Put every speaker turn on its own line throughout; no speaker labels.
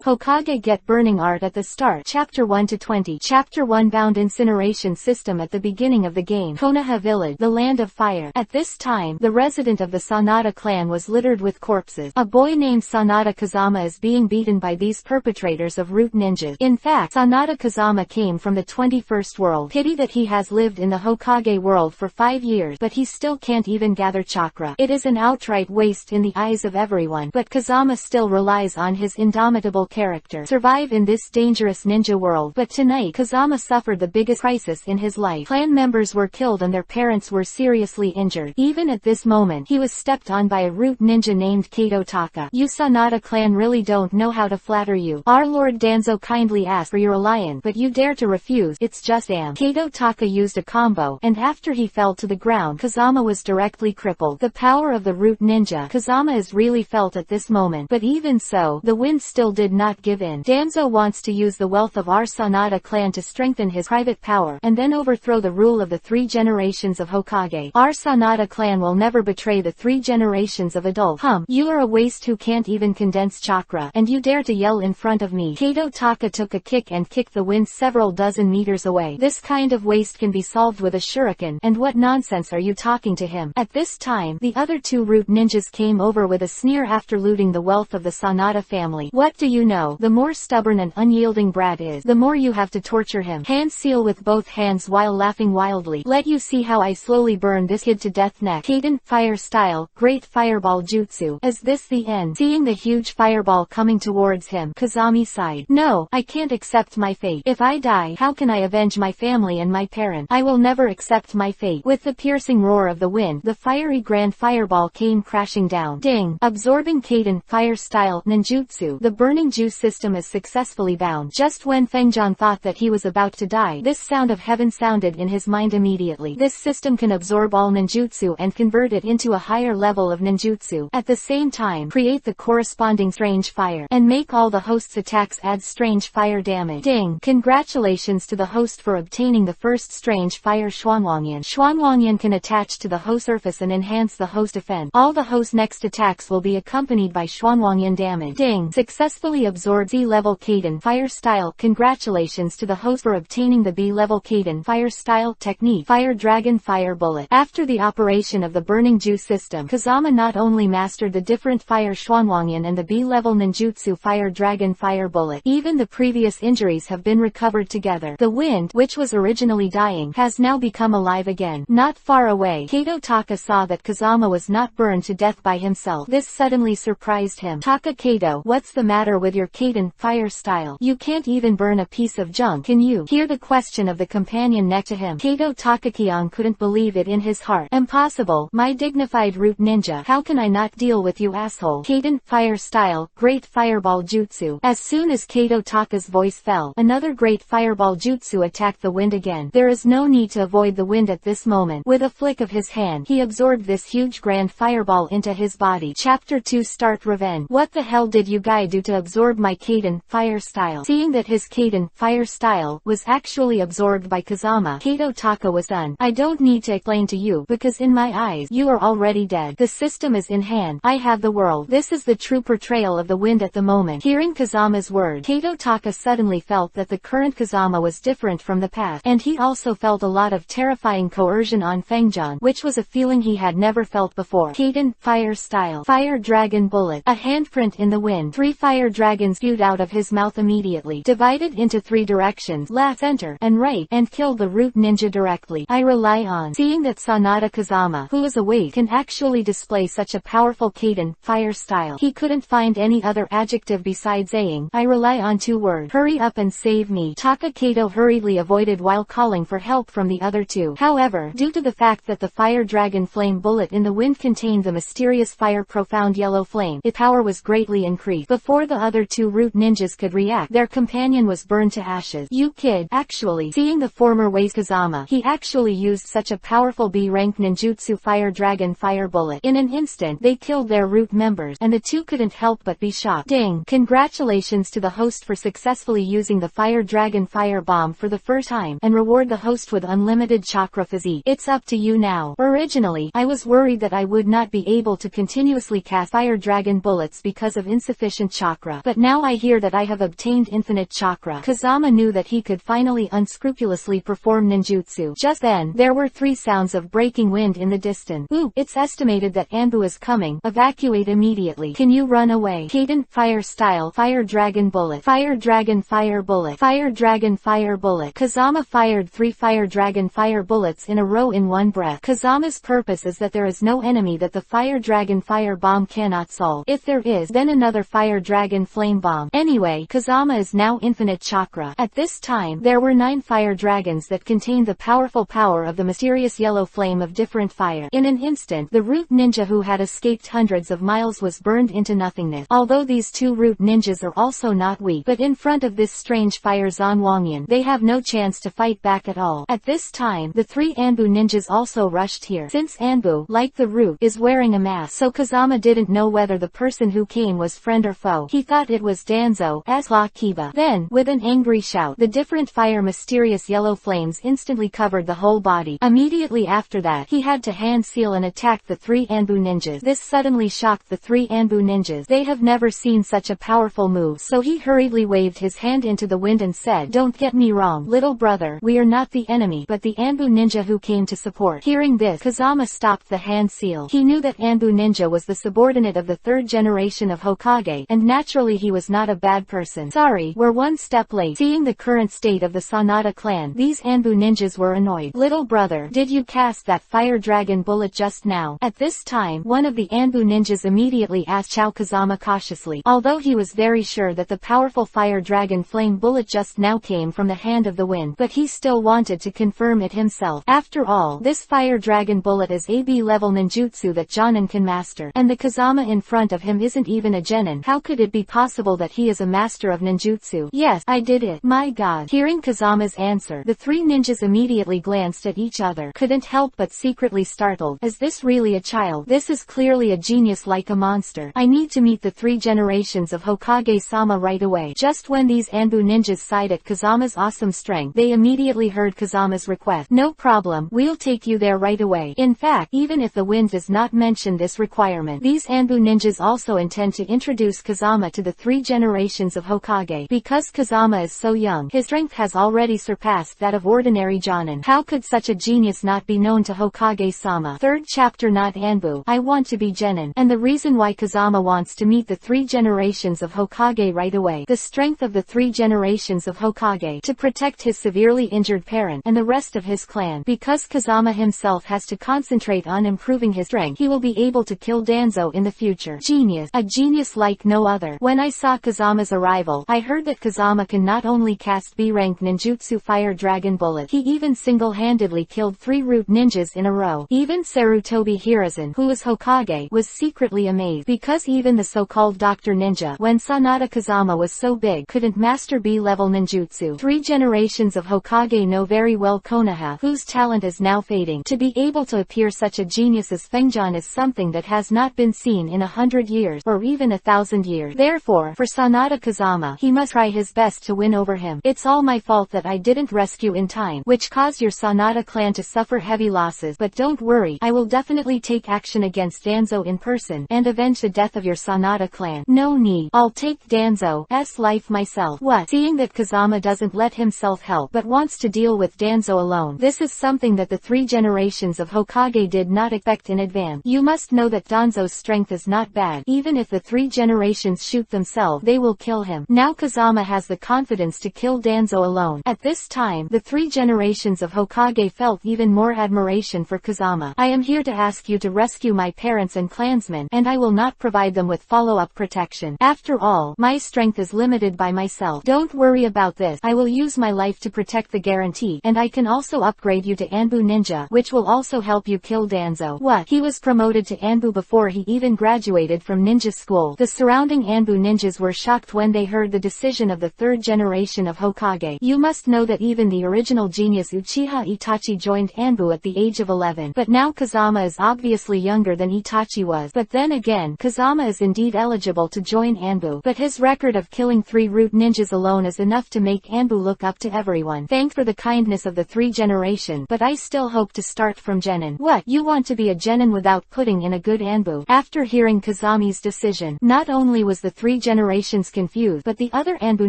Hokage get burning art at the start. Chapter 1 to 20. Chapter 1 Bound incineration system at the beginning of the game. Konoha Village, the land of fire. At this time, the resident of the Sanada clan was littered with corpses. A boy named Sanada Kazama is being beaten by these perpetrators of root ninjas. In fact, Sanada Kazama came from the 21st world. Pity that he has lived in the Hokage world for 5 years, but he still can't even gather chakra. It is an outright waste in the eyes of everyone, but Kazama still relies on his indomitable character survive in this dangerous ninja world. But tonight Kazama suffered the biggest crisis in his life. Clan members were killed and their parents were seriously injured. Even at this moment, he was stepped on by a root ninja named Kato Taka. You Sanada clan really don't know how to flatter you. Our Lord Danzo kindly asked for your alliance, but you dare to refuse. It's just Kato Taka used a combo, and after he fell to the ground, Kazama was directly crippled. The power of the root ninja Kazama is really felt at this moment, but even so, the wind still did not give in. Danzo wants to use the wealth of our Sanada clan to strengthen his private power, and then overthrow the rule of the 3 generations of Hokage. Our Sanada clan will never betray the 3 generations of adults. You are a waste who can't even condense chakra, and you dare to yell in front of me. Kato Taka took a kick and kicked the wind several dozen meters away. This kind of waste can be solved with a shuriken, and what nonsense are you talking to him? At this time, the other 2 root ninjas came over with a sneer after looting the wealth of the Sanada family. What do you know? The more stubborn and unyielding brat is, the more you have to torture him. Hand seal with both hands while laughing wildly. Let you see how I slowly burn this kid to death next. Kaden, fire style, great fireball jutsu. Is this the end? Seeing the huge fireball coming towards him, Kazami sighed. No, I can't accept my fate. If I die, how can I avenge my family and my parents? I will never accept my fate. With the piercing roar of the wind, the fiery grand fireball came crashing down. Ding! Absorbing Kaden, fire style, ninjutsu. The burning juice system is successfully bound. Just when Fengjian thought that he was about to die, this sound of heaven sounded in his mind immediately. This system can absorb all ninjutsu and convert it into a higher level of ninjutsu. At the same time, create the corresponding strange fire, and make all the host's attacks add strange fire damage. Ding! Congratulations to the host for obtaining the first strange fire Xuanwangyan. Xuanwangyan can attach to the host surface and enhance the host defense. All the host's next attacks will be accompanied by Xuanwangyan damage. Ding! Successfully absorbed C-level Kaden fire style. Congratulations to the host for obtaining the B-level Kaden fire style technique Fire Dragon Fire Bullet. After the operation of the burning juice system, Kazama not only mastered the different fire Xuanwangyan and the B-level ninjutsu Fire Dragon Fire Bullet, even the previous injuries have been recovered together. The wind, which was originally dying, has now become alive again. Not far away, Kato Taka saw that Kazama was not burned to death by himself. This suddenly surprised him. Taka Kato, what's the matter with your Kaden fire style? You can't even burn a piece of junk, can you? Hear the question of the companion next to him. Kato Takakion couldn't believe it in his heart. Impossible, my dignified root ninja. How can I not deal with you, asshole? Kaden fire style, great fireball jutsu. As soon as Kato Taka's voice fell, another great fireball jutsu attacked the wind again. There is no need to avoid the wind at this moment. With a flick of his hand, he absorbed this huge grand fireball into his body. Chapter 2 Start Revenge. What the hell did you guy do to absorb my Kaden fire style? Seeing that his Kaden fire style was actually absorbed by Kazama, Kato Taka was done. I don't need to explain to you, because in my eyes, you are already dead. The system is in hand. I have the world. This is the true portrayal of the wind at the moment. Hearing Kazama's word, Kato Taka suddenly felt that the current Kazama was different from the past, and he also felt a lot of terrifying coercion on Fengjian, which was a feeling he had never felt before. Kaden fire style, Fire Dragon Bullet. A handprint in the wind. 3 fire dragons spewed out of his mouth immediately, divided into 3 directions, left, center, and right, and killed the root ninja directly. I rely on. Seeing that Sanada Kazama, who is awake, can actually display such a powerful Kaden fire style, he couldn't find any other adjective besides saying, I rely on 2 words. Hurry up and save me. Taka Kato hurriedly avoided while calling for help from the other 2. However, due to the fact that the fire dragon flame bullet in the wind contained the mysterious fire profound yellow flame, its power was greatly increased. Before the other 2 root ninjas could react, their companion was burned to ashes. You kid. Actually, seeing the former ways Kazama, he actually used such a powerful B-rank ninjutsu Fire Dragon Fire Bullet. In an instant, they killed their root members, and the 2 couldn't help but be shocked. Ding! Congratulations to the host for successfully using the Fire Dragon Fire Bomb for the first time, and reward the host with unlimited chakra physique. It's up to you now. Originally, I was worried that I would not be able to continuously cast Fire Dragon bullets because of insufficient chakra, but but now I hear that I have obtained infinite chakra. Kazama knew that he could finally unscrupulously perform ninjutsu. Just then, there were 3 sounds of breaking wind in the distance. Ooh, it's estimated that Anbu is coming. Evacuate immediately. Can you run away? Cadent fire style. Fire dragon bullet. Fire dragon fire bullet. Fire dragon fire bullet. Kazama fired 3 fire dragon fire bullets in a row in one breath. Kazama's purpose is that there is no enemy that the fire dragon fire bomb cannot solve. If there is, then another fire dragon flame bomb. Anyway, Kazama is now infinite chakra. At this time, there were 9 fire dragons that contained the powerful power of the mysterious yellow flame of different fire. In an instant, the root ninja who had escaped hundreds of miles was burned into nothingness. Although these 2 root ninjas are also not weak, but in front of this strange fire Zanwangyan, they have no chance to fight back at all. At this time, the 3 Anbu ninjas also rushed here. Since Anbu, like the root, is wearing a mask, so Kazama didn't know whether the person who came was friend or foe. He thought it was Danzo, as La Kiba. Then, with an angry shout, the different fire mysterious yellow flames instantly covered the whole body. Immediately after that, he had to hand seal and attack the 3 Anbu ninjas. This suddenly shocked the 3 Anbu ninjas. They have never seen such a powerful move, so he hurriedly waved his hand into the wind and said, "Don't get me wrong, little brother, we are not the enemy, but the Anbu ninja who came to support." Hearing this, Kazama stopped the hand seal. He knew that Anbu ninja was the subordinate of the 3rd generation of Hokage, and naturally he was not a bad person. Sorry, we're one step late. Seeing the current state of the Sanada clan, these Anbu ninjas were annoyed. "Little brother, did you cast that fire dragon bullet just now?" At this time, one of the Anbu ninjas immediately asked Chao Kazama cautiously, although he was very sure that the powerful fire dragon flame bullet just now came from the hand of the wind, but he still wanted to confirm it himself. After all, this fire dragon bullet is AB level ninjutsu that Jonin can master, and the Kazama in front of him isn't even a genin. How could it be possible that he is a master of ninjutsu? Yes, I did it. My god. Hearing Kazama's answer, the 3 ninjas immediately glanced at each other, couldn't help but secretly startled. Is this really a child? This is clearly a genius like a monster. I need to meet the 3 generations of Hokage-sama right away. Just when these Anbu ninjas sighed at Kazama's awesome strength, they immediately heard Kazama's request. "No problem, we'll take you there right away." In fact, even if the wind does not mention this requirement, these Anbu ninjas also intend to introduce Kazama to the 3 generations of Hokage. Because Kazama is so young, his strength has already surpassed that of ordinary Jonin. How could such a genius not be known to Hokage-sama? 3rd chapter. Not Anbu. I want to be genin. And the reason why Kazama wants to meet the 3 generations of Hokage right away. The strength of the 3 generations of Hokage to protect his severely injured parent and the rest of his clan. Because Kazama himself has to concentrate on improving his strength, he will be able to kill Danzo in the future. Genius. A genius like no other. When I saw Kazama's arrival, I heard that Kazama can not only cast B-rank ninjutsu fire dragon bullet, he even single-handedly killed 3 root ninjas in a row. Even Sarutobi Hiruzen, who is Hokage, was secretly amazed, because even the so-called Dr. Ninja, when Sanada Kazama was so big, couldn't master B-level ninjutsu. 3 generations of Hokage know very well Konoha, whose talent is now fading. To be able to appear such a genius as Fengjan is something that has not been seen in 100 years, or even 1,000 years. Therefore, for Sanada Kazama, he must try his best to win over him. It's all my fault that I didn't rescue in time, which caused your Sanada clan to suffer heavy losses, but don't worry, I will definitely take action against Danzo in person, and avenge the death of your Sanada clan. No need, I'll take Danzo's life myself. What? Seeing that Kazama doesn't let himself help, but wants to deal with Danzo alone. This is something that the 3 generations of Hokage did not expect in advance. You must know that Danzo's strength is not bad. Even if the 3 generations shoot themselves, they will kill him. Now Kazama has the confidence to kill Danzo alone. At this time, the 3 generations of Hokage felt even more admiration for Kazama. I am here to ask you to rescue my parents and clansmen, and I will not provide them with follow-up protection. After all, my strength is limited by myself. Don't worry about this. I will use my life to protect the guarantee, and I can also upgrade you to Anbu Ninja, which will also help you kill Danzo. What? He was promoted to Anbu before he even graduated from ninja school. The surrounding Anbu ninjas were shocked when they heard the decision of the 3rd generation of Hokage. You must know that even the original genius Uchiha Itachi joined Anbu at the age of 11. But now Kazama is obviously younger than Itachi was. But then again, Kazama is indeed eligible to join Anbu. But his record of killing 3 root ninjas alone is enough to make Anbu look up to everyone. Thank for the kindness of the 3 generation, but I still hope to start from Genin. What? You want to be a Genin without putting in a good Anbu? After hearing Kazami's decision, not only was the 3 generations confused, but the other Anbu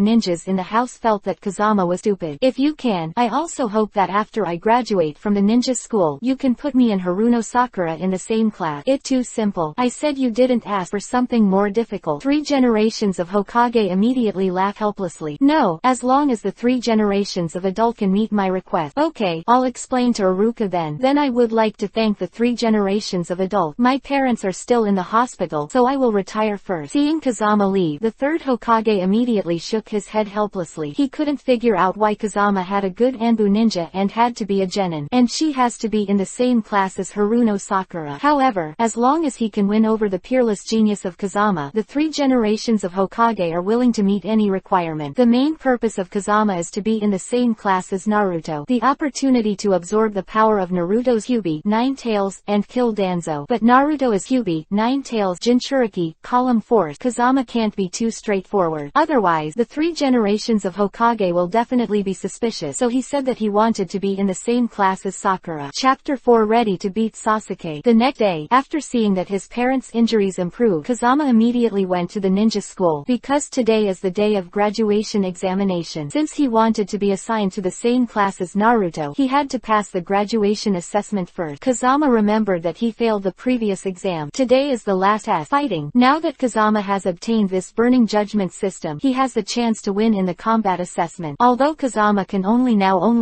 ninjas in the house felt that Kazama was stupid. If you can, I also hope that after I graduate from the ninja school, you can put me and Haruno Sakura in the same class. It's too simple. I said you didn't ask for something more difficult. 3 generations of Hokage immediately laugh helplessly. No, as long as the 3 generations of adult can meet my request. Okay, I'll explain to Iruka then. Then I would like to thank the 3 generations of adult. My parents are still in the hospital, so I will retire first. Seeing Kazama leave, the 3rd Hokage immediately shook his head helplessly. He couldn't figure out why Kazama had a good Anbu ninja and had to be a genin, and she has to be in the same class as Haruno Sakura. However, as long as he can win over the peerless genius of Kazama, the 3 generations of Hokage are willing to meet any requirement. The main purpose of Kazama is to be in the same class as Naruto. The opportunity to absorb the power of Naruto's Kyuubi, 9 Tails, and kill Danzo. But Naruto is Kyuubi, 9 Tails, Jinchuriki, Column Force. Kazama can't be too straightforward. Otherwise, the 3 generations of Hokage will definitely be suspicious, so he said that he wanted to be in the same class as Sakura. Chapter 4 Ready to beat Sasuke. The next day, after seeing that his parents' injuries improved, Kazama immediately went to the ninja school, because today is the day of graduation examination. Since he wanted to be assigned to the same class as Naruto, he had to pass the graduation assessment first. Kazama remembered that he failed the previous exam. Today is the last test. Fighting. Now that Kazama has obtained this burning judgment system, he has the chance to win in the combat assessment. Although Kazama can only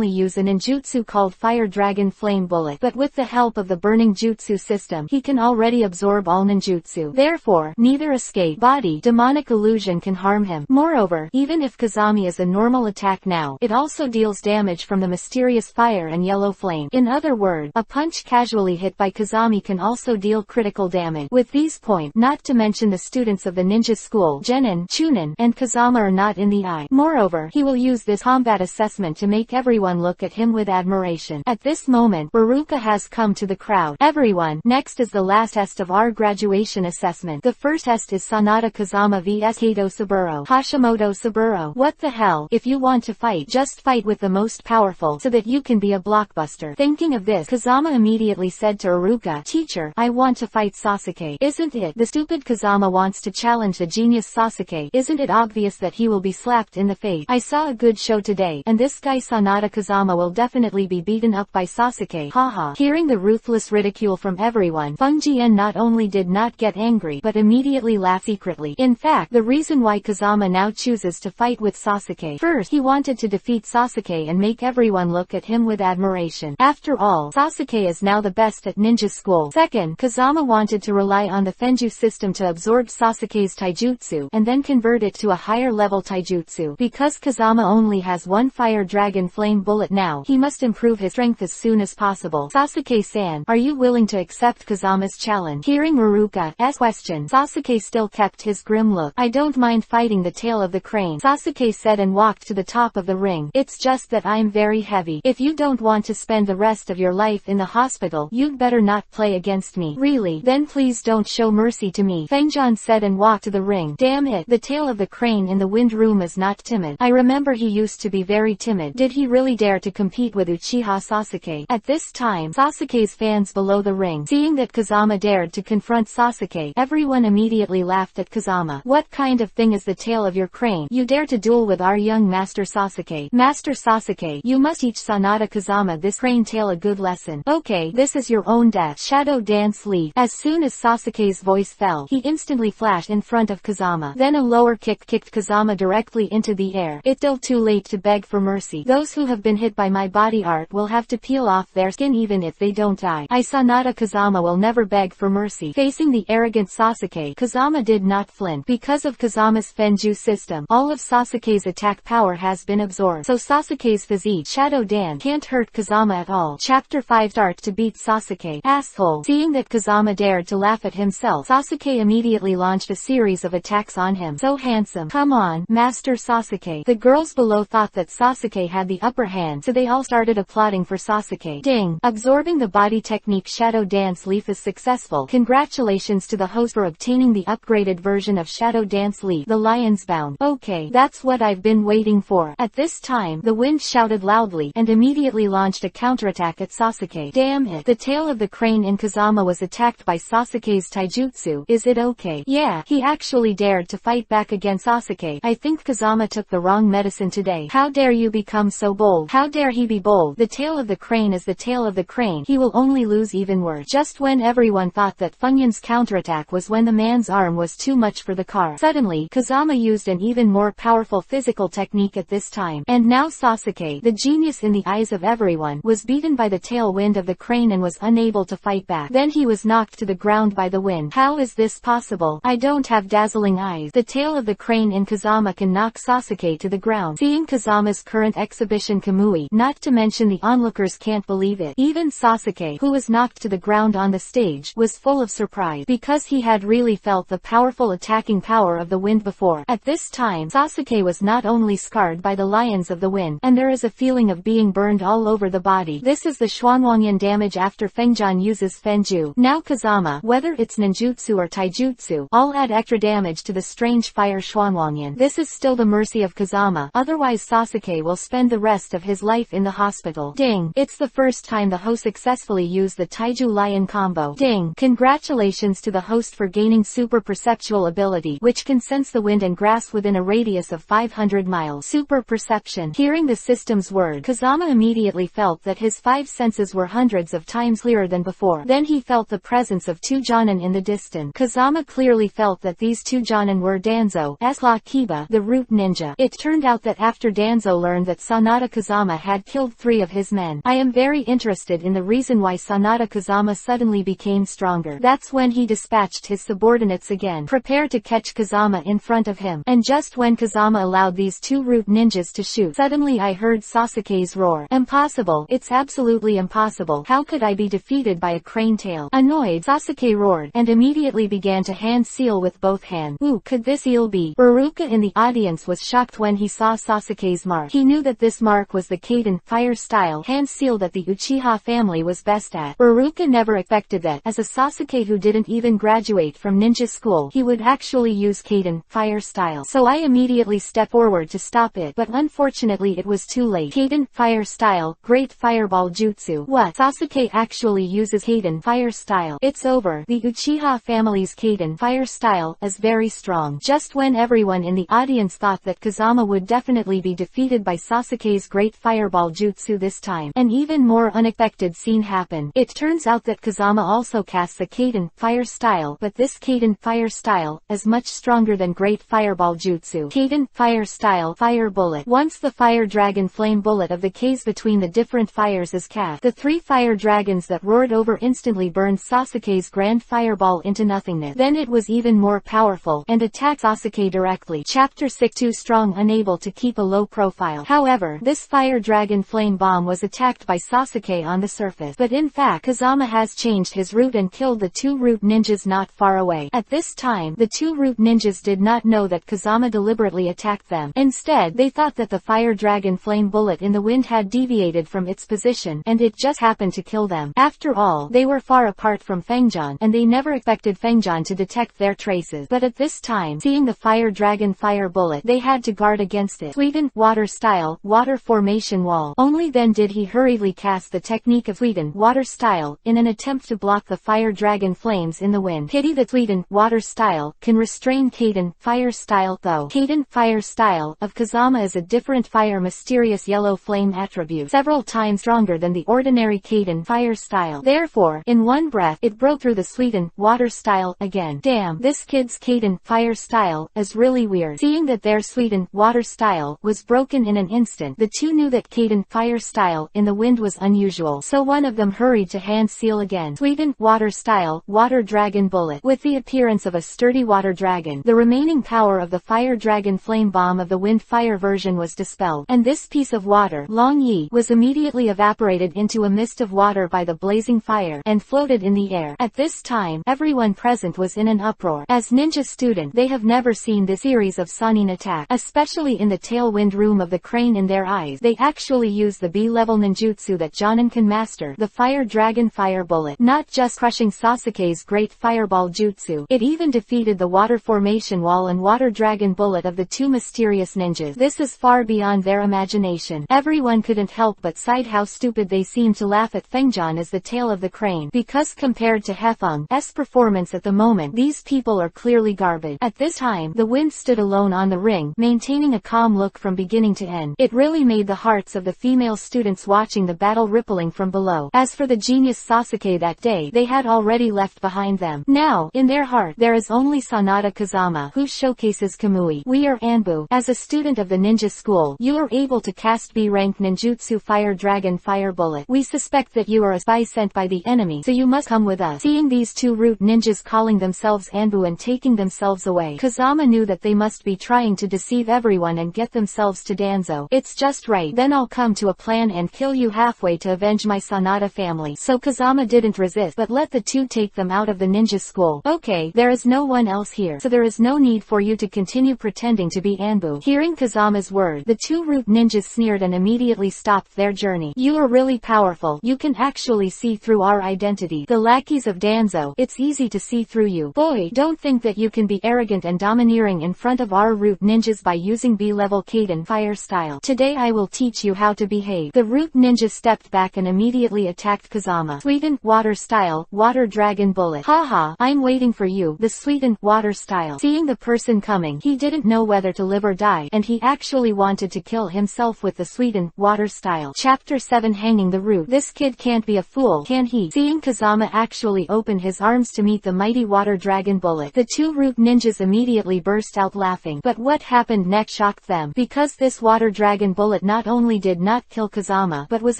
use a ninjutsu called Fire Dragon Flame Bullet, but with the help of the burning jutsu system, he can already absorb all ninjutsu. Therefore, neither escape, body, demonic illusion can harm him. Moreover, even if Kazami is a normal attack now, it also deals damage from the mysterious fire and yellow flame. In other words, a punch casually hit by Kazami can also deal critical damage. With these points, not to mention the students of the ninja school, Genin, Chunin, and Kazama are not in the eye. Moreover, he will use this combat assessment to make everyone look at him with admiration. At this moment, Iruka has come to the crowd. Everyone, next is the last test of our graduation assessment. The first test is Sanada Kazama vs Kato Saburo. Hashimoto Saburo. What the hell? If you want to fight, just fight with the most powerful, so that you can be a blockbuster. Thinking of this, Kazama immediately said to Iruka, Teacher, I want to fight Sasuke. Isn't it? The stupid Kazama wants to challenge the genius Sasuke. Isn't it obvious that he will be slapped in the face? I saw a good show today, and this guy Sanada Kazama will definitely be beaten up by Sasuke. Haha. Hearing the ruthless ridicule from everyone, Feng Jian not only did not get angry, but immediately laughed secretly. In fact, the reason why Kazama now chooses to fight with Sasuke. First, he wanted to defeat Sasuke and make everyone look at him with admiration. After all, Sasuke is now the best at ninja school. Second, Kazama wanted to rely on the Fenju system to absorb Sasuke's taijutsu, and then convert it to a higher level taijutsu. Because Kazama only has one Fire Dragon Flame Bullet now, he must improve his strength as soon as possible. Sasuke-san, are you willing to accept Kazama's challenge? Hearing Iruka's question, Sasuke still kept his grim look. I don't mind fighting the tail of the crane, Sasuke said and walked to the top of the ring. It's just that I'm very heavy. If you don't want to spend the rest of your life in the hospital, you'd better not play against me. Really? Then please don't show mercy to me, Fengjian said and walked to the ring. Damn it, the tail of the crane in the wind room is not timid. I remember he used to be very timid. Did he really dare to compete with Uchiha Sasuke? At this time, Sasuke's fans below the ring, seeing that Kazama dared to confront Sasuke, everyone immediately laughed at Kazama. What kind of thing is the tail of your crane? You dare to duel with our young Master Sasuke? Master Sasuke, you must teach Sanada Kazama this crane tail a good lesson. Okay, this is your own death. Shadow Dance Leaf. As soon as Sasuke's voice fell, he instantly flashed in front of Kazama. Then a lower kick kicked Kazama directly into the air. It's still too late to beg for mercy. Those who have been hit by my body art will have to peel off their skin even if they don't die. Sanada Kazama will never beg for mercy. Facing the arrogant Sasuke, Kazama did not flinch. Because of Kazama's Fenju system, all of Sasuke's attack power has been absorbed, so Sasuke's physique, Shadow Dan, can't hurt Kazama at all. Chapter 5 Start to beat Sasuke. Asshole. Seeing that Kazama dared to laugh at himself, Sasuke immediately launched a series of attacks on him. So handsome. Come on, Master Sasuke. The girls below thought that Sasuke had the upper hand, so they all started applauding for Sasuke. Ding. Absorbing the body technique Shadow Dance Leaf is successful. Congratulations to the host for obtaining the upgraded version of Shadow Dance Leaf, the Lion's Bound. Okay, that's what I've been waiting for. At this time, the wind shouted loudly, and immediately launched a counterattack at Sasuke. Damn it. The tail of the crane in Kazama was attacked by Sasuke's taijutsu. Is it okay? Yeah, he actually dared to fight back against Sasuke. I think Kazama took the wrong medicine today. How dare you become so bold? How dare he be bold? The tail of the crane is the tail of the crane. He will only lose even worse. Just when everyone thought that Funyun's counterattack was when the man's arm was too much for the car. Suddenly, Kazama used an even more powerful physical technique at this time. And now Sasuke, the genius in the eyes of everyone, was beaten by the tailwind of the crane and was unable to fight back. Then he was knocked to the ground by the wind. How is this possible? I don't have dazzling eyes. The tail of the crane in Kazama can knock Sasuke to the ground. Seeing Kazama's current exhibition, Kamui, not to mention the onlookers, can't believe it. Even Sasuke, who was knocked to the ground on the stage, was full of surprise, because he had really felt the powerful attacking power of the wind before. At this time, Sasuke was not only scarred by the lions of the wind, and there is a feeling of being burned all over the body. This is the Xuanwangyan damage after Fengjian uses Fenju. Now Kazama, whether it's ninjutsu or taijutsu, all add extra damage to the strange fire Xuanwangyan. This is still the mercy of Kazama, otherwise Sasuke will spend the rest of his life in the hospital. Ding! It's the first time the host successfully used the Taiju Lion combo. Ding! Congratulations to the host for gaining super perceptual ability, which can sense the wind and grass within a radius of 500 miles. Super perception. Hearing the system's word, Kazama immediately felt that his 5 senses were hundreds of times clearer than before. Then he felt the presence of 2 Jonin in the distance. Kazama clearly felt that these 2 Jonin were Danzo, Esla Kiba, the root ninja. It turned out that after Danzo learned that Sanada Kazama had killed 3 of his men. I am very interested in the reason why Sanada Kazama suddenly became stronger. That's when he dispatched his subordinates again, prepare to catch Kazama in front of him. And just when Kazama allowed these 2 root ninjas to shoot, suddenly I heard Sasuke's roar. Impossible. It's absolutely impossible. How could I be defeated by a crane tail? Annoyed, Sasuke roared, and immediately began to hand seal with both hands. Who could this eel be? Iruka in the audience was shocked when he saw Sasuke's mark. He knew that this mark was the Kaden fire style hand seal that the Uchiha family was best at. Iruka never expected that, as a Sasuke who didn't even graduate from ninja school, he would actually use Kaden fire style. So I immediately stepped forward to stop it, but unfortunately it was too late. Kaden fire style, great fireball jutsu. What? Sasuke actually uses Kaden fire style. It's over. The Uchiha family's Kaden fire style is very strong. Just when everyone in the audience thought that Kazama would definitely be defeated by Sasuke's great fireball jutsu this time, an even more unexpected scene happened. It turns out that Kazama also casts a Kaden fire style, but this Kaden fire style is much stronger than great fireball jutsu. Kaden fire style, fire bullet. Once the fire dragon flame bullet of the case between the different fires is cast, the 3 fire dragons that roared over instantly burned Sasuke's grand fireball into nothingness. Then it was even more powerful, and attacked Sasuke directly. Chapter 6. Too strong, unable to keep a low profile. However, this fire dragon flame bomb was attacked by Sasuke on the surface. But in fact, Kazama has changed his route and killed the 2 root ninjas not far away. At this time, the 2 root ninjas did not know that Kazama deliberately attacked them. Instead, they thought that the fire dragon flame bullet in the wind had deviated from its position, and it just happened to kill them. After all, they were far apart from Fengjian, and they never expected Fengjian to detect their traces. But at this time, seeing the fire dragon fire bullet, they had to guard against it. Sweden water style, water formation wall. Only then did he hurriedly cast the technique of Sweden water style, in an attempt to block the fire dragon flames in the wind. Pity that Sweden water style can restrain Kaden fire style though. Kaden fire style of Kazama is a different fire mysterious yellow flame attribute, several times stronger than the ordinary Kaden fire style. Therefore, in one breath, it broke through the Sweden water style again. Damn, this kid's Kaden fire style is really weird. Seeing that their Sweden water style was broken in an instant, the 2 knew that Kaden fire style in the wind was unusual, so one of them hurried to hand seal again. Sweden water style, water dragon bullet. With the appearance of a sturdy water dragon, the remaining power of the fire dragon flame bomb of the wind fire version was dispelled, and this piece of water, Long Yi, was immediately evaporated into a mist of water by the blazing fire, and floated in the air. At this time, everyone present was in an uproar. As ninja student, they have never seen this series of Sanin attack, especially in the tailwind room of the crane. In their eyes, they actually use the B-level ninjutsu that Jonin can master, the fire dragon fire bullet, not just crushing Sasuke's great fireball jutsu, it even defeated the water formation wall and water dragon bullet of the 2 mysterious ninjas. This is far beyond their imagination. Everyone couldn't help but sigh how stupid they seemed to laugh at Fengjian as the tail of the crane, because compared to Hefeng's performance at the moment, these people are clearly garbage. At this time, the wind stood alone on the ring, maintaining a calm look from beginning to end. It really made the hearts of the female students watching the battle rippling from below. As for the genius Sasuke that day, they had already left behind them. Now, in their heart, there is only Sanada Kazama, who showcases Kamui. We are Anbu. As a student of the ninja school, you are able to cast B-rank ninjutsu Fire Dragon Fire Bullet. We suspect that you are a spy sent by the enemy, so you must come with us. Seeing these two root ninjas calling themselves Anbu and taking themselves away, Kazama knew that they must be trying to deceive everyone and get themselves to Danzo. It's just right. Then I'll come to a plan and kill you halfway to avenge my Sanada family. So Kazama didn't resist, but let the two take them out of the ninja school. Okay, there is no one else here, so there is no need for you to continue pretending to be Anbu. Hearing Kazama's word, the two root ninjas sneered and immediately stopped their journey. You are really powerful. You can actually see through our identity. The lackeys of Danzo, it's easy to see through you. Boy, don't think that you can be arrogant and domineering in front of our root ninjas by using B-level Kaden fire style. Today I will teach you how to behave. The root ninja stepped back and immediately attacked Kazama. Sweetened water style, water dragon bullet. Haha, I'm waiting for you. The sweetened water style. Seeing the person coming, he didn't know whether to live or die, and he actually wanted to kill himself with the sweetened water style. Chapter 7 Hanging the Root. This kid can't be a fool, can he? Seeing Kazama actually open his arms to meet the mighty water dragon bullet, the two root ninjas immediately burst out laughing. But what happened next shocked them, because this water dragon bullet not only did not kill Kazama, but was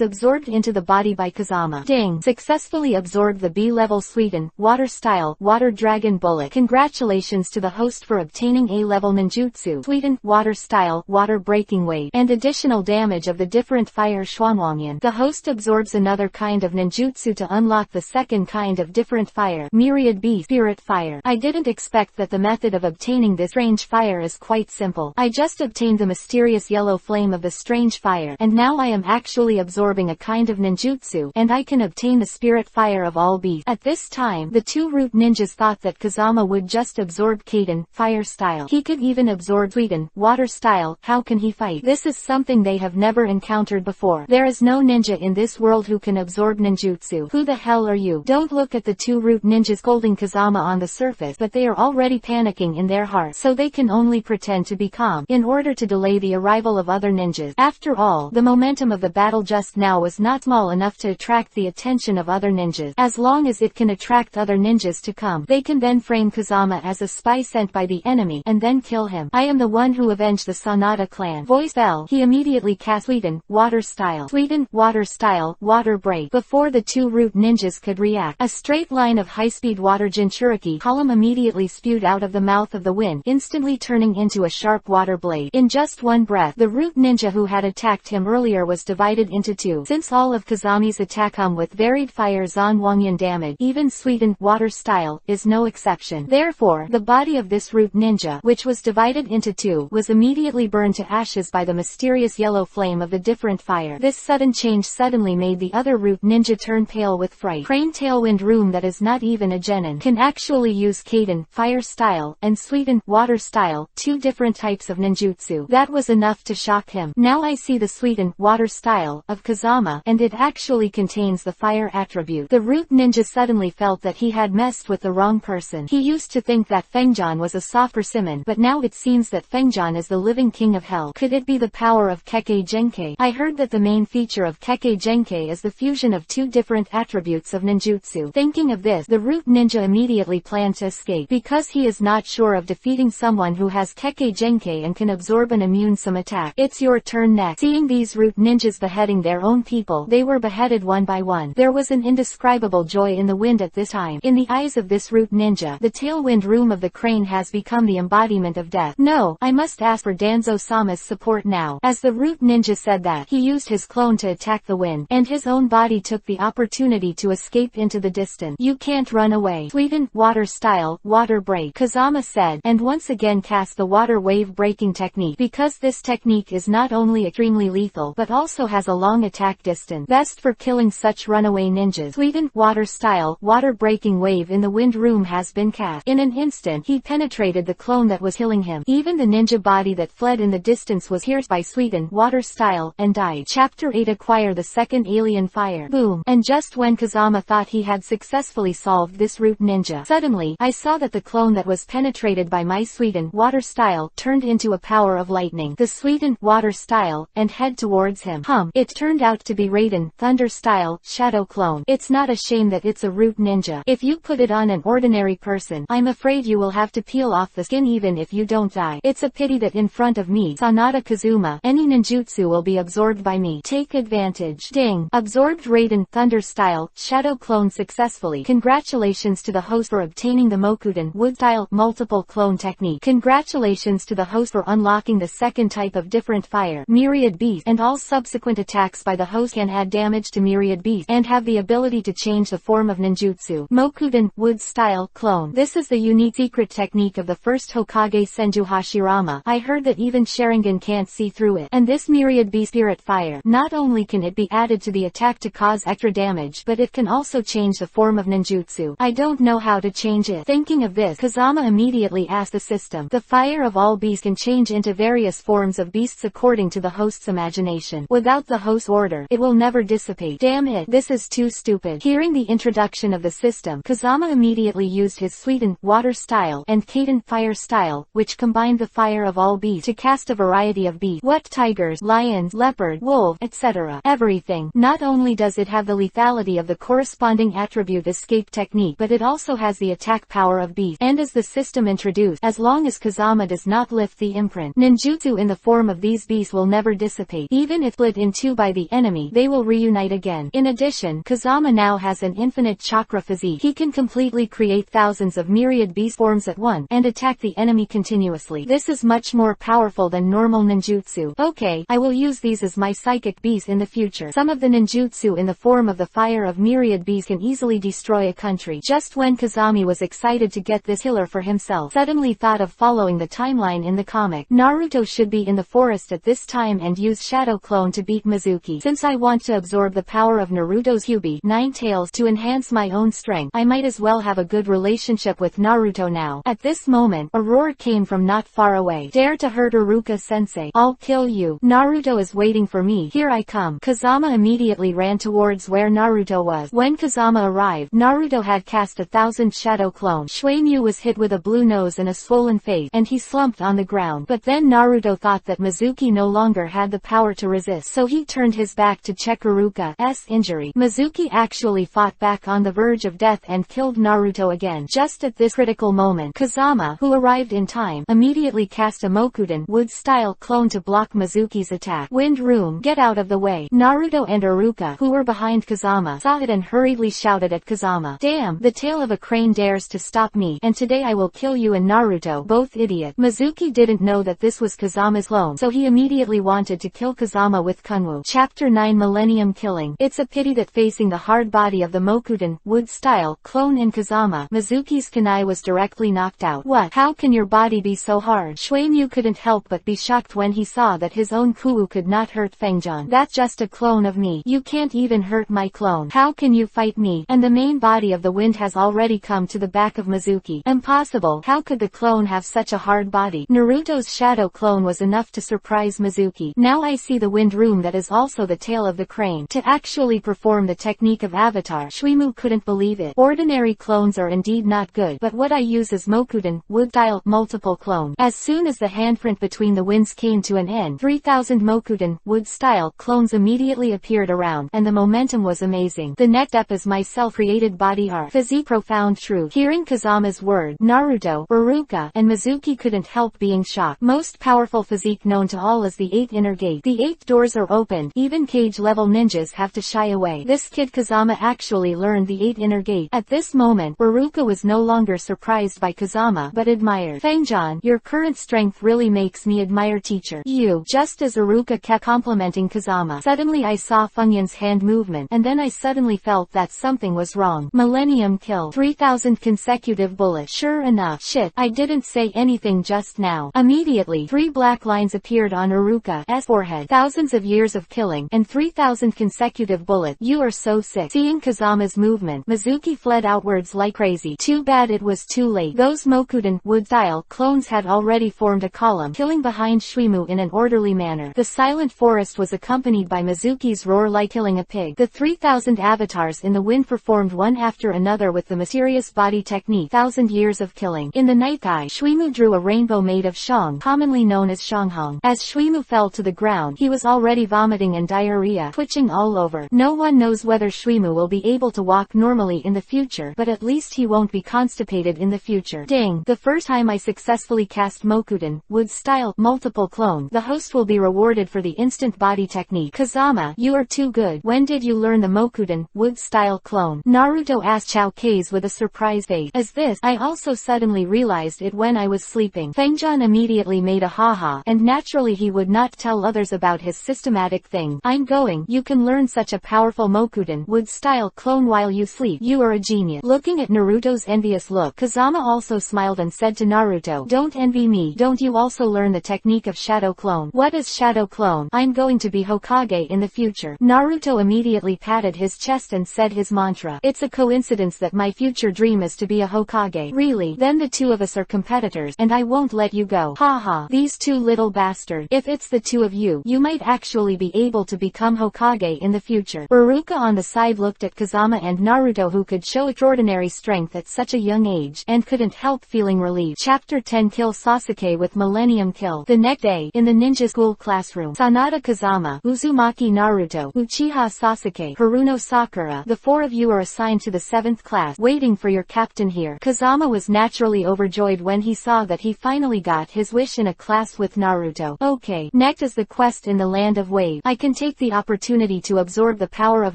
absorbed into the body by Kazama. Ding! Successfully absorbed the B-level sweetened water style water dragon bullet. Congratulations to the host for obtaining A-level ninjutsu sweetened water style water breaking wave and additional damage of the different fire Xuanwangyan. The host absorbs another kind of ninjutsu to unlock the second kind of different fire, myriad beast spirit fire. I didn't expect that the method of obtaining this strange fire is quite simple. I just obtained the mysterious yellow flame of the strange fire, and now I am actually absorbing a kind of ninjutsu, and I can obtain the spirit fire of all beasts. At this time, the two root ninjas thought that Kazama would just absorb Kaden fire style. He could even absorb Suiten water style. How can he fight? This is something they have never encountered before. There is no ninja in this world who can absorb ninjutsu. Who the hell are you? Don't look at the two root ninjas scolding Kazama on the surface, but they are already panicking in their hearts, so they can only pretend to be calm in order to delay the arrival of other ninjas. After all, the momentum of the battle just now was not small enough to attract the attention of other ninjas. As long as it can attract other ninjas to come, they can then frame Kazama as a spy sent by the enemy, and then kill him. I am the one who avenged the Sanada clan. Voice fell. He immediately cast Suiten water style water break. Before the two root ninjas could react, a straight line of high-speed water Jinchuriki column immediately spewed out of the mouth of the wind, instantly turning into a sharp water blade. In just one breath, the root ninja who had attacked him earlier was divided into two. Since all of Kazami's attack come with varied fire Zanwangyan damage, even Suiten water style is no exception. Therefore, the body of this root ninja, which was divided into two, was immediately burned to ashes by the mysterious yellow flame of the different fire. This sudden change suddenly made the other root ninja turn pale with fright. Crane Tailwind Room, that is not even a genin, can actually use Kaden fire style and Suiten water style, two different types of ninjutsu. That was enough to shock him. Now I see the Suiten water style of Kazama, and it actually contains the fire attribute. The root ninja suddenly felt that he had messed with the wrong person. He used to think that Fengjian was a soft persimmon, but now it seems that Fengjian is the living king of hell. Could it be the power of Kekkei Genkai? I heard that the main feature of Kekkei Genkai is the fusion of two different attributes of ninjutsu. Thinking of this, the root ninja immediately planned to escape, because he is not sure of defeating someone who has Kekkei Genkai and can absorb an immune some attack. It's your turn next. Seeing these root ninjas beheading their own people, they were beheaded one by one. There was an indescribable joy in the wind at this time. In the eyes of this root ninja, the tailwind room of the crane has become the embodiment of death. No, I must ask for Danzo-sama's support now. As the root ninja said that, he used his clone to attack the wind, and his own body took the opportunity to escape into the distance. You can't run away. Suiten water style water break, Kazama said, and once again cast the water wave breaking technique, because this technique is not only extremely lethal but also has a long attack distance, best for killing such runaway ninjas. Suiten water style water breaking wave in the wind room has been cast. In an instant, he penetrated the clone that was killing him. Even the ninja body that fled in the distance was pierced by Suiten water style and died. Chapter 8 Acquire the second alien fire. Boom. And just when Kazama thought he had successfully solved this root ninja, suddenly, I saw that the clone clone that was penetrated by my sweetened water style turned into a power of lightning. The sweetened water style, and head towards him. It turned out to be Raiden, thunder style, shadow clone. It's not a shame that it's a root ninja. If you put it on an ordinary person, I'm afraid you will have to peel off the skin even if you don't die. It's a pity that in front of me, Sanada Kazuma, any ninjutsu will be absorbed by me. Take advantage. Ding. Absorbed Raiden, thunder style, shadow clone successfully. Congratulations to the host for obtaining the Mokuden wood style multiple clone technique. Congratulations to the host for unlocking the second type of different fire, myriad beast, and all subsequent attacks by the host can add damage to myriad beast and have the ability to change the form of ninjutsu. Mokuden wood style clone. This is the unique secret technique of the first Hokage Senju Hashirama. I heard that even Sharingan can't see through it. And this myriad beast spirit fire, not only can it be added to the attack to cause extra damage, but it can also change the form of ninjutsu. I don't know how to change it. Thinking of this, Kazama immediately asked the system. The fire of all beasts can change into various forms of beasts according to the host's imagination. Without the host's order, it will never dissipate. Damn it, this is too stupid. Hearing the introduction of the system, Kazama immediately used his sweetened water style and Kaiden fire style, which combined the fire of all beasts to cast a variety of beasts. What tigers, lions, leopard, wolf, etc. Everything. Not only does it have the lethality of the corresponding attribute escape technique, but it also has the attack power of beast. And as the system introduced, as long as Kazama does not lift the imprint, ninjutsu in the form of these beasts will never dissipate. Even if split in two by the enemy, they will reunite again. In addition, Kazama now has an infinite chakra physique. He can completely create thousands of myriad beast forms at once, and attack the enemy continuously. This is much more powerful than normal ninjutsu. Okay, I will use these as my psychic beasts in the future. Some of the ninjutsu in the form of the fire of myriad beasts can easily destroy a country. Just when Kazami was excited to get this killer for himself, suddenly thought of following the timeline in the comic. Naruto should be in the forest at this time and use Shadow Clone to beat Mizuki. Since I want to absorb the power of Naruto's Kyuubi, 9 tails, to enhance my own strength, I might as well have a good relationship with Naruto now. At this moment, a roar came from not far away. Dare to hurt Iruka-sensei? I'll kill you. Naruto is waiting for me. Here I come. Kazama immediately ran towards where Naruto was. When Kazama arrived, Naruto had cast 1,000 shadow clones. Shueimyu was hit with a blue nose and a swollen face, and he slumped on the ground. But then Naruto thought that Mizuki no longer had the power to resist, so he turned his back to check Iruka's injury. Mizuki actually fought back on the verge of death and killed Naruto again. Just at this critical moment, Kazama, who arrived in time, immediately cast a Mokuden wood-style clone to block Mizuki's attack. Wind Room, get out of the way. Naruto and Iruka, who were behind Kazama, saw it and hurriedly shouted at Kazama. Damn, the tail of a crane dares to stop me, and today I will kill you and Naruto, both idiot. Mizuki didn't know that this was Kazama's clone, so he immediately wanted to kill Kazama with Kunwu. Chapter 9 Millennium Killing. It's a pity that facing the hard body of the Mokuden wood-style clone in Kazama, Mizuki's kunai was directly knocked out. What? How can your body be so hard? Shueimyu couldn't help but be shocked when he saw that his own Kuwu could not hurt Fengjian. That's just a clone of me. You can't even hurt my clone. How can you fight me? And the main body of the wind has already come to the back of Mizuki. Impossible. How could the clone have such a hard body? Naruto's shadow clone was enough to surprise Mizuki. Now I see the wind room that is also the tail of the crane. To actually perform the technique of Avatar, Shueimyu couldn't believe it. Ordinary clones are indeed not good, but what I use is Mokuden wood-style multiple clone. As soon as the handprint between the winds came to an end, 3,000 Mokuden wood-style clones immediately appeared around, and the momentum was amazing. The next step is my self-created body art. Physique profound truth. Hearing Kazama's word, Naruto, Iruka, and Mizuki couldn't help being shocked. Most powerful physique known to all is the 8th inner gate. The 8th doors are opened. Even cage-level ninjas have to shy away. This kid Kazama actually learned the 8th inner gate. At this moment, Iruka was no longer surprised by Kazama, but admired. Fengjian, your current strength really makes me admire teacher. You. Just as Iruka kept complimenting Kazama, suddenly I saw Fengjian's hand movement, and then I suddenly felt that something was wrong. Millennium kill. 3,000 consecutive bullets. Sure enough. Shit, I didn't say anything just now. Immediately, 3 black lines appeared on Iruka's forehead. Thousands of years of killing, and 3,000 consecutive bullets. You are so sick. Seeing Kazama's movement, Mizuki fled outwards like crazy. Too bad it was too late. Those Mokuden wood-style clones had already formed a column, killing behind Shueimyu in an orderly manner. The silent forest was accompanied by Mizuki's roar like killing a pig. The 3,000 avatars in the wind performed one after another with the mysterious body technique. 1,000 years years of killing. In the night sky, Shuimu drew a rainbow made of shang, commonly known as shanghong. As Shuimu fell to the ground, he was already vomiting and diarrhea, twitching all over. No one knows whether Shuimu will be able to walk normally in the future, but at least he won't be constipated in the future. Ding! The first time I successfully cast Mokuden, wood style, multiple clone. The host will be rewarded for the instant body technique. Kazama, you are too good. When did you learn the Mokuden, wood style clone? Naruto asked Chao Kaze with a surprised face. As this, I also suddenly realized it when I was sleeping. Fengjian immediately made a haha, and naturally he would not tell others about his systematic thing. I'm going. You can learn such a powerful Mokuden, wood style clone while you sleep. You are a genius. Looking at Naruto's envious look, Kazama also smiled and said to Naruto, don't envy me. Don't you also learn the technique of shadow clone? What is shadow clone? I'm going to be Hokage in the future. Naruto immediately patted his chest and said his mantra. It's a coincidence that my future dream is to be a Hokage. Really? Then the two of us are competitors, and I won't let you go. Haha. These two little bastards. If it's the two of you, you might actually be able to become Hokage in the future. Baruka on the side looked at Kazama and Naruto, who could show extraordinary strength at such a young age, and couldn't help feeling relieved. Chapter 10 Kill Sasuke with Millennium Kill. The next day, in the ninja school classroom, Sanada Kazama, Uzumaki Naruto, Uchiha Sasuke, Haruno Sakura, the four of you are assigned to the 7th class, waiting for your captain here. Kazama was naturally overjoyed when he saw that he finally got his wish in a class with Naruto. Okay, next is the quest in the Land of Wave. I can take the opportunity to absorb the power of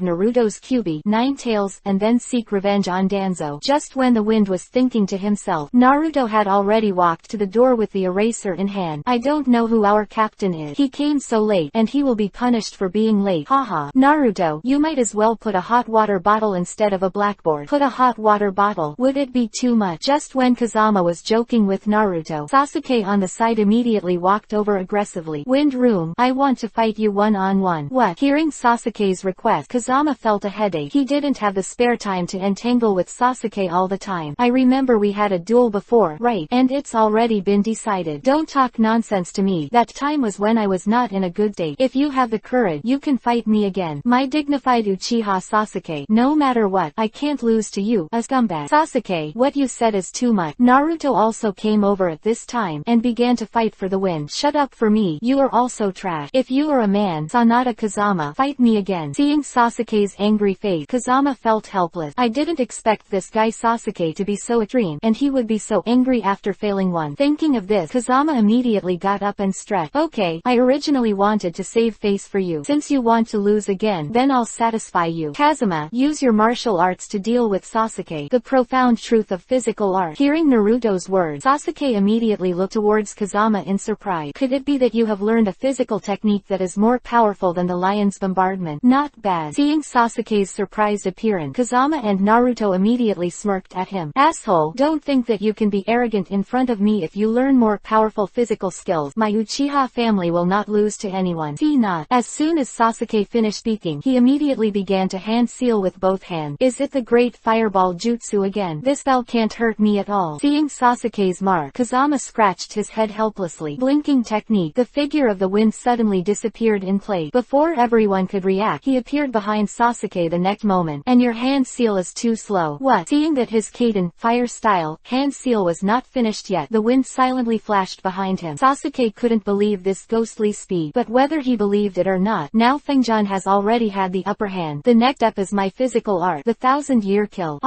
Naruto's Kyuubi, 9 tails, and then seek revenge on Danzo. Just when the wind was thinking to himself, Naruto had already walked to the door with the eraser in hand. I don't know who our captain is. He came so late, and he will be punished for being late. Haha. Naruto, you might as well put a hot water bottle instead of a blackboard. Put a hot water bottle. Would it be too much? Just when Kazama was joking with Naruto, Sasuke on the side immediately walked over aggressively. Wind room, I want to fight you one-on-one. What? Hearing Sasuke's request, Kazama felt a headache. He didn't have the spare time to entangle with Sasuke all the time. I remember we had a duel before, right? And it's already been decided. Don't talk nonsense to me. That time was when I was not in a good state. If you have the courage, you can fight me again. My dignified Uchiha Sasuke. No matter what, I can't lose to you, a scumbag. Sasuke, what you said is too much. Naruto also came over at this time, and began to fight for the win. Shut up for me. You are also trash. If you are a man, Sanada Kazama, fight me again. Seeing Sasuke's angry face, Kazama felt helpless. I didn't expect this guy Sasuke to be so extreme, and he would be so angry after failing one. Thinking of this, Kazama immediately got up and stretched. Okay, I originally wanted to save face for you. Since you want to lose again, then I'll satisfy you. Kazama, use your martial arts to deal with Sasuke. The profound truth of physical art. Hearing Naruto's words, Sasuke immediately looked towards Kazama in surprise. Could it be that you have learned a physical technique that is more powerful than the lion's bombardment? Not bad. Seeing Sasuke's surprised appearance, Kazama and Naruto immediately smirked at him. Asshole, don't think that you can be arrogant in front of me. If you learn more powerful physical skills, my Uchiha family will not lose to anyone. See not. As soon as Sasuke finished speaking, he immediately began to hand seal with both hands. Is it the great fireball jutsu again? This spell can't hurt me at all. Seeing Sasuke's mark, Kazama scratched his head helplessly. Blinking technique. The figure of the wind suddenly disappeared in place. Before everyone could react, he appeared behind Sasuke the next moment. And your hand seal is too slow. What? Seeing that his Kaden, fire style, hand seal was not finished yet, the wind silently flashed behind him. Sasuke couldn't believe this ghostly speed, but whether he believed it or not, now Fengjian has already had the upper hand. The next step is my physical art, the 1000-year kill.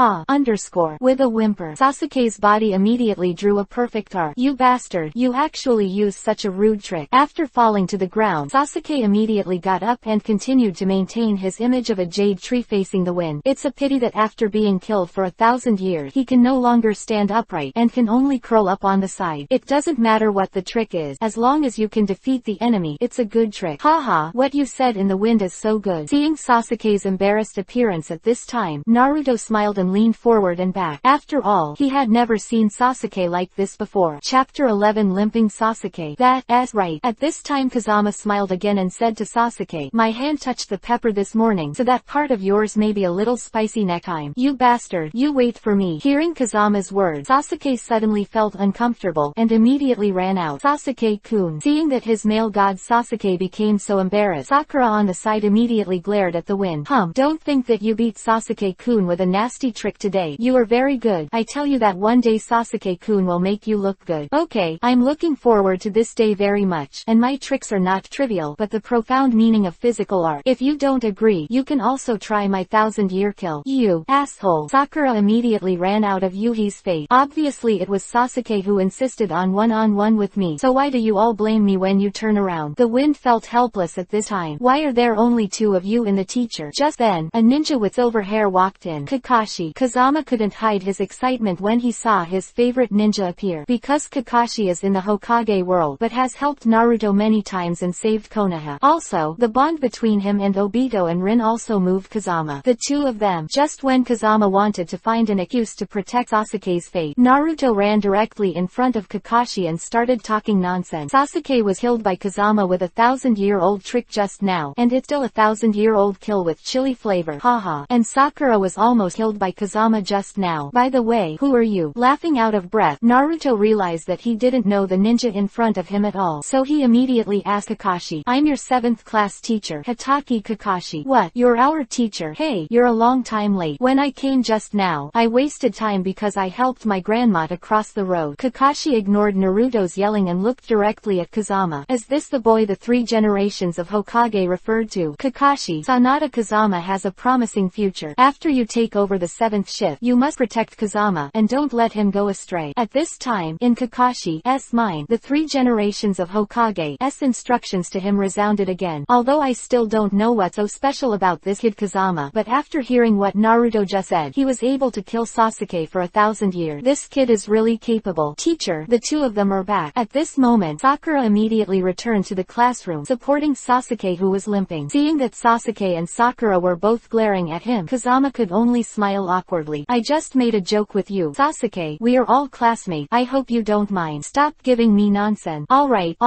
With a whimper, Sasuke's body immediately drew a perfect arc. You bastard, you actually used such a rude trick. After falling to the ground, Sasuke immediately got up and continued to maintain his image of a jade tree facing the wind. It's a pity that after being killed for 1000 years, he can no longer stand upright, and can only curl up on the side. It doesn't matter what the trick is, as long as you can defeat the enemy, it's a good trick. Haha, what you said in the wind is so good. Seeing Sasuke's embarrassed appearance at this time, Naruto smiled and leaned forward and back. After all, he had never seen Sasuke like this before. Chapter 11 Limping Sasuke. That's right. At this time Kazama smiled again and said to Sasuke, my hand touched the pepper this morning, so that part of yours may be a little spicy next time. You bastard, you wait for me. Hearing Kazama's words, Sasuke suddenly felt uncomfortable, and immediately ran out. Sasuke-kun. Seeing that his male god Sasuke became so embarrassed, Sakura on the side immediately glared at the wind. Don't think that you beat Sasuke-kun with a nasty trick today. You are very good. I tell you that one day Sasuke-kun will make you look good. Okay, I'm looking forward to this day very much, and my tricks are not trivial but the profound meaning of physical art. If you don't agree, you can also try my 1000-year kill. You asshole. Sakura immediately ran out of Yuhi's fate. Obviously it was Sasuke who insisted on one-on-one with me, so why do you all blame me when you turn around? The wind felt helpless at this time. Why are there only two of you in the teacher? Just then, a ninja with silver hair walked in. Kakashi. Kazama couldn't hide his excitement when he saw his favorite ninja appear. Because Kakashi is in the Hokage world but has helped Naruto many times and saved Konoha. Also, the bond between him and Obito and Rin also moved Kazama. The two of them. Just when Kazama wanted to find an excuse to protect Sasuke's fate, Naruto ran directly in front of Kakashi and started talking nonsense. Sasuke was killed by Kazama with a 1000-year-old trick just now, and it's still a 1000-year-old kill with chili flavor. Haha. And Sakura was almost killed by Kazama just now. By the way, who are you? Laughing out of breath, Naruto realized that he didn't know the ninja in front of him at all, so he immediately asked Kakashi, I'm your 7th class teacher, Hatake Kakashi. What? You're our teacher? Hey, you're a long time late. When I came just now, I wasted time because I helped my grandma to cross the road. Kakashi ignored Naruto's yelling and looked directly at Kazama. Is this the boy the 3 generations of Hokage referred to? Kakashi, Sanada Kazama has a promising future. After you take over the 7th shift, you must protect Kazama, and don't let him go astray. At this time, in Kakashi's mind, the 3 generations of Hokage's instructions to him resounded again. Although I still don't know what's so special about this kid Kazama, but after hearing what Naruto just said, he was able to kill Sasuke for 1000 years. This kid is really capable. Teacher, the two of them are back. At this moment, Sakura immediately returned to the classroom, supporting Sasuke who was limping. Seeing that Sasuke and Sakura were both glaring at him, Kazama could only smile awkwardly. I just made a joke with you, Sasuke. We are all classmates. I hope you don't mind. Stop giving me nonsense. Alright.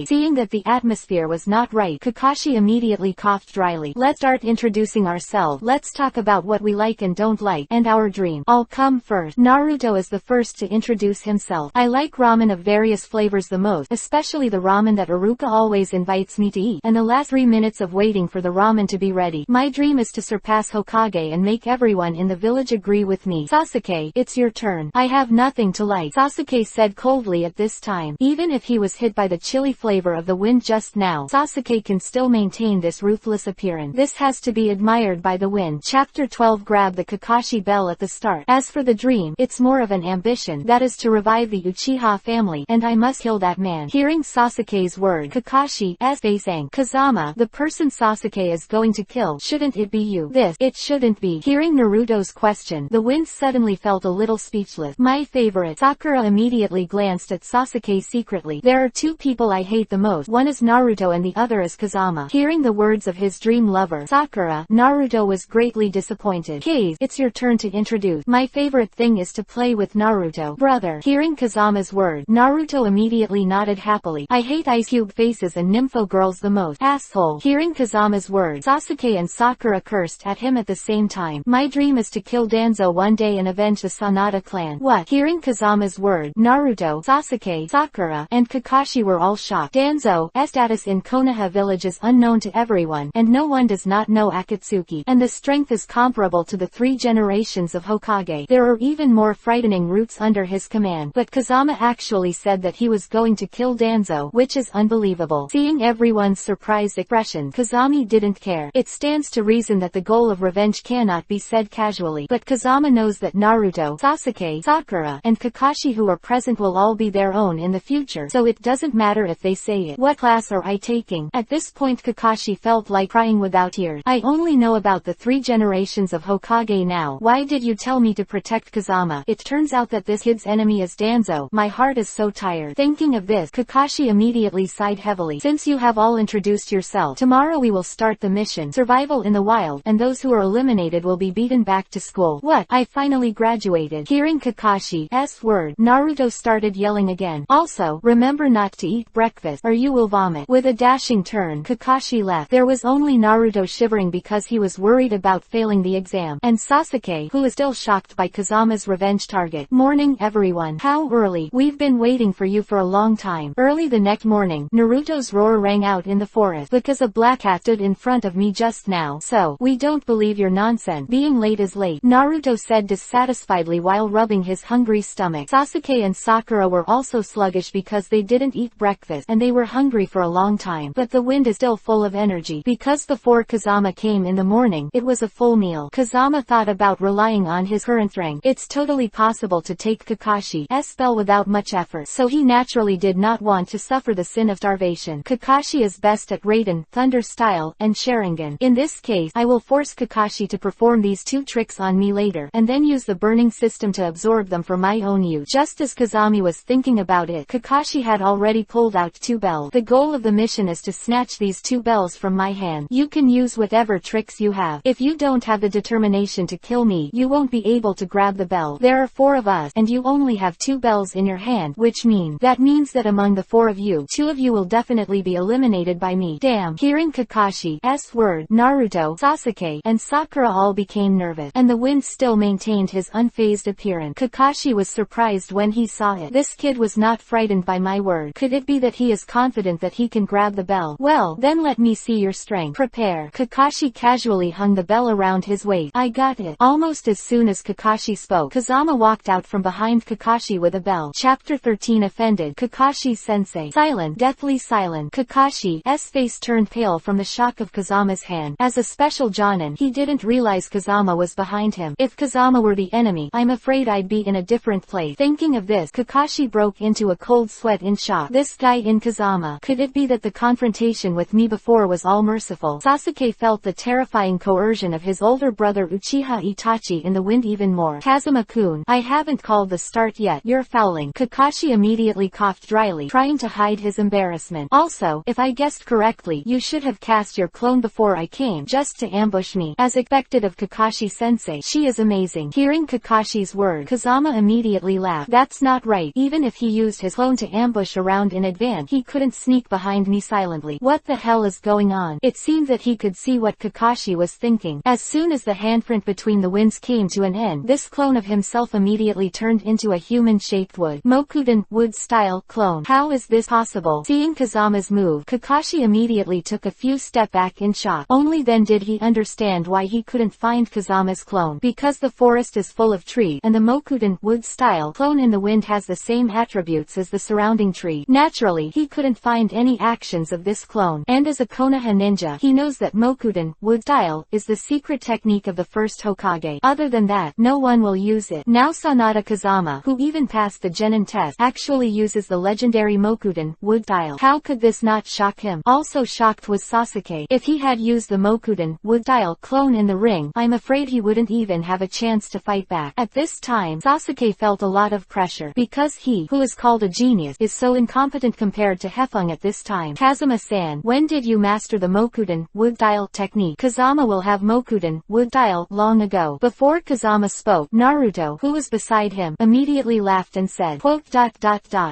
Seeing that the atmosphere was not right, Kakashi immediately coughed dryly. Let's start introducing ourselves. Let's talk about what we like and don't like, and our dream. I'll come first. Naruto is the first to introduce himself. I like ramen of various flavors the most, especially the ramen that Iruka always invites me to eat, and the last 3 minutes of waiting for the ramen to be ready. My dream is to surpass Hokage and make everyone in the village agree with me. Sasuke, it's your turn. I have nothing to like, Sasuke said coldly at this time. Even if he was hit by the chilly flavor of the wind just now, Sasuke can still maintain this ruthless appearance. This has to be admired by the wind. Chapter 12. Grab the Kakashi bell at the start. As for the dream, it's more of an ambition, that is to revive the Uchiha family, and I must kill that man. Hearing Sasuke's word, Kakashi's face sank. Kazama, the person Sasuke is going to kill, shouldn't it be you? It shouldn't be. Hearing Naruto's question, the wind suddenly felt a little speechless. My favorite. Sakura immediately glanced at Sasuke secretly. There are 2 people I hate the most. One is Naruto and the other is Kazama. Hearing the words of his dream lover, Sakura, Naruto was greatly disappointed. Kaz, it's your turn to introduce. My favorite thing is to play with Naruto. Brother. Hearing Kazama's word, Naruto immediately nodded happily. I hate ice cube faces and nympho girls the most. Asshole. Hearing Kazama's word, Sasuke and Sakura cursed at him at the same time. My dream is to kill Danzo one day and avenge the Sanada clan. What? Hearing Kazama's word, Naruto, Sasuke, Sakura, and Kakashi were all shocked. Danzo's status in Konoha village is unknown to everyone, and no one does not know Akatsuki, and the strength is comparable to the 3 generations of Hokage. There are even more frightening roots under his command, but Kazama actually said that he was going to kill Danzo, which is unbelievable. Seeing everyone's surprised expression, Kazami didn't care. It stands to reason that the goal of revenge cannot be said casually, but Kazama knows that Naruto, Sasuke, Sakura, and Kakashi who are present will all be their own in the future, so it doesn't matter if they say it. What class are I taking? At this point Kakashi felt like crying without tears. I only know about the 3 generations of Hokage now. Why did you tell me to protect Kazama? It turns out that this kid's enemy is Danzo. My heart is so tired. Thinking of this, Kakashi immediately sighed heavily. Since you have all introduced yourself, tomorrow we will start the mission, Survival in the Wild, and those who are eliminated will be beaten back to school. What? I finally graduated. Hearing Kakashi's word, Naruto started yelling again. Also, remember not to eat breakfast, or you will vomit. With a dashing turn, Kakashi left. There was only Naruto shivering because he was worried about failing the exam, and Sasuke, who is still shocked by Kazama's revenge target. Morning everyone. How early? We've been waiting for you for a long time. Early the next morning, Naruto's roar rang out in the forest. Because a black cat stood in front of me just now, so we don't believe your nonsense. Being late is late, Naruto said dissatisfiedly while while rubbing his hungry stomach. Sasuke and Sakura were also sluggish because they didn't eat breakfast and they were hungry for a long time. But the wind is still full of energy. Because before Kazama came in the morning, it was a full meal. Kazama thought about relying on his current strength. It's totally possible to take Kakashi's spell without much effort, so he naturally did not want to suffer the sin of starvation. Kakashi is best at Raiden, Thunder Style, and Sharingan. In this case, I will force Kakashi to perform these two tricks on me later, and then use the burning system to absorb them for my own use. Just as Kazami was thinking about it, Kakashi had already pulled out two bells. The goal of the mission is to snatch these two bells from my hand. You can use whatever tricks you have. If you don't have the determination to kill me, you won't be able to grab the bell. There are 4 of us, and you only have 2 bells in your hand, which means that among the 4 of you, 2 of you will definitely be eliminated by me. Damn. Hearing Kakashi's word, Naruto, Sasuke, and Sakura all became nervous, and the wind still maintained his unfazed appearance. Kakashi was surprised when he saw it. This kid was not frightened by my word. Could it be that he is confident that he can grab the bell? Well, then let me see your strength. Prepare. Kakashi casually hung the bell around his waist. I got it. Almost as soon as Kakashi spoke, Kazama walked out from behind Kakashi with a bell. Chapter 13. Offended. Kakashi-sensei. Silent. Deathly silent. Kakashi's face turned pale from the shock of Kazama's hand. As a special Jonin, he didn't realize Kazama was behind him. If Kazama were the enemy, I'm afraid I'd be in a different place. Thinking of this, Kakashi broke into a cold sweat in shock. This guy in Kazama. Could it be that the confrontation with me before was all merciful? Sasuke felt the terrifying coercion of his older brother Uchiha Itachi in the wind even more. Kazama-kun, I haven't called the start yet. You're fouling. Kakashi immediately coughed dryly, trying to hide his embarrassment. Also, if I guessed correctly, you should have cast your clone before I came, just to ambush me. As expected of Kakashi-sensei, she is amazing. Hearing Kakashi's word, Kazama immediately laughed. That's not right. Even if he used his clone to ambush around in advance, he couldn't sneak behind me silently. What the hell is going on? It seemed that he could see what Kakashi was thinking. As soon as the handprint between the winds came to an end, this clone of himself immediately turned into a human-shaped Mokudan, wood-style clone. How is this possible? Seeing Kazama's move, Kakashi immediately took a few steps back in shock. Only then did he understand why he couldn't find Kazama's clone. Because the forest is full of trees, and the Mokudan, wood-style clone in the wind has the same attributes as the surrounding tree. Naturally, he couldn't find any actions of this clone. And as a Konoha ninja, he knows that Mokudan, wood-style, is the secret technique of the first Hokage. Other than that, no one will use it. Now Sanada Kazama, who even passed the Genin test, actually uses the legendary Mokudan, wood-style. How could this not shock him? Also shocked was Sasuke. If he had used the Mokudan, wood-style clone in the ring, I'm afraid he wouldn't even have a chance to fight back. At this time, Sasuke felt a lot of pressure, because he, who is called a genius, is so incompetent compared to Hefeng at this time. Kazama-san, when did you master the Mokudan, wood-style technique? Kazama will have Mokudan, wood-style, long ago. Before Kazama spoke, Naruto, who was beside him, immediately laughed and said, quote, ...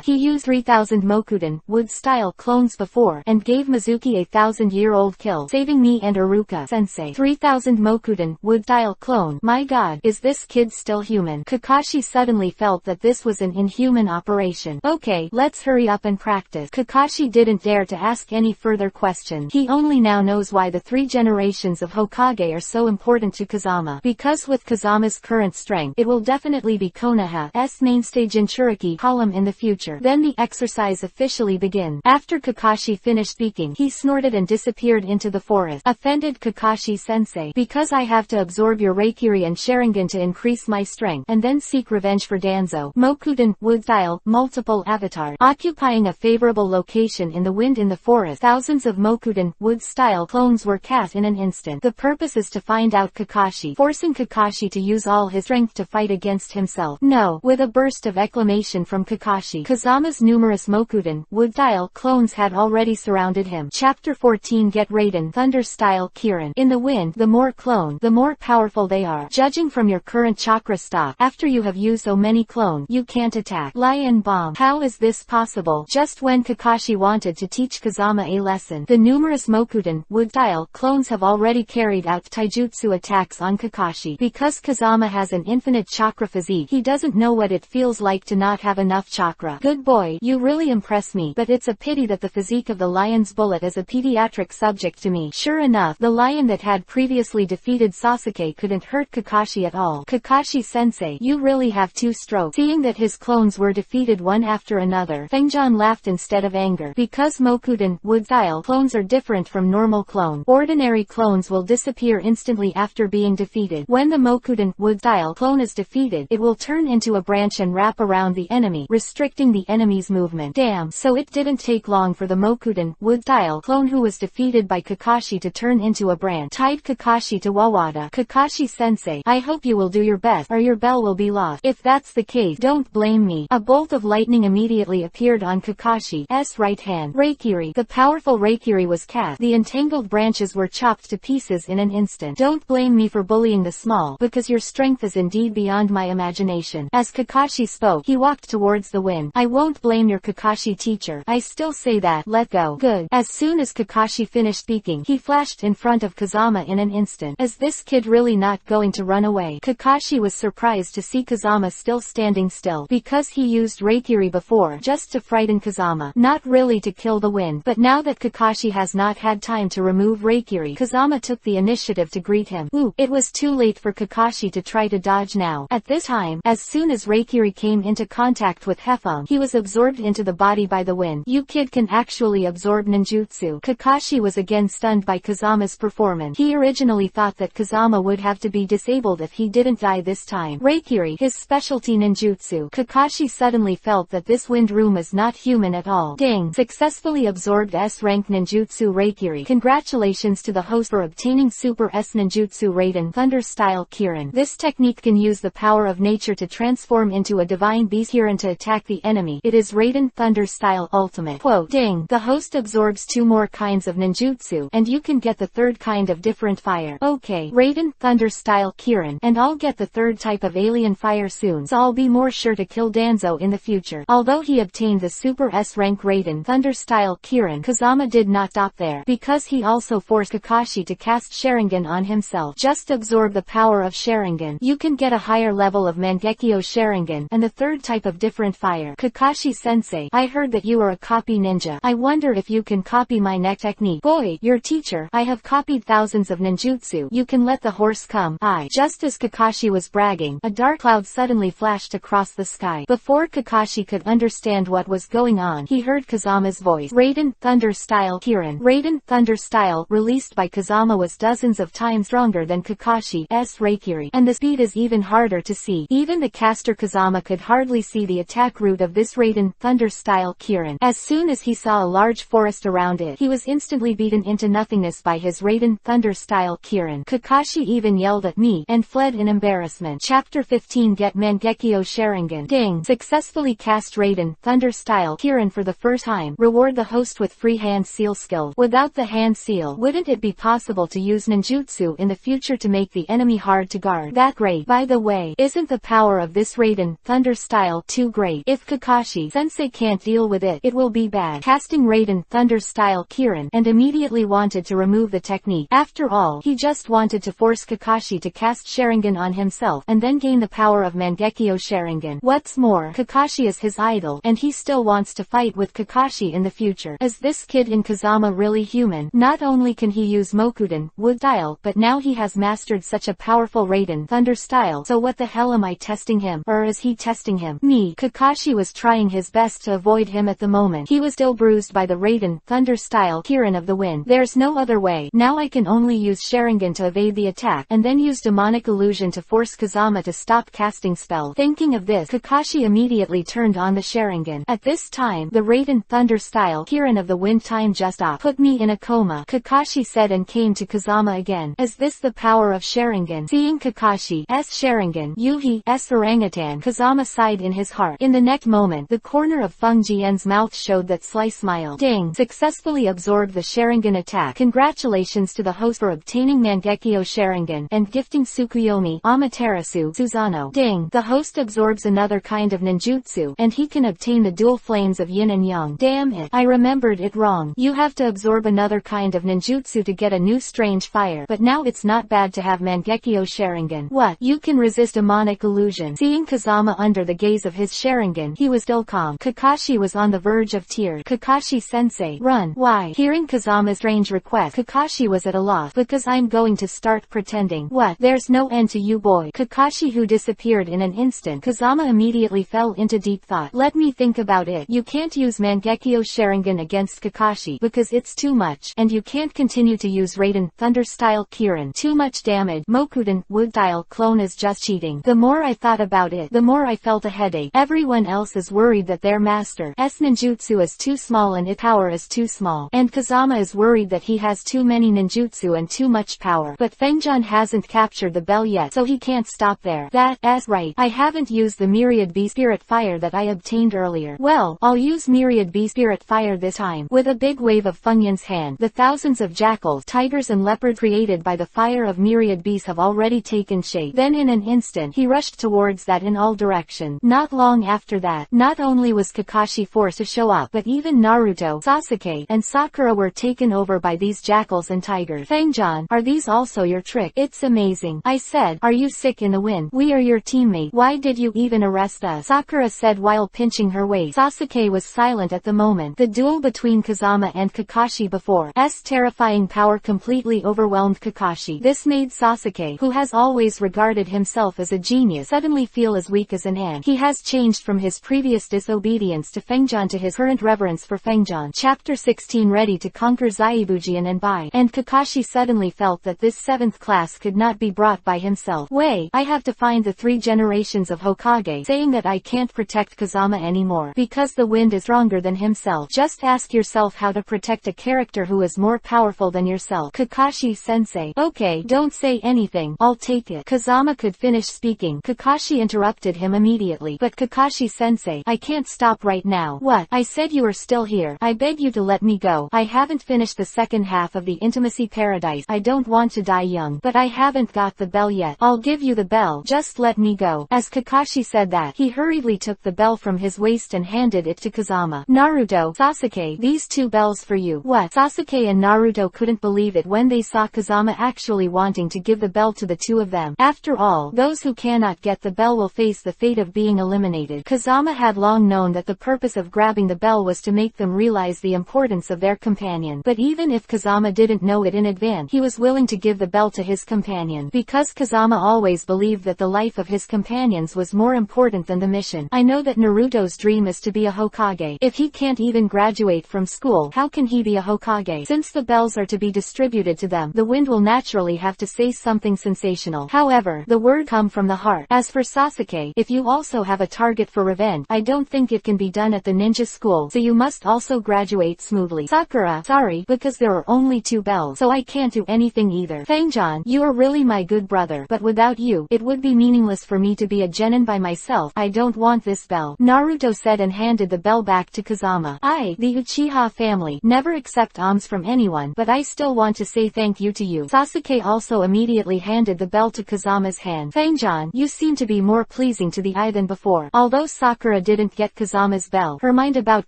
He used 3,000 Mokudan, wood-style clones before, and gave Mizuki a 1,000-year-old kill, saving me and Iruka-sensei. 3,000 Mokudan, wood-style clone. My god, is this kid still human? Kakashi suddenly felt that this was an inhuman operation. Okay, let's hurry up and practice. Kakashi didn't dare to ask any further questions. He only now knows why the 3 generations of Hokage are so important to Kazama. Because with Kazama's current strength, it will definitely be Konoha's mainstay Jinchuriki column in the future. Then the exercise officially begins. After Kakashi finished speaking, he snorted and disappeared into the forest. Offended Kakashi-sensei, because I have to absorb your Reikiri and Sharingan to increase my strength, and then seek revenge for Danzo. Mokudan, wood-style, multiple avatars. Occupying a favorable location in the wind in the forest, thousands of Mokudan, wood-style clones were cast in an instant. The purpose is to find out Kakashi, forcing Kakashi to use all his strength to fight against himself. No! With a burst of exclamation from Kakashi, Kazama's numerous Mokudan, wood-style clones had already surrounded him. Chapter 14. Get Raiden, Thunder-style Kirin. In the wind, the more clone, the more powerful they are. Judging from your current chakra stock, after you have used so many clones, you can't attack. Lion Bomb. How is this possible? Just when Kakashi wanted to teach Kazama a lesson, the numerous Mokudan, wood-style clones have already carried out taijutsu attacks on Kakashi. Because Kazama has an infinite chakra physique, he doesn't know what it feels like to not have enough chakra. Good boy, you really impress me, but it's a pity that the physique of the lion's bullet is a pediatric subject to me. Sure enough, the lion that had previously defeated Sasuke couldn't hurt Kakashi at all. Kakashi-sensei Sensei, you really have two strokes. Seeing that his clones were defeated one after another, Fengjian laughed instead of anger. Because Mokuden wood-style clones are different from normal clones. Ordinary clones will disappear instantly after being defeated. When the Mokuden wood-style clone is defeated, it will turn into a branch and wrap around the enemy, restricting the enemy's movement. Damn, so it didn't take long for the Mokuden wood-style clone who was defeated by Kakashi to turn into a branch. Tied Kakashi to Wawada. Kakashi-sensei, I hope you will do your best, or your bell will be lost. If that's the case, don't blame me. A bolt of lightning immediately appeared on Kakashi's right hand. Reikiri. The powerful Reikiri was cast. The entangled branches were chopped to pieces in an instant. Don't blame me for bullying the small, because your strength is indeed beyond my imagination. As Kakashi spoke, he walked towards the wind. I won't blame your Kakashi teacher. I still say that. Let go. Good. As soon as Kakashi finished speaking, he flashed in front of Kazama in an instant. Is this kid really not going to run away? Kakashi was surprised to see Kazama still standing still, because he used Reikiri before just to frighten Kazama, not really to kill the wind. But now that Kakashi has not had time to remove Reikiri, Kazama took the initiative to greet him. Ooh, it was too late for Kakashi to try to dodge now. At this time, as soon as Reikiri came into contact with Hefeng, he was absorbed into the body by the wind. You kid can actually absorb ninjutsu. Kakashi was again stunned by Kazama's performance. He originally thought that Kazama would have to be disabled if he didn't die this time. Reikiri, his specialty ninjutsu. Kakashi suddenly felt that this wind room is not human at all. Ding! Successfully absorbed S-rank ninjutsu Reikiri. Congratulations to the host for obtaining Super S ninjutsu Raiden Thunder Style Kirin. This technique can use the power of nature to transform into a divine beast Kirin to attack the enemy. It is Raiden Thunder Style Ultimate. Quote, ding! The host absorbs 2 more kinds of ninjutsu, and you can get the third kind of different fire. Okay, Raiden Thunder Style Kirin, and I'll get the third type of alien fire soon, so I'll be more sure to kill Danzo in the future. Although he obtained the Super S rank Raiden Thunder Style Kirin, Kazama did not stop there, because he also forced Kakashi to cast Sharingan on himself. Just absorb the power of Sharingan. You can get a higher level of Mangekyo Sharingan, and the third type of different fire. Kakashi-sensei, I heard that you are a copy ninja. I wonder if you can copy my neck technique. Boy, your teacher, I have copied thousands of ninjutsu. You can let the horse come. Just as Kakashi was bragging, a dark cloud suddenly flashed across the sky. Before Kakashi could understand what was going on, he heard Kazama's voice. Raiden Thunder Style Kirin. Raiden Thunder Style, released by Kazama, was dozens of times stronger than Kakashi's Reikiri, and the speed is even harder to see. Even the caster Kazama could hardly see the attack route of this Raiden Thunder Style Kirin. As soon as he saw a large forest around it, he was instantly beaten into nothingness by his Raiden Thunder Style Kirin. Kakashi even yelled at me, and fled in embarrassment. Chapter 15 Get Mangekyo Sharingan. Ding! Successfully cast Raiden Thunder Style Kirin for the first time. Reward the host with free hand seal skill. Without the hand seal, wouldn't it be possible to use ninjutsu in the future to make the enemy hard to guard? That great. By the way, isn't the power of this Raiden Thunder Style too great? If Kakashi-sensei can't deal with it, it will be bad. Casting Raiden Thunder Style Kirin, and immediately wanted to remove the technique. After all, he just wanted to force Kakashi to cast Sharingan on himself, and then gain the power of Mangekyo Sharingan. What's more, Kakashi is his idol, and he still wants to fight with Kakashi in the future. Is this kid in Kazama really human? Not only can he use Mokuden wood style, but now he has mastered such a powerful Raiden Thunder Style. So what the hell am I testing him? Or is he testing him? Me. Kakashi was trying his best to avoid him at the moment. He was still bruised by the Raiden Thunder Style Kirin of the wind. There's no other way. Now I can only use Sharingan to evade the attack, and then use demonic illusion to force Kazama to stop casting spell. Thinking of this, Kakashi immediately turned on the Sharingan. At this time, the Raiden Thunder Style Kirin of the wind time just stopped. Put me in a coma, Kakashi said, and came to Kazama again. Is this the power of Sharingan? Seeing Kakashi's Sharingan, Yuhi's orangutan, Kazama sighed in his heart. In the next moment, the corner of Feng Jian's mouth showed that sly smile. Ding! Successfully absorbed the Sharingan attack. Congratulations to the host for obtaining Mangekyo Sharingan, and gifting Tsukuyomi Amaterasu Suzano. Ding! The host absorbs another kind of ninjutsu, and he can obtain the dual flames of yin and yang. Damn it, I remembered it wrong. You have to absorb another kind of ninjutsu to get a new strange fire, but now it's not bad to have Mangekyo Sharingan. What? You can resist demonic illusion. Seeing Kazama under the gaze of his Sharingan, he was still calm. Kakashi was on the verge of tears. Kakashi-sensei, run. Why? Hearing Kazama's strange request, Kakashi was at a loss. Because I'm going to start pretending. What? There's no end to you, boy. Kakashi Kakashi, who disappeared in an instant. Kazama immediately fell into deep thought. Let me think about it. You can't use Mangekyo Sharingan against Kakashi because it's too much, and you can't continue to use Raiden, Thunder-style Kirin. Too much damage. Mokuden, Wood-style clone is just cheating. The more I thought about it, the more I felt a headache. Everyone else is worried that their master's ninjutsu is too small and its power is too small. And Kazama is worried that he has too many ninjutsu and too much power. But Fengjian hasn't captured the bell yet, so he can't stop there. That's right. I haven't used the Myriad Bee Spirit Fire that I obtained earlier. Well, I'll use Myriad Bee Spirit Fire this time. With a big wave of Funyun's hand, the thousands of jackals, tigers and leopards created by the fire of Myriad Bees have already taken shape. Then in an instant, he rushed towards that in all directions. Not long after that, not only was Kakashi forced to show up, but even Naruto, Sasuke, and Sakura were taken over by these jackals and tigers. Fengjian, are these also your trick? It's amazing. I said, are you sick in the wind? We are your teammate. Why did you even arrest us? Sakura said while pinching her waist. Sasuke was silent at the moment. The duel between Kazama and Kakashi before's terrifying power completely overwhelmed Kakashi. This made Sasuke, who has always regarded himself as a genius, suddenly feel as weak as an ant. He has changed from his previous disobedience to Fengjian to his current reverence for Fengjian. Chapter 16. Ready to conquer Zaibujian and Bai. And Kakashi suddenly felt that this 7th class could not be brought by himself. Wait, I have to find the 3 generations of Hokage, saying that I can't protect Kazama anymore because the wind is stronger than himself. Just ask yourself how to protect a character who is more powerful than yourself. Kakashi-sensei. Okay, don't say anything, I'll take it. Kazama could finish speaking. Kakashi interrupted him immediately. But Kakashi-sensei, I can't stop right now. What? I said you are still here. I beg you to let me go. I haven't finished the second half of the Intimacy Paradise. I don't want to die young. But I haven't got the bell yet. I'll give you the bell. Just let me go. As Kakashi said that, he hurriedly took the bell from his waist and handed it to Kazama. Naruto, Sasuke, these 2 bells for you. What? Sasuke and Naruto couldn't believe it when they saw Kazama actually wanting to give the bell to the 2 of them. After all, those who cannot get the bell will face the fate of being eliminated. Kazama had long known that the purpose of grabbing the bell was to make them realize the importance of their companion. But even if Kazama didn't know it in advance, he was willing to give the bell to his companion, because Kazama always believed that the life of his companions was more important than the mission. I know that Naruto's dream is to be a Hokage. If he can't even graduate from school, how can he be a Hokage? Since the bells are to be distributed to them, the wind will naturally have to say something sensational. However, the word come from the heart. As for Sasuke, if you also have a target for revenge, I don't think it can be done at the ninja school, so you must also graduate smoothly. Sakura, sorry, because there are only 2 bells, so I can't do anything either. Fengjian, you are really my good brother, but without you, it would be meaningless for me to be a genin by myself. I don't want this bell. Naruto said and handed the bell back to Kazama. The Uchiha family, never accept alms from anyone, but I still want to say thank you to you. Sasuke also immediately handed the bell to Kazama's hand. Fengjian, you seem to be more pleasing to the eye than before. Although Sakura didn't get Kazama's bell, her mind about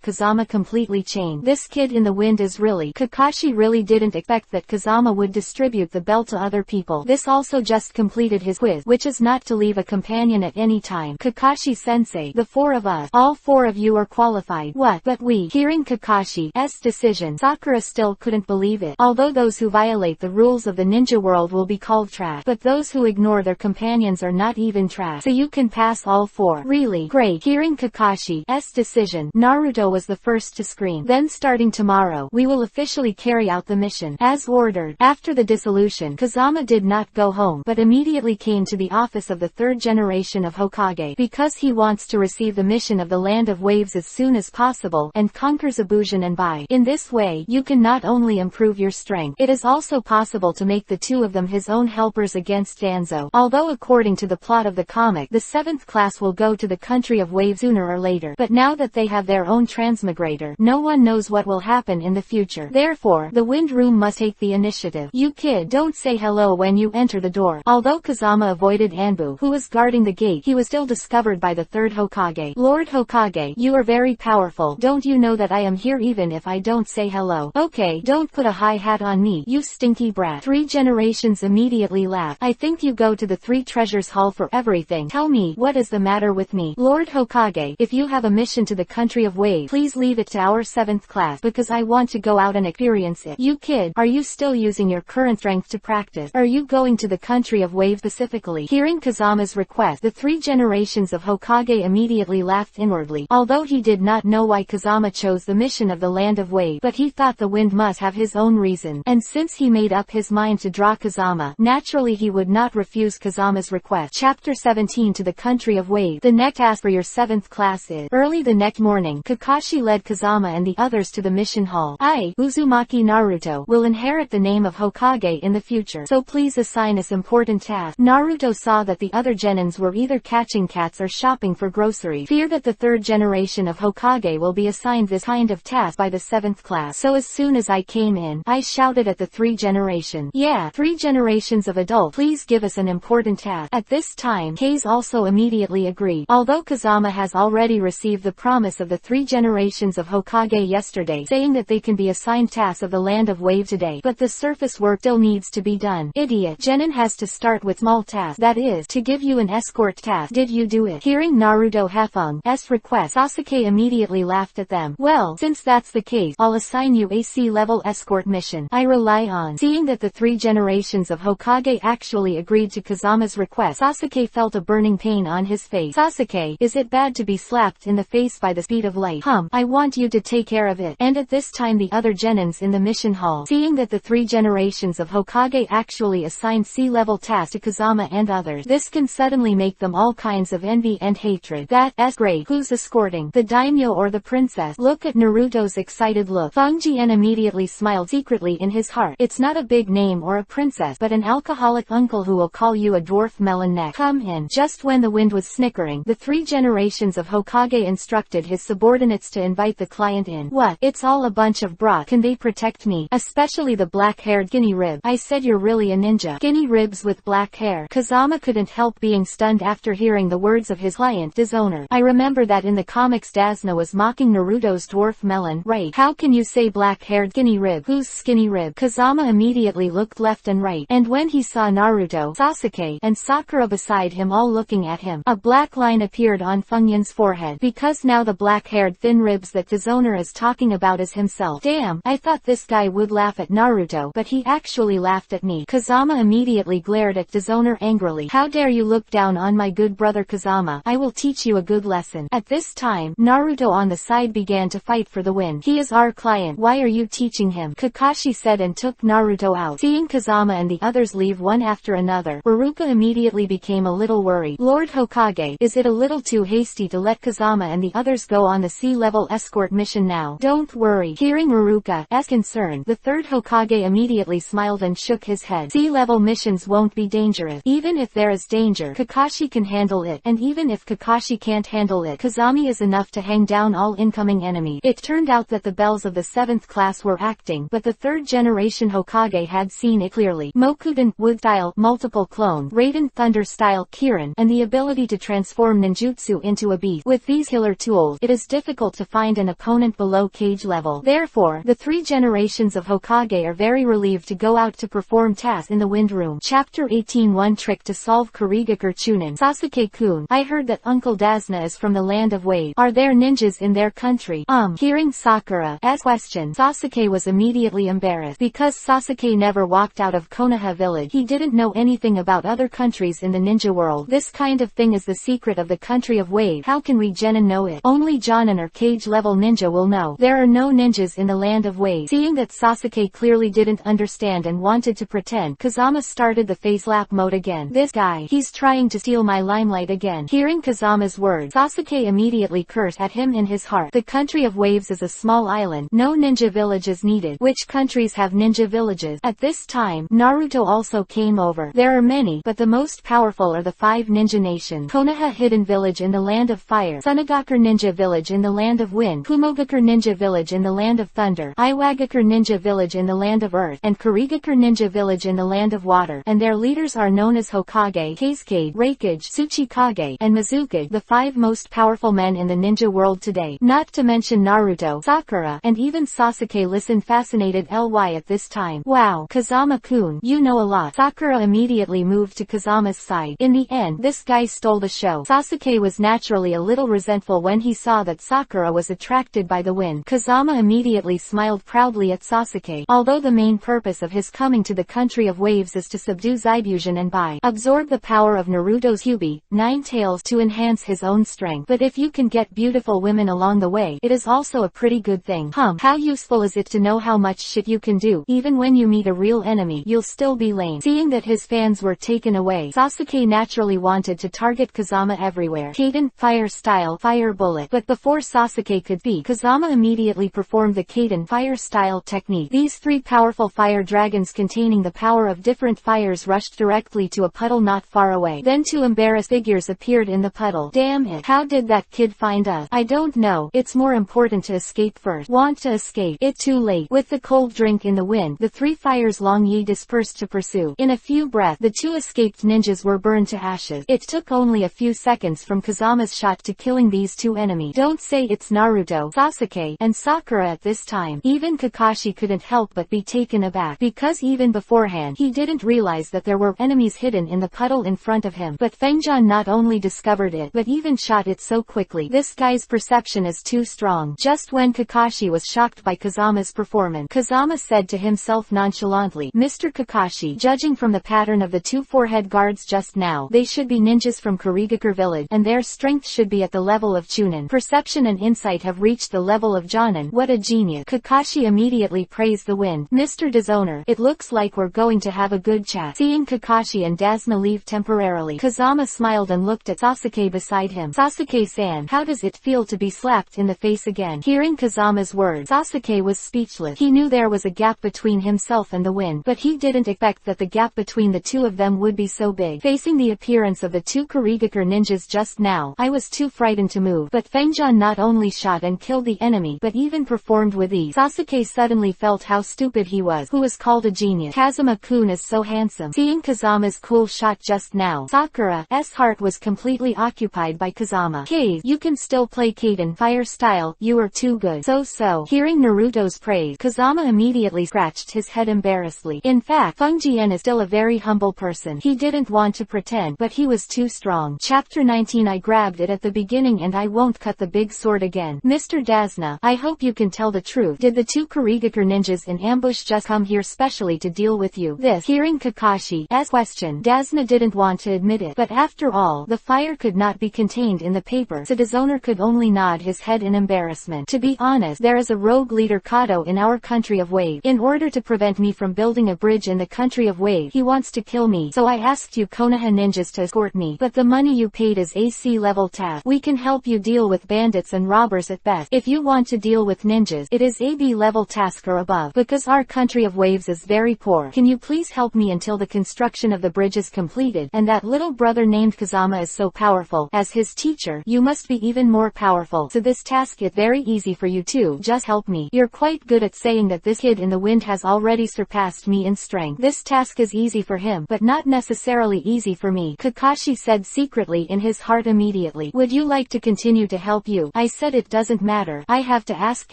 Kazama completely changed. This kid in the wind is really... Kakashi really didn't expect that Kazama would distribute the bell to other people. This also just completed his quiz, which is not to leave a companion at any time. Kakashi-sensei, the 4 of us, all 4 of you are qualified. What? But we... Hearing Kakashi's decision, Sakura still couldn't believe it. Although those who violate the rules of the ninja world will be called trash, but those who ignore their companions are not even trash. So you can pass all 4. Really? Great. Hearing Kakashi's decision, Naruto was the first to scream. Then starting tomorrow, we will officially carry out the mission as ordered. After the dissolution, Kazama did not go home, but immediately came to the office of the 3rd generation of Hokage, because he wants to receive the mission of the Land of Waves as soon as possible, and conquer Zabujan and Bai. In this way, you can not only improve your strength, it is also possible to make the 2 of them his own helpers against Danzo. Although according to the plot of the comic, the 7th class will go to the country of waves sooner or later, but now that they have their own transmigrator, no one knows what will happen in the future. Therefore, the Wind Room must take the initiative. You kid, don't say hello when you enter the door. Although Kazama avoided Anbu, who was guarding the gate, he was still discovered by the 3rd Hokage. Lord Hokage, you are very powerful. Don't you know that I am here even if I don't say hello? Okay, don't put a high hat on me, you stinky brat. 3 generations immediately laughed. I think you go to the 3 treasures hall for everything. Tell me, what is the matter with me? Lord Hokage, if you have a mission to the country of waves, please leave it to our 7th class, because I want to go out and experience it. You kid, are you still using your current strength to practice? Are you going to the country of waves specifically? Hearing Hearing Kazama's request, the 3 generations of Hokage immediately laughed inwardly. Although he did not know why Kazama chose the mission of the Land of Wave, but he thought the wind must have his own reason, and since he made up his mind to draw Kazama, naturally he would not refuse Kazama's request. Chapter 17 To the Country of Wave. The next task for your 7th class is. Early the next morning, Kakashi led Kazama and the others to the mission hall. I, Uzumaki Naruto, will inherit the name of Hokage in the future, so please assign us important tasks. Naruto saw that the other genins were either catching cats or shopping for groceries. Fear that the 3rd generation of Hokage will be assigned this kind of task by the 7th class. So as soon as I came in, I shouted at the 3 generation. Yeah, 3 generations of adult, please give us an important task. At this time, Kase also immediately agreed. Although Kazama has already received the promise of the 3 generations of Hokage yesterday, saying that they can be assigned tasks of the Land of Wave today, but the surface work still needs to be done. Idiot. Genin has to start with small tasks, that is, to give you an escort task. Did you do it? Hearing Naruto Hafung's request, Sasuke immediately laughed at them. Well, since that's the case, I'll assign you a C-level escort mission. I rely on. Seeing that the 3 generations of Hokage actually agreed to Kazama's request, Sasuke felt a burning pain on his face. Sasuke, is it bad to be slapped in the face by the speed of light? I want you to take care of it. And at this time the other genins in the mission hall, seeing that the 3 generations of Hokage actually assigned C-level tasks to Kazama and others, this can suddenly make them all kinds of envy and hatred. That's great. Who's escorting? The daimyo or the princess? Look at Naruto's excited look. Fungjin immediately smiled secretly in his heart. It's not a big name or a princess, but an alcoholic uncle who will call you a dwarf melon neck. Come in. Just when the wind was snickering, the 3 generations of Hokage instructed his subordinates to invite the client in. What? It's all a bunch of brat. Can they protect me? Especially the black-haired guinea rib. I said you're really a ninja. Guinea ribs with black hair. Kazama couldn't help being stunned after hearing the words of his client, Dishonor. I remember that in the comics Dasna was mocking Naruto's dwarf melon. Right. How can you say black-haired guinea rib? Who's skinny rib? Kazama immediately looked left and right, and when he saw Naruto, Sasuke, and Sakura beside him all looking at him, a black line appeared on Fungyin's forehead, because now the black-haired thin ribs that Dishonor is talking about is himself. Damn, I thought this guy would laugh at Naruto, but he actually laughed at me. Kazama immediately glared at Dishonor angrily. How dare you look down on my good brother Kazama? I will teach you a good lesson. At this time, Naruto on the side began to fight for the win. He is our client. Why are you teaching him? Kakashi said and took Naruto out. Seeing Kazama and the others leave one after another, Iruka immediately became a little worried. Lord Hokage, is it a little too hasty to let Kazama and the others go on the C-level escort mission now? Don't worry. Hearing Iruka's concern, the 3rd Hokage immediately smiled and shook his head. C-level missions won't be dangerous. Even if there is danger, Kakashi can handle it, and even if Kakashi can't handle it, Kazami is enough to hang down all incoming enemies. It turned out that the bells of the 7th class were acting, but the 3rd generation Hokage had seen it clearly. Mokuden, Wood style, multiple clone, Raiden, Thunder style, Kirin, and the ability to transform ninjutsu into a beast. With these healer tools, it is difficult to find an opponent below cage level. Therefore, the 3 generations of Hokage are very relieved to go out to perform tasks in the wind room. Chapter 18 One trick to solve Kurigakure Chunin. Sasuke-kun, I heard that Uncle Dasna is from the Land of Wave. Are there ninjas in their country? Hearing Sakura's question, Sasuke was immediately embarrassed. Because Sasuke never walked out of Konoha village, he didn't know anything about other countries in the ninja world. This kind of thing is the secret of the country of Wave. How can we genin know it? Only Jonin or cage level ninja will know. There are no ninjas in the Land of Wave. Seeing that Sasuke clearly didn't understand and wanted to pretend, Kazama started the face lap mode again. This guy, he's trying to steal my limelight again. Hearing Kazama's words, Sasuke immediately cursed at him in his heart. The country of Waves is a small island. No ninja village is needed. Which countries have ninja villages? At this time, Naruto also came over. There are many, but the most powerful are the 5 ninja nations. Konoha Hidden Village in the Land of Fire, Sunagakure Ninja Village in the Land of Wind, Kumogakure Ninja Village in the Land of Thunder, Iwagakure Ninja Village in the Land of Earth, and Kurigakure Ninja Village in the Land of Water, and their leaders are known as Hokage, Kazekage, Raikage, Tsuchikage, and Mizukage, the 5 most powerful men in the ninja world today. Not to mention Naruto, Sakura, and even Sasuke listened fascinated ly at this time. Wow, Kazama-kun, you know a lot. Sakura immediately moved to Kazama's side. In the end, this guy stole the show. Sasuke was naturally a little resentful when he saw that Sakura was attracted by the wind. Kazama immediately smiled proudly at Sasuke. Although the main purpose of his coming to the country of Waves is to subdue Zaibushin and by absorbing absorb the power of Naruto's Kyuubi, 9 tails to enhance his own strength. But if you can get beautiful women along the way, it is also a pretty good thing. How useful is it to know how much shit you can do? Even when you meet a real enemy, you'll still be lame. Seeing that his fans were taken away, Sasuke naturally wanted to target Kazama everywhere. Kaden, fire style, fire bullet. But before Sasuke could speak, Kazama immediately performed the Kaden fire style technique. These 3 powerful fire dragons containing the power of different fires rushed directly to a puddle not far away. Then 2 embarrassed figures appeared in the puddle. Damn it. How did that kid find us? I don't know. It's more important to escape first. Want to escape? It too late. With the cold drink in the wind, the 3 fires Long Yi dispersed to pursue. In a few breaths, the 2 escaped ninjas were burned to ashes. It took only a few seconds from Kazama's shot to killing these 2 enemies. Don't say it's Naruto, Sasuke, and Sakura at this time. Even Kakashi couldn't help but be taken aback, because even beforehand, he didn't realize that there were enemies hidden in the puddle in front of him. But Fengjian not only discovered it, but even shot it so quickly. This guy's perception is too strong. Just when Kakashi was shocked by Kazama's performance, Kazama said to himself nonchalantly, Mr. Kakashi, judging from the pattern of the 2 forehead guards just now, they should be ninjas from Kurigakure village, and their strength should be at the level of Chunin. Perception and insight have reached the level of Jonin. What a genius. Kakashi immediately praised the wind. Mr. Disowner, it looks like we're going to have a good chat. Seeing Kakashi and Dasna leave temporarily, Kazama smiled and looked at Sasuke beside him. Sasuke-san, how does it feel to be slapped in the face again? Hearing Kazama's words, Sasuke was speechless. He knew there was a gap between himself and the wind, but he didn't expect that the gap between the 2 of them would be so big. Facing the appearance of the 2 Kurigakure ninjas just now, I was too frightened to move. But Fengjian not only shot and killed the enemy, but even performed with ease. Sasuke suddenly felt how stupid he was, who was called a genius. Kazama-kun is so handsome. Seeing Kazama's cool shot just now, Sakura's heart was completely occupied by Kazama. Hey, you can still play Kaden fire style, you are too good. So. Hearing Naruto's praise, Kazama immediately scratched his head embarrassedly. In fact, Fengjian is still a very humble person. He didn't want to pretend, but he was too strong. Chapter 19. I grabbed it at the beginning and I won't cut the big sword again. Mr. Dasna, I hope you can tell the truth. Did the 2 Kurigakure ninjas in ambush just come here specially to deal with you? Hearing Kakashi's question, Dasna didn't want to admit it, but after all, the fire could not be contained in the paper, so Disowner could only nod his head in embarrassment. To be honest, there is a rogue leader Kato in our country of Wave. In order to prevent me from building a bridge in the country of Wave, he wants to kill me, so I asked you Konoha ninjas to escort me. But the money you paid is AC level task. We can help you deal with bandits and robbers at best. If you want to deal with ninjas, it is AB level task or above. Because our country of Waves is very poor, can you please help me until the construction of the bridge is completed? And that little brother named Kazama is so powerful. As his teacher, you must be even more powerful. So this task is very easy for you too. Just help me. You're quite good at saying that this kid in the wind has already surpassed me in strength. This task is easy for him, but not necessarily easy for me. Kakashi said secretly in his heart immediately. Would you like to continue to help you? I said it doesn't matter. I have to ask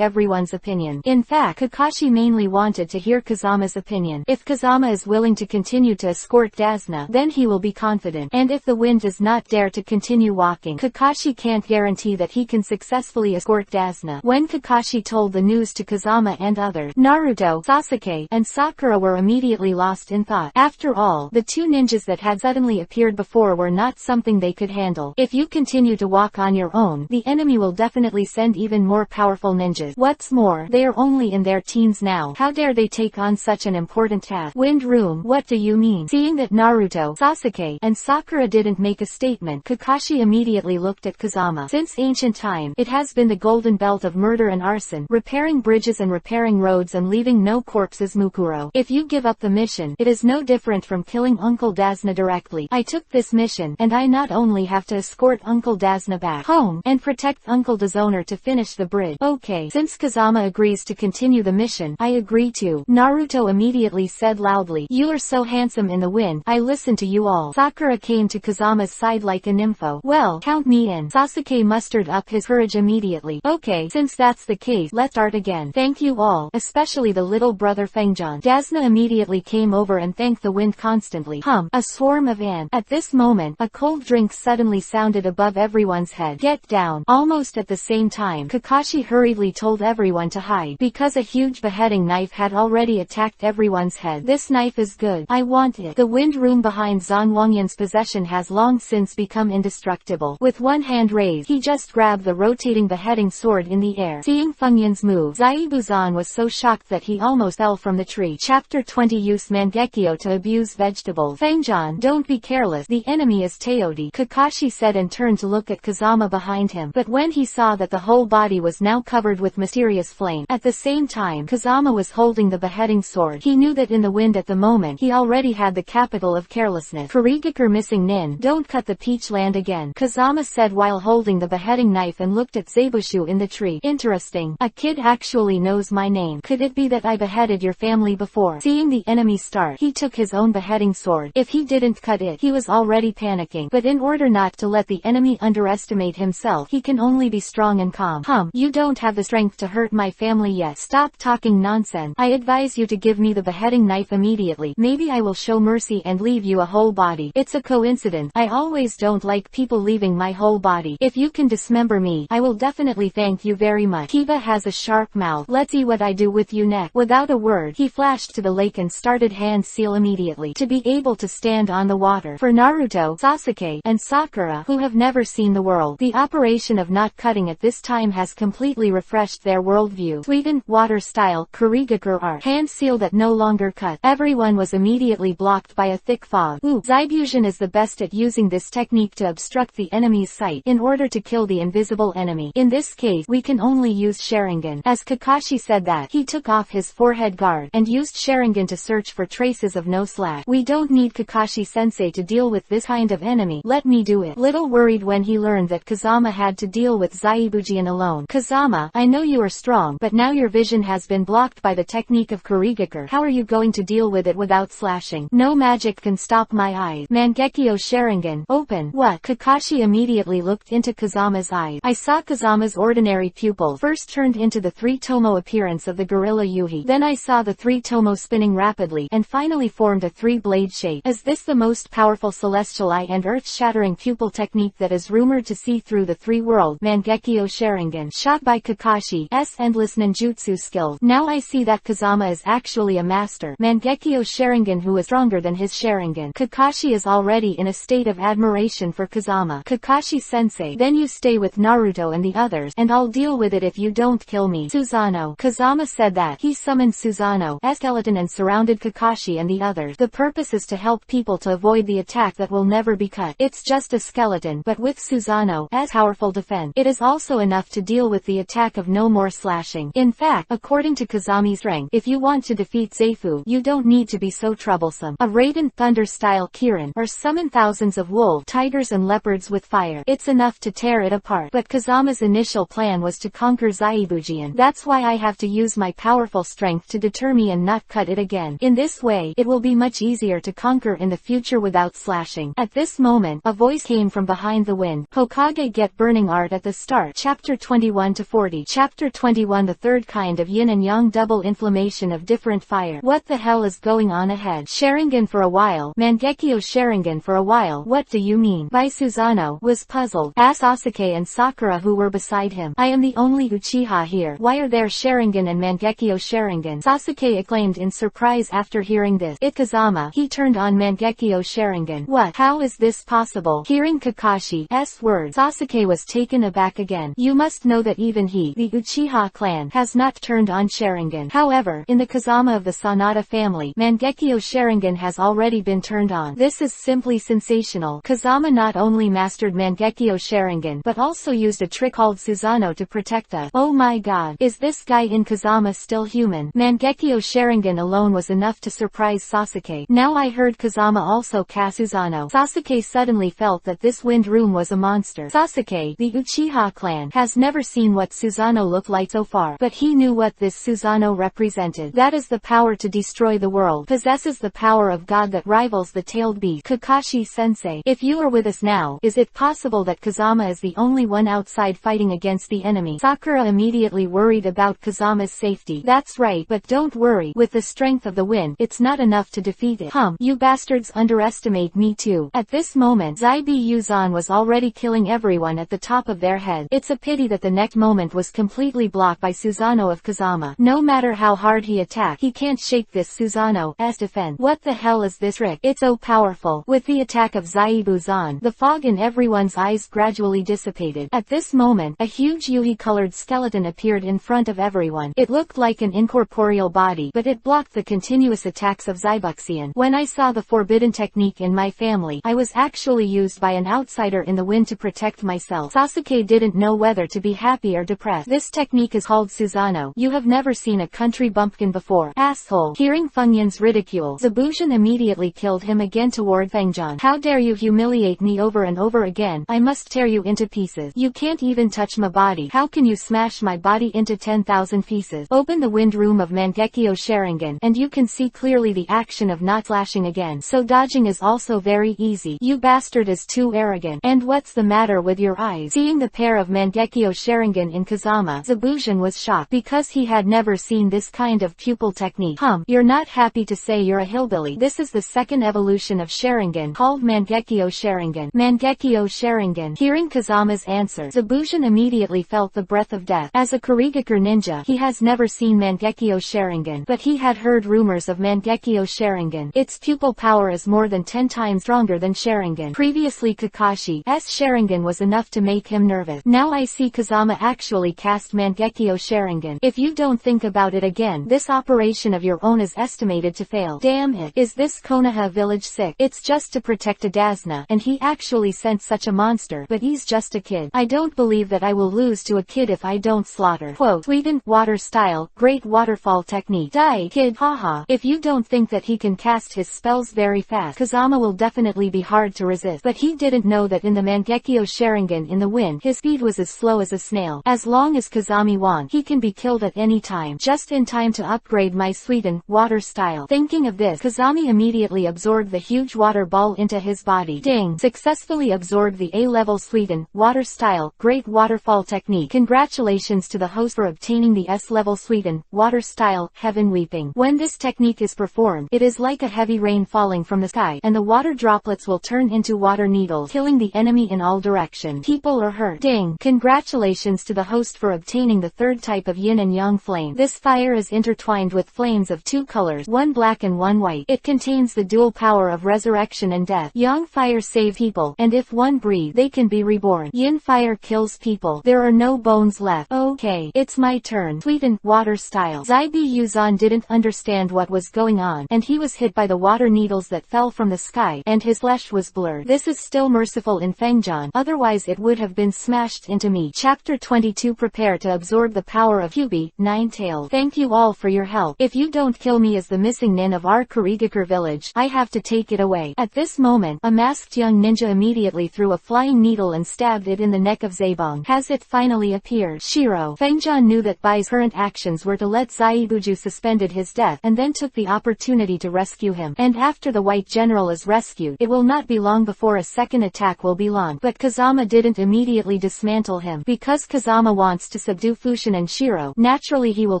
everyone's opinion. In fact, Kakashi mainly wanted to hear Kazama's opinion. If Kazama is willing to continue to escort Dasna, then he will be confident. And if the wind does not dare to continue walking, Kakashi can't guarantee that he can successfully escort Dasna. When Kakashi told the news to Kazama and others, Naruto, Sasuke, and Sakura were immediately lost in thought. After all, the 2 ninjas that had suddenly appeared before were not something they could handle. If you continue to walk on your own, the enemy will definitely send even more powerful ninjas. What's more, they are only in their teens now. How dare they take on such an important task? Wind Room, what do you mean? Seeing that Naruto, Sasuke, and Sakura didn't make a statement, Kakashi immediately looked at Kazama. Since ancient time, it has been the golden belt of murder and arson, repairing bridges and repairing roads and leaving no corpses. Mukuro. If you give up the mission, it is no different from killing Uncle Dasna directly. I took this mission, and I not only have to escort Uncle Dasna back home, and protect Uncle Disowner to finish the bridge. Okay, since Kazama agrees to continue the mission, I agree to. Naruto immediately said loudly. You are so handsome in the wind, I listen to you all. Sakura came to Kazama's side like a nympho. Well, count me in. Sasuke mustered up his courage immediately. Okay, since that's the case, let's start again. Thank you all, especially the little brother Fengjian. Dasna immediately came over and thanked the wind constantly. A swarm of ants. At this moment, a cold drink suddenly sounded above everyone's head. Get down. Almost at the same time, Kakashi hurriedly told everyone to hide, because a huge beheading knife had already attacked everyone's head. This knife is good. I want it. The wind room behind find Zhang Wangyan's possession has long since become indestructible. With one hand raised, he just grabbed the rotating beheading sword in the air. Seeing Feng Yan's move, Zaibuzan was so shocked that he almost fell from the tree. Chapter 20 Use Mangekyo to abuse vegetables. Fengjan, don't be careless. The enemy is Teodi, Kakashi said and turned to look at Kazama behind him. But when he saw that the whole body was now covered with mysterious flame, at the same time Kazama was holding the beheading sword, he knew that in the wind at the moment he already had the capital of carelessness. Kurigakure missing Nin, don't cut the peach land again, Kazama said while holding the beheading knife and looked at Zabushu in the tree. Interesting, a kid actually knows my name. Could it be that I beheaded your family before? Seeing the enemy start, he took his own beheading sword. If he didn't cut it, he was already panicking. But in order not to let the enemy underestimate himself, he can only be strong and calm. You don't have the strength to hurt my family yet. Stop talking nonsense. I advise you to give me the beheading knife immediately. Maybe I will show mercy and leave you a whole body. It's a coincidence. I always don't like people leaving my whole body. If you can dismember me, I will definitely thank you very much. Kiba has a sharp mouth. Let's see what I do with you next. Without a word, he flashed to the lake and started hand seal immediately to be able to stand on the water. For Naruto, Sasuke, and Sakura, who have never seen the world, the operation of not cutting at this time has completely refreshed their worldview. Sweetened, water style, Kurigakure art, hand seal that no longer cut. Everyone was immediately blocked by a thick fog. Zaibushan is the best at using this technique to obstruct the enemy's sight in order to kill the invisible enemy. In this case, we can only use Sharingan. As Kakashi said that, he took off his forehead guard and used Sharingan to search for traces of no slash. We don't need Kakashi-sensei to deal with this kind of enemy. Let me do it. Little worried when he learned that Kazama had to deal with Zaibujian alone. Kazama, I know you are strong, but now your vision has been blocked by the technique of Kurigakure. How are you going to deal with it without slashing? No magic can stop my eyes. Mangekyo Sharingan, open. What? Kakashi immediately looked into Kazama's eyes. I saw Kazama's ordinary pupil first turned into the three-tomo appearance of the gorilla Yuhi. Then I saw the three-tomo spinning rapidly and finally formed a three-blade shape. Is this the most powerful celestial eye and earth-shattering pupil technique that is rumored to see through the three-world? Mangekyo Sharingan, shocked by Kakashi's endless ninjutsu skills. Now I see that Kazama is actually a master. Mangekyo Sharingan who is stronger than his Sharingan. Kakashi is already in a state of admiration for Kazama. Kakashi-sensei, then you stay with Naruto and the others, and I'll deal with it if you don't kill me. Susanoo. Kazama said that. He summoned Susanoo's skeleton and surrounded Kakashi and the others. The purpose is to help people to avoid the attack that will never be cut. It's just a skeleton, but with Susanoo's powerful defense, it is also enough to deal with the attack of no more slashing. In fact, according to Kazami's strength, if you want to defeat Zaifu, you don't need to be so troublesome. A Raiden Thunder-style Kirin, or summon thousands of wolves, tigers and leopards with fire. It's enough to tear it apart. But Kazama's initial plan was to conquer Zaibujian. That's why I have to use my powerful strength to deter me and not cut it again. In this way, it will be much easier to conquer in the future without slashing. At this moment, a voice came from behind the wind. Hokage get burning art at the start. Chapter 21 to 40. Chapter 21 The third kind of yin and yang double inflammation of different fire. What the hell is going on ahead? Sharingan for a while. Mangekyo Sharingan for a while. What do you mean? By Susanoo was puzzled. Asked Sasuke and Sakura who were beside him. I am the only Uchiha here. Why are there Sharingan and Mangekyo Sharingan? Sasuke exclaimed in surprise after hearing this. It Kazama. He turned on Mangekyo Sharingan. What? How is this possible? Hearing Kakashi's words, Sasuke was taken aback again. You must know that even he, the Uchiha clan, has not turned on Sharingan. However, in the Kazama of the Sanada family, Mangekyo Sharingan has already been turned on. This is simply sensational. Kazama not only mastered Mangekyo Sharingan but also used a trick called Susanoo to protect us. Oh my god, is this guy in Kazama still human? Mangekyo Sharingan alone was enough to surprise Sasuke. Now I heard Kazama also cast Susanoo. Sasuke suddenly felt that this wind room was a monster. Sasuke, the Uchiha clan, has never seen what Susanoo looked like so far, but he knew what this Susanoo represented. That is the power to destroy the world. Possesses the power of God that rivals the tailed beast. Kakashi-sensei, if you are with us now, is it possible that Kazama is the only one outside fighting against the enemy? Sakura immediately worried about Kazama's safety. That's right, but don't worry. With the strength of the wind, it's not enough to defeat it. You bastards underestimate me too. At this moment, Zaibuzan was already killing everyone at the top of their head. It's a pity that the next moment was completely blocked by Susanoo of Kazama. No matter how hard he attacked, he can't shake this Susanoo's defense. What the hell is this trick? It's so powerful. With the attack of Zaibuzan, the fog in everyone's eyes gradually dissipated. At this moment, a huge Yui-colored skeleton appeared in front of everyone. It looked like an incorporeal body, but it blocked the continuous attacks of Zaibuxian. When I saw the forbidden technique in my family, I was actually used by an outsider in the wind to protect myself. Sasuke didn't know whether to be happy or depressed. This technique is called Susanoo. You have never seen a country bumpkin before, asshole. Hearing Funyun's ridicule, Zabujan immediately killed him again toward Fengjian. How dare you humiliate me over and over again? I must tear you into pieces. You can't even touch my body. How can you smash my body into 10,000 pieces? Open the wind room of Mangekyo Sharingan, and you can see clearly the action of not flashing again. So dodging is also very easy. You bastard is too arrogant. And what's the matter with your eyes? Seeing the pair of Mangekyo Sharingan in Kazama, Zabujan was shocked because he had never seen this kind of pupil technique. You're not happy to say you're a hillbilly. This is the second evolution of Sharingan, called Mangekyo Sharingan. Mangekyo Sharingan. Hearing Kazama's answer, Zabujan immediately felt the breath of death. As a Kurigakur ninja, he has never seen Mangekyo Sharingan, but he had heard rumors of Mangekyo Sharingan. Its pupil power is more than 10 times stronger than Sharingan. Previously Kakashi's Sharingan was enough to make him nervous. Now I see Kazama actually cast Mangekyo Sharingan. If you don't think about it again, this operation of your own is estimated to fail. Damn it. Is this Konoha village sick? It's just to protect Adazna, and he actually sent such a monster, but he's just a kid. I don't believe that I will lose to a kid if I don't slaughter. Quote, Sweden, water style, great waterfall technique. Die, kid, haha. If you don't think that he can cast his spells very fast, Kazama will definitely be hard to resist. But he didn't know that in the Mangekyo Sharingan in the wind, his speed was as slow as a snail. As long as Kazami wants, he can be killed at any time. Just in time to upgrade my Sweden, water style. Thinking of this, Kazami immediately absorbed the huge water ball into his body. Ding! Successfully absorbed the A-level Sweden, water style, great waterfall technique. Congratulations to the host for obtaining the S-level Sweden, water style, heaven weeping. When this technique is performed, it is like a heavy rain falling from the sky, and the water droplets will turn into water needles, killing the enemy in all directions. People are hurt. Ding! Congratulations to the host for obtaining the third type of yin and yang flame. This fire is intertwined with flames of two colors, one black and one white. It contains the dual power of resurrection and death. Yang fire save people, and if one breathe, they can be reborn. Yin fire kills people. There are no bones left. Okay, it's my turn. Sweden, water style. Zaibuzan didn't understand what was going on, and he was hit by the water needles that fell from the sky, and his flesh was blurred. This is still merciful in Fengjian, otherwise it would have been smashed into me. Chapter 22. Prepare to absorb the power of EPUB, Nine-Tailed. Thank you all for your help. If you don't kill me as the missing nin of our Kurigakur village, I have to take it away. At this moment, a masked young ninja immediately threw a flying needle and stabbed it in the neck of Zaibong. Has it finally appeared? Shiro. Fengjian knew that Bai's current actions were to let Zaibuju suspended his death, and then took the opportunity to rescue him. And after the white general is rescued, it will not be long before a second attack will be launched. But Kazama didn't immediately dismantle him, because Kazama wants to subdue Fushin and Shiro. Naturally he will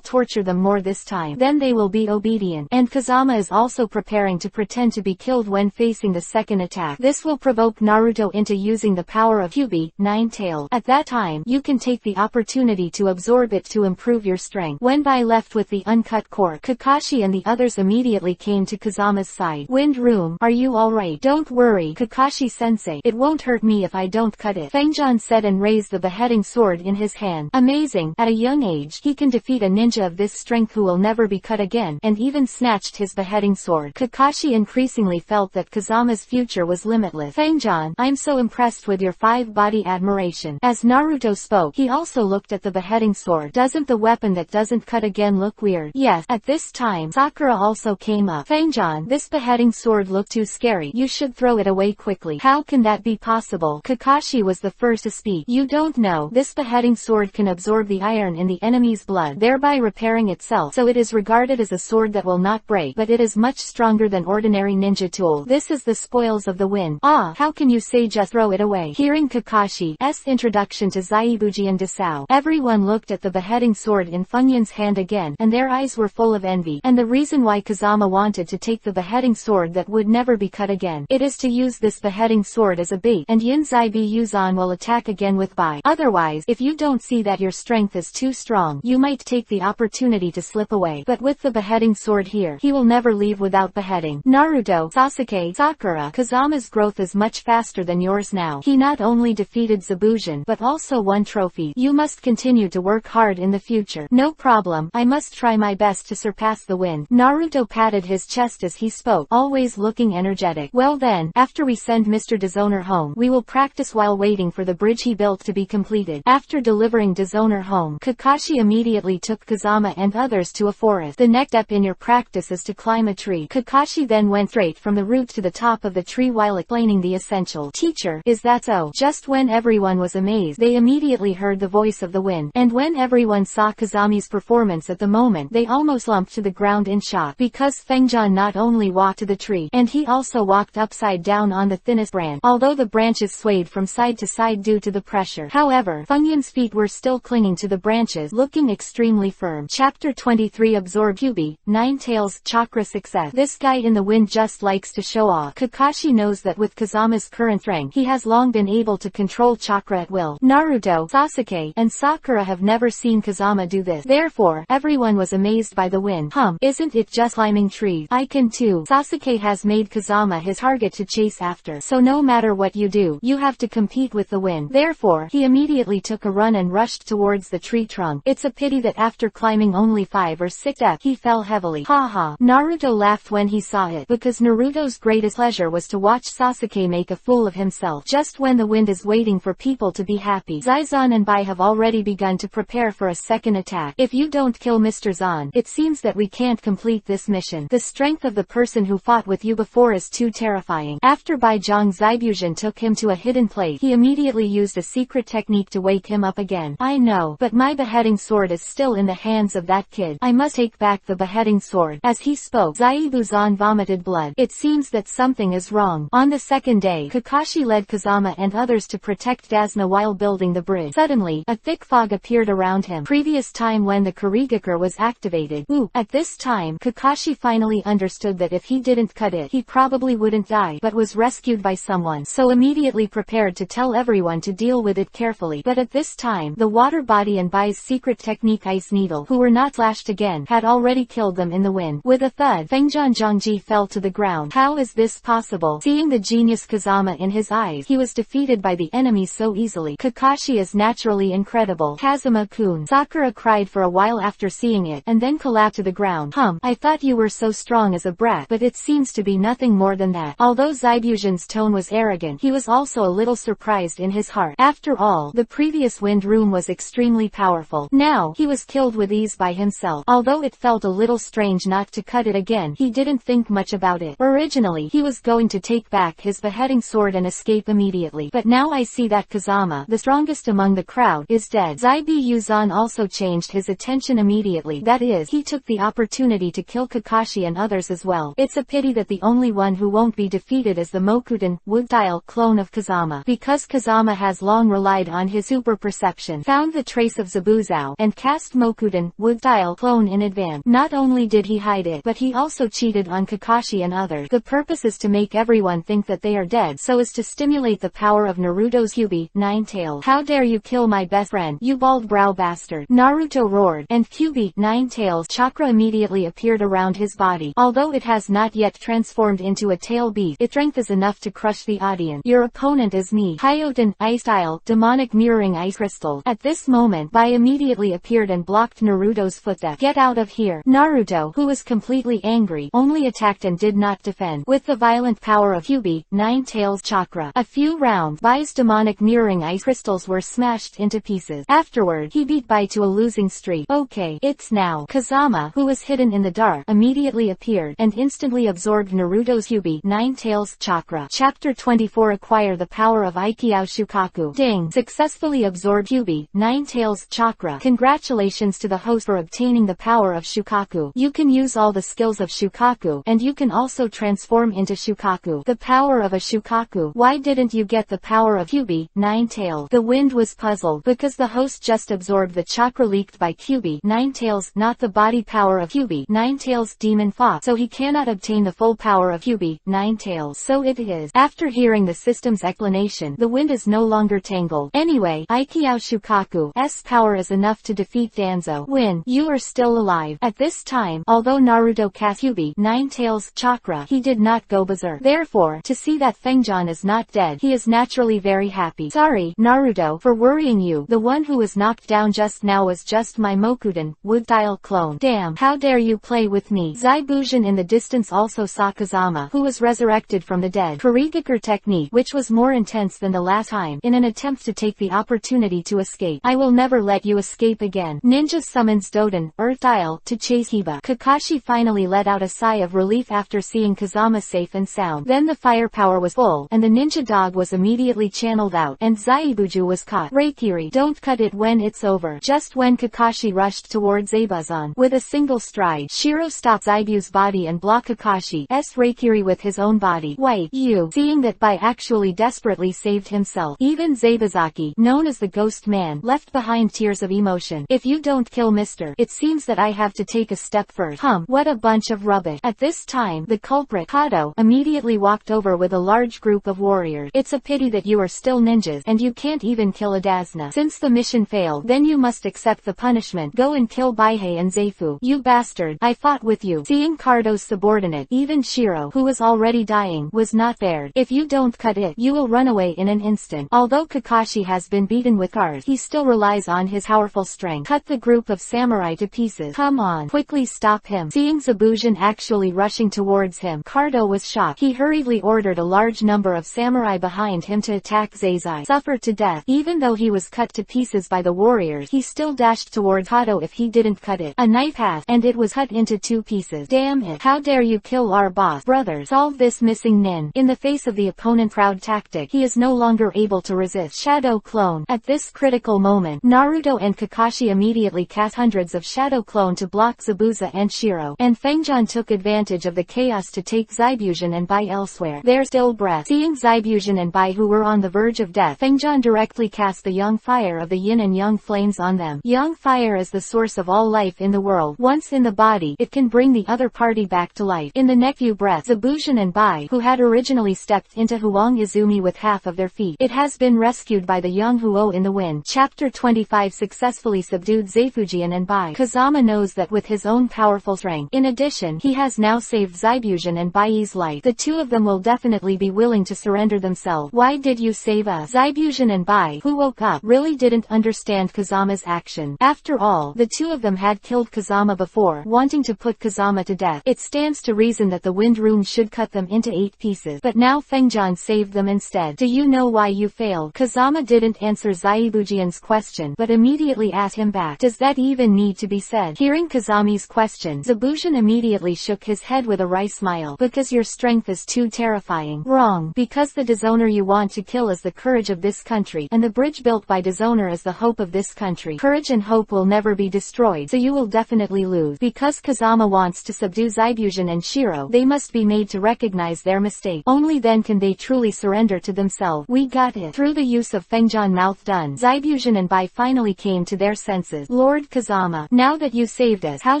torture them more this time. Then they will be obedient. And Kazama is also preparing to pretend to be killed when facing the second attack. This will provoke Naruto into using the power of EPUB, Nine-Tailed. At that time, you can take the opportunity to absorb it to improve your strength. When Bai left with the uncut cork, Kakashi and the others immediately came to Kazama's side. Wind room, are you alright? Don't worry, Kakashi-sensei. It won't hurt me if I don't cut it, Fengjian said and raised the beheading sword in his hand. Amazing, at a young age, he can defeat a ninja of this strength who will never be cut again, and even snatched his beheading sword. Kakashi increasingly felt that Kazama's future was limitless. Fengjian, I'm so impressed with your five-body admiration. As Naruto spoke, he also looked at the beheading sword. Doesn't the weapon that doesn't cut again look weird? Yes. At this time, Sakura also came up. Fengjian, this beheading sword looked too scary. You should throw it away quickly. How can that be possible? Kakashi was the first to speak. You don't know, this beheading sword can absorb the iron in the enemy's blood, thereby repairing itself, so it is regarded as a sword that will not break, but it is much stronger than ordinary ninja tool. This is the spoils of the wind. Ah, how can you say just throw it away? Hearing Kakashi's introduction to Zaibuji and Desao, everyone looked at the beheading sword in Funyun's hand again, and their eyes were full of envy. And the reason why Kazama wanted to take the beheading sword that would never be cut again, it is to use this beheading sword as a bait, and Yin Zaibuzan will attack again with Bai. Otherwise, if you don't see that your strength is too strong, you might take the opportunity to slip away. But with the beheading sword here, he will never leave without beheading. Naruto Naruto, Sasuke, Sakura, Kazama's growth is much faster than yours now. He not only defeated Zabujan, but also won trophy. You must continue to work hard in the future. No problem, I must try my best to surpass the wind. Naruto patted his chest as he spoke, always looking energetic. Well then, after we send Mr. Dishonor home, we will practice while waiting for the bridge he built to be completed. After delivering Dishonor home, Kakashi immediately took Kazama and others to a forest. The next step in your practice is to climb a tree. Kakashi then went straight from the root to the top of the tree while explaining the essential. Teacher, is that so? Just when everyone was amazed, they immediately heard the voice of the wind. And when everyone saw Kazami's performance at the moment, they almost slumped to the ground in shock. Because Fengjian not only walked to the tree, and he also walked upside down on the thinnest branch, although the branches swayed from side to side due to the pressure. However, Fengjian's feet were still clinging to the branches, looking extremely firm. Chapter 23 Absorb Kyuubi, Nine Tails, Chakra Success. This guy in the wind just likes to show off. Kakashi knows that with Kazama's current strength, he has long been able to control chakra at will. Naruto, Sasuke, and Sakura have never seen Kazama do this. Therefore, everyone was amazed by the wind. Isn't it just climbing trees? I can too. Sasuke has made Kazama his target to chase after. So no matter what you do, you have to compete with the wind. Therefore, he immediately took a run and rushed towards the tree trunk. It's a pity that after climbing only 5 or 6 steps, he fell heavily. Haha. Naruto laughed when he saw it, because Naruto's greatest pleasure was to watch Sasuke make a fool of himself. Just when the wind is waiting for people to be happy, Zaizan and Bai have already begun to prepare for a second attack. If you don't kill Mr. Zan, it seems that we can't complete this mission. The strength of the person who fought with you before is too terrifying. After Bai Zhang Zaibujan took him to a hidden place, he immediately used a secret technique to wake him up again. I know, but my beheading sword is still in the hands of that kid. I must take back the beheading sword. As he spoke, Zaibuzan vomited blood. It seems that something is wrong. On the second day, Kakashi led Kazama and others to protect Dasna while building the bridge. Suddenly, a thick fog appeared around him. Previous time when the Kurigakure was activated. At this time, Kakashi finally understood that if he didn't cut it, he probably wouldn't die, but was rescued by someone, so immediately prepared to tell everyone to deal with it carefully. But at this time, the water body and Bai's secret technique Ice Needle, who were not slashed again, had already killed them in the wind. With a thud, Fengjian Zhangji fell to the ground. How is this possible? Seeing the genius Kazama in his eyes, he was defeated by the enemy so easily. Kakashi is naturally incredible. Kazama-kun. Sakura cried for a while after seeing it, and then collapsed to the ground. I thought you were so strong as a brat, but it seems to be nothing more than that. Although Zaibujan's tone was arrogant, he was also a little surprised in his heart. After all, the previous wind room was extremely powerful. Now, he was killed with ease by himself. Although it felt a little strange not to cut it again, he didn't think much about it. Originally, he was going to take back his beheading sword and escape immediately. But now I see that Kazama, the strongest among the crowd, is dead. Zaibuzan also changed his attention immediately. That is, he took the opportunity to kill Kakashi and others as well. It's a pity that the only one who won't be defeated is the Mokudan, wood-style clone of Kazama. Because Kazama has long relied on his super perception, found the trace of Zabuzao, and cast Mokudan, wood-style clone in advance. Not only did he hide it, but he also cheated on Kakashi and others. The purpose is to make everyone think that they are dead, so as to stimulate the power of Naruto's Kyuubi, Nine Tails. How dare you kill my best friend, you bald-brow bastard! Naruto roared, and Kyuubi, Nine Tails chakra immediately appeared around his body. Although it has not yet transformed into a tail beast, its strength is enough to crush the audience. Your opponent is me, Hyoten, Ice-style, demonic mirroring ice crystal. At this moment, Bai immediately appeared and blocked Naruto's footsteps. Get out of here! Naruto, who was completely angry, only attacked and did not defend. With the violent power of Kyuubi, Nine Tails chakra, a few rounds, Bai's demonic mirroring ice crystals were smashed into pieces. Afterward, he beat Bai to a losing streak. Okay, it's now. Kazama, who was hidden in the dark, immediately appeared, and instantly absorbed Naruto's Kyuubi, Nine Tails chakra. Chapter 24 Acquire the power of Aikyo Shukaku. Ding! Successfully absorbed Kyuubi, Nine Tails chakra. Congratulations to the host for obtaining the power of Shukaku. You can use all the skills of Shukaku, and you can also transform into Shukaku. The power of a Shukaku. Why didn't you get the power of Kyuubi, Nine Tails? The wind was puzzled, because the host just absorbed the chakra leaked by Kyuubi, Nine Tails, not the body power of Kyuubi, Nine Tails demon fought, so he cannot obtain the full power of Kyuubi, Nine Tails. So it is. After hearing the system's explanation, the wind is no longer tangled. Anyway, Aikyo Shukaku's power is enough to defeat Danzo. Win. You are still alive. At this time, although Naruto cast Kyuubi, Nine Tails chakra chakra, he did not go berserk. Therefore, to see that Fengjan is not dead, he is naturally very happy. Sorry, Naruto, for worrying you. The one who was knocked down just now was just my Mokuden, wood-style clone. Damn, how dare you play with me. Zaibujin in the distance also saw Kazama, who was resurrected from the dead. Kurigakure technique, which was more intense than the last time, in an attempt to take the opportunity to escape. I will never let you escape again. Ninja summons Doden, Earth-style, to chase Hiba. Kakashi finally let out a sigh of relief after seeing Kazama safe and sound. Then the firepower was full, and the ninja dog was immediately channeled out, and Zaibuju was caught. Reikiri, don't cut it when it's over. Just when Kakashi rushed towards Abuzan, with a single stride, Shiro stopped Zaibu's body and blocked Kakashi's Reikiri with his own body. Wait, you, seeing that Bai actually desperately saved himself. Even Zabazaki, known as the Ghost Man, left behind tears of emotion. If you don't kill Mr. It seems that I have to take a step first. What a bunch of rubbish. At this time, the culprit, Kato, immediately walked over with a large group of warriors. It's a pity that you are still ninjas, and you can't even kill Adazna. Since the mission failed, then you must accept the punishment. Go and kill Baihei and Zaifu. You bastard, I fought with you. Seeing Kato's subordinate, even Shiro, who was already dying, was not spared. If you don't cut it, you will run away in an instant. Although Kakashi has been beaten with cars, he still relies on his powerful strength. Cut the group of samurai to pieces. Come on, quickly stop him. Seeing Zabujin actually rushing towards him, Kato was shocked. He hurriedly ordered a large number of samurai behind him to attack Zazai. Suffered to death. Even though he was cut to pieces by the warriors, he still dashed towards Kato if he didn't cut it. A knife passed, and it was cut into 2 pieces. Damn it. How dare you kill our boss? Brother, solve this missing nin. In the face of the opponent's proud tactic, he is no longer able to resist. Shadow Clone. At this critical moment, Naruto and Kakashi immediately cast hundreds of Shadow Clone to block Zabuza and Shiro, and Fengjan took advantage of the chaos to take Zaibujin and Bai elsewhere. Their still breath. Seeing Zaibujin and Bai who were on the verge of death, Fengjan directly cast the Young Fire of the Yin and Yang flames on them. Young Fire is the source of all life in the world. Once in the body, it can bring the other party back to life. In the next few breaths, Zabujin and Bai, who had originally stepped into Huang Izumi with half of their feet, it has been rescued by the young Huo in the wind. Chapter 25 successfully subdued Zaifujian and Bai. Kazama knows that with his own powerful strength. In addition, he has now saved Zaibujin and Bai's life. The two of them will definitely be willing to surrender themselves. Why did you save us? Zaibujin and Bai, who woke up, really didn't understand Kazama's action. After all, the two of them had killed Kazama before, wanting to put Kazama to death. It stands to reason that the wind rune should cut them into 8 pieces. But now Fengjan saved them instead. Do you know why you failed? Kazama didn't answer Zaibujian's question, but immediately asked him back. Does that even need to be said? Hearing Kazami's question, Zabujin immediately shook his head with a wry smile. Because your strength is too terrifying. Wrong. Because the dishonor you want to kill is the courage of this country, and the bridge built by dishonor is the hope of this country. Courage and hope will never be destroyed, so you will definitely lose. Because Kazama wants to subdue Zaibujin and Shiro, they must be made to recognize their mistake. Only then can they truly surrender to themselves. We got it. Through the use of Fengjan mouth done, Zaibujin and Bai finally came to their senses. Lord Kazama, now that you saved us, how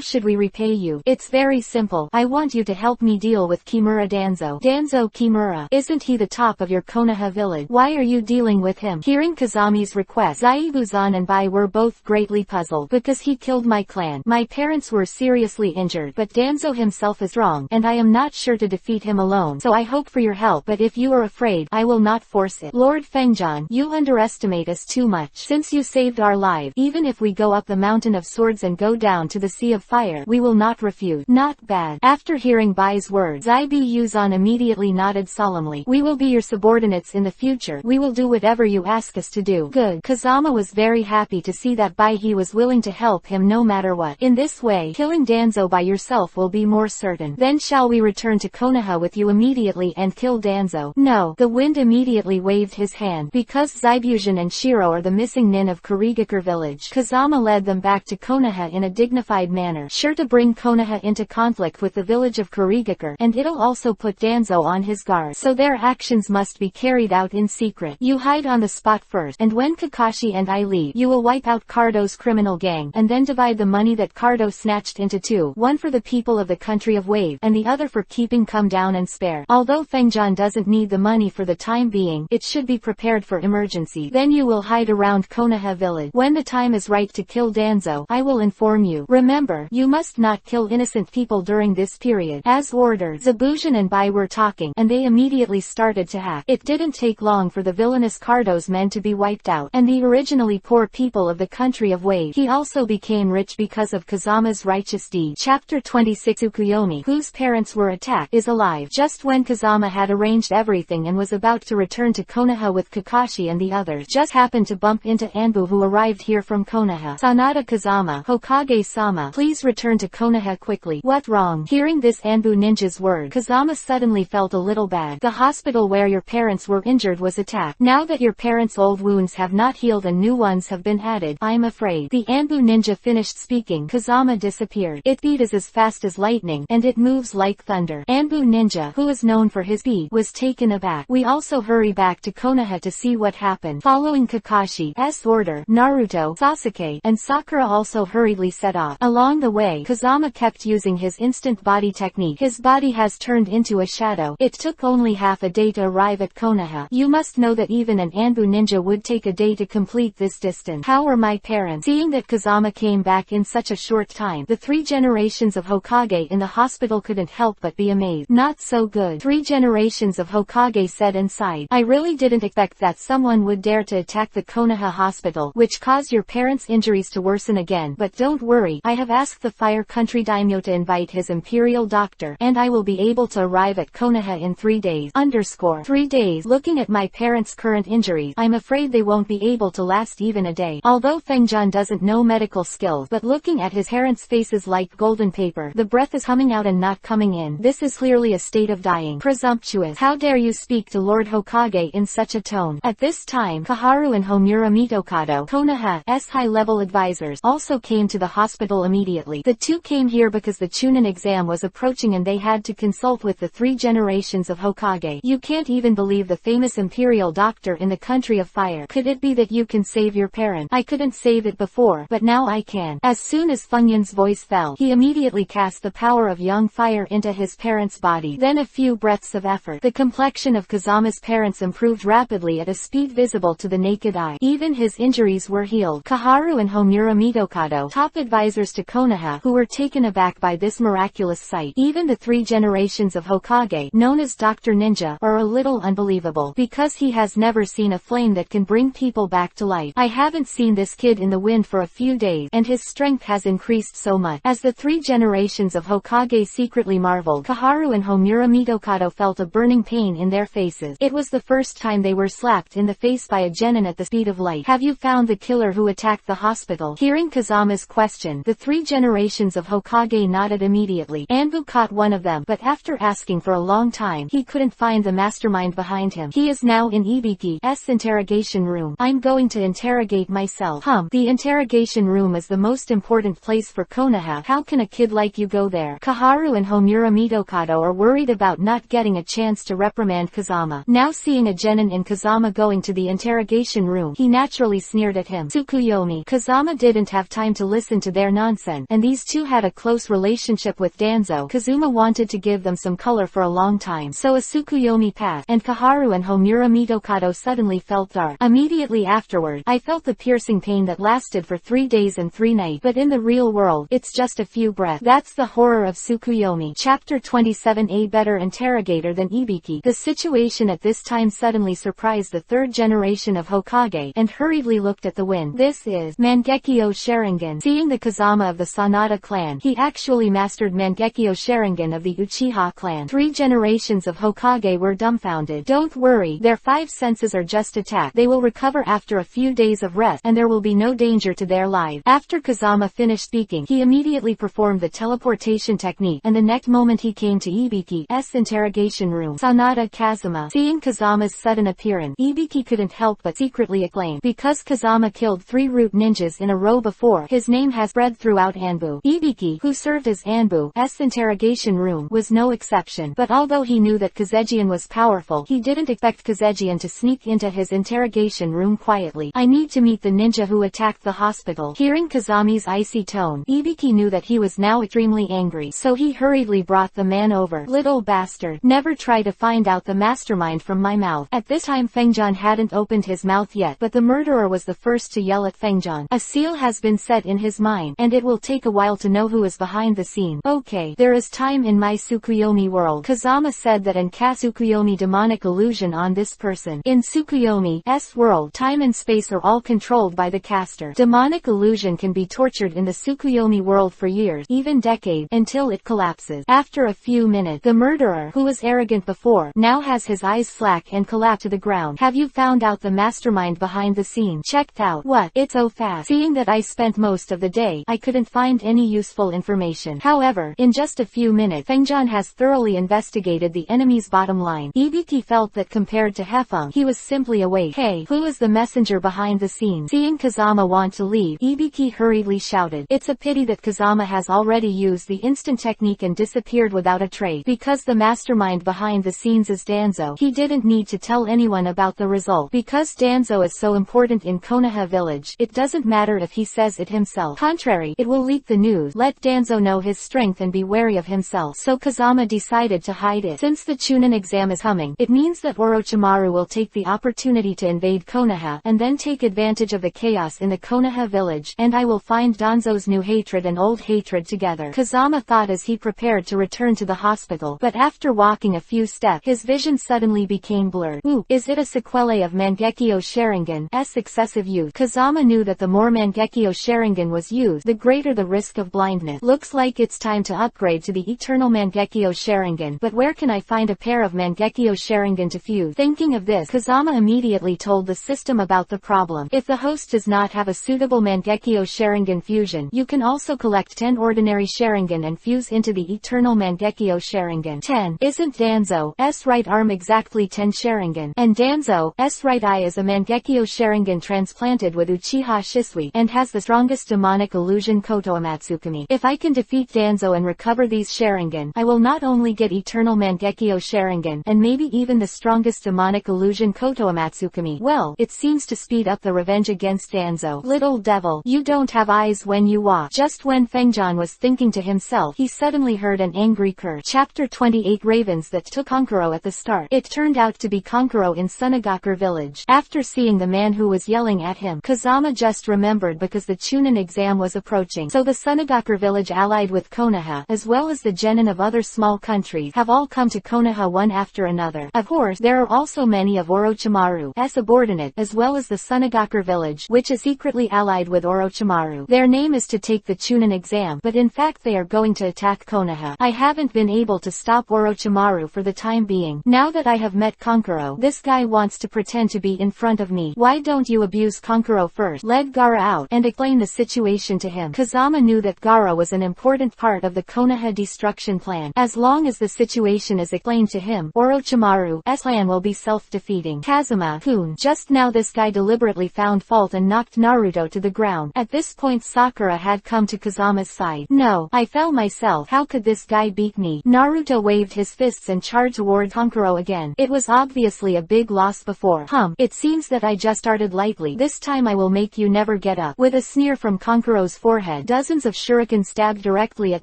should we repay you? It's very simple. I want you to help me deal with Kimura Danzo. Danzo Kimura, isn't he the top of your Konoha village? Why are you dealing with him? Hearing Kazami's request, Zaibuzan and Bai were both greatly puzzled. Because he killed my clan. My parents were seriously injured, but Danzo himself is wrong, and I am not sure to defeat him alone, so I hope for your help, but if you are afraid, I will not force it. Lord Fengjan, you underestimate us too much. Since you saved our lives, even if we go up the mountain of swords and go down to the sea of fire, we will not refuse. Not bad. After hearing Bai's words, Zaibuzan immediately nodded solemnly. We will be your subordinates in the future. We will do whatever you ask us to do. Good. Kazama was very happy to see that Baihe was willing to help him no matter what. In this way, killing Danzo by yourself will be more certain. Then shall we return to Konoha with you immediately and kill Danzo? No. The wind immediately waved his hand. Because Zaibujin and Shiro are the missing nin of Kurigakure village, Kazama led them back to Konoha in a dignified manner, sure to bring Konoha into conflict with the village of Kurigakure, and it'll also put Danzo on his guard, so their actions must be carried out in secret. You hide on the spot first, and when Kakashi and I leave, you will wipe out Kato's criminal gang, and then divide the money that Kato snatched into 2, one for the people of the country of Wave, and the other for keeping Come Down and Spare. Although Fengjan doesn't need the money for the time being, it should be prepared for emergency. Then you will hide around Konoha village. When the time is right to kill Danzo, I will inform you. Remember, you must not kill innocent people during this period. As As ordered, Zabujan and Bai were talking, and they immediately started to hack. It didn't take long for the villainous Cardo's men to be wiped out, and the originally poor people of the country of Wave. He also became rich because of Kazama's righteous deed. Chapter 26. Tsukuyomi, whose parents were attacked, is alive. Just when Kazama had arranged everything and was about to return to Konoha with Kakashi and the others, just happened to bump into Anbu, who arrived here from Konoha. Sanada Kazama, Hokage-sama, please return to Konoha quickly. What wrong? Hearing this Anbu ninja's word, Kazama suddenly felt a little bad. The hospital where your parents were injured was attacked. Now that your parents' old wounds have not healed and new ones have been added, I'm afraid. The Anbu ninja finished speaking. Kazama disappeared. It beat is as fast as lightning, and it moves like thunder. Anbu ninja, who is known for his speed, was taken aback. We also hurry back to Konoha to see what happened. Following Kakashi's order, Naruto, Sasuke, and Sakura also hurriedly set off. Along the way, Kazama kept using his instant body technique. His body has turned into a shadow. It took only half a day to arrive at Konoha. You must know that even an Anbu ninja would take a day to complete this distance. How were my parents? Seeing that Kazama came back in such a short time, the 3 generations of Hokage in the hospital couldn't help but be amazed. Not so good. 3 generations of Hokage said and sighed. I really didn't expect that someone would dare to attack the Konoha hospital, which caused your parents' injuries to worsen again. But don't worry, I have asked the Fire Country Daimyo to invite his imperial doctor, and I will be able to arrive at Konoha in 3 days. 3 days. Looking at my parents' current injuries, I'm afraid they won't be able to last even a day. Although Fengjan doesn't know medical skills, but looking at his parents' faces like golden paper, the breath is coming out and not coming in. This is clearly a state of dying. Presumptuous. How dare you speak to Lord Hokage in such a tone? At this time, Kaharu and Homura Mitokado, Konoha's high-level advisors, also came to the hospital immediately. The two came here because the Chunin exam was approaching and they had to consult with the 3 generations of Hokage. You can't even believe the famous imperial doctor in the country of fire. Could it be that you can save your parent? I couldn't save it before, but now I can. As soon as Funyun's voice fell, he immediately cast the power of young fire into his parents' body. Then a few breaths of effort. The complexion of Kazama's parents improved rapidly at a speed visible to the naked eye. Even his injuries were healed. Kaharu and Homura Mitokado, top advisors to Konoha, who were taken aback by this miraculous sight. Even the 3 generations of Hokage, known as Dr. Ninja, are a little unbelievable, because he has never seen a flame that can bring people back to life. I haven't seen this kid in the wind for a few days, and his strength has increased so much. As the 3 generations of Hokage secretly marveled, Kaharu and Homura Mitokado felt a burning pain in their faces. It was the first time they were slapped in the face by a genin at the speed of light. Have you found the killer who attacked the hospital? Hearing Kazama's question, the 3 generations of Hokage nodded immediately. Anbu caught one of them, but after asking for a long time, he couldn't find the mastermind behind him. He is now in Ibiki's interrogation room. I'm going to interrogate myself. The interrogation room is the most important place for Konoha. How can a kid like you go there? Kaharu and Homura Mitokado are worried about not getting a chance to reprimand Kazama. Now seeing a genin in Kazama going to the interrogation room, he naturally sneered at him. Tsukuyomi. Kazama didn't have time to listen to their nonsense, and these two had a close relationship with Danzo. Kazuma wanted to give them some color for a long time, so a Tsukuyomi passed, and Kaharu and Homura Mitokado suddenly felt dark. Immediately afterward, I felt the piercing pain that lasted for 3 days and 3 nights, but in the real world, it's just a few breaths. That's the horror of Tsukuyomi. Chapter 27. A better interrogator than Ibiki. The situation at this time suddenly surprised the 3rd generation of Hokage, and hurriedly looked at the wind. This is Mangekyo Sharingan. Seeing the Kazama of the Sanada clan, he actually mastered Mangekyo Sharingan of the Uchiha clan. 3 generations of Hokage were dumbfounded. Don't worry, their 5 senses are just attacked. They will recover after a few days of rest, and there will be no danger to their lives. After Kazama finished speaking, he immediately performed the teleportation technique, and the next moment he came to Ibiki's interrogation room. Sanada Kazama. Seeing Kazama's sudden appearance, Ibiki couldn't help but secretly acclaim. Because Kazama killed 3 root ninjas in a row before, his name has spread throughout Anbu. Ibiki, who served as Anbu's interrogation room, was no exception. But although he knew that Kazejian was powerful, he didn't expect Kazejian to sneak into his interrogation room quietly. I need to meet the ninja who attacked the hospital. Hearing Kazami's icy tone, Ibiki knew that he was now extremely angry, so he hurriedly brought the man over. Little bastard, never try to find out the mastermind from my mouth. At this time Fengjan hadn't opened his mouth yet, but the murderer was the first to yell at Fengjan. A seal has been set in his mind, and it will take a while to know who is behind the scene. Okay, there is time time in my Tsukuyomi world. Kazama said that in Tsukuyomi demonic illusion on this person. In Tsukuyomi's world, time and space are all controlled by the caster. Demonic illusion can be tortured in the Tsukuyomi world for years, even decades, until it collapses. After a few minutes, the murderer, who was arrogant before, now has his eyes slack and collapse to the ground. Have you found out the mastermind behind the scene? Checked out. What? It's so fast. Seeing that I spent most of the day, I couldn't find any useful information. However, in just a few minutes, Fengjian has thoroughly investigated the enemy's bottom line. Ibiki felt that compared to Hefeng, he was simply a waif. Hey, who is the messenger behind the scenes? Seeing Kazama want to leave, Ibiki hurriedly shouted. It's a pity that Kazama has already used the instant technique and disappeared without a trace. Because the mastermind behind the scenes is Danzo, he didn't need to tell anyone about the result. Because Danzo is so important in Konoha village, it doesn't matter if he says it himself. Contrary, it will leak the news. Let Danzo know his strength and be wary of himself. So Kazama decided to hide it. Since the Chunin exam is coming, it means that Orochimaru will take the opportunity to invade Konoha, and then take advantage of the chaos in the Konoha village, and I will find Danzo's new hatred and old hatred together. Kazama thought as he prepared to return to the hospital, but after walking a few steps, his vision suddenly became blurred. Ooh, is it a sequelae of Mangekyo Sharingan's excessive use? Kazama knew that the more Mangekyo Sharingan was used, the greater the risk of blindness. Looks like it's time to upgrade to the Eternal Mangekyo Sharingan, but where can I find a pair of Mangekyo Sharingan to fuse? Thinking of this, Kazama immediately told the system about the problem. If the host does not have a suitable Mangekyo Sharingan fusion, you can also collect 10 ordinary Sharingan and fuse into the Eternal Mangekyo Sharingan. 10. Isn't Danzo's right arm exactly 10 Sharingan? And Danzo's right eye is a Mangekyo Sharingan transplanted with Uchiha Shisui, and has the strongest demonic illusion Koto Amatsukami. If I can defeat Danzo and recover these Sharingan, I will not only get Eternal Mangekyo Sharingan, and maybe even the strongest demonic illusion Koto Amatsukami. Well, it seems to speed up the revenge against Danzo. Little devil, you don't have eyes when you walk. Just when Fengjian was thinking to himself, he suddenly heard an angry curse. Chapter 28 Ravens that took Konkuro at the start. It turned out to be Konkuro in Sunagakure village. After seeing the man who was yelling at him, Kazama just remembered because the Chunin exam was approaching. So the Sunagakure village allied with Konoha, as well as the genin of other small countries, have all come to Konoha one after another. Of course, there are also many of Orochimaru's subordinate, as well as the Sunagakure village, which is secretly allied with Orochimaru. Their name is to take the Chunin exam, but in fact they are going to attack Konoha. I haven't been able to stop Orochimaru for the time being. Now that I have met Konkuro, this guy wants to pretend to be in front of me. Why don't you abuse Konkuro first? Let Gaara out and explain the situation to him. Kazama knew that Gaara was an important part of the Konoha destruction plan. As long as the situation is explained to him, Orochimaru's plan will be self-defeating. Kazuma-kun, just now this guy deliberately found fault and knocked Naruto to the ground. At this point Sakura had come to Kazama's side. No, I fell myself. How could this guy beat me? Naruto waved his fists and charged toward Konkuro again. It was obviously a big loss before. It seems that I just started lightly. This time I will make you never get up. With a sneer from Konkuro's forehead, dozens of shuriken stabbed directly at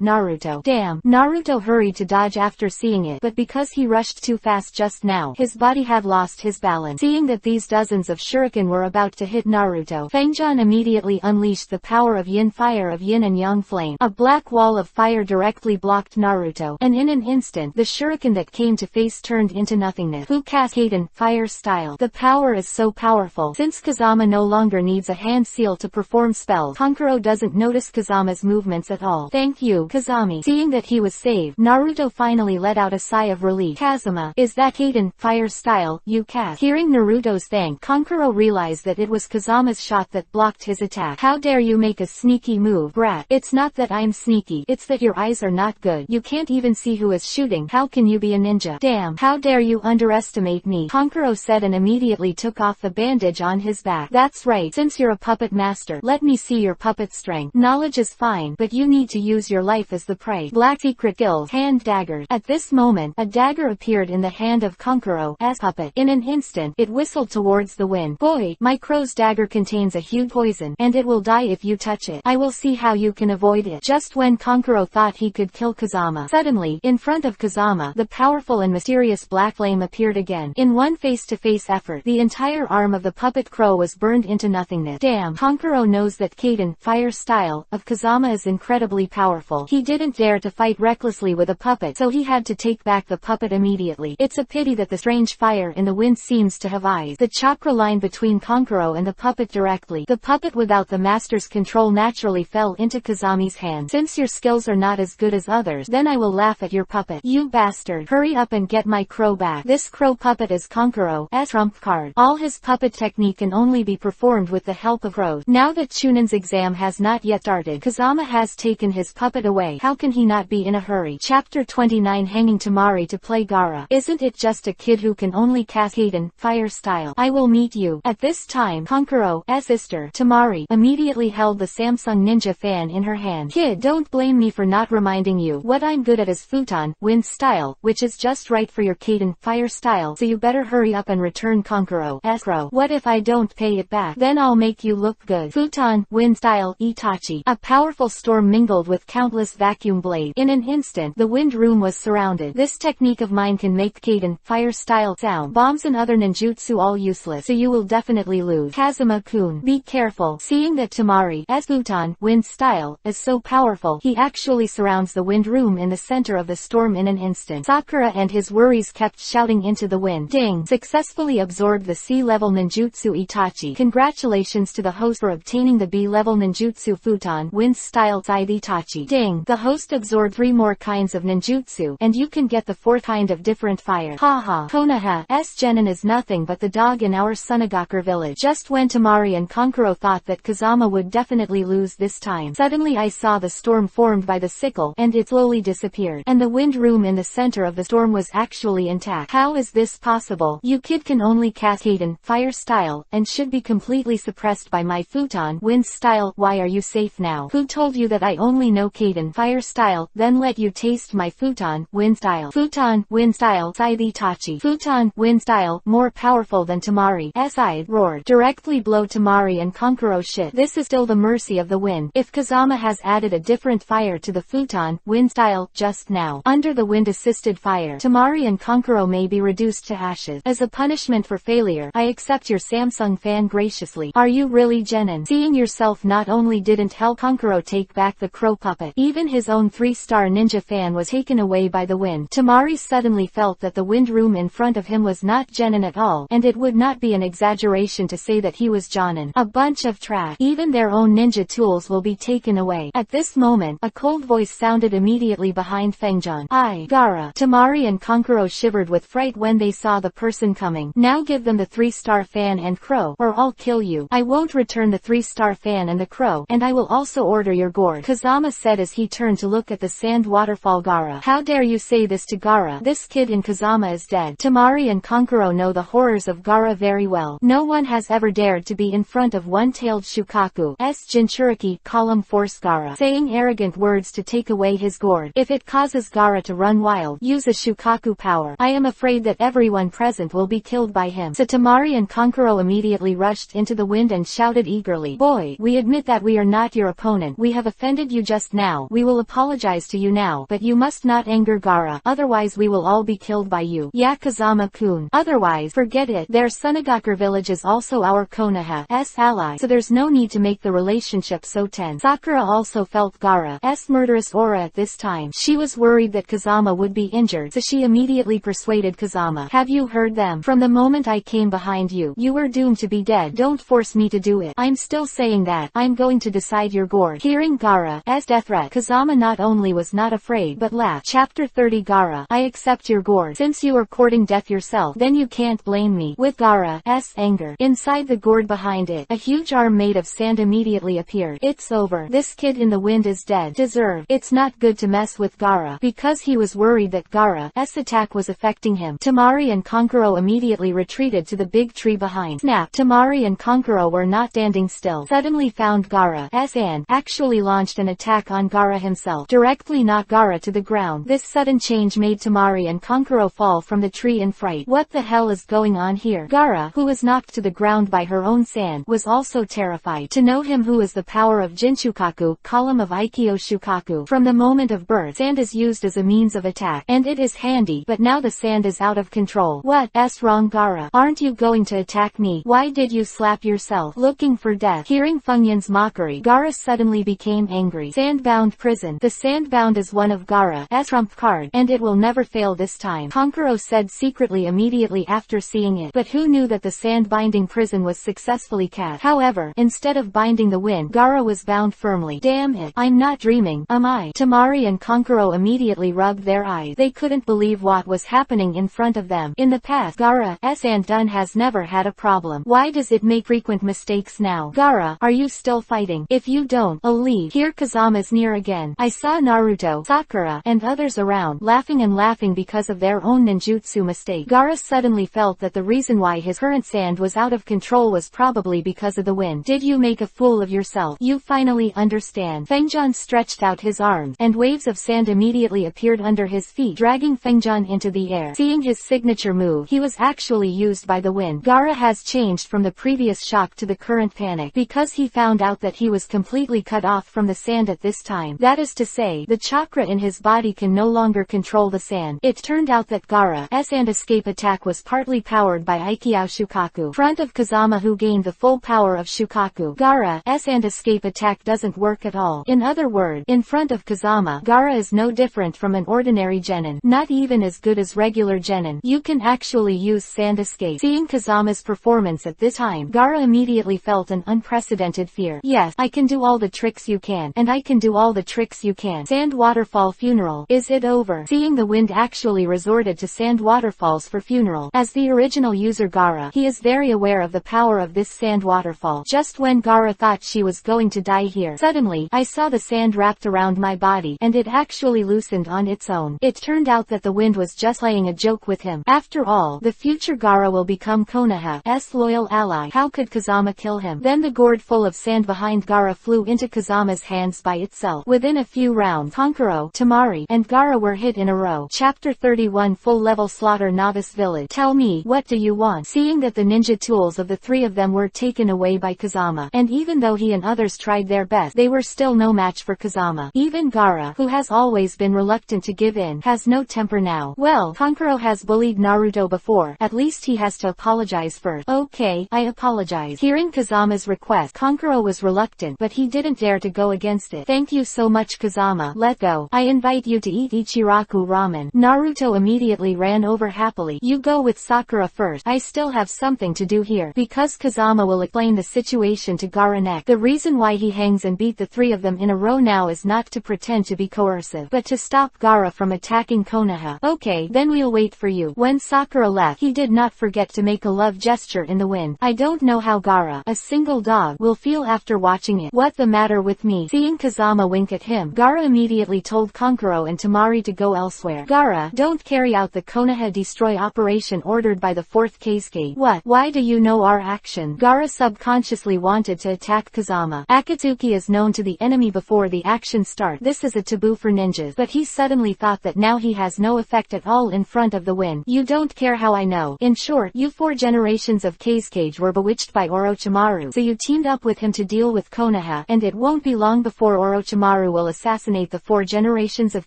Naruto. Damn. Naruto hurried to dodge after seeing it, but because he rushed too fast just now, his body had lost his balance. Seeing that these dozens of shuriken were about to hit Naruto, Fengjian immediately unleashed the power of yin fire of yin and yang flame. A black wall of fire directly blocked Naruto, and in an instant, the shuriken that came to face turned into nothingness. Who cast Kaden, fire style. The power is so powerful. Since Kazama no longer needs a hand seal to perform spells, Konkuro doesn't notice Kazama's movements at all. Thank you, Kazami. Seeing that he was saved, Naruto finally let out a sigh of relief. Kazama, is that Kaden, fire style, you cast? Hearing Naruto's thank, Konkuro realized that it was Kazama's shot that blocked his attack. How dare you make a sneaky move, brat? It's not that I'm sneaky, it's that your eyes are not good. You can't even see who is shooting. How can you be a ninja? Damn, how dare you underestimate me? Konkuro said and immediately took off the bandage on his back. That's right, since you're a puppet master, let me see your puppet strength. Knowledge is fine, but you need to use your life as the prey. Black secret skills, hand daggers. At this moment, a dagger appeared in the hand of Konkuro's puppet. In an instant, it whistled towards the wind. Boy, my crow's dagger contains a huge poison, and it will die if you touch it. I will see how you can avoid it. Just when Konkuro thought he could kill Kazama, suddenly, in front of Kazama, the powerful and mysterious black flame appeared again. In one face-to-face effort, the entire arm of the puppet crow was burned into nothingness. Damn, Konkuro knows that Kaden, fire style, of Kazama is incredibly powerful. He didn't dare to fight fight recklessly with a puppet, so he had to take back the puppet immediately. It's a pity that the strange fire in the wind seems to have eyes. The chakra line between Kankuro and the puppet directly. The puppet without the master's control naturally fell into Kazami's hand. Since your skills are not as good as others, then I will laugh at your puppet. You bastard. Hurry up and get my crow back. This crow puppet is Kankuro's trump card. All his puppet technique can only be performed with the help of crows. Now that Chunon's exam has not yet started, Kazama has taken his puppet away. How can he not be in a hurry? Chapter 29 Hanging Tamari to play Gaara. Isn't it just a kid who can only cast Kaden fire style? I will meet you. At this time, Kankuro's sister, Tamari, immediately held the Samsung Ninja fan in her hand. Kid, don't blame me for not reminding you. What I'm good at is futon, wind style, which is just right for your Kaden fire style, so you better hurry up and return Kankuro's crow. What if I don't pay it back? Then I'll make you look good. Futon, wind style, Itachi. A powerful storm mingled with countless vacuum blades. In an instant, the wind room was surrounded. This technique of mine can make Kaden fire style sound bombs and other ninjutsu all useless, so you will definitely lose. Kazuma-kun, be careful. Seeing that Tamari's futon, wind style, is so powerful, he actually surrounds the wind room in the center of the storm in an instant. Sakura and his worries kept shouting into the wind. Ding! Successfully absorbed the C-level ninjutsu Itachi. Congratulations to the host for obtaining the B-level ninjutsu futon, wind style scythe Itachi. Ding! The host absorbed 3 more kinds of ninjutsu, and you can get the 4th kind of different fire. Haha. Konoha's genin is nothing but the dog in our Sunagakur village. Just when Tamari and Kankuro thought that Kazama would definitely lose this time, suddenly I saw the storm formed by the sickle, and it slowly disappeared. And the wind room in the center of the storm was actually intact. How is this possible? You kid can only cast Kaden fire style, and should be completely suppressed by my futon, wind style. Why are you safe now? Who told you that I only know Kaden fire style? Then let you taste my futon, wind style. Futon, wind style, scythe Itachi. Futon, wind style, more powerful than Tamari. Scythe roared. Directly blow Tamari and Kankuro shit. This is still the mercy of the wind. If Kazama has added a different fire to the futon, wind style, just now, under the wind-assisted fire, Tamari and Kankuro may be reduced to ashes. As a punishment for failure, I accept your Samsung fan graciously. Are you really genin? Seeing yourself not only didn't help Kankuro take back the crow puppet, even his own 3-star ninja fan was taken away by the wind. Tamari suddenly felt that the wind room in front of him was not genin at all, and it would not be an exaggeration to say that he was jonin. A bunch of trash. Even their own ninja tools will be taken away. At this moment, a cold voice sounded immediately behind Fengjan. Gaara. Tamari and Kankuro shivered with fright when they saw the person coming. Now give them the 3-star fan and crow, or I'll kill you. I won't return the 3-star fan and the crow, and I will also order your gourd, Kazama said as he turned to look at the sand waterfall. Gaara. How dare you say this to Gaara? This kid in Kazama is dead. Tamari and Kankuro know the horrors of Gaara very well. No one has ever dared to be in front of one-tailed Shukaku's Jinchuriki column force Gaara, saying arrogant words to take away his gourd. If it causes Gaara to run wild, use a Shukaku power. I am afraid that everyone present will be killed by him. So Tamari and Kankuro immediately rushed into the wind and shouted eagerly, Boy, we admit that we are not your opponent. We have offended you just now. We will apologize to you now, but you must not anger Gaara, otherwise we will all be killed by you. Yeah, Kazama-kun. Otherwise, forget it. Their Sunagakur village is also our Konoha's ally, so there's no need to make the relationship so tense. Sakura also felt Gaara's murderous aura at this time. She was worried that Kazama would be injured, so she immediately persuaded Kazama. Have you heard them? From the moment I came behind you, you were doomed to be dead. Don't force me to do it. I'm still saying that. I'm going to decide your gourd. Hearing Gaara's death threat, Kazama not only was not afraid but laughed. Chapter 30 Gaara. I accept your gourd. Since you are courting death yourself, then you can't blame me. With Gaara's anger inside the gourd behind it, a huge arm made of sand immediately appeared. It's over. This kid in the wind is dead. Deserved. It's not good to mess with Gaara, because he was worried that Gaara's attack was affecting him. Tamari and Kankuro immediately retreated to the big tree behind. Snap. Tamari and Kankuro were not standing still. Suddenly found Gaara's hand actually launched an attack on Gaara himself. Directly knocked Gaara to the ground. This sudden change made Tamari and Kankuro fall from the tree in fright. What the hell is going on here? Gaara, who was knocked to the ground by her own sand, was also terrified. To know him who is the power of Jinshukaku, column of Aikyo Shukaku. From the moment of birth, sand is used as a means of attack, and it is handy, but now the sand is out of control. What's wrong, Gaara? Aren't you going to attack me? Why did you slap yourself? Looking for death. Hearing Fengyan's mockery, Gaara suddenly became angry. Sandbound prison. The sandbound bound as one of Gaara's trump card, and it will never fail this time, Kankuro said secretly immediately after seeing it. But who knew that the sand-binding prison was successfully cast? However, instead of binding the wind, Gaara was bound firmly. Damn it, I'm not dreaming, am I? Temari and Kankuro immediately rubbed their eyes. They couldn't believe what was happening in front of them. In the past, Gaara's sand has never had a problem. Why does it make frequent mistakes now? Gaara, are you still fighting? If you don't, I'll leave. Here Kazama's near again. I saw Naruto, Sakura, and others around, laughing because of their own ninjutsu mistake. Gaara suddenly felt that the reason why his current sand was out of control was probably because of the wind. Did you make a fool of yourself? You finally understand. Fengjian stretched out his arms, and waves of sand immediately appeared under his feet, dragging Fengjian into the air. Seeing his signature move, he was actually used by the wind. Gaara has changed from the previous shock to the current panic, because he found out that he was completely cut off from the sand at this time. That is to say, the chakra in his body can no longer control the sand. It turned out that Gaara's sand escape attack was partly powered by Aikyo Shukaku, front of Kazama, who gained the full power of Shukaku. Gaara's sand escape attack doesn't work at all. In other words, in front of Kazama, Gaara is no different from an ordinary genin, not even as good as regular genin. You can actually use sand escape. Seeing Kazama's performance at this time, Gaara immediately felt an unprecedented fear. Yes, I can do all the tricks you can, and I can do all the tricks you can. Sand waterfall funeral. Is it over? Seeing the wind actually resorted to sand waterfalls for funeral. As the original user Gaara, he is very aware of the power of this sand waterfall. Just when Gaara thought she was going to die here, suddenly, I saw the sand wrapped around my body, and it actually loosened on its own. It turned out that the wind was just playing a joke with him. After all, the future Gaara will become Konoha's loyal ally. How could Kazama kill him? Then the gourd full of sand behind Gaara flew into Kazama's hands by itself. Within a few rounds, Kankuro, Temari, and Gaara were hit in a row. Chapter 31 Full-Level Slaughter Novice Village. Tell me, what do you want? Seeing that the ninja tools of the three of them were taken away by Kazama, and even though he and others tried their best, they were still no match for Kazama. Even Gaara, who has always been reluctant to give in, has no temper now. Well, Kankuro has bullied Naruto before. At least he has to apologize first. Okay, I apologize. Hearing Kazama's request, Kankuro was reluctant, but he didn't dare to go against it. Thank you so much, Kazama. Let go. I invite you to eat Ichiraku ramen. Naruto immediately ran over happily. You go with Sakura first. I still have something to do here. Because Kazama will explain the situation to Gaara next. The reason why he hangs and beat the three of them in a row now is not to pretend to be coercive, but to stop Gaara from attacking Konoha. Okay, then we'll wait for you. When Sakura left, he did not forget to make a love gesture in the wind. I don't know how Gaara, a single dog, will feel after watching it. What the matter with me? Seeing Kazama wink at him, Gaara immediately told Kankuro and Temari to go elsewhere. Gaara, don't carry out the Konoha destroy operation ordered by the 4th Kasuke. What? Why do you know our action? Gaara subconsciously wanted to attack Kazama. Akatsuki is known to the enemy before the action starts. This is a taboo for ninjas, but he suddenly thought that now he has no effect at all in front of the wind. You don't care how I know. In short, you 4 generations of Kasuke were bewitched by Orochimaru, so you teamed up with him to deal with Konoha, and it won't be long before Orochimaru will assassinate the 4 generations of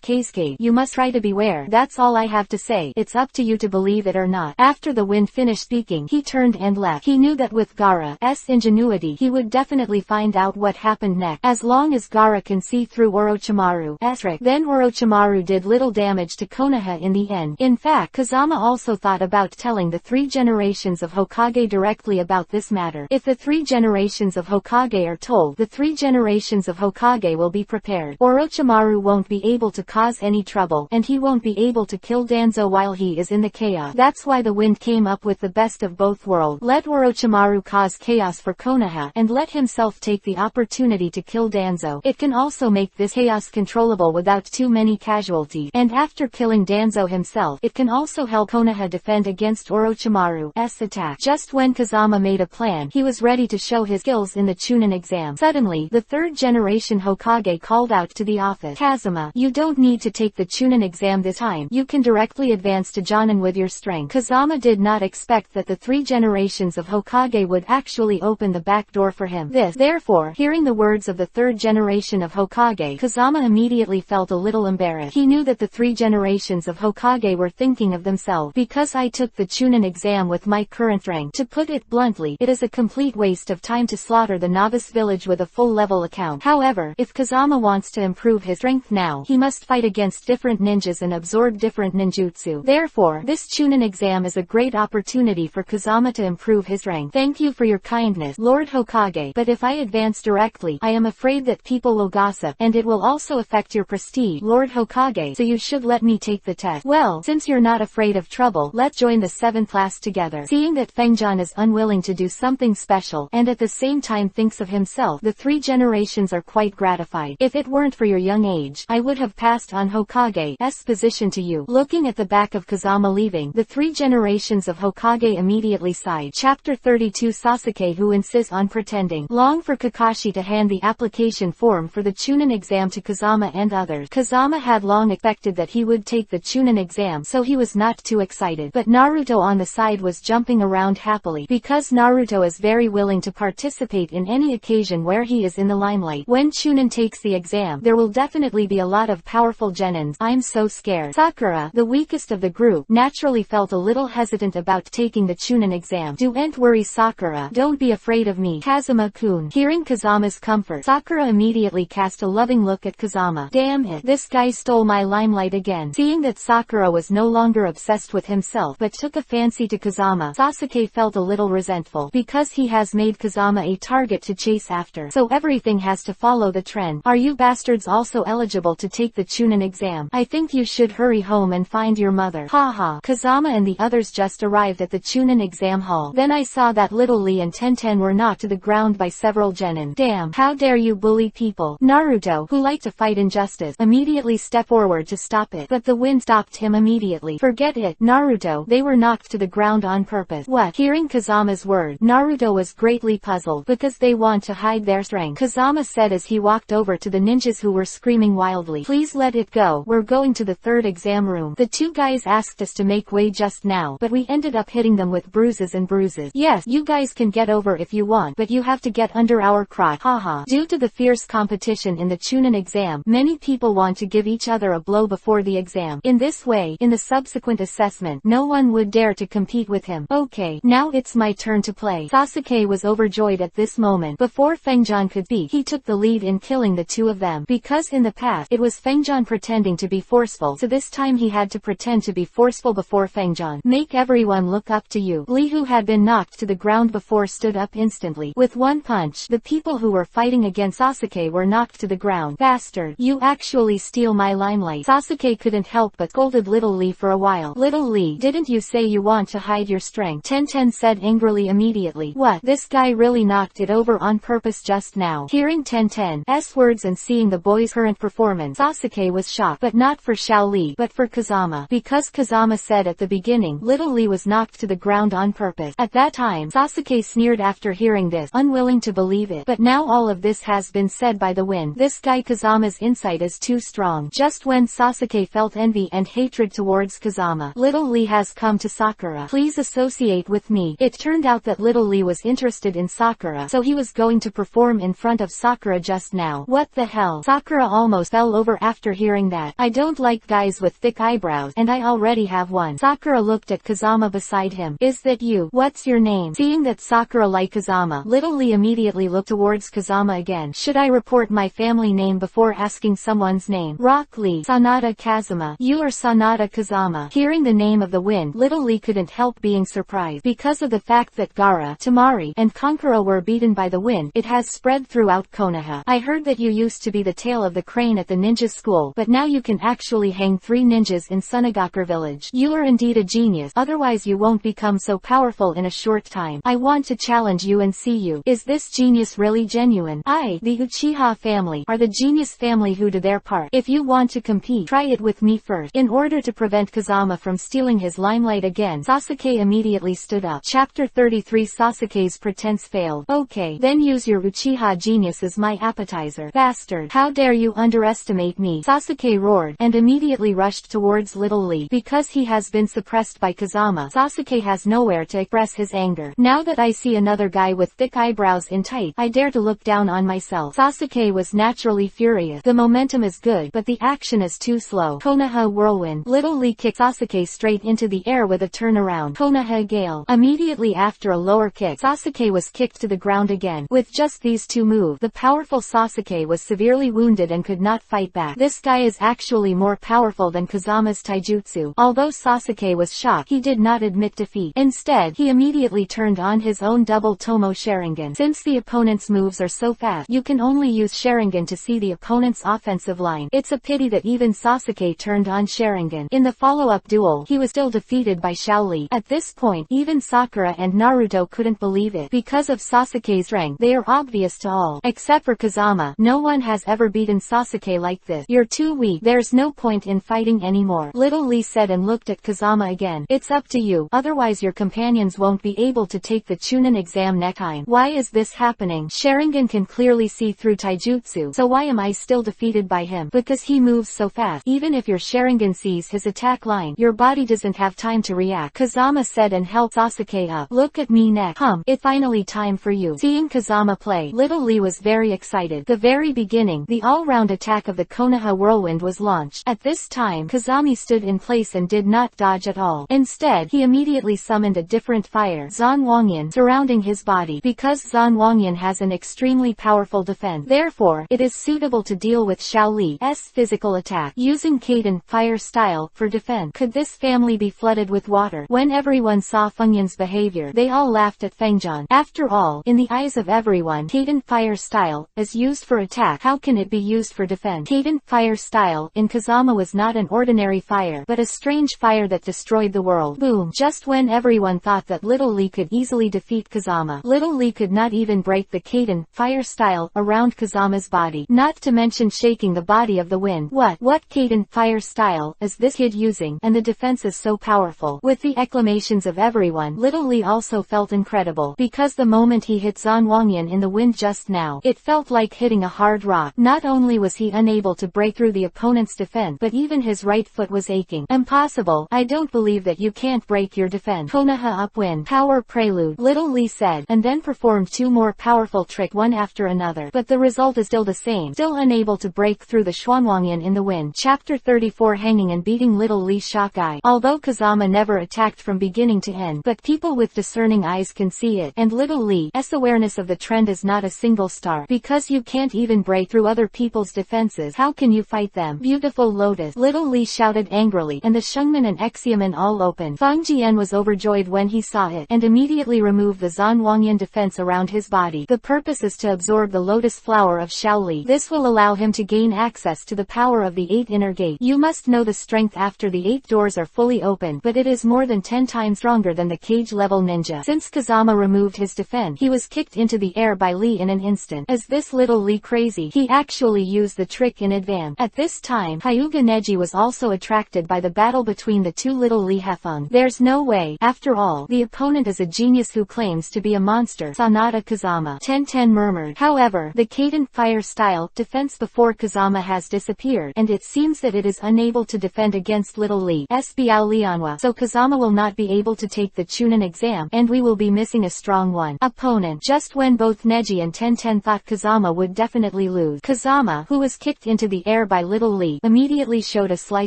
Kasuke. You must try to beware. That's all I have to say. It's up to you to believe it or not. After the wind finished speaking, he turned and left. He knew that with Gaara's ingenuity, he would definitely find out what happened next. As long as Gaara can see through Orochimaru's trick, then Orochimaru did little damage to Konoha in the end. In fact, Kazama also thought about telling the 3 generations of Hokage directly about this matter. If the 3 generations of Hokage are told, the 3 generations of Hokage will be prepared. Orochimaru won't be able to cause any trouble, and he won't be able to kill Danzo while he is in the chaos. That's why the wind came up with the best of both worlds. Let Orochimaru cause chaos for Konoha, and let himself take the opportunity to kill Danzo. It can also make this chaos controllable without too many casualties, and after killing Danzo himself, it can also help Konoha defend against Orochimaru's attack. Just when Kazama made a plan, he was ready to show his skills in the Chunin exam. Suddenly, the 3rd generation Hokage called out to the office. Kazama, you don't need to take the Chunin exam this time. You can directly advance to Jonin with your strength. Kazama did not expect that the 3 generations of Hokage would actually open the back door for him. Therefore, hearing the words of the 3rd generation of Hokage, Kazama immediately felt a little embarrassed. He knew that the 3 generations of Hokage were thinking of themselves. Because I took the Chunin exam with my current rank. To put it bluntly, it is a complete waste of time to slaughter the novice village with a full level account. However, if Kazama wants to improve his strength now. He must fight against different ninjas and absorb different ninjutsu. Therefore, this Chunin exam is a great opportunity for Kazama to improve his rank. Thank you for your kindness, Lord Hokage, but if I advance directly, I am afraid that people will gossip, and it will also affect your prestige, Lord Hokage, so you should let me take the test. Well, since you're not afraid of trouble, let's join the 7th class together. Seeing that Fengjian is unwilling to do something special, and at the same time thinks of himself, the 3 generations are quite gratified. If it weren't for your young age, I would have passed on Hokage's position to you. Looking at the back of Kazama leaving, the 3 generations of Hokage immediately sighed. Chapter 32 Sasuke, who insists on pretending long for Kakashi to hand the application form for the Chunin exam to Kazama and others. Kazama had long expected that he would take the Chunin exam, so he was not too excited. But Naruto on the side was jumping around happily, because Naruto is very willing to participate in any occasion where he is in the limelight. When Chunin takes the exam, there will definitely be a lot of powerful genins. I'm so scared. Sakura, the weakest of the group, naturally felt a little hesitant about taking the Chunin exam. Don't worry Sakura, don't be afraid of me, Kazama-kun. Hearing Kazama's comfort, Sakura immediately cast a loving look at Kazama. Damn it, this guy stole my limelight again. Seeing that Sakura was no longer obsessed with himself but took a fancy to Kazama, Sasuke felt a little resentful, because he has made Kazama a target to chase after, so everything has to follow the trend. Are you bastards also eligible to take the Chunin exam? I think you should hurry home and find your mother. Haha. Kazama and the others just arrived at the Chunin exam hall. Then I saw that Little Lee and Tenten were knocked to the ground by several genin. Damn, how dare you bully people. Naruto, who liked to fight injustice, immediately stepped forward to stop it, but the wind stopped him immediately. Forget it, Naruto, they were knocked to the ground on purpose. What? Hearing Kazama's word, Naruto was greatly puzzled, because they want to hide their strength. Kazama said as he walked over to the ninjas who were screaming wildly. Please let it go, we're going to the 3rd exam room. The 2 guys asked us to make way just now, but we ended up hitting them with bruises and bruises. Yes, you guys can get over if you want, but you have to get under our crotch. Haha. Due to the fierce competition in the Chunin exam, many people want to give each other a blow before the exam. In this way, in the subsequent assessment, no one would dare to compete with him. Okay, now it's my turn to play. Sasuke was overjoyed at this moment. Before Fengjian could speak, he took the lead in killing the 2 of them, because in the past, it was Fengjian pretending to be forceful, so this time he had to pretend to be forceful before Fengjian. Make everyone look up to you. Lee, who had been knocked to the ground before, stood up instantly. With one punch, the people who were fighting against Sasuke were knocked to the ground. Bastard, you actually steal my limelight. Sasuke couldn't help but scolded Little Lee for a while. Little Lee, didn't you say you want to hide your strength? Tenten said angrily immediately. What? This guy really knocked it over on purpose just now. Hearing Tenten's words and seeing the boy's current performance, Sasuke was shocked, but not for Xiao Li, but for Kazama, because Kazama said at the beginning, Little Lee was knocked to the ground on purpose. At that time, Sasuke sneered after hearing this, unwilling to believe it, but now all of this has been said by the wind. This guy Kazama's insight is too strong. Just when Sasuke felt envy and hatred towards Kazama, Little Lee has come to Sakura. Please associate with me. It turned out that Little Lee was interested in Sakura, so he was going to perform in front of Sakura just now. What the hell? Sakura almost fell over after hearing that. I don't like guys with thick eyebrows, and I already have one. Sakura looked at Kazama beside him. Is that you? What's your name? Seeing that Sakura liked Kazama, Little Lee immediately looked towards Kazama again. Should I report my family name before asking someone's name? Rock Lee. Sanada Kazama. You are Sanada Kazama. Hearing the name of the wind, Little Lee couldn't help being surprised. Because of the fact that Gaara, Tamari, and Kankura were beaten by the wind, it has spread throughout Konoha. I heard that you used to be the tail of the crane at the ninja school, but now you can actually hang 3 ninjas in Sunagakure village. You are indeed a genius, otherwise you won't become so powerful in a short time. I want to challenge you and see you. Is this genius really genuine? The Uchiha family are the genius family who do their part. If you want to compete, try it with me first. In order to prevent Kazama from stealing his limelight again, Sasuke immediately stood up. Chapter 33 Sasuke's pretense failed. Okay, then use your Uchiha genius as my appetizer. Bastard, how dare you underestimate me? Sasuke roared, and immediately rushed towards Little Lee. Because he has been suppressed by Kazama, Sasuke has nowhere to express his anger. Now that I see another guy with thick eyebrows in tight, I dare to look down on myself. Sasuke was naturally furious. The momentum is good, but the action is too slow. Konoha whirlwind. Little Lee kicked Sasuke straight into the air with a turnaround. Konoha gale. Immediately after a lower kick, Sasuke was kicked to the ground again. With just these 2 moves, the powerful Sasuke was severely wounded and could could not fight back. This guy is actually more powerful than Kazama's taijutsu. Although Sasuke was shocked, he did not admit defeat. Instead, he immediately turned on his own double Tomo Sharingan. Since the opponent's moves are so fast, you can only use Sharingan to see the opponent's offensive line. It's a pity that even Sasuke turned on Sharingan. In the follow-up duel, he was still defeated by Xiao Li. At this point, even Sakura and Naruto couldn't believe it. Because of Sasuke's rank, they are obvious to all. Except for Kazama, no one has ever beaten Sasuke like this. You're too weak. There's no point in fighting anymore. Little Lee said and looked at Kazama again. It's up to you, otherwise your companions won't be able to take the Chunin exam next time. Why is this happening? Sharingan can clearly see through taijutsu, so why am I still defeated by him? Because he moves so fast. Even if your Sharingan sees his attack line, your body doesn't have time to react. Kazama said and held Sasuke up. Look at me next. It's finally time for you. Seeing Kazama play, Little Lee was very excited. The very beginning, the all-round attack of the Konoha whirlwind was launched. At this time, Kazami stood in place and did not dodge at all. Instead, he immediately summoned a different fire, Zanwangyan, surrounding his body. Because Zanwangyan has an extremely powerful defense, therefore, it is suitable to deal with Xiao Li's physical attack. Using Kaden fire style for defense. Could this family be flooded with water? When everyone saw Fengyan's behavior, they all laughed at Fengjian. After all, in the eyes of everyone, Kaden fire style is used for attack. How can it be used for defense? Kaden fire style in Kazama was not an ordinary fire, but a strange fire that destroyed the world. Boom! Just when everyone thought that Little Lee could easily defeat Kazama, Little Lee could not even break the Kaden fire style around Kazama's body, not to mention shaking the body of the wind. What Kaden fire style is this kid using? And the defense is so powerful. With the acclamations of everyone, Little Lee also felt incredible, because the moment he hit Zanwangyan in the wind just now, it felt like hitting a hard rock. Not only was he unable to break through the opponent's defense, but even his right foot was aching. Impossible. I don't believe that you can't break your defense. Konoha upwind power prelude, Little Lee said, and then performed two more powerful tricks one after another. But the result is still the same. Still unable to break through the Xuanwangyan in the wind. Chapter 34 Hanging and Beating Little Lee Shock Eye. Although Kazama never attacked from beginning to end, but people with discerning eyes can see it, and Little Lee's awareness of the trend is not a single star. Because you can't even break through other people's defenses, how can you fight them? Beautiful Lotus, Little Lee shouted angrily, and the Shungman and Exemen all opened. Feng Jian was overjoyed when he saw it, and immediately removed the Zanwangyan defense around his body. The purpose is to absorb the lotus flower of Xiao Li. This will allow him to gain access to the power of the 8 inner gate. You must know the strength after the 8 doors are fully open, but it is more than 10 times stronger than the cage level ninja. Since Kazama removed his defense, he was kicked into the air by Lee in an instant. Is this Little Lee crazy? He actually used the trick in advance. At this time, Hyuga Neji was also attracted by the battle between the two Little Lee Hefeng. There's no way. After all, the opponent is a genius who claims to be a monster. Sanada Kazama. Ten murmured. However, the Kaden fire style defense before Kazama has disappeared, and it seems that it is unable to defend against Little Lee's Biao Lianhua. So Kazama will not be able to take the Chunin exam, and we will be missing a strong one. Opponent. Just when both Neji and Ten thought Kazama would definitely lose, Kazama, who was kicked into the air by Little Lee, immediately showed a sly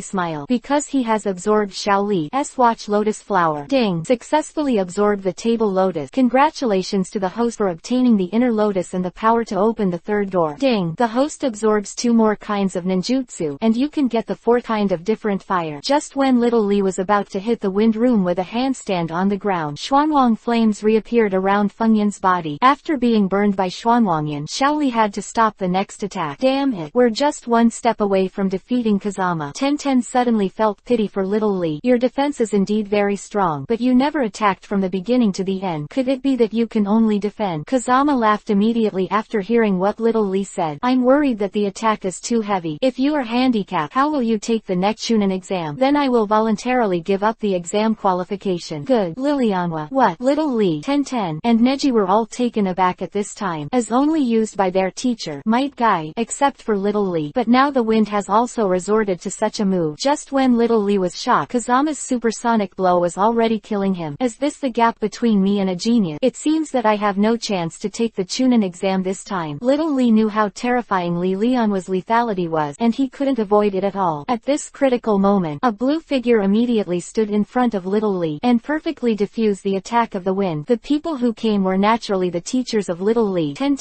smile, because he has absorbed Xiao Li's Watch Lotus Flower. Ding! Successfully absorbed the Table Lotus. Congratulations to the host for obtaining the Inner Lotus and the power to open the 3rd door. Ding! The host absorbs 2 more kinds of ninjutsu, and you can get the 4th kind of different fire. Just when Little Lee was about to hit the wind room with a handstand on the ground, Xuanwang flames reappeared around Fengyan's body. After being burned by Xuanwangyan, Xiao Li had to stop the next attack. Damn it! We're just one step away from defeating Kazama. Ten suddenly felt pity for Little Lee. Your defense is indeed very strong, but you never attacked from the beginning to the end. Could it be that you can only defend? Kazama laughed immediately after hearing what Little Lee said. I'm worried that the attack is too heavy. If you are handicapped, how will you take the next Chunin exam? Then I will voluntarily give up the exam qualification. Good. Lilianhua. What? Little Lee, Ten and Neji were all taken aback at this time, as only used by their teacher, Might Guy, except for Little Lee. But now the wind has also resorted to such a move. Just when Little Lee was shocked, Kazama's supersonic blow was already killing him. Is this the gap between me and a genius? It seems that I have no chance to take the Chunin exam this time. Little Lee knew how terrifying Lianhua's lethality was, and he couldn't avoid it at all. At this critical moment, a blue figure immediately stood in front of Little Lee, and perfectly diffused the attack of the wind. The people who came were naturally the teachers of Little Lee, Ten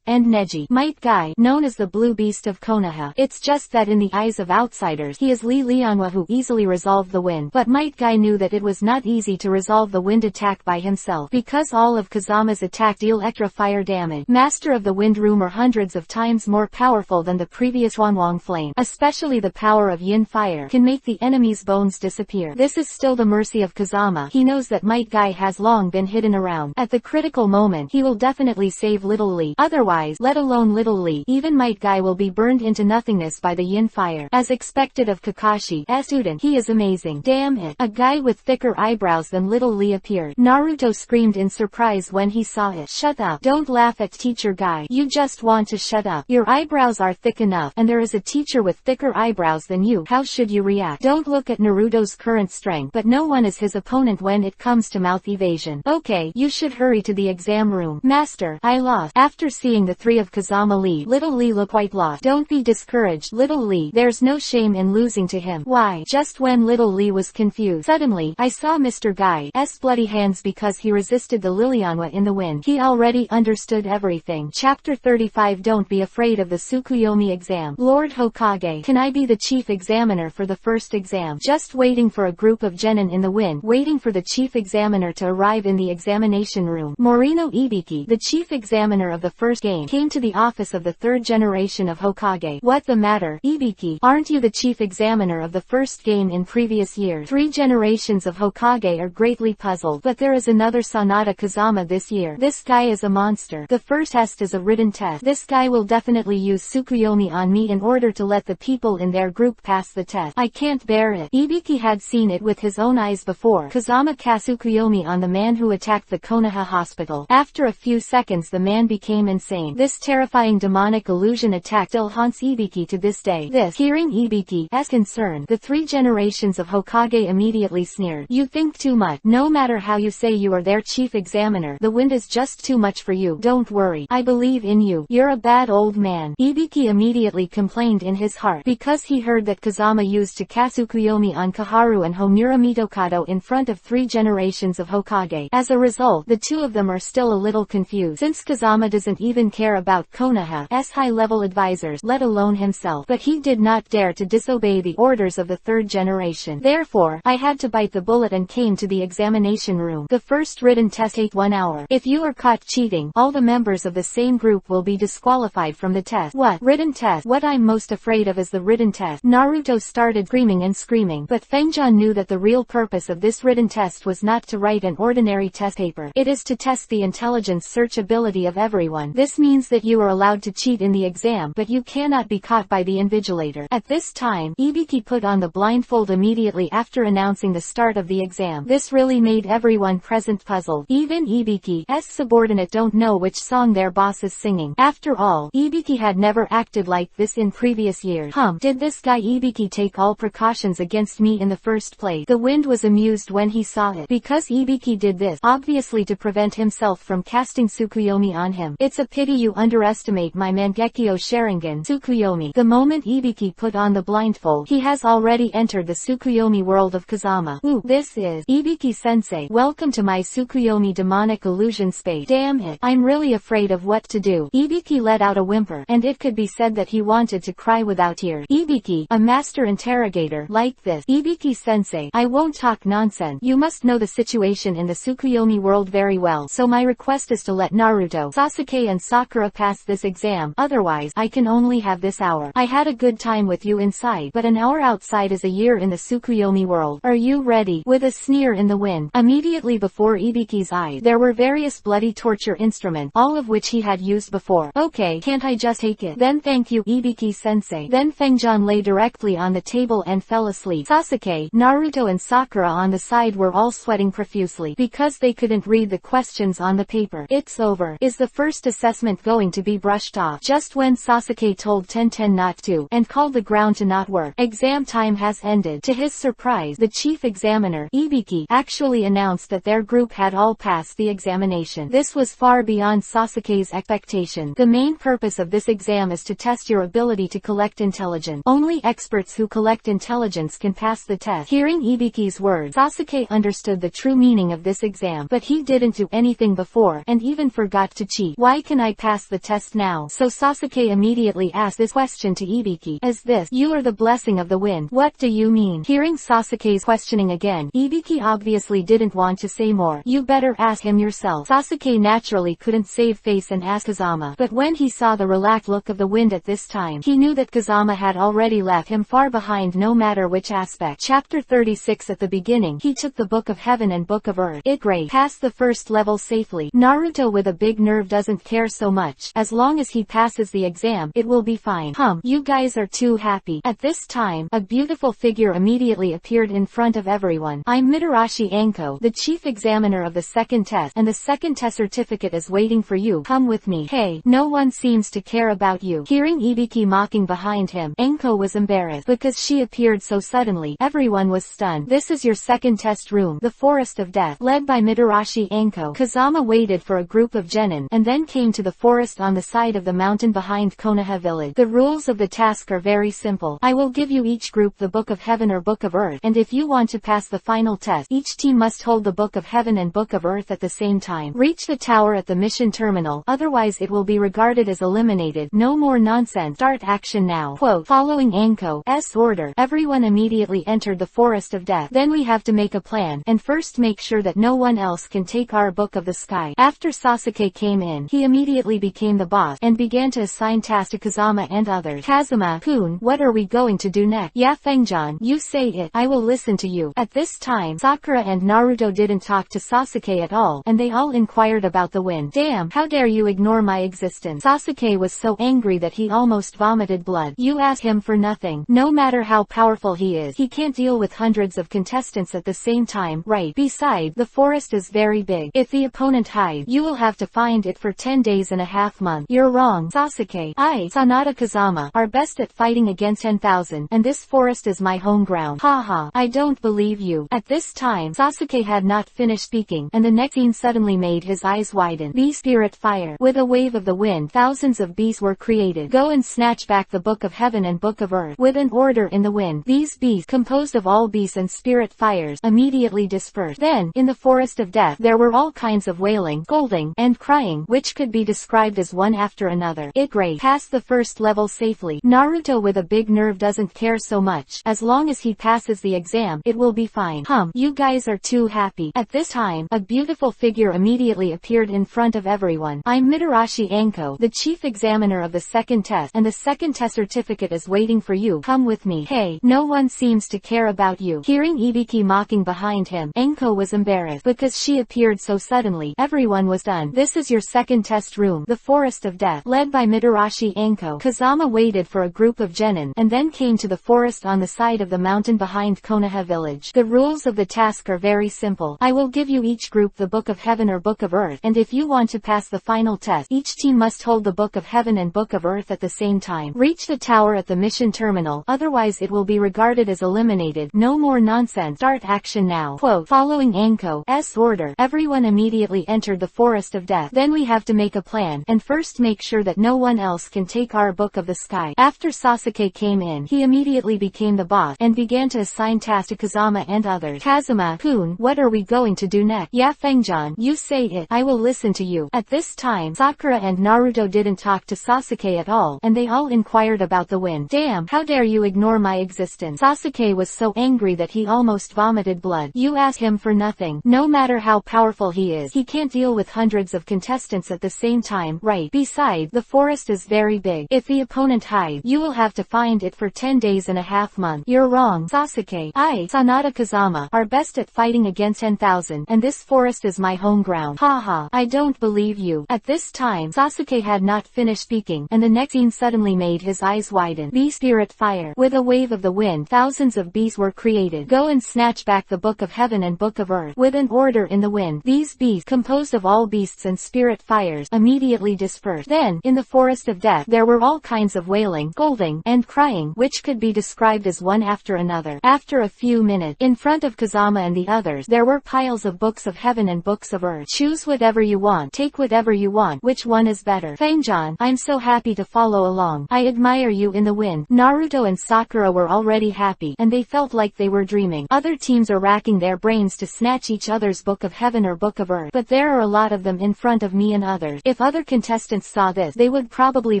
and Neji. Might Guy, known as the Blue Beast taste of Konoha. It's just that in the eyes of outsiders, he is Lee Lianhua who easily resolved the wind. But Might Guy knew that it was not easy to resolve the wind attack by himself, because all of Kazama's attack deal extra fire damage. Master of the Wind Room are hundreds of times more powerful than the previous Wanwang Flame. Especially the power of Yin Fire can make the enemy's bones disappear. This is still the mercy of Kazama. He knows that Might Guy has long been hidden around. At the critical moment, he will definitely save Little Lee. Otherwise, let alone Little Lee, even Might Guy will be burned into nothingness by the Yin Fire. As expected of Kakashi's student, he is amazing. Damn it. A guy with thicker eyebrows than Little Lee appeared. Naruto screamed in surprise when he saw it. Shut up. Don't laugh at Teacher Guy. You just want to shut up. Your eyebrows are thick enough, and there is a teacher with thicker eyebrows than you. How should you react? Don't look at Naruto's current strength, but no one is his opponent when it comes to mouth evasion. Okay, you should hurry to the exam room. Master, I lost. After seeing the three of Kazama leave, Little Lee looked quite lost. Don't be discouraged, Little Lee. There's no shame in losing to him. Why? Just when Little Lee was confused, suddenly, I saw Mr. Guy's bloody hands because he resisted the Lilianwa in the wind. He already understood everything. Chapter 35. Don't be afraid of the Tsukuyomi exam. Lord Hokage, can I be the chief examiner for the first exam? Just waiting for a group of genin in the wind, waiting for the chief examiner to arrive in the examination room. Morino Ibiki, the chief examiner of the first game, came to the office of the third generation of Hokage. What the matter, Ibiki? Aren't you the chief examiner of the first game in previous years? 3 generations of Hokage are greatly puzzled, but there is another Sanada Kazama this year. This guy is a monster. The first test is a written test. This guy will definitely use Tsukuyomi on me in order to let the people in their group pass the test. I can't bear it. Ibiki had seen it with his own eyes before. Kazama cast Tsukuyomi on the man who attacked the Konoha hospital. After a few seconds the man became insane. This terrifying demonic illusion attack still haunts Ibiki to this day. Hearing Ibiki's concern, the 3 generations of Hokage immediately sneered. You think too much. No matter how you say you are their chief examiner, the wind is just too much for you. Don't worry. I believe in you. You're a bad old man. Ibiki immediately complained in his heart, because he heard that Kazama used to cast Tsukuyomi on Kaharu and Homura Mitokado in front of 3 generations of Hokage. As a result, the two of them are still a little confused, since Kazama doesn't even care about Konoha's high-level advisors, let alone himself. But he did not dare to disobey the orders of the third generation. Therefore, I had to bite the bullet and came to the examination room. The first written test takes 1 hour. If you are caught cheating, all the members of the same group will be disqualified from the test. What? Written test? What I'm most afraid of is the written test. Naruto started screaming and screaming, but Fengjian knew that the real purpose of this written test was not to write an ordinary test paper. It is to test the intelligence search ability of everyone. This means that you are allowed to cheat in the exam, but you cannot be caught by the invigilator. At this time, Ibiki put on the blindfold immediately after announcing the start of the exam. This really made everyone present puzzled. Even Ibiki's subordinate don't know which song their boss is singing. After all, Ibiki had never acted like this in previous years. Did this guy Ibiki take all precautions against me in the first place? The wind was amused when he saw it, because Ibiki did this, obviously to prevent himself from casting Tsukuyomi on him. It's a pity you underestimate my Mangekyo Sharingan, Tsukuyomi. The moment Ibiki put on the blindfold, he has already entered the Tsukuyomi world of Kazama. Ooh, this is Ibiki-sensei. Welcome to my Tsukuyomi demonic illusion space. Damn it, I'm really afraid of what to do. Ibiki let out a whimper, and it could be said that he wanted to cry without tears. Ibiki, a master interrogator, like this. Ibiki-sensei, I won't talk nonsense. You must know the situation in the Tsukuyomi world very well, so my request is to let Naruto, Sasuke and Sakura pass this exam, otherwise, I can only have this hour. I had a good time with you inside, but an hour outside is a year in the Tsukuyomi world. Are you ready? With a sneer in the wind, immediately before Ibiki's eyes, there were various bloody torture instruments, all of which he had used before. Okay, can't I just take it? Then thank you, Ibiki-sensei. Then Fengjian lay directly on the table and fell asleep. Sasuke, Naruto and Sakura on the side were all sweating profusely, because they couldn't read the questions on the paper. It's over. Is the first assessment going to be brushed off? Just when Sasuke told Tenten not to, and called the ground to not work, exam time has ended. To his surprise, the chief examiner, Ibiki, actually announced that their group had all passed the examination. This was far beyond Sasuke's expectation. The main purpose of this exam is to test your ability to collect intelligence. Only experts who collect intelligence can pass the test. Hearing Ibiki's words, Sasuke understood the true meaning of this exam, but he didn't do anything before, and even forgot to cheat. Why can I pass the test now? So Sasuke immediately immediately asked this question to Ibiki. Is this, you are the blessing of the wind? What do you mean? Hearing Sasuke's questioning again, Ibiki obviously didn't want to say more. You better ask him yourself. Sasuke naturally couldn't save face and ask Kazama, but when he saw the relaxed look of the wind at this time, he knew that Kazama had already left him far behind no matter which aspect. Chapter 36. At the beginning, he took the Book of Heaven and Book of Earth. It great. Passed the first level safely. Naruto with a big nerve doesn't care so much. As long as he passes the exam, it will be fine. You guys are too happy. At this time, a beautiful figure immediately appeared in front of everyone. I'm Mitarashi Anko, the chief examiner of the second test, and the second test certificate is waiting for you. Come with me. Hey, no one seems to care about you. Hearing Ibiki mocking behind him, Anko was embarrassed because she appeared so suddenly. Everyone was stunned. This is your second test room, the Forest of Death, led by Mitarashi Anko. Kazama waited for a group of genin, and then came to the forest on the side of the mountain behind Konoha village. The rules of the task are very simple. I will give you each group the Book of Heaven or Book of Earth, and if you want to pass the final test, each team must hold the Book of Heaven and Book of Earth at the same time. Reach the tower at the mission terminal, otherwise it will be regarded as eliminated. No more nonsense. Start action now. Quote, following Anko's order, everyone immediately entered the Forest of Death. Then we have to make a plan, and first make sure that no one else can take our Book of the Sky. After Sasuke came in, he immediately became the boss, and began to assign tasks to Kazama and others. Kazama-kun, what are we going to do next? Yeah, Fengjan, you say it, I will listen to you. At this time, Sakura and Naruto didn't talk to Sasuke at all, and they all inquired about the wind. Damn, how dare you ignore my existence? Sasuke was so angry that he almost vomited blood. You ask him for nothing. No matter how powerful he is, he can't deal with hundreds of contestants at the same time, right? Besides, the forest is very big. If the opponent hides, you will have to find it for 10 days and a half months. You're wrong, Sasuke. I, Sanada Kazama, are best at fighting against 10,000, and this forest is my home ground. Haha, I don't believe you. At this time, Sasuke had not finished speaking, and the next scene suddenly made his eyes widen. Bee Spirit Fire. With a wave of the wind, thousands of bees were created. Go and snatch back the Book of Heaven and Book of Earth. With an order in the wind, these bees, composed of all bees and spirit fires, immediately dispersed. Then, in the Forest of Death, there were all kinds of wailing, scolding, and crying, which could be described as one after another. It great. Passed the first level safely. Naruto with a big nerve doesn't care so much. As long as he passes the exam, it will be fine. You guys are too happy. At this time, a beautiful figure immediately appeared in front of everyone. I'm Mitarashi Anko, the chief examiner of the second test, and the second test certificate is waiting for you. Come with me. Hey, no one seems to care about you. Hearing Ibiki mocking behind him, Anko was embarrassed because she appeared so suddenly. Everyone was stunned. This is your second test room, the Forest of Death, led by Mitarashi Anko. Kazama waited for a group of genin, and then came to the forest on the side of the mountain behind Konoha village. The rules of the task are very simple. I will give you each group the Book of Heaven or Book of Earth, and if you want to pass the final test, each team must hold the Book of Heaven and Book of Earth at the same time. Reach the tower at the mission terminal, otherwise it will be regarded as eliminated. No more nonsense. Start action now. Quote, following Anko's order, everyone immediately entered the Forest of Death. Then we have to make a plan, and first make sure that no one else can take our Book of the Sky. After Sasuke came in, he immediately became the boss, and began to assign tasks to Kazama and others. Kazama-kun, what are we going to do next? Yeah, Fengjan, you say it, I will listen to you. At this time, Sakura and Naruto didn't talk to Sasuke at all, and they all inquired about the wind. Damn, how dare you ignore my existence? Sasuke was so angry that he almost vomited blood. You ask him for nothing. No matter how powerful he is, he can't deal with hundreds of contestants at the same time, right? Besides, the forest is very big. If the opponent hides, you will have to find it for 10 days and a half months. You're wrong, Sasuke. I, Sanada Kazama, are best at fighting against 10,000, and this forest is my home ground. Haha, I don't believe you. At this time, Sasuke had not finished speaking, and the next scene suddenly made his eyes widen. Bee Spirit Fire. With a wave of the wind, thousands of bees were created. Go and snatch back the Book of Heaven and Book of Earth. With an order in the wind, these bees, composed of all beasts and spirit fires, immediately dispersed. Then, in the Forest of Death, there were all kinds of wailing, scolding, and crying, which could be described as one after another. After a few minutes, in front of Kazama and the others, there were piles of Books of Heaven and Books of Earth. Choose whatever you want. Take whatever you want. Which one is better? Fengjan, I'm so happy to follow along. I admire you in the wind. Naruto and Sakura were already happy, and they felt like they were dreaming. Other teams are racking their brains to snatch each other's Book of Heaven or Book of Earth, but there are a lot of them in front of me and others. If other contestants saw this, they would probably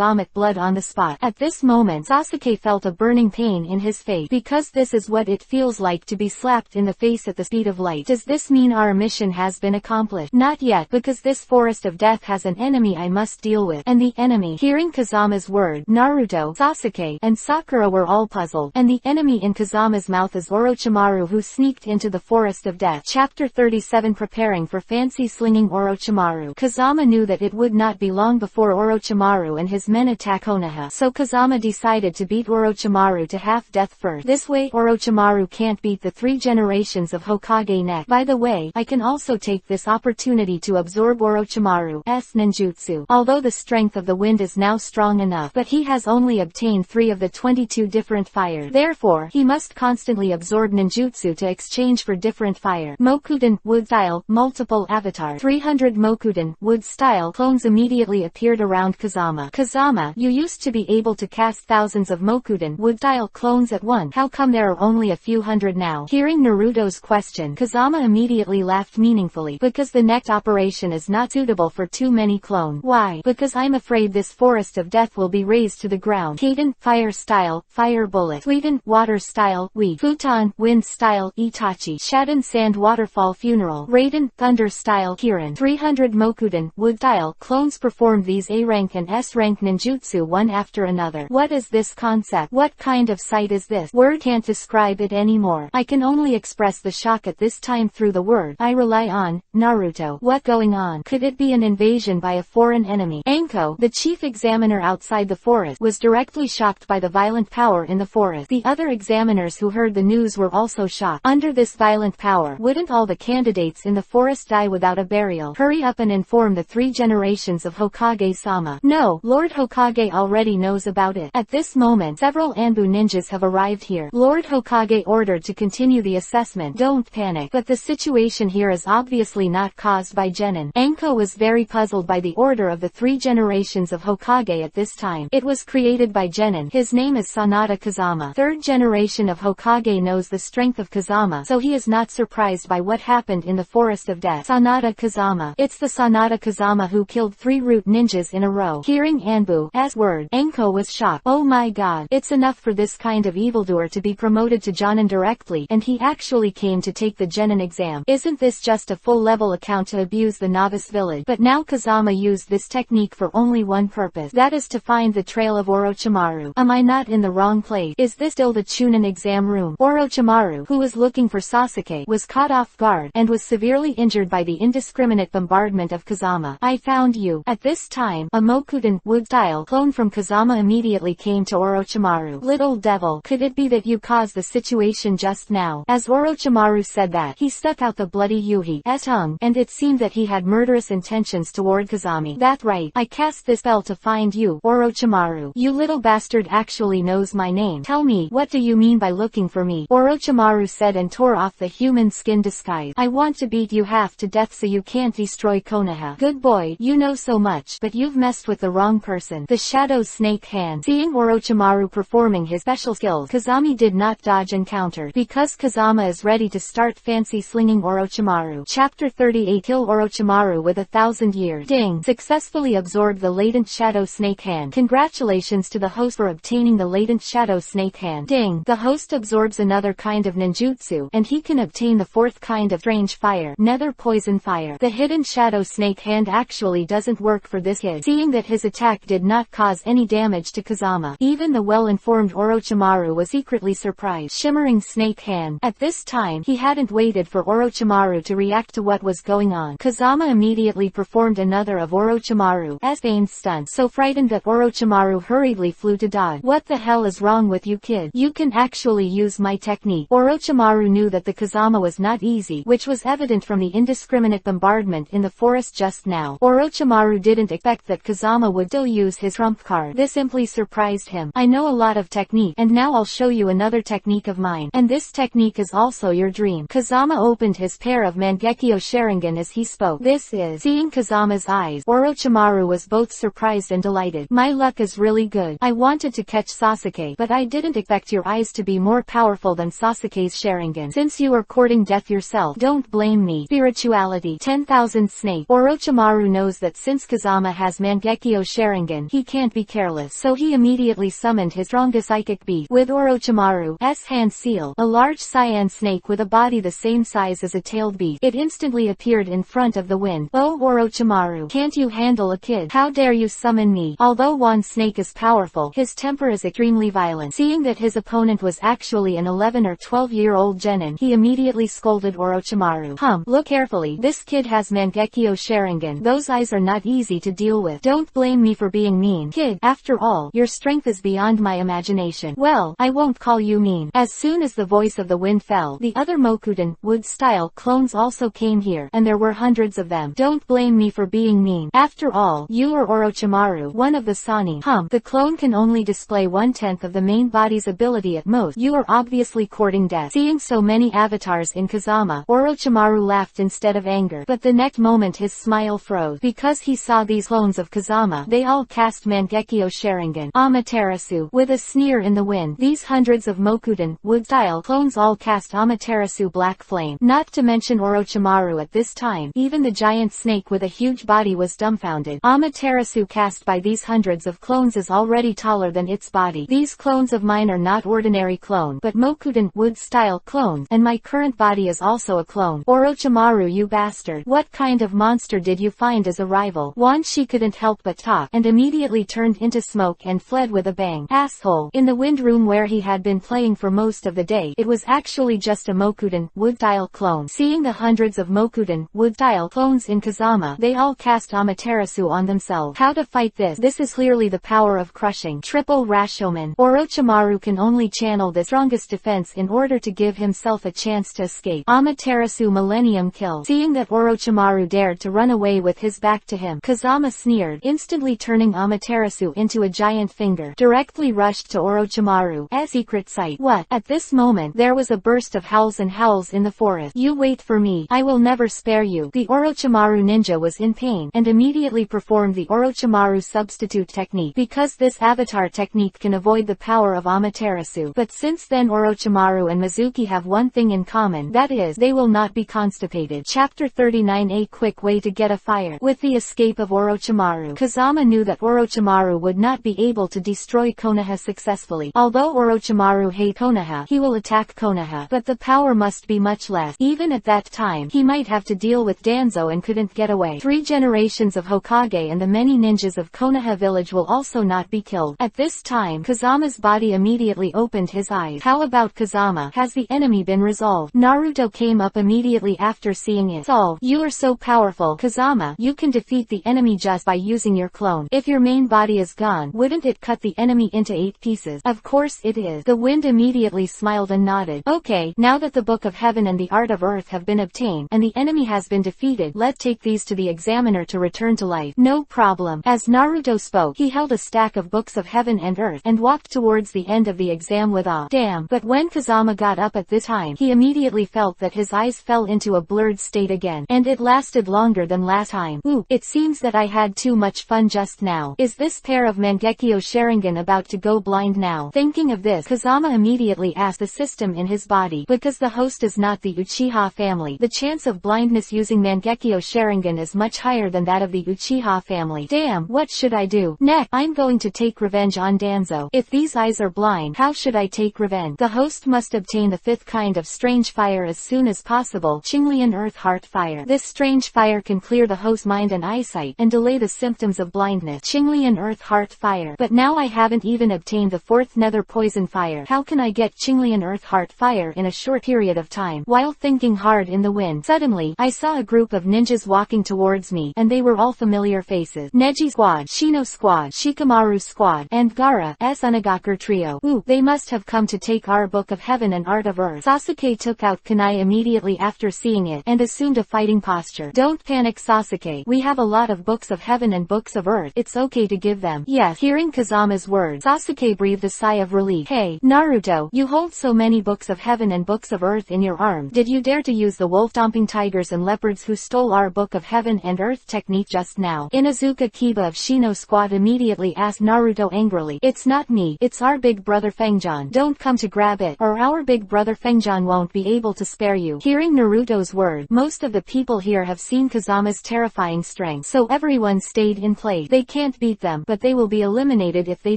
vomit blood on the spot. At this moment Sasuke felt a burning pain in his face, because this is what it feels like to be slapped in the face at the speed of light. Does this mean our mission has been accomplished? Not yet, because this forest of death has an enemy I must deal with. And the enemy? Hearing Kazama's word, Naruto, Sasuke, and Sakura were all puzzled. And the enemy in Kazama's mouth is Orochimaru, who sneaked into the forest of death. Chapter 37. Preparing for fancy slinging Orochimaru. Kazama knew that it would not be long before Orochimaru and his men attack Konoha, so Kazama decided to beat Orochimaru to half-death first. This way Orochimaru can't beat the 3 generations of Hokage next. By the way, I can also take this opportunity to absorb Orochimaru's ninjutsu. Although the strength of the wind is now strong enough, but he has only obtained 3 of the 22 different fires. Therefore, he must constantly absorb ninjutsu to exchange for different fire. Mokuden, wood style, multiple avatar. 300 Mokuden, wood style clones immediately appeared around Kazama. Kazama, you used to be able to cast thousands of Mokuden, wood style clones at once. How come there are only a few hundred now? Hearing Naruto's question, Kazama immediately laughed meaningfully. Because the next operation is not suitable for too many clones. Why? Because I'm afraid this forest of death will be razed to the ground. Kaden, fire style, fire bullet. Suiden, water style, weed. Futon, wind style, Itachi. Shadon, sand waterfall funeral. Raiden, thunder style, Kirin. 300 Mokuden, wood style clones performed these A rank and S rank ninjutsu one after another. What is this concept? What kind of sight is this? Word can't describe it anymore. I can only express the shock at this time through the word I rely on. Naruto, what going on? Could it be an invasion by a foreign enemy? Anko, the chief examiner outside the forest, was directly shocked by the violent power in the forest. The other examiners who heard the news were also shocked. Under this violent power, wouldn't all the candidates in the forest die without a burial? Hurry up and inform the 3 generations of Hokage-sama. No, Lord Hokage already knows about it. At this moment, several Anbu ninjas have arrived here. Lord Hokage ordered to continue the assessment. Don't panic. But the situation here is obviously not caused by Genin. Anko was very puzzled by the order of the 3 generations of Hokage at this time. It was created by Genin. His name is Sanada Kazama. 3rd generation of Hokage knows the strength of Kazama, so he is not surprised by what happened in the Forest of Death. Sanada Kazama. It's the Sanada Kazama who killed 3 root ninjas in a row. Hearing Anbu's word, Anko was shocked. Oh my god. It's enough for this kind of evildoer to be promoted to Jonin directly, and he actually came to take the Genin exam. Isn't this just a full-level account to abuse the novice village? But now Kazama used this technique for only one purpose. That is to find the trail of Orochimaru. Am I not in the wrong place? Is this still the Chunin exam room? Orochimaru, who was looking for Sasuke, was caught off guard, and was severely injured by the indiscriminate bombardment of Kazama. I found you. At this time, a Mokuden, wood-style clone from Kazama immediately came to Orochimaru. Little devil, could it be that you caused the situation just now? As Orochimaru said that, he stuck out the bloody Yuhi's tongue, and it seemed that he had murderous intentions toward Kazami. That's right, I cast this spell to find you, Orochimaru. You little bastard actually knows my name. Tell me, what do you mean by looking for me? Orochimaru said and tore off the human skin disguise. I want to beat you half to death so you can't destroy Konoha. Good boy, you know so much, but you've messed with the wrong person. The Shadow Snake Hand. Seeing Orochimaru performing his special skills, Kazami did not dodge and counter, because Kazama is ready to start fancy slinging Orochimaru. Chapter 38. Kill Orochimaru with 1,000 years. Ding. Successfully absorbed the latent Shadow Snake Hand. Congratulations to the host for obtaining the latent Shadow Snake Hand. Ding. The host absorbs another kind of ninjutsu, and he can obtain the 4th kind of strange fire, nether poison fire. The hidden Shadow Snake Hand actually doesn't work for this kid, seeing that his attack did not cause any damage to Kazama. Even the well-informed Orochimaru was secretly surprised. Shimmering Snake Hand. At this time, he hadn't waited for Orochimaru to react to what was going on. Kazama immediately performed another of Orochimaru's feigned stunts, so frightened that Orochimaru hurriedly flew to dodge. What the hell is wrong with you kid? You can actually use my technique. Orochimaru knew that the Kazama was not easy, which was evident from the indiscriminate bombardment in the forest just now. Orochimaru didn't expect that Kazama would still use his trump card. This simply surprised him. I know a lot of technique, and now I'll show you another technique of mine. And this technique is also your dream. Kazama opened his pair of Mangekyo Sharingan as he spoke. This is. Seeing Kazama's eyes, Orochimaru was both surprised and delighted. My luck is really good. I wanted to catch Sasuke, but I didn't expect your eyes to be more powerful than Sasuke's Sharingan. Since you are courting death yourself, don't blame me. Spirituality. 10,000 Snake. Orochimaru knows that since Kazama has Mangekyo Sharingan, Sharingan. He can't be careless. So he immediately summoned his strongest psychic beast. With Orochimaru's hand seal, a large cyan snake with a body the same size as a tailed beast. It instantly appeared in front of the wind. Oh Orochimaru, can't you handle a kid? How dare you summon me? Although one snake is powerful, his temper is extremely violent. Seeing that his opponent was actually an 11 or 12-year-old genin, he immediately scolded Orochimaru. Look carefully. This kid has Mangekyo Sharingan. Those eyes are not easy to deal with. Don't blame me for being mean. Kid, after all, your strength is beyond my imagination. Well, I won't call you mean. As soon as the voice of the wind fell, the other Mokuden, wood-style clones also came here, and there were hundreds of them. Don't blame me for being mean. After all, you are Orochimaru, one of the Sani. The clone can only display 1/10 of the main body's ability at most. You are obviously courting death. Seeing so many avatars in Kazama, Orochimaru laughed instead of anger. But the next moment his smile froze, because he saw these clones of Kazama. They all cast Mangekyo Sharingan. Amaterasu. With a sneer in the wind, these hundreds of Mokuden, wood-style clones all cast Amaterasu Black Flame. Not to mention Orochimaru at this time. Even the giant snake with a huge body was dumbfounded. Amaterasu cast by these hundreds of clones is already taller than its body. These clones of mine are not ordinary clone, but Mokuden, wood-style clones, and my current body is also a clone. Orochimaru, you bastard. What kind of monster did you find as a rival? She couldn't help but talk, and immediately turned into smoke and fled with a bang. Asshole. In the wind room where he had been playing for most of the day, it was actually just a Mokuden, wood-style clone. Seeing the hundreds of Mokuden, wood-style clones in Kazama, they all cast Amaterasu on themselves. How to fight this? This is clearly the power of crushing. Triple Rashomon. Orochimaru can only channel the strongest defense in order to give himself a chance to escape. Amaterasu Millennium Kill. Seeing that Orochimaru dared to run away with his back to him, Kazama sneered, instantly turning Amaterasu into a giant finger. Directly rushed to Orochimaru's secret sight. What? At this moment, there was a burst of howls and howls in the forest. You wait for me. I will never spare you. The Orochimaru ninja was in pain, and immediately performed the Orochimaru substitute technique, because this avatar technique can avoid the power of Amaterasu. But since then Orochimaru and Mizuki have one thing in common, that is, they will not be constipated. Chapter 39. A quick way to get a fire. With the escape of Orochimaru, Kazama knew that Orochimaru would not be able to destroy Konoha successfully. Although Orochimaru hates Konoha, he will attack Konoha, but the power must be much less. Even at that time, he might have to deal with Danzo and couldn't get away. 3 generations of Hokage and the many ninjas of Konoha village will also not be killed. At this time, Kazama's body immediately opened his eyes. How about Kazama? Has the enemy been resolved? Naruto came up immediately after seeing it. Solved. You are so powerful, Kazama. You can defeat the enemy just by using your clone. If your main body is gone, wouldn't it cut the enemy into 8 pieces? Of course it is. The wind immediately smiled and nodded. Okay, now that the Book of Heaven and the Art of Earth have been obtained, and the enemy has been defeated, let's take these to the examiner to return to life. No problem. As Naruto spoke, he held a stack of books of heaven and earth, and walked towards the end of the exam with awe. Damn. But when Kazama got up at this time, he immediately felt that his eyes fell into a blurred state again, and it lasted longer than last time. Ooh, it seems that I had too much fun just now. Is this pair of Mangekyo Sharingan about to go blind now? Thinking of this, Kazama immediately asked the system in his body, because the host is not the Uchiha family, the chance of blindness using Mangekyo Sharingan is much higher than that of the Uchiha family. Damn, what should I do? Next, I'm going to take revenge on Danzo. If these eyes are blind, how should I take revenge? The host must obtain the 5th kind of strange fire as soon as possible, Qinglian Earth Heart Fire. This strange fire can clear the host's mind and eyesight, and delay the symptoms of blindness. Qinglian Earth Heart Fire. But now I haven't even obtained the 4th Nether Poison Fire. How can I get Qinglian Earth Heart Fire in a short period of time? While thinking hard in the wind, suddenly, I saw a group of ninjas walking towards me, and they were all familiar faces. Neji Squad, Shino Squad, Shikamaru Squad, and Gaara's Unagakur Trio. Ooh, they must have come to take our Book of Heaven and Art of Earth. Sasuke took out kunai immediately after seeing it, and assumed a fighting posture. Don't panic, Sasuke. We have a lot of Books of Heaven and Books of Earth. It's okay to give them. Yes. Hearing Kazama's words, Sasuke breathed a sigh of relief. Hey, Naruto, you hold so many Books of Heaven and Books of Earth in your arms. Did you dare to use the wolf-stomping tigers and leopards who stole our Book of Heaven and Earth technique just now? Inuzuka Kiba of Shino Squad immediately asked Naruto angrily. It's not me, it's our big brother Fengjan. Don't come to grab it, or our big brother Fengjan won't be able to spare you. Hearing Naruto's word, most of the people here have seen Kazama's terrifying strength, so everyone stayed in place. They can't can't beat them, but they will be eliminated if they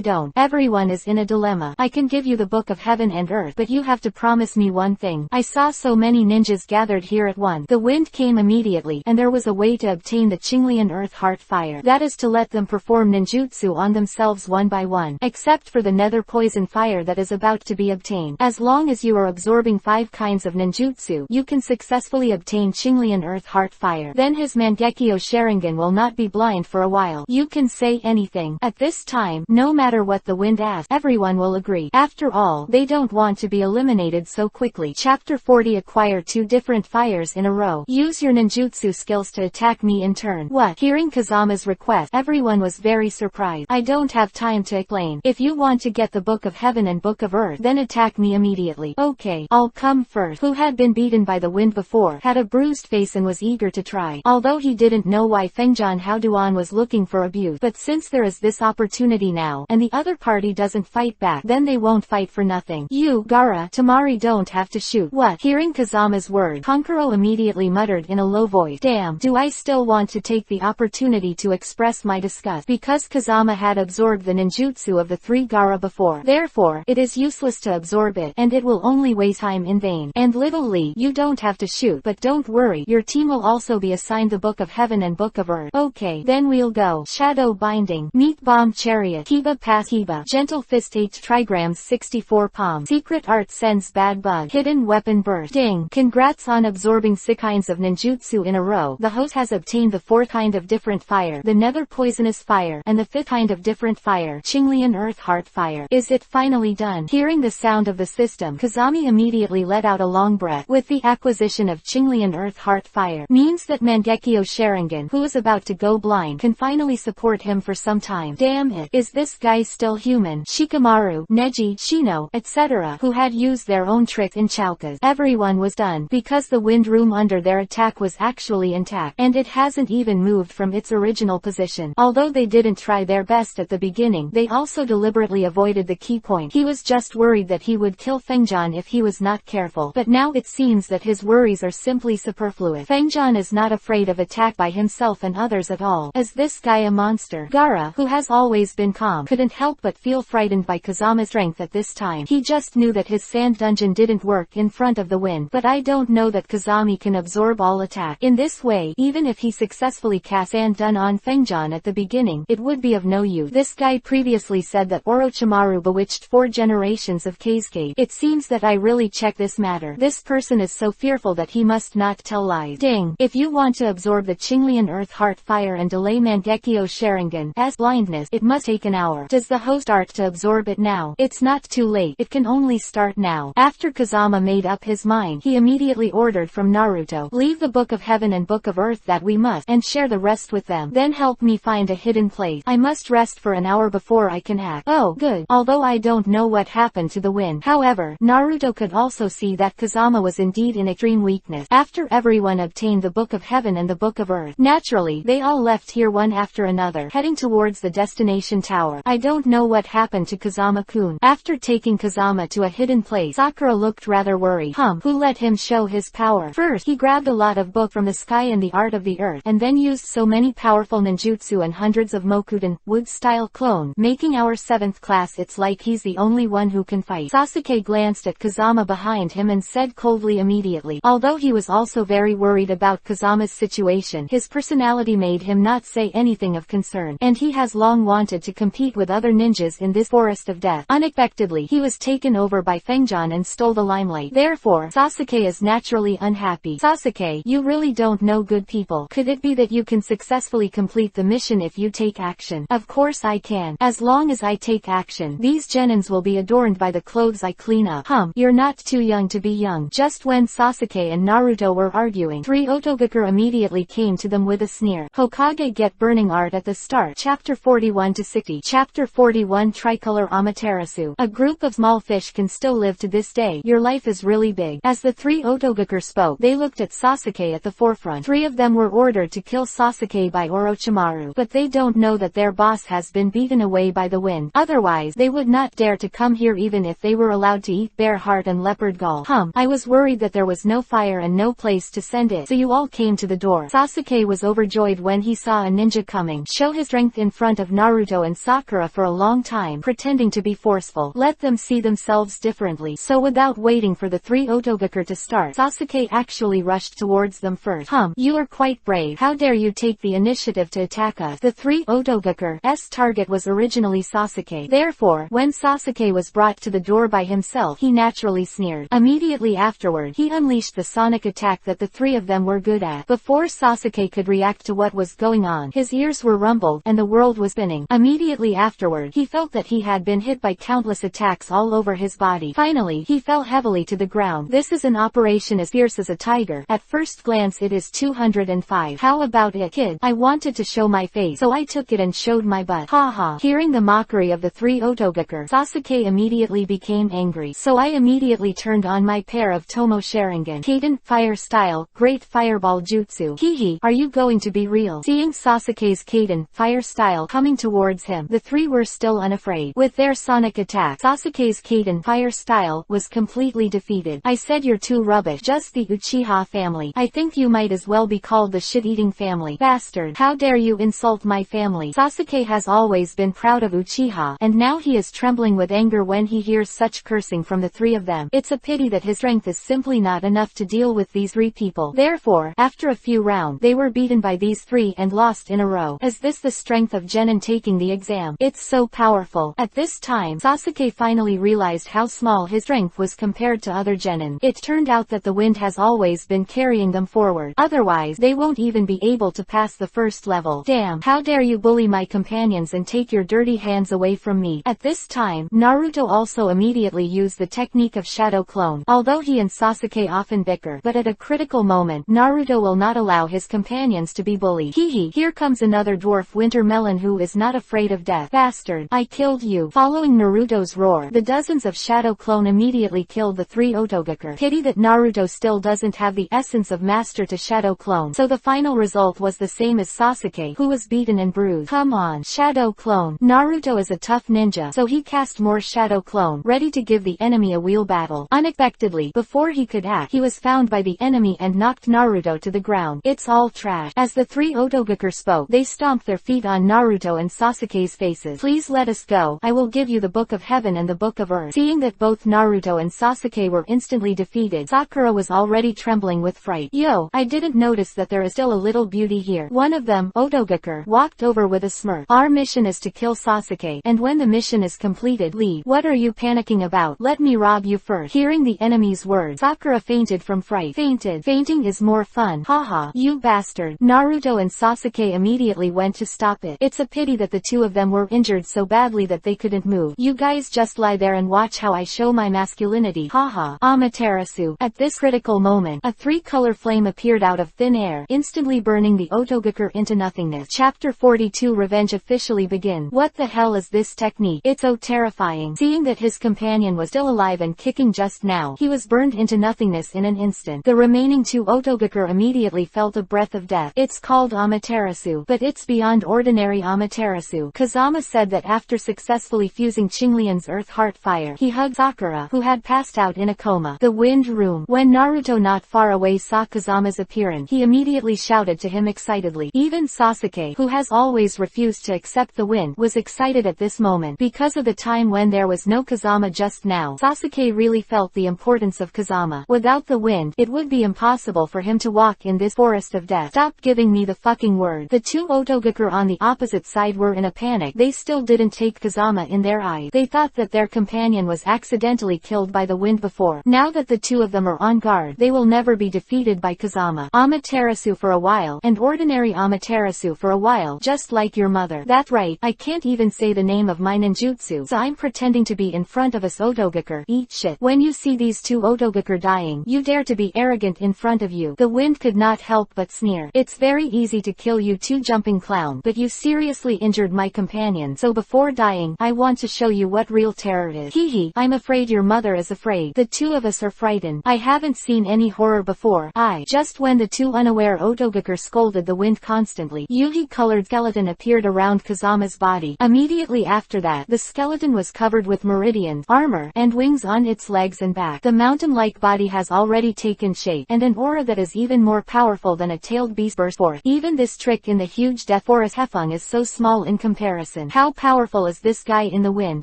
don't. Everyone is in a dilemma. I can give you the Book of Heaven and Earth, but you have to promise me one thing. I saw so many ninjas gathered here at once. The wind came immediately, and there was a way to obtain the Qinglian Earth Heart Fire. That is to let them perform ninjutsu on themselves one by one, except for the nether poison fire that is about to be obtained. As long as you are absorbing 5 kinds of ninjutsu, you can successfully obtain Qinglian Earth Heart Fire. Then his Mangekyo Sharingan will not be blind for a while. You can say anything. At this time, no matter what the wind asks, everyone will agree. After all, they don't want to be eliminated so quickly. Chapter 40. Acquire 2 different fires in a row. Use your ninjutsu skills to attack me in turn. What? Hearing Kazama's request, everyone was very surprised. I don't have time to explain. If you want to get the Book of Heaven and Book of Earth, then attack me immediately. Okay, I'll come first. Who had been beaten by the wind before, had a bruised face and was eager to try. Although he didn't know why Fengjian Haoduan was looking for abuse, but since there is this opportunity now, and the other party doesn't fight back, then they won't fight for nothing. You, Gaara, Tamari don't have to shoot. What? Hearing Kazama's word, Konkuro immediately muttered in a low voice. Damn, do I still want to take the opportunity to express my disgust? Because Kazama had absorbed the ninjutsu of the 3 Gaara before. Therefore, it is useless to absorb it, and it will only waste time in vain. And little Lee, you don't have to shoot, but don't worry, your team will also be assigned the Book of Heaven and Book of Earth. Okay, then we'll go. Shadow Binding, Meat Bomb Chariot, Kiba Pass Kiba, Gentle Fist H Trigrams 64 Palm, Secret Art Sense Bad Bug, Hidden Weapon Burst. Ding! Congrats on absorbing 6 kinds of ninjutsu in a row. The host has obtained the 4th kind of different fire, the Nether Poisonous Fire, and the 5th kind of different fire, Qinglian Earth Heart Fire. Is it finally done? Hearing the sound of the system, Kazami immediately let out a long breath. With the acquisition of Qinglian Earth Heart Fire, means that Mangekyo Sharingan, who is about to go blind, can finally support him for some time. Damn it, is this guy still human? Shikamaru, Neji, Shino, etc., who had used their own trick in Chaukas. Everyone was done, because the wind room under their attack was actually intact, and it hasn't even moved from its original position. Although they didn't try their best at the beginning, they also deliberately avoided the key point. He was just worried that he would kill Fengjian if he was not careful, but now it seems that his worries are simply superfluous. Fengjian is not afraid of attack by himself and others at all. Is this guy a monster? Gaara, who has always been calm, couldn't help but feel frightened by Kazama's strength at this time. He just knew that his sand dungeon didn't work in front of the wind, but I don't know that Kazami can absorb all attack. In this way, even if he successfully cast Sand Dun on Fengjian at the beginning, it would be of no use. This guy previously said that Orochimaru bewitched 4 generations of Kasuke. It seems that I really check this matter. This person is so fearful that he must not tell lies. Ding! If you want to absorb the Qinglian Earth Heart Fire and delay Mangekyo Sharingan's blindness, it must take an hour. Does the host art to absorb it now? It's not too late. It can only start now. After Kazama made up his mind, he immediately ordered from Naruto, leave the Book of Heaven and Book of Earth that we must, and share the rest with them. Then help me find a hidden place. I must rest for an hour before I can act. Oh, good. Although I don't know what happened to the wind. However, Naruto could also see that Kazama was indeed in extreme weakness. After everyone obtained the Book of Heaven and the Book of Earth, naturally, they all left here one after another, heading towards the destination tower. I don't know what happened to Kazama-kun. After taking Kazama to a hidden place, Sakura looked rather worried. Who let him show his power? First, he grabbed a lot of book from the sky and the art of the earth, and then used so many powerful ninjutsu and hundreds of Mokuden, wood-style clone, making our 7th class. It's like he's the only one who can fight. Sasuke glanced at Kazama behind him and said coldly immediately. Although he was also very worried about Kazama's situation, his personality made him not say anything of concern, and he has long wanted to compete with other ninjas in this forest of death. Unexpectedly, he was taken over by Fengjian and stole the limelight. Therefore, Sasuke is naturally unhappy. Sasuke, you really don't know good people. Could it be that you can successfully complete the mission if you take action? Of course I can. As long as I take action, these genins will be adorned by the clothes I clean up. You're not too young to be young. Just when Sasuke and Naruto were arguing, 3 Otogaku immediately came to them with a sneer. Hokage get burning art at the start. Chapter 41 to 60. Chapter 41 Tricolor Amaterasu. A group of small fish can still live to this day. Your life is really big. As the 3 Otogaku spoke, they looked at Sasuke at the forefront. 3 of them were ordered to kill Sasuke by Orochimaru, but they don't know that their boss has been beaten away by the wind. Otherwise, they would not dare to come here even if they were allowed to eat bear heart and leopard gall. I was worried that there was no fire and no place to send it, so you all came to the door. Sasuke was overjoyed when he saw a ninja coming. Show his strength in front of Naruto and Sakura for a long time, pretending to be forceful. Let them see themselves differently. So without waiting for the three Otogaku to start, Sasuke actually rushed towards them first. You are quite brave. How dare you take the initiative to attack us? The three Otogaku's target was originally Sasuke. Therefore, when Sasuke was brought to the door by himself, he naturally sneered. Immediately afterward, he unleashed the sonic attack that the three of them were good at. Before Sasuke could react to what was going on, his ears were rumbled, and the world was spinning. Immediately afterward, he felt that he had been hit by countless attacks all over his body. Finally, he fell heavily to the ground. This is an operation as fierce as a tiger. At first glance it is 205. How about it, kid? I wanted to show my face, so I took it and showed my butt. Haha. Hearing the mockery of the three Otogaku, Sasuke immediately became angry. So I immediately turned on my pair of Tomo Sharingan. Kaden, fire style, great fireball jutsu. Hehe, are you going to be real? Seeing Sasuke's Kaden, fire style, coming towards him, the three were still unafraid. With their sonic attack, Sasuke's Kaden, fire style, was completely defeated. I said you're too rubbish. Just the Uchiha family. I think you might as well be called the shit-eating family. Bastard. How dare you insult my family? Sasuke has always been proud of Uchiha, and now he is trembling with anger when he hears such cursing from the three of them. It's a pity that his strength is simply not enough to deal with these three people. Therefore, after a few rounds, they were beaten by these three and lost in a row. Is this the strength of Genin taking the exam? It's so powerful. At this time, Sasuke finally realized how small his strength was compared to other Genin. It turned out that the wind has always been carrying them forward. Otherwise, they won't even be able to pass the first level. Damn, how dare you bully my companions and take your dirty hands away from me. At this time, Naruto also immediately used the technique of shadow clone. Although he and Sasuke often bicker, but at a critical moment, Naruto will not allow his companions to be bullied. Hehe, here comes another dwarf winter melon who is not afraid of death. Bastard, I killed you. Following Naruto's roar, the dozens of shadow clone immediately killed the three Otogaku. Pity that Naruto still doesn't have the essence of master to shadow clone. So the final result was the same as Sasuke, who was beaten and bruised. Come on, shadow clone. Naruto is a tough ninja, so he cast more shadow clone, ready to give the enemy a wheel battle. Unexpectedly, before he could act, he was found by the enemy and knocked Naruto to the ground. It's all trash. As the three Otogaku spoke, they stomped their feet on Naruto and Sasuke's faces. Please let us go. I will give you the Book of Heaven and the Book of Earth. Seeing that both Naruto and Sasuke were instantly defeated, Sakura was already trembling with fright. Yo, I didn't notice that there is still a little beauty here. One of them, Otogaku, walked over with a smirk. Our mission is to kill Sasuke, and when the mission is completed, leave. What are you panicking about? Let me rob you first. Hearing the enemy's words, Sakura fainted from fright. Fainted. Fainting is more fun. Haha, you bastard. Naruto and Sasuke immediately went to stop it. It's a pity that the two of them were injured so badly that they couldn't move. You guys just lie there and watch how I show my masculinity. Haha. Amaterasu. At this critical moment, a three-color flame appeared out of thin air, instantly burning the Otogaku into nothingness. Chapter 42 Revenge officially begins. What the hell is this technique? It's so terrifying. Seeing that his companion was still alive and kicking just now, he was burned into nothingness in an instant. The remaining two Otogaku immediately felt a breath of death. It's called Amaterasu, but it's beyond ordinary Amaterasu. Kazama said that after successfully fusing Qinglian's earth heart fire, he hugged Sakura, who had passed out in a coma. The wind room. When Naruto not far away saw Kazama's appearance, he immediately shouted to him excitedly. Even Sasuke, who has always refused to accept the wind, was excited at this moment. Because of the time when there was no Kazama just now, Sasuke really felt the importance of Kazama. Without the wind, it would be impossible for him to walk in this forest of death. Stop giving me the fucking word. The two Otogaku on the opposite side were in a panic. They still didn't take Kazama in their eyes. They thought that their companion was accidentally killed by the wind before. Now that the two of them are on guard, they will never be defeated by Kazama. Amaterasu for a while, and ordinary Amaterasu for a while, just like your mother. That's right, I can't even say the name of my ninjutsu, so I'm pretending to be in front of us Otogaku. Eat shit. When you see these two Otogaku dying, you dare to be arrogant in front of you. The wind could not help but sneer. It's very easy to kill you two jumping clown, but you seriously injured my companion, so before dying, I want to show you what real terror is. Hehe, I'm afraid your mother is afraid. The two of us are frightened. I haven't seen any horror before. Just when the two unaware Otogaku scolded the wind constantly, Yugi-colored skeleton appeared around Kazama's body. Immediately after that, the skeleton was covered with meridians, armor, and wings on its legs and back. The mountain-like body has already taken shape, and an aura that is even more powerful than a tailed beast burst forth. Even this trick in the huge death forest Hefeng is so small in comparison. How powerful is this guy in the wind?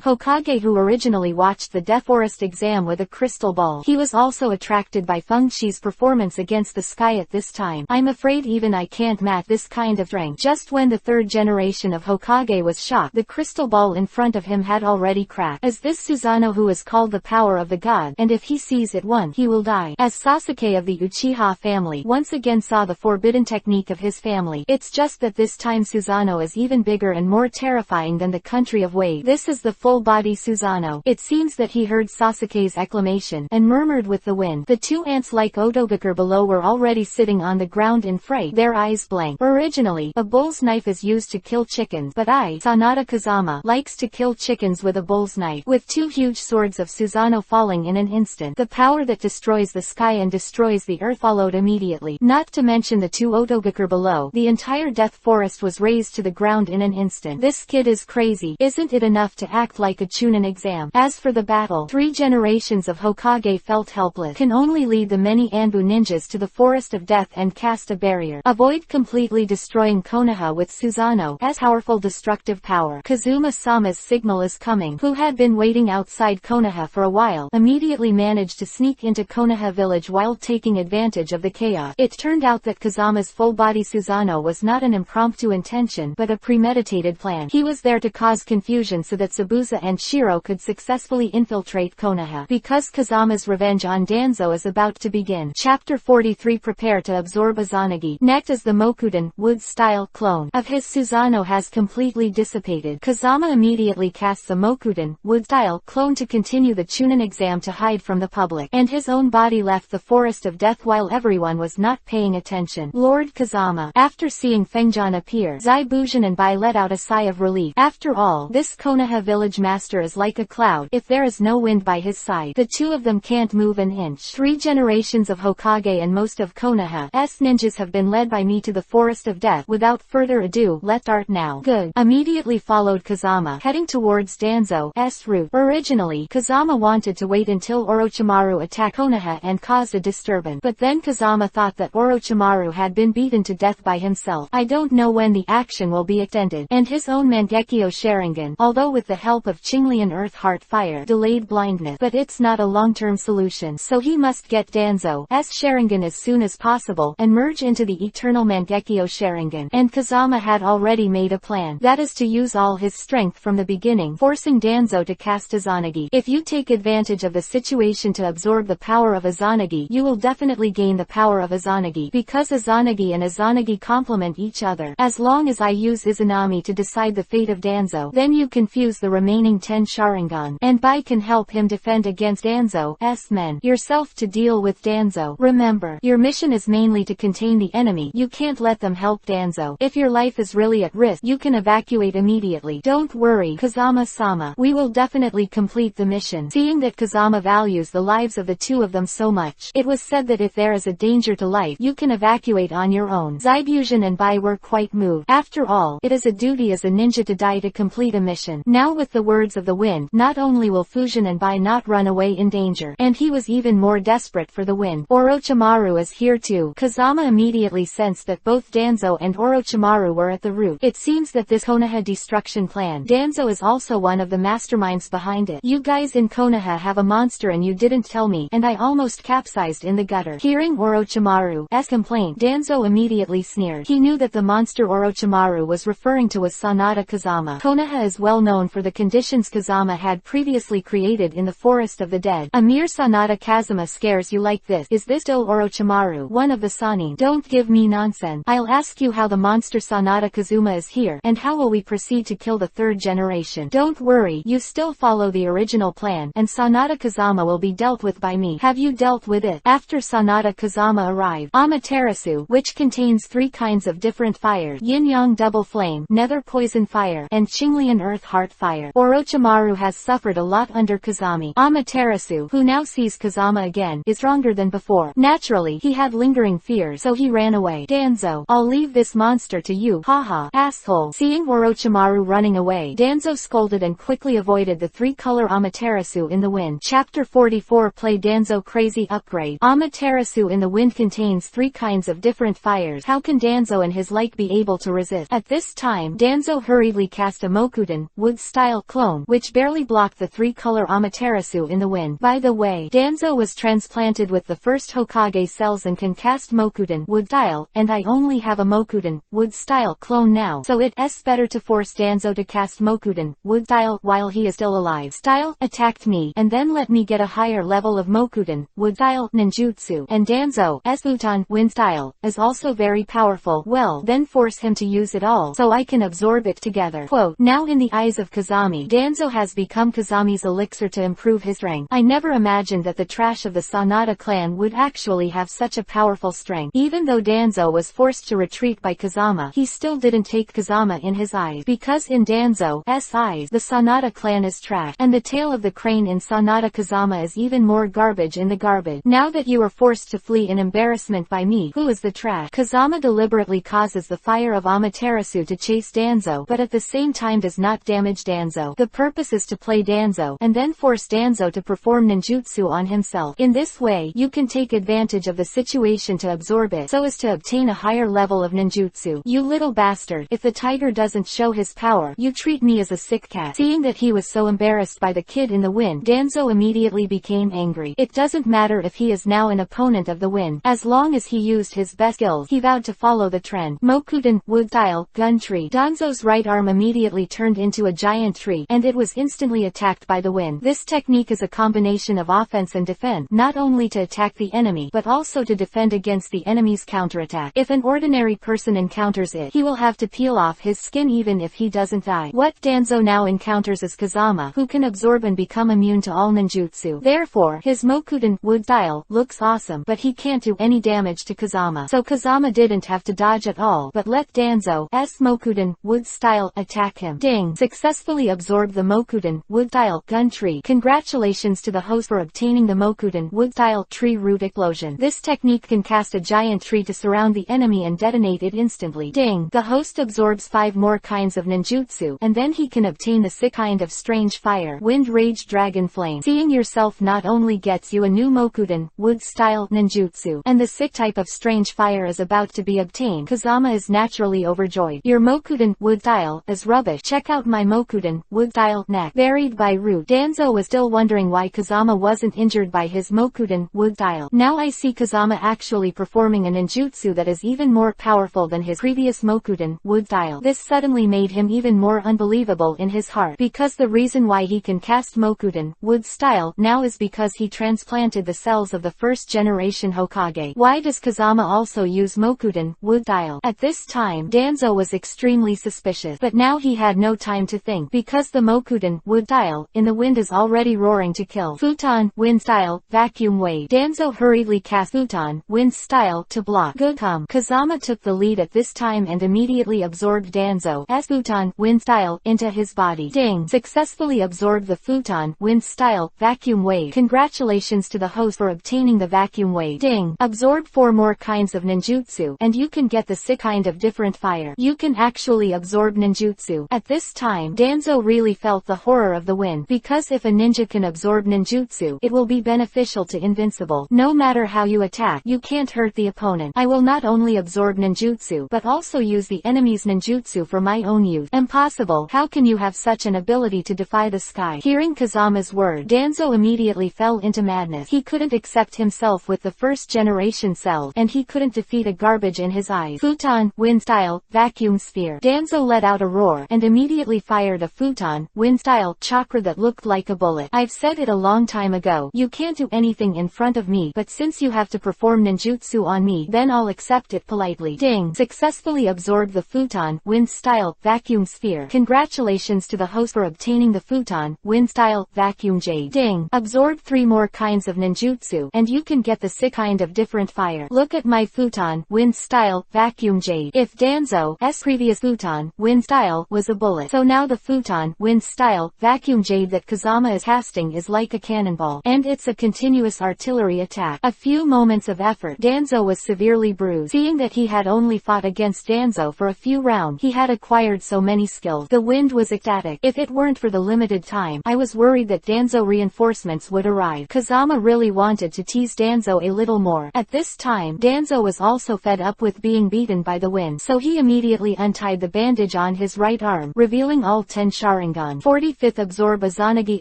Hokage, who originally watched the Death Forest exam with a crystal ball. He was also attracted by Feng Shi's performance against the sky at this time. I'm afraid even I can't match this kind of strength. Just when the third generation of Hokage was shocked, the crystal ball in front of him had already cracked. Is this Susanoo, who is called the power of the god, and if he sees it once, he will die? As Sasuke of the Uchiha family once again saw the forbidden technique of his family, it's just that this time Susanoo is even bigger and more terrifying than the country of Wade. This is the full-body Susanoo. It seems that he heard Sasuke's exclamation and murmured with the wind. The two ants-like Audiobookers below were already sitting on the ground in fright, their eyes blank. Originally, a bull's knife is used to kill chickens, but Sanada Kazama, likes to kill chickens with a bull's knife. With two huge swords of Susanoo falling in an instant, the power that destroys the sky and destroys the earth followed immediately. Not to mention the two Audiobookers below, the entire death forest was razed to the ground in an instant. This kid is crazy. Isn't it enough to act like a Chunin exam? As for the battle, 3 generations of Hokage felt helpless. Can only lead the many Anbu ninjas to the forest of death and cast a barrier. Avoid completely destroying Konoha with Susanoo's powerful destructive power. Kazuma-sama's signal is coming, who had been waiting outside Konoha for a while, immediately managed to sneak into Konoha village while taking advantage of the chaos. It turned out that Kazama's full-body Susanoo was not an impromptu intention but a premeditated plan. He was there to cause confusion so that Sabuza and Shiro could successfully infiltrate Konoha. Because Kazama's revenge on Danzo is about to begin. Chapter 43. Prepare to absorb Izanagi. Next, as the Mokuden, wood-style clone of his Susanoo has completely dissipated, Kazama immediately casts a Mokuden, wood-style clone to continue the Chunin exam to hide from the public, and his own body left the forest of death while everyone was not paying attention. Lord Kazama. After seeing Fengjian appear, Zai Bujin and Bai let out a sigh of relief. After all, this Konoha village master is like a cloud. If there is no wind by his side, the two of them can't move an inch. 3 generations of Hokage and most of Konoha's ninjas have been led by me to the forest of death. Without further ado, let's start now. Good. Immediately followed Kazama, heading towards Danzo's route. Originally, Kazama wanted to wait until Orochimaru attacked Konoha and caused a disturbance, but then Kazama thought that Orochimaru had been beaten to death by himself. I don't know when the action will be extended, and his own Mangekyo Sharingan, although with the help of Qinglian Earth Heart Fire, delayed blindness, but it's not a long-term solution, so he must get Danzo's Sharingan as soon as possible and merge into the eternal Mangekyo Sharingan. And Kazama had already made a plan, that is to use all his strength from the beginning, forcing Danzo to cast Izanagi. If you take advantage of the situation to absorb the power of Izanagi, you will definitely gain the power of Izanagi, because Izanagi and Izanagi complement each other. As long as I use Izanami to decide the fate of Danzo, then you confuse the remaining 10 Sharingan, and Bai can help him defend against Danzo's men. Yourself to deal with Danzo. Remember, your mission is mainly to contain the enemy. You can't let them help Danzo. If your life is really at risk, you can evacuate immediately. Don't worry, Kazama-sama. We will definitely complete the mission. Seeing that Kazama values the lives of the two of them so much, it was said that if there is a danger to life, you can evacuate on your own. Zaibujin and Bai were quite moved. After all, it is a duty as a ninja to die to complete a mission. Now with the words of the wind, not only will Fujin and Bai not run away in danger, and he was even more desperate for the wind. Orochimaru is here too. Kazama immediately sensed that both Danzo and Orochimaru were at the root. It seems that this Konoha destruction plan, Danzo is also one of the masterminds behind it. You guys in Konoha have a monster and you didn't tell me, and I almost capsized in the gutter. Hearing Orochimaru's complaint, Danzo immediately sneered. He knew that the monster Orochimaru was referring to was Sanada Kazama. Konoha is well known for the conditions Kazama had previously created in the Forest of the Dead. A mere Sanada Kazama scares you like this. Is this still Orochimaru, one of the Sanin? Don't give me nonsense. I'll ask you how the monster Sanada Kazuma is here, and how will we proceed to kill the 3rd generation. Don't worry, you still follow the original plan, and Sanada Kazama will be dealt with by me. Have you dealt with it? After Sanada Kazama arrived, Amaterasu, which contains 3 kinds of different fires, Yin-Yang Double Flame, Nether Poison Fire, and Qinglian Earth Heart Fire. Orochimaru has suffered a lot under Kazami. Amaterasu, who now sees Kazama again, is stronger than before. Naturally, he had lingering fears, so he ran away. Danzo, I'll leave this monster to you. Haha, asshole. Seeing Orochimaru running away, Danzo scolded and quickly avoided the 3-color Amaterasu in the wind. Chapter 44. Play Danzo Crazy Upgrade. Amaterasu in the wind contains 3 kinds of different fires. How can Danzo and his like be able to resist. At this time Danzo hurriedly cast a Mokuden, wood-style clone, which barely blocked the three-color Amaterasu in the wind. By the way, Danzo was transplanted with the first Hokage cells and can cast Mokuden, wood-style, and I only have a Mokuden, wood-style clone now, so it's better to force Danzo to cast Mokuden, wood-style, while he is still alive. Style, attacked me, and then let me get a higher level of Mokuden, wood-style, ninjutsu, and Danzo's futon, wind-style, is also very powerful. Well, then force him to use it all, so I can absorb it together. Quote, now in the eyes of Kazami, Danzo has become Kazami's elixir to improve his strength. I never imagined that the trash of the Sanada clan would actually have such a powerful strength. Even though Danzo was forced to retreat by Kazama, he still didn't take Kazama in his eyes, because in Danzo's eyes, the Sanada clan is trash, and the tail of the crane in Sanada Kazama is even more garbage in the garbage. Now that you are forced to flee in embarrassment by me, who is the trash? Kazama deliberately causes the fire of Amaterasu to chase Danzo, but at the same time does not damage Danzo. The purpose is to play Danzo, and then force Danzo to perform ninjutsu on himself. In this way, you can take advantage of the situation to absorb it, so as to obtain a higher level of ninjutsu. You little bastard, if the tiger doesn't show his power, you treat me as a sick cat. Seeing that he was so embarrassed by the kid in the wind, Danzo immediately became angry. It doesn't matter if he is now an opponent of the wind, as long as he used his best skills. He vowed to follow the trend. Mokuden, wood-style, gun tree. Danzo's right arm immediately turned into a giant tree, and it was instantly attacked by the wind. This technique is a combination of offense and defense, not only to attack the enemy, but also to defend against the enemy's counterattack. If an ordinary person encounters it, he will have to peel off his skin even if he doesn't die. What Danzo now encounters is Kazama, who can absorb and become immune to all ninjutsu. Therefore, his Mokuden, wood-style, looks awesome, but he can't do any damage to Kazama. So Kazama didn't have to dodge at all, but let Danzo's Mokuden, wood-style, attack him. Ding! Successfully absorbed the Mokuden, wood-style, gun tree. Congratulations to the host for obtaining the Mokuden, wood-style, tree root explosion. This technique can cast a giant tree to surround the enemy and detonate it instantly. Ding! The host absorbs 5 more kinds of ninjutsu, and then he can obtain the sick kind of strange fire, wind rage dragon flame. Seeing yourself not only gets you a new Mokuden, wood-style, ninjutsu, and the sick type of strange fire is about to be obtained, Kazama is naturally overjoyed. Your Mokuden, wood-style, is rubbish. Check out my Mokuden, wood-style, neck, buried by root. Danzo was still wondering why Kazama wasn't injured by his Mokuden, wood-style. Now I see Kazama actually performing a ninjutsu that is even more powerful than his previous Mokuden, wood-style. This suddenly made him even more unbelievable in his heart, because the reason why he can cast Mokuden, wood-style, now is because he transplanted the cells of the first generation Hokage. Why does Kazama also use Mokuden, wood-style? At this time, Danzo was extremely suspicious, but now he had no time to think, because the Mokuden, wood-style, in the wind is already roaring to kill. Futon, wind-style, vacuum wave. Danzo hurriedly cast Futon, wind-style, to block. Good come. Kazama took the lead at this time and immediately absorbed Danzo's Futon, wind-style, into his body. Ding! Successfully absorbed the Futon, wind-style, vacuum wave. Congratulations to the host for obtaining the vacuum wave. Ding! Absorb 4 more kinds of ninjutsu, and you can get the sick kind of different fire. You can actually absorb ninjutsu. At this time, Danzo really felt the horror of the wind, because if a ninja can absorb ninjutsu, it will be beneficial to invincible. No matter how you attack, you can't hurt the opponent. I will not only absorb ninjutsu, but also use the enemy's ninjutsu for my own use. Impossible. How can you have such an ability to defy the sky? Hearing Kazama's word, Danzo immediately fell into madness. He couldn't accept himself with the first generation cells, and he couldn't defeat a garbage in his eyes. Futon, wind-style, vacuum sphere. Danzo let out a roar, and immediately fired a Futon, wind-style, chakra that looked like a bullet. I've said it a long time ago, you can't do anything in front of me, but since you have to perform ninjutsu on me, then I'll accept it politely. Ding! Successfully absorbed the Futon, wind-style, vacuum sphere. Congratulations to the host for obtaining the Futon, wind-style, vacuum jade. Ding! Absorb 3 more kinds of ninjutsu, and you can get the sick kind of different fire. Look at my Futon, wind-style, vacuum jade. If Danzo's previous Futon, wind-style, was a bullet, so now the Futon, wind-style, vacuum jade that Kazama is casting is like a cannonball, and it's a continuous artillery attack. A few moments of effort, Danzo was severely bruised. Seeing that he had only fought against Danzo for a few rounds, he had acquired so many skills. The wind was ecstatic. If it weren't for the limited time, I was worried that Danzo reinforcements would arrive. Kazama really wanted to tease Danzo a little more. At this time, Danzo was also fed up with being beaten by the wind, so so he immediately untied the bandage on his right arm, revealing all 10 Sharingan. 45th Absorb Izanagi.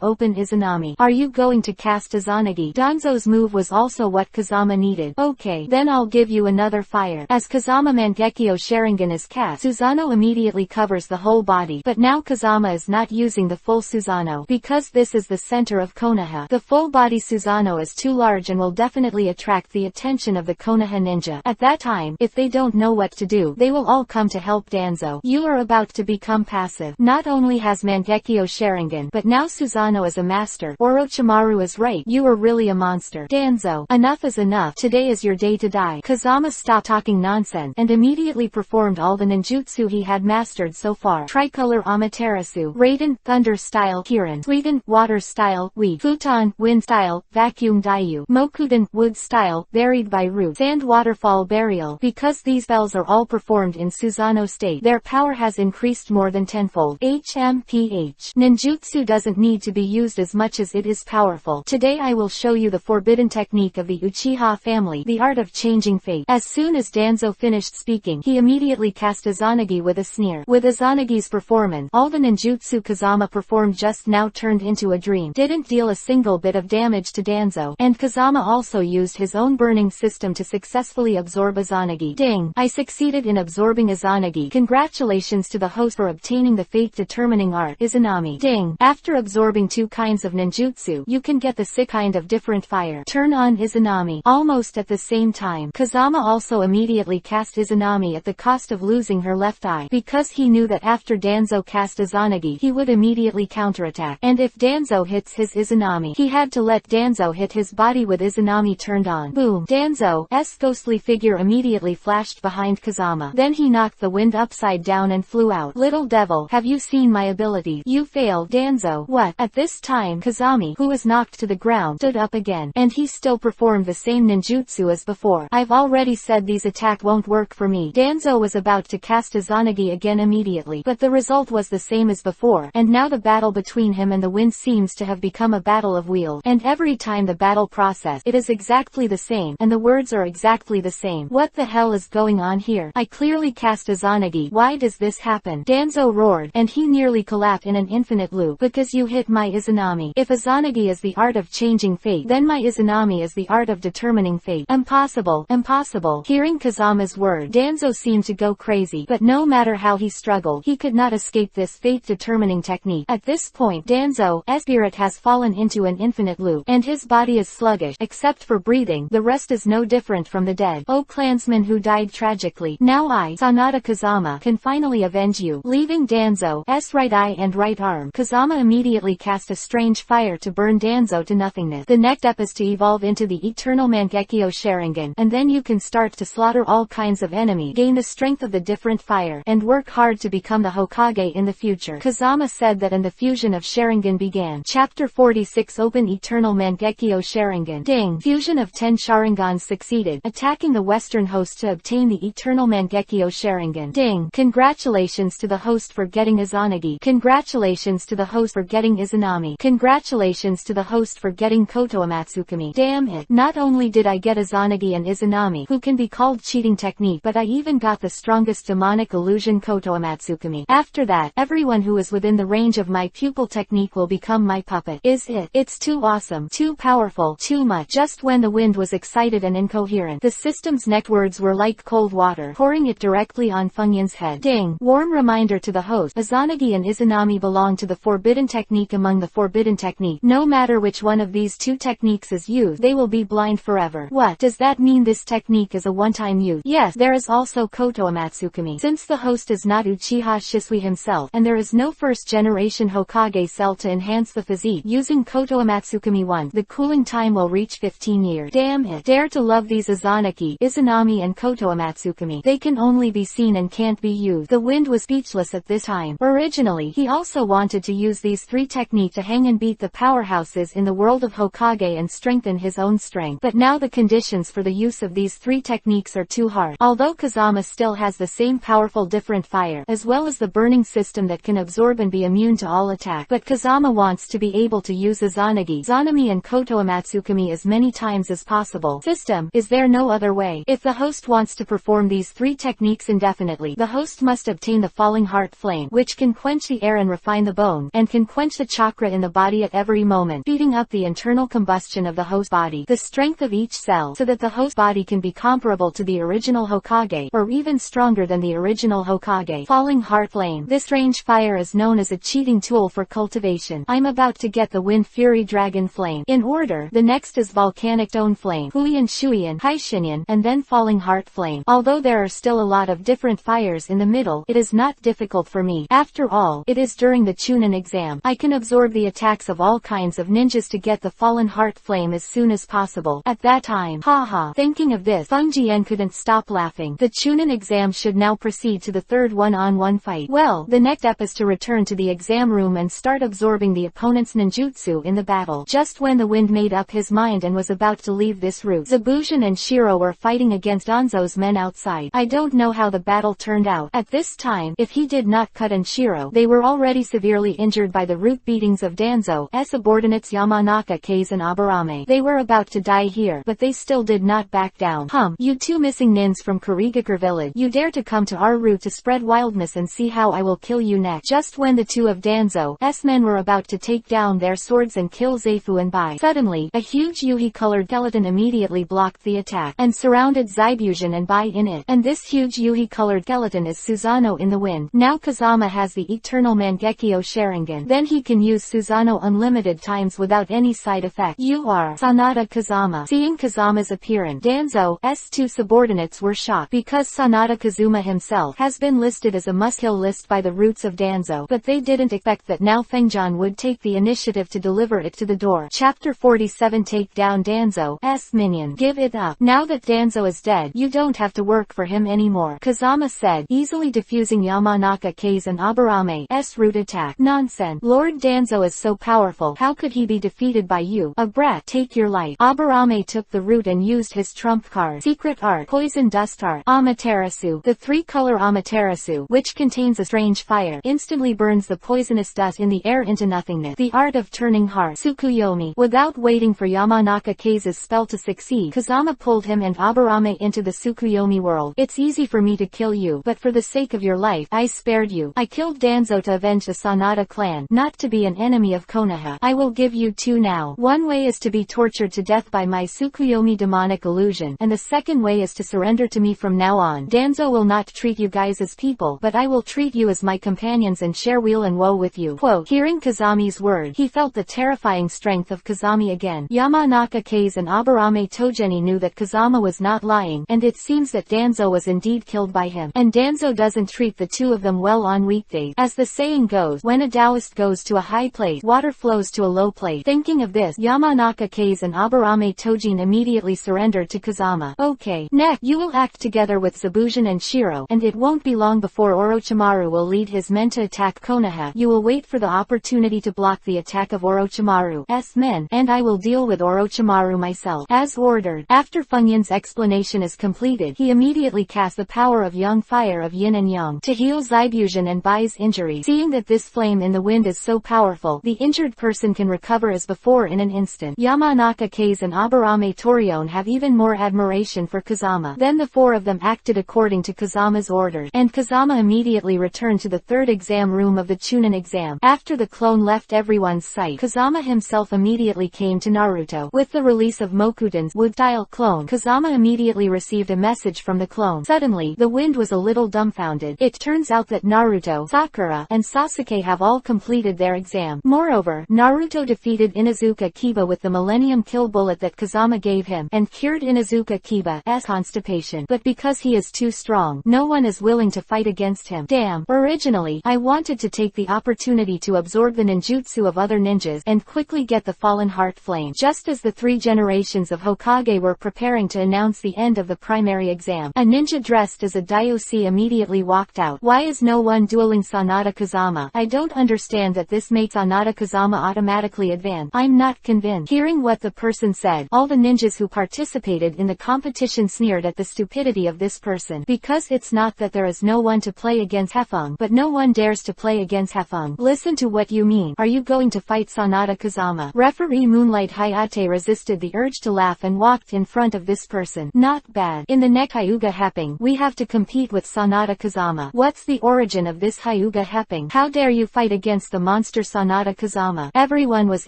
Open Izanami. Are you going to cast Izanagi? Danzo's move was also what Kazama needed. Okay, then I'll give you another fire. As Kazama Mangekyo Sharingan is cast, Susanoo immediately covers the whole body, but now Kazama is not using the full Susanoo, because this is the center of Konoha. The full body Susanoo is too large and will definitely attract the attention of the Konoha ninja. At that time, if they don't know what to do, they will all come to help Danzo. You are about to become passive. Not only has Mangekyo Sharingan, but now Susanoo is a master. Orochimaru is right. You are really a monster. Danzo, enough is enough. Today is your day to die. Kazama stopped talking nonsense, and immediately performed all the ninjutsu he had mastered so far. Tricolor Amaterasu, Raiden, Thunder Style, Kirin, Suigen, Water Style, Wii, Futon, Wind Style, Vacuum Daiyu, Mokuden, Wood Style, Buried by Root, Sand Waterfall Burial. Because these spells are all performed in Susanoo state, their power has increased more than tenfold. HMPH. Ninjutsu doesn't need to be used as much as it is powerful. Today I will show you the forbidden technique of the Uchiha family, the art of changing fate. As soon as Danzo finished speaking, he immediately cast Izanagi with a sneer. With Izanagi's performance, all the ninjutsu Kazama performed just now turned into a dream. Didn't deal a single bit of damage to Danzo, and Kazama also used his own burning system to successfully absorb Izanagi. Ding! I succeeded in absorbing Izanagi. Congratulations to the host for obtaining the fate-determining art, Izanami. Ding! After absorbing 2 kinds of ninjutsu, you can get the 6 kind of different fire. Turn on Izanami. Almost at the same time, Kazama also immediately cast Izanami at the cost of losing her left eye, because he knew that after Danzo cast Izanagi he would immediately counterattack, and if Danzo hits his Izanami, he had to let Danzo hit his body with Izanami turned on. Boom! Danzo's ghostly figure immediately flashed behind Kazama. Then he knocked the wind upside down and flew out. Little devil, have you seen my ability? You failed, Danzo. What? At this time, Kazami, who was knocked to the ground, stood up again, and he still performed the same ninjutsu as before. I've already said these attacks won't work for me. Danzo was about to cast Izanagi again immediately, but the result was the same as before, and now the battle between him and the wind seems to have become a battle of wheels, and every time the battle process, it is exactly the same, and the words are exactly the same. What the hell is going on here? I clearly cast Izanagi. Why does this happen? Danzo roared, and he nearly collapsed in an infinite loop. Because you hit my Izanami. If Izanagi is the art of changing fate, then my Izanami is the art of determining fate. Impossible. Impossible. Hearing Kazama's word, Danzo seemed to go crazy, but no matter how he struggled, he could not escape this fate-determining technique. At this point, Danzo's spirit has fallen into an infinite loop, and his body is sluggish, except for breathing. The rest is no different from the dead. Oh clansman who died tragically, now I, Sanada Kazama, can finally avenge you. Leaving Danzo's right eye and right arm, Kazama immediately cast a strange fire to burn Danzo to nothingness. The next step is to evolve into the eternal Mangekyo Sharingan, and then you can start to slaughter all kinds of enemies, gain the strength of the different fire, and work hard to become the Hokage in the future. Kazama said that, and the fusion of Sharingan began. Chapter 46. Open Eternal Mangekyo Sharingan. Ding! Fusion of 10 Sharingans succeeded, attacking the western host to obtain the Eternal Mangekyo Sharingan. Ding! Congratulations to the host for getting Izanagi. Congratulations to the host for getting Izanami. Congratulations to the host for getting Koto Amatsukami. Damn it! Not only did I get Izanagi and Izanami, who can be called cheating technique, but I even got the strongest demonic illusion Koto Amatsukami. After that, everyone who is within the range of my pupil technique will become my puppet. Is it? It's too awesome, too powerful, too much. Just when the wind was excited and incoherent, the system's next words were like cold water, pouring it directly on Funyun's head. Ding! Warm reminder to the host, Izanagi and Izanami belong to the forbidden technique. Among the forbidden technique, no matter which one of these 2 techniques is used, they will be blind forever. What? Does that mean this technique is a one-time use? Yes, there is also Koto Amatsukami. Since the host is not Uchiha Shisui himself, and there is no first-generation Hokage cell to enhance the physique, using Koto Amatsukami 1, the cooling time will reach 15 years. Damn it! Dare to love these Izanagi, Izanami and Koto Amatsukami. They can only be seen and can't be used. The wind was speechless at this time. Originally, he also wanted to use these 3 techniques to hang and beat the powerhouses in the world of Hokage and strengthen his own strength. But now the conditions for the use of these 3 techniques are too hard. Although Kazama still has the same powerful different fire, as well as the burning system that can absorb and be immune to all attack, but Kazama wants to be able to use Izanagi, Izanami and Koto Amatsukami as many times as possible. System, is there no other way? If the host wants to perform these 3 techniques techniques indefinitely. The host must obtain the falling heart flame, which can quench the air and refine the bone, and can quench the chakra in the body at every moment, speeding up the internal combustion of the host body, the strength of each cell, so that the host body can be comparable to the original Hokage, or even stronger than the original Hokage. Falling heart flame. This strange fire is known as a cheating tool for cultivation. I'm about to get the Wind Fury Dragon Flame. In order, the next is Volcanic Stone Flame, Huiyan Shuiyan, Haishinyan, and then Falling Heart Flame. Although there are still a lot of different fires in the middle, it is not difficult for me. After all, it is during the Chunin exam. I can absorb the attacks of all kinds of ninjas to get the Fallen Heart Flame as soon as possible. At that time, haha. Thinking of this, Feng Jian couldn't stop laughing. The Chunin exam should now proceed to the third one-on-one fight. Well, the next step is to return to the exam room and start absorbing the opponent's ninjutsu in the battle. Just when the wind made up his mind and was about to leave this route, Zabuzhin and Shiro were fighting against Anzo's men outside. I don't know how the battle turned out. At this time, if he did not cut and Shiro, they were already severely injured by the root beatings of Danzo's subordinates Yamanaka, Kase and Aburame. They were about to die here, but they still did not back down. You two missing nins from Kurigakure village, you dare to come to our route to spread wildness and see how I will kill you next. Just when the two of Danzo's men were about to take down their swords and kill Zaifu and Bai, suddenly, a huge Yuhi-colored skeleton immediately blocked the attack, and surrounded Zaibuzhin and Bai in it. And this huge Yuhi-colored skeleton is Susanoo in the wind. Now Kazama has the Eternal Mangekyo Sharingan. Then he can use Susanoo unlimited times without any side effect. You are Sanada Kazama. Seeing Kazama's appearance, Danzo's two subordinates were shocked, because Sanada Kazuma himself has been listed as a must-kill list by the roots of Danzo, but they didn't expect that now Fengjian would take the initiative to deliver it to the door. Chapter 47. Take down Danzo's minion. Give it up. Now that Danzo is dead, you don't have to work for him anymore, Kazama said, easily defusing Yamanaka Kase and Aburame's root attack. Nonsense. Lord Danzo is so powerful, how could he be defeated by you? A brat. Take your life. Aburame took the root and used his trump card. Secret art. Poison dust art. Amaterasu. The three-color Amaterasu, which contains a strange fire, instantly burns the poisonous dust in the air into nothingness. The art of turning heart. Tsukuyomi. Without waiting for Yamanaka Kase's spell to succeed, Kazama pulled him and Aburame into the Tsukuyomi world. It's easy for me to kill you, but for the sake of your life, I spared you. I killed Danzo to avenge the Sanada clan, not to be an enemy of Konoha. I will give you two now. One way is to be tortured to death by my Tsukuyomi demonic illusion, and the second way is to surrender to me from now on. Danzo will not treat you guys as people, but I will treat you as my companions and share weal and woe with you. Quote. Hearing Kazami's word, he felt the terrifying strength of Kazami again. Yamanaka Kase and Aburame Tojeni knew that Kazama was not lying, and it seems that Danzo was indeed killed by him. And Danzo doesn't treat the two of them well on weekdays. As the saying goes, when a Taoist goes to a high place, water flows to a low place. Thinking of this, Yamanaka Kase and Aburame Tojin immediately surrendered to Kazama. Okay. Next, you will act together with Zabuzhin and Shiro, and it won't be long before Orochimaru will lead his men to attack Konoha. You will wait for the opportunity to block the attack of Orochimaru's men, and I will deal with Orochimaru myself. As ordered. After Funyun's explanation is completed, he immediately cast the power of Young Fire of Yin and Yang to heal Zaibuzhin and Bai's injuries. Seeing that this flame in the wind is so powerful, the injured person can recover as before in an instant. Yamanaka Kase and Aburame Torion have even more admiration for Kazama. Then the four of them acted according to Kazama's orders, and Kazama immediately returned to the third exam room of the Chunin exam. After the clone left everyone's sight, Kazama himself immediately came to Naruto. With the release of Mokuden's wood-style clone, Kazama immediately received a message from the clone. Suddenly, the wind was a little dumbfounded. It turns out that Naruto, Sakura, and Sasuke have all completed their exam. Moreover, Naruto defeated Inuzuka Kiba with the Millennium Kill Bullet that Kazama gave him, and cured Inuzuka Kiba's constipation. But because he is too strong, no one is willing to fight against him. Damn. Originally, I wanted to take the opportunity to absorb the ninjutsu of other ninjas, and quickly get the Fallen Heart Flame. Just as the three generations of Hokage were preparing to announce the end of the primary exam, a ninja dressed as a Daioshi immediately walked out. Why is no one dueling Sanada Kazama? I don't understand that this makes Sanada Kazama automatically advance. I'm not convinced. Hearing what the person said, all the ninjas who participated in the competition sneered at the stupidity of this person. Because it's not that there is no one to play against Hefeng, but no one dares to play against Hefeng. Listen to what you mean. Are you going to fight Sanada Kazama? Referee Moonlight Hayate resisted the urge to laugh and walked in front of this person. Not bad. In the next Hyuga Hepping, we We have to compete with Sanada Kazama. What's the origin of this Hyuga Hepping? How dare you fight against the monster Sanada Kazama? Everyone was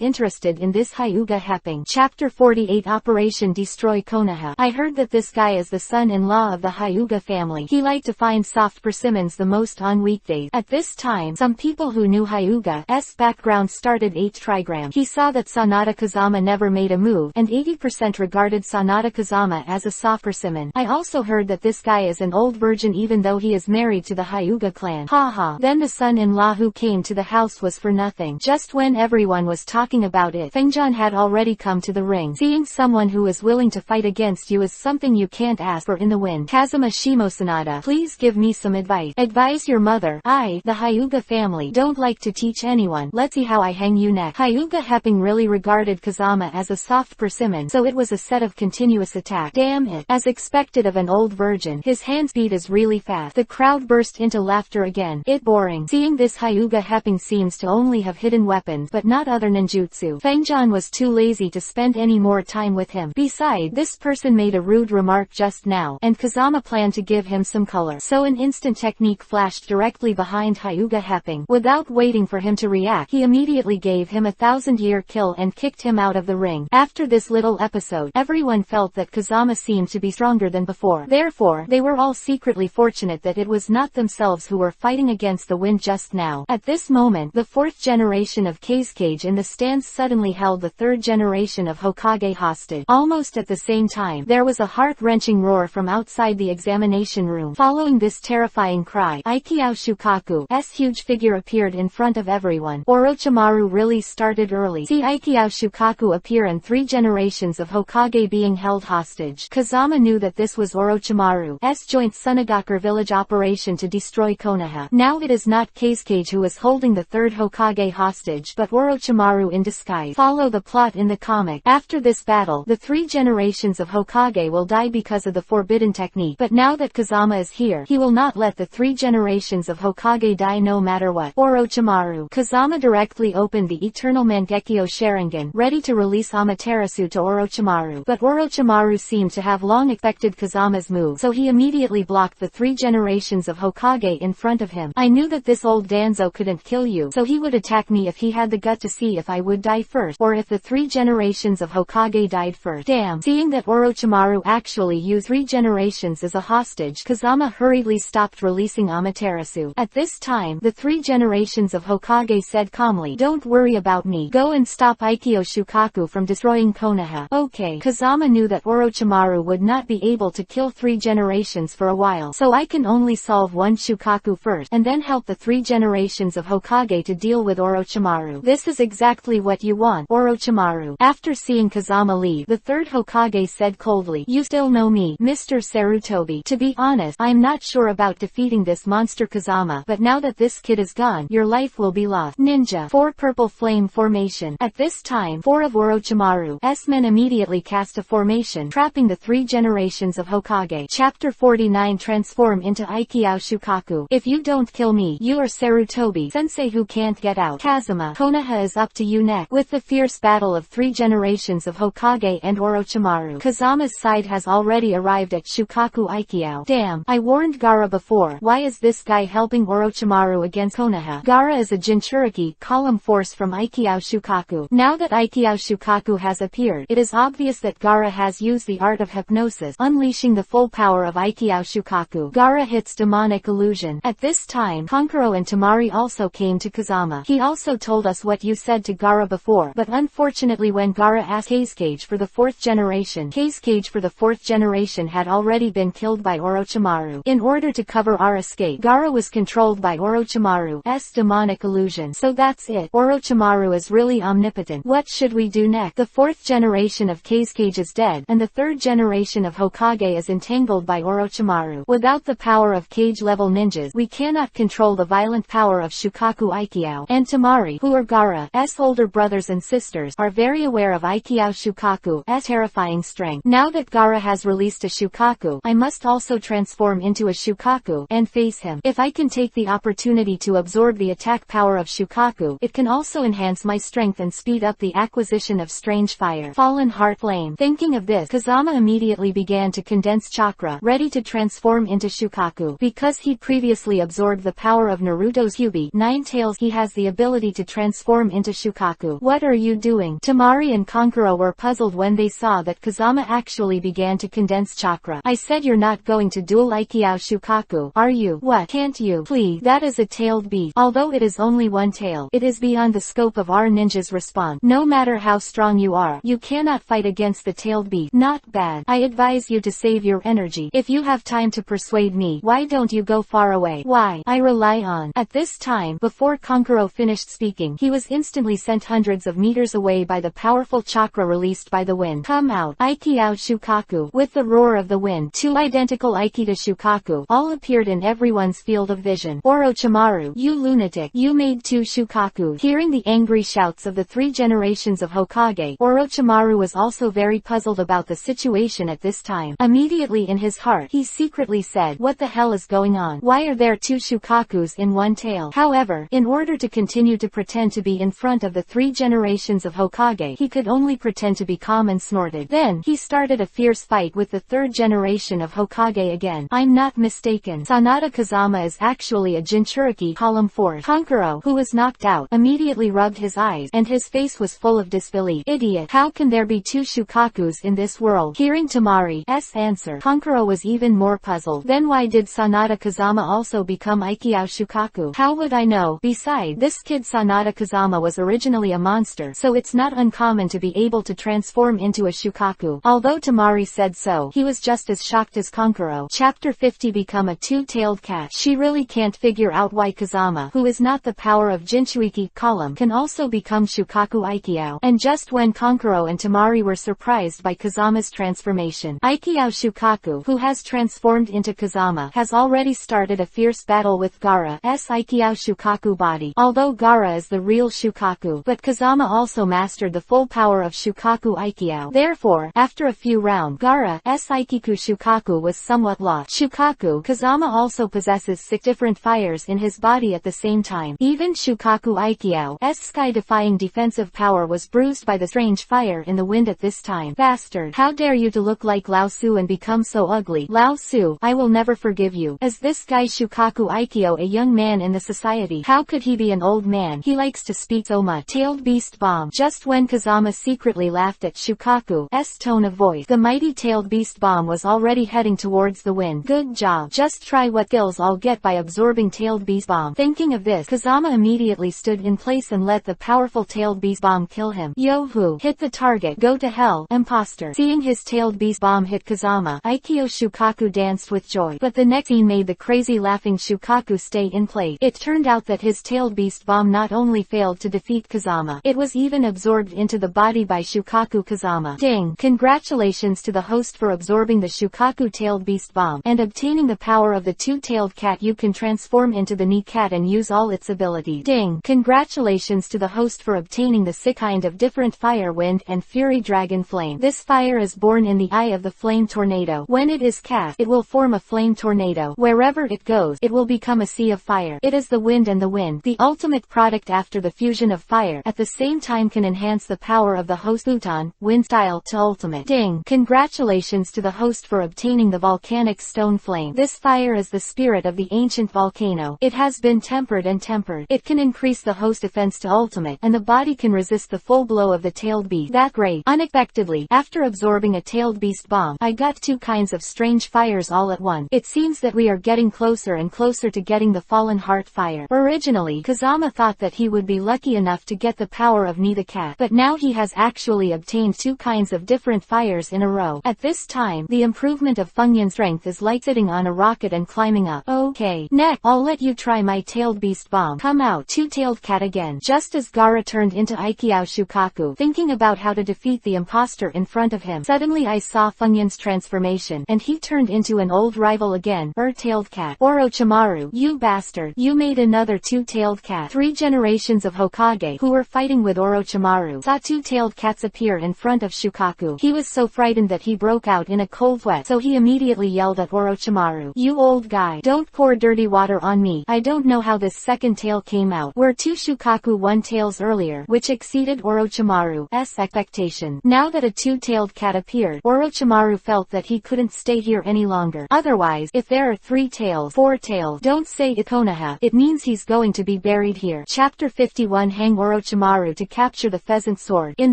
interested in this Hyuga Hepping. Chapter 48 Operation Destroy Konoha. I heard that this guy is the son-in-law of the Hyuga family. He liked to find soft persimmons the most on weekdays. At this time, some people who knew Hyuga's background started 8 trigram. He saw that Sanada Kazama never made a move, and 80% regarded Sanada Kazama as a soft persimmon. I also heard that this guy is an old virgin even though he is married to the Hyuga clan. Haha. Then the son-in-law who came to the house was for nothing. Just when everyone was talking about it, Fengjan had already come to the ring. Seeing someone who is willing to fight against you is something you can't ask for in the wind. Kazuma Shimosanada, please give me some advice. Advise your mother. I, the Hyuga family, don't like to teach anyone. Let's see how I hang you next. Hyuga Hepping really regarded Kazama as a soft persimmon, so it was a set of continuous attack. Damn it. As expected of an old virgin, his hand speed is really fast. The crowd burst into laughter again. It boring. Seeing this, Hyuga Hepping seems to only have hidden weapons, but not other ninjutsu. Fengjan was too lazy to spend any more time with him. Besides, this person made a rude remark just now, and Kazama planned to give him some color. So an instant technique flashed directly behind Hyuga Hepping. Without waiting for him to react, he immediately gave him a 1000-year kill and kicked him out of the ring. After this little episode, everyone felt that Kazama seemed to be stronger than before. Therefore, they were all secretly fortunate that it was not themselves who were fighting against the wind just now. At this moment, the 4th generation of Kazekage in the stands suddenly held the 3rd generation of Hokage hostage. Almost at the same time, there was a heart-wrenching roar from outside the examination room. Following this terrifying cry, Aikyo Shukaku's huge figure appeared in front of everyone. Orochimaru really started early. See Aikyo Shukaku appear and 3 generations of Hokage being held hostage. Kazama knew that this was Orochimaru's joint Sunagakure village operation to destroy Konoha. Now it is not Kazekage who is holding the 3rd Hokage hostage, but Orochimaru in disguise. Follow the plot in the comic. After this battle, the 3 generations of Hokage will die because of the forbidden technique. But now that Kazama is here, he will not let the 3 generations of Hokage die no matter what. Orochimaru. Kazama directly opened the Eternal Mangekyo Sharingan, ready to release Amaterasu to Orochimaru. But Orochimaru seemed to have long expected Kazama's move, so he immediately blocked the 3 generations of Hokage in front of him. I knew that this old Danzo couldn't kill you, so he would attack me if he had the gut to see if I would die first, or if the 3 generations of Hokage died first. Damn. Seeing that Orochimaru actually used 3 generations as a hostage, Kazama hurriedly stopped releasing Amaterasu. At this time, the 3 generations of Hokage said calmly, don't worry about me. Go and stop Aikyo Shukaku from destroying Konoha. Okay. Kazama knew that Orochimaru would not be able to kill 3 generations for a while, so I can only solve 1 Shukaku first, and then help the 3 generations of Hokage to deal with Orochimaru. This is exactly what you want, Orochimaru. After seeing Kazama leave, the 3rd Hokage said coldly, you still know me, Mr. Sarutobi. To be honest, I'm not sure about defeating this monster Kazama, but now that this kid is gone, your life will be lost. Ninja. 4 Purple Flame Formation. At this time, 4 of Orochimaru's men immediately cast a formation, trapping the 3 generations of Hokage. Chapter 49 Transform into Aikyo Shukaku. If you don't kill me, you are Sarutobi sensei who can't get out. Kazuma. Konoha is up to you next. With the fierce battle of 3 generations of Hokage and Orochimaru, Kazama's side has already arrived at Shukaku Aikyo. Damn, I warned Gaara before. Why is this guy helping Orochimaru against Konoha? Gaara is a Jinchuriki column force from Aikyo Shukaku. Now that Aikyo Shukaku has appeared, it is obvious that Gaara has used the art of hypnosis, unleashing the full power of Aikyo Shukaku. Gaara hits demonic illusion. At this time, Kankuro and Tamari also came to Kazama. He also told us what you said to Gaara before, but unfortunately when Gaara asked Kazekage for the 4th generation, Kazekage for the 4th generation had already been killed by Orochimaru. In order to cover our escape, Gaara was controlled by Orochimaru's demonic illusion. So that's it. Orochimaru is really omnipotent. What should we do next? The 4th generation of Kazekage is dead, and the 3rd generation of Hokage is entangled by Orochimaru. Without the power of cage-level ninjas, we cannot control the violent power of Shukaku Aikyo. And Tamari, who are Gaara's older brothers and sisters, are very aware of Aikyo Shukaku's terrifying strength. Now that Gaara has released a Shukaku, I must also transform into a Shukaku and face him. If I can take the opportunity to absorb the attack power of Shukaku, it can also enhance my strength and speed up the acquisition of strange fire. Fallen Heart Flame. Thinking of this, Kazama immediately began to condense chakra, ready ready to transform into Shukaku. Because he previously absorbed the power of Naruto's Kyuubi, 9 tails, he has the ability to transform into Shukaku. What are you doing? Temari and Kankuro were puzzled when they saw that Kazama actually began to condense chakra. I said you're not going to duel Aikyo Shukaku, are you? What? Can't you? Please. That is a tailed beast. Although it is only 1 tail, it is beyond the scope of our ninja's response. No matter how strong you are, you cannot fight against the tailed beast. Not bad. I advise you to save your energy. If you have time to persuade me, why don't you go far away? Why? I rely on. At this time, before Kankuro finished speaking, he was instantly sent hundreds of meters away by the powerful chakra released by the wind. Come out, Aikyo Shukaku. With the roar of the wind, 2 identical Aikyo Shukaku all appeared in everyone's field of vision. Orochimaru, you lunatic, you made 2 Shukaku. Hearing the angry shouts of the 3 generations of Hokage, Orochimaru was also very puzzled about the situation at this time. Immediately in his heart, he secretly said, what the hell is going on? Why are there 2 Shukakus in 1 tail? However, in order to continue to pretend to be in front of the 3 generations of Hokage, he could only pretend to be calm and snorted. Then, he started a fierce fight with the 3rd generation of Hokage again. I'm not mistaken, Sanada Kazama is actually a Jinchuriki column 4. Kankuro, who was knocked out, immediately rubbed his eyes, and his face was full of disbelief. Idiot, how can there be 2 Shukakus in this world? Hearing Temari's answer, Kankuro was even more puzzled. Then why did Sanada Kazama also become Aikyo Shukaku? How would I know? Besides, this kid Sanada Kazama was originally a monster, so it's not uncommon to be able to transform into a Shukaku. Although Temari said so, he was just as shocked as Kankuro. Chapter 50 Become a 2-tailed cat. She really can't figure out why Kazama, who is not the power of Jinchuriki column, can also become Shukaku Aikyo. And just when Kankuro and Temari were surprised by Kazama's transformation, Aikyo Shukaku, who has transformed into Kazama, has already started a fierce battle with Gaara's Aikyo Shukaku body. Although Gaara is the real Shukaku, but Kazama also mastered the full power of Shukaku Aikyo. Therefore, after a few rounds, Gaara's Aikyo Shukaku was somewhat lost. Shukaku Kazama also possesses 6 different fires in his body at the same time. Even Shukaku Aikyo's sky-defying defensive power was bruised by the strange fire in the wind at this time. Bastard! How dare you to look like Lao Su and become so ugly? Lao Su, I will never forgive you. Is this guy Shukaku Aikyo a young man in the society? How could he be an old man? He likes to speak so much. Tailed beast bomb. Just when Kazama secretly laughed at Shukaku's tone of voice, the mighty tailed beast bomb was already heading towards the wind. Good job. Just try what skills I'll get by absorbing tailed beast bomb. Thinking of this, Kazama immediately stood in place and let the powerful tailed beast bomb kill him. Yo-hoo! Hit the target. Go to hell, imposter. Seeing his tailed beast bomb hit Kazama, Aikyo Shukaku danced with joy. But the next scene made the crazy laughing Shukaku stay in place. It turned out that his tailed beast bomb not only failed to defeat Kazama, it was even absorbed into the body by Shukaku Kazama. Ding! Congratulations to the host for absorbing the Shukaku tailed beast bomb and obtaining the power of the 2-tailed cat. You can transform into the knee cat and use all its abilities. Ding! Congratulations to the host for obtaining the 6 kind of different fire, wind, and fury dragon flame. This fire is born in the eye of the flame tornado. When it is cast, it will form a flame tornado. Wherever it goes, it will become a sea of fire. It is the wind, and the wind, the ultimate product after the fusion of fire, at the same time can enhance the power of the host Futon, wind style to ultimate. Ding! Congratulations to the host for obtaining the volcanic stone flame. This fire is the spirit of the ancient volcano. It has been tempered and tempered. It can increase the host defense to ultimate, and the body can resist the full blow of the tailed beast. That great! Unexpectedly, after absorbing a tailed beast bomb, I got 2 kinds of strange fires all at once. It seems that we are getting closer and closer to getting the fallen heart fire. Originally, Kazama thought that he would be lucky enough to get the power of Ni the cat, but now he has actually obtained 2 kinds of different fires in a row. At this time, the improvement of Funyun's strength is like sitting on a rocket and climbing up. Okay, next, I'll let you try my tailed beast bomb. Come out, 2-tailed cat again. Just as Gaara turned into Aikyo Shukaku, thinking about how to defeat the imposter in front of him, suddenly I saw Funyun's transformation, and he turned into an old rival again, tailed cat. Orochimaru, you bastard, you made another 2-tailed cat. 3 generations of Hokage who were fighting with Orochimaru saw 2-tailed cats appear in front of Shukaku. He was so frightened that he broke out in a cold sweat, so he immediately yelled at Orochimaru, you old guy, don't pour dirty water on me. I don't know how this second tail came out. Were 2 Shukaku 1 tails earlier, which exceeded Orochimaru's expectation. Now that a 2-tailed cat appeared, Orochimaru felt that he couldn't stay here here any longer. Otherwise, if there are 3 tails, 4 tails, don't say Konoha. It means he's going to be buried here. Chapter 51 Hang Orochimaru to capture the pheasant sword. In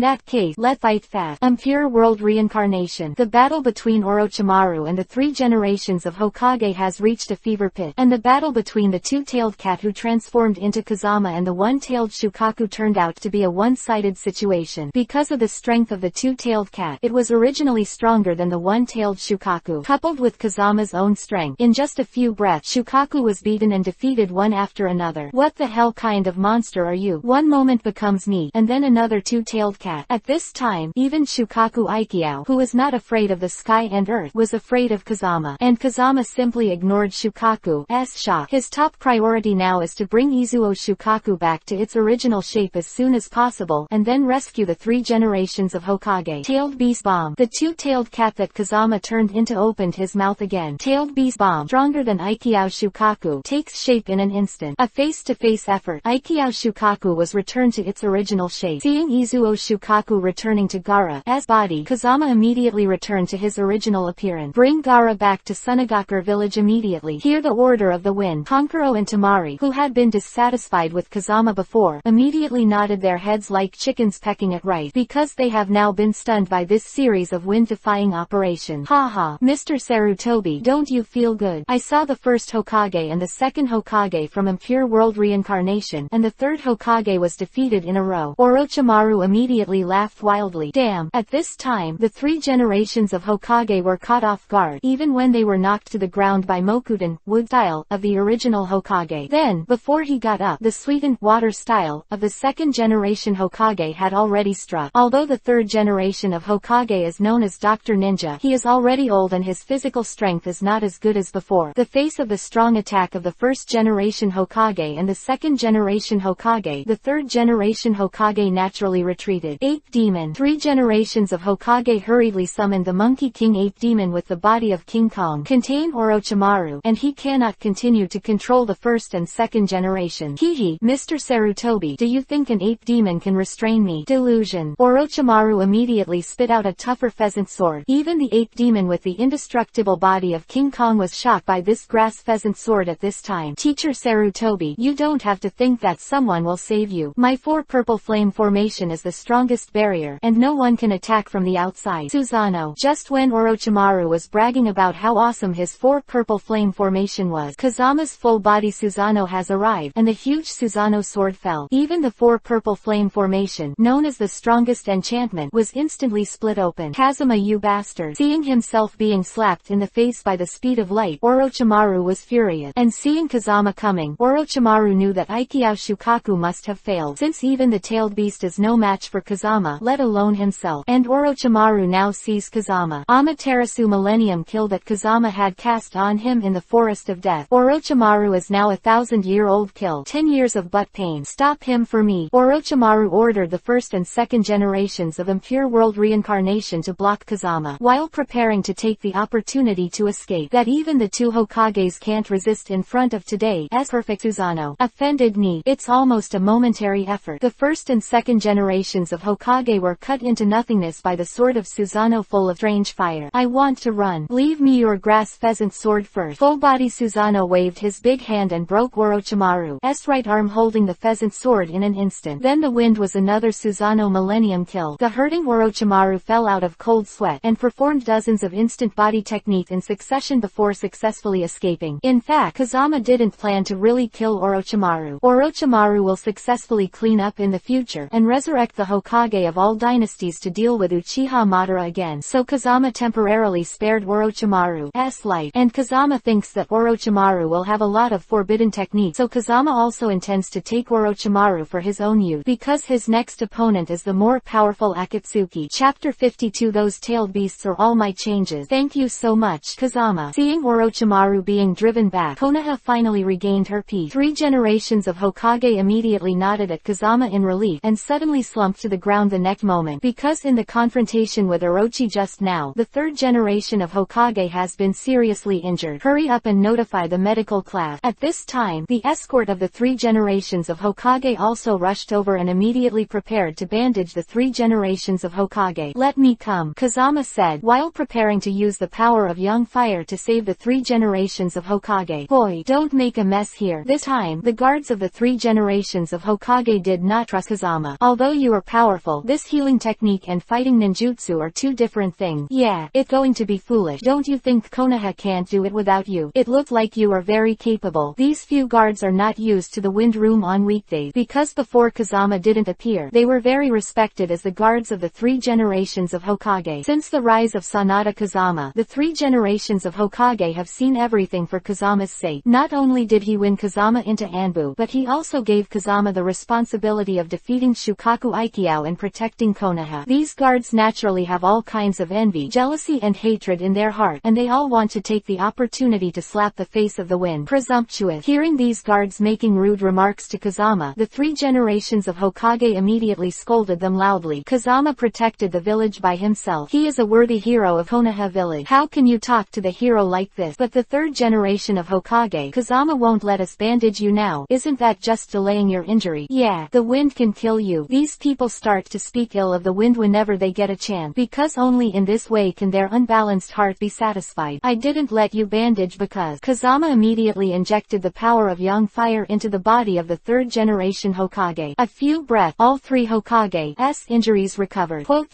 that case, let's fight fast. Pure World Reincarnation. The battle between Orochimaru and the 3 generations of Hokage has reached a fever pitch, and the battle between the 2-tailed cat who transformed into Kazama and the 1-tailed Shukaku turned out to be a one-sided situation. Because of the strength of the 2-tailed cat, it was originally stronger than the 1-tailed Shukaku. Coupled with Kazama's own strength, in just a few breaths Shukaku was beaten and defeated one after another. What the hell kind of monster are you? One moment becomes me, and then another 2-tailed cat. At this time, even Shukaku Aikyo, who was not afraid of the sky and earth, was afraid of Kazama, and Kazama simply ignored Shukaku's shock. His top priority now is to bring Izuo Shukaku back to its original shape as soon as possible, and then rescue the 3 generations of Hokage. Tailed Beast Bomb. The 2-tailed cat that Kazama turned into opened his mouth again. Tailed Beast Bomb, stronger than Aikyo Shukaku, takes shape in an instant. A face-to-face effort. Aikyo Shukaku was returned to its original shape. Seeing Izuo Shukaku returning to Gaara's body, Kazama immediately returned to his original appearance. Bring Gaara back to Sunagakure village immediately. Hear the order of the wind. Kankuro and Tamari, who had been dissatisfied with Kazama before, immediately nodded their heads like chickens pecking at rice, because they have now been stunned by this series of wind-defying operations. Haha, Mr. Sarutobi, don't you feel good? I saw the first Hokage and the second Hokage from Impure World Reincarnation, and the third Hokage was defeated in a row. Orochimaru immediately laughed wildly. Damn. At this time, the 3 generations of Hokage were caught off guard, even when they were knocked to the ground by Mokudan, wood style, of the original Hokage. Then, before he got up, the sweetened, water style, of the 2nd generation Hokage had already struck. Although the 3rd generation of Hokage is known as Dr. Ninja, he is already old and his physical strength is not as good as before. The face of the strong attack of the 1st generation Hokage and the 2nd generation Hokage, the 3rd generation Hokage naturally retreated. Ape Demon. 3 generations of Hokage hurriedly summoned the Monkey King Ape Demon with the body of King Kong. Contain Orochimaru, and he cannot continue to control the 1st and 2nd generation. Hehe, Mr. Sarutobi, do you think an ape demon can restrain me? Delusion. Orochimaru immediately spit out a tougher pheasant sword. Even the ape demon with the indestructible body of King Kong was shocked by this grass pheasant sword at this time. Teacher Sarutobi, you don't have to think that someone will save you. My 4 purple flame formation is the strongest barrier, and no one can attack from the outside. Susanoo. Just when Orochimaru was bragging about how awesome his 4 purple flame formation was, Kazama's full body Susanoo has arrived, and the huge Susanoo sword fell. Even the 4 purple flame formation, known as the strongest enchantment, was instantly split open. Kazama, you bastard. Seeing himself being slapped in the face by the speed of light, Orochimaru was furious, and seeing Kazama coming, Orochimaru knew that Aikyo Shukaku must have failed, since even the tailed beast is no match for Kazama, let alone himself. And Orochimaru now sees Kazama. Amaterasu Millennium kill that Kazama had cast on him in the Forest of Death. Orochimaru is now a 1,000-year-old kill. 10 years of butt pain. Stop him for me. Orochimaru ordered the 1st and 2nd generations of Impure World Reincarnation to block Kazama, while preparing to take the opportunity to escape. That even the 2 Hokages can't resist in front of today's perfect Susanoo. Offended knee. It's almost a momentary effort. The 1st and 2nd generations of Hokage were cut into nothingness by the sword of Susanoo full of strange fire. I want to run. Leave me your grass pheasant sword first. Full body Susanoo waved his big hand and broke Orochimaru's right arm, holding the pheasant sword in an instant. Then the wind was another Susanoo Millennium kill. The hurting Orochimaru fell out of cold sweat, and performed dozens of instant body techniques in succession before successfully escaping. In fact, Kazama didn't plan to really kill Orochimaru. Orochimaru will successfully clean up in the future, and resurrect the Hokage of all dynasties to deal with Uchiha Madara again. So Kazama temporarily spared Orochimaru's life, and Kazama thinks that Orochimaru will have a lot of forbidden techniques, so Kazama also intends to take Orochimaru for his own use, because his next opponent is the more powerful Akatsuki. Chapter 52 Those tailed beasts are all my changes. Thank you so much, Kazama. Seeing Orochimaru being driven back, Konoha finally regained her peace. 3 generations of Hokage immediately nodded at Kazama in relief, and suddenly slumped to the ground the next moment, because in the confrontation with Orochi just now, the 3rd generation of Hokage has been seriously injured. Hurry up and notify the medical class. At this time, the escort of the 3 generations of Hokage also rushed over and immediately prepared to bandage the 3 generations of Hokage. Let me come, Kazama said, while preparing to use the power of young fire to save the 3 generations of Hokage. Boy, don't make a mess here. This time, the guards of the 3 generations of Hokage did not trust Kazama. Although you are powerful, this healing technique and fighting ninjutsu are 2 different things. Yeah, it's going to be foolish. Don't you think Konoha can't do it without you? It looked like you are very capable. These few guards are not used to the wind room on weekdays, because before Kazama didn't appear, they were very respected as the guards of the 3 generations of Hokage. Since the rise of Sanada Kazama, the 3 generations of Hokage have seen everything for Kazama's sake. Not only did he win Kazama into Anbu, but he also gave Kazama the responsibility of defeating Shukaku Aikyo and protecting Konoha. These guards naturally have all kinds of envy, jealousy and hatred in their heart, and they all want to take the opportunity to slap the face of the wind. Presumptuous. Hearing these guards making rude remarks to Kazama, the 3 generations of Hokage immediately scolded them loudly. Kazama protected the village by himself. He is a worthy hero of Konoha village. How can you talk to the hero like this? But the 3rd generation of Hokage, Kazama won't let us bandage you now. Isn't that just delaying your injury? Yeah, the wind can kill you. These people start to speak ill of the wind whenever they get a chance, because only in this way can their unbalanced heart be satisfied. I didn't let you bandage because Kazama immediately injected the power of young fire into the body of the 3rd generation Hokage. A few breaths, all 3 Hokage's injuries recovered. Quote, ...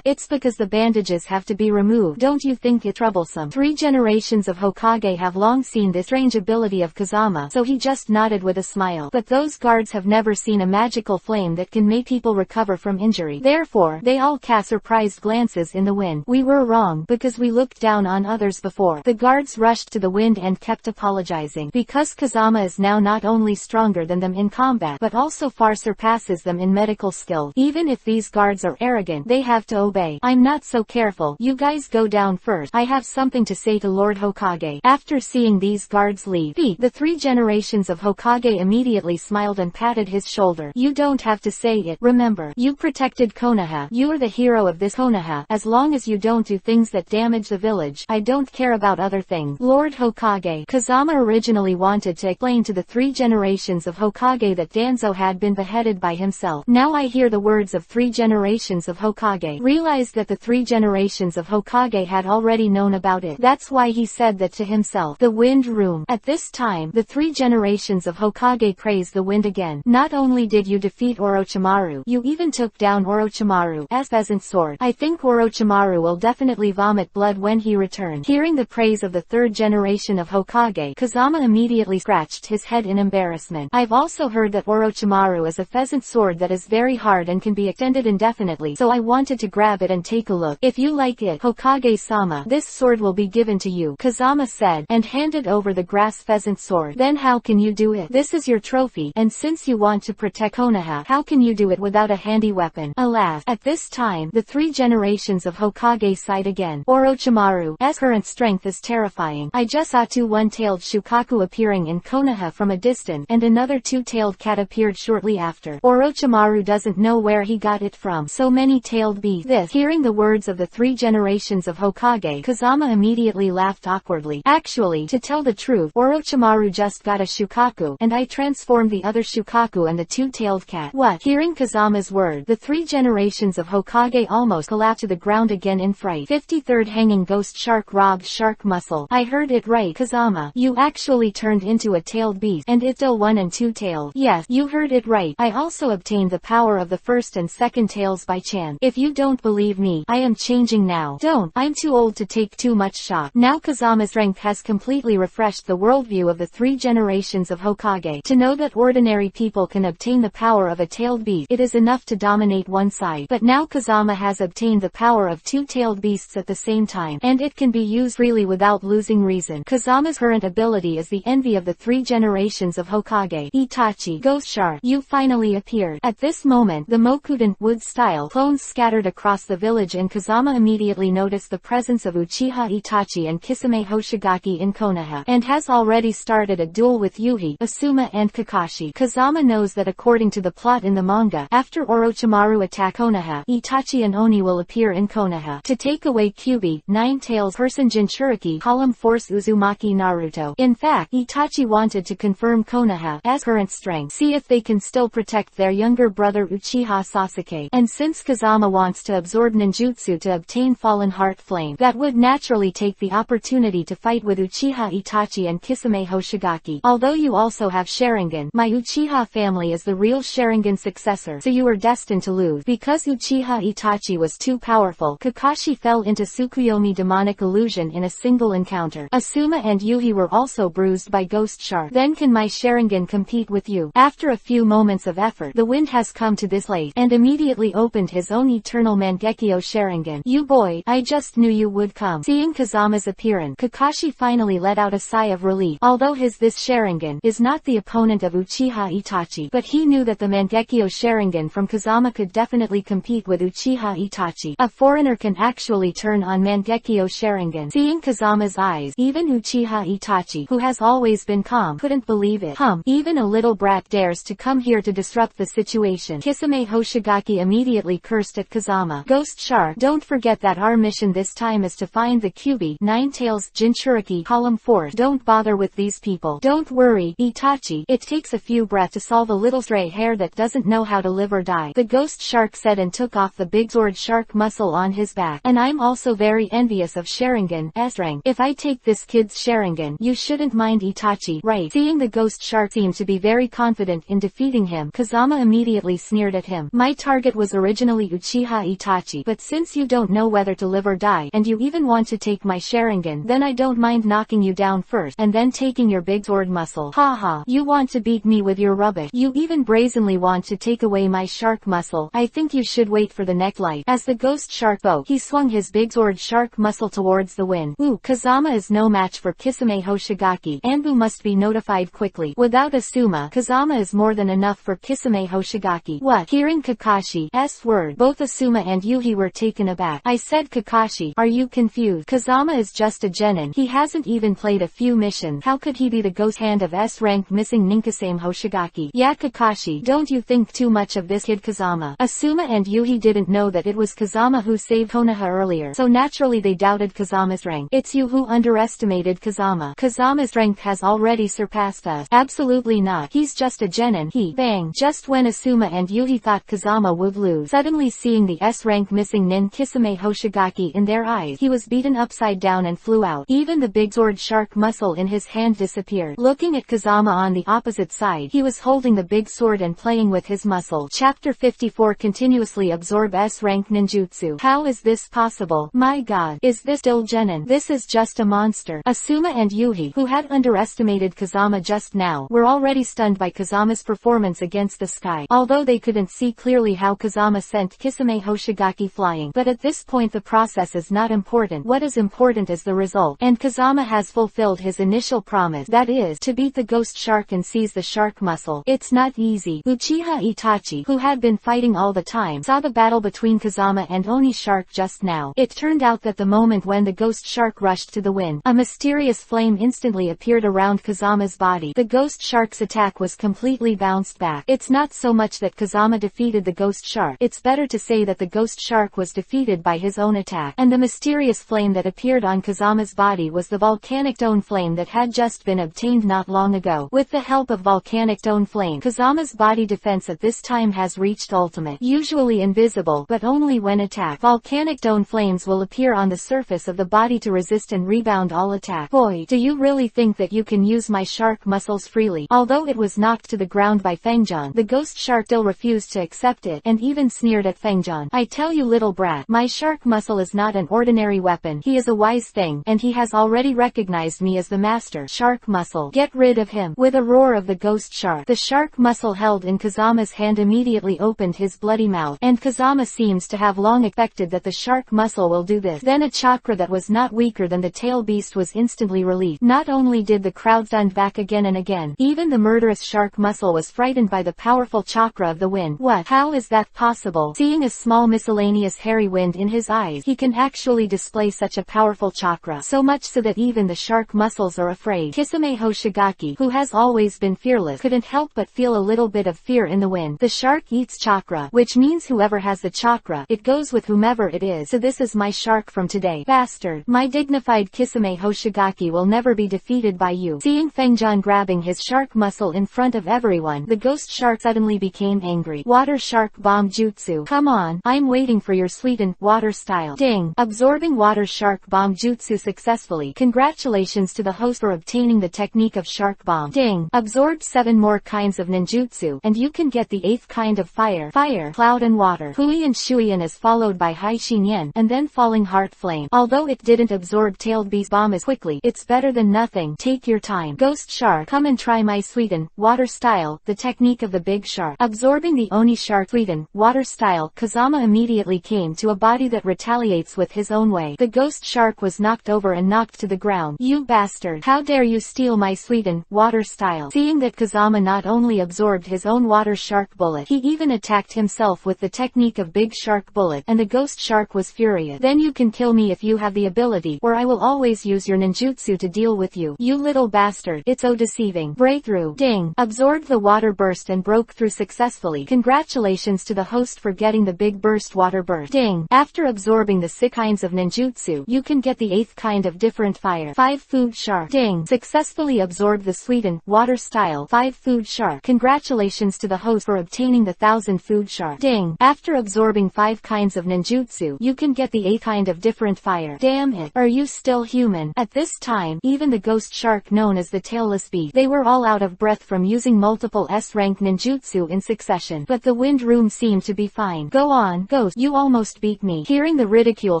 It's because the bandages have to be removed. Don't you think it troublesome? 3 generations of Hokage have long seen this strange ability of Kazama, so he just nodded with a smile. But those guards have never seen a magical flame that can make people recover from injury. Therefore, they all cast surprised glances in the wind. We were wrong, because we looked down on others before. The guards rushed to the wind and kept apologizing, because Kazama is now not only stronger than them in combat, but also far surpasses them in medical skill. Even if these guards are arrogant, they have to obey. I'm not so careful. You guys go down first. I have something to say to Lord Hokage. After seeing these guards leave, the 3 generations of Hokage immediately smiled and patted his shoulder. You don't have to say it. Remember, you protected Konoha. You are the hero of this Konoha. As long as you don't do things that damage the village, I don't care about other things. Lord Hokage. Kazama originally wanted to explain to the 3 generations of Hokage that Danzo had been beheaded by himself. Now I hear the words of 3 generations of Hokage. Realized that the 3 generations of Hokage had already known about it. That's why he said that to himself. The wind room. At this time, the 3 generations of Hokage praised the wind again. Not only did you defeat Orochimaru, you even took down Orochimaru's pheasant sword. I think Orochimaru will definitely vomit blood when he returns. Hearing the praise of the 3rd generation of Hokage, Kazama immediately scratched his head in embarrassment. I've also heard that Orochimaru is a pheasant sword that is very hard and can be extended indefinitely, so I wanted to grab it and take a look. If you like it, Hokage-sama, this sword will be given to you, Kazama said, and handed over the grass pheasant sword. Then how can you do it? This is your trophy, and since you want to protect Konoha, how can you do it without a handy weapon? Alas, at this time, the 3 generations of Hokage sighed again. Orochimaru's current strength is terrifying. I just saw 2 one-tailed Shukaku appearing in Konoha from a distance, and another 2-tailed cat appeared shortly after. Orochimaru doesn't know where he got it from. So many tailed beasts. Hearing the words of the 3 generations of Hokage, Kazama immediately laughed awkwardly. Actually, to tell the truth, Orochimaru just got a Shukaku, and I transformed the other Shukaku and the 2-tailed cat. What? Hearing Kazama's word, the 3 generations of Hokage almost collapsed to the ground again in fright. 53rd Hanging Ghost Shark robbed shark muscle. I heard it right, Kazama. You actually turned into a tailed beast, and it's still 1 and 2 tailed. Yes, you heard it right. I also obtained the power of the 1st and 2nd tails by chance. If you don't believe me, I am changing now. Don't. I'm too old to take too much shock. Now Kazama's strength has completely refreshed the worldview of the 3 generations of Hokage. To know that ordinary people can obtain the power of a tailed beast, it is enough to dominate one side. But now Kazama has obtained the power of 2 tailed beasts at the same time, and it can be used freely without losing reason. Kazama's current ability is the envy of the 3 generations of Hokage. Itachi, Ghost Shark, you finally appeared. At this moment, the Mokuden wood-style clones scattered across the village, and Kazama immediately noticed the presence of Uchiha Itachi and Kisame Hoshigaki in Konoha, and has already started a duel with Yuhi, Asuma and Kakashi. Kazama knows that according to the plot in the manga, after Orochimaru attack Konoha, Itachi and Oni will appear in Konoha to take away Kyuubi, Nine-Tails Person Jinchuriki, Column Force Uzumaki Naruto. In fact, Itachi wanted to confirm Konoha as current strength, see if they can still protect their younger brother Uchiha Sasuke, and since Kazama wants to absorb ninjutsu to obtain Fallen Heart Flame, flame that would naturally take the opportunity to fight with Uchiha Itachi and Kisame Hoshigaki. Although you also have Sharingan, my Uchiha family is the real Sharingan successor, so you were destined to lose. Because Uchiha Itachi was too powerful, Kakashi fell into Tsukuyomi demonic illusion in a single encounter. Asuma and Yuhi were also bruised by Ghost Shark. Then can my Sharingan compete with you? After a few moments of effort, the wind has come to this late, and immediately opened his own eternal Mangekyo Sharingan. You boy, I just knew you would come. Seeing Kazama's appearance, Kakashi finally let out a sigh of relief. Although this Sharingan is not the opponent of Uchiha Itachi, but he knew that the Mangekyo Sharingan from Kazama could definitely compete with Uchiha Itachi. A foreigner can actually turn on Mangekyo Sharingan. Seeing Kazama's eyes, even Uchiha Itachi, who has always been calm, couldn't believe it. Even a little brat dares to come here to disrupt the situation. Kisame Hoshigaki immediately cursed at Kazama. Ghost Shark, don't forget that our mission this time is to find the Kyuubi, Nine-Tails, Jinchuriki, Column 4. Don't bother with these people. Don't worry, Itachi. It takes a few breaths to solve a little stray hair that doesn't know how to live or die, the Ghost Shark said, and took off the big sword shark muscle on his back. And I'm also very envious of Sharingan S rank. If I take this kid's Sharingan, you shouldn't mind, Itachi, right? Seeing the Ghost Shark seem to be very confident in defeating him, Kazama immediately sneered at him. My target was originally Uchiha Itachi, but since you don't know whether to live or die, and you even want to take my Sharingan, then I don't mind knocking you down first, and then taking your big sword muscle. Haha, you want to beat me with your rubbish. You even brazenly want to take away my shark muscle. I think you should wait for the next light. As the Ghost Shark spoke, he swung his big sword shark muscle towards the wind. Ooh, Kazama is no match for Kisame Hoshigaki. Anbu must be notified quickly. Without Asuma, Kazama is more than enough for Kisame Hoshigaki. What? Hearing Kakashi's word, both Asuma and Yuhi were taken aback. I said, Kakashi, are you confused? Kazama is just a genin. He hasn't even played a few missions. How could he be the ghost hand of S-rank missing Ninkasame Hoshigaki? Yeah, Kakashi, don't you think too much of this kid Kazama? Asuma and Yuhi didn't know that it was Kazama who saved Konoha earlier, so naturally they doubted Kazama's rank. It's you who underestimated Kazama. Kazama's rank has already surpassed us. Absolutely not. He's just a genin. Bang. Just when Asuma and Yuhi thought Kazama would lose, suddenly seeing the S-rank missing nin Kisame Hoshigaki in their eyes, he was beaten upside down and flew out. Even the big sword shark muscle in his hand disappeared. Looking at Kazama on the opposite side, he was holding the big sword and playing with his muscle. Chapter 54. Continuously absorb S-rank ninjutsu. How is this possible? My god, is this still genin? This is just a monster. Asuma and Yuhi, who had underestimated Kazama just now, were already stunned by Kazama's performance against the sky. Although they couldn't see clearly how Kazama sent Kisame Hoshigaki flying, but at this point the process is not important. What is important is the result, and Kazama has fulfilled his initial promise, that is, to beat the Ghost Shark and seize the shark muscle. It's not easy. Uchiha Itachi, who had been fighting all the time, saw the battle between Kazama and Oni Shark just now. It turned out that the moment when the Ghost Shark rushed to the wind, a mysterious flame instantly appeared around Kazama's body. The Ghost Shark's attack was completely bounced back. It's not so much that Kazama defeated the Ghost Shark, it's better to say that the Ghost Shark was defeated by his own attack, and the mysterious flame that appeared on Kazama's body was the volcanic stone flame that had just been obtained not long ago. With the help of volcanic stone flame, Kazama's body defense at this time has reached ultimate. Usually invisible, but only when attacked, volcanic stone flames will appear on the surface of the body to resist and rebound all attack. Boy, do you really think that you can use my shark muscles freely? Although it was knocked to the ground by Fengjian, the Ghost Shark still refused to accept it, and even sneered at Fengjian. I tell you, little brat, my shark muscle is not an ordinary weapon. He is a wise thing, and he has already recognized me as the master. Shark muscle. Get rid of him. With a roar of the Ghost Shark, the shark muscle held in Kazama's hand immediately opened his bloody mouth, and Kazama seems to have long expected that the shark muscle will do this. Then a chakra that was not weaker than the tail beast was instantly released. Not only did the crowd stand back again and again, even the murderous shark muscle was frightened by the powerful chakra of the wind. What? How is that possible? Seeing a small miscellaneous hairy wind in his eyes, he can actually display such a powerful chakra, so much so that even the shark muscles are afraid. Kisame Hoshigaki, who has always been fearless, couldn't help but feel a little bit of fear in the wind. The shark eats chakra, which means whoever has the chakra, it goes with whomever it is. So this is my shark from today. Bastard. My dignified Kisame Hoshigaki will never be defeated by you. Seeing Fengjian grabbing his shark muscle in front of everyone, the Ghost Shark suddenly became angry. Water Shark Bomb Jutsu. Come on, I'm waiting for your sweetened water style. Ding. Absorbing Water Shark Bomb Jutsu successfully. Congratulations to the host for obtaining the technique of Shark Bomb. Ding! Absorbed 7 more kinds of ninjutsu, and you can get the 8th kind of fire, cloud and water. Hui and Shuian is followed by Hai Xinyan, and then Falling Heart Flame. Although it didn't absorb Tailed Beast Bomb as quickly, it's better than nothing. Take your time. Ghost Shark, come and try my Sweeten, Water Style, the technique of the big shark. Absorbing the Oni Shark Sweeten, Water Style, Kazama immediately came to a body that retaliates with his own way. The ghost shark was knocked over and knocked to the ground. You bastard! How dare you steal my Sweeten, Water Style? Seeing that Kazama not only absorbed his own Water Shark Bullet, he even attacked himself with the technique of Big Shark Bullet, and the ghost shark was furious. Then you can kill me if you have the ability, or I will always use your ninjutsu to deal with you. You little bastard. It's so deceiving. Breakthrough. Ding! Absorbed the water burst and broke through successfully. Congratulations to the host for getting the big burst water burst. Ding! After absorbing the 6 kinds of ninjutsu, you can get the 8th kind of different fire. 5 food shark. Ding! Successfully absorbed the Sweeten, Water Style, 5 food shark. Congratulations to the host for obtaining the 1000 food shark. Ding! After absorbing 5 kinds of ninjutsu, you can get the 8th kind of different fire. Damn it! Are you still human? At this time, even the ghost shark known as the Tailless Beast, they were all out of breath from using multiple S-rank ninjutsu in succession. But the wind room seemed to be fine. Go on, ghost, you almost beat me. Hearing the ridicule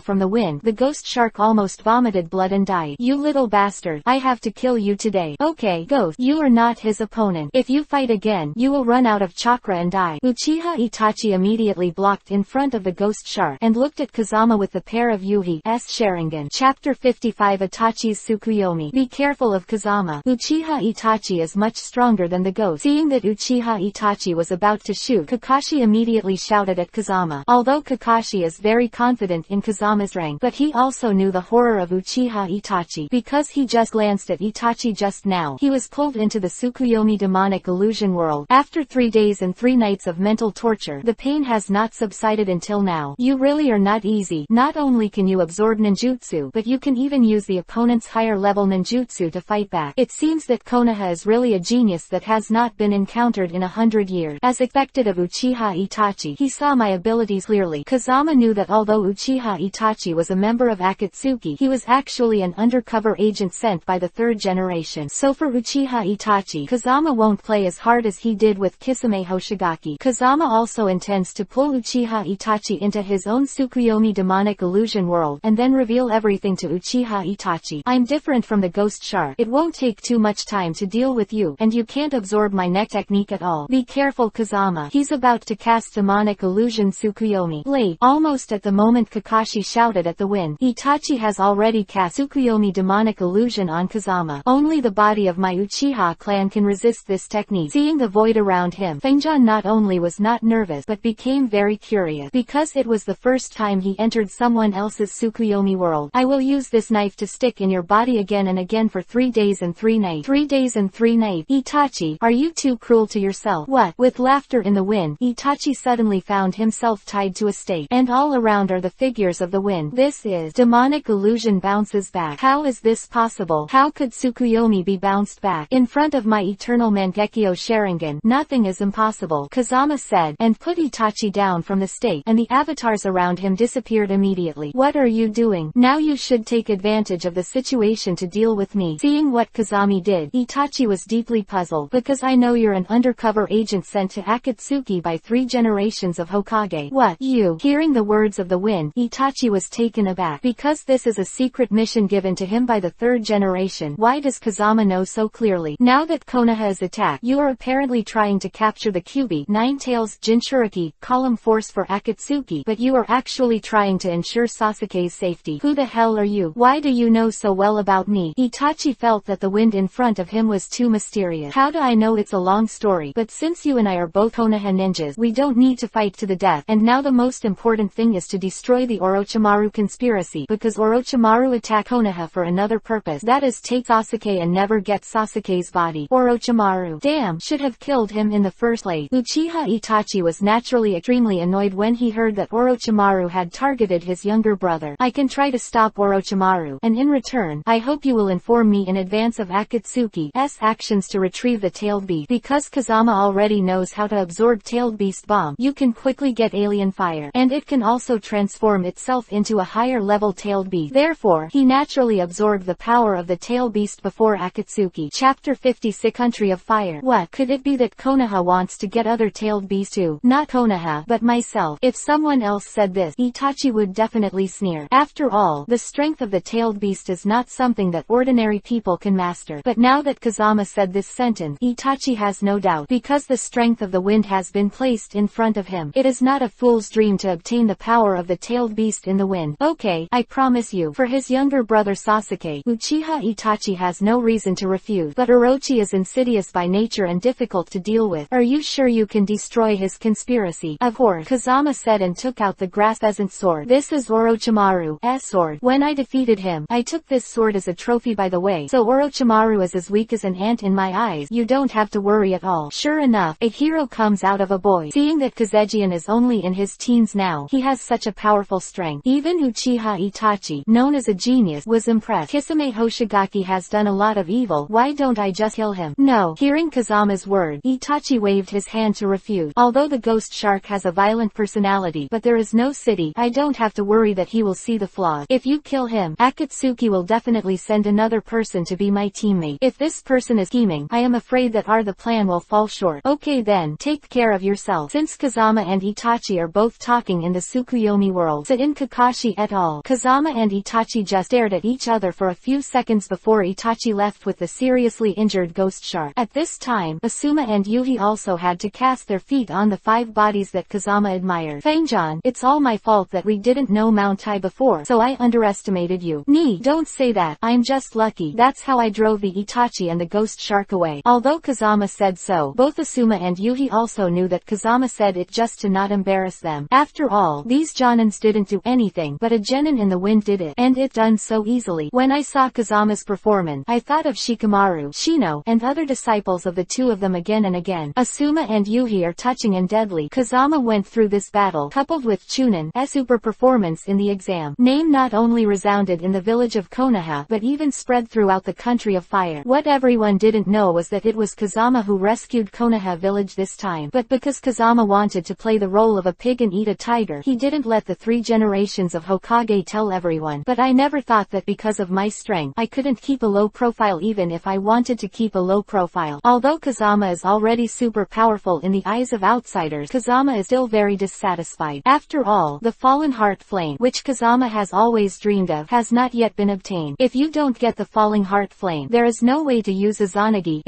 from the wind, the ghost shark almost vomited blood and died. You little bastard, I have to kill you today. Okay, ghost, you are not his opponent. If you fight again, you will run out of chakra and die. Uchiha Itachi immediately blocked in front of the ghost shark, and looked at Kazama with the pair of Yuhi's Sharingan. Chapter 55 Itachi's Tsukuyomi. Be careful of Kazama. Uchiha Itachi is much stronger than the ghost. Seeing that Uchiha Itachi was about to shoot, Kakashi immediately shouted at Kazama. Although Kakashi is very confident in Kazama's rank, but he also knew the horror of Uchiha Itachi, because he just glanced at Itachi just now. He was pulled into the Tsukuyomi demonic illusion world. After 3 days and 3 nights of mental torture, the pain has not subsided until now. You really are not easy. Not only can you absorb ninjutsu, but you can even use the opponent's higher level ninjutsu to fight back. It seems that Konoha is really a genius that has not been encountered in 100 years. As expected of Uchiha Itachi, he saw my abilities clearly. Kazama knew that although Uchiha Itachi was a member of Akatsuki, he was actually an undercover agent sent by the 3rd generation. So for Uchiha Itachi, Kazama won't play as hard as he did with Kisame Hoshigaki. Kazama also intends to pull Uchiha Itachi into his own Tsukuyomi demonic illusion world, and then reveal everything to Uchiha Itachi. I'm different from the ghost shark. It won't take too much time to deal with you, and you can't absorb my neck technique at all. Be careful Kazama. He's about to cast demonic illusion Tsukuyomi. Late. Almost at the moment Kakashi shouted at the wind, Itachi has already cast Tsukuyomi demonic illusion on Kazama. Only the body of my Uchiha clan can resist this technique. Seeing the void around him, Fengjan not only was not nervous but became very curious, because it was the first time he entered someone else's Tsukuyomi world. I will use this knife to stick in your body again and again for 3 days and 3 nights. 3 days and 3 nights. Itachi, are you too cruel to yourself? What? With laughter in the wind, Itachi suddenly found himself tied to a stake, and all around are the figures of the wind. This is demonic illusion bounces back. How is this possible? How could Tsukuyomi be bounced back? In front of my eternal Mangekyo Sharingan, nothing is impossible, Kazama said, and put Itachi down from the stake, and the avatars around him disappeared immediately. What are you doing? Now you should take advantage of the situation to deal with me. Seeing what Kazami did, Itachi was deeply puzzled. Because I know you're an undercover agent sent to Akatsuki by 3 generations of Hokage. What? You? Hearing the words of the wind, Itachi was taken aback. Because this is a secret mission given to him by the 3rd generation, why does Kazama know so clearly? Now that Konoha is attacked, you are apparently trying to capture the Kyuubi, Nine Tails, Jinchuriki, column force for Akatsuki, but you are actually trying to ensure Sasuke's safety. Who the hell are you? Why do you know so well about me? Itachi felt that the wind in front of him was too mysterious. How do I know? It's a long story, but since you and I are both Konoha ninjas, we don't need to fight to the death, and now the most important thing is to destroy the Orochimaru conspiracy, because Orochimaru attacked Konoha for another purpose, that is take Sasuke and never get Sasuke's body. Orochimaru, damn, should have killed him in the first place. Uchiha Itachi was naturally extremely annoyed when he heard that Orochimaru had targeted his younger brother. I can try to stop Orochimaru, and in return, I hope you will inform me in advance of Akatsuki's actions to retrieve the Tailed Beast. Because Kazama already knows how to absorb Tailed Beast Bomb, you can quickly get Alien Fire, and it can also transform itself into a higher level tailed beast. Therefore, he naturally absorbed the power of the tail beast before Akatsuki. Chapter 56 Country of Fire. What could it be that Konoha wants to get other tailed beasts too? Not Konoha, but myself. If someone else said this, Itachi would definitely sneer. After all, the strength of the tailed beast is not something that ordinary people can master. But now that Kazama said this sentence, Itachi has no doubt, because the strength of the wind has been placed in front of him. It is not a fool's dream to obtain the power of the tailed beast in the wind. Okay, I promise you. For his younger brother Sasuke, Uchiha Itachi has no reason to refuse. But Orochi is insidious by nature and difficult to deal with. Are you sure you can destroy his conspiracy? Of course, Kazama said and took out the grass pheasant sword. This is Orochimaru's sword. When I defeated him, I took this sword as a trophy, by the way. So Orochimaru is as weak as an ant in my eyes. You don't have to worry at all. Sure enough, a hero comes out of a boy. Seeing that Kazejian is only in his teens now, he has such a powerful strength. Even Uchiha Itachi, known as a genius, was impressed. Kisame Hoshigaki has done a lot of evil. Why don't I just kill him? No. Hearing Kazama's word, Itachi waved his hand to refuse. Although the ghost shark has a violent personality, but there is no city, I don't have to worry that he will see the flaws. If you kill him, Akatsuki will definitely send another person to be my teammate. If this person is scheming, I am afraid that the plan will fall short. Okay then, take care of yourself. Since Kazama and Itachi are both talking in the Tsukuyomi world, Sain Kakashi et al., Kazama and Itachi just stared at each other for a few seconds before Itachi left with the seriously injured ghost shark. At this time, Asuma and Yuhi also had to cast their feet on the 5 bodies that Kazama admired. Fangjan, it's all my fault that we didn't know Mount Tai before, so I underestimated you. Nee, don't say that. I'm just lucky. That's how I drove the Itachi and the ghost shark away. Although Kazama said so, both Asuma and Yuhi also knew that Kazama said it just to not embarrass them. After all, these Jonins didn't do anything, but a genin in the wind did it, and it done so easily. When I saw Kazama's performance, I thought of Shikamaru, Shino, and other disciples of the two of them again and again. Asuma and Yuhi are touching and deadly. Kazama went through this battle, coupled with Chunin's super performance in the exam. Name not only resounded in the village of Konoha, but even spread throughout the country of fire. What everyone didn't know was that it was Kazama who rescued Konoha village this time. But because Kazama wanted to play the role of a pig and eat a tiger, he didn't let the 3 generations of Hokage tell everyone. But I never thought that because of my strength, I couldn't keep a low profile even if I wanted to keep a low profile. Although Kazama is already super powerful in the eyes of outsiders, Kazama is still very dissatisfied. After all, the fallen heart flame, which Kazama has always dreamed of, has not yet been obtained. If you don't get the falling heart flame, there is no way to use Izanagi,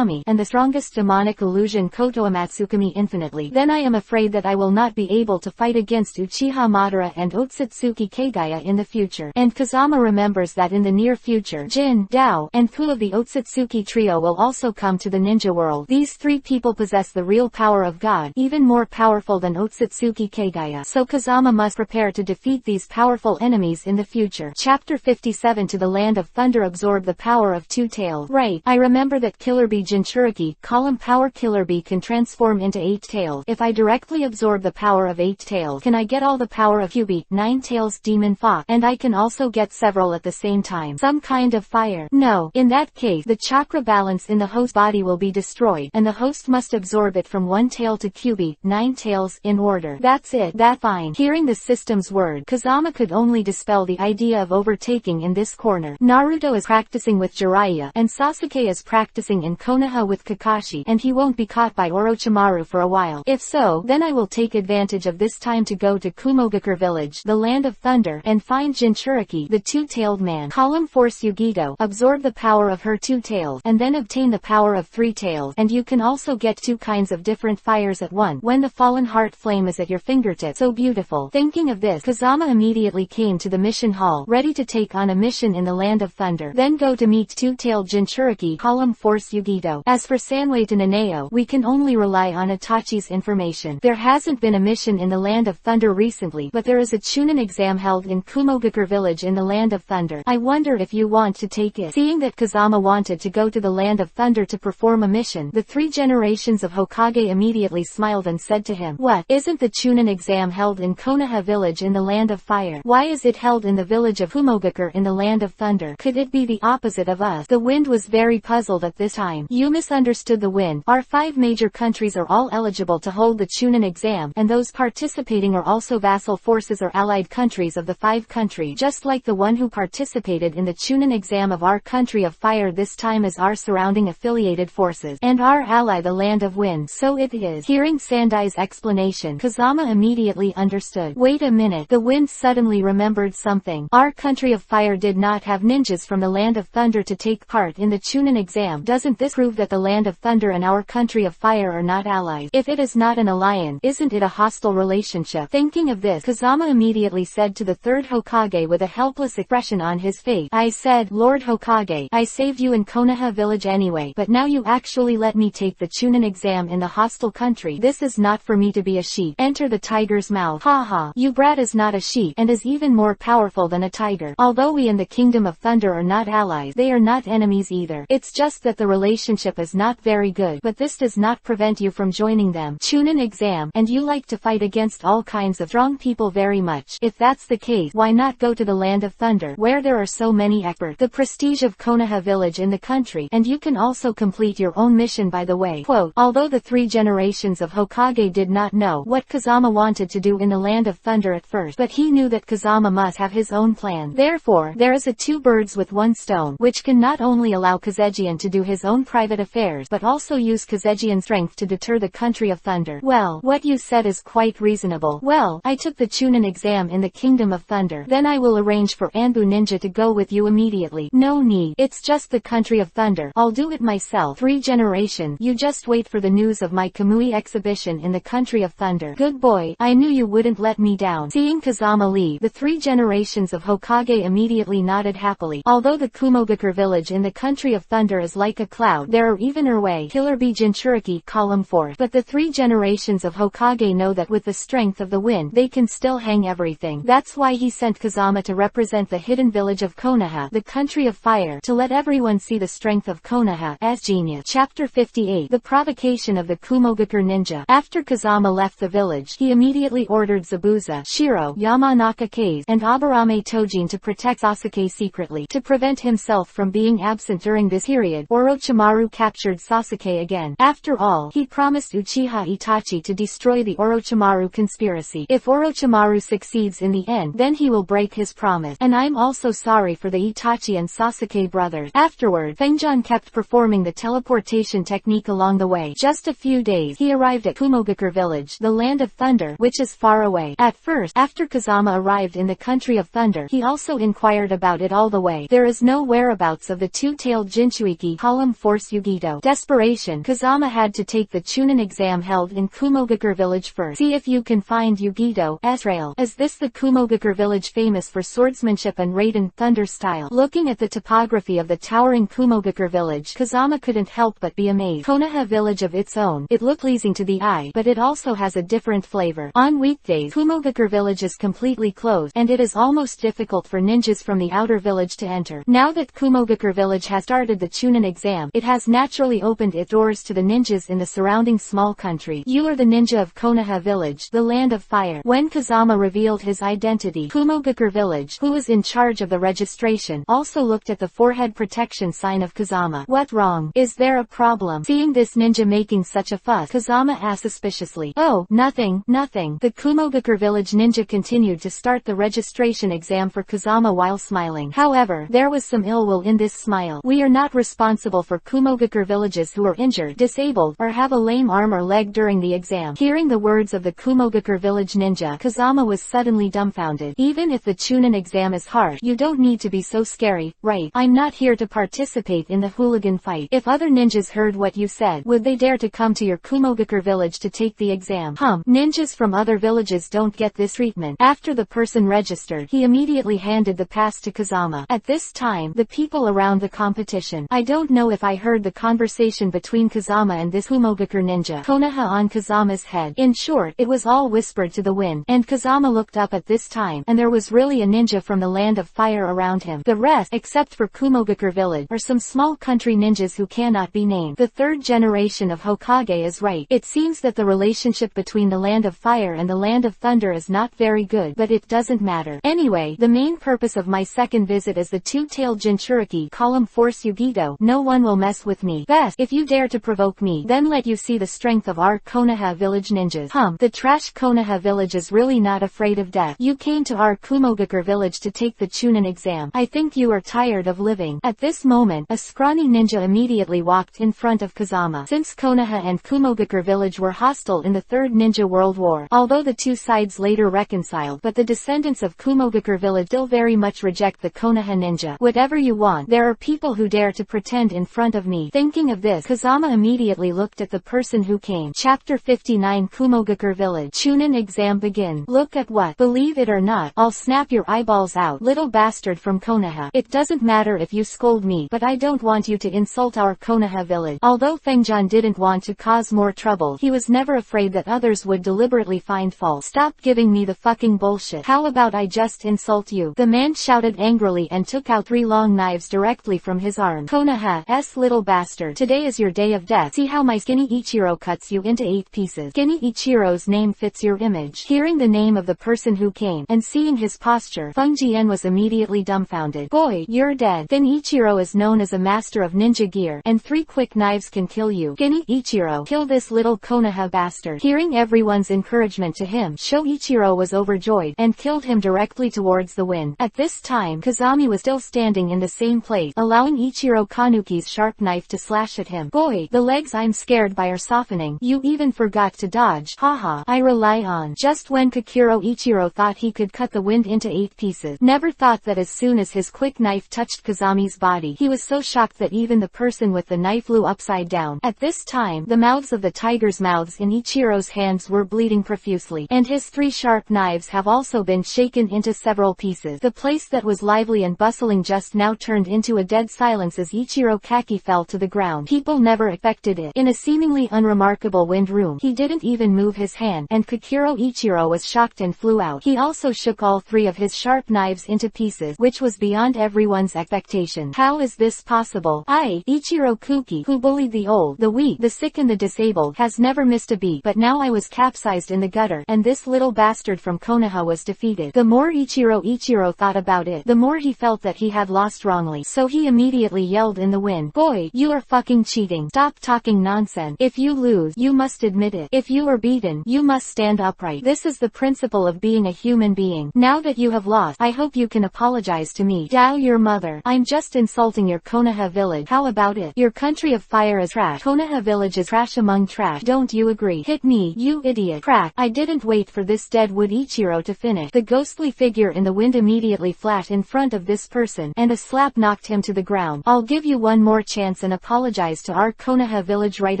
and the strongest demonic illusion Koto Amatsukami infinitely. Then I am afraid that I will not be able to fight against Uchiha Madara and Otsutsuki Kagaya in the future. And Kazama remembers that in the near future, Jin, Dao, and Fu of the Otsutsuki trio will also come to the ninja world. These 3 people possess the real power of God, even more powerful than Otsutsuki Kagaya. So Kazama must prepare to defeat these powerful enemies in the future. Chapter 57 To the Land of Thunder. Absorb the power of 2 tails. Right, I remember that Killer Bee Jinchuriki, column power Killer Bee can transform into 8 tails. If I directly absorb the power of 8 tails, can I get all the power of Kyubi, 9 tails Demon Fox? And I can also get several at the same time. Some kind of fire? No, in that case, the chakra balance in the host body will be destroyed, and the host must absorb it from 1 tail to Kyubi, 9 tails, in order. That's it. That fine. Hearing the system's word, Kazama could only dispel the idea of overtaking in this corner. Naruto is practicing with Jiraiya, and Sasuke is practicing in Konoha with Kakashi, and he won't be caught by Orochimaru for a while. If so, then I will take advantage of this time to go to Kumogakure village, the land of thunder, and find Jinchuriki, the 2-tailed man. Column Force Yugito, absorb the power of her 2 tails, and then obtain the power of 3 tails, and you can also get 2 kinds of different fires at once when the fallen heart flame is at your fingertips. So beautiful. Thinking of this, Kazama immediately came to the mission hall, ready to take on a mission in the land of thunder. Then go to meet 2-tailed Jinchuriki, column Force Yugito. As for Sanwei to Naneo, we can only rely on Itachi's information. There hasn't been a mission in the land of thunder recently, but there is a Chunin exam held in Kumogakure village in the land of thunder. I wonder if you want to take it. Seeing that Kazama wanted to go to the land of thunder to perform a mission, the 3 generations of Hokage immediately smiled and said to him, "What, isn't the Chunin exam held in Konoha village in the land of fire? Why is it held in the village of Kumogakure in the land of thunder? Could it be the opposite of us?" The wind was very puzzled at this time. You misunderstood the wind. Our 5 major countries are all eligible to hold the Chunin exam, and those participating are also vassal forces or allied allied countries of the 5 countries, just like the one who participated in the Chunin exam of our country of fire this time is our surrounding affiliated forces, and our ally the land of wind. So it is. Hearing Sandai's explanation, Kazama immediately understood. Wait a minute, the wind suddenly remembered something. Our country of fire did not have ninjas from the land of thunder to take part in the Chunin exam. Doesn't this prove that the land of thunder and our country of fire are not allies? If it is not an alliance, isn't it a hostile relationship? Thinking of this, Kazama immediately said to the third Hokage with a helpless expression on his face, I said, Lord Hokage, I saved you in Konoha village anyway, but now you actually let me take the Chunin exam in the hostile country. This is not for me to be a sheep. Enter the tiger's mouth. Haha, you brat is not a sheep, and is even more powerful than a tiger. Although we in the Kingdom of Thunder are not allies, they are not enemies either. It's just that the relationship is not very good, but this does not prevent you from joining them. Chunin exam, and you like to fight against all kinds of strong people very much. If that's the case, why not go to the land of thunder, where there are so many experts? The prestige of Konoha village in the country, and you can also complete your own mission by the way. Quote, although the 3 generations of Hokage did not know what Kazama wanted to do in the land of thunder at first, but he knew that Kazama must have his own plan. Therefore, there is a 2 birds with 1 stone, which can not only allow Kazegian to do his own private affairs, but also use Kazegian's strength to deter the country of thunder. Well, what you said is quite reasonable. Well, I took the Chunin exam in the Kingdom of Thunder. Then I will arrange for Anbu Ninja to go with you immediately. No need. It's just the country of thunder. I'll do it myself. 3 generations. You just wait for the news of my Kamui exhibition in the country of thunder. Good boy. I knew you wouldn't let me down. Seeing Kazama leave, the 3 generations of Hokage immediately nodded happily. Although the Kumogakure village in the country of thunder is like a cloud, there are even her way. Killer B Jinchuriki column 4. But the 3 generations of Hokage know that with the strength of the wind, they can still hang everything. That's why he sent Kazama to represent the hidden village of Konoha, the country of fire, to let everyone see the strength of Konoha as genius. Chapter 58. The provocation of the Kumogakure ninja. After Kazama left the village, he immediately ordered Zabuza, Shiro, Yamanaka Kase, and Aburame Tojin to protect Sasuke secretly. To prevent himself from being absent during this period, Orochimaru captured Sasuke again. After all, he promised Uchiha Itachi to destroy the Orochimaru conspiracy. If Orochimaru succeeds in the end, then he will break his promise. And I'm also sorry for the Itachi and Sasuke brothers. Afterward, Fengjun kept performing the teleportation technique along the way. Just a few days, he arrived at Kumogakure village, the land of thunder, which is far away. At first, after Kazama arrived in the country of thunder, he also inquired about it all the way. There is no whereabouts of the 2-tailed Jinchuiki column force Yugito. Desperation, Kazama had to take the Chunin exam held in Kumogakure village first. See if you can find Yugito, Ezreal. Is this the Kumogakure village famous for swordsmanship and Raiden thunder style? Looking at the topography of the towering Kumogakure village, Kazama couldn't help but be amazed. Konoha village of its own. It looked pleasing to the eye, but it also has a different flavor. On weekdays, Kumogakure village is completely closed, and it is almost difficult for ninjas from the outer village to enter. Now that Kumogakure village has started the Chunin exam, it has naturally opened its doors to the ninjas in the surrounding small country. You are the ninja of Konoha village, the land of fire. When Kazama revealed his identity, Kumogakure village, who was in charge of the registration, also looked at the forehead protection sign of Kazama. What wrong? Is there a problem? Seeing this ninja making such a fuss, Kazama asked suspiciously. Oh, nothing, nothing. The Kumogakure village ninja continued to start the registration exam for Kazama while smiling. However, there was some ill will in this smile. We are not responsible for Kumogakure villages who are injured, disabled, or have a lame arm or leg during the exam. Hearing the words of the Kumogakure village ninja, Kazama was suddenly dumbfounded. Even if the Chunin exam is hard, you don't need to be so scary, right? I'm not here to participate in the hooligan fight. If other ninjas heard what you said, would they dare to come to your Kumogakure village to take the exam? Ninjas from other villages don't get this treatment. After the person registered, he immediately handed the pass to Kazama. At this time, the people around the competition. I don't know if I heard the conversation between Kazama and this Kumogakure ninja. Konoha on Kazama's head. In short, it was all whispered to the wind, and Kazama looked up at this time, and there was really a ninja from the land of fire around him. The rest, except for Kumogakure village, are some small country ninjas who cannot be named. The 3rd generation of Hokage is right. It seems that the relationship between the land of fire and the land of thunder is not very good, but it doesn't matter. Anyway, the main purpose of my second visit is the 2-tailed Jinchuriki column force Yugito. No one will mess with me. Best, if you dare to provoke me, then let you see the strength of our Konoha village ninjas. The trash Konoha village is really not afraid of of death. You came to our Kumogakure village to take the Chunin exam. I think you are tired of living. At this moment, a scrawny ninja immediately walked in front of Kazama. Since Konoha and Kumogakure village were hostile in the Third Ninja World War, although the two sides later reconciled, but the descendants of Kumogakure village still very much reject the Konoha ninja. Whatever you want, there are people who dare to pretend in front of me. Thinking of this, Kazama immediately looked at the person who came. Chapter 59 Kumogakure Village. Chunin exam begin. Look at what? Believe it or not, I'll snap your eyeballs out, little bastard from Konoha. It doesn't matter if you scold me, but I don't want you to insult our Konoha village. Although Fengjan didn't want to cause more trouble, he was never afraid that others would deliberately find fault. Stop giving me the fucking bullshit. How about I just insult you? The man shouted angrily and took out 3 long knives directly from his arm. Konoha's little bastard. Today is your day of death. See how my skinny Ichiro cuts you into 8 pieces. Skinny Ichiro's name fits your image. Hearing the name of the person who came, and seeing his posture, Fengjian was immediately dumbfounded. Boy, you're dead. Then Ichiro is known as a master of ninja gear, and 3 quick knives can kill you. Skinny Ichiro, kill this little Konoha bastard. Hearing everyone's encouragement to him, Sho Ichiro was overjoyed, and killed him directly towards the wind. At this time, Kazami was still standing in the same place, allowing Ichiro Kanuki's sharp knife to slash at him. Boy, the legs I'm scared by are softening. You even forgot to dodge. Haha, I rely on. Just when Kakuro Ichiro thought he could cut the wind into 8 pieces, never thought that as soon as his quick knife touched Kazami's body, he was so shocked that even the person with the knife flew upside down. At this time, the mouths of the tiger's mouths in Ichiro's hands were bleeding profusely, and his 3 sharp knives have also been shaken into several pieces. The place that was lively and bustling just now turned into a dead silence as Ichiro Kaki fell to the ground. People never expected it. In a seemingly unremarkable wind room, he didn't even move his hand, and Kakuro Ichiro was shocked and flew out. He also shook all 3 of his sharp knives into pieces, which was beyond everyone's expectation. How is this possible? Ichiro Kuki, who bullied the old, the weak, the sick and the disabled, has never missed a beat, but now I was capsized in the gutter, and this little bastard from Konoha was defeated. The more Ichiro thought about it, the more he felt that he had lost wrongly, so he immediately yelled in the wind. Boy, you are fucking cheating. Stop talking nonsense. If you lose, you must admit it. If you are beaten, you must stand upright. This is the principle of being a human being. Now that you have lost, I hope you can apologize to me. Dao your mother. I'm just insulting your Konoha village. How about it? Your country of fire is trash. Konoha village is trash among trash. Don't you agree? Hit me, you idiot. Crack. I didn't wait for this deadwood Ichiro to finish. The ghostly figure in the wind immediately flashed in front of this person, and a slap knocked him to the ground. I'll give you one more chance and apologize to our Konoha village right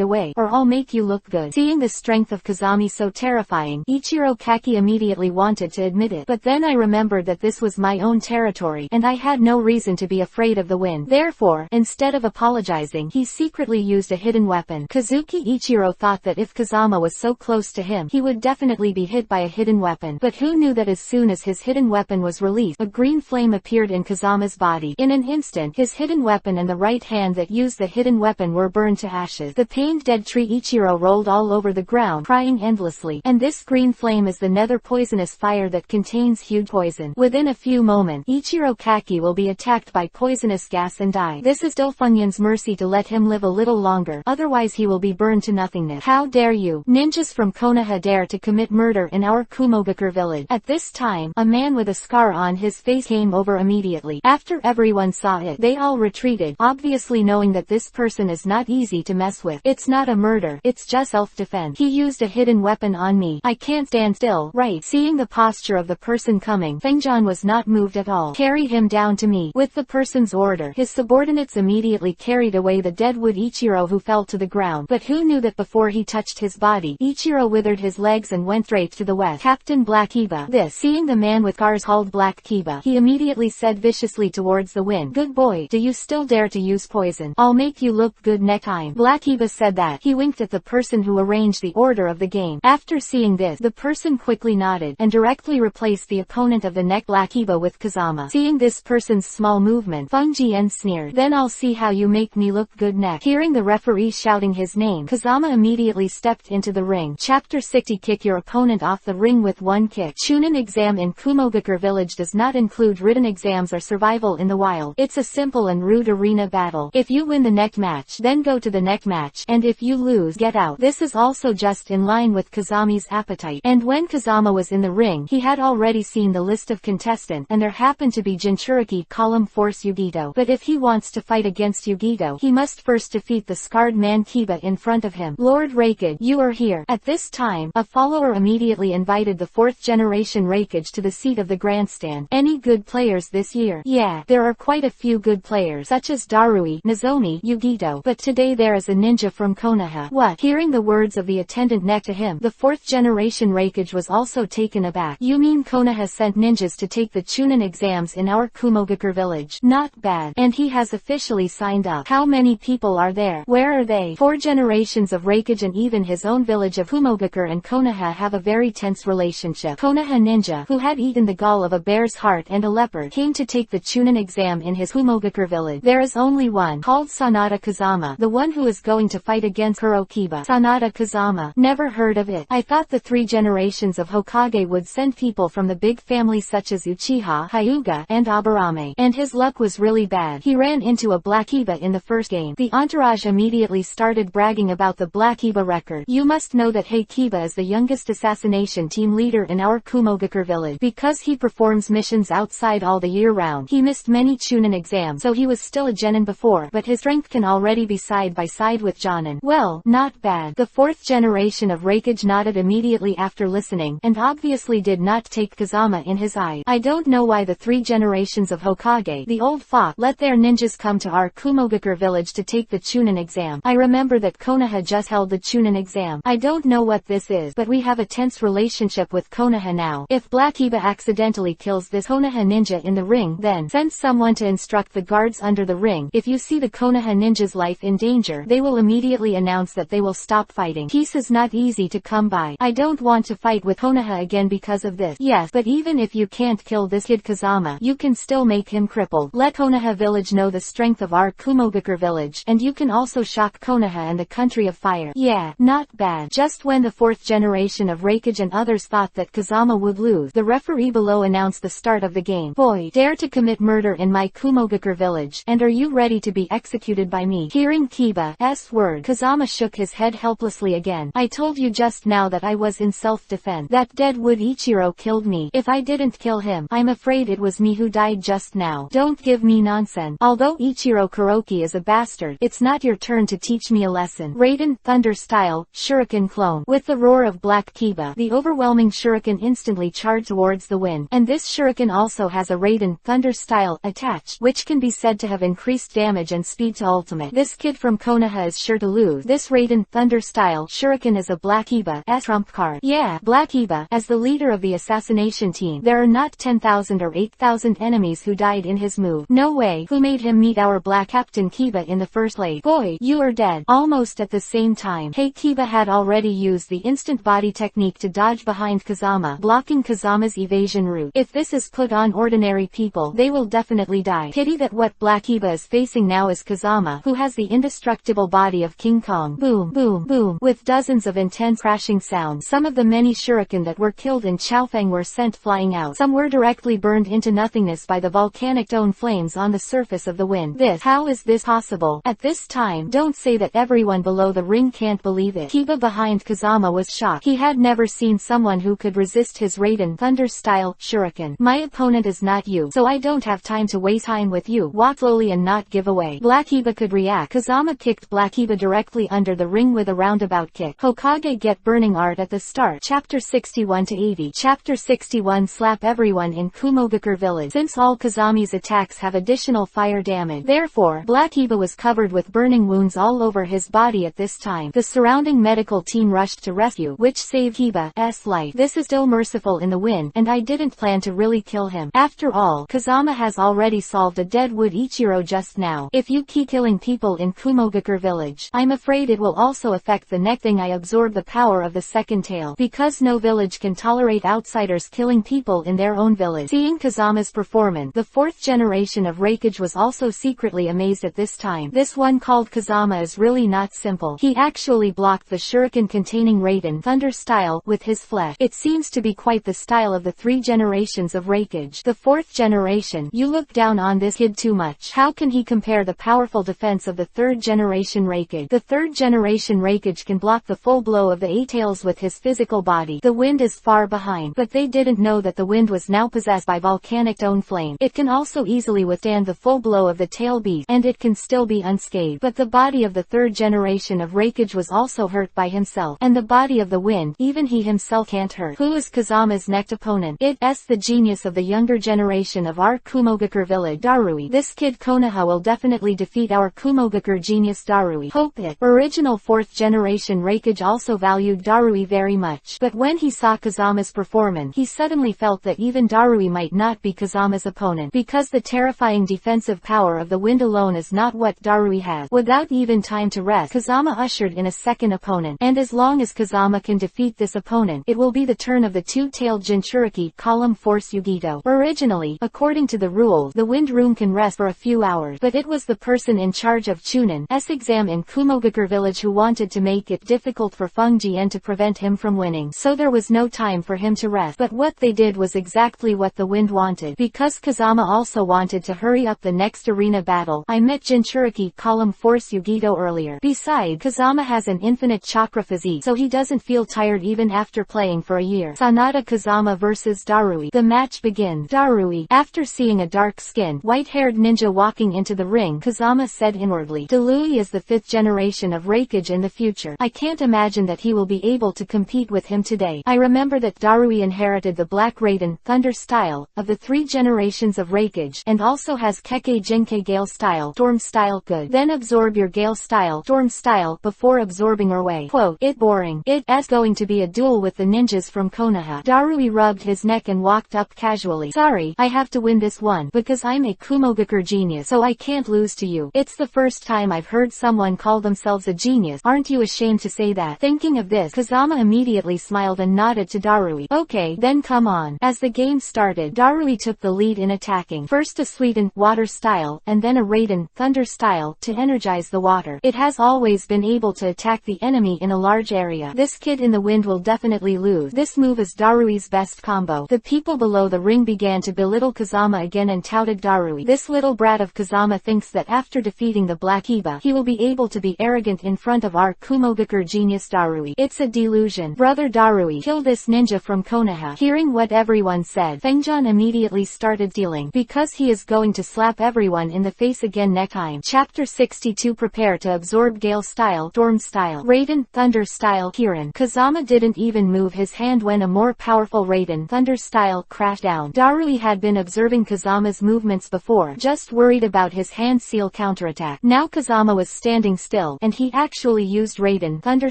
away, or I'll make you look good. Seeing the strength of Kazami so terrifying, Ichiro Kaki immediately wanted to admit it, but then I remembered that this was my own territory, and I had no reason to be afraid of the wind. Therefore, instead of apologizing, he secretly used a hidden weapon. Kazuki Ichiro thought that if Kazama was so close to him, he would definitely be hit by a hidden weapon, but who knew that as soon as his hidden weapon was released, a green flame appeared in Kazama's body. In an instant, his hidden weapon and the right hand that used the hidden weapon were burned to ashes. The pained dead tree Ichiro rolled all over the ground, crying endlessly, and this green flame is the nether poisonous fire that contains huge poison. Within a few moments, Ichiro Kaki will be attacked by poisonous gas and die. This is Dofungyan's mercy to let him live a little longer, otherwise he will be burned to nothingness. How dare you? Ninjas from Konoha dare to commit murder in our Kumogakure village. At this time, a man with a scar on his face came over immediately. After everyone saw it, they all retreated, obviously knowing that this person is not easy to mess with. It's not a murder, it's just self-defense. He used a hidden weapon on me. I can't stand still. Right. Seeing the posture of the person coming, Fengjan was not moved at all. Carry him down to me. With the person's order, his subordinates immediately carried away the deadwood Ichiro, who fell to the ground, but who knew that before he touched his body, Ichiro withered his legs and went straight to the west. Captain Black Kiba. This. Seeing the man with scars called Black Kiba, he immediately said viciously towards the wind, "Good boy, do you still dare to use poison? I'll make you look good next time." Black Kiba said that. He winked at the person who arranged the order of the game. After seeing this, the person quickly nodded, and directly replaced the opponent of the neck Black Kiba with Kazama. Seeing this person's small movement, Fengjian sneered, "Then I'll see how you make me look good next." Hearing the referee shouting his name, Kazama immediately stepped into the ring. Chapter 60 Kick your opponent off the ring with one kick. Chunin exam in Kumogakure village does not include written exams or survival in the wild. It's a simple and rude arena battle. If you win the neck match, then go to the neck match, and if you lose, get out. This is also just in line with Kazami's appetite. And when Kazama was in the ring. He had already seen the list of contestants, and there happened to be Jinchuriki column force Yugito. But if he wants to fight against Yugito, he must first defeat the scarred man Kiba in front of him. Lord Raikage, you are here. At this time, a follower immediately invited the 4th generation Raikage to the seat of the grandstand. Any good players this year? Yeah, there are quite a few good players, such as Darui, Nozomi, Yugito. But today there is a ninja from Konoha. What? Hearing the words of the attendant next to him, the 4th generation Raikage was also taken aback. You mean Konoha sent ninjas to take the Chunin exams in our Kumogakure village? Not bad. And he has officially signed up. How many people are there? Where are they? 4 generations of Raikage and even his own village of Kumogakure and Konoha have a very tense relationship. Konoha ninja, who had eaten the gall of a bear's heart and a leopard, came to take the Chunin exam in his Kumogakure village. There is only one, called Sanada Kazama, the one who is going to fight against Kurokiba. Sanada Kazama. Never heard of it. I thought the 3 generations of Hokage would send people from the big families such as Uchiha, Hyuga, and Aburame. And his luck was really bad. He ran into a Black Kiba in the first game. The entourage immediately started bragging about the Black Kiba record. You must know that Kiba is the youngest assassination team leader in our Kumogakure village. Because he performs missions outside all the year round, he missed many Chunin exams, so he was still a genin before, but his strength can already be side by side with Jonin. Well, not bad. The 4th generation of Raikage nodded immediately after listening, and obviously did not take Kazama in his eye. I don't know why the 3 generations of Hokage, the old fox, let their ninjas come to our Kumogakure village to take the Chunin exam. I remember that Konoha just held the Chunin exam. I don't know what this is, but we have a tense relationship with Konoha now. If Black Kiba accidentally kills this Konoha ninja in the ring, then send someone to instruct the guards under the ring. If you see the Konoha ninja's life in danger, they will immediately announce that they will stop fighting. Peace is not easy to come by. I don't want to fight with Konoha again because of this. Yes, but even if you can't kill this kid Kazama, you can still make him crippled. Let Konoha village know the strength of our Kumogakure village, and you can also shock Konoha and the country of fire. Yeah, not bad. Just when the 4th generation of Raikage and others thought that Kazama would lose, the referee below announced the start of the game. Boy, dare to commit murder in my Kumogakure village, and are you ready to be executed by me? Hearing Kiba's word, Kazama shook his head helplessly again. I told you just now that I was in self-defense. That deadwood Ichiro killed me. If I didn't kill him, I'm afraid it was me who died just now. Don't give me nonsense. Although Ichiro Kuroki is a bastard, it's not your turn to teach me a lesson. Raiden, Thunder Style, Shuriken Clone. With the roar of Black Kiba, the overwhelming Shuriken instantly charged towards the wind, and this Shuriken also has a Raiden, Thunder Style, attached, which can be said to have increased damage and speed to ultimate. This kid from Konoha is sure to lose. This Raiden, Thunder Style, Shuriken is a Black Kiba's trump card. Yeah, Black Kiba, as the leader of the assassination team, there are not 10,000 or 8,000 enemies who died in his move. No way. Who made him meet our Black Captain Kiba in the first place? Boy, you are dead. Almost at the same time, Kiba had already used the instant body technique to dodge behind Kazama, blocking Kazama's evasion route. If this is put on ordinary people, they will definitely die. Pity that what Black Kiba is facing now is Kazama, who has the indestructible body of King Kong. Boom, boom, boom. With dozens of intense crashing sounds, some of the many shuriken that were killed in Chaofeng were sent flying out. Some were directly burned into nothingness by the volcanic stone flames on the surface of the wind. How is this possible? At this time, don't say that everyone below the ring can't believe it. Kiba behind Kazama was shocked. He had never seen someone who could resist his Raiden Thunder style shuriken. My opponent is not you, so I don't have time to waste time with you. Walk slowly and not give away. Black Kiba could react. Kazama kicked Black Kiba directly under the ring with a roundabout kick. Hokage get burning art at the start. Chapter 61 to 80. Chapter 61 slap everyone in Kumogakure village. Since all Kazami's attacks have additional fire damage, therefore, Black Kiba was covered with burning wounds all over his body at this time. The surrounding medical team rushed to rescue, which saved Kiba's life. This is still merciful in the win, and I didn't plan to really kill him. After all, Kazama has already solved a deadwood Ichiro just now. If you keep killing people in Kumogakure village, I'm afraid it will also affect the next thing I absorb the power of the second tail. Because no village can tolerate outsiders killing people in their own village. Seeing Kazama's performance, the fourth generation of Raikage was also secretly amazed at this time. This one called Kazama is really not simple. He actually blocked the shuriken containing Raiden Thunder style with his flesh. It seems to be quite the style of the three generations of Raikage. The fourth generation, you look down on this kid too much. How can he compare the powerful defense of the third generation Raikage? The third generation Raikage can block the full blow of the A-Tails with his physical body. The wind is far behind. But they didn't know that the wind was now possessed by volcanic stone flame. It can also easily withstand the full blow of the tail beast, and it can still be unscathed. But the body of the third generation of Reikage was also hurt by himself, and the body of the wind, even he himself can't hurt. Who is Kazama's next opponent? It's the genius of the younger generation of our Kumogakure village, Darui. This kid Konoha will definitely defeat our Kumogakure genius Darui. Hope it. Original 4th generation Reikage also valued Darui very much, but when he saw Kazama's performance, he suddenly felt that even Darui might not be Kazama's opponent, because the terrifying defensive power of the wind alone is not what Darui has. Without even time to rest, Kazama ushered in a second opponent, and as long as Kazama can defeat this opponent, it will be the turn of the two-tailed Jinchuriki Column Force Yugito. Originally, according to the rules, the wind room can rest for a few hours, but it was the person in charge of Chunan's exam in Kumogakure village who wanted to make it difficult for Feng Jian to prevent him from winning, so there was no time for him to rest. But what they did was exactly what the wind wanted, because Kazama also wanted to hurry up the next arena battle. I met Jinchuriki Column Force Yugito earlier. Besides, Kazama has an infinite chakra physique, so he doesn't feel tired even after playing for a year. Sanada Kazama vs Darui. The match begins. Darui, after seeing a dark-skinned, white-haired ninja walking into the ring, Kazama said inwardly, Darui is the 5th generation of Reikage in the future. I can't imagine that he will be able to compete with him today. I remember that Darui inherited the Black Raiden Thunder style of the 3 generations of Reikage, and also has Kekkei Genkei Gale style, Storm style. Good. Then absorb your Gale style, Storm style, before absorbing your way. Quote, it boring. It's going to be a duel with the ninjas from Konoha. Darui rubbed his neck and walked up casually. Sorry, I have to win this one, because I'm a Kumogakure genius, so I can't lose to you. It's the first time I've heard someone call themselves a genius. Aren't you ashamed to say that? Thinking of this, Kazama immediately smiled and nodded to Darui. Okay, then come on. As the game started, Darui took the lead in attacking. First a Suiten water style, and then a Raiden Thunder style to energize the water. It has always been able to attack the enemy in a large area. This kid in the wind will definitely lose. This move is Darui's best combo. The people below the ring began to belittle Kazama again and touted Darui. This little brat of Kazama thinks that after defeating the Black Iba, he will be able to be arrogant in front of our Kumogakure genius Darui. It's a delusion. Brother Darui, kill this ninja from Konoha. Hearing what everyone said, Fengjian immediately started dealing, because he is going to slap everyone in the face again next time. Chapter 62. Prepare to absorb Gale style, Storm style, Raiden Thunder style. Kirin. Kazama didn't even move his hand when a more powerful Raiden Thunder style crashed down. Darui had been observing Kazama's movements before, just worried about his hand seal counterattack. Now Kazama was standing still, and he actually used Raiden Thunder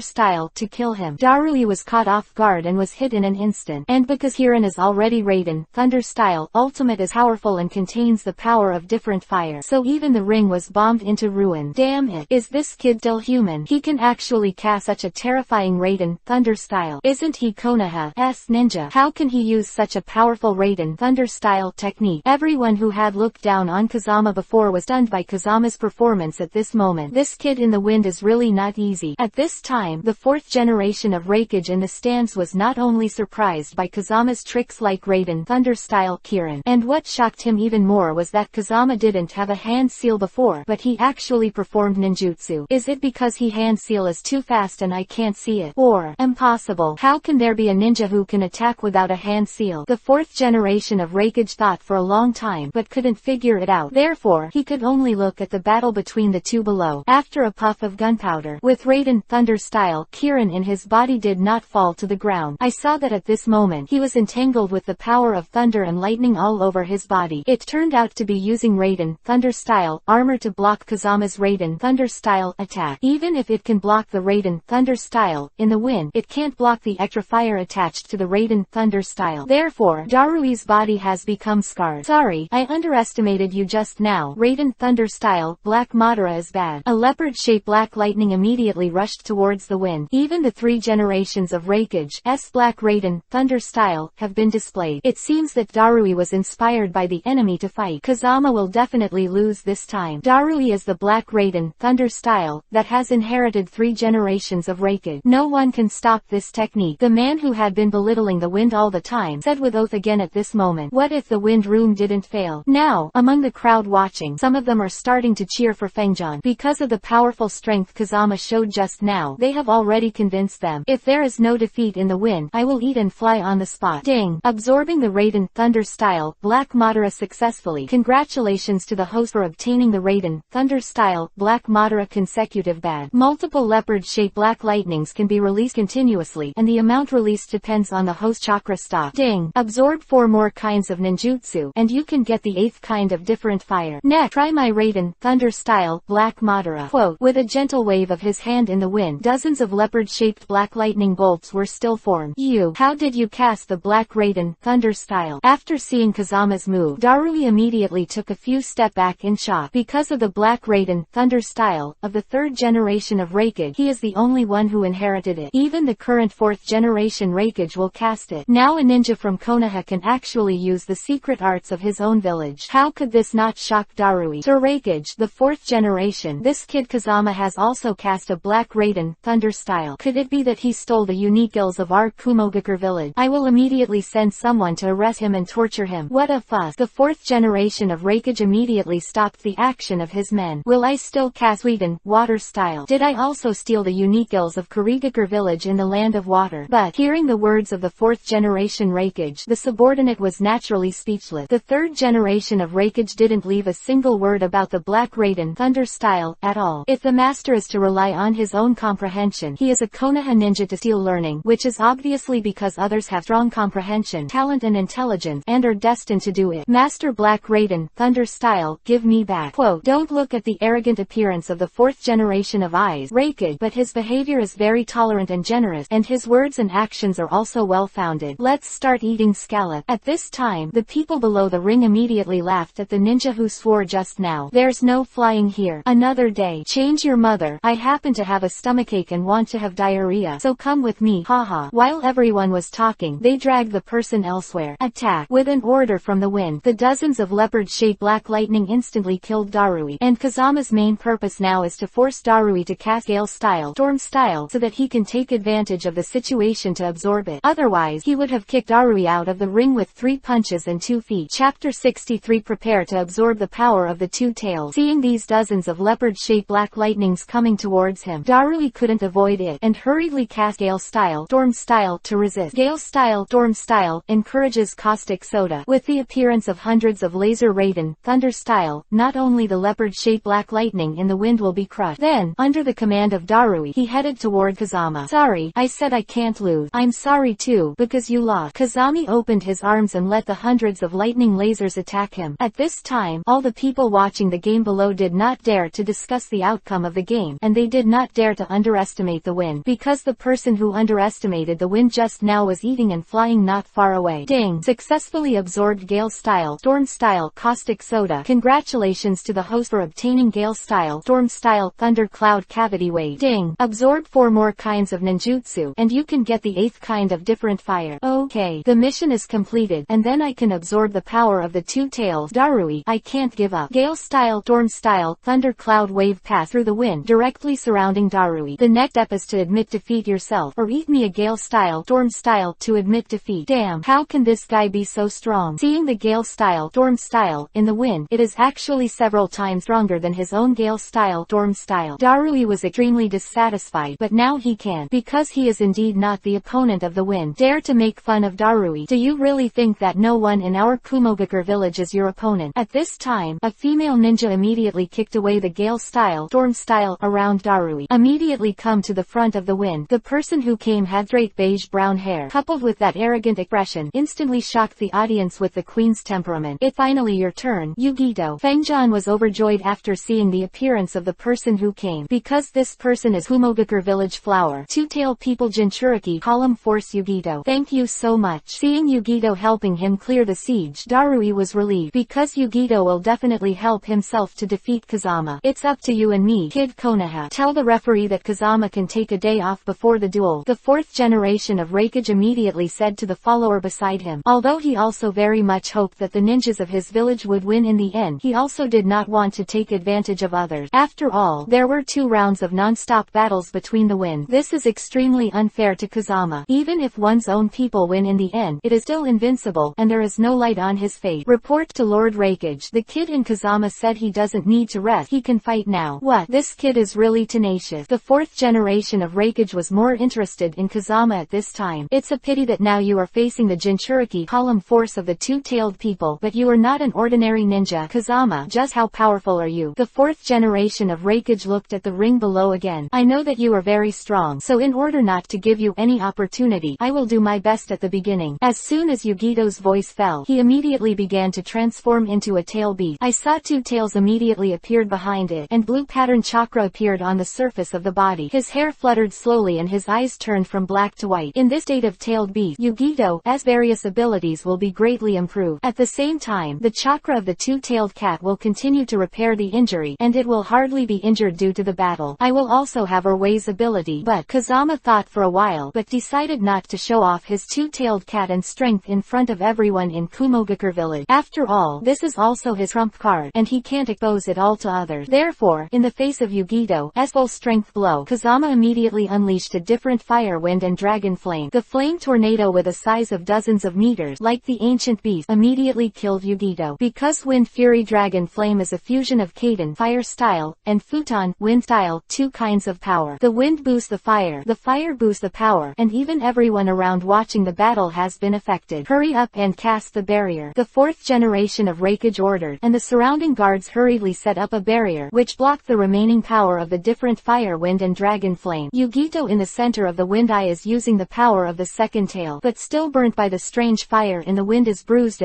style to kill him. Darui was caught off guard and was hit in an instant, and because Kirin is already Raiden Thunder style, ultimate is powerful and contains the power of different fire, so even the ring was bombed into ruin. Damn it, is this kid still human? He can actually cast such a terrifying Raiden Thunder style. Isn't he Konoha's ninja? How can he use such a powerful Raiden Thunder style technique? Everyone who had looked down on Kazama before was stunned by Kazama's performance at this moment. This kid in the wind is really not easy. At this time, the 4th generation of Reikage in the stands was not only surprised by Kazama's tricks like Raiden Thunder style Kirin, and what shocked him even more was that Kazama didn't have a hand seal before, but he actually performed ninjutsu. Is it because he hand seal is too fast and I can't see it? Or, impossible. How can there be a ninja who can attack without a hand seal? The 4th generation of Reikage thought for a long time, but couldn't figure it out. Therefore, he could only look at the battle between the two below. After a puff of gunpowder, with Raiden Thunder style, Kirin in his body did not fall to the ground. I saw that at this moment, he was entangled with the power of thunder and lightning all over his body. It turned out to be using Raiden Thunder style armor to block Kazama's Raiden Thunder style attack. Even if it can block the Raiden Thunder style in the wind, it can't block the extra fire attached to the Raiden Thunder style. Therefore, Darui's body has become scarred. Sorry, I underestimated you just now. Raiden Thunder style, Black Madara is bad. A leopard-shaped black lightning immediately rushed towards the wind. Even the 3 generations of Reikage's Black Raiden Thunder style have been displayed. It seems that Darui was inspired by the enemy to fight. Kazama will definitely lose this time. Darui is the Black Raiden Thunder style that has inherited 3 generations of Reikage. No one can stop this technique. The man who had been belittling the wind all the time said with oath again at this moment. What if the wind room didn't fail? Now, among the crowd watching, some of them are starting to cheer for Fengjian. Because of the powerful strength Kazama showed just now, they have already convinced them. If there is no defeat in the wind, I will will eat and fly on the spot. Ding! Absorbing the Raiden Thunder Style Black Madara successfully. Congratulations to the host for obtaining the Raiden Thunder Style Black Madara consecutive badge. Multiple leopard-shaped black lightnings can be released continuously, and the amount released depends on the host chakra stock. Ding! Absorb 4 more kinds of ninjutsu, and you can get the 8th kind of different fire. Next, try my Raiden Thunder Style Black Madara. Quote, with a gentle wave of his hand in the wind, dozens of leopard-shaped black lightning bolts were still formed. How did you cast the Black Raiden Thunder Style? After seeing Kazama's move, Darui immediately took a few steps back in shock. Because of the Black Raiden Thunder Style of the 3rd generation of Raikage, he is the only one who inherited it. Even the current 4th generation Raikage will cast it. Now a ninja from Konoha can actually use the secret arts of his own village. How could this not shock Darui? Sir Raikage, the 4th generation, this kid Kazama has also cast a Black Raiden Thunder Style. Could it be that he stole the unique skills of our Kumogakure village? I will immediately send someone to arrest him and torture him. What a fuss. The 4th generation of Raikage immediately stopped the action of his men. Will I still cast Raiden Water Style? Did I also steal the unique skills of Kurigakure village in the land of water? But, hearing the words of the 4th generation Raikage, the subordinate was naturally speechless. The 3rd generation of Raikage didn't leave a single word about the Black Raiden Thunder Style at all. If the master is to rely on his own comprehension, he is a Konoha ninja to steal learning, which is obviously because others have strong comprehension, talent and intelligence, and are destined to do it. Master Black Raiden Thunder Style, give me back. Quote, don't look at the arrogant appearance of the 4th generation of Raikage, but his behavior is very tolerant and generous, and his words and actions are also well-founded. Let's start eating scallop. At this time, the people below the ring immediately laughed at the ninja who swore just now. There's no flying here. Another day. Change your mother. I happen to have a stomachache and want to have diarrhea, so come with me. Haha. While everyone was talking, they dragged the person elsewhere. Attack. With an order from the wind, the dozens of leopard-shaped black lightning instantly killed Darui, and Kazama's main purpose now is to force Darui to cast Gale Style, Storm Style, so that he can take advantage of the situation to absorb it. Otherwise, he would have kicked Darui out of the ring with 3 punches and 2 feet. Chapter 63. Prepare to absorb the power of the 2 tails. Seeing these dozens of leopard-shaped black lightnings coming towards him, Darui couldn't avoid it, and hurriedly cast Gale Style, Storm Style, to resist. Gale Style, Storm Style, encourages caustic soda. With the appearance of hundreds of laser Raiden Thunder Style, not only the leopard-shaped black lightning in the wind will be crushed. Then, under the command of Darui, he headed toward Kazama. Sorry, I said I can't lose. I'm sorry too, because you lost. Kazami opened his arms and let the hundreds of lightning lasers attack him. At this time, all the people watching the game below did not dare to discuss the outcome of the game, and they did not dare to underestimate the wind, because the person who underestimated the wind just now was eating and flying not far away. Ding! Successfully absorbed Gale Style, Storm Style, caustic soda. Congratulations to the host for obtaining Gale Style, Storm Style, Thunder Cloud Cavity Wave. Ding! Absorb 4 more kinds of ninjutsu, and you can get the 8th kind of different fire. Okay, the mission is completed, and then I can absorb the power of the 2 tails. Darui, I can't give up. Gale Style, Storm Style, Thunder Cloud Wave pass through the wind, directly surrounding Darui. The next step is to admit defeat yourself, or eat me a Gale Style, Storm Style, to admit defeat. Damn, how can this guy be so strong? Seeing the Gale Style, Storm Style, in the wind, it is actually several times stronger than his own Gale Style, Storm Style. Darui was extremely dissatisfied, but now he can, because he is indeed not the opponent of the wind, dare to make fun of Darui. Do you really think that no one in our Kumogakure village is your opponent? At this time, a female ninja immediately kicked away the Gale Style, Storm Style, around Darui. Immediately come to the front of the wind. The person who came had straight beige-brown hair, coupled with that arrogant expression, instantly shocked the audience with the queen's temperament. It's finally your turn, Yugito. Fangjan was overjoyed after seeing the appearance of the person who came, because this person is Kumogakure village flower. 2-tail people Jinchuriki call him Force Yugito. Thank you so much. Seeing Yugito helping him clear the siege, Darui was relieved, because Yugito will definitely help himself to defeat Kazama. It's up to you and me, Kid Konoha. Tell the referee that Kazama can take a day off before the duel. The 4th generation of Raikage immediately said to the follower beside him. Although he also very much hoped that the ninjas of his village would win in the end, he also did not want to take advantage of others. After all, there were 2 rounds of non-stop battles between the win. This is extremely unfair to Kazama. Even if one's own people win in the end, it is still invincible, and there is no light on his fate. Report to Lord Raikage. The kid in Kazama said he doesn't need to rest, he can fight now. What? This kid is really tenacious. The 4th generation of Raikage was more interested in Kazama at this time. time. It's a pity that now you are facing the Jinchuriki column force of the two-tailed people, but you are not an ordinary ninja. Kazama, just how powerful are you? The fourth generation of Reikage looked at the ring below again. I know that you are very strong, so in order not to give you any opportunity, I will do my best at the beginning. As soon as Yugito's voice fell, he immediately began to transform into a tail beast. I saw two tails immediately appeared behind it, and blue pattern chakra appeared on the surface of the body. His hair fluttered slowly and his eyes turned from black to white. In this state of tailed beast, Yugito's various abilities will be greatly improved. At the same time, the chakra of the two-tailed cat will continue to repair the injury, and it will hardly be injured due to the battle. I will also have Erwei's ability, but Kazama thought for a while, but decided not to show off his two-tailed cat and strength in front of everyone in Kumogakure village. After all, this is also his trump card, and he can't expose it all to others. Therefore, in the face of Yugito's full strength blow, Kazama immediately unleashed a different fire wind and dragon flame. The flame tornado with a size of dozens of meters, like the ancient beast, immediately killed Yugito. Because Wind Fury Dragon Flame is a fusion of Kaden fire style, and Futon wind style, two kinds of power. The wind boosts the fire boosts the power, and even everyone around watching the battle has been affected. Hurry up and cast the barrier. The fourth generation of Reikage ordered, and the surrounding guards hurriedly set up a barrier, which blocked the remaining power of the different fire wind and dragon flame. Yugito in the center of the wind eye is using the power of the second tail, but still burnt by the strange fire in the wind is bruised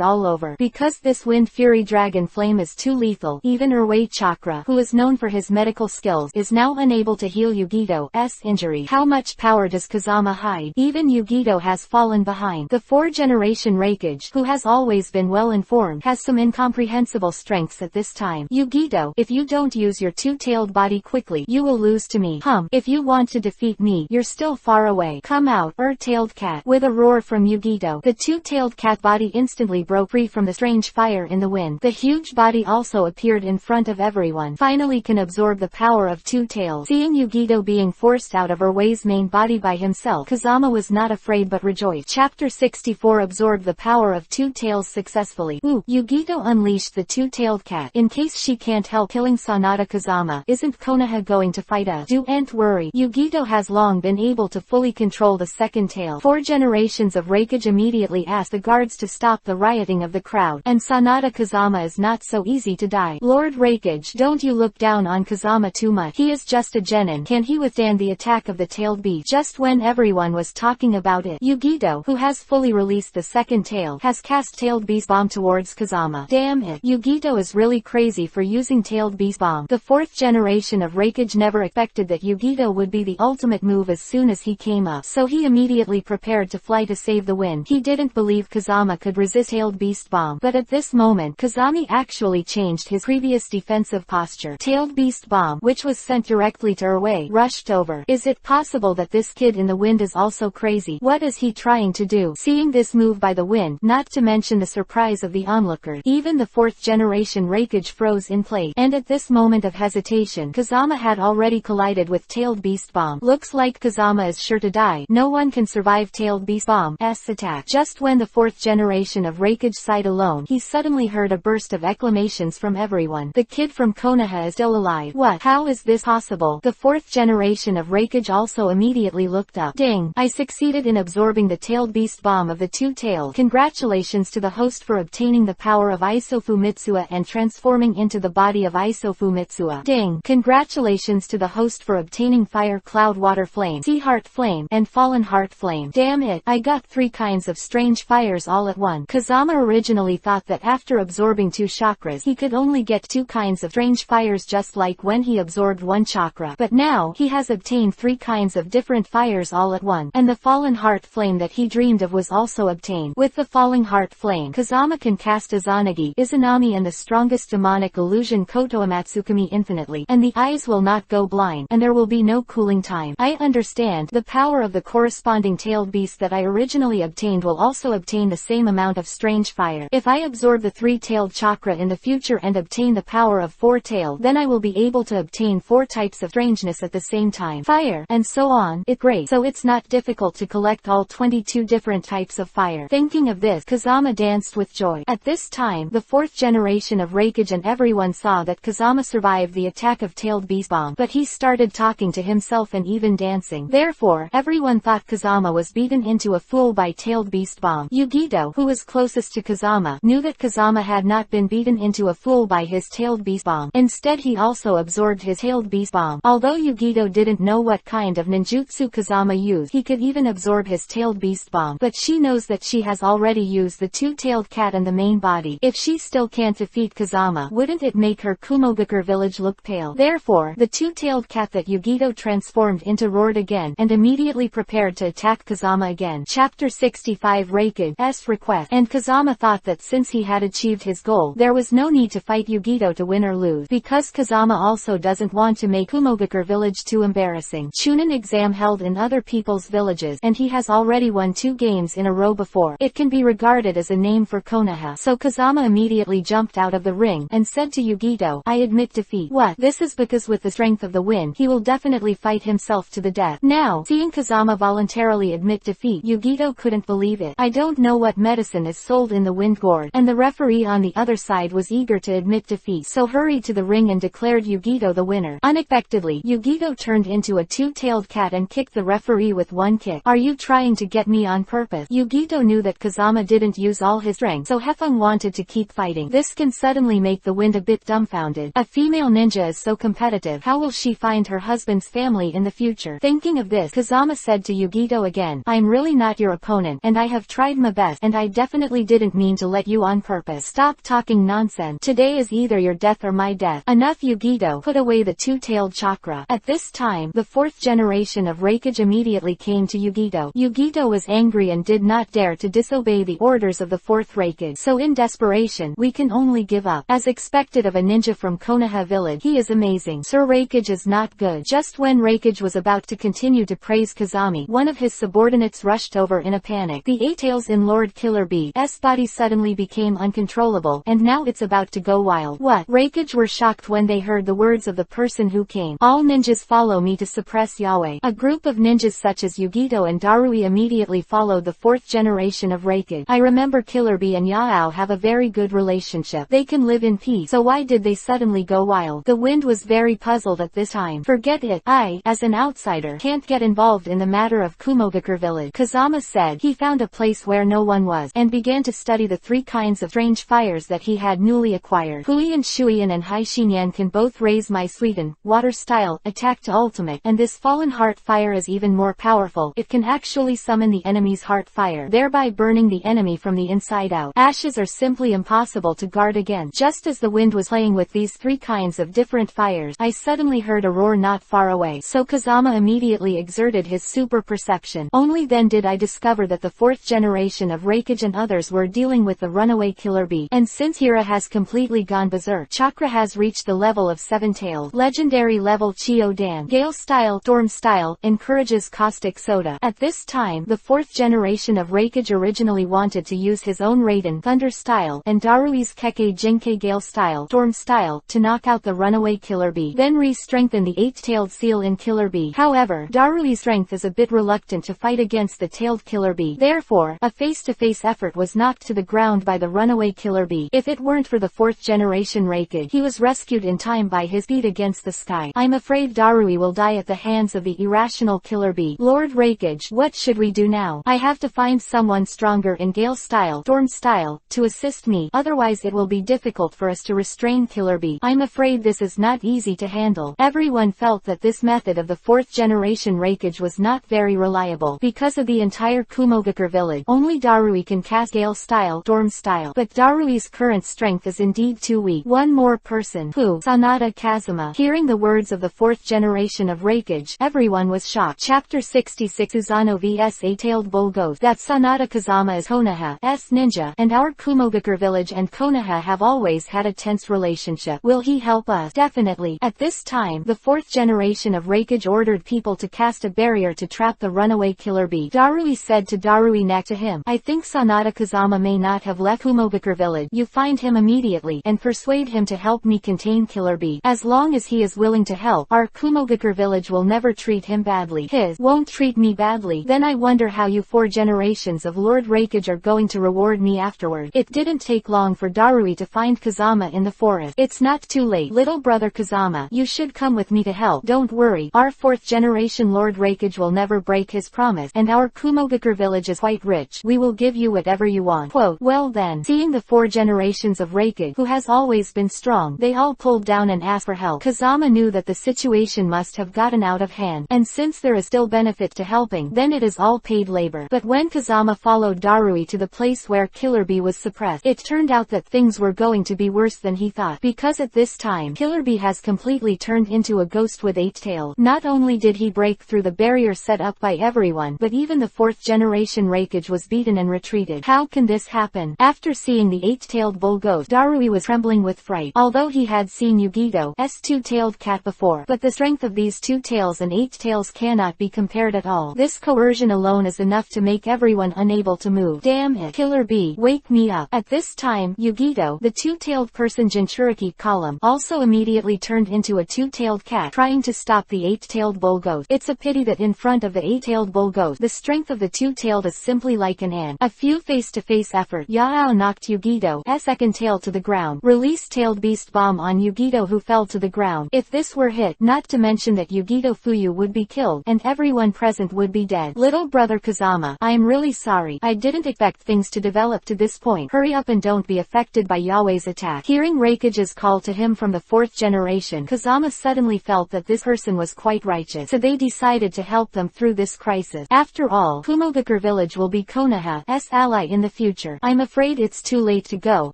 all over. Because this Wind Fury Dragon Flame is too lethal, even Erwei Chakra, who is known for his medical skills, is now unable to heal Yugito's injury. How much power does Kazama hide? Even Yugito has fallen behind. The 4th-generation Reikage, who has always been well informed, has some incomprehensible strengths at this time. Yugito, if you don't use your two-tailed body quickly, you will lose to me. If you want to defeat me, you're still far away. Come out, tailed cat. With a roar from Yugito, the two-tailed cat body instantly broke free from the strange fire in the wind. The huge body also appeared in front of everyone. Finally can absorb the power of two tails. Seeing Yugito being forced out of Erwei's main body by himself, Kazama was not afraid but rejoiced. Chapter 64 absorbed the power of two tails successfully. Yugito unleashed the two-tailed cat. In case she can't help killing Sanada Kazama, isn't Konoha going to fight us? Don't worry. Yugito has long been able to fully control the second tail. 4 generations of Reikage immediately asked the guards to stop the rioting of the crowd, and Sanada Kazama is not so easy to die. Lord Reikage, don't you look down on Kazama too much. He is just a genin. Can he withstand the attack of the tailed beast? Just when everyone was talking about it, Yugito, who has fully released the second tail, has cast tailed beast bomb towards Kazama. Damn it. Yugito is really crazy for using tailed beast bomb. The 4th generation of Reikage never expected that Yugito would be the ultimate move as soon as he came up, so he immediately prepared to fly to save the wind. He didn't believe Kazama could resist tailed beast bomb, but at this moment Kazami actually changed his previous defensive posture. Tailed beast bomb, which was sent directly to Erwei, rushed over. Is it possible that this kid in the wind is also crazy? What is he trying to do? Seeing this move by the wind, not to mention the surprise of the onlookers, even the 4th generation Reikage froze in place, and at this moment of hesitation Kazama had already collided with tailed beast bomb. Looks like Kazama is sure to die. No one can survive tailed beast bomb's attack. Just when the 4th generation of Reikage sighed alone, he suddenly heard a burst of acclamations from everyone. The kid from Konoha is still alive. What? How is this possible? The 4th generation of Reikage also immediately looked up. Dang! I succeeded in absorbing the tailed beast bomb of the two tails. Congratulations to the host for obtaining the power of Isofu Mitsuha and transforming into the body of Isofu Mitsuha. Dang! Congratulations to the host for obtaining Fire Cloud Water Flame, Sea Heart Flame, and Fallen Heart Flame. Damn it! I got 3 kinds of strange fires all at once. Kazama originally thought that after absorbing 2 chakras he could only get 2 kinds of strange fires just like when he absorbed 1 chakra, but now he has obtained 3 kinds of different fires all at once, and the Fallen Heart Flame that he dreamed of was also obtained. With the Falling Heart Flame, Kazama can cast Izanagi, Izanami and the strongest demonic illusion Koto Amatsukami infinitely, and the eyes will not go blind, and there will be no cooling time. I understand. The power of the corresponding tailed beast that I originally obtained will also obtain the same amount of strange fire. If I absorb the 3-tailed chakra in the future and obtain the power of 4-tailed, then I will be able to obtain 4 types of strangeness at the same time. Fire, and so on. It's great. So it's not difficult to collect all 22 different types of fire. Thinking of this, Kazama danced with joy. At this time, the 4th generation of Reikage and everyone saw that Kazama survived the attack of tailed beast bomb, but he started talking to himself and even dancing. Therefore, everyone thought Kazama was beaten into a fool by tailed beast bomb. Yugito, who was closest to Kazama, knew that Kazama had not been beaten into a fool by his tailed beast bomb. Instead he also absorbed his tailed beast bomb. Although Yugito didn't know what kind of ninjutsu Kazama used, he could even absorb his tailed beast bomb. But she knows that she has already used the two-tailed cat and the main body. If she still can't defeat Kazama, wouldn't it make her Kumogakure village look pale? Therefore, the two-tailed cat that Yugito transformed into roared again, and immediately prepared to attack Kazama again. Chapter 65 Reikage's request. And Kazama thought that since he had achieved his goal, there was no need to fight Yugito to win or lose, because Kazama also doesn't want to make Kumogakure village too embarrassing. Chunin exam held in other people's villages, and he has already won 2 games in a row before. It can be regarded as a name for Konoha. So Kazama immediately jumped out of the ring, and said to Yugito, "I admit defeat." What? This is because with the strength of the wind, he will definitely fight himself to the death. Now, seeing Kazama voluntarily admit defeat, Yugito couldn't believe it. I don't know what medicine is sold in the wind gourd, and the referee on the other side was eager to admit defeat, so hurried to the ring and declared Yugito the winner. Unexpectedly, Yugito turned into a two-tailed cat and kicked the referee with one kick. "Are you trying to get me on purpose?" Yugito knew that Kazama didn't use all his strength, so Hefeng wanted to keep fighting. This can suddenly make the wind a bit dumbfounded. A female ninja is so competitive, how will she find her husband's family in the future? Thinking of this, Kazama said to Yugito again, "I'm really not your opponent, and I have tried my best, and I definitely didn't mean to let you on purpose. Stop talking nonsense. Today is either your death or my death." Enough. Yugito put away the two-tailed chakra. At this time, the 4th generation of Reikage immediately came to Yugito. Yugito was angry and did not dare to disobey the orders of the 4th Reikage. So in desperation, we can only give up. As expected of a ninja from Konoha village, he is amazing. Sir Reikage is not good. Just when Reikage was about to continue to praise Kazami, one of his subordinates rushed over in a panic. The 8 tails in Lord Killer Bee's body suddenly became uncontrollable, and now it's about to go wild. What? Reikage were shocked when they heard the words of the person who came. "All ninjas follow me to suppress Yahweh." A group of ninjas such as Yugito and Darui immediately followed the 4th generation of Reikage. I remember Killer Bee and Yao have a very good relationship. They can live in peace, so why did they suddenly go wild? The wind was very puzzled at this time. "Forget it. I, as an outsider, can't get involved in the matter of Kumogakure village." Kazama said. He found a place where no one was, and began to study the 3 kinds of strange fires that he had newly acquired. Huiyan, Shuiyan and Haishinyan can both raise my Suiton, water style, attack to ultimate, and this fallen heart fire is even more powerful. It can actually summon the enemy's heart fire, thereby burning the enemy from the inside out. Ashes are simply impossible to guard against. Just as the wind was playing with these 3 kinds of different fires, I suddenly heard a roar not far away. So Kazama immediately exerted his super perception. Only then did I discover that the 4th generation of Reikage and others were dealing with the runaway Killer Bee. And since Hira has completely gone berserk, Chakra has reached the level of 7 tails. Legendary level Chio Dan. Gale style, Storm style, encourages caustic soda. At this time, the 4th generation of Reikage originally wanted to use his own Raiden, Thunder style, and Darui's Keke Jinke Gale style, Storm style, to knock out the runaway Killer Bee. Then re-strengthen the 8-tailed seal in Killer Bee. However, Darui's strength is a bit reluctant to fight against the tailed Killer Bee. Therefore, a face-to-face effort was knocked to the ground by the runaway Killer Bee. If it weren't for the 4th generation Reikage, he was rescued in time by his speed against the sky. I'm afraid Darui will die at the hands of the irrational Killer Bee. Lord Reikage, what should we do now? I have to find someone stronger in Gale style, Storm style, to assist me, otherwise it will be difficult for us to restrain Killer Bee. I'm afraid this is not easy to handle. Everyone felt that this method of the 4th generation Reikage was not very reliable. Because of the entire Kumogakure village, only Darui can cast Gale style, Storm style. But Darui's current strength is indeed too weak. One more person. Who? Sanada Kazuma. Hearing the words of the 4th generation of Reikage, everyone was shocked. Chapter 66 Uzano vs 8-tailed bull ghost. That Sanada Kazama is Konoha's ninja, and our Kumogakure village and Konoha have always had a tense relationship. Will he help us? Definitely. At this time, the 4th generation of Reikage ordered people to cast a barrier to trap the runaway Killer Bee. Darui said to Darui next to him, I think Sanada Kazama may not have left Kumogakure village. You find him immediately, and persuade him to help me contain Killer Bee. As long as he is willing to help, our Kumogakure village will never treat him badly. His won't treat me badly. Then I wonder how you 4 generations of Lord Reikage are going to reward me afterward. It didn't take long for Darui to find Kazama in the forest. It's not too late. Little brother Kazama, you should come with me to help. Don't worry, our 4th generation Lord Reikage will never never break his promise, and our Kumogakure village is quite rich. We will give you whatever you want. Quote, well then, seeing the 4 generations of Reikage, who has always been strong, they all pulled down and asked for help. Kazama knew that the situation must have gotten out of hand, and since there is still benefit to helping, then it is all paid labor. But when Kazama followed Darui to the place where Killer Bee was suppressed, it turned out that things were going to be worse than he thought, because at this time, Killer Bee has completely turned into a ghost with 8 tails. Not only did he break through the barrier set up by everyone, but even the 4th generation Reikage was beaten and retreated. How can this happen? After seeing the 8-tailed bull ghost, Darui was trembling with fright. Although he had seen Yugito's 2-tailed cat before, but the strength of these 2 tails and 8 tails cannot be compared at all. This coercion alone is enough to make everyone unable to move. Damn it, Killer Bee, wake me up. At this time, Yugito, the 2-tailed person Jinchuriki column, also immediately turned into a 2-tailed cat, trying to stop the 8-tailed bull ghost. It's a pity that in front of the 8-tailed bull ghost, the strength of the 2-tailed is simply like an ant. A few face-to-face effort, Yao knocked Yugito's second tail to the ground, released tailed beast bomb on Yugito, who fell to the ground. If this were hit, not to mention that Yugito Fuyu would be killed, and everyone present would be dead. Little brother Kazama, I am really sorry. I didn't expect things to develop to this point. Hurry up and don't be affected by Yahweh's attack. Hearing Reikage's call to him from the 4th generation, Kazama suddenly felt that this person was quite righteous, so they decided to help them through this crisis. After all, Kumogakure village will be Konoha's ally in the future. I'm afraid it's too late to go,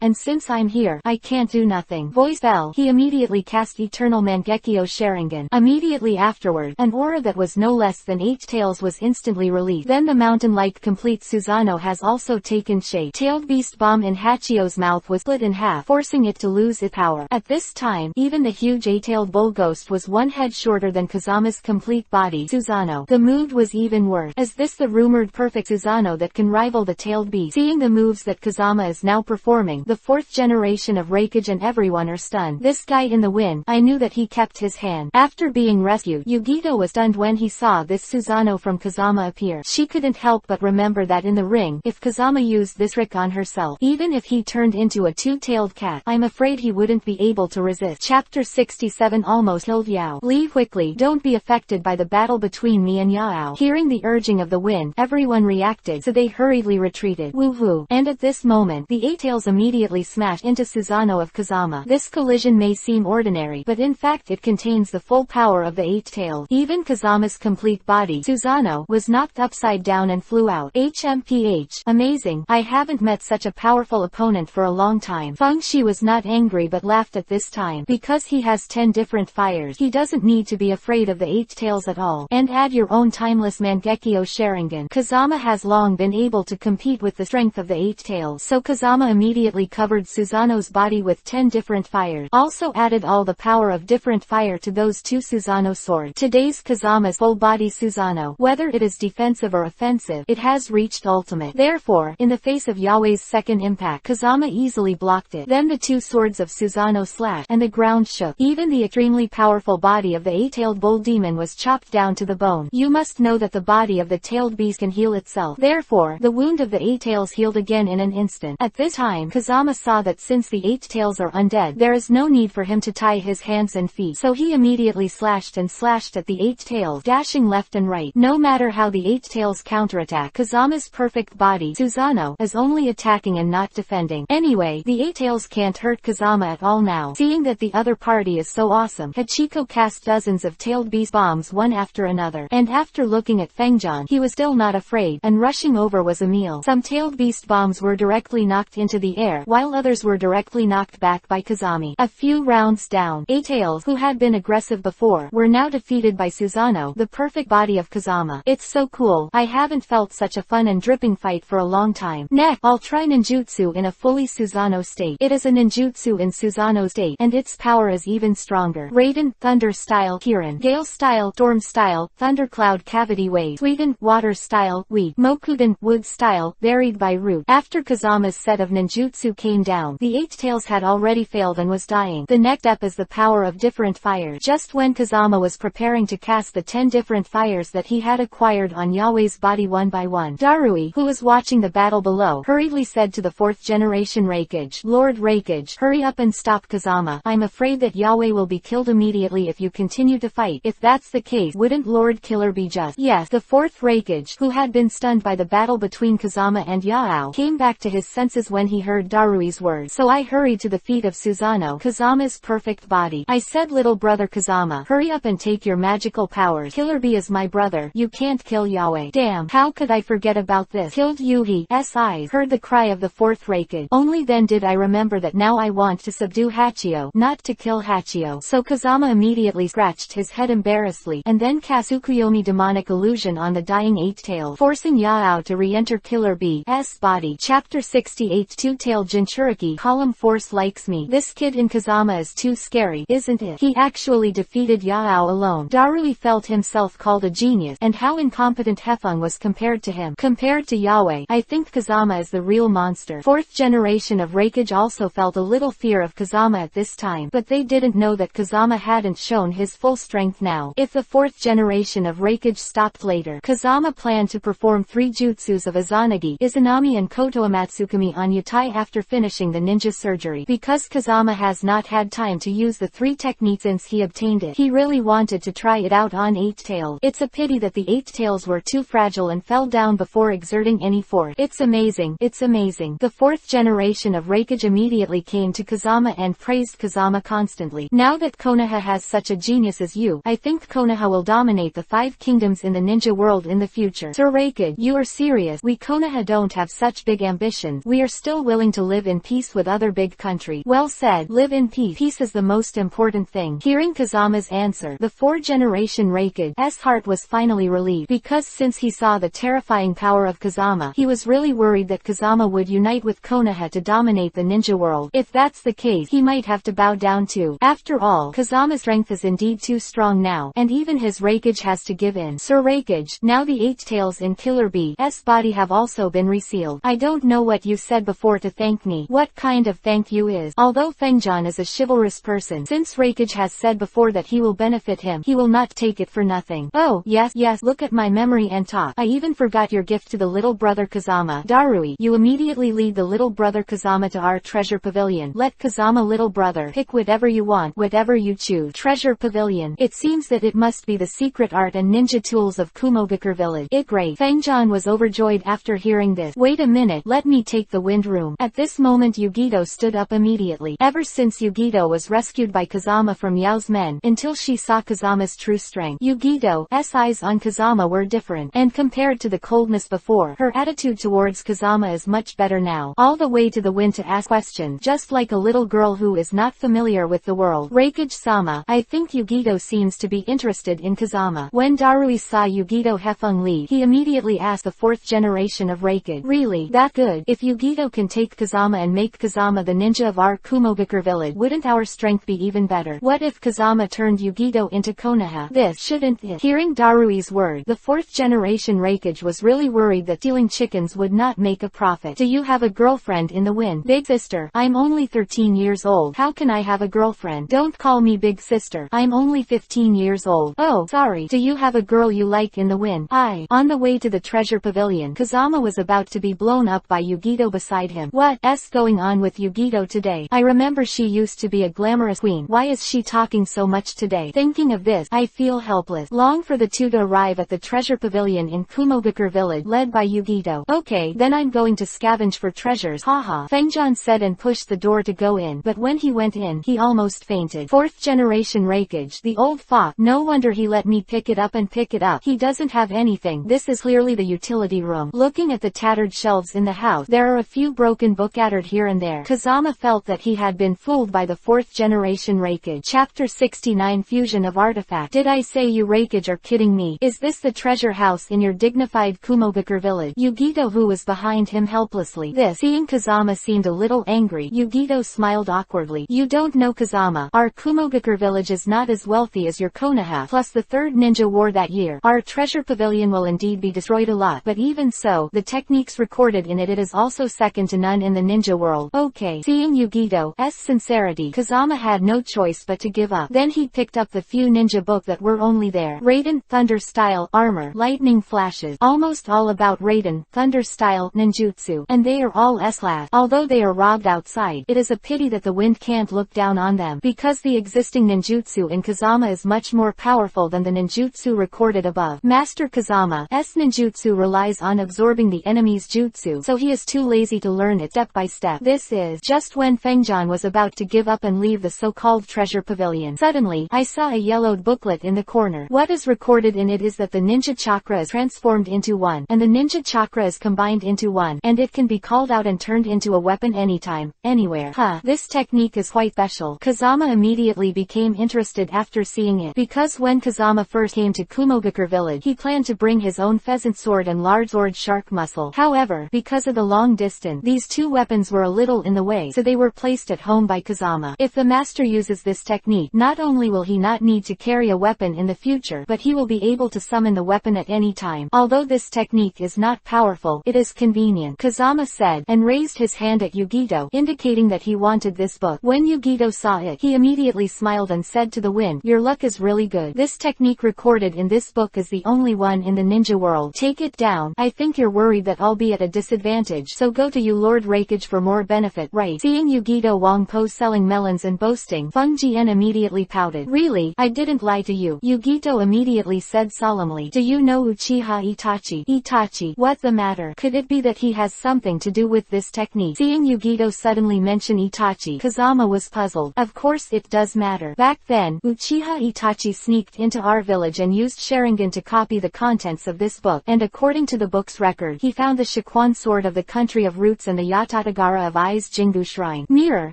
and since I'm here, I can't do nothing. Voice fell. He immediately cast Eternal Mangekyo Sharingan. Immediately afterward, an aura that was no less than 8 tails was instantly released. Then the mountain-like complete Susanoo has also taken shape. Tailed beast bomb in Hachio's mouth was split in half, forcing it to lose its power. At this time, even the huge 8-tailed bull ghost was 1 head shorter than Kazama's complete body, Susanoo. The mood was even worse. Is this the rumored perfect Susanoo that can rival the tailed beast? Seeing the moves that Kazama is now performing, the 4th generation of Reikage and everyone are stunned. This guy in the wind, I knew that he kept his hand. After being rescued, Yugito was stunned when he saw this Susanoo from Kazama appear. She couldn't help but remember that in the ring, if Kazama used this trick on herself, even if he turned into a 2-tailed cat, I'm afraid he wouldn't be able to resist. Chapter 67 Almost killed Yao. Leave quickly, don't be affected by the battle between me and Yao. Hearing the urging of the wind, everyone reacted, so they hurriedly retreated. Woo-woo. And at this moment, the 8 tails immediately smashed into Susanoo of Kazama. This collision may seem ordinary, but in fact it contains the full power of the 8 tails. Even Kazama's complete body, Susanoo, was knocked upside down and flew out. HMPH. Amazing. I haven't met such a powerful opponent for a long time. Feng Shi was not angry but laughed at this time. Because he has 10 different fires, he doesn't need to be afraid of the 8 tails at all. And add your own timeless Mangekyo Sharingan. Kazama has long been able to compete with the strength of the 8 tails, so Kazama immediately covered Susanoo's body with 10 different fires. Also added all the power of different fire to those 2 Susanoo swords. Today's Kazama's full body Susanoo, whether it is defensive or offensive, it has reached ultimate. Therefore, in the face of Yahweh's second impact, Kazama easily blocked it. Then the 2 swords of Susanoo slashed, and the ground shook. Even the extremely powerful body of the 8-tailed bull demon was chopped down to the bone. You must know that the body of the tailed beast can heal itself. Therefore, the wound of the 8 tails healed again in an instant. At this time, Kazama saw that since the 8 tails are undead, there is no need for him to tie his hands and feet. So he immediately slashed and slashed at the 8 tails, dashing left and right. No matter how the 8 tails counterattack, Kazama's perfect body, Susanoo, is only attacking and not defending. Anyway, the 8 tails can't hurt Kazama at all now. Seeing that the other party is so awesome, Hachiko cast dozens of tailed beast bombs one after another. And after looking at Fengjian, he was still not afraid, and rushing over was Emil. Some tailed beast bombs were directly knocked into the air, while others were directly knocked back by Kazami. A few rounds down, 8 tails, who had been aggressive before, were now defeated by Susanoo, the perfect body of Kazama. It's so cool. I haven't felt such a fun and dripping fight for a long time. Next, I'll try ninjutsu in a fully Susanoo state. It is a ninjutsu in Susanoo state, and its power is even stronger. Raiden, Thunder Style, Kirin, Gale Style, Storm Style, Thundercloud Cavity Wave, Suigan, Water Style, Weed, Mokuden, Wood Style, varied by route. After Kazama's set of ninjutsu came down, the 8 tails had already failed and was dying. The next step is the power of different fires. Just when Kazama was preparing to cast the 10 different fires that he had acquired on Yahweh's body one by one, Darui, who was watching the battle below, hurriedly said to the 4th generation Reikage, Lord Reikage, hurry up and stop Kazama. I'm afraid that Yahweh will be killed immediately if you continue to fight. If that's the case, wouldn't Lord Killer Bee just. Yes, the fourth Hokage, who had been stunned by the battle between Kazama and Yao, came back to his senses when he heard Darui's words. So I hurried to the feet of Susanoo, Kazama's perfect body. I said, little brother Kazama, hurry up and take your magical powers. Killer Bee is my brother. You can't kill Yaoi. Damn, how could I forget about this? Killed Yuhi's eyes heard the cry of the fourth Hokage. Only then did I remember that now I want to subdue Hachio, not to kill Hachio. So Kazama immediately scratched his head embarrassedly, and then cast Ukiyomi demonic illusion on the dying eight-tail, forcing Yao to re-enter Killer Bee's body. Chapter 68 Two-Tail Jinchuriki Column Force likes me. This kid in Kazama is too scary, isn't it? He actually defeated Yao alone. Darui felt himself called a genius, and how incompetent Hefeng was compared to him. Compared to Yaoi, I think Kazama is the real monster. Fourth generation of Hokage also felt a little fear of Kazama at this time, but they didn't know that Kazama hadn't shown his full strength now. If the fourth generation of Hokage stopped later, Kazama planned to perform 3 jutsus of Izanagi, Izanami and Kotoamatsukami on Yutai after finishing the ninja surgery. Because Kazama has not had time to use the 3 techniques since he obtained it, he really wanted to try it out on Eight-Tail. It's a pity that the Eight-Tails were too fragile and fell down before exerting any force. It's amazing. It's amazing. The fourth generation of Hokage immediately came to Kazama and praised Kazama constantly. Now that Konoha has such a genius as you, I think Konoha will dominate the 5 kingdoms in the ninja world in the future. Sir Hokage, you are serious? We Konoha don't have such big ambitions. We are still willing to live in peace with other big countries. Well said. Live in peace. Peace is the most important thing. Hearing Kazama's answer, the 4th-generation Hokage's heart was finally relieved, because since he saw the terrifying power of Kazama, he was really worried that Kazama would unite with Konoha to dominate the ninja world. If that's the case, he might have to bow down too. After all, Kazama's strength is indeed too strong now, and even his Hokage has to give in. Sir Hokage, now the 8 tails in Killer Bee's body have also been resealed. I don't know what you said before to thank me. What kind of thank you is? Although Fengjian is a chivalrous person, since Hokage has said before that he will benefit him, he will not take it for nothing. Oh, yes, look at my memory and talk. I even forgot your gift to the little brother Kazama. Darui, you immediately lead the little brother Kazama to our treasure pavilion. Let Kazama little brother pick whatever you want, whatever you choose. Treasure pavilion. It seems that it must be the secret art and ninja tools of Kumogakure village. Great. Fengjian was overjoyed after hearing this. Wait a minute, let me take the wind room. At this moment Yugito stood up immediately. Ever since Yugito was rescued by Kazama from Yao's men, until she saw Kazama's true strength, Yugito's eyes on Kazama were different, and compared to the coldness before, her attitude towards Kazama is much better now. All the way to the wind to ask questions, just like a little girl who is not familiar with the world. Hokage-sama, I think Yugito seems to be interested in Kazama. When Darui saw Yugito Hefeng leave, he immediately asked the 4th generation of Hokage. Really? That good? If Yugito can take Kazama and make Kazama the ninja of our Kumogakure village, wouldn't our strength be even better? What if Kazama turned Yugito into Konoha? This shouldn't it? Hearing Darui's word, the 4th generation Hokage was really worried that stealing chickens would not make a profit. Do you have a girlfriend in the wind? Big sister, I'm only 13 years old. How can I have a girlfriend? Don't call me big sister. I'm only 15 years old. Oh, sorry. Do you have a girl you like in the wind? On the way to the treasure pavilion, Kazama was about to be blown up by Yugito beside him. What's going on with Yugito today? I remember she used to be a glamorous queen. Why is she talking so much today? Thinking of this, I feel helpless. Long for the two to arrive at the treasure pavilion in Kumogakure village, led by Yugito. Okay, then I'm going to scavenge for treasures. Haha. Fengjian said and pushed the door to go in, but when he went in, he almost fainted. 4th generation Hokage, the old fox. No wonder he let me pick it up and pick it up. He doesn't have anything. This is clearly the utility room. Looking at the tattered shelves in the house, there are a few broken books scattered here and there. Kazama felt that he had been fooled by the 4th generation Hokage. Chapter 69 Fusion of Artifact. Did I say you Hokage are kidding me? Is this the treasure house in your dignified Kumogakure village? Yugito, who was behind him, helplessly. Seeing Kazama seemed a little angry, Yugito smiled awkwardly. You don't know Kazama. Our Kumogakure village is not as wealthy as your Konoha. Plus the 3rd ninja war that year. Our treasure pavilion will indeed be destroyed a lot, but even so, the techniques recorded in it is also second to none in the ninja world. Okay. Seeing Yugito's sincerity, Kazama had no choice but to give up. Then he picked up the few ninja books that were only there. Raiden, Thunder Style, Armor, Lightning Flashes, almost all about Raiden, Thunder Style, Ninjutsu, and they are all S-class. Although they are robbed outside, it is a pity that the wind can't look down on them, because the existing ninjutsu in Kazama is much more powerful than the ninjutsu recorded above. Master Kazama's ninjutsu relies on absorbing the enemy's jutsu, so he is too lazy to learn it step by step. This is just when Fengjian was about to give up and leave the so-called treasure pavilion. Suddenly, I saw a yellowed booklet in the corner. What is recorded in it is that the ninja chakra is transformed into one, and the ninja chakra is combined into one, and it can be called out and turned into a weapon anytime, anywhere. This technique is quite special. Kazama immediately became interested after seeing it, because when Kazama first came to Kumogakure village, he planned to bring his own pheasant sword and large sword shark muscle. However, because of the long distance, these two weapons were a little in the way, so they were placed at home by Kazama. If the master uses this technique, not only will he not need to carry a weapon in the future, but he will be able to summon the weapon at any time. Although this technique is not powerful, it is convenient, Kazama said, and raised his hand at Yugito, indicating that he wanted this book. When Yugito saw it, he immediately smiled and said to the wind, "Your luck is really good. This technique recorded in this book is the only one in the ninja world. Take it down. I think you're worried that I'll be at a disadvantage, so go to you Lord Rakage for more benefit, right?" Seeing Yugito Wangpo selling melons and boasting, Feng Jian immediately pouted. "Really? I didn't lie to you," Yugito immediately said solemnly. "Do you know Uchiha Itachi?" "Itachi? What the matter? Could it be that he has something to do with this technique?" Seeing Yugito suddenly mention Itachi, Kazama was puzzled. Of course it does matter. Back then, Uchiha Itachi sneaked into our village and used Sharingan to copy the contents of this book, and according to the book's record, he found the Shakuan sword of the country of roots and the Yatatagara of Ai's Jingu shrine. Mirror,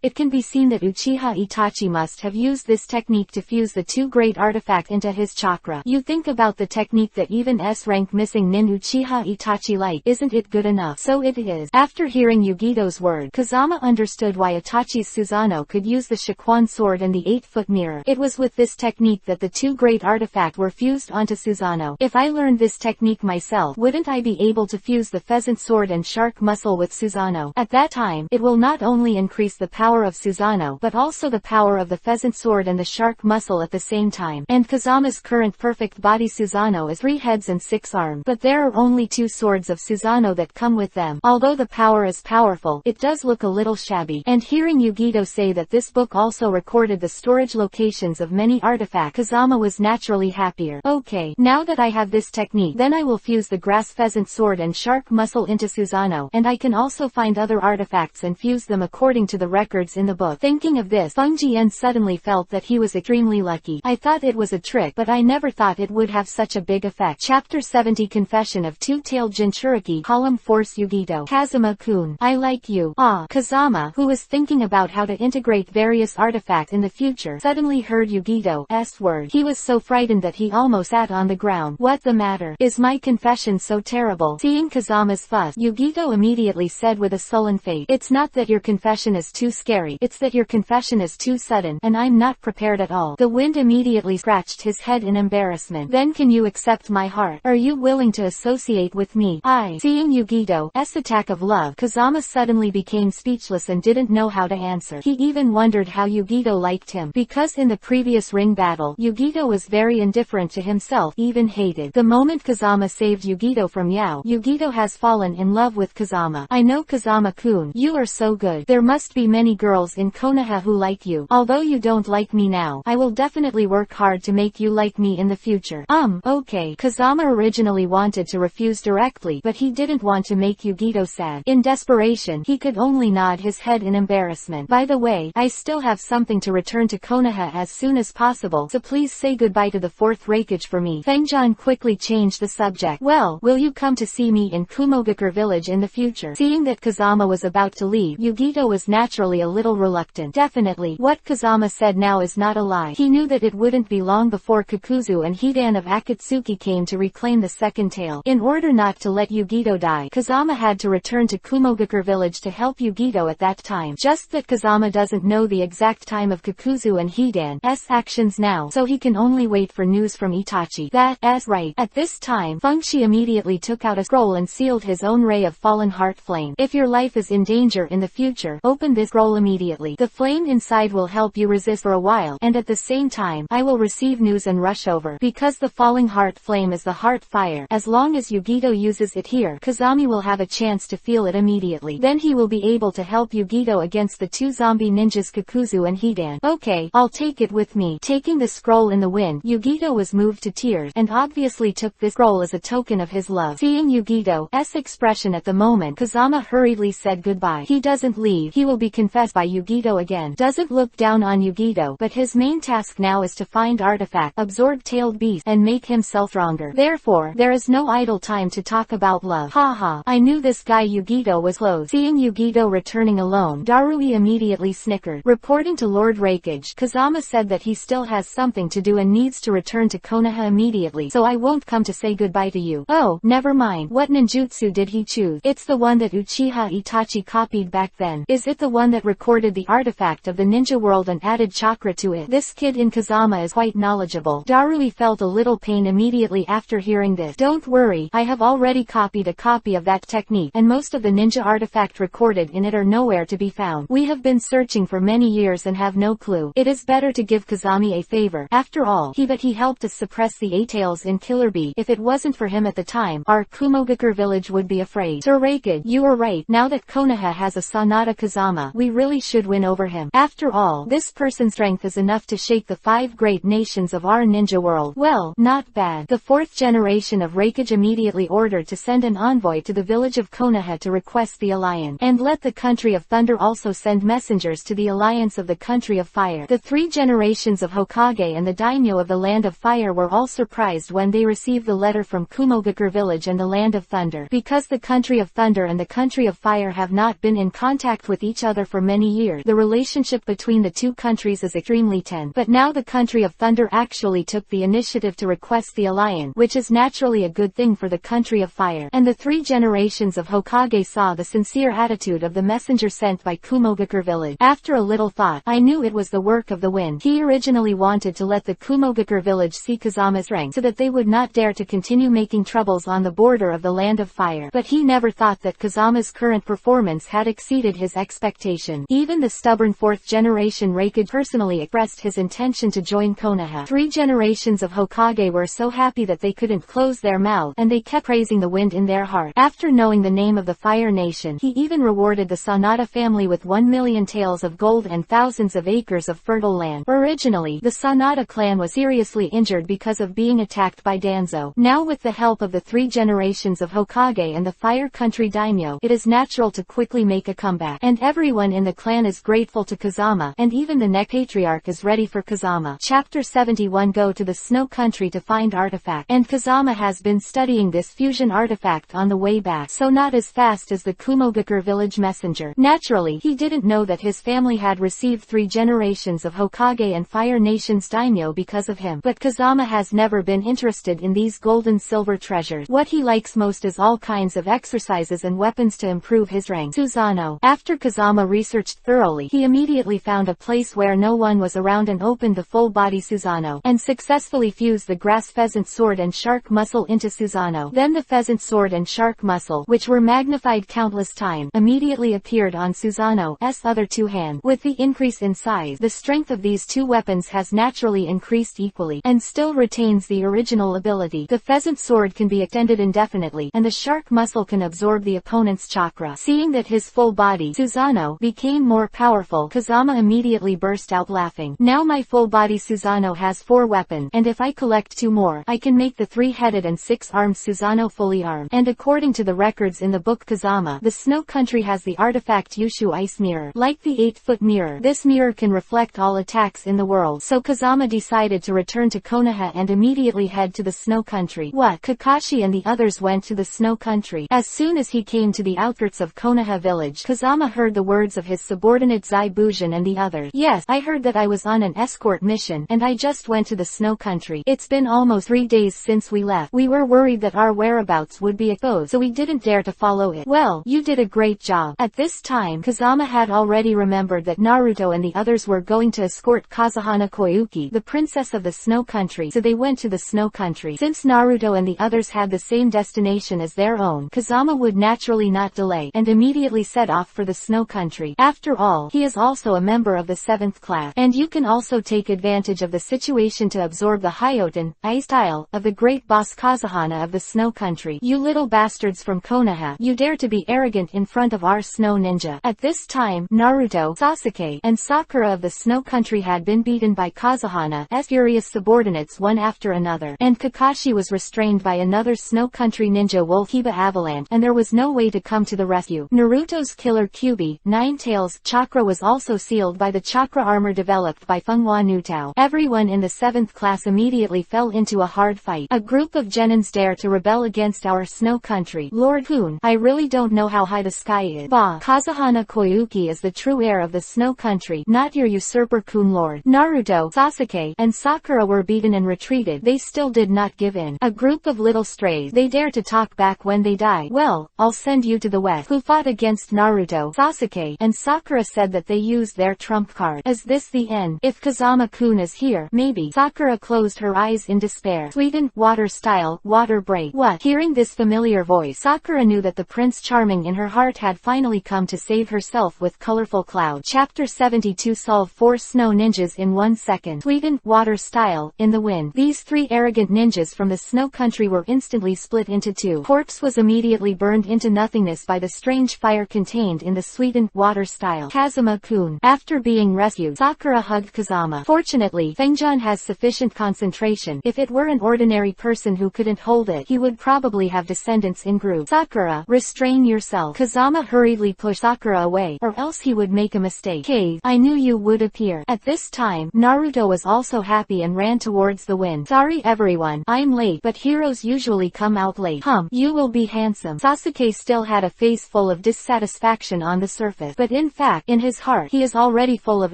it can be seen that Uchiha Itachi must have used this technique to fuse the two great artifacts into his chakra. You think about the technique that even S-rank missing nin Uchiha Itachi like, isn't it good enough? So it is. After hearing Yugito's word, Kazama understood why Itachi's Susanoo could use the Shakuan sword and the 8-foot mirror. It was with this technique that the two great artifacts were fused onto Susanoo. If I learned this technique myself, wouldn't I be able to fuse the pheasant sword and shark muscle with Susanoo? At that time, it will not only increase the power of Susanoo, but also the power of the pheasant sword and the shark muscle at the same time. And Kazama's current perfect body Susanoo is 3 heads and 6 arms. But there are only 2 swords of Susanoo that come with them. Although the power is powerful, it does look a little shabby. And hearing Yugito say that this book also recorded the storage locations of many artifacts, Kazama was naturally happier. Okay, now that I have this technique, then I will fuse the grass pheasant sword and shark muscle into Susanoo, and I can also find other artifacts and fuse them according to the records in the book. Thinking of this, Feng Jian suddenly felt that he was extremely lucky. I thought it was a trick, but I never thought it would have such a big effect. Chapter 70 Confession of Two-Tailed Jinchuriki. Column Force Yugito. Kazama-kun, I like you. Kazama, who was thinking about how to integrate various artifacts in the future, suddenly heard Yugito's word. He was so frightened that he almost sat on the ground. What the matter? Is my confession so terrible? Seeing Kazama's fuss, Yugito immediately said with a sullen face, "It's not that your confession is too scary, it's that your confession is too sudden, and I'm not prepared at all." The wind immediately scratched his head in embarrassment. "Then can you accept my heart? Are you willing to associate with me?" Seeing Yugito's attack of love, Kazama suddenly became speechless and didn't know how to answer. He even wondered how Yugito liked him, because in the previous ring battle, Yugito was very indifferent to himself, even hated. The moment Kazama saved Yugito from Yao, Yugito has fallen in love with Kazama. "I know Kazama-kun, you are so good. There must be many girls in Konoha who like you. Although you don't like me now, I will definitely work hard to make you like me in the future." Okay. Kazama originally wanted to refuse directly, but he didn't want to make Yugito sad. In desperation, he could only nod his head in embarrassment. "By the way, I still have something to return to Konoha as soon as possible, so please say goodbye to the 4th Rakage for me." Fengjian quickly changed the subject. "Well, will you come to see me in Kumogakure village in the future?" Seeing that Kazama was about to leave, Yugito was naturally a little reluctant. Definitely, what Kazama said now is not a lie. He knew that it wouldn't be long before Kakuzu and Hidan of Akatsuki came to reclaim the second tail. In order not to let Yugito die, Kazama had to return to Kumogakure village to help Yugito at that time. Just that Kazama doesn't know the exact time of Kakuzu and Hidan's actions now, so he can only wait for news from Itachi. That's right. At this time, Fengshi immediately took out a scroll and sealed his own ray of fallen heart flame. "If your life is in danger in the future, open this scroll immediately. The flame inside will help you resist for a while, and at the same time, I will receive news and rush over." Because the falling heart flame is the heart fire, as long as Yugito uses it here, Kazami will have a chance to feel it immediately. Then he will be able to help Yugito against the 2 zombie ninjas Kakuzu and Hidan. "Okay, I'll take it with me." Taking the scroll in the wind, Yugito was moved to to tears, and obviously took this scroll as a token of his love. Seeing Yugito's expression at the moment, Kazama hurriedly said goodbye. He doesn't leave. He will be confessed by Yugito again. Doesn't look down on Yugito, but his main task now is to find artifact, absorb tailed beast, and make himself stronger. Therefore, there is no idle time to talk about love. Haha, I knew this guy Yugito was close. Seeing Yugito returning alone, Darui immediately snickered. Reporting to Lord Hokage, Kazama said that he still has something to do and needs to return to Konoha immediately, so I won't come to say goodbye to you. Oh, never mind. What ninjutsu did he choose? It's the one that Uchiha Itachi copied back then. Is it the one that recorded the artifact of the ninja world and added chakra to it? This kid in Kazama is quite knowledgeable. Darui felt a little pain immediately after hearing this. Don't worry, I have already copied a copy of that technique, and most of the ninja artifact recorded in it are nowhere to be found. We have been searching for many years and have no clue. It is better to give Kazami a favor. After all, he helped us suppress the A-Tails in Killer Bee. If it wasn't for him at the time, our Kumogakure village would be afraid. Sir Hokage, you are right. Now that Konoha has a Sanada Kazama, we really should win over him. After all, this person's strength is enough to shake the 5 great nations of our ninja world. Well, not bad. The 4th generation of Hokage immediately ordered to send an envoy to the village of Konoha to request the alliance, and let the country of Thunder also send messengers to the alliance of the country of Fire. The 3 generations of Hokage and the daimyo of the land of Fire were all surprised when they received the letter from Kumogakure village and the land of Thunder, because the country of Thunder and the country of Fire have not been in contact with each other for many years. The relationship between the 2 countries is extremely tense, but now the country of Thunder actually took the initiative to request the alliance, which is naturally a good thing for the country of Fire. And the 3 generations of Hokage saw the sincere attitude of the messenger sent by Kumogakure village. After a little thought, I knew it was the work of the wind. He originally wanted to let the Kumogakure village see Kazama's strength so that they would not dare to continue making troubles on the border of the land of Fire. But he never thought that Kazama's current performance had exceeded his expectation. Even the stubborn 4th generation Hokage personally expressed his intention to join Konoha. 3 generations of Hokage were so happy that they couldn't close their mouth, and they kept praising the wind in their heart. After knowing the name of the Fire Nation, he even rewarded the Sanada family with 1 million taels of gold and thousands of acres of fertile land. Originally, the Sanada clan was seriously injured because of being attacked by Danzo. Now with the help of the 3 generations of Hokage and the Fire Country daimyo, it is natural to quickly make a comeback. And everyone in the clan is grateful to Kazama, and even the next patriarch is ready for Kazama. Chapter 71. Go to the Snow Country to find artifact. And Kazama has been studying this fusion artifact on the way back, so not as fast as the Kumogakure village messenger. Naturally, he didn't know that his family had received 3 generations of Hokage and Fire Nation's daimyo because of him. But Kazama has never been interested in these gold and silver treasures. What he likes most is all kinds of exercises and weapons to improve his rank. Susanoo. After Kazama researched thoroughly, he immediately found a place where no one was around and opened the full-body Susanoo, and successfully fused the grass pheasant sword and shark muscle into Susanoo. Then the pheasant sword and shark muscle, which were magnified countless times, immediately appeared on Susanoo's other 2 hands. With the increase in size, the strength of these 2 weapons has naturally increased equally, and still retains the original ability. The pheasant sword can be extended indefinitely, and the shark muscle can absorb the opponent's chakra. Seeing that his full body, Susanoo, became more powerful, Kazama immediately burst out laughing. Now my full body Susanoo has 4 weapons, and if I collect 2 more, I can make the 3-headed and 6-armed Susanoo fully armed. And according to the records in the book Kazama, the Snow Country has the artifact Yushu Ice Mirror. Like the 8-foot mirror, this mirror can reflect all attacks in the world. So Kazama decided to return to Konoha and immediately head to the Snow Country. What? Kakashi and the others went to the Snow Country. As soon as he came to the outskirts of Konoha village, Kazama heard the words of his subordinate Zaibujin and the others. Yes, I heard that I was on an escort mission, and I just went to the Snow Country. It's been almost 3 days since we left. We were worried that our whereabouts would be exposed, so we didn't dare to follow it. Well, you did a great job. At this time, Kazama had already remembered that Naruto and the others were going to escort Kazuhana Koyuki, the princess of the Snow Country, so they went to the Snow Country. Since Naruto and the others had the same destination as their own, Kazama would naturally not delay, and immediately set off for the Snow Country. After all, he is also a member of the 7th class, and you can also take advantage of the situation to absorb the Hyoten, ice style, of the great boss Kazuhana of the Snow Country. You little bastards from Konoha, you dare to be arrogant in front of our snow ninja. At this time, Naruto, Sasuke, and Sakura of the Snow Country had been beaten by Kazuhana's furious subordinates one one after another, and Kakashi was restrained by another Snow Country ninja Wolkiba avalanche, and there was no way to come to the rescue. Naruto's killer Kyuubi, Nine-Tails, chakra was also sealed by the chakra armor developed by Funghua Nutao. Everyone in the 7th class immediately fell into a hard fight. A group of genins dare to rebel against our Snow Country. Lord Kun, I really don't know how high the sky is. Bah, Kazuhana Koyuki is the true heir of the Snow Country, not your usurper Kun Lord. Naruto, Sasuke, and Sakura were beaten and retreated. They still did not give in. A group of little strays. They dare to talk back when they die. Well, I'll send you to the west. Who fought against Naruto, Sasuke, and Sakura said that they used their trump card. Is this the end? If Kazama-kun is here, maybe. Sakura closed her eyes in despair. Sweetened, water style, water break. What? Hearing this familiar voice, Sakura knew that the Prince Charming in her heart had finally come to save herself with colorful cloud. Chapter 72 Solve 4 Snow Ninjas in 1 second. Sweetened, water style, in the wind. These 3 arrogant ninjas from the Snow Country were instantly split into 2. Corpse was immediately burned into nothingness by the strange fire contained in the sweetened, water style. Kazama-kun. After being rescued, Sakura hugged Kazama. Fortunately, Fengjun has sufficient concentration. If it were an ordinary person who couldn't hold it, he would probably have descendants in group. Sakura, restrain yourself. Kazama hurriedly pushed Sakura away, or else he would make a mistake. Cave, I knew you would appear. At this time, Naruto was also happy and ran towards the wind. Sorry everyone, I'm late, but heroes usually come out late. You will be handsome. Sasuke still had a face full of dissatisfaction on the surface, but in fact, in his heart, he is already full of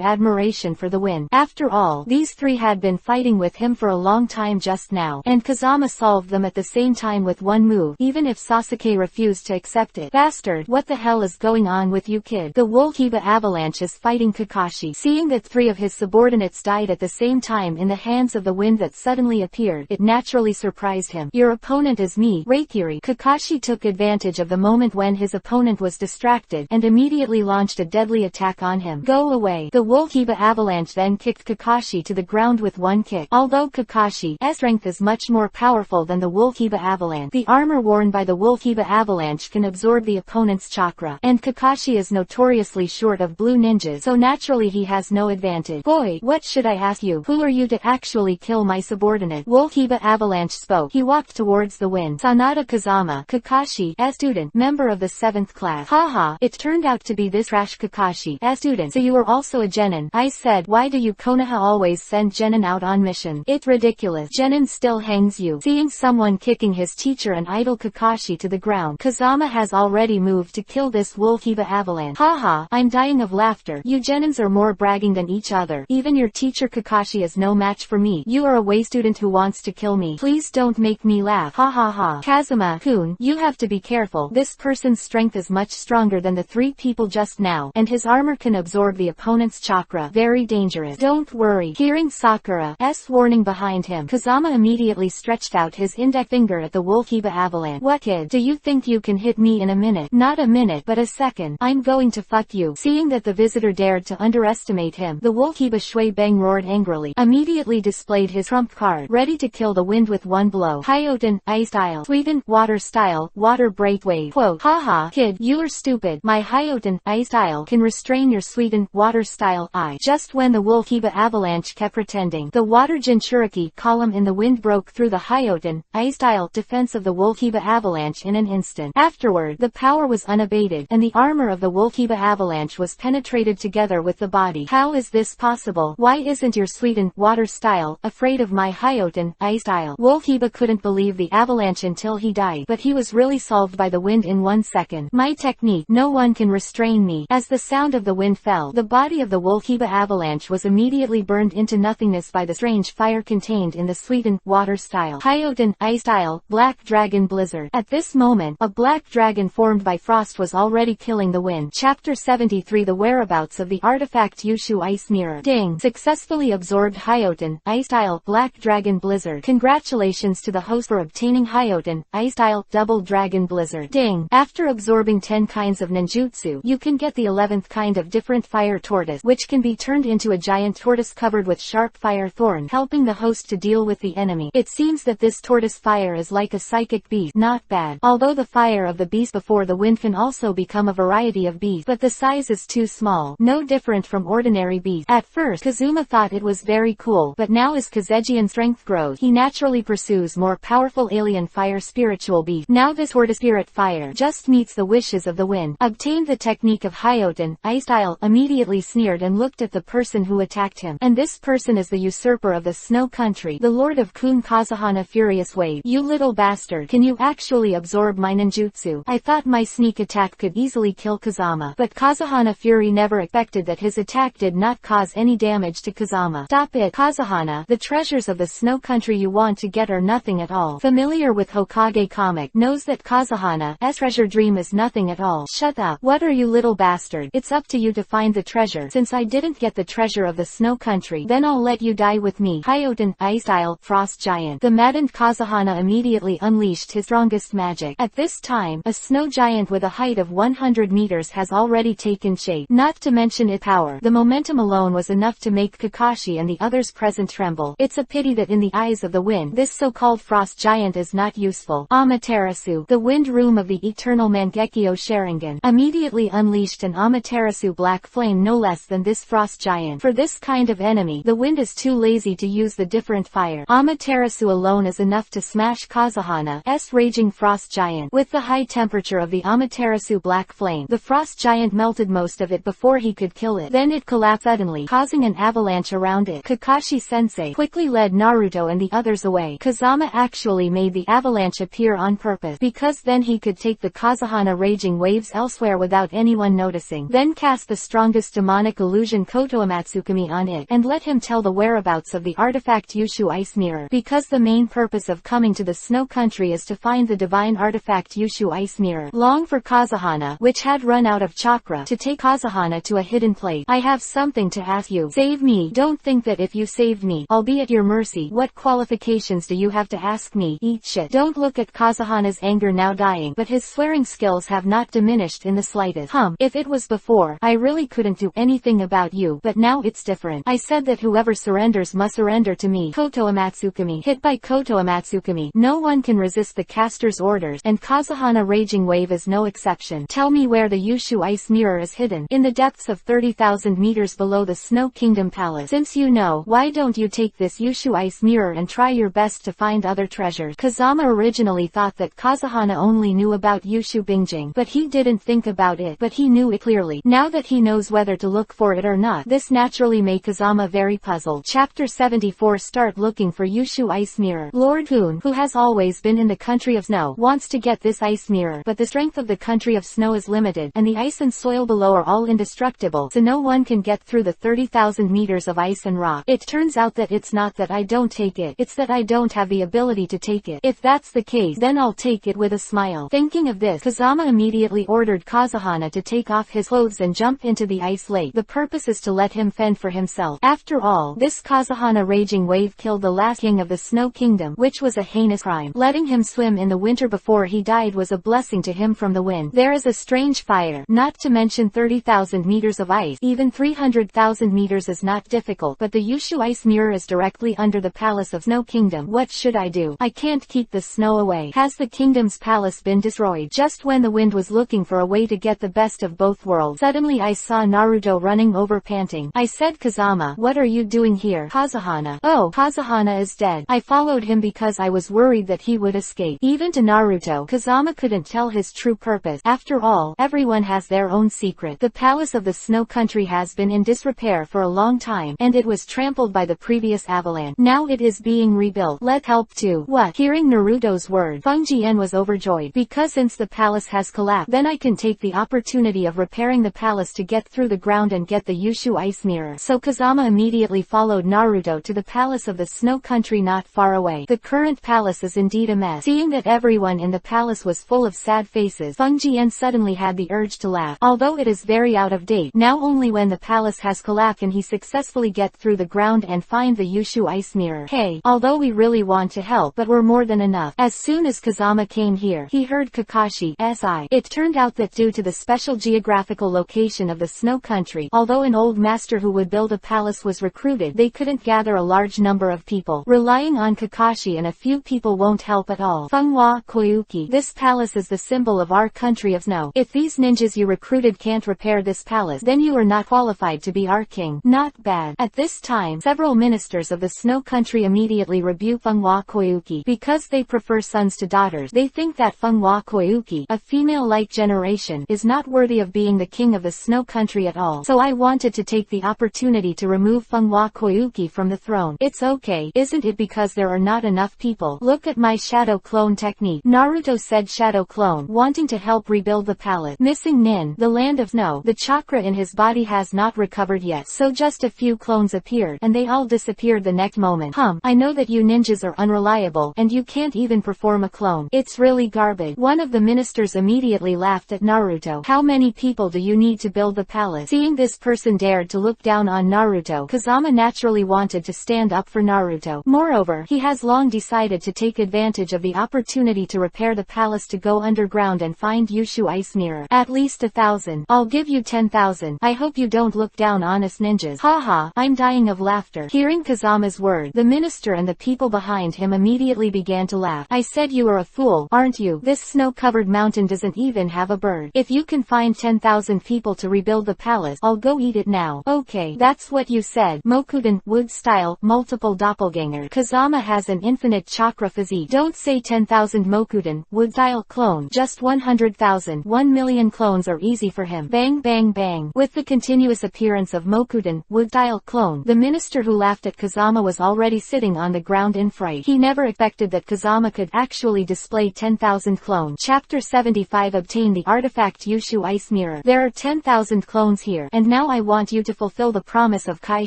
admiration for the wind. After all, these 3 had been fighting with him for a long time just now, and Kazama solved them at the same time with one move, even if Sasuke refused to accept it. Bastard, what the hell is going on with you kid? The Wolkiba avalanche is fighting Kakashi. Seeing that 3 of his subordinates died at the same time in the hands of the wind that suddenly appeared, it naturally surprised him. Your opponent is me, Reikiri. Kakashi took advantage of the moment when his opponent was distracted, and immediately launched a deadly attack on him. Go away. The Wolkiba avalanche then kicked Kakashi to the ground with one kick. Although Kakashi's strength is much more powerful than the Wolkiba avalanche, the armor worn by the Wolkiba avalanche can absorb the opponent's chakra, and Kakashi is notoriously short of blue ninjas, so naturally he has no advantage. Boy, what should I ask you? Who are you to actually kill my subordinate? Wolkiba avalanche spoke. He walked towards the wind. Sanada Kazama, Kakashi, student, member of the 7th class. Haha, it turned out to be this trash Kakashi, student. So you are also a genin. I said, why do you Konoha always send genin out on mission? It's ridiculous. Genin still hangs you. Seeing someone kicking his teacher and idol Kakashi to the ground, Kazama has already moved to kill this Wolkiba avalanche. Haha, I'm dying of laughter. You genins are more bragging than each other. Even your teacher Kakashi is no match for me. You are a way student who wants to kill me. Please don't make me laugh. Ha ha ha. Kazuma-kun, you have to be careful. This person's strength is much stronger than the 3 people just now, and his armor can absorb the opponent's chakra. Very dangerous. Don't worry. Hearing Sakura's warning behind him, Kazama immediately stretched out his index finger at the Wolkiba avalanche. What kid? Do you think you can hit me in a minute? Not a minute, but a second. I'm going to fuck you. Seeing that the visitor dared to underestimate him, the Wolkiba Shui Bang roared angrily, immediately displayed his trump card, ready to kill the wind with one blow. Hyoten, ice style. Sweetened, water style, water break wave. Quote, haha, kid, you are stupid. My Hyoten, ice style, can restrain your sweetened, water style, I. Just when the Wolkiba avalanche kept pretending, the water Jinchuriki column in the wind broke through the Hyoten, ice style, defense of the Wolkiba avalanche in an instant. Afterward, the power was unabated, and the armor of the Wolkiba avalanche was penetrated together with the body. How is this possible? Why isn't your sweetened, water style, afraid of my Hyoten, ice style? Wolkiba couldn't believe the avalanche until he died, but he was really solved by the wind in 1 second. My technique, no one can restrain me. As the sound of the wind fell, the body of the Wolkiba avalanche was immediately burned into nothingness by the strange fire contained in the sweetened, water style. Hyoten, ice style, black dragon blizzard. At this moment, a black dragon formed by frost was already killing the wind. Chapter 73 The whereabouts of the artifact Yushu Ice Mirror. Ding! Successfully absorbed Hyoten, ice style, black dragon blizzard. Congratulations to the host for obtaining Hyoten, ice style, double dragon blizzard. Ding! After absorbing 10 kinds of ninjutsu, you can get the 11th kind of different fire tortoise, which can be turned into a giant tortoise covered with sharp fire thorn, helping the host to deal with the enemy. It seems that this tortoise fire is like a psychic beast. Not bad. Although the fire of the beast before the wind can also become a variety of beast, but the size is too small, no different from ordinary beast. At first, Kazuma thought it was very cool, but now as Kazeji Kakashi strength grows, he naturally pursues more powerful alien fire spiritual beast. Now this word spirit fire just meets the wishes of the wind. Obtained the technique of Hyoten, ice style, immediately sneered and looked at the person who attacked him. And this person is the usurper of the snow country, the lord of Kun Kazahana Furious Wave. You little bastard, can you actually absorb my ninjutsu? I thought my sneak attack could easily kill Kazama, but Kazahana Fury never expected that his attack did not cause any damage to Kazama. Stop it, Kazahana. The treasures of the snow country you want to get are nothing at all. Familiar with Hokage comic knows that Kazahana's treasure dream is nothing at all. Shut up. What are you, little bastard? It's up to you to find the treasure. Since I didn't get the treasure of the snow country, then I'll let you die with me. Hyoten, ice style, frost giant. The maddened Kazahana immediately unleashed his strongest magic. At this time, a snow giant with a height of 100 meters has already taken shape. Not to mention its power, the momentum alone was enough to make Kakashi and the others present tremble. It's a pity that in the eyes of the wind, this so-called frost giant is not useful. Amaterasu, the wind room of the eternal Mangekyo Sharingan, immediately unleashed an Amaterasu black flame no less than this frost giant. For this kind of enemy, the wind is too lazy to use the different fire. Amaterasu alone is enough to smash Kazahana's raging frost giant. With the high temperature of the Amaterasu black flame, the frost giant melted most of it before he could kill it. Then it collapsed suddenly, causing an avalanche around it. Kakashi-sensei quickly led Naruto and the others away. Kazama actually made the avalanche appear on purpose, because then he could take the Kazahana raging waves elsewhere without anyone noticing. Then cast the strongest demonic illusion Kotoamatsukami on it, and let him tell the whereabouts of the artifact Yushu Ice Mirror, because the main purpose of coming to the snow country is to find the divine artifact Yushu Ice Mirror. Long for Kazahana, which had run out of chakra, to take Kazahana to a hidden place. I have something to ask you. Save me. Don't think that if you saved me, I'll be at your mercy. What qualifications do you have to ask me? Eat shit. Don't look at Kazahana's anger now dying, but his swearing skills have not diminished in the slightest. If it was before, I really couldn't do anything about you, but now it's different. I said that whoever surrenders must surrender to me. Kotoamatsukami. Hit by Kotoamatsukami. No one can resist the caster's orders, and Kazahana Raging Wave is no exception. Tell me where the Yushu Ice Mirror is hidden. In the depths of 30,000 meters below the Snow Kingdom Palace. Since you know, why don't you take this Yushu Ice Mirror and try your best to find other treasures? Kazama originally thought that Kazahana only knew about Yushu Bingjing, but he didn't think about it, but he knew it clearly. Now that he knows whether to look for it or not, this naturally made Kazama very puzzled. Chapter 74. Start looking for Yushu Ice Mirror. Lord Kun, who has always been in the country of snow, wants to get this ice mirror, but the strength of the country of snow is limited, and the ice and soil below are all indestructible, so no one can get through the 30,000 meters of ice and rock. It turns out that it's not that I don't take it, it's that I don't have the ability to take it. If that's the case, then I'll take it with a smile. Thinking of this, Kazama immediately ordered Kazahana to take off his clothes and jump into the ice lake. The purpose is to let him fend for himself. After all, this Kazahana Raging Wave killed the last king of the Snow Kingdom, which was a heinous crime. Letting him swim in the winter before he died was a blessing to him from the wind. There is a strange fire, not to mention 30,000 meters of ice. Even 300,000 meters is not difficult, but the Yushu Ice Mirror is directly under the palace of Snow Kingdom. What should I do? I can't keep the snow away. Has the kingdom's palace been destroyed? Just when the wind was looking for a way to get the best of both worlds, suddenly I saw Naruto running over panting. I said, Kazama, what are you doing here? Kazahana. Oh, Kazahana is dead. I followed him because I was worried that he would escape. Even to Naruto, Kazama couldn't tell his true purpose. After all, everyone has their own secret. The palace of the snow country has been in disrepair for a long time, and it was trampled by the previous avalanche. Now it is being rebuilt. Let help too. What? Hearing Naruto's word, Feng Jian was overjoyed, because since the palace has collapsed, then I can take the opportunity of repairing the palace to get through the ground and get the Yushu Ice Mirror. So Kazama immediately followed Naruto to the palace of the snow country not far away. The current palace is indeed a mess. Seeing that everyone in the palace was full of sad faces, Feng Jian suddenly had the urge to laugh. Although it is very out of date, now only when the palace has collapsed can he successfully get through the ground and find the Yushu Ice Mirror. Hey, although we really want to help, but we're more than enough. As soon as Kazama came here, he heard Kakashi's eye. It turned out that due to the special geographical location of the snow country, although an old master who would build a palace was recruited, they couldn't gather a large number of people. Relying on Kakashi and a few people won't help at all. Fengwa Koyuki. This palace is the symbol of our country of snow. If these ninjas you recruited can't repair this palace, then you are not qualified to be our king. Not bad. At this time, several ministers of the Snow Country immediately rebuke Funghwa Koyuki because they prefer sons to daughters. They think that Funghwa Koyuki, a female-like generation, is not worthy of being the king of the Snow Country at all. So I wanted to take the opportunity to remove Funghwa Koyuki from the throne. It's okay, isn't it, because there are not enough people? Look at my shadow clone technique. Naruto said shadow clone, wanting to help rebuild the palace. Missing Nin, the land of snow. The chakra in his body has not recovered yet, so just a few clones appeared, and they all disappeared the next moment. I know that you ninjas are unreliable, and you can't even perform a clone. It's really garbage. One of the ministers immediately laughed at Naruto. How many people do you need to build the palace? Seeing this person dared to look down on Naruto, Kazama naturally wanted to stand up for Naruto. Moreover, he has long decided to take advantage of the opportunity to repair the palace, to go underground and find Yushu Ice Mirror. At least 1,000. I'll give you 10,000. I hope you don't look down on us ninjas. Haha, I'm dying of laughter. Hearing Kazama's word, the minister and the people behind him immediately began to laugh. I said you are a fool, aren't you? This snow-covered mountain doesn't even have a bird. If you can find 10,000 people to rebuild the palace, I'll go eat it now. Okay, that's what you said. Mokuden, wood style, multiple doppelganger. Kazama has an infinite chakra physique. Don't say 10,000 Mokuden, wood style clone. Just 100,000. 1,000,000 clones are easy for him. Bang bang bang. With the continuous appearance of Mokuden, wood style clone, the minister who laughed at Kazama was already sitting on the ground in fright. He never expected that Kazama could actually display 10,000 clones. Chapter 75. Obtain the artifact Yushu Ice Mirror. There are 10,000 clones here, and now I want you to fulfill the promise of Kai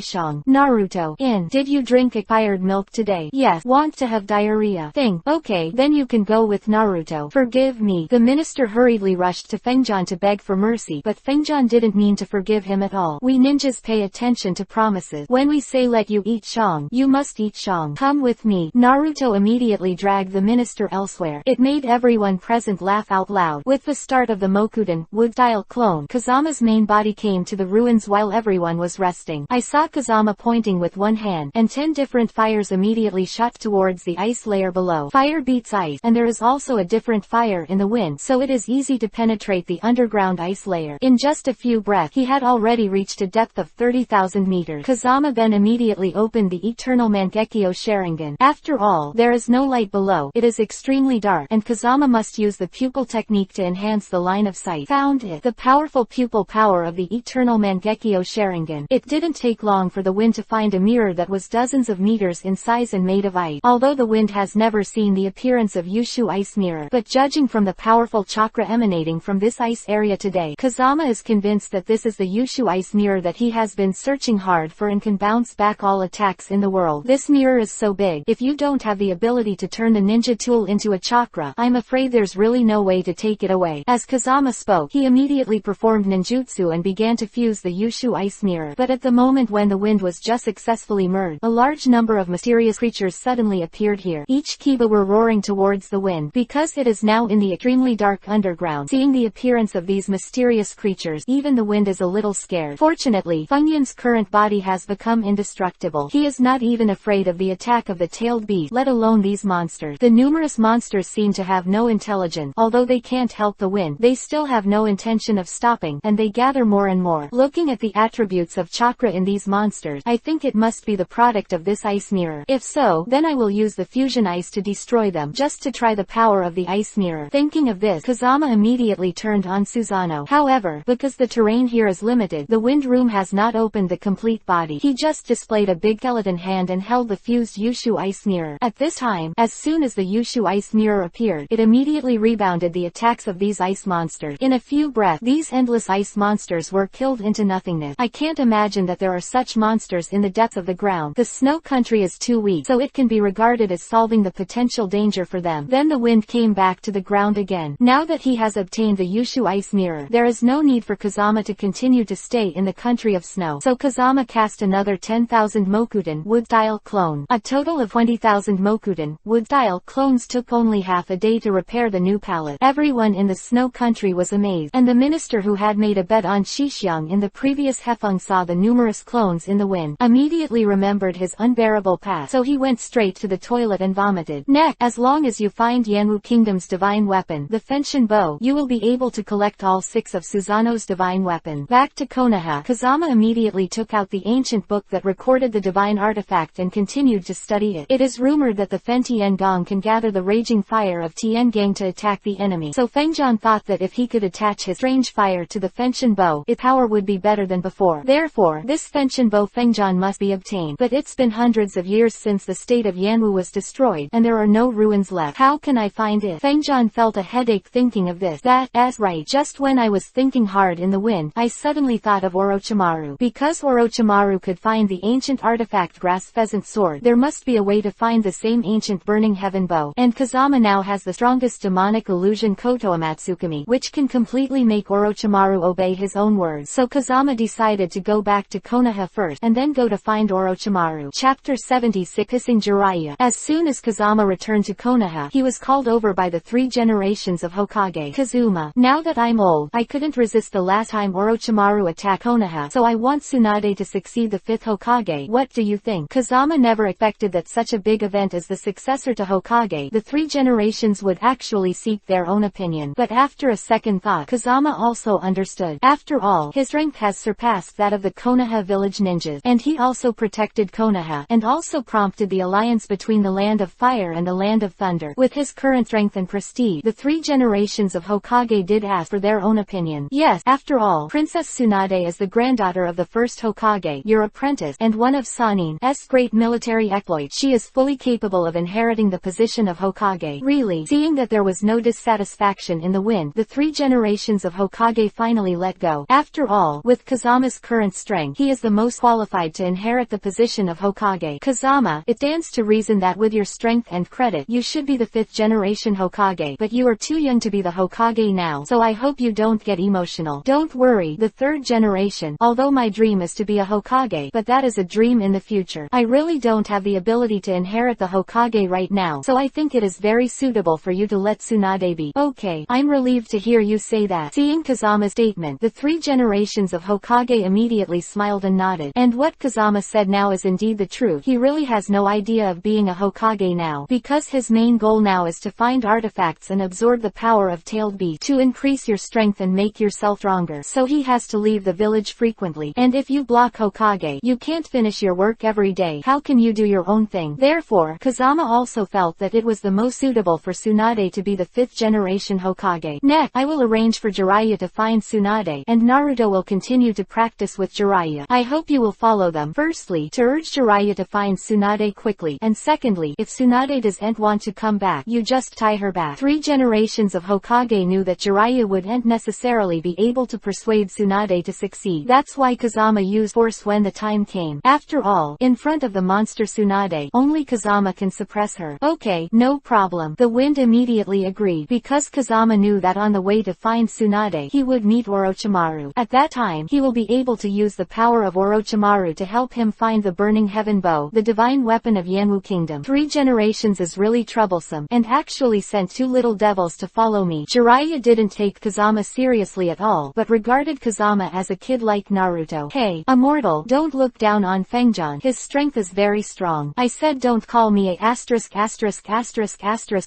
Shang. Naruto, did you drink expired milk today? Yes. Want to have diarrhea? Thing. Okay, then you can go with Naruto. Forgive me. The minister hurriedly rushed to Fengjian to beg for mercy, but Fengjian didn't mean to forgive him at all. We ninjas pay attention to promises. When we say let you eat Shang, you must eat Shang. Come with me. Naruto immediately dragged the minister elsewhere. It made everyone present laugh out loud. With the start of the Mokuden, wood-style clone, Kazama's main body came to the ruins while everyone was resting. I saw Kazama pointing with one hand, and 10 different fires immediately shot towards the ice layer below. Fire beats ice, and there is also a different fire in the wind, so it is easy to penetrate the underground ice layer. In just a few breaths, he had already reached a depth of 30,000 meters. Kazama then immediately opened the Eternal Mangekyo Sharingan. After all, there is no light below. It is extremely dark, and Kazama must use the pupil technique to enhance the line of sight. Found it. The powerful pupil power of the Eternal Mangekyo Sharingan. It didn't take long for the wind to find a mirror that was dozens of meters in size and made of ice. Although the wind has never seen the appearance of Yushu Ice Mirror, but judging from the powerful chakra emanating from this ice area today, Kazama is convinced that this is the Yushu Ice Mirror that he has been searching hard for and can bounce back all attacks in the world. This mirror is so big, if you don't have the ability to turn the ninja tool into a chakra, I'm afraid there's really no way to take it away. As Kazama spoke, he immediately performed ninjutsu and began to fuse the Yushu Ice Mirror. But at the moment when the wind was just successfully merged, a large number of mysterious creatures suddenly appeared here. Each Kiba were roaring towards the wind, because it is now in the extremely dark underground. Seeing the appearance of these mysterious creatures, even the wind is a little scared. Fortunately, Funyun's current body has become indestructible. He is not even afraid of the attack of the tailed beast, let alone these monsters. The numerous monsters seem to have no intelligence. Although they can't help the wind, they still have no intention of stopping, and they gather more and more. Looking at the attributes of chakra in these monsters, I think it must be the product of this ice mirror. If so, then I will use the fusion ice to destroy them, just to try the power of the ice mirror. Thinking of this, Kazama immediately turned on Susanoo. However, because the terrain here is limited, the wind room has not opened the complete body. He just displayed a big skeleton hand and held the fused Yushu Ice Mirror. At this time, as soon as the Yushu Ice Mirror appeared, it immediately rebounded the attacks of these ice monsters. In a few breaths, these endless ice monsters were killed into nothingness. I can't imagine that there are such monsters in the depths of the ground. The snow country is too weak, so it can be regarded as solving the potential danger for them. Then the wind came back to the ground again. Now that he has obtained the Yushu Ice Mirror, there is no need for Kazama to continue to stay in the country of snow. So Kazama cast another 10,000 Mokuden wood-style clone. A total of 20,000 Mokuden wood-style clones took only half a day to repair the new palace. Everyone in the snow country was amazed, and the minister who had made a bet on Shixiang in the previous Hefeng saw the numerous clones in the wind, immediately remembered his unbearable past, so he went straight to the toilet and vomited. Next, as long as you find Yanwu Kingdom's divine weapon, the Fenshin bow, you will be able to collect all 6 of Susanoo's divine weapons. Back to Konoha, Kazama immediately took out the ancient book that recorded the divine artifact artifact and continued to study it. It is rumored that the Fen Tiangong can gather the raging fire of Tiangang to attack the enemy. So Feng Zhan thought that if he could attach his strange fire to the Fenshin bow, its power would be better than before. Therefore, this Fenshin bow Feng Zhan must be obtained. But it's been hundreds of years since the state of Yanwu was destroyed, and there are no ruins left. How can I find it? Feng Zhan felt a headache thinking of this. That's right. Just when I was thinking hard in the wind, I suddenly thought of Orochimaru. Because Orochimaru could find the ancient artifact grass pheasant sword, there must be a way to find the same ancient burning heaven bow. And Kazama now has the strongest demonic illusion Koto Amatsukami, which can completely make Orochimaru obey his own words. So Kazama decided to go back to Konoha first, and then go to find Orochimaru. Chapter 76 Kissing Jiraiya. As soon as Kazama returned to Konoha, he was called over by the 3 generations of Hokage. Kazuma, now that I'm old, I couldn't resist the last time Orochimaru attacked Konoha, so I want Tsunade to succeed the 5th Hokage. What do you think? Kazama never expected that such a big event as the successor to Hokage, the 3 generations would actually seek their own opinion. But after a second thought, Kazama also understood. After all, his strength has surpassed that of the Konoha village ninjas, and he also protected Konoha, and also prompted the alliance between the Land of Fire and the Land of Thunder. With his current strength and prestige, the 3 generations of Hokage did ask for their own opinion. Yes, after all, Princess Tsunade is the granddaughter of the first Hokage, your apprentice, and one of Sanin's great military exploits. She is fully capable of inheriting the position of Hokage. Really? Seeing that there was no dissatisfaction in the wind, the 3 generations of Hokage finally let go. After all, with Kazama's current strength, he is the most qualified to inherit the position of Hokage. Kazama, it stands to reason that with your strength and credit, you should be the 5th generation Hokage, but you are too young to be the Hokage now, so I hope you don't get emotional. Don't worry, the 3rd generation, although my dream is to be a Hokage, but that is a dream in the future. I really don't have the ability to inherit the Hokage right now, so I think it is very suitable for you to let Tsunade be. Okay, I'm relieved to hear you say that. Seeing Kazama's statement, the 3 generations of Hokage immediately smiled and nodded. And what Kazama said now is indeed the truth. He really has no idea of being a Hokage now, because his main goal now is to find artifacts and absorb the power of tailed beasts to increase your strength and make yourself stronger. So he has to leave the village frequently. And if you block Hokage, you can't finish your work every day. How can you do your own thing? Therefore, Kazama also felt that it was the most suitable for Tsunade to be the 5th generation Hokage. Next, I will arrange for Jiraiya to find Tsunade, and Naruto will continue to practice with Jiraiya. I hope you will follow them. Firstly, to urge Jiraiya to find Tsunade quickly, and secondly, if Tsunade doesn't want to come back, you just tie her back. 3 generations of Hokage knew that Jiraiya wouldn't necessarily be able to persuade Tsunade to succeed. That's why Kazama used force when the time came. After all, in front of the monster Tsunade, only Kazama can suppress her. Okay, no problem. The wind immediately agreed, because Kazama knew that on the way to find Tsunade, he would meet Orochimaru. At that time, he will be able to use the power of Orochimaru to help him find the burning heaven bow, the divine weapon of Yanwu Kingdom. 3 generations is really troublesome, and actually sent 2 little devils to follow me. Jiraiya didn't take Kazama seriously at all, but regarded Kazama as a kid like Naruto. Hey, immortal, don't look down on Feng Zhan. His strength is very strong. I said don't call me a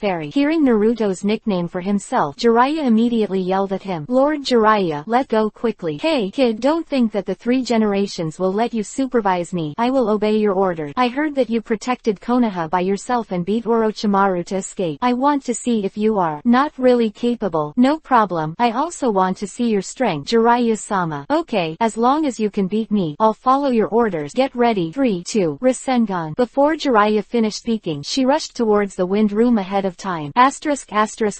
fairy. Hearing Naruto's nickname for himself, Jiraiya immediately yelled at him. Lord Jiraiya, let go quickly. Hey, kid, don't think that the 3 generations will let you supervise me. I will obey your orders. I heard that you protected Konoha by yourself and beat Orochimaru to escape. I want to see if you are not really capable. No problem. I also want to see your strength, Jiraiya-sama. Okay, as long as you can beat me, I'll follow your orders. Get ready. 3, 2, Rasengan. Before Jiraiya finished speaking, she rushed towards the wind room ahead of time.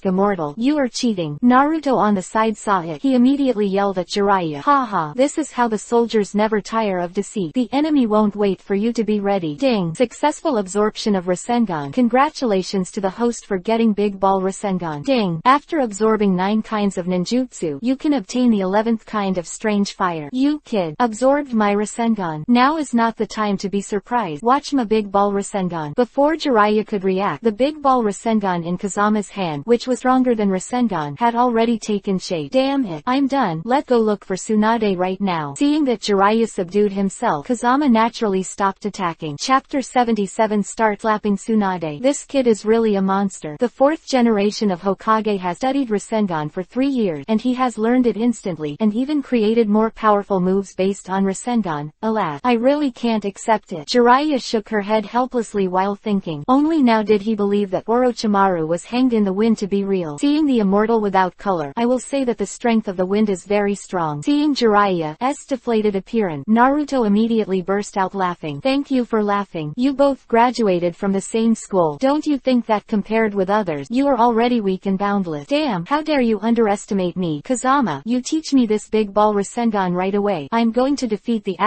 Immortal, you are cheating. Naruto on the side saw it. He immediately yelled at Jiraiya. Haha, this is how the soldiers never tire of deceit. The enemy won't wait for you to be ready. Ding. Successful absorption of Rasengan. Congratulations to the host for getting Big Ball Rasengan. Ding. After absorbing 9 kinds of ninjutsu, you can obtain the 11th kind of strange fire. You kid, absorbed my Rasengan. Now is not the time to be surprised. Watch my Big Ball Rasengan. Before Jiraiya could react, the Big Ball Rasengan in Kazama's hand, which was stronger than Rasengan, had already taken shape. Damn it, I'm done. Let go look for Tsunade right now. Seeing that Jiraiya subdued himself, Kazama naturally stopped attacking. Chapter 77 Start slapping Tsunade. This kid is really a monster. The 4th generation of Hokage has studied Rasengan for 3 years, and he has learned it instantly, and even created more powerful moves based on Rasengan. Alas, I really can't accept accept it. Jiraiya shook her head helplessly while thinking. Only now did he believe that Orochimaru was hanged in the wind to be real. Seeing the immortal without color, I will say that the strength of the wind is very strong. Seeing Jiraiya's deflated appearance, Naruto immediately burst out laughing. Thank you for laughing. You both graduated from the same school. Don't you think that compared with others, you are already weak and boundless? Damn, how dare you underestimate me? Kazama, you teach me this big ball Rasengan right away. I'm going to defeat the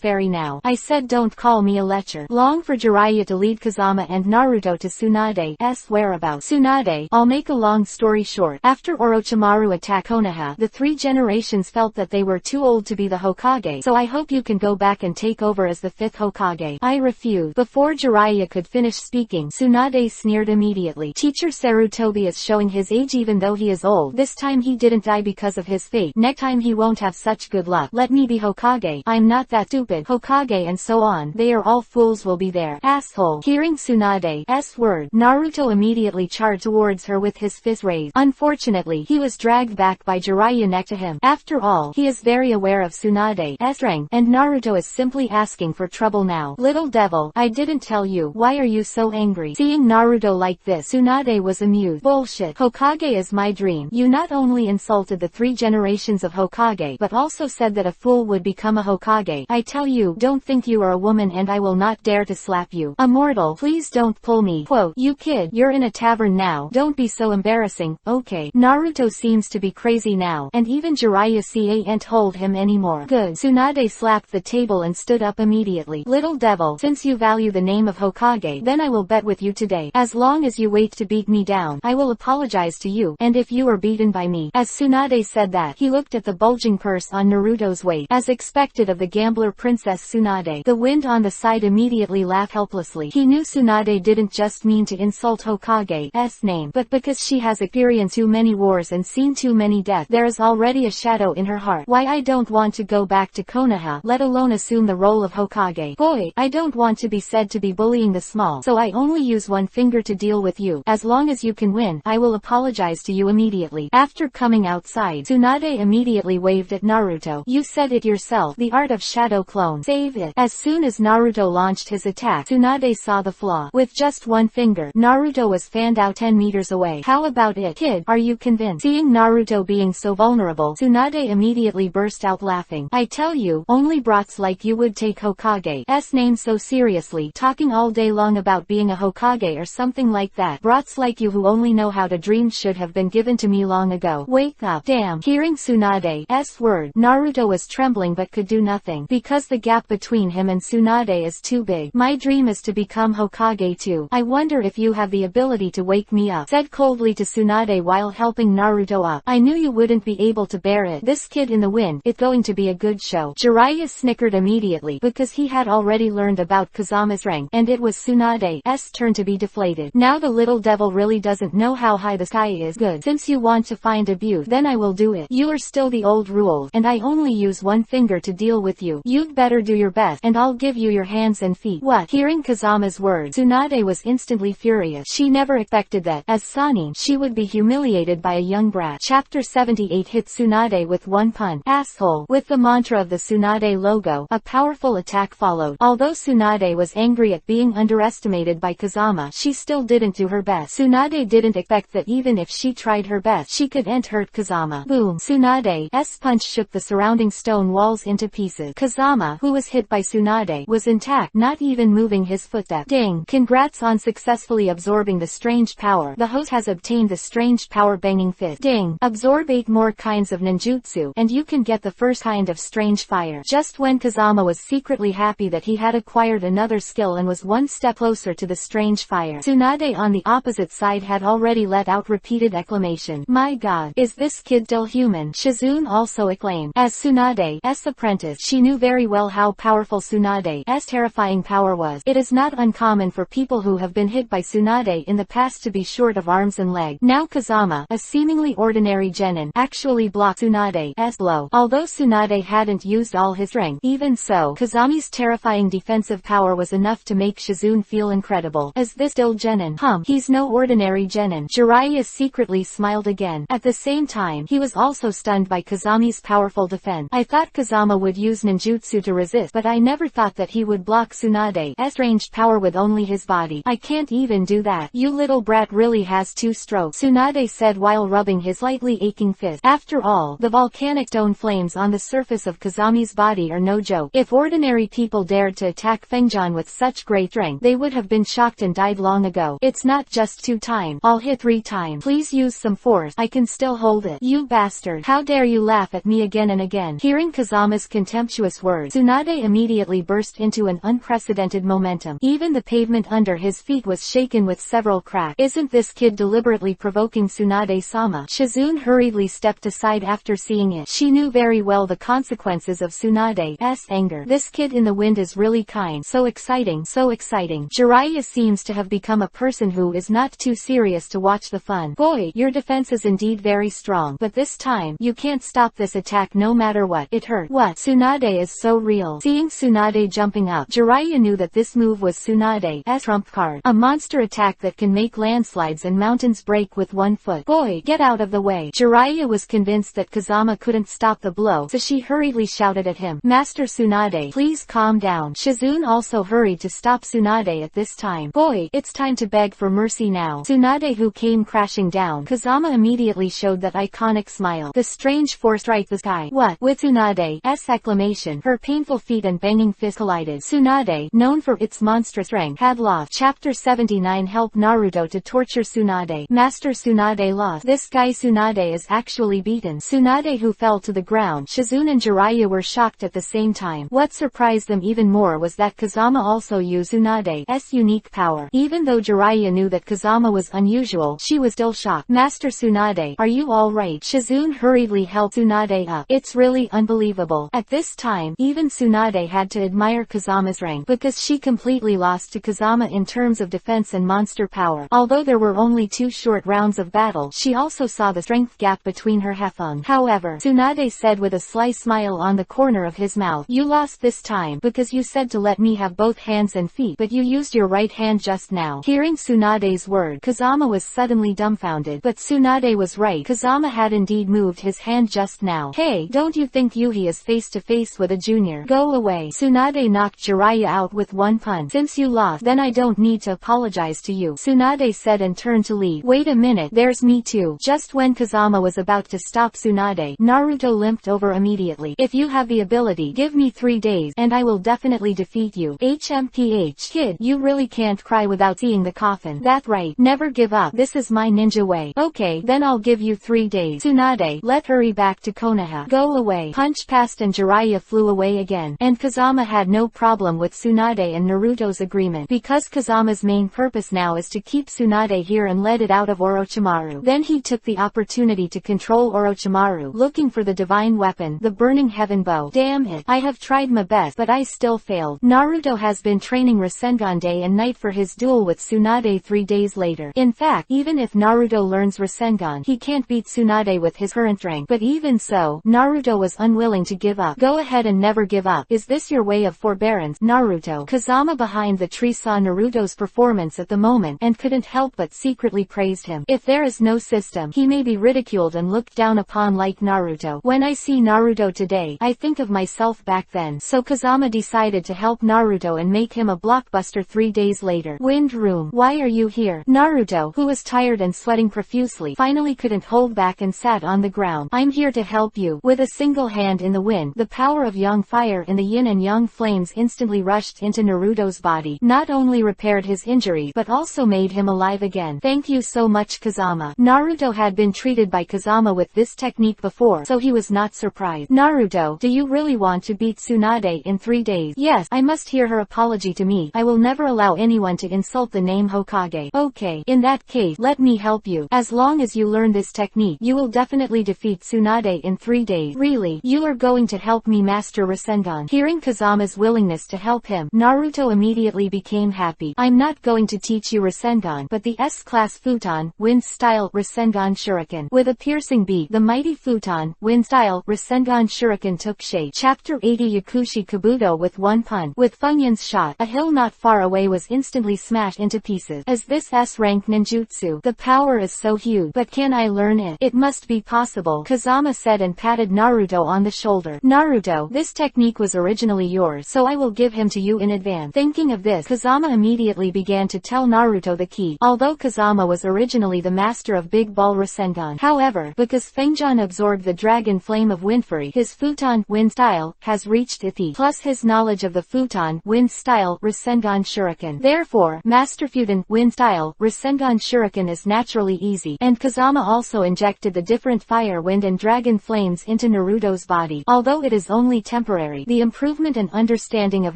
fairy now. I said don't call me a lecher. Long for Jiraiya to lead Kazama and Naruto to Tsunade's whereabouts. Tsunade, I'll make a long story short. After Orochimaru attacked Konoha, the three generations felt that they were too old to be the Hokage, so I hope you can go back and take over as the 5th Hokage. I refuse. Before Jiraiya could finish speaking, Tsunade sneered immediately. Teacher Sarutobi is showing his age even though he is old. This time he didn't die because of his fate. Next time he won't have such good luck. Let me be Hokage. I'm not that stupid. Hokage and so on. They are all fools will be there. Asshole. Hearing Tsunade's word, Naruto immediately charged towards her with his fist raised. Unfortunately, he was dragged back by Jiraiya next to him. After all, he is very aware of Tsunade's strength, and Naruto is simply asking for trouble now. Little devil, I didn't tell you. Why are you so angry? Seeing Naruto like this, Tsunade was amused. Bullshit. Hokage is my dream. You not only insulted the 3 generations of Hokage, but also said that a fool would become a Hokage. I tell you, don't think you are a woman and I will not dare to slap you. Immortal, please don't pull me. Quote, you kid, you're in a tavern now. Don't be so embarrassing. Okay. Naruto seems to be crazy now, and even Jiraiya can't hold him anymore. Good. Tsunade slapped the table and stood up immediately. Little devil, since you value the name of Hokage, then I will bet with you today. As long as you wait to beat me down, I will apologize to you, and if you are beaten by me. As Tsunade said that, he looked at the bulging purse on Naruto's waist. As expected of the gambler Princess Tsunade, the wind on the side immediately laughed helplessly. He knew Tsunade didn't just mean to insult Hokage's name, but because she has experienced too many wars and seen too many deaths, there is already a shadow in her heart. Why I don't want to go back to Konoha, let alone assume the role of Hokage. Boy, I don't want to be said to be bullying the small, so I only use one finger to deal with you. As long as you can win, I will apologize to you immediately. After coming outside, Tsunade immediately waved at Naruto. You said it yourself, the art of shadow clone. Save it. As soon as Naruto launched his attack, Tsunade saw the flaw. With just one finger, Naruto was fanned out 10 meters away. How about it, kid? Are you convinced? Seeing Naruto being so vulnerable, Tsunade immediately burst out laughing. I tell you, only brats like you would take Hokage's name so seriously, talking all day long about being a Hokage or something like that. Brats like you who only know how to dream should have been given to me long ago. Wake up. Damn. Hearing Tsunade's word, Naruto was trembling but could do nothing, because the gap between him and Tsunade is too big. My dream is to become Hokage too. I wonder if you have the ability to wake me up, said coldly to Tsunade while helping Naruto up. I knew you wouldn't be able to bear it. This kid in the wind, it's going to be a good show. Jiraiya snickered immediately, because he had already learned about Kazama's rank, and it was Tsunade's turn to be deflated. Now the little devil really doesn't know how high the sky is. Good. Since you want to find abuse, then I will do it. You are still the old rules, and I only use one finger to deal with you. You'd better do your best, and I'll give you your hands and feet. What? Hearing Kazama's words, Tsunade was instantly furious. She never expected that, as Sanin, she would be humiliated by a young brat. Chapter 78 hit Tsunade with one punch. Asshole. With the mantra of the Tsunade logo, a powerful attack followed. Although Tsunade was angry at being underestimated by Kazama, she still didn't do her best. Tsunade didn't expect that even if she tried her best, she couldn't hurt Kazama. Boom. Tsunade's punch shook the surrounding stone walls into pieces. Kazama, who was hit by Tsunade, was intact, not even moving his footstep. Ding. Congrats on successfully absorbing the strange power. The host has obtained the strange power banging fist. Ding. Absorb 8 more kinds of ninjutsu, and you can get the first kind of strange fire. Just when Kazama was secretly happy that he had acquired another skill and was one step closer to the strange fire, Tsunade on the opposite side had already let out repeated exclamation. My god, is this kid still human? Shizune also acclaimed. As Tsunade's apprentice, she knew very well how powerful Tsunade's terrifying power was. It is not uncommon for people who have been hit by Tsunade in the past to be short of arms and legs. Now Kazama, a seemingly ordinary genin, actually blocked Tsunade's blow. Although Tsunade hadn't used all his strength, even so, Kazami's terrifying defensive power was enough to make Shizune feel incredible. Is this still genin? He's no ordinary genin. Jiraiya secretly smiled again. At the same time, he was also stunned by Kazami's powerful defense. I thought Kazama would use ninjutsu jutsu to resist, but I never thought that he would block Tsunade's ranged power with only his body. I can't even do that. You little brat really has 2 strokes, Tsunade said while rubbing his slightly aching fist. After all, the volcanic stone flames on the surface of Kazami's body are no joke. If ordinary people dared to attack Fengjian with such great strength, they would have been shocked and died long ago. It's not just 2 times. I'll hit 3 times. Please use some force. I can still hold it. You bastard. How dare you laugh at me again and again. Hearing Kazama's contemptuous words, Tsunade immediately burst into an unprecedented momentum. Even the pavement under his feet was shaken with several cracks. Isn't this kid deliberately provoking Tsunade-sama? Shizune hurriedly stepped aside after seeing it. She knew very well the consequences of Tsunade's anger. This kid in the wind is really kind. So exciting, so exciting. Jiraiya seems to have become a person who is not too serious to watch the fun. Boy, your defense is indeed very strong, but this time, you can't stop this attack no matter what. It hurt. What? Tsunade is so real. Seeing Tsunade jumping up, Jiraiya knew that this move was Tsunade's trump card. A monster attack that can make landslides and mountains break with 1 foot. Boy, get out of the way. Jiraiya was convinced that Kazama couldn't stop the blow, so she hurriedly shouted at him, Master Tsunade, please calm down. Shizune also hurried to stop Tsunade at this time. Boy, it's time to beg for mercy now. Tsunade who came crashing down. Kazama immediately showed that iconic smile. The strange force strike the sky. What? With Tsunade's exclamation, her painful feet and banging fist collided. Tsunade, known for its monstrous strength, had lost. Chapter 79 Help Naruto to torture Tsunade. Master Tsunade lost. This guy Tsunade is actually beaten. Tsunade who fell to the ground. Shizune and Jiraiya were shocked at the same time. What surprised them even more was that Kazama also used Tsunade's unique power. Even though Jiraiya knew that Kazama was unusual, she was still shocked. Master Tsunade, are you alright? Shizune hurriedly helped Tsunade up. It's really unbelievable. At this time, even Tsunade had to admire Kazama's rank, because she completely lost to Kazama in terms of defense and monster power. Although there were only 2 short rounds of battle, she also saw the strength gap between her Hefeng. However, Tsunade said with a sly smile on the corner of his mouth, you lost this time, because you said to let me have both hands and feet, but you used your right hand just now. Hearing Tsunade's word, Kazama was suddenly dumbfounded, but Tsunade was right. Kazama had indeed moved his hand just now. Hey, don't you think Yuhi is face to face with a junior? Go away. Tsunade knocked Jiraiya out with 1 punch. Since you lost, then I don't need to apologize to you, Tsunade said and turned to leave. Wait a minute, there's me too. Just when Kazama was about to stop Tsunade, Naruto limped over immediately. If you have the ability, give me 3 days, and I will definitely defeat you. HMPH. Kid, you really can't cry without seeing the coffin. That's right, never give up. This is my ninja way. Okay, then I'll give you 3 days. Tsunade, let's hurry back to Konoha. Go away. Punch passed and Jiraiya flew away again. And Kazama had no problem with Tsunade and Naruto's agreement, because Kazama's main purpose now is to keep Tsunade here and let it out of Orochimaru. Then he took the opportunity to control Orochimaru, looking for the divine weapon, the burning heaven bow. Damn it, I have tried my best, but I still failed. Naruto has been training Rasengan day and night for his duel with Tsunade 3 days later. In fact, even if Naruto learns Rasengan, he can't beat Tsunade with his current strength. But even so, Naruto was unwilling to give up. Go ahead and never give up. Is this your way of forbearance, Naruto? Kazama behind the tree saw Naruto's performance at the moment and couldn't help but secretly praised him. If there is no system, he may be ridiculed and looked down upon like Naruto. When I see Naruto today, I think of myself back then. So Kazama decided to help Naruto and make him a blockbuster 3 days later. Wind Room. Why are you here? Naruto, who was tired and sweating profusely, finally couldn't hold back and sat on the ground. I'm here to help you. With a single hand in the wind, the power of yang fire in the yin and yang flames instantly rushed into Naruto's body. Not only repaired his injury, but also made him alive again. Thank you so much, Kazama. Naruto had been treated by Kazama with this technique before, so he was not surprised. Naruto, do you really want to beat Tsunade in 3 days? Yes, I must hear her apology to me. I will never allow anyone to insult the name Hokage. Okay, in that case, let me help you. As long as you learn this technique, you will definitely defeat Tsunade in 3 days. Really? You are going to help me master Rasengan? Hearing Kazama's willingness to help him, Naruto immediately became happy. I'm not going to teach you Rasengan, but the S-class futon, wind-style Rasengan Shuriken. With a piercing beat, the mighty futon, wind-style Rasengan Shuriken took shape. Chapter 80 Yakushi Kabuto with 1 punch. With Funyun's shot, a hill not far away was instantly smashed into pieces. As this S-rank ninjutsu, the power is so huge. But can I learn it? It must be possible, Kazama said and patted Naruto on the shoulder. Naruto, this technique was originally yours, so I will give him to you in advance. Thinking of this, Kazama immediately began to tell Naruto the key. Although Kazama was originally the master of Big Ball Rasengan, however, because Fengjian absorbed the Dragon Flame of Windfury, his Futon Wind style has reached its peak, plus his knowledge of the Futon Wind style Rasengan Shuriken. Therefore, Master Futon Wind style Rasengan Shuriken is naturally easy, and Kazama also injected the different fire, wind and dragon flames into Naruto's body. Although it is only temporary, the improvement and understanding of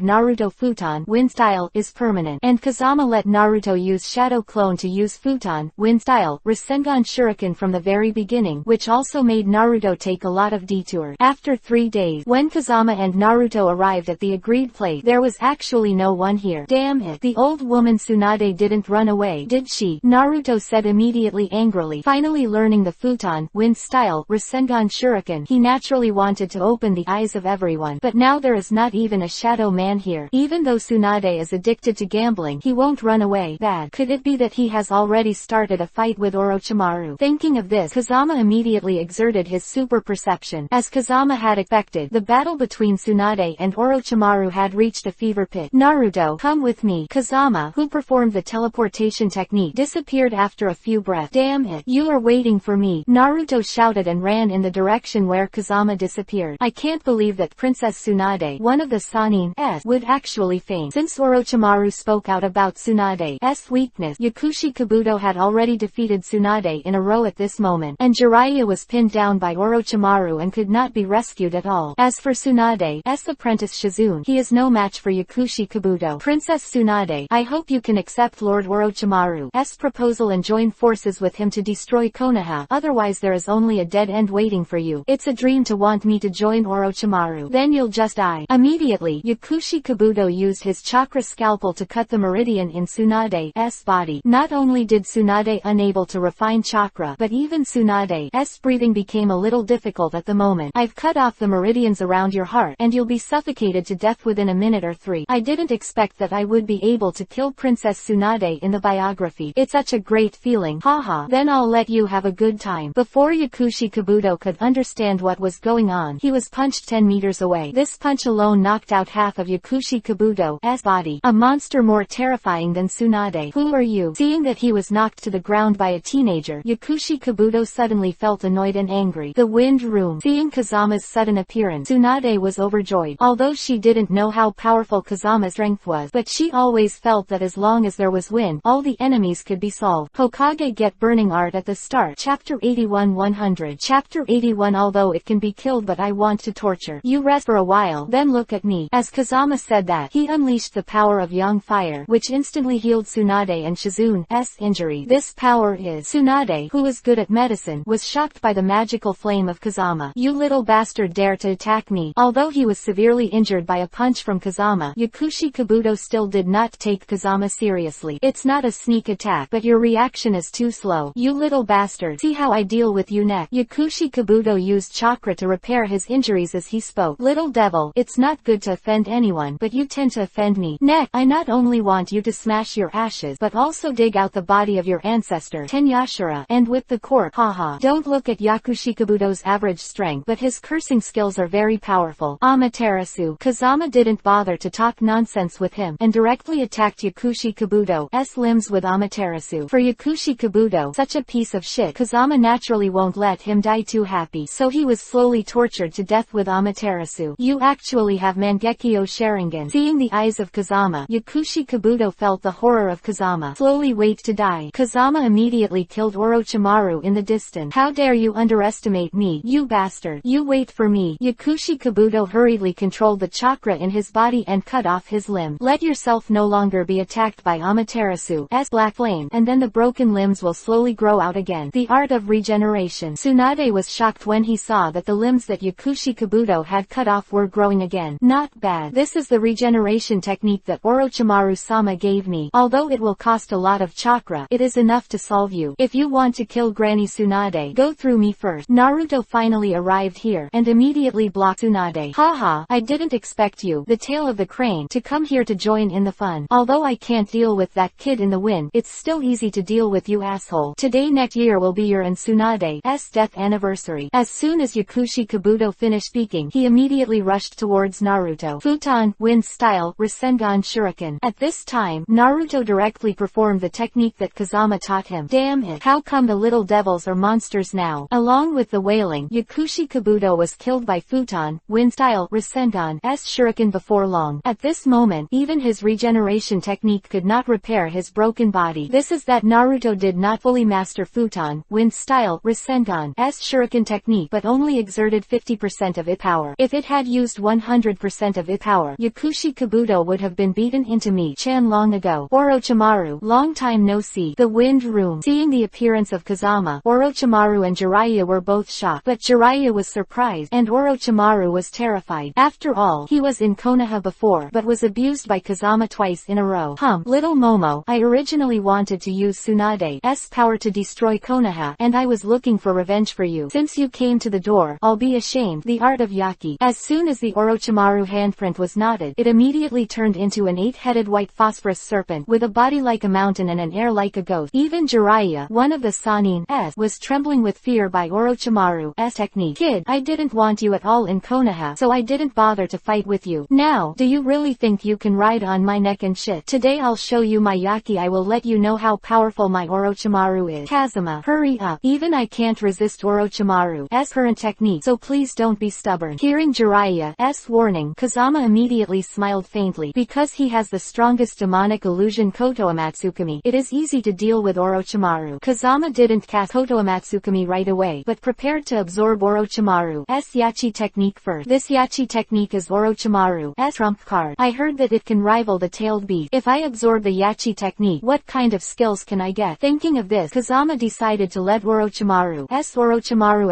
Naruto Futon Wind style is permanent, and Kazama let Naruto use Shadow Clone to use Futon Wind style Rasengan Shuriken from the very beginning, which also made Naruto take a lot of detours. After 3 days, when Kazama and Naruto arrived at the agreed place, there was actually no one here. Damn it, the old woman Tsunade didn't run away, did she? Naruto said immediately angrily. Finally learning the Futon Wind style Rasengan Shuriken, he naturally wanted to open the eyes of everyone, but now there is not even a shadow man here. Even though Tsunade is addicted to gambling, he won't run away. Bad. Could it be that he has already started a fight with Orochimaru? Thinking of this, Kazama immediately exerted his super perception. As Kazama had expected, the battle between Tsunade and Orochimaru had reached a fever pitch. Naruto, come with me. Kazama, who performed the teleportation technique, disappeared after a few breaths. Damn it, you are waiting for me. Naruto shouted and ran in the direction where Kazama disappeared. I can't believe that Princess Tsunade, one of the Sanins, would actually faint. Since Orochimaru spoke out about Tsunade's weakness, Yakushi Kabuto had already defeated Tsunade in a row at this moment, and Jiraiya was pinned down by Orochimaru and could not be rescued at all. As for Tsunade's apprentice Shizune, he is no match for Yakushi Kabuto. Princess Tsunade, I hope you can accept Lord Orochimaru's proposal and join forces with him to destroy Konoha, otherwise there is only a dead end waiting for you. It's a dream to want me to join Orochimaru. Then you'll just die. Immediately, Yakushi Kabuto used his chakra scalpel to cut the meridian in Tsunade's body. Not only did Tsunade unable to refine chakra, but even Tsunade's breathing became a little difficult at the moment. I've cut off the meridians around your heart, and you'll be suffocated to death within a minute or 3. I didn't expect that I would be able to kill Princess Tsunade in the biography. It's such a great feeling. Haha. Then I'll let you have a good time. Before Yakushi Kabuto could understand what was going on, he was punched 10 meters away. This punch alone knocked out half of Yakushi Kabuto's body. A monster more terrifying than Tsunade. Who are you? Seeing that he was knocked to the ground by a teenager, Yakushi Kabuto suddenly felt annoyed and angry. The wind room. Seeing Kazama's sudden appearance, Tsunade was overjoyed. Although she didn't know how powerful Kazama's strength was, but she always felt that as long as there was wind, all the enemies could be solved. Hokage get burning art at the start. Chapter 81 100. Chapter 81. Although it can be killed, but I want to torture you. Rest for a while, then look at me. As Kazama said that, he unleashed the power of Young Fire, which instantly healed Tsunade and Shizune's injury. This power is Tsunade, who is good at medicine, was shocked by the magical flame of Kazama. You little bastard dare to attack me. Although he was severely injured by a punch from Kazama, Yakushi Kabuto still did not take Kazama seriously. It's not a sneak attack, but your reaction is too slow. You little bastard. See how I deal with you next. Yakushi Kabuto used chakra to repair his injuries as he spoke. Little devil, it's not good to offend anyone, but you tend to offend me. Next, I not only want you to smash your ashes, but also dig out the body of your ancestor, Tenyashira, and whip the corpse. Haha. Don't look at Yakushi Kabuto's average strength, but his cursing skills are very powerful. Amaterasu. Kazama didn't bother to talk nonsense with him, and directly attacked Yakushi Kabuto's limbs with Amaterasu. For Yakushi Kabuto, such a piece of shit, Kazama naturally won't let him die too happy, so he was slowly tortured to death with Amaterasu. You actually have Mangekyo Sharingan. Seeing the eyes of Kazama, Yakushi Kabuto felt the horror of Kazama slowly wait to die. Kazama immediately killed Orochimaru in the distance. How dare you underestimate me, you bastard. You wait for me. Yakushi Kabuto hurriedly controlled the chakra in his body and cut off his limb. Let yourself no longer be attacked by Amaterasu's black flame, and then the broken limbs will slowly grow out again. The art of regeneration. Tsunade was shocked when he saw that the limbs that Yakushi Kabuto had cut off were growing again. Not bad. This is the regeneration technique that Orochimaru-sama gave me. Although it will cost a lot of chakra, it is enough to solve you. If you want to kill Granny Tsunade, go through me first. Naruto finally arrived here, and immediately blocked Tsunade. Haha, I didn't expect you, the tail of the crane, to come here to join in the fun. Although I can't deal with that kid in the wind, it's still easy to deal with you asshole. Today next year will be your and Tsunade's death anniversary. As soon as Yakushi Kabuto finished speaking, he immediately immediately rushed towards Naruto. Futon, wind style, Rasengan Shuriken. At this time, Naruto directly performed the technique that Kazama taught him. Damn it, how come the little devils are monsters now? Along with the wailing, Yakushi Kabuto was killed by Futon, wind style, Rasengan's Shuriken before long. At this moment, even his regeneration technique could not repair his broken body. This is that Naruto did not fully master Futon, wind style, Rasengan's Shuriken technique but only exerted 50% of its power. If it had used 100% of its power, Yakushi Kabuto would have been beaten into meat-chan long ago. Orochimaru, long time no see. The wind room. Seeing the appearance of Kazama, Orochimaru and Jiraiya were both shocked, but Jiraiya was surprised, and Orochimaru was terrified. After all, he was in Konoha before, but was abused by Kazama twice in a row. Little Momo, I originally wanted to use Tsunade's power to destroy Konoha, and I was looking for revenge for you. Since you came to the door, I'll be ashamed. The art of Yaki. As soon as the Orochimaru handprint was knotted, it immediately turned into an 8-headed white phosphorus serpent, with a body like a mountain and an air like a ghost. Even Jiraiya, one of the Sanins, was trembling with fear by Orochimaru's technique. Kid, I didn't want you at all in Konoha, so I didn't bother to fight with you. Now, do you really think you can ride on my neck and shit? Today I'll show you my Yaki. I will let you know how powerful my Orochimaru is. Kazama, hurry up. Even I can't resist Orochimaru's current technique, so please don't be stubborn. Hearing Jiraiya's warning, Kazama immediately smiled faintly. Because he has the strongest demonic illusion Kotoamatsukami, it is easy to deal with Orochimaru. Kazama didn't cast Kotoamatsukami right away, but prepared to absorb Orochimaru's Yachi technique first. This Yachi technique is Orochimaru's trump card. I heard that it can rival the tailed beast. If I absorb the Yachi technique, what kind of skills can I get? Thinking of this, Kazama decided to let Orochimaru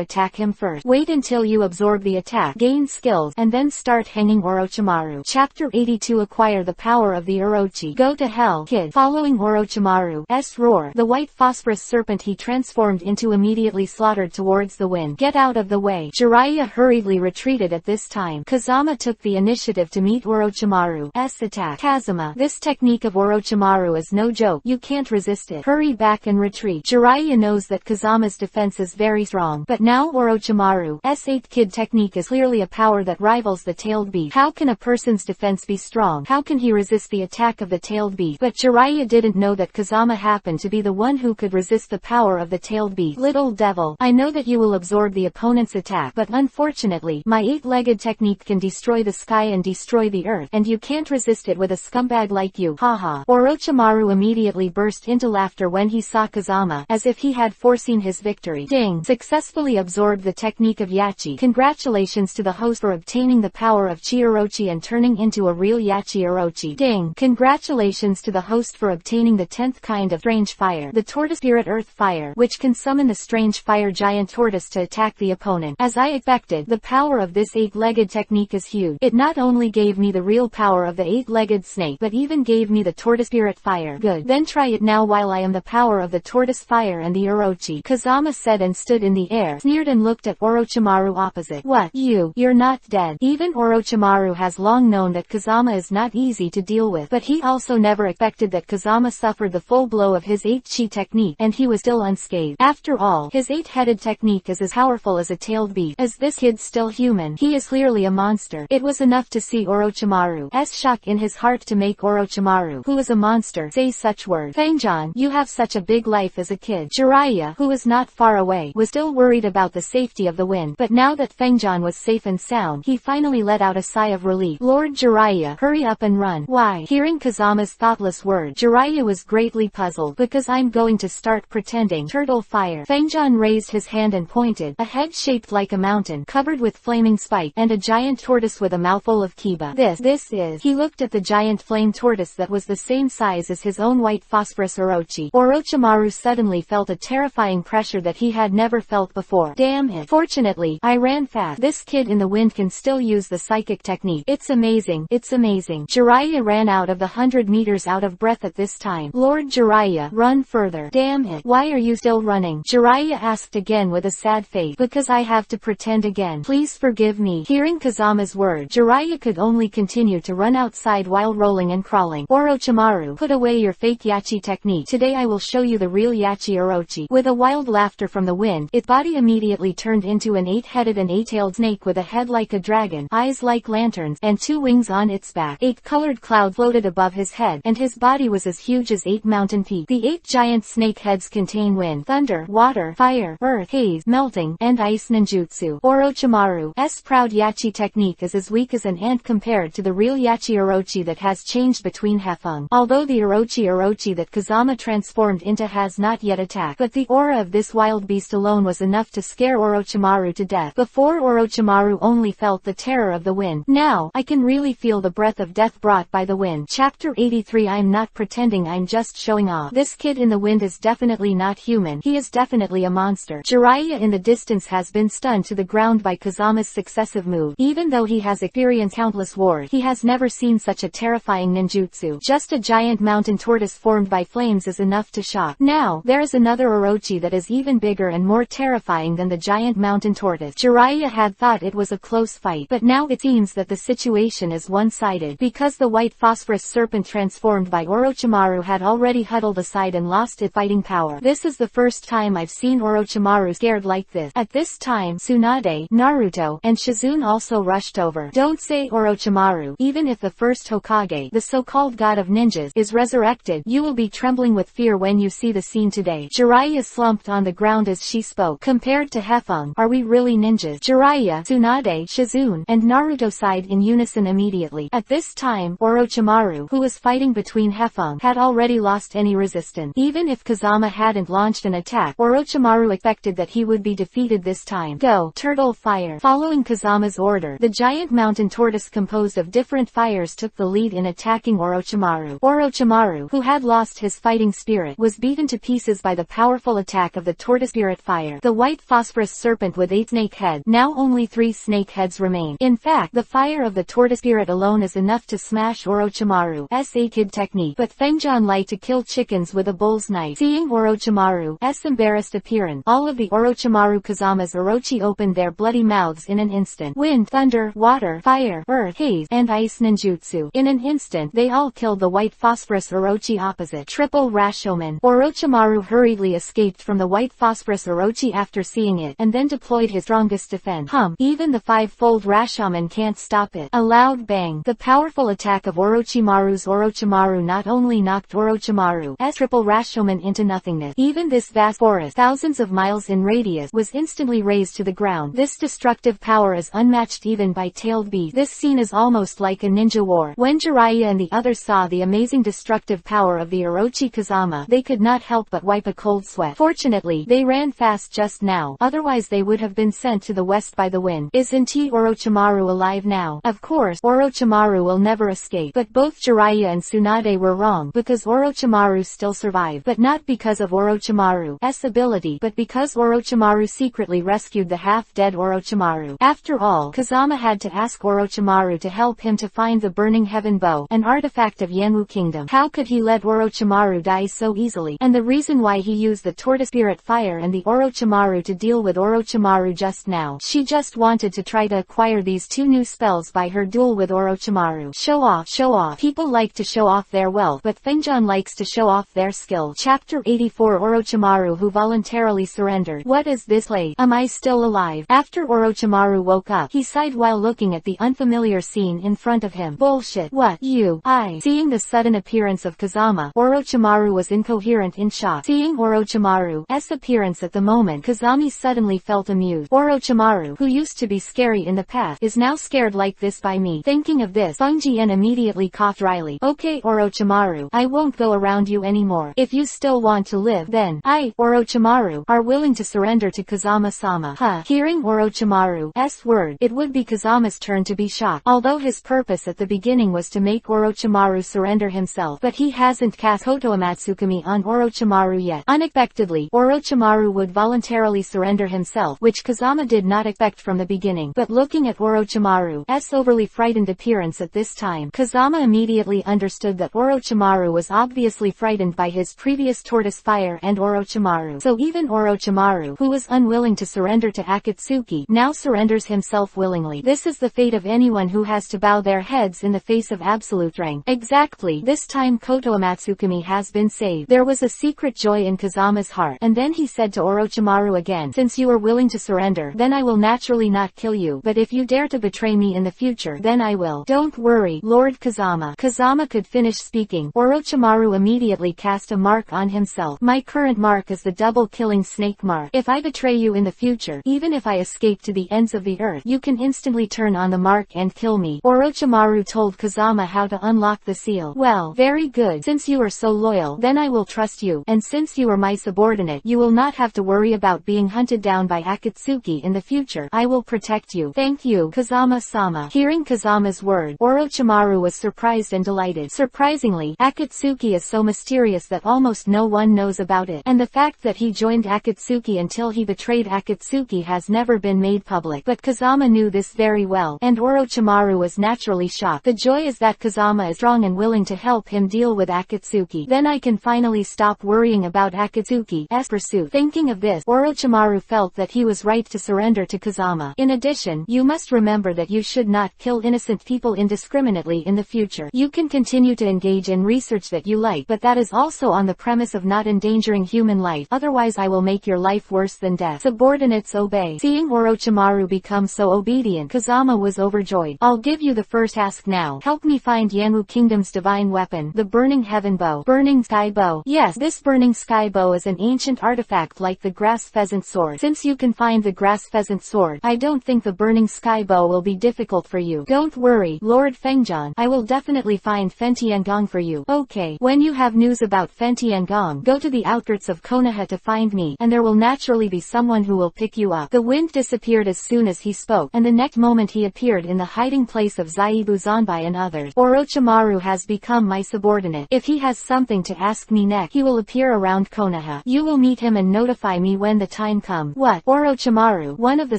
attack him first. Wait until you absorb the attack, gain skills, and then start hanging Orochimaru. Chapter 82. Acquire the power of the Orochi. Go to hell, kid. Following Orochimaru's roar, the white phosphorus serpent he transformed into immediately slaughtered towards the wind. Get out of the way. Jiraiya hurriedly retreated at this time. Kazama took the initiative to meet Orochimaru's attack. Kazama, this technique of Orochimaru is no joke. You can't resist it. Hurry back and retreat. Jiraiya knows that Kazama's defense is very strong, but now Orochimaru's 8-kid technique is clearly a power that rivals the tailed beast. How can a person's defense be strong? How can he resist the attack of the tailed beast? But Jiraiya didn't know that Kazama happened to be the one who could resist the power of the tailed beast. Little devil, I know that you will absorb the opponent's attack, but unfortunately, my 8-legged technique can destroy the sky and destroy the earth, and you can't resist it with a scumbag like you. Haha. Orochimaru immediately burst into laughter when he saw Kazama, as if he had foreseen his victory. Ding! Successfully absorbed the technique of Yachi. Congratulations to the host for obtaining the power of Chi-Orochi and turning into a real Yachi-Orochi. Ding! Congratulations to the host for obtaining the 10th kind of strange fire, the tortoise spirit earth fire, which can summon the strange fire giant tortoise to attack the opponent. As I expected, the power of this 8-legged technique is huge. It not only gave me the real power of the 8-legged snake, but even gave me the tortoise spirit fire. Good. Then try it now while I am the power of the tortoise fire and the Orochi. Kazama said and stood in the air, sneered and looked at Orochimaru opposite. What? You're not dead. Even Orochimaru has long known that Kazama is not easy to deal with, but he also never expected that Kazama suffered the full blow of his 8-chi technique, and he was still unscathed. After all, his 8-headed technique is as powerful as a tailed beast. Is this kid still human? He is clearly a monster. It was enough to see Orochimaru's shock in his heart to make Orochimaru, who is a monster, say such words. Fangjan, you have such a big life as a kid. Jiraiya, who was not far away, was still worried about the safety of the wind, but now that Fangjan was safe and sound, he finally let out a sigh of relief. Lord Jiraiya, hurry up and run. Why? Hearing Kazama's thoughtless words, Jiraiya was greatly puzzled. Because I'm going to start pretending. Turtle fire. Fangjan raised his hand and pointed. A head shaped like a mountain, covered with flaming spikes, and a giant tortoise with a mouthful of kiba. This is. He looked at the giant flame tortoise that was the same size as his own white phosphorus Orochi. Orochimaru suddenly felt a terrifying pressure that he had never felt before. Damn it. Fortunately, I ran fast. This kid in the wind can still use the psychic technique. It's amazing. It's amazing. Jiraiya ran out of the 100 meters out of breath at this time. Lord Jiraiya, run further. Damn it. Why are you still running? Jiraiya asked again with a sad face. Because I have to pretend again. Please forgive me. Hearing Kazama's word, Jiraiya could only continue to run outside while rolling and crawling. Orochimaru, put away your fake Yachi technique. Today I will show you the real Yachi Orochi. With a wild laughter from the wind, its body immediately turned into an 8-headed and 8-tailed snake with a head head like a dragon, eyes like lanterns, and 2 wings on its back. 8 colored clouds floated above his head, and his body was as huge as 8 mountain peaks. The 8 giant snake heads contain wind, thunder, water, fire, earth, haze, melting, and ice ninjutsu. Orochimaru's proud Yachi technique is as weak as an ant compared to the real Yachi Orochi that has changed between Hefeng. Although the Orochi that Kazama transformed into has not yet attacked, but the aura of this wild beast alone was enough to scare Orochimaru to death. Before, Orochimaru only felt the terror of the wind. Now, I can really feel the breath of death brought by the wind. Chapter 83. I'm not pretending, I'm just showing off. This kid in the wind is definitely not human. He is definitely a monster. Jiraiya in the distance has been stunned to the ground by Kazama's successive move. Even though he has experienced countless wars, he has never seen such a terrifying ninjutsu. Just a giant mountain tortoise formed by flames is enough to shock. Now, there is another Orochi that is even bigger and more terrifying than the giant mountain tortoise. Jiraiya had thought it was a close fight, but now it seems that the situation is one-sided, because the white phosphorus serpent transformed by Orochimaru had already huddled aside and lost its fighting power. This is the first time I've seen Orochimaru scared like this. At this time, Tsunade, Naruto, and Shizune also rushed over. Don't say Orochimaru. Even if the first Hokage, the so-called god of ninjas, is resurrected, you will be trembling with fear when you see the scene today. Jiraiya slumped on the ground as she spoke. Compared to Hefeng, are we really ninjas? Jiraiya, Tsunade, Shizune, and Naruto sighed in unison immediately. At this time, Orochimaru, who was fighting between Hefeng, had already lost any resistance. Even if Kazama hadn't launched an attack, Orochimaru expected that he would be defeated this time. Go, turtle fire. Following Kazama's order, the giant mountain tortoise composed of different fires took the lead in attacking Orochimaru. Orochimaru, who had lost his fighting spirit, was beaten to pieces by the powerful attack of the tortoise spirit fire. The white phosphorus serpent with 8 snake heads. Now only 3 snake heads remain. In fact, the fire of the tortoise spirit alone is enough to smash Orochimaru's 8-kid technique. But Fengjian liked to kill chickens with a bull's knife. Seeing Orochimaru's embarrassed appearance, all of the Orochimaru Kazama's Orochi opened their bloody mouths in an instant. Wind, thunder, water, fire, earth, haze, and ice ninjutsu. In an instant, they all killed the white phosphorus Orochi opposite. Triple Rashomon. Orochimaru hurriedly escaped from the white phosphorus Orochi after seeing it, and then deployed his strongest defense. Even the 5-fold Rashomon can't stop it. A loud bang. The powerful attack of Orochimaru not only knocked Orochimaru's triple Rashomon into nothingness. Even this vast forest, thousands of miles in radius, was instantly razed to the ground. This destructive power is unmatched even by tailed beasts. This scene is almost like a ninja war. When Jiraiya and the others saw the amazing destructive power of the Orochi Kazama, they could not help but wipe a cold sweat. Fortunately, they ran fast just now, otherwise they would have been sent to the west by the wind. Isn't Orochimaru alive now? Of course, Orochimaru will never escape. But both Jiraiya and Tsunade were wrong, because Orochimaru still survived. But not because of Orochimaru's ability, but because Orochimaru secretly rescued the half-dead Orochimaru. After all, Kazama had to ask Orochimaru to help him to find the Burning Heaven Bow, an artifact of Yenwu Kingdom. How could he let Orochimaru die so easily? And the reason why he used the tortoise spirit fire and the Orochimaru to deal with Orochimaru just now. She just wanted to try to acquire these 2 new spells by her duel with Orochimaru. Show off, show off. People like to show off their wealth, but Fengjian likes to show off their skill. Chapter 84. Orochimaru who voluntarily surrendered. What is this place? Am I still alive? After Orochimaru woke up, he sighed while looking at the unfamiliar scene in front of him. Bullshit. What? Seeing the sudden appearance of Kazama, Orochimaru was incoherent in shock. Seeing Orochimaru's appearance at the moment, Kazami suddenly felt amused. Orochimaru, who used to be scary in the past, is now scared like this by me. Thinking of this, Fengjian immediately coughed dryly. Okay Orochimaru, I won't go around you anymore. If you still want to live, then Orochimaru, are willing to surrender to Kazama-sama. Hearing Orochimaru's word, it would be Kazama's turn to be shocked. Although his purpose at the beginning was to make Orochimaru surrender himself, but he hasn't cast Koto Amatsukami on Orochimaru yet. Unexpectedly, Orochimaru would voluntarily surrender himself, which Kazama did not expect from the beginning. But looking at Orochimaru's overly frightened appearance at this time, Kazama immediately understood that Orochimaru was obviously frightened by his previous tortoise fire and Orochimaru. So even Orochimaru, who was unwilling to surrender to Akatsuki, now surrenders himself willingly. This is the fate of anyone who has to bow their heads in the face of absolute strength. Exactly. This time Koto Amatsukami has been saved. There was a secret joy in Kazama's heart, and then he said to Orochimaru again, since you are willing to surrender, then I will naturally not kill you, but if you dare to betray me in the future, then I will. Don't worry, Lord Kazama. Kazama could finish speaking. Orochimaru immediately cast a mark on himself. My current mark is the double killing snake mark. If I betray you in the future, even if I escape to the ends of the earth, you can instantly turn on the mark and kill me. Orochimaru told Kazama how to unlock the seal. Well, very good. Since you are so loyal, then I will trust you, and since you are my subordinate, you will not have to worry about being hunted down by Akatsuki in the future. I will protect you. Thank you, Kazama-sama. Hearing Kazama's word, Orochimaru was surprised and delighted. Surprisingly, Akatsuki is so mysterious that almost no one knows about it, and the fact that he joined Akatsuki until he betrayed Akatsuki has never been made public. But Kazama knew this very well, and Orochimaru was naturally shocked. The joy is that Kazama is strong and willing to help him deal with Akatsuki. Then I can finally stop worrying about Akatsuki's pursuit. Thinking of this, Orochimaru felt that he was right to surrender to Kazama. In addition, you must remember that you should not kill innocent people indiscriminately in the future. You can continue to engage in research that you like, but that is also on the premise of not endangering human life, otherwise I will make your life worse than death. Subordinates obey. Seeing Orochimaru become so obedient, Kazama was overjoyed. I'll give you the first task now. Help me find Yanwu Kingdom's divine weapon, the Burning Heaven Bow. Burning Sky Bow. Yes, this Burning Sky Bow is an ancient artifact like the Grass Pheasant Sword. Since you can find the Grass Pheasant Sword, I don't think the Burning Sky Bow will be difficult for you. Don't worry, Lord Fengjian. I will definitely find Fentiangong for you. Okay, when you have news about Fentiangong, go to the outskirts of Konoha to find me, and there will naturally be someone who will pick you up. The wind disappeared as soon as he spoke, and the next moment he appeared in the hiding place of Zaibu Zanbai and others. Orochimaru has become my subordinate. If he has something to ask me next, he will appear around Konoha. You will meet him and notify me when the time comes. What? Orochimaru, one of the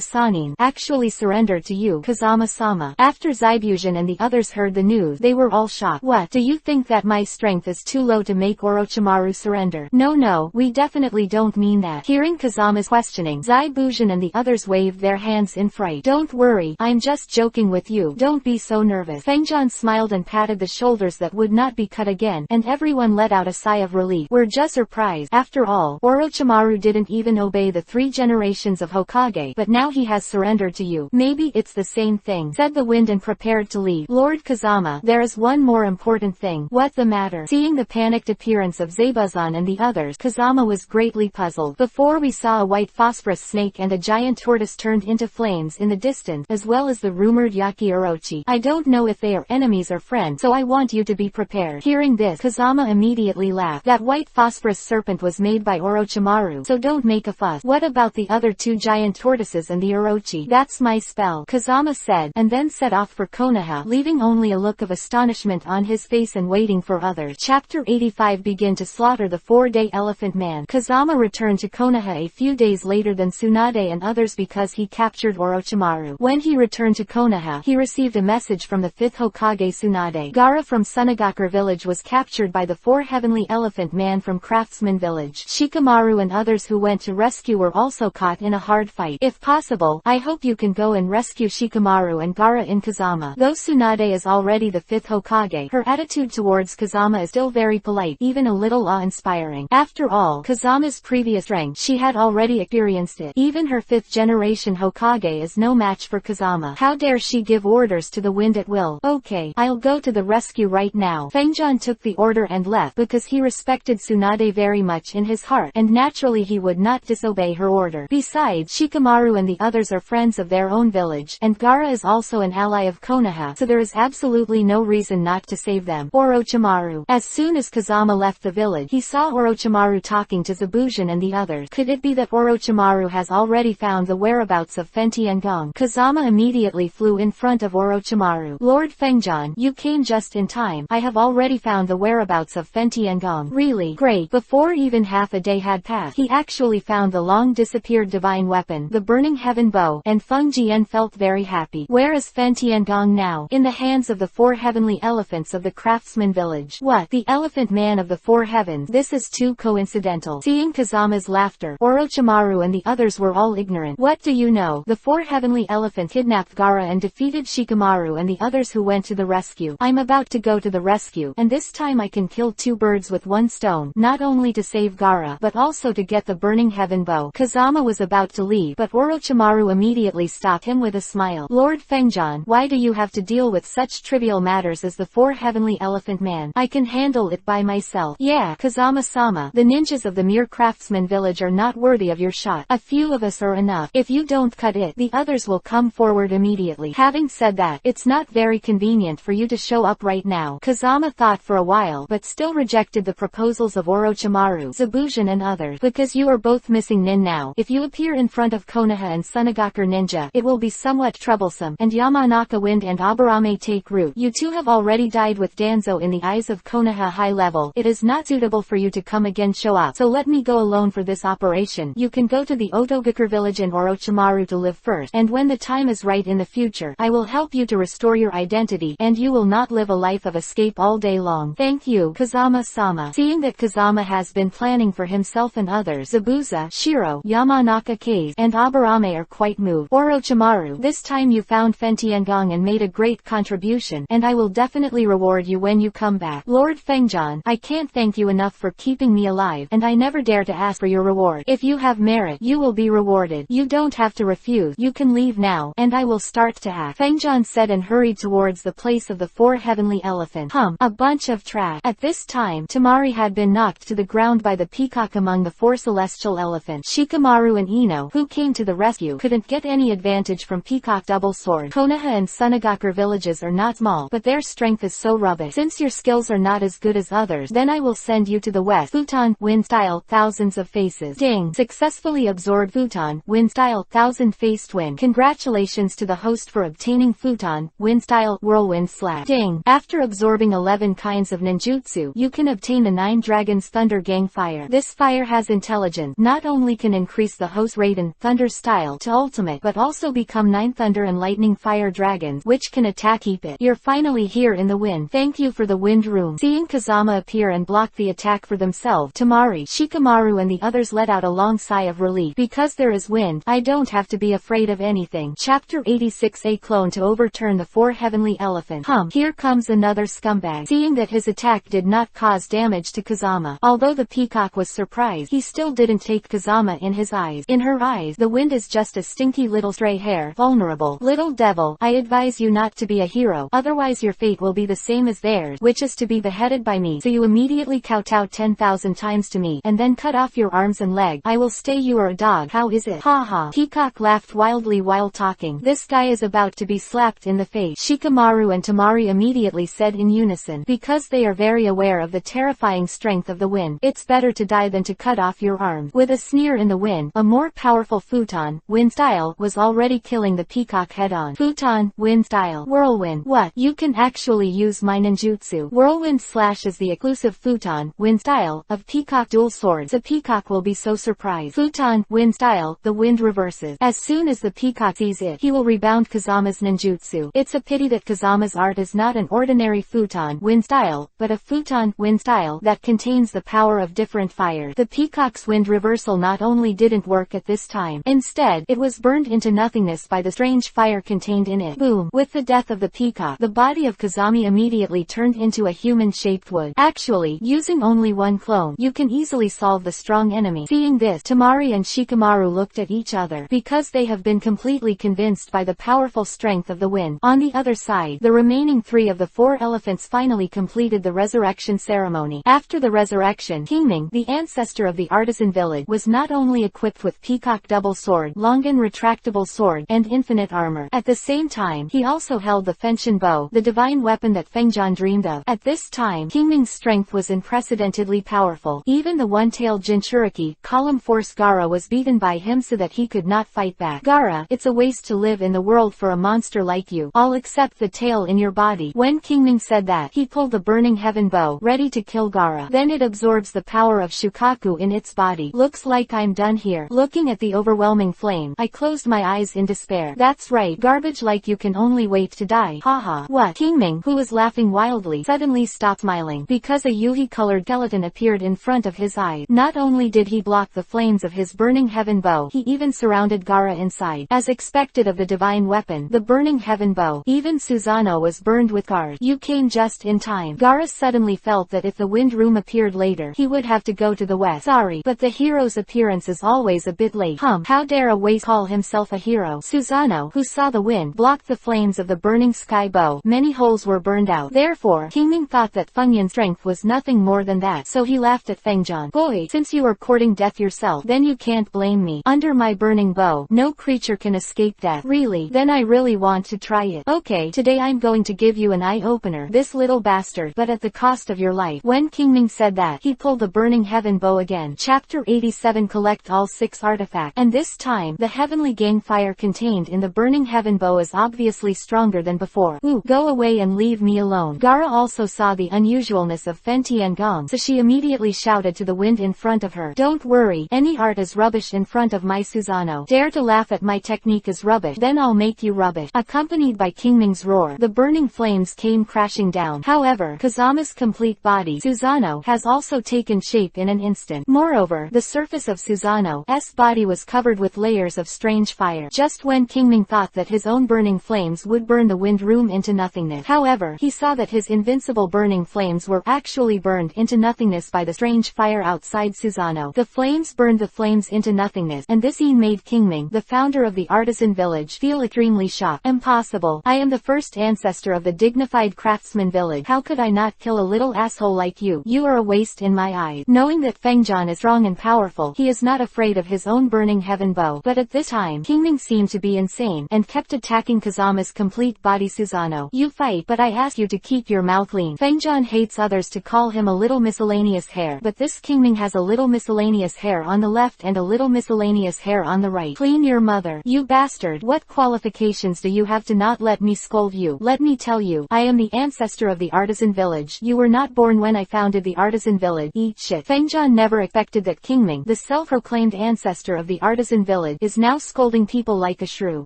Sannin, actually surrendered to you, Kazama-sama. After Zaibujan and the others heard the news, they were all shocked. What? Do you think that my strength is too low to make Orochimaru surrender? No, we definitely don't mean that. Hearing Kazama's questioning, Zaibujan and the others waved their hands in fright. Don't worry, I'm just joking with you. Don't be so nervous. Fengjian smiled and patted the shoulders that would not be cut again, and everyone let out a sigh of relief. We're just surprised. After all, Orochimaru didn't even obey the 3 generations of Hokage, but now he has surrendered to you. Maybe it's the same thing, said the wind and prepared to leave. Lord Kazama, there is one more important thing. What the matter? Seeing the panicked appearance of Zaibuzan and the others, Kazama was greatly puzzled. Before we saw a white phosphorus snake and a giant tortoise turned into flames in the distance, as well as the rumored Yaki Orochi. I don't know if they are enemies or friends, so I want you to be prepared. Hearing this, Kazama immediately laughed. That white phosphorus serpent was made by Orochimaru, so don't make a fuss. What about the other 2 giant tortoises and the Orochi? That's my spell, Kazama said, and then set off for Konoha, leaving only a look of astonishment on his face and waiting for others. Chapter 85. Begin to slaughter the 4-day elephant man. Kazama returned to Konoha a few days later than Tsunade and others because he captured Orochimaru. When he returned to Konoha, he received a message from the 5th Hokage Tsunade. Gaara from Sunagakure village was captured by the 4 heavenly elephant man from Craftsman village. Shikamaru and others who went to rescue were also caught in a hard fight. If possible, I hope you can go and rescue Shikamaru and Gaara in Kazama. Though Tsunade is already the 5th Hokage, her attitude towards Kazama is still very polite, even a little awe-inspiring. After all, Kazama's previous strength, she had already experienced it. Even her 5th generation Hokage is no match for Kazama. How dare she give orders to the wind at will? Okay, I'll go to the rescue right now. Fengjian took the order and left because he respected Tsunade very much in his heart, and naturally he would not disobey her order. Besides, Shikamaru and the others are friends of their own village, and Gaara is also an ally of Konoha, so there is absolutely no reason not to save them. Orochimaru. As soon as Kazama left the village, he saw Orochimaru talking to Zabujan and the others. Could it be that Orochimaru has already found the whereabouts of Fentiangong? Kazama immediately flew in front of Orochimaru. Lord Fengjian, you came just in time. I have already found the whereabouts of Fentiangong. Really? Great. Before even half a day had passed, he actually found the long-disappeared divine weapon, the Burning Heaven Bow, and Feng Jian felt very happy. Where is Fentiangong now? In the hands of the 4 heavenly elephants of the Craftsman village. What? The elephant man of the 4 heavens? This is too coincidental. Seeing Kazama's laughter, Orochimaru and the others were all ignorant. What do you know? The 4 heavenly elephants kidnapped Gaara and defeated Shikamaru and the others who went to the rescue. I'm about to go to the rescue, and this time I can kill 2 birds with 1 stone, not only to save Gaara, but also to get the Burning Heaven Bow. Kazama was about to leave, but Orochimaru immediately stopped him with a smile. Lord Fengjian, why do you have to deal with such trivial matters as the 4 heavenly elephant man? I can handle it by myself. Yeah, Kazama-sama, the ninjas of the mere craftsman village are not worthy of your shot. A few of us are enough. If you don't cut it, the others will come forward immediately. Having said that, it's not very convenient for you to show up right now. Kazama thought for a while, but still rejected the proposals of Orochimaru, Zabujan and others, because you are both missing nin now. If you appear in front of Konoha and Sunagaku Ninja, it will be somewhat troublesome, and Yamanaka Wind and Aburame take root. You two have already died with Danzo in the eyes of Konoha high level. It is not suitable for you to come again show up, so let me go alone for this operation. You can go to the Otogaku village and Orochimaru to live first, and when the time is right in the future, I will help you to restore your identity, and you will not live a life of escape all day long. Thank you, Kazama-sama. Seeing that Kazama has been planning for himself and others, Zabuza, Shiro, Yamanaka Kase, and Aburame are quite moved. Orochimaru, this time you found Fentiangong and made a great contribution, and I will definitely reward you when you come back. Lord Fengjian, I can't thank you enough for keeping me alive, and I never dare to ask for your reward. If you have merit, you will be rewarded. You don't have to refuse. You can leave now, and I will start to act. Fengjian said and hurried towards the place of the 4 heavenly elephants. A bunch of trash. At this time, Tamari had been knocked to the ground by the peacock among the 4 celestial elephants. Shikamaru and Ino, who came to the rescue, couldn't get any advantage from Peacock Double Sword. Konoha and Sunagaku villages are not small, but their strength is so rubbish. Since your skills are not as good as others, then I will send you to the west. Futon, Wind Style, Thousands of Faces. Ding! Successfully absorbed Futon, Wind Style, Thousand-Faced Wind. Congratulations to the host for obtaining Futon, Wind Style, Whirlwind Slash. Ding! After absorbing 11 kinds of ninjutsu, you can obtain the 9 Dragons Thunder Gang Fire. This fire has intelligence. Not only can increase the host Raiden, Thunder Style, to ultimate, but also become 9 Thunder and Lightning Fire Dragons, which can attack it. You're finally here in the wind. Thank you for the wind room. Seeing Kazama appear and block the attack for themselves, Tamari, Shikamaru and the others let out a long sigh of relief. Because there is wind, I don't have to be afraid of anything. Chapter 86. A clone to overturn the 4 heavenly elephants. Here comes another scumbag. Seeing that his attack did not cause damage to Kazama, although the peacock was surprised, he still didn't take Kazama in his eyes. In her eyes, the wind is just a stinky little stray hair. Vulnerable. Little devil, I advise you not to be a hero, otherwise your fate will be the same as theirs, which is to be beheaded by me. So you immediately kowtow 10,000 times to me, and then cut off your arms and leg. I will stay you are a dog. How is it? Ha ha. Peacock laughed wildly while talking. This guy is about to be slapped in the face. Shikamaru and Tamari immediately said in unison, because they are very aware of the terrifying strength of the wind. It's better to die than to cut off your arms. With a sneer in the wind, a more powerful Futon, Wind Style, was already killing the peacock head-on. Futon, Wind Style, Whirlwind. What? You can actually use my ninjutsu. Whirlwind Slash is the exclusive Futon, Wind Style, of Peacock Dual Swords. The peacock will be so surprised. Futon, Wind Style, the wind reverses. As soon as the peacock sees it, he will rebound Kazama's ninjutsu. It's a pity that Kazama's art is not an ordinary Futon, Wind Style, but a Futon, Wind Style, that contains the power of different fires. The peacock's wind reversal not only didn't work at this time, instead, it was burned into nothingness by the strange fire contained in it. Boom! With the death of the peacock, the body of Kazami immediately turned into a human-shaped wood. Actually, using only one clone, you can easily solve the strong enemy. Seeing this, Tamari and Shikamaru looked at each other, because they have been completely convinced by the powerful strength of the wind. On the other side, the remaining 3 of the 4 elephants finally completed the resurrection ceremony. After the resurrection, Kingming, the ancestor of the artisan village, was not only equipped with Peacock Double Sword, Longan Retractable Sword, and infinite armor. At the same time, he also held the Fenshin Bow, the divine weapon that Fengjian dreamed of. At this time, Kingming's strength was unprecedentedly powerful. Even the one-tailed Jinchuriki, Column Force Gaara was beaten by him so that he could not fight back. Gaara, it's a waste to live in the world for a monster like you. All except the tail in your body. When Kingming said that, he pulled the Burning Heaven Bow, ready to kill Gaara. Then it absorbs the power of Shukaku in its body. Looks like I'm done here. Looking at the overwhelming flame, I closed my eyes in despair. That's right, garbage like you can only wait to die. Haha. What? Kingming, who was laughing wildly, suddenly stopped smiling, because a Yuhi-colored skeleton appeared in front of his eyes. Not only did he block the flames of his Burning Heaven Bow, he even surrounded Gaara inside. As expected of the divine weapon, the Burning Heaven Bow, even Susanoo was burned with scars. You came just in time. Gaara suddenly felt that if the wind room appeared later, he would have to go to the west. Sorry, but the hero's appearance is always a bit late. How dare a waste call himself a a hero, Susanoo, who saw the wind block the flames of the burning sky bow. Many holes were burned out. Therefore, Kingming thought that Fengyan's strength was nothing more than that, so he laughed at Fengjan. Boy, since you are courting death yourself, then you can't blame me. Under my burning bow, no creature can escape death. Really? Then I really want to try it. Okay, today I'm going to give you an eye-opener, this little bastard, but at the cost of your life. When Kingming said that, he pulled the burning heaven bow again. Chapter 87. Collect all 6 artifacts. And this time, the heavenly gang fire contained in the burning heaven bow is obviously stronger than before. Ooh, go away and leave me alone. Gaara also saw the unusualness of Fen Tiangong, so she immediately shouted to the wind in front of her. Don't worry, any art is rubbish in front of my Susanoo. Dare to laugh at my technique is rubbish, then I'll make you rubbish. Accompanied by Kingming's roar, the burning flames came crashing down. However, Kazama's complete body, Susanoo, has also taken shape in an instant. Moreover, the surface of Susanoo's body was covered with layers of strange fire. Just when Kingming thought that his own burning flames would burn the wind room into nothingness, however, he saw that his invincible burning flames were actually burned into nothingness by the strange fire outside Susanoo. The flames burned the flames into nothingness, and this scene made Kingming, the founder of the artisan village, feel extremely shocked. Impossible. I am the first ancestor of the dignified craftsman village. How could I not kill a little asshole like you? You are a waste in my eyes. Knowing that Fengjan is strong and powerful, he is not afraid of his own burning heaven bow. But at this time, Kingming seemed to be insane, and kept attacking Kazama's complete body. Susanoo, you fight, but I ask you to keep your mouth clean. Fengjan hates others to call him a little miscellaneous hair, but this Kingming has a little miscellaneous hair on the left and a little miscellaneous hair on the right. Clean your mother, you bastard. What qualifications do you have to not let me scold you? Let me tell you, I am the ancestor of the artisan village. You were not born when I founded the artisan village. Eat shit. Fengjan never expected that Kingming, the self-proclaimed ancestor of the artisan village, is now scolding people like a shrew.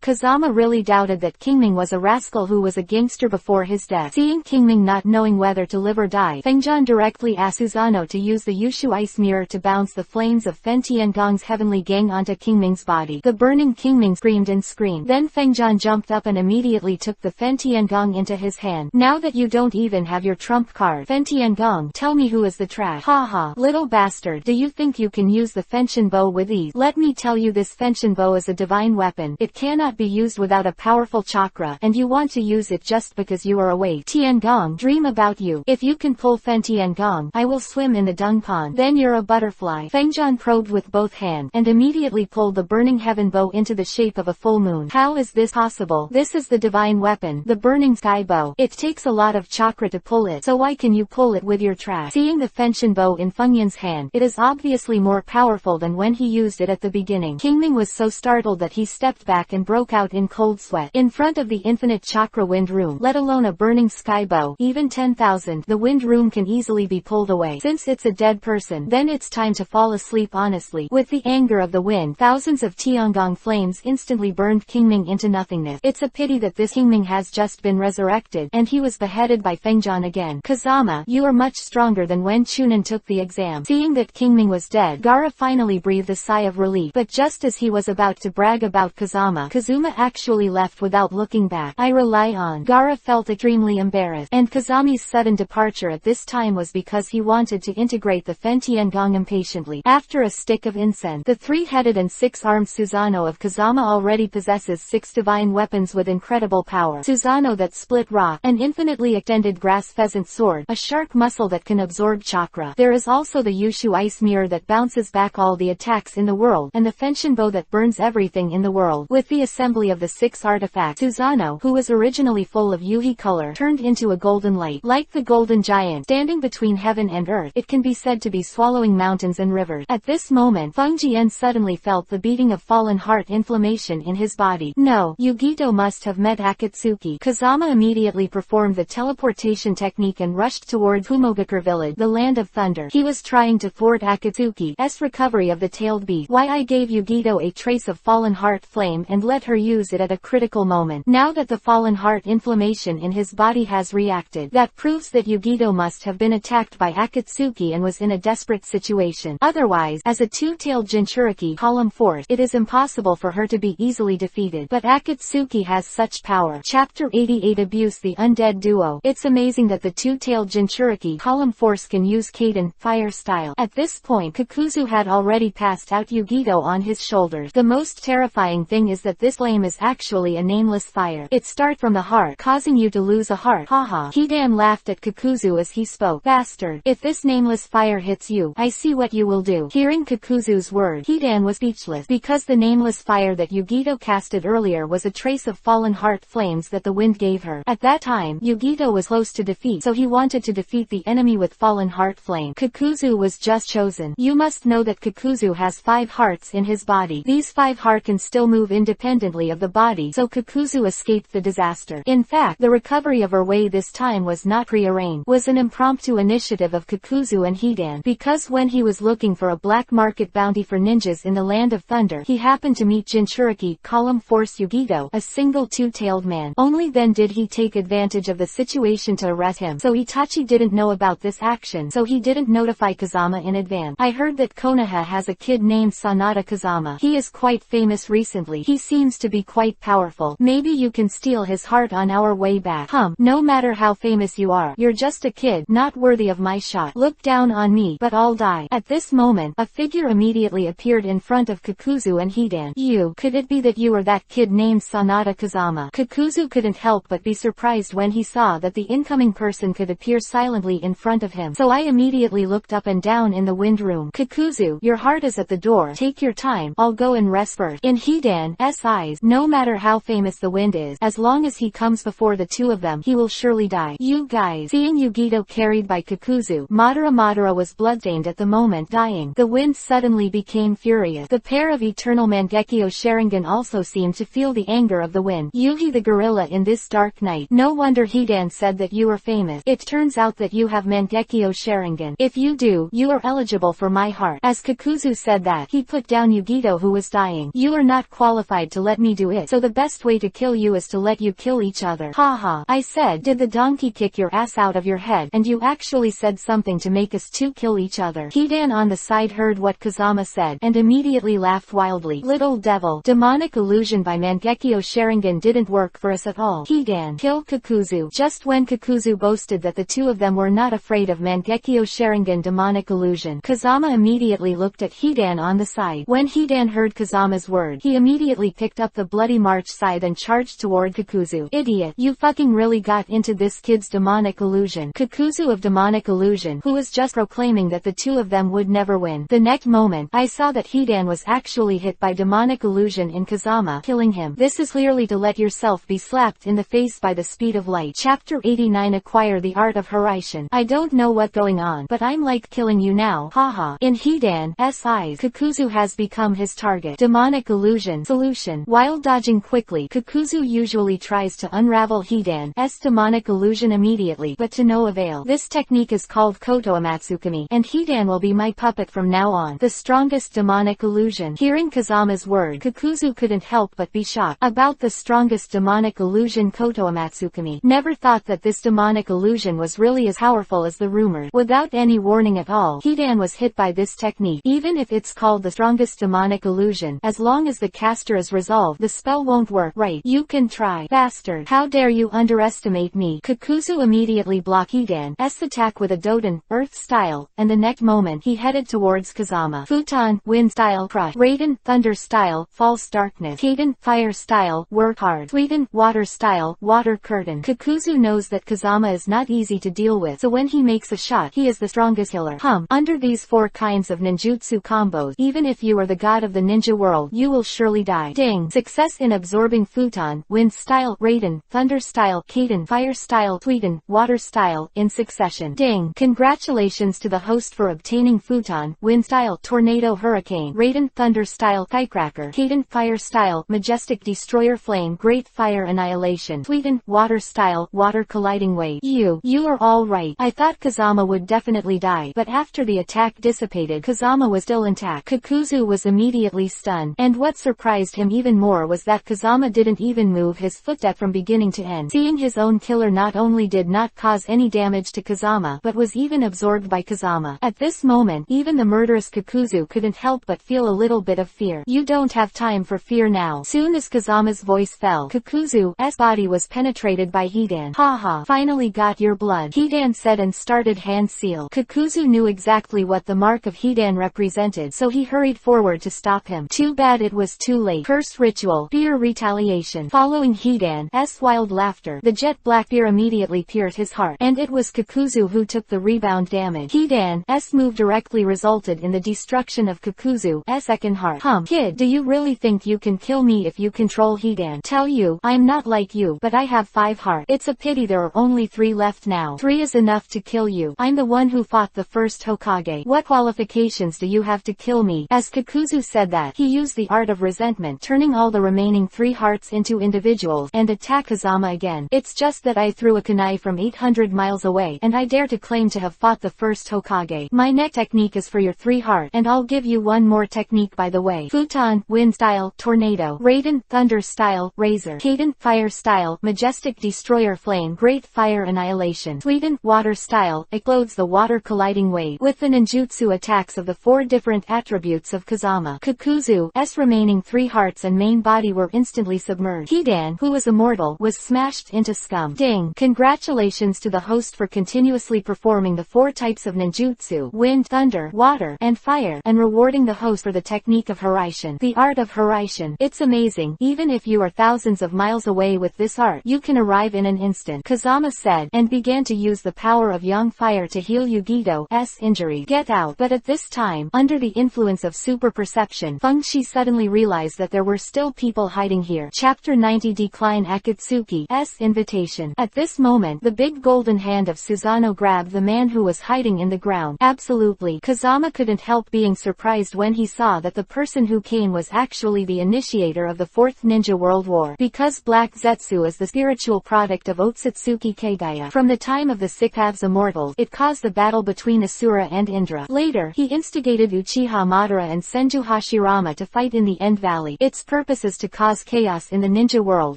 Kazama really doubted that Kingming was a rascal who was a gangster before his death. Seeing Kingming not knowing whether to live or die, Fengjan directly asked Susanoo to use the Yushu ice mirror to bounce the flames of Fen Tiangong's heavenly gang onto Kingming's body. The burning Kingming screamed and screamed. Then Fengjan jumped up and immediately took the Fen Tiangong into his hand. Now that you don't even have your trump card, Fen Tiangong, tell me who is the trash. Haha, little bastard, do you think you can use the Fenshin bow with ease? Let me tell you, this Fenshin bow is a divine weapon. It cannot be used without a powerful chakra, and you want to use it just because you are awake. Tiangong, dream about you. If you can pull Fen Tiangong, I will swim in the dung pond. Then you're a butterfly. Fengjan probed with both hands, and immediately pulled the burning heaven bow into the shape of a full moon. How is this possible? This is the divine weapon, the burning sky bow. It takes a lot of chakra to pull it, so why can you pull it with your trash? Seeing the Fenshin bow in Fengyan's hand, it is obviously more powerful than when he used it at the beginning. Kingming was so startled that he stepped back and broke out in cold sweat. In front of the infinite chakra wind room, let alone a burning sky bow, even 10,000, the wind room can easily be pulled away. Since it's a dead person, then it's time to fall asleep honestly. With the anger of the wind, thousands of Tiangong flames instantly burned Kingming into nothingness. It's a pity that this Kingming has just been resurrected, and he was beheaded by Fengjan again. Kazama, you are much stronger than when Chunin took the exam. Seeing that Kingming was dead, Gaara finally breathed a sigh of relief. But just as he was about to brag about Kazama, Kazuma actually left without looking back. I rely on. Gaara felt extremely embarrassed, and Kazami's sudden departure at this time was because he wanted to integrate the Fen Tiangong impatiently. After a stick of incense, the 3-headed and 6-armed Susanoo of Kazama already possesses 6 divine weapons with incredible power. Susanoo that split rock, an infinitely extended grass pheasant sword, a shark muscle that can absorb chakra. There is also the Yushu ice mirror that bounces back all the attacks in the world, and the Fenshin bow that burns everything in the world. With the assembly of the 6 artifacts, Susanoo, who was originally full of Yuhi color, turned into a golden light. Like the golden giant, standing between heaven and earth, it can be said to be swallowing mountains and rivers. At this moment, Feng Jian suddenly felt the beating of fallen heart inflammation in his body. No, Yugito must have met Akatsuki. Kazama immediately performed the teleportation technique and rushed toward Fumogakure village, the land of thunder. He was trying to thwart Akatsuki's recovery of the tailed beast. Why I gave Yugito a trace of fallen heart flame and let her use it at a critical moment. Now that the fallen heart inflammation in his body has reacted, that proves that Yugito must have been attacked by Akatsuki and was in a desperate situation. Otherwise, as a 2-tailed Jinchuriki column force, it is impossible for her to be easily defeated. But Akatsuki has such power. Chapter 88. Abuse the Undead Duo. It's amazing that the 2-tailed Jinchuriki column force can use Kaiden fire style. At this point, Kakuzu had already passed out Yugito on his shoulders. The most terrifying horrifying thing is that this flame is actually a nameless fire. It starts from the heart, causing you to lose a heart. Haha. Hidan laughed at Kakuzu as he spoke. Bastard. If this nameless fire hits you, I see what you will do. Hearing Kakuzu's words, Hidan was speechless, because the nameless fire that Yugito casted earlier was a trace of fallen heart flames that the wind gave her. At that time, Yugito was close to defeat, so he wanted to defeat the enemy with fallen heart flame. Kakuzu was just chosen. You must know that Kakuzu has 5 hearts in his body. These 5 hearts can still move independently of the body, so Kakuzu escaped the disaster. In fact, the recovery of her way this time was not prearranged, was an impromptu initiative of Kakuzu and Hidan, because when he was looking for a black market bounty for ninjas in the Land of Thunder, he happened to meet Jinchuriki Column Force Yugito, a single two-tailed man. Only then did he take advantage of the situation to arrest him, so Itachi didn't know about this action, so he didn't notify Kazama in advance. I heard that Konoha has a kid named Sanada Kazama. He is quite famous recently. He seems to be quite powerful. Maybe you can steal his heart on our way back. No matter how famous you are, you're just a kid, not worthy of my shot. Look down on me, but I'll die. At this moment, a figure immediately appeared in front of Kakuzu and Hidan. Could it be that you were that kid named Sanada Kazama? Kakuzu couldn't help but be surprised when he saw that the incoming person could appear silently in front of him, so I immediately looked up and down in the wind room. Kakuzu, your heart is at the door. Take your time. I'll go and rest first. In Hidan's eyes, no matter how famous the wind is, as long as he comes before the two of them, he will surely die. You guys. Seeing Yugito carried by Kakuzu, Madara was bloodstained at the moment, dying. The wind suddenly became furious. The pair of eternal Mangekyo Sharingan also seemed to feel the anger of the wind. Yuhi the gorilla in this dark night. No wonder Hidan said that you are famous. It turns out that you have Mangekyo Sharingan. If you do, you are eligible for my heart. As Kakuzu said that, he put down Yugito who was dying. You are not qualified to let me do it, so the best way to kill you is to let you kill each other. Haha. I said, did the donkey kick your ass out of your head? And you actually said something to make us two kill each other. Hidan on the side heard what Kazama said, and immediately laughed wildly. Little devil. Demonic illusion by Mangekyo Sharingan didn't work for us at all. Hidan, kill Kakuzu. Just when Kakuzu boasted that the two of them were not afraid of Mangekyo Sharingan demonic illusion, Kazama immediately looked at Hidan on the side. When Hidan heard Kazama's word, he immediately picked up the bloody march scythe and charged toward Kakuzu. Idiot, you fucking really got into this kid's demonic illusion. Kakuzu of demonic illusion, who was just proclaiming that the two of them would never win. The next moment, I saw that Hidan was actually hit by demonic illusion in Kazama, killing him. This is clearly to let yourself be slapped in the face by the speed of light. Chapter 89 Acquire the Art of Horaishin. I don't know what's going on, but I'm like killing you now. Haha. In Hidan's eyes, Kakuzu has become his target. Demonic illusion. Solution. While dodging quickly, Kakuzu usually tries to unravel Hidan's demonic illusion immediately, but to no avail. This technique is called Koto Amatsukami, and Hidan will be my puppet from now on. The strongest demonic illusion. Hearing Kazama's word, Kakuzu couldn't help but be shocked. About the strongest demonic illusion, Koto Amatsukami. Never thought that this demonic illusion was really as powerful as the rumor. Without any warning at all, Hidan was hit by this technique. Even if it's called the strongest demonic illusion, as long as the caster is resolved, the spell won't work. Right, you can try. Bastard. How dare you underestimate me? Kakuzu immediately blocked Hidan's attack with a Doden, Earth style, and the next moment he headed towards Kazama. Futon, Wind style, Crush. Raiden, Thunder style, False Darkness. Kaden, Fire style, Work Hard. Suiten, Water style, Water Curtain. Kakuzu knows that Kazama is not easy to deal with, so when he makes a shot, he is the strongest killer. Under these 4 kinds of ninjutsu combos, even if you are the god of the ninja world, you will surely die. Ding. Success in absorbing Futon, Wind style, Raiden, Thunder style, Kaden, Fire style, Suiten, Water style, in succession. Ding. Congratulations to the host for obtaining Futon, Wind style, Tornado Hurricane, Raiden, Thunder style, Firecracker, Kaden, Fire style, Majestic Destroyer Flame, Great Fire Annihilation, Suiten, Water style, Water Colliding Wave. You are all right. I thought Kazama would definitely die, but after the attack dissipated, Kazama was still intact. Kakuzu was immediately stunned, and what surprised him even more was that Kazama didn't even move his footstep from beginning to end. Seeing his own killer not only did not cause any damage to Kazama, but was even absorbed by Kazama. At this moment, even the murderous Kakuzu couldn't help but feel a little bit of fear. You don't have time for fear now. Soon as Kazama's voice fell, Kakuzu's body was penetrated by Hidan. Haha, finally got your blood, Hidan said and started hand seal. Kakuzu knew exactly what the mark of Hidan represented, so he hurried forward to stop him. Too bad it was too late. Curse ritual. Fear retaliation. Following Hidan's wild laughter, the jet black fear immediately pierced his heart, and it was Kakuzu who took the rebound damage. Hidan's move directly resulted in the destruction of Kakuzu's second heart. Kid, do you really think you can kill me if you control Hidan? Tell you, I'm not like you, but I have 5 hearts. It's a pity there are only 3 left now. 3 is enough to kill you. I'm the one who fought the first Hokage. What qualifications do you have to kill me? As Kakuzu said that, he used the art of resentment, turning all the remaining 3 hearts into individuals, and attacked Kazama again. It's just that I threw a kunai from 800 miles away, and I dare to claim to have fought the first Hokage. My next technique is for your 3 heart, and I'll give you one more technique by the way. Futon, wind style, tornado. Raiden, thunder style, razor. Kaden, fire style, majestic destroyer flame, great fire annihilation. Suiden, water style, explodes the water colliding wave. With the ninjutsu attacks of the 4 different attributes of Kazama, Kakuzu's remaining 3 hearts and main body were instantly submerged. Hidan, who was immortal, was smashed into scum. Ding! Congratulations to the host for continuously performing the 4 types of ninjutsu, wind, thunder, water, and fire, and rewarding the host for the technique of Hiraishin. The art of Hiraishin. It's amazing. Even if you are thousands of miles away with this art, you can arrive in an instant, Kazama said, and began to use the power of young fire to heal Yugito's injury. Get out! But at this time, under the influence of super perception, Fengshi suddenly realized that there were still people hiding here. Chapter 90. Decline Akatsuki's invitation. At this moment, the big golden hand of Susanoo grabbed the man who was hiding in the ground. Absolutely. Kazama couldn't help being surprised when he saw that the person who came was actually the initiator of the 4th Ninja World War. Because Black Zetsu is the spiritual product of Otsutsuki Kagaya. From the time of the EPUB's immortals, it caused the battle between Asura and Indra. Later, he instigated Uchiha Madara and Senju Hashirama to fight in the End Valley. Its purpose is to cause chaos in the ninja world,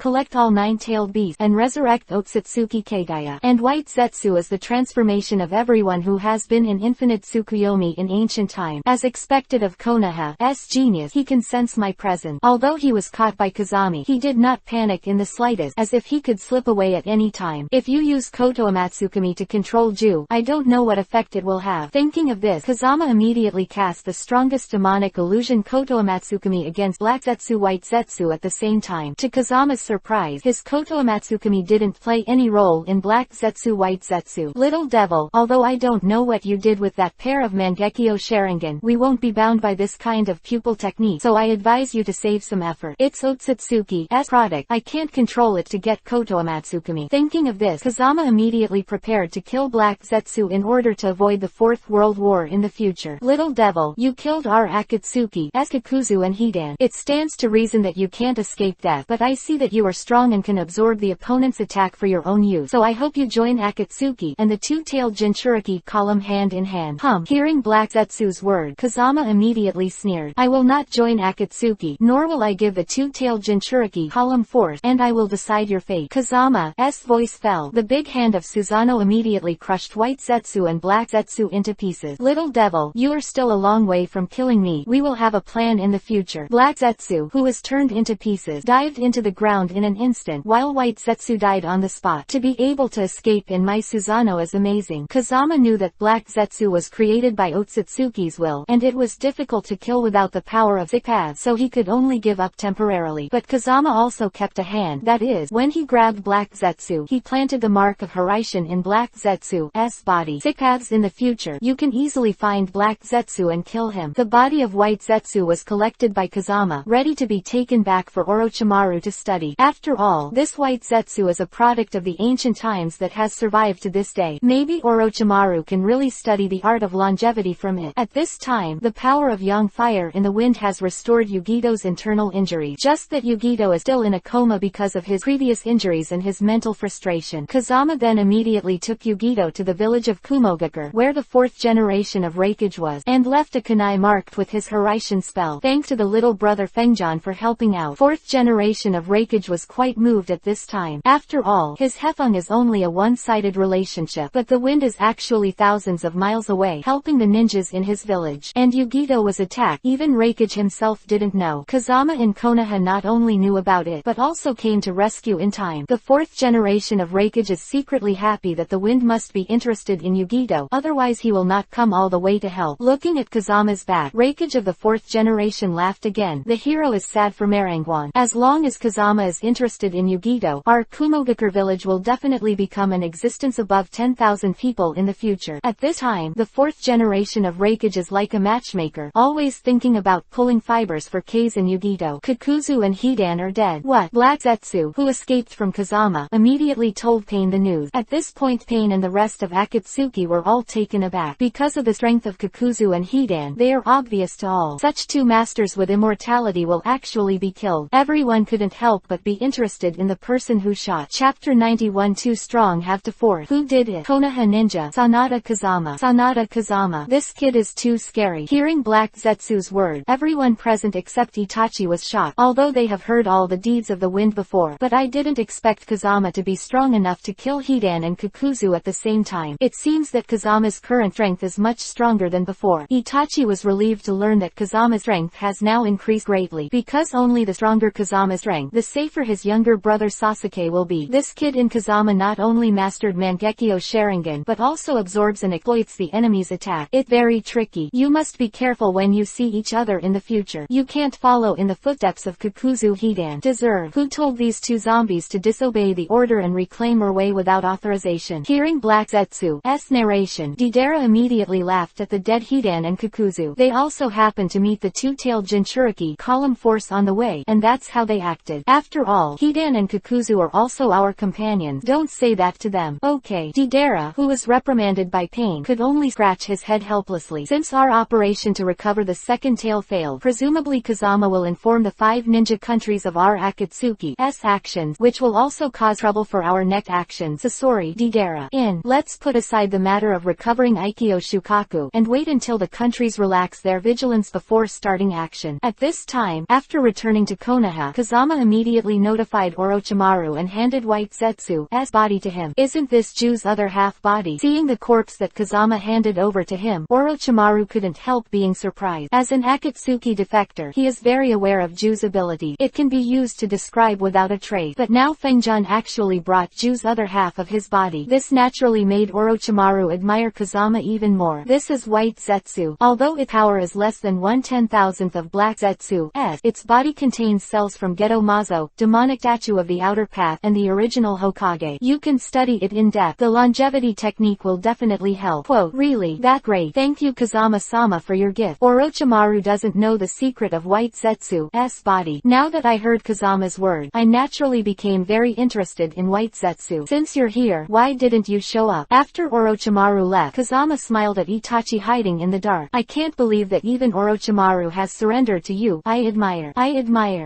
collect all 9-tailed beasts, and resurrect Otsutsuki Kagaya. And White Zetsu is the transformation of everyone who has been in infinite Tsukuyomi in ancient time. As expected of Konoha's genius, he can sense my presence. Although he was caught by Kazami, he did not panic in the slightest, as if he could slip away at any time. If you use Koto Amatsukami to control Ju, I don't know what effect it will have. Thinking of this, Kazama immediately cast the strongest demonic illusion Koto Amatsukami against Black Zetsu White Zetsu at the same time. To Kazama's surprise, his Koto Amatsukami didn't play any role in Black Zetsu White Zetsu. Little devil, although I don't know what you did with that pair of Mangekyo Sharingan, we won't be bound by this kind of pupil technique, so I advise you to save some effort. It's Otsutsuki's product. I can't control it to get Koto Amatsukami. Thinking of this, Kazama immediately prepared to kill Black Zetsu in order to avoid the 4th World War in the future. Little devil, you killed our Akatsuki, Kakuzu and Hidan. It stands to reason that you can't escape death, but I see that you are strong and can absorb the opponent's attack for your own use, so I hope you join Akatsuki and the 2-tailed Jinchuriki column hand in hand. Hearing Black Zetsu's word, Kazama immediately sneered. I will not join Akatsuki, nor will I give the 2-tailed Jinchuriki column force, and I will decide your fate. Kazama's voice fell. The big hand of Susanoo immediately crushed White Zetsu and Black Zetsu into pieces. Little devil, you are still a long way from killing me. We will have a plan in the future. Black Zetsu, who was turned into pieces, dived into the ground in an instant, while White Zetsu died on the spot. To be able to escape in my Susanoo is amazing. Kazama knew that Black Zetsu was created by Otsutsuki's will, and it was difficult to kill without the power of EPUB, so he could only give up temporarily. But Kazama also kept a hand. That is, when he grabbed Black Zetsu, he planted the mark of Hiraishin in Black Zetsu's body. EPUBs in the future, you can easily find Black Zetsu and kill him. The body of White Zetsu was collected by Kazama, ready to be taken back for Orochimaru to study. After all, this White Zetsu is a product of the ancient times that has survived to this day. Maybe Orochimaru can really study the art of longevity from it. At this time, the power of young fire in the wind has restored Yugito's internal injury. Just that Yugito is still in a coma because of his previous injuries and his mental frustration. Kazama then immediately took Yugito to the village of Kumogakure, where the 4th generation of Reikage was, and left a kunai marked with his Hiraishin spell. Thanks to the little brother Fengjan for helping out. 4th generation of Reikage was quite moved at this time. After all, his Hefeng is only a one-sided relationship, but the wind is actually thousands of miles away, helping the ninjas in his village. And Yugito was attacked. Even Reikage himself didn't know. Kazama in Konoha not only knew about it, but also came to rescue in time. The 4th generation of Reikage is secretly happy that the wind must be interested in Yugito, otherwise he will not come all the way to help. Looking at Kazama's back, Reikage of the 4th generation laughed again. again. The hero is sad for Marangwan. As long as Kazama is interested in Yugito, our Kumogakure village will definitely become an existence above 10,000 people in the future. At this time, the fourth generation of Reikage is like a matchmaker, always thinking about pulling fibers for Kase and Yugito. Kakuzu and Hidan are dead. What? Black Zetsu, who escaped from Kazama, immediately told Pain the news. At this point Pain and the rest of Akatsuki were all taken aback. Because of the strength of Kakuzu and Hidan, they are obvious to all. Such two masters with immortality will actually be killed. Everyone couldn't help but be interested in the person who shot. Chapter 91. Too strong have to force. Who did it? Konoha Ninja. Sanada Kazama. Sanada Kazama. This kid is too scary. Hearing Black Zetsu's word, everyone present except Itachi was shocked. Although they have heard all the deeds of the wind before, but I didn't expect Kazama to be strong enough to kill Hidan and Kakuzu at the same time. It seems that Kazama's current strength is much stronger than before. Itachi was relieved to learn that Kazama's strength has now increased greatly. Because only the stronger Kazama's strength, the safer his younger brother Sasuke will be. This kid in Kazama not only mastered Mangekyo Sharingan but also absorbs and exploits the enemy's attack. It's very tricky. You must be careful when you see each other in the future. You can't follow in the footsteps of Kakuzu Hidan. Deserve. Who told these two zombies to disobey the order and reclaim her way without authorization? Hearing Black Zetsu's narration, Deidara immediately laughed at the dead Hidan and Kakuzu. They also happened to meet the two-tailed Jinchuriki column force on the way, and that's how they acted. After all, Hidan and Kakuzu are also our companions. Don't say that to them. Okay. Deidara, who was reprimanded by Pain, could only scratch his head helplessly. Since our operation to recover the second tail failed, presumably Kazama will inform the 5 ninja countries of our Akatsuki's actions, which will also cause trouble for our next actions. Sasori, Deidara. Let's put aside the matter of recovering Aikyo Shukaku, and wait until the countries relax their vigilance before starting action. At this time, after returning to Konoha, Kazama immediately notified Orochimaru and handed White Zetsu's body to him. Isn't this Ju's other half body? Seeing the corpse that Kazama handed over to him, Orochimaru couldn't help being surprised. As an Akatsuki defector, he is very aware of Ju's ability. It can be used to describe without a trace. But now Fengjun actually brought Ju's other half of his body. This naturally made Orochimaru admire Kazama even more. This is White Zetsu. Although its power is less than 1/10,000th of Black Zetsu's, its body contains cells from Geto Mazo, demonic statue of the outer path, and the original Hokage. You can study it in depth. The longevity technique will definitely help. Quote, really? That great. Thank you Kazama-sama for your gift. Orochimaru doesn't know the secret of White Zetsu's body. Now that I heard Kazama's word, I naturally became very interested in White Zetsu. Since you're here, why didn't you show up? After Orochimaru left, Kazama smiled at Itachi hiding in the dark. I can't believe that even Orochimaru has surrendered to you. I admire.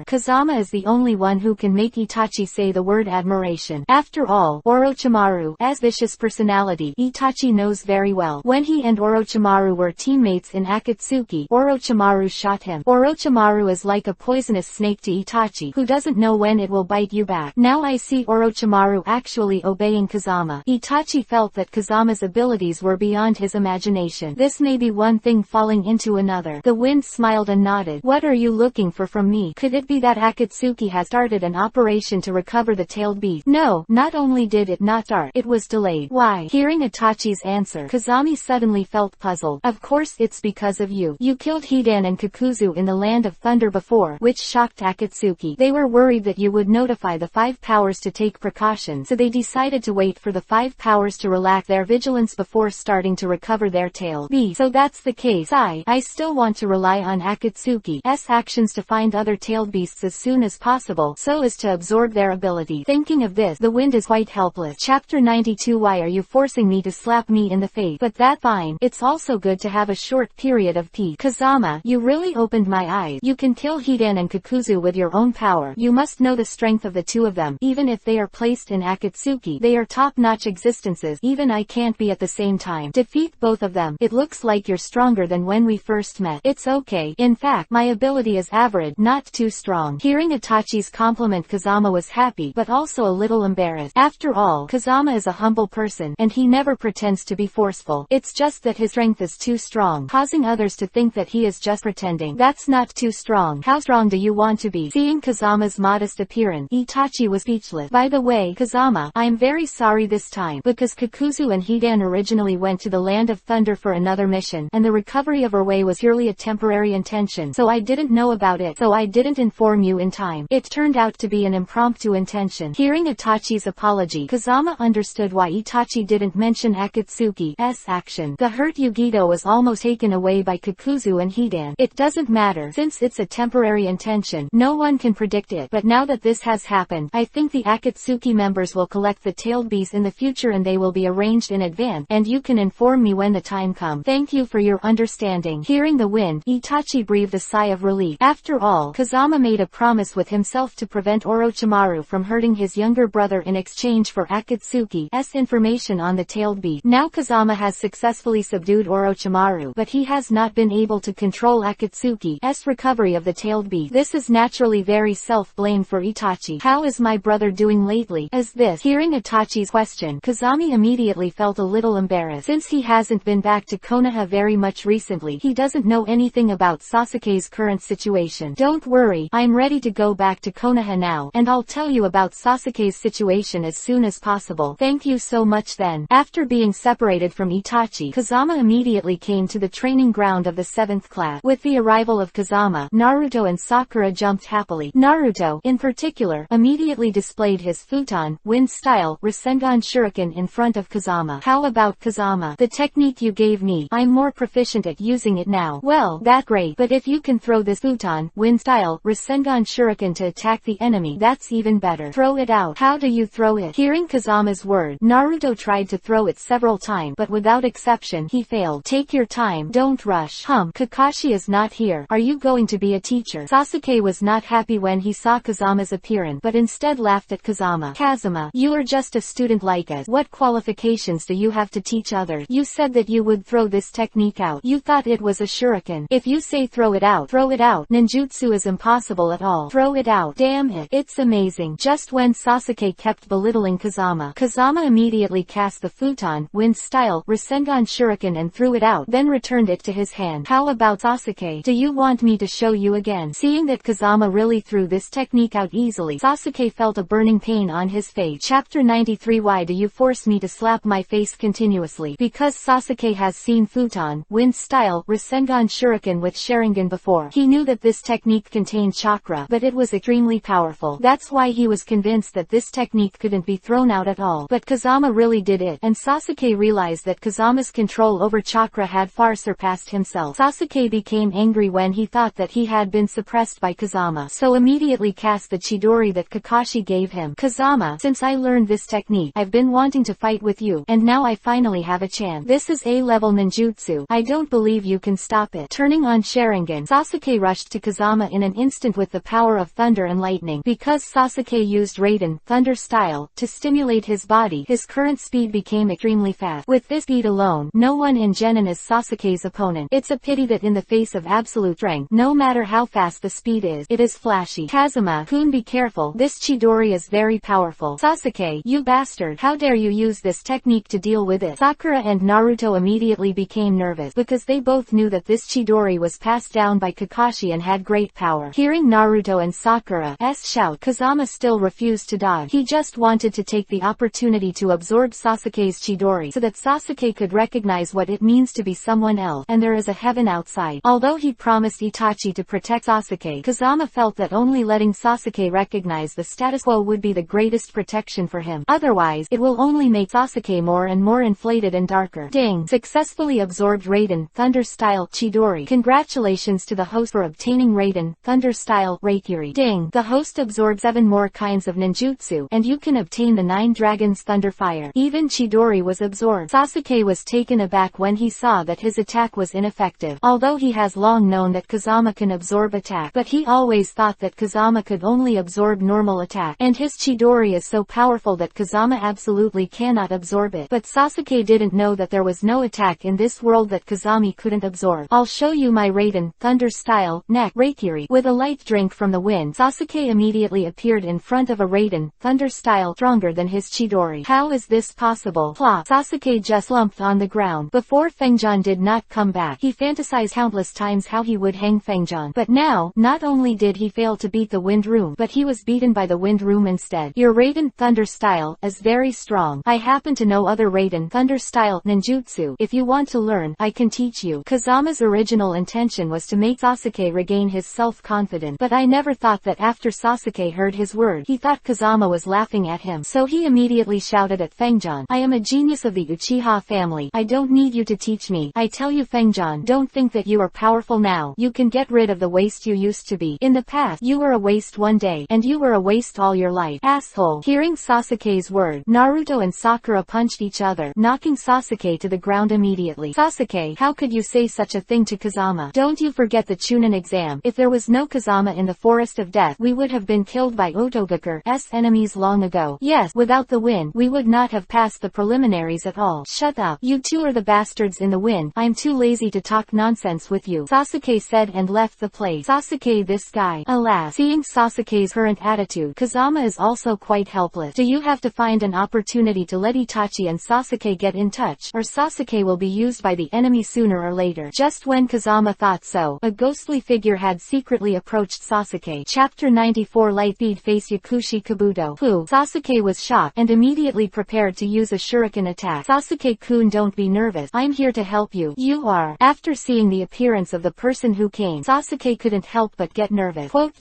Kazama is the only one who can make Itachi say the word admiration. After all, Orochimaru's vicious personality, Itachi knows very well. When he and Orochimaru were teammates in Akatsuki, Orochimaru shot him. Orochimaru is like a poisonous snake to Itachi, who doesn't know when it will bite you back. Now I see Orochimaru actually obeying Kazama. Itachi felt that Kazama's abilities were beyond his imagination. This may be one thing falling into another. The wind smiled and nodded. What are you looking for from me? Could it be that Akatsuki has started an operation to recover the tailed beast? No, not only did it not start, it was delayed. Why? Hearing Itachi's answer, Kazami suddenly felt puzzled. Of course it's because of you. You killed Hidan and Kakuzu in the Land of Thunder before, which shocked Akatsuki. They were worried that you would notify the 5 powers to take precautions, so they decided to wait for the 5 powers to relax their vigilance before starting to recover their tailed beast. So that's the case. I still want to rely on Akatsuki's actions to find other tailed beasts as soon as possible, so as to absorb their ability. Thinking of this, the wind is quite helpless. Chapter 92. Why are you forcing me to slap me in the face? But that's fine. It's also good to have a short period of peace. Kazama, you really opened my eyes. You can kill Hidan and Kakuzu with your own power. You must know the strength of the two of them. Even if they are placed in Akatsuki, they are top-notch existences. Even I can't be at the same time. Defeat both of them. It looks like you're stronger than when we first met. It's okay. In fact, my ability is average, not too strong. Hearing Itachi's compliment, Kazama was happy, but also a little embarrassed. After all, Kazama is a humble person, and he never pretends to be forceful. It's just that his strength is too strong, causing others to think that he is just pretending. That's not too strong. How strong do you want to be? Seeing Kazama's modest appearance, Itachi was speechless. By the way, Kazama, I'm very sorry this time, because Kakuzu and Hidan originally went to the Land of Thunder for another mission, and the recovery of her way was purely a temporary intention, so I I didn't know about it, so I didn't inform you in time. It turned out to be an impromptu intention. Hearing Itachi's apology, Kazama understood why Itachi didn't mention Akatsuki's action. The hurt Yugito was almost taken away by Kakuzu and Hidan. It doesn't matter, since it's a temporary intention. No one can predict it. But now that this has happened, I think the Akatsuki members will collect the tailed beasts in the future and they will be arranged in advance, and you can inform me when the time comes. Thank you for your understanding. Hearing the wind, Itachi breathed a sigh of relief. After all, Kazama made a promise with himself to prevent Orochimaru from hurting his younger brother in exchange for Akatsuki's information on the tailed beast. Now Kazama has successfully subdued Orochimaru, but he has not been able to control Akatsuki's recovery of the tailed beast. This is naturally very self-blame for Itachi. How is my brother doing lately? Is this? Hearing Itachi's question, Kazami immediately felt a little embarrassed. Since he hasn't been back to Konoha very much recently, he doesn't know anything about Sasuke's current situation. Don't worry, I'm ready to go back to Konoha now, and I'll tell you about Sasuke's situation as soon as possible. Thank you so much then. After being separated from Itachi, Kazama immediately came to the training ground of the 7th class. With the arrival of Kazama, Naruto and Sakura jumped happily. Naruto, in particular, immediately displayed his futon, wind-style, Rasengan Shuriken in front of Kazama. How about Kazama? The technique you gave me, I'm more proficient at using it now. Well, that's great, but if you can throw this futon, wind-style, Rasengan Shuriken to attack the enemy, that's even better. Throw it out. How do you throw it? Hearing Kazama's word, Naruto tried to throw it several times, but without exception, he failed. Take your time, don't rush. Kakashi is not here. Are you going to be a teacher? Sasuke was not happy when he saw Kazama's appearance, but instead laughed at Kazama. Kazama, you are just a student like us. What qualifications do you have to teach others? You said that you would throw this technique out. You thought it was a shuriken. If you say throw it out, throw it out. Ninjutsu is impossible at all. Throw it out. Damn it. It's amazing. Just when Sasuke kept belittling Kazama, Kazama immediately cast the futon, wind-style, Rasengan Shuriken and threw it out, then returned it to his hand. How about Sasuke? Do you want me to show you again? Seeing that Kazama really threw this technique out easily, Sasuke felt a burning pain on his face. Chapter 93. Why do you force me to slap my face continuously? Because Sasuke has seen futon, wind-style, Rasengan Shuriken with Sharingan before. He knew that this technique contained chakra, but it was extremely powerful. That's why he was convinced that this technique couldn't be thrown out at all. But Kazama really did it, and Sasuke realized that Kazama's control over chakra had far surpassed himself. Sasuke became angry when he thought that he had been suppressed by Kazama, so immediately cast the Chidori that Kakashi gave him. Kazama, since I learned this technique, I've been wanting to fight with you, and now I finally have a chance. This is A-level ninjutsu. I don't believe you can stop it. Turning on Sharingan, Sasuke rushed to Kazama in an instant with the power of thunder and lightning. Because Sasuke used Raiden, thunder style, to stimulate his body, his current speed became extremely fast. With this speed alone, no one in Genin is Sasuke's opponent. It's a pity that in the face of absolute strength, no matter how fast the speed is, it is flashy. Kazama-kun, be careful. This Chidori is very powerful. Sasuke, you bastard. How dare you use this technique to deal with it? Sakura and Naruto immediately became nervous, because they both knew that this Chidori was passed down by Kakashi and had great power. Hearing Naruto and Sakura's shout, Kazama still refused to dodge. He just wanted to take the opportunity to absorb Sasuke's Chidori, so that Sasuke could recognize what it means to be someone else, and there is a heaven outside. Although he promised Itachi to protect Sasuke, Kazama felt that only letting Sasuke recognize the status quo would be the greatest protection for him. Otherwise, it will only make Sasuke more and more inflated and darker. Ding! Successfully absorbed Raiden, Thunder-style, Chidori. Congratulations to the host for obtaining Raiden, Thunder-style, Reikiri. Ding! The host absorbed 7 more kinds of ninjutsu, and you can obtain the 9 dragons Thunder Fire. Even Chidori was absorbed. Sasuke was taken aback when he saw that his attack was ineffective. Although he has long known that Kazama can absorb attack, but he always thought that Kazama could only absorb normal attack, and his Chidori is so powerful that Kazama absolutely cannot absorb it. But Sasuke didn't know that there was no attack in this world that Kazami couldn't absorb. I'll show you my Raiden, Thunder-style, neck, Reikiri. With a light drink from the wind, Sasuke immediately appeared in front of a Raiden, Thunder-style, stronger than his Chidori. How is this possible? Plop! Sasuke just slumped on the ground. Before Fengjian did not come back, he fantasized countless times how he would hang Fengjian. But now, not only did he fail to beat the Wind Room, but he was beaten by the Wind Room instead. Your Raiden, Thunder-style, is very strong. I happen to know other Raiden, Thunder-style, ninjutsu. If you want to learn, I can teach you. Kazama's original intention was to make Sasuke Sasuke regain his self-confidence. But I never thought that after Sasuke heard his word, he thought Kazama was laughing at him. So he immediately shouted at Fengjan, I am a genius of the Uchiha family. I don't need you to teach me. I tell you Fengjan, don't think that you are powerful now. You can get rid of the waste you used to be. In the past, you were a waste one day, and you were a waste all your life. Asshole. Hearing Sasuke's word, Naruto and Sakura punched each other, knocking Sasuke to the ground immediately. Sasuke, how could you say such a thing to Kazama? Don't you forget the Chunin exam? If there was no Kazama in the Forest of Death, we would have been killed by Otogaku's enemies long ago. Yes, without the win, we would not have passed the preliminaries at all. Shut up. You two are the bastards in the win. I'm too lazy to talk nonsense with you, Sasuke said and left the place. Sasuke, this guy. Alas, seeing Sasuke's current attitude, Kazama is also quite helpless. Do you have to find an opportunity to let Itachi and Sasuke get in touch, or Sasuke will be used by the enemy sooner or later? Just when Kazama thought so, a ghostly figure had secretly approached Sasuke. Chapter 94 Lightspeed Face Yakushi Kabuto. Who? Sasuke was shocked, and immediately prepared to use a shuriken attack. Sasuke-kun, don't be nervous. I'm here to help you. You are. After seeing the appearance of the person who came, Sasuke couldn't help but get nervous. Quote,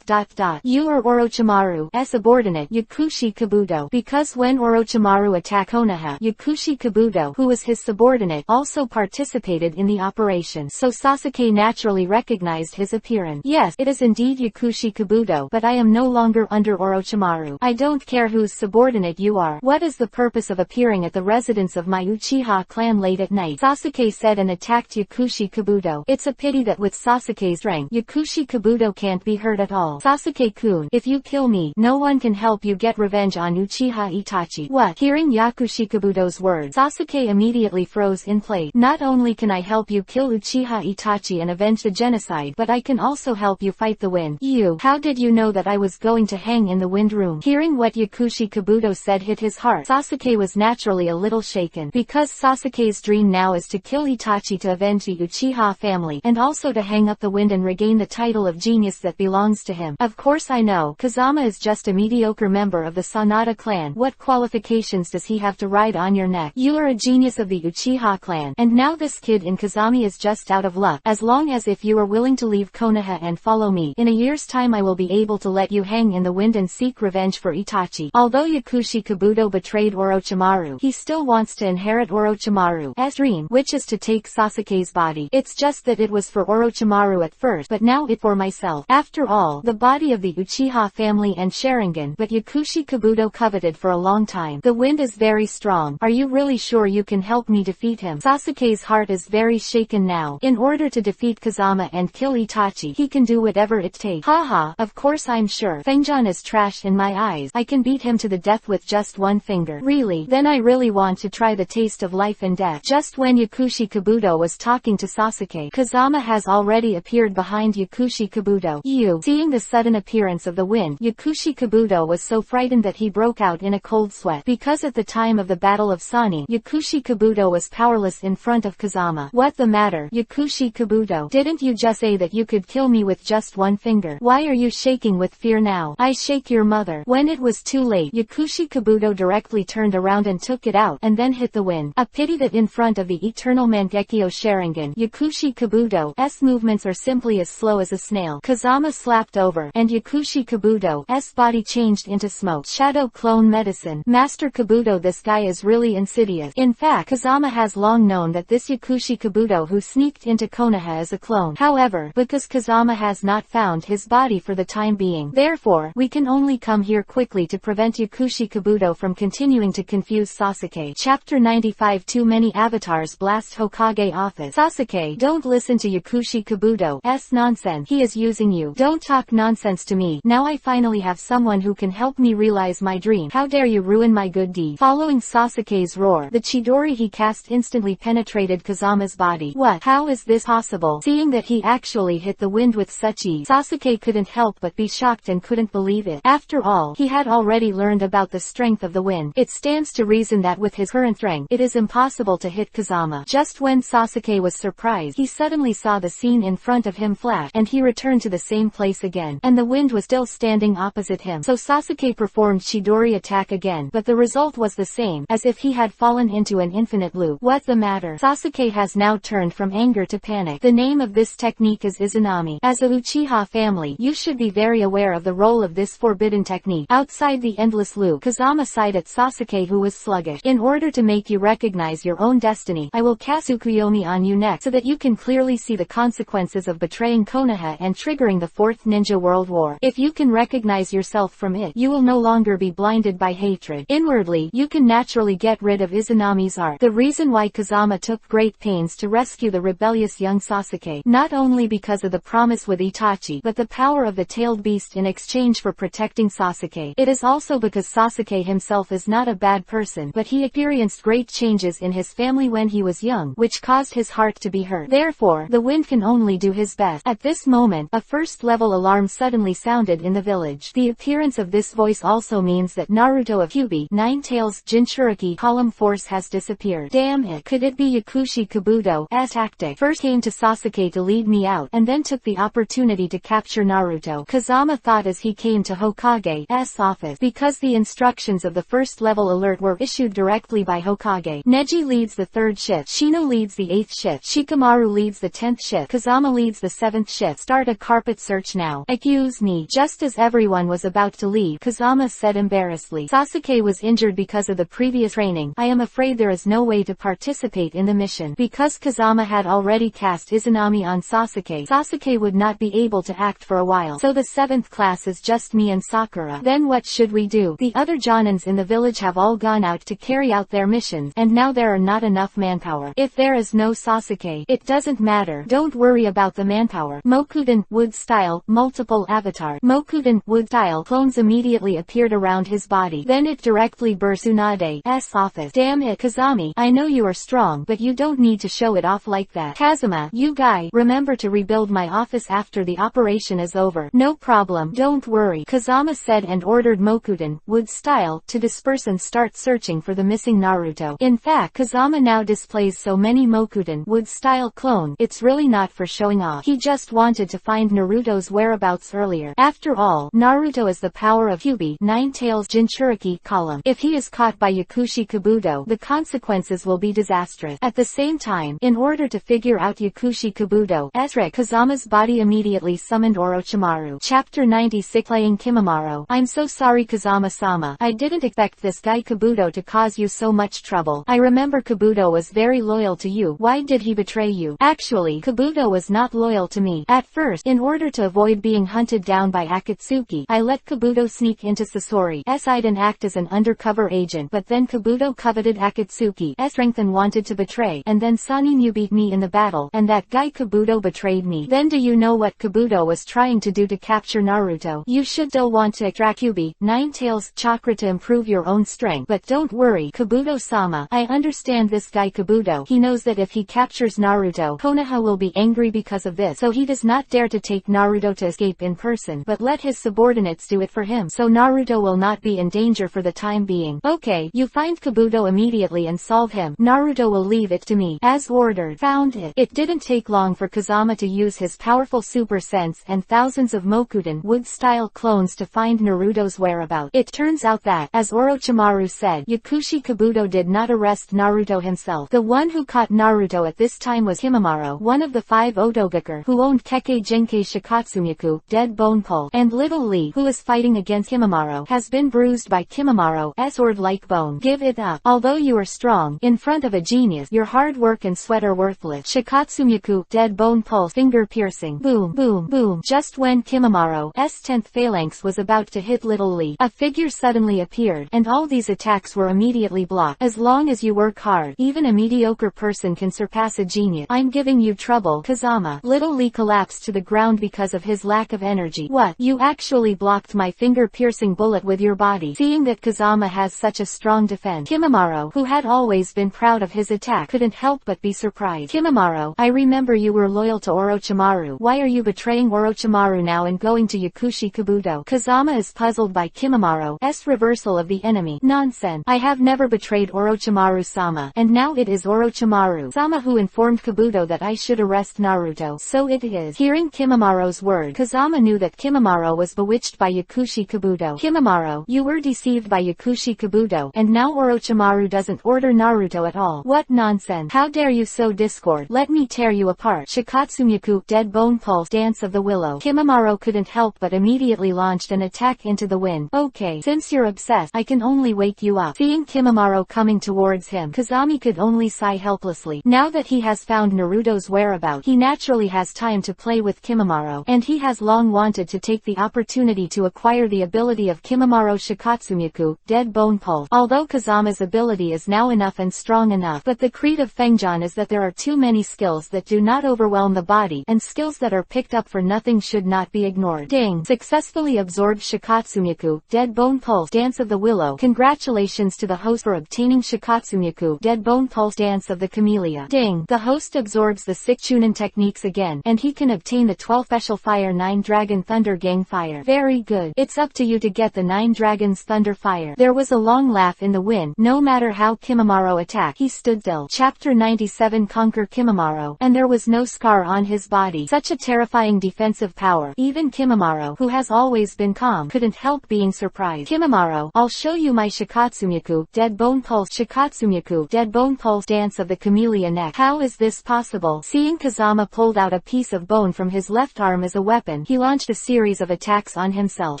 You are Orochimaru's subordinate, Yakushi Kabuto. Because when Orochimaru attacked Konoha, Yakushi Kabuto, who was his subordinate, also participated in the operation. So Sasuke naturally recognized his appearance. Yes, it is indeed Yakushi Kabuto, but I am no longer under Orochimaru. I don't care whose subordinate you are. What is the purpose of appearing at the residence of my Uchiha clan late at night? Sasuke said and attacked Yakushi Kabuto. It's a pity that with Sasuke's rank, Yakushi Kabuto can't be hurt at all. Sasuke-kun, if you kill me, no one can help you get revenge on Uchiha Itachi. What? Hearing Yakushi Kabuto's words, Sasuke immediately froze in place. Not only can I help you kill Uchiha Itachi and avenge the genocide, but I can also help you fight the wind. You, how did you know that I was going to hang in the wind room? Hearing what Yakushi Kabuto said hit his heart. Sasuke was naturally a little shaken, because Sasuke's dream now is to kill Itachi to avenge the Uchiha family, and also to hang up the wind and regain the title of genius that belongs to him. Of course I know, Kazama is just a mediocre member of the Sanada clan. What qualifications does he have to ride on your neck? You are a genius of the Uchiha clan, and now this kid in Kazami is just out of luck. As long as if you are willing to leave Konoha and follow me, in a year's time I will be able to let you hang in the wind and seek revenge for Itachi. Although Yakushi Kabuto betrayed Orochimaru, he still wants to inherit Orochimaru's dream, which is to take Sasuke's body. It's just that it was for Orochimaru at first, but now it's for myself. After all, the body of the Uchiha family and Sharingan, but Yakushi Kabuto coveted for a long time. The wind is very strong. Are you really sure you can help me defeat him? Sasuke's heart is very shaken now. In order to defeat Kazama and kill Itachi, he can do whatever it takes. Haha, of course I'm sure. Fengjan is trash in my eyes. I can beat him to the death with just one finger. Really? Then I really want to try the taste of life and death. Just when Yakushi Kabuto was talking to Sasuke, Kazama has already appeared behind Yakushi Kabuto. Seeing the sudden appearance of the wind, Yakushi Kabuto was so frightened that he broke out in a cold sweat. Because at the time of the Battle of Sani, Yakushi Kabuto was powerless in front of Kazama. What the matter, Yakushi Kabuto? Didn't you just say that you could kill me with just one finger? Why are you shaking with fear now? I shake your mother. When it was too late, Yakushi Kabuto directly turned around and took it out, and then hit the wind. A pity that in front of the eternal Mangekyo Sharingan, Yakushi Kabuto's movements are simply as slow as a snail. Kazama slapped over, and Yakushi Kabuto's body changed into smoke. Shadow clone medicine. Master Kabuto, this guy is really insidious. In fact, Kazama has long known that this Yakushi Kabuto who sneaked into Konoha is a clone. However, because Kazama has not found his body for the time being, therefore, we can only come here quickly to prevent Yakushi Kabuto from continuing to confuse Sasuke. Chapter 95 Too many avatars blast Hokage office. Sasuke, don't listen to Yakushi Kabuto's nonsense. He is using you. Don't talk nonsense to me. Now I finally have someone who can help me realize my dream. How dare you ruin my good deed? Following Sasuke's roar, the Chidori he cast instantly penetrated Kazama's body. What? How is this possible? Seeing that he actually hit the wind with such ease, Sasuke couldn't help but be shocked and couldn't believe it. After all, he had already learned about the strength of the wind. It stands to reason that with his current strength, it is impossible to hit Kazama. Just when Sasuke was surprised, he suddenly saw the scene in front of him flash, and he returned to the same place again, and the wind was still standing opposite him. So Sasuke performed Chidori attack again, but the result was the same, as if he had fallen into an infinite loop. What the matter? Sasuke has now turned from anger to panic. The name of this technique technique is Izanami. As a Uchiha family, you should be very aware of the role of this forbidden technique. Outside the endless loop, Kazama sighed at Sasuke, who was sluggish. In order to make you recognize your own destiny, I will cast Tsukuyomi on you next so that you can clearly see the consequences of betraying Konoha and triggering the Fourth Ninja World War. If you can recognize yourself from it, you will no longer be blinded by hatred. Inwardly, you can naturally get rid of Izanami's art. The reason why Kazama took great pains to rescue the rebellious young Sasuke, not only because of the promise with Itachi, but the power of the tailed beast in exchange for protecting Sasuke. It is also because Sasuke himself is not a bad person, but he experienced great changes in his family when he was young, which caused his heart to be hurt. Therefore, the wind can only do his best. At this moment, a first-level alarm suddenly sounded in the village. The appearance of this voice also means that Naruto of EPUB, Nine-Tails Jinchuriki column force has disappeared. Damn it, could it be Yakushi Kabuto's tactic? First came to Sasuke to lead me out, and then took the opportunity to capture Naruto, Kazama thought as he came to Hokage's office. Because the instructions of the first-level alert were issued directly by Hokage. Neji leads the 3rd shift, Shino leads the 8th shift, Shikamaru leads the 10th shift, Kazama leads the 7th shift. Start a carpet search now. Excuse me. Just as everyone was about to leave, Kazama said embarrassedly. Sasuke was injured because of the previous training. I am afraid there is no way to participate in the mission. Because Kazama had already cast Izanami on Sasuke, Sasuke would not be able to act for a while. So the 7th class is just me and Sakura. Then what should we do? The other Jonins in the village have all gone out to carry out their missions, and now there are not enough manpower. If there is no Sasuke, it doesn't matter. Don't worry about the manpower. Mokuden, wood style, multiple avatar. Mokuden, wood style clones immediately appeared around his body. Then it directly burst Tsunade's office. Damn it, Kazami. I know you are strong, but you don't need to show it off like that. Kazuma, you guy, remember to rebuild my office after the operation is over. No problem, don't worry, Kazama said and ordered Mokuden, wood style, to disperse and start searching for the missing Naruto. In fact, Kazama now displays so many Mokuden, wood style clones, it's really not for showing off. He just wanted to find Naruto's whereabouts earlier. After all, Naruto is the power of EPUB, Nine-Tails Jinchuriki column. If he is caught by Yakushi Kabuto, the consequences will be disastrous. At the same time, in order to figure out Yakushi Kabuto's trick, Kazama's body immediately summoned Orochimaru. Chapter 96, playing Kimimaro. I'm so sorry Kazama-sama. I didn't expect this guy Kabuto to cause you so much trouble. I remember Kabuto was very loyal to you. Why did he betray you? Actually, Kabuto was not loyal to me. At first, in order to avoid being hunted down by Akatsuki, I let Kabuto sneak into Sasori's side and act as an undercover agent, but then Kabuto coveted Akatsuki's strength and wanted to betray, and then Saninu beat me in the battle, and that guy Kabuto betrayed me. Then do you know what Kabuto was trying to do to capture Naruto? You should still want to extract EPUB, Nine-Tails chakra to improve your own strength, but don't worry, Kabuto-sama. I understand this guy Kabuto. He knows that if he captures Naruto, Konoha will be angry because of this, so he does not dare to take Naruto to escape in person, but let his subordinates do it for him, so Naruto will not be in danger for the time being. Okay, you find Kabuto immediately and solve him. Naruto will leave it to me. As ordered. Found it. It didn't take long for Kazama to use his powerful super sense and thousands of Mokuden wood-style clones to find Naruto's whereabouts. It turns out that, as Orochimaru said, Yakushi Kabuto did not arrest Naruto himself. The one who caught Naruto at this time was Kimimaro, one of the 5 Otogaker, who owned Kekkei Genkei Shikatsumiku, Dead Bone Pole, and Little Lee, who is fighting against Kimimaro, has been bruised by Kimimaro's sword-like bone. Give it up. Although you are strong, in front of a genius, your hard work and sweat are worthless. Shikatsumiku, Dead Bone Pulse, finger piercing. Boom, boom, boom. Just when Kimimaro's 10th phalanx was about to hit Little Lee, a figure suddenly appeared, and all these attacks were immediately blocked. As long as you work hard, even a mediocre person can surpass a genius. I'm giving you trouble, Kazama. Little Lee collapsed to the ground because of his lack of energy. What? You actually blocked my finger-piercing bullet with your body. Seeing that Kazama has such a strong defense, Kimimaro, who had always been proud of his attack, couldn't help but be surprised. Kimimaro, I remember you were loyal to Orochimaru. Why are you betraying Orochimaru now and going to Yakushi Kabuto? Kazama is puzzled by Kimimaro's reversal of the enemy. Nonsense. I have never betrayed Orochimaru-sama, and now it is Orochimaru-sama who informed Kabuto that I should arrest Naruto. So it is. Hearing Kimimaro's word, Kazama knew that Kimimaro was bewitched by Yakushi Kabuto. Kimimaro, you were deceived by Yakushi Kabuto, and now Orochimaru doesn't order Naruto at all. What nonsense. How dare you sow discord? Let me tear you apart. Shikatsumyaku, Dead Bone Pulse, Dance of the Willow. Kimimaro couldn't help but immediately launched an attack into the wind. Okay, since you're obsessed, I can only wake you up. Seeing Kimimaro coming towards him, Kazami could only sigh helplessly. Now that he has found Naruto's whereabouts, he naturally has time to play with Kimimaro, and he has long wanted to take the opportunity to acquire the ability of Kimimaro Shikatsumyaku, Dead Bone Pulse. Although Kazama's ability is now enough and strong enough, but the creed of Fengjan is that there are too many skills that do not overwhelm the body, and skills that are picked up for nothing should not be ignored. Ding! Successfully absorbed Shikatsumyaku, Dead Bone Pulse, Dance of the Willow. Congratulations to the host for obtaining Shikatsumyaku, Dead Bone Pulse, Dance of the Camellia. Ding! The host absorbs the 6 Chunin techniques again, and he can obtain the 12 Special Fire 9 Dragon Thunder Gang Fire. Very good. It's up to you to get the 9 Dragons Thunder Fire. There was a long laugh in the wind. No matter how Kimimaro attacked, he stood still. Chapter 97 Conquer Kimimaro. And there was no scar on his body. Such a terrifying defensive power. Even Kimimaro, who has always been calm, couldn't help being surprised. Kimimaro, I'll show you my Shikatsumyaku, Dead Bone Pulse. Shikatsumyaku, Dead Bone Pulse, Dance of the Camellia neck. How is this possible? Seeing Kazama pulled out a piece of bone from his left arm as a weapon, he launched a series of attacks on himself.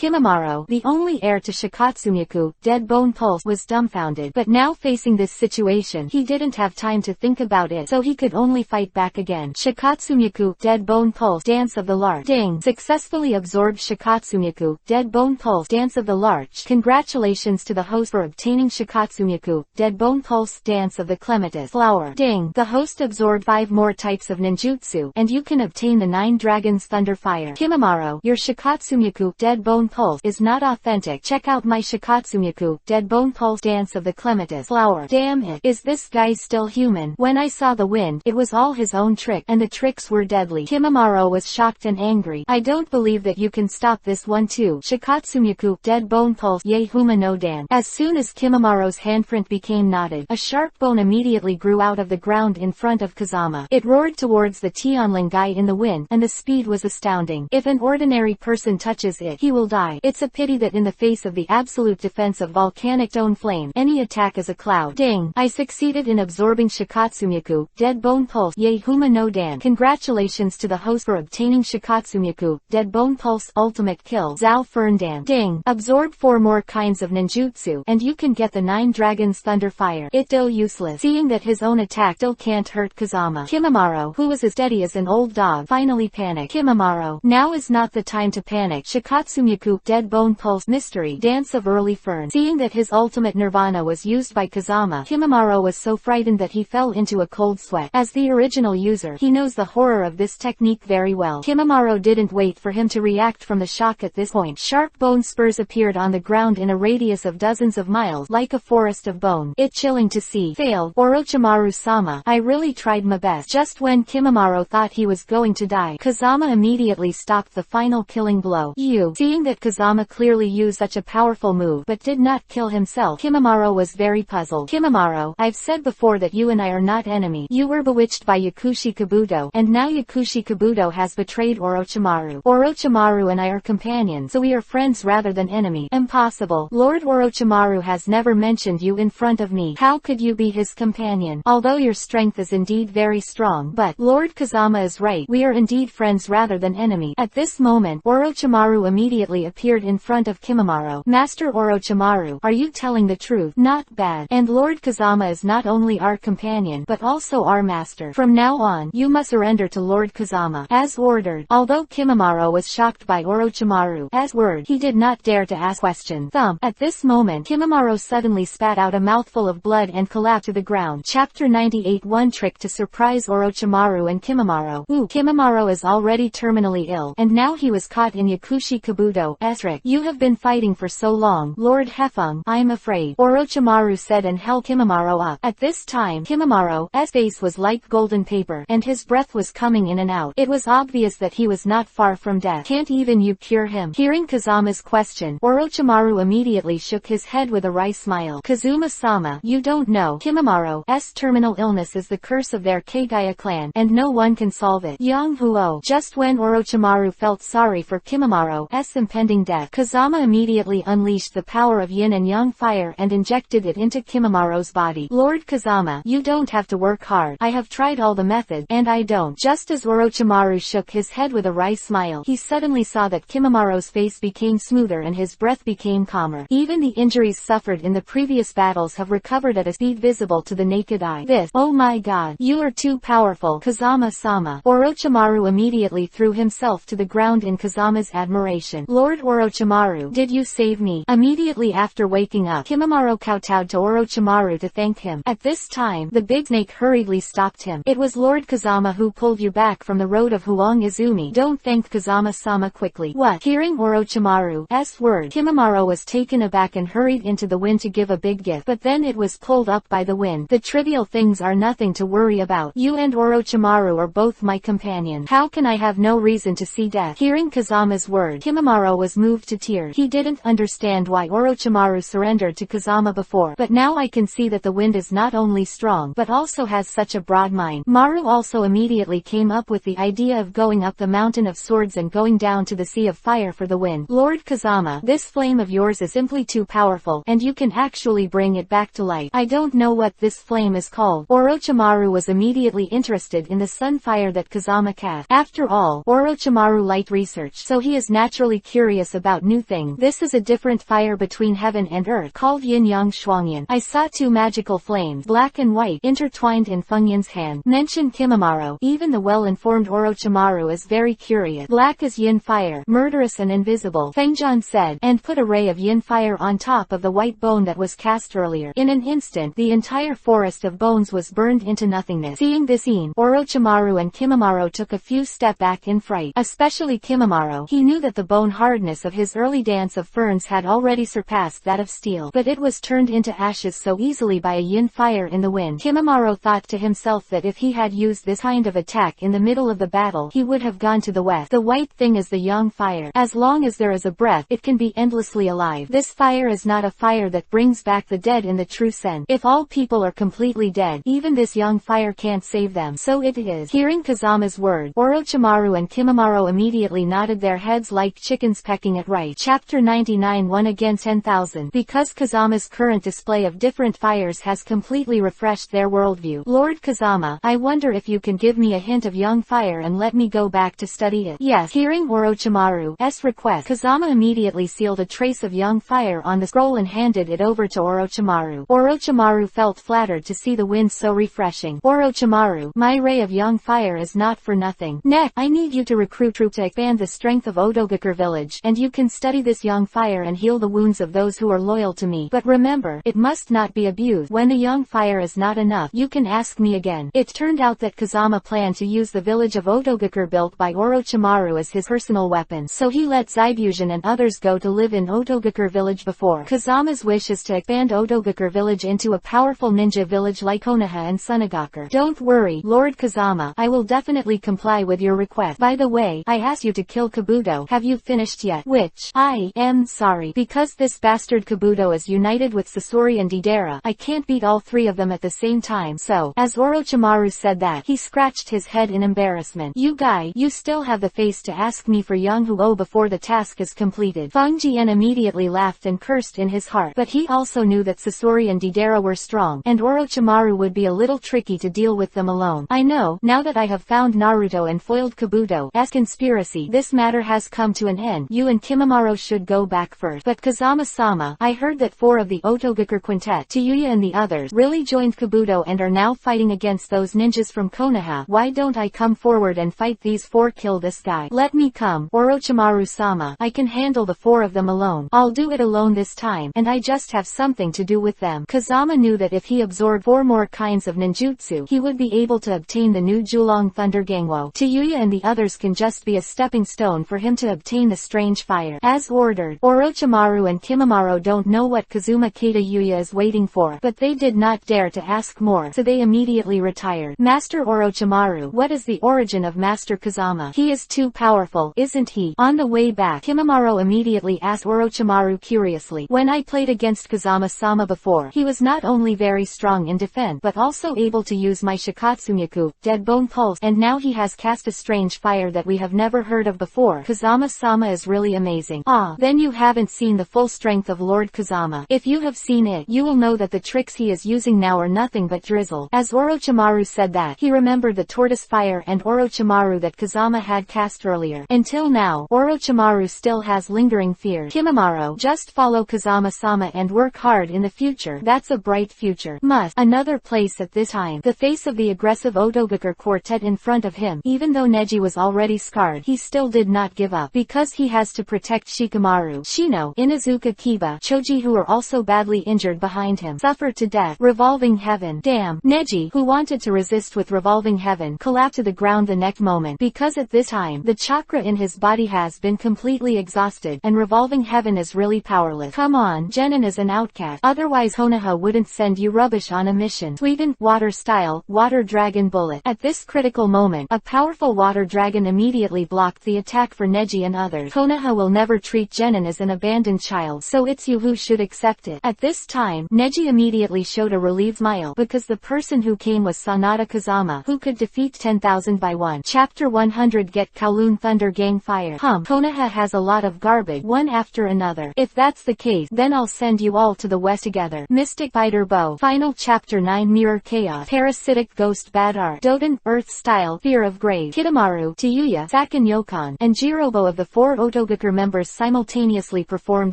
Kimimaro, the only heir to Shikatsumyaku, Dead Bone Pulse, was dumbfounded. But now facing this situation, he didn't have time to think about it, so he could only fight back again. Shikatsumyaku, Dead Bone Pulse, Dance of the Larch. Ding! Successfully absorbed Shikatsumyaku, Dead Bone Pulse, Dance of the Larch. Congratulations to the host for obtaining Shikatsumyaku, Dead Bone Pulse, Dance of the Clematis Flower. Ding! The host absorbed 5 more types of ninjutsu, and you can obtain the 9 Dragons Thunder Fire. Kimimaro, your Shikatsumyaku, Dead Bone Pulse, is not authentic. Check out my Shikatsumyaku, Dead Bone Pulse, Dance of the Clematis Flower. Damn it, is this guy still human? When I saw the wind, it was all his own trick, and the tricks were deadly. Kimimaro was shocked and angry. I don't believe that you can stop this one too. Shikatsumyaku, Dead Bone Pulse, Ye Huma no Dan. As soon as Kimimaro's handprint became knotted, a sharp bone immediately grew out of the ground in front of Kazama. It roared towards the Tianling guy in the wind, and the speed was astounding. If an ordinary person touches it, he will die. It's a pity that in the face of the absolute defense of volcanic stone flame, any attack is a cloud. Ding! I succeeded in absorbing Shikatsumyaku, Dead Bone Pulse, Ye Huma no Dan. Congratulations to the host for obtaining Shikatsumyaku, Dead Bone Pulse, Ultimate Kill. Zao Ferndan. Ding! Absorb 4 more kinds of ninjutsu, and you can get the 9 Dragons Thunder Fire. It's still useless. Seeing that his own attack still can't hurt Kazama, Kimimaro, who was as steady as an old dog, finally panicked. Kimimaro, now is not the time to panic. Shikatsumyaku, Dead Bone Pulse, Mystery Dance of Early Fern. Seeing that his ultimate nirvana was used by Kazama, Kimimaro was so frightened that he fell into a cold sweat. As the original user, he knows the horror of this technique very well. Kimimaro didn't wait for him to react from the shock at this point. Sharp bone spurs appeared on the ground in a radius of dozens of miles, like a forest of bone. It's chilling to see. Failed. Orochimaru-sama, I really tried my best. Just when Kimimaro thought he was going to die, Kazama immediately stopped the final killing blow. Seeing that Kazama clearly used such a powerful move but did not kill himself, Kimimaro was very puzzled. Kimimaro, I've said before that you and I are not enemy. You were bewitched by Yakushi Kabuto, and now Yakushi Kabuto has betrayed Orochimaru. Orochimaru and I are companions, so we are friends rather than enemy. Impossible. Lord Orochimaru has never mentioned you in front of me. How could you be his companion? Although your strength is indeed very strong, but Lord Kazama is right. We are indeed friends rather than enemy. At this moment, Orochimaru immediately appeared in front of Kimimaro. Master Orochimaru, are you telling the truth? Not bad. And Lord Kazama is not only our companion, but also our master. From now on, you must surrender to Lord Kazama. As ordered. Although Kimimaro was shocked by Orochimaru's word, he did not dare to ask questions. Thump. At this moment, Kimimaro suddenly spat out a mouthful of blood and collapsed to the ground. Chapter 98 One trick to surprise Orochimaru and Kimimaro. Kimimaro is already terminally ill, and now he was caught in Yakushi Kabuto's trick. You have been fighting for so long, Lord Hefeng. I'm afraid, Orochimaru said and held Kimimaro up. At this time, Kimimaro's face was like golden paper, and his breath was coming in and out. It was obvious that he was not far from death. Can't even you cure him? Hearing Kazama's question, Orochimaru immediately shook his head with a wry smile. Kazuma-sama, you don't know. Kimimaro's terminal illness is the curse of their Kagaya clan, and no one can solve it. Yang Huo. Just when Orochimaru felt sorry for Kimimaro's impending death, Kazama immediately unleashed the power of yin and yang fire and injected it into Kimimaro's body. Lord Kazama, you don't have to work hard. I have tried all the methods, and I don't tone. Just as Orochimaru shook his head with a wry smile, he suddenly saw that Kimamaro's face became smoother and his breath became calmer. Even the injuries suffered in the previous battles have recovered at a speed visible to the naked eye. This, oh my god, you are too powerful, Kazama-sama. Orochimaru immediately threw himself to the ground in Kazama's admiration. Lord Orochimaru, did you save me? Immediately after waking up, Kimamaro kowtowed to Orochimaru to thank him. At this time, the big snake hurriedly stopped him. It was Lord Kazama who pulled you back from the road of Huang Izumi. Don't thank Kazama-sama quickly. What? Hearing Orochimaru's word, Kimamaro was taken aback and hurried into the wind to give a big gift, but then it was pulled up by the wind. The trivial things are nothing to worry about. You and Orochimaru are both my companions. How can I have no reason to see death? Hearing Kazama's word, Kimamaro was moved to tears. He didn't understand why Orochimaru surrendered to Kazama before, but now I can see that the wind is not only strong but also has such a broad mind. Maru also immediately came up with the idea of going up the mountain of swords and going down to the sea of fire for the wind. Lord Kazama, this flame of yours is simply too powerful, and you can actually bring it back to life. I don't know what this flame is called. Orochimaru was immediately interested in the sun fire that Kazama cast. After all, Orochimaru liked research, so he is naturally curious about new things. This is a different fire between heaven and earth, called Yin-Yang Shuangyan. I saw two magical flames, black and white, intertwined in Fengyan's hand, mentioned Kimamaro. Even the well-informed Orochimaru is very curious. Black is yin fire, murderous and invisible, Fengyan said, and put a ray of yin fire on top of the white bone that was cast earlier. In an instant, the entire forest of bones was burned into nothingness. Seeing this scene, Orochimaru and Kimamaro took a few steps back in fright, especially Kimamaro. He knew that the bone hardness of his early dance of ferns had already surpassed that of steel, but it was turned into ashes so easily by a yin fire in the wind. Kimamaro thought to himself that if he had used this kind of attack in the middle of the battle, he would have gone to the west. The white thing is the yang fire. As long as there is a breath, it can be endlessly alive. This fire is not a fire that brings back the dead in the true sense. If all people are completely dead, even this yang fire can't save them. So it is. Hearing Kazama's word, Orochimaru and Kimamaro immediately nodded their heads like chickens pecking at rice. Chapter 99 1 against 10,000. Because Kazama's current display of different fires has completely refreshed their worldview. Lord Kazama, I wonder if you can give me a hint of yang fire and let me go back to study it. Yes. Hearing Orochimaru's request, Kazama immediately sealed a trace of yang fire on the scroll and handed it over to Orochimaru. Orochimaru felt flattered to see the wind so refreshing. Orochimaru, my ray of yang fire is not for nothing. Next, I need you to recruit troops to expand the strength of Odogakur village, and you can study this yang fire and heal the wounds of those who are loyal to me. But remember, it must not be abused. When the yang fire is not enough, you can ask me again. It turned out that Kazama planned to use the village of Odogakur built by Orochimaru as his personal weapon, so he let Zaibushin and others go to live in Odogakur village before. Kazama's wish is to expand Odogakur village into a powerful ninja village like Konoha and Sunagakur. Don't worry, Lord Kazama, I will definitely comply with your request. By the way, I asked you to kill Kabuto. Have you finished yet? Which? I am sorry. Because this bastard Kabuto is united with Sasori and Deidara, I can't beat all three of them at the same time. So, as Orochimaru said that, he scratched his head in embarrassment. You guy, you still have the face to ask me for Yang Huo before the task is completed. Feng Jian immediately laughed and cursed in his heart, but he also knew that Sasori and Deidara were strong, and Orochimaru would be a little tricky to deal with them alone. I know, now that I have found Naruto and foiled Kabuto as conspiracy, this matter has come to an end. You and Kimamaro should go back first. But Kazama-sama, I heard that 4 of the Otogakur quintet, Tayuya and the others, really joined Kabuto and are now fighting against those ninjas from Konoha. Why don't I come forward and fight these 4? Kill this guy. Let me come. Orochimaru-sama, I can handle the 4 of them alone. I'll do it alone this time, and I just have something to do with them. Kazama knew that if he absorbed 4 more kinds of ninjutsu, he would be able to obtain the new Julong Thunder Gangwo. Tayuya and the others can just be a stepping stone for him to obtain the strange fire. As ordered, Orochimaru and Kimamaro don't know what Kazuma Tayuya is waiting for, but they did not dare to ask more, so they immediately retired. Master Orochimaru, what is the origin of Master Kazama? He is too powerful, isn't he? On the way back, Kimamaro immediately asked Orochimaru curiously. When I played against Kazama-sama before, he was not only very strong in defense, but also able to use my Shikatsunyaku, Dead Bone Pulse, and now he has cast a strange fire that we have never heard of before. Kazama-sama is really amazing. Ah, then you haven't seen the full strength of Lord Kazama. If you have seen it, you will know that the tricks he is using now are nothing but drizzle. As Orochimaru said that, he remembered the tortoise fire and Orochimaru that Kazama had cast earlier. Until now, Orochimaru still has lingering fear. Kimimaro, just follow Kazama-sama and work hard in the future. That's a bright future. Must. Another place at this time. The face of the aggressive Otogaker quartet in front of him. Even though Neji was already scarred, he still did not give up. Because he has to protect Shikamaru, Shino, Inuzuka Kiba, Choji, who are also badly injured behind him, suffer to death. Revolving Heaven. Damn. Neji, who wanted to resist with Revolving Heaven, collapsed to the ground the next moment. Because at this time, the chakra in his body has been completely exhausted, and Revolving Heaven is really powerless. Come on, Genin is an outcast. Otherwise Konoha wouldn't send you rubbish on a mission. Suigen, Water Style, Water Dragon Bullet. At this critical moment, a powerful water dragon immediately blocked the attack for Neji and others. Konoha will never treat Genin as an abandoned child, so it's you who should accept it. At this time, Neji immediately showed a relieved smile, because the person who came was Sanada Kazama, who could defeat 10,000 by one. Chapter 100 Get Kowloon Thunder Gang Fire. Konoha has a lot of garbage, one after another. If that's the case, then I'll send you all to the west together. Mystic Fighter Bow. Final Chapter 9 Mirror Chaos. Parasitic Ghost Bad Art. Doden, Earth Style, Fear of Grave. Kitamaru, Tayuya, Sakan Yokon, and Jirobo of the 4 Otogaker members simultaneously performed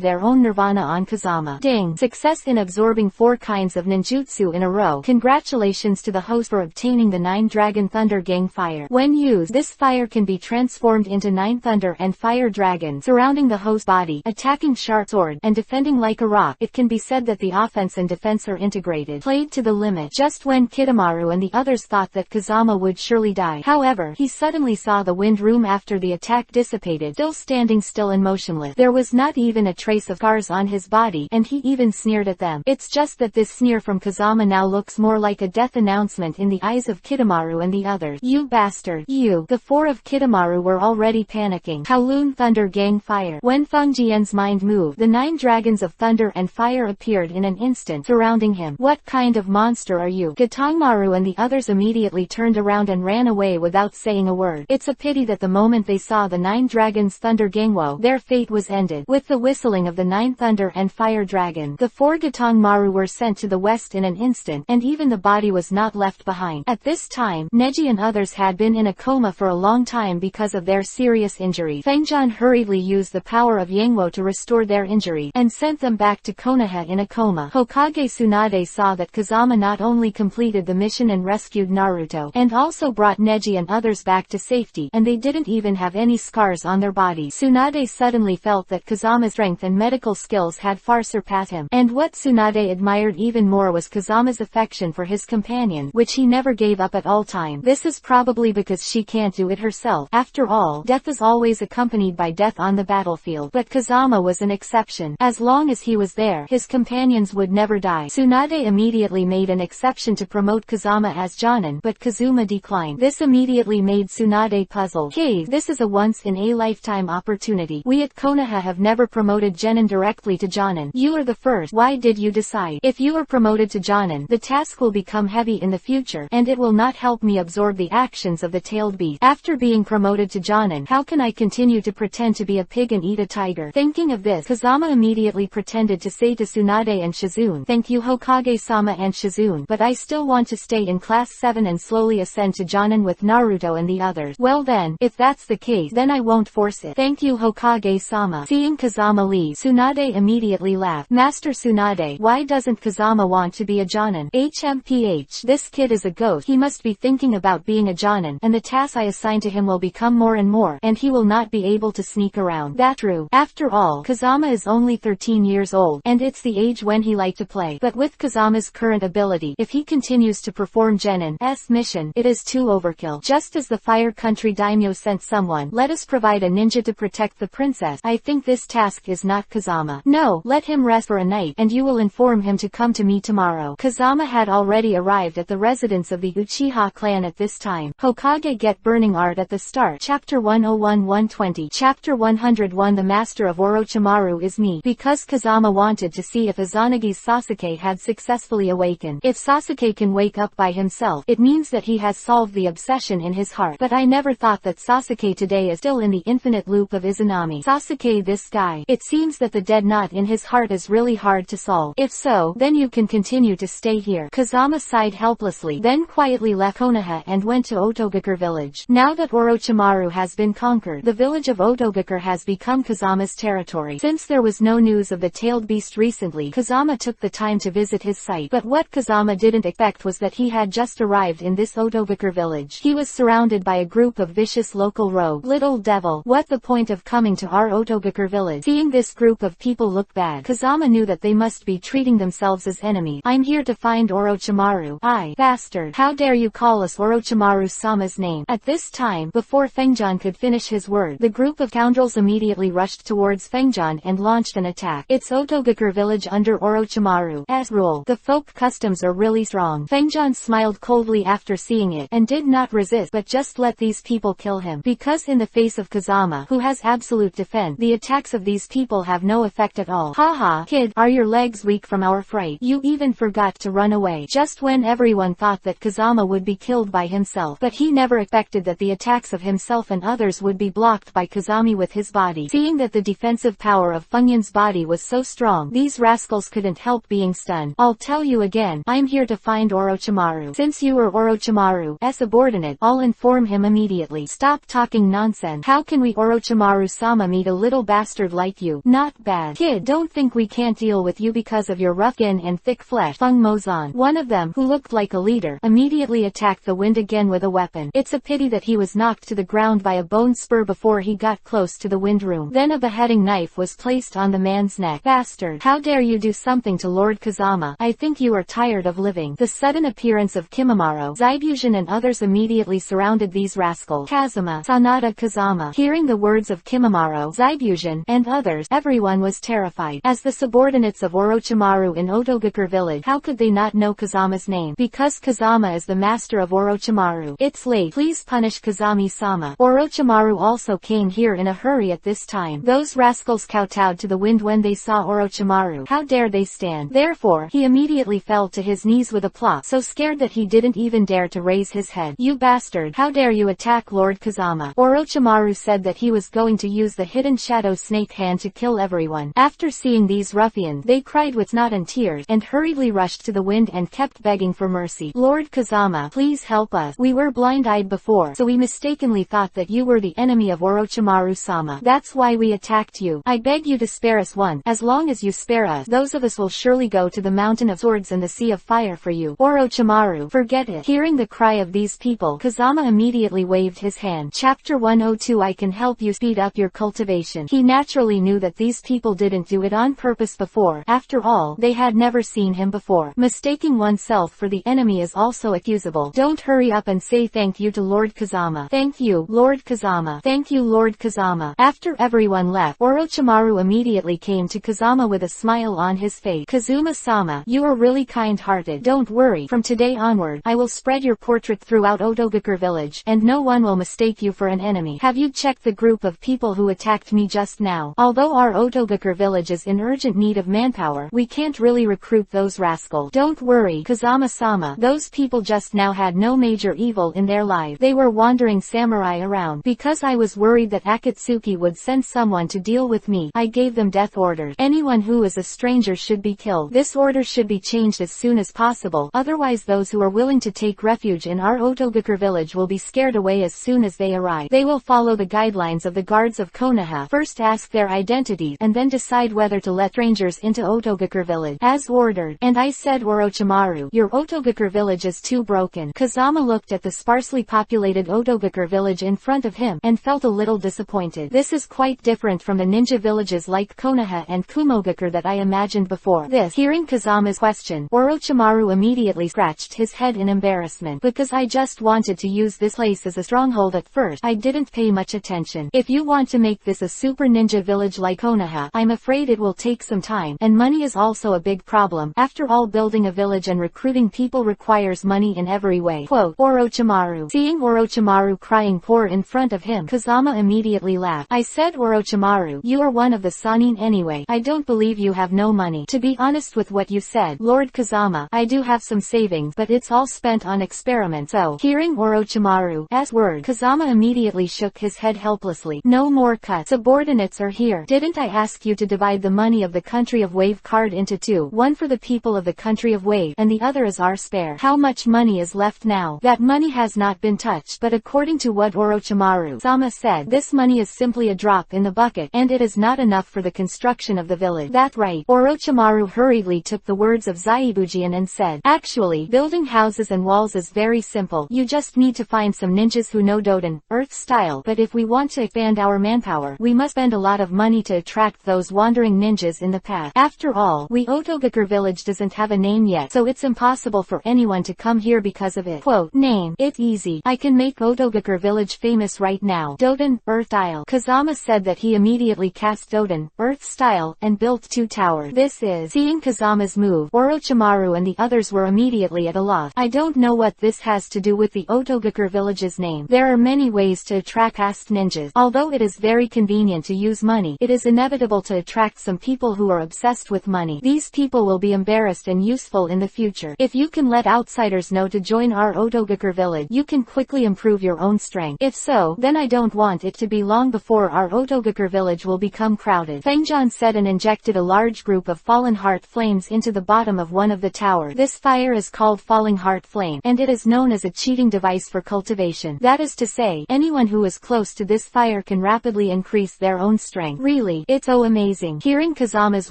their own nirvana on Kazama. Ding! Success in absorbing 4 kinds of ninjutsu in a row. Congratulations to the host for obtaining the 9 Dragon Thunder Gang Fire. When used, this fire can be transformed into 9 thunder and fire dragons surrounding the host's body, attacking sharp sword, and defending like a rock. It can be said that the offense and defense are integrated. Played to the limit. Just when Kitamaru and the others thought that Kazama would surely die. However, he suddenly saw the wind room after the attack dissipated, still standing still and motionless. There was not even a trace of scars on his body, and he even sneered at them. It's just that this sneer from Kazama now looks more like a death announcement in the eyes of Kitamaru and the others. You bastard. You. The 4 of Kitamaru were already panicking. Kowloon Thunder Gang Fire. When Feng Jian's mind moved, the 9 dragons of thunder and fire appeared in an instant, surrounding him. What kind of monster are you? Gatongmaru and the others immediately turned around and ran away without saying a word. It's a pity that the moment they saw the 9 dragons Thunder Gangwo, their fate was ended. With the whistling of the 9 thunder and fire dragon, the 4 Gatongmaru were sent to the west in an instant, and even the body was not left behind. At this time, Neji and others had been in a coma for a long time because of their serious injury. Fengjian hurriedly used the power of Yangwo to restore their injury, and sent them back to Konoha in a coma. Hokage Tsunade saw that Kazama not only completed the mission and rescued Naruto, and also brought Neji and others back to safety, and they didn't even have any scars on their bodies. Tsunade suddenly felt that Kazama's strength and medical skills had far surpassed him, and what Tsunade admired even more was Kazama's affection for his companion, which he never gave up at all time. This is probably because she can't do it herself. After all, death is always accompanied by death on the battlefield, but Kazama was an exception. As long as he was there, his companions would never die. Tsunade immediately made an exception to promote Kazama as Jonin, but Kazuma declined. This immediately made Tsunade puzzled. Hey, this is a once-in-a-lifetime opportunity. We at Konoha have never promoted Genin directly to Jonin. You are the first. Why did you decide? If you are promoted to Jonin, the task will become heavy in the future, and it will not help me absorb the actions of the tailed beast. After being promoted to Jonin, how can I continue to pretend to be a pig and eat a tiger? Thinking of this, Kazama immediately pretended to say to Tsunade and Shizune, "Thank you Hokage-sama and Shizune, but I still want to stay in Class 7 and slowly ascend to Jonin with Naruto and the others." Well then, if that's the case, then I won't force it. Thank you Hokage-sama. Seeing Kazama leave, Tsunade immediately laughed. Master Tsunade, why doesn't Kazama want to be a Jonin? HMPH, this kid is a ghost. He must be thinking about being a Jonin, and the tasks I assign to him will become more and more, and he will not be able to sneak around. That's true. After all, Kazama is only 13 years old, and it's the age when he liked to play. But with Kazama's current ability, if he continues to perform Genin's mission, it is too overkill. Just as the Fire Country Daimyo sent someone, let us provide a ninja to protect the princess. I think this task is not Kazama. No, let him rest for a night, and you will inform him to come to me tomorrow. Kazama had already arrived at the residence of the Uchiha clan at this time. Hokage get burning art at the start. Chapter 101-120. Chapter 101 The Master of Orochimaru is me. Because Kazama wanted to see if Izanagi's Sasuke had successfully awakened. If Sasuke can wake up by himself, it means that he has solved the obsession in his heart. But I never thought that Sasuke today is still in the infinite loop of Izanami. Sasuke, this guy. It seems that the dead knot in his heart is really hard to solve. If so, then you can continue to stay here. Kazama sighed helplessly, then quietly left Konoha Konoha and went to Otogakure village. Now that Orochimaru has been conquered, the village of Otogakure has become Kazama's territory. Since there was no news of the tailed beast recently, Kazama took the time to visit his site. But what Kazama didn't expect was that he had just arrived in this Otogakure village. He was surrounded by a group of vicious local rogues. Little devil, what the point of coming to our Otogakure village? Seeing this group of people look bad, Kazama knew that they must be treating themselves as enemies. I'm here to find Orochimaru. I, bastard, how dare you call us Orochimaru-sama's name? At this time, before Fengjan could finish his word, the group of scoundrels immediately rushed towards Fengjan and launched an attack. It's Otogakure village under Orochimaru's rule. The folk customs are really strong. Fengjan smiled coldly after seeing it, and did not resist but just let these people kill him. Because in the face of Kazama, who has absolute defense, the attacks of these people have no effect at all. Haha, kid, are your legs weak from our fright? You even forgot to run away. Just when everyone thought that Kazama would be killed by himself, but he never expected that the attacks of himself and others would be blocked by Kazami with his body. Seeing that the defensive power of Funyun's body was so strong, these rascals couldn't help being stunned. I'll tell you again, I'm here to find Orochimaru. Since you are Orochimaru's subordinate, I'll inform him immediately. Stop talking nonsense. How can we Orochimaru-sama meet a little bastard like you? Not bad. Kid, don't think we can't deal with you because of your rough skin and thick flesh. Feng Mozan, one of them, who looked like a leader, immediately attacked the wind again with a weapon. It's a pity that he was knocked to the ground by a bone spur before he got close to the wind room. Then a beheading knife was placed on the man's neck. Bastard, how dare you do something to Lord Kazama? I think you are tired of living. The sudden appearance of Kimimaro, Zaibushin and others immediately surrounded these rascals. Kazama, Sanada Kazama. Hearing the words of Kimimaro, Zaibushin, and others, everyone was terrified. As the subordinates of Orochimaru in Otogakure village, how could they not know Kazama's name? Because Kazama is the master of Orochimaru. It's late. Please punish Kazami-sama. Orochimaru also came here in a hurry at this time. Those rascals kowtowed to the wind when they saw Orochimaru. How dare they stand? Therefore, he immediately fell to his knees with applause, so scared that he didn't even dare to raise his head. You bastard, how dare you attack Lord Kazama? Orochimaru said that he was going to use the hidden shadow snake hand to kill everyone. After seeing these ruffians, they cried with snot and tears, and hurriedly rushed to the wind and kept begging for mercy. Lord Kazama, please help us. We were blind-eyed before, so we mistakenly thought that you were the enemy of Orochimaru-sama. That's why we attacked you. I beg you to spare us once. As long as you spare us, those of us will surely go to the mountain of swords and the sea of fire for you. Orochimaru, forget it. Hearing the cry of these people, Kazama immediately waved his hand. Chapter 102. I can help you speed up your cultivation. He naturally knew that these people didn't do it on purpose before. After all, they had never seen him before. Mistaking oneself for the enemy is also accusable. Don't hurry up and say thank you to Lord Kazama. Thank you, Lord Kazama. Thank you, Lord Kazama. After everyone left, Orochimaru immediately came to Kazama with a smile on his face. Kazuma-sama, you are really kind-hearted. Don't worry, from today onward, I will spread your portrait throughout Otogakure village, and no one will mistake you for an enemy. Have you checked the group of people who attacked me just now? Although our Otogakure village is in urgent need of manpower, we can't really recruit those rascals. Don't worry, Kazama-sama, those people just now had no major evil in their lives. They were wandering samurai around. Because I was worried that Akatsuki would send someone to deal with me, I gave them death orders. Anyone who is a stranger should be killed. This order should be changed as soon as possible, otherwise those who are willing to take refuge in our Otogakure village will be scared away as soon as they arrive. They will follow the guidelines of the guards of Konoha, first ask their identities, and then decide whether to let strangers into Otogakure village. As ordered. And I said, Orochimaru, your Otogakure village is too broken. Kazama looked at the sparsely populated Otogakure village in front of him, and felt a little disappointed. This is quite different from the ninja villages like Konoha and Kumogakure that I imagined before. Hearing Kazama's question, Orochimaru immediately scratched his head in embarrassment. Because I just wanted to use this place as a stronghold at first, I didn't pay much attention. If you want to make this a super ninja village like Konoha, I'm afraid it will take some time, and money is also a big problem. After all, building a village and recruiting people requires money in every way. Quote, Orochimaru. Seeing Orochimaru crying poor in front of him, Kazama immediately laughed. I said, Orochimaru, you are one of the Sanin anyway. I don't believe you have no money. To be honest with what you said, Lord Kazama, I do have some savings, but it's all spent on experiments. So, hearing Orochimaru's word, Kazama immediately shook his head helplessly. No more cuts. Subordinates are here. Didn't I ask you to divide the money of the country of Wave card into two? One for the people of the country of Wave, and the other is our spare. How much money is left now? now. That money has not been touched, but according to what Orochimaru-sama said, this money is simply a drop in the bucket, and it is not enough for the construction of the village. That's right. Orochimaru hurriedly took the words of Zaibujian and said, actually, building houses and walls is very simple. You just need to find some ninjas who know Doden, Earth style, but if we want to expand our manpower, we must spend a lot of money to attract those wandering ninjas in the path. After all, Otogakur village doesn't have a name yet, so it's impossible for anyone to come here because of it. Quote, name, it's easy. I can make Otogakur village famous right now. Doden, Earth style. Kazama said that he immediately cast Doden, Earth style, and built 2 towers. This is, seeing Kazama's move, Orochimaru and the others were immediately at a loss. I don't know what this has to do with the Otogakur village's name. There are many ways to attract past ninjas. Although it is very convenient to use money, it is inevitable to attract some people who are obsessed with money. These people will be embarrassed and useful in the future. If you can let outsiders know to join our Otogakur village, you can quickly improve your own strength. If so, then I don't want it to be long before our Otogakur village will become crowded. Fengjian said and injected a large group of fallen heart flames into the bottom of one of the towers. This fire is called falling heart flame, and it is known as a cheating device for cultivation. That is to say, anyone who is close to this fire can rapidly increase their own strength. Really, it's so amazing. Hearing Kazama's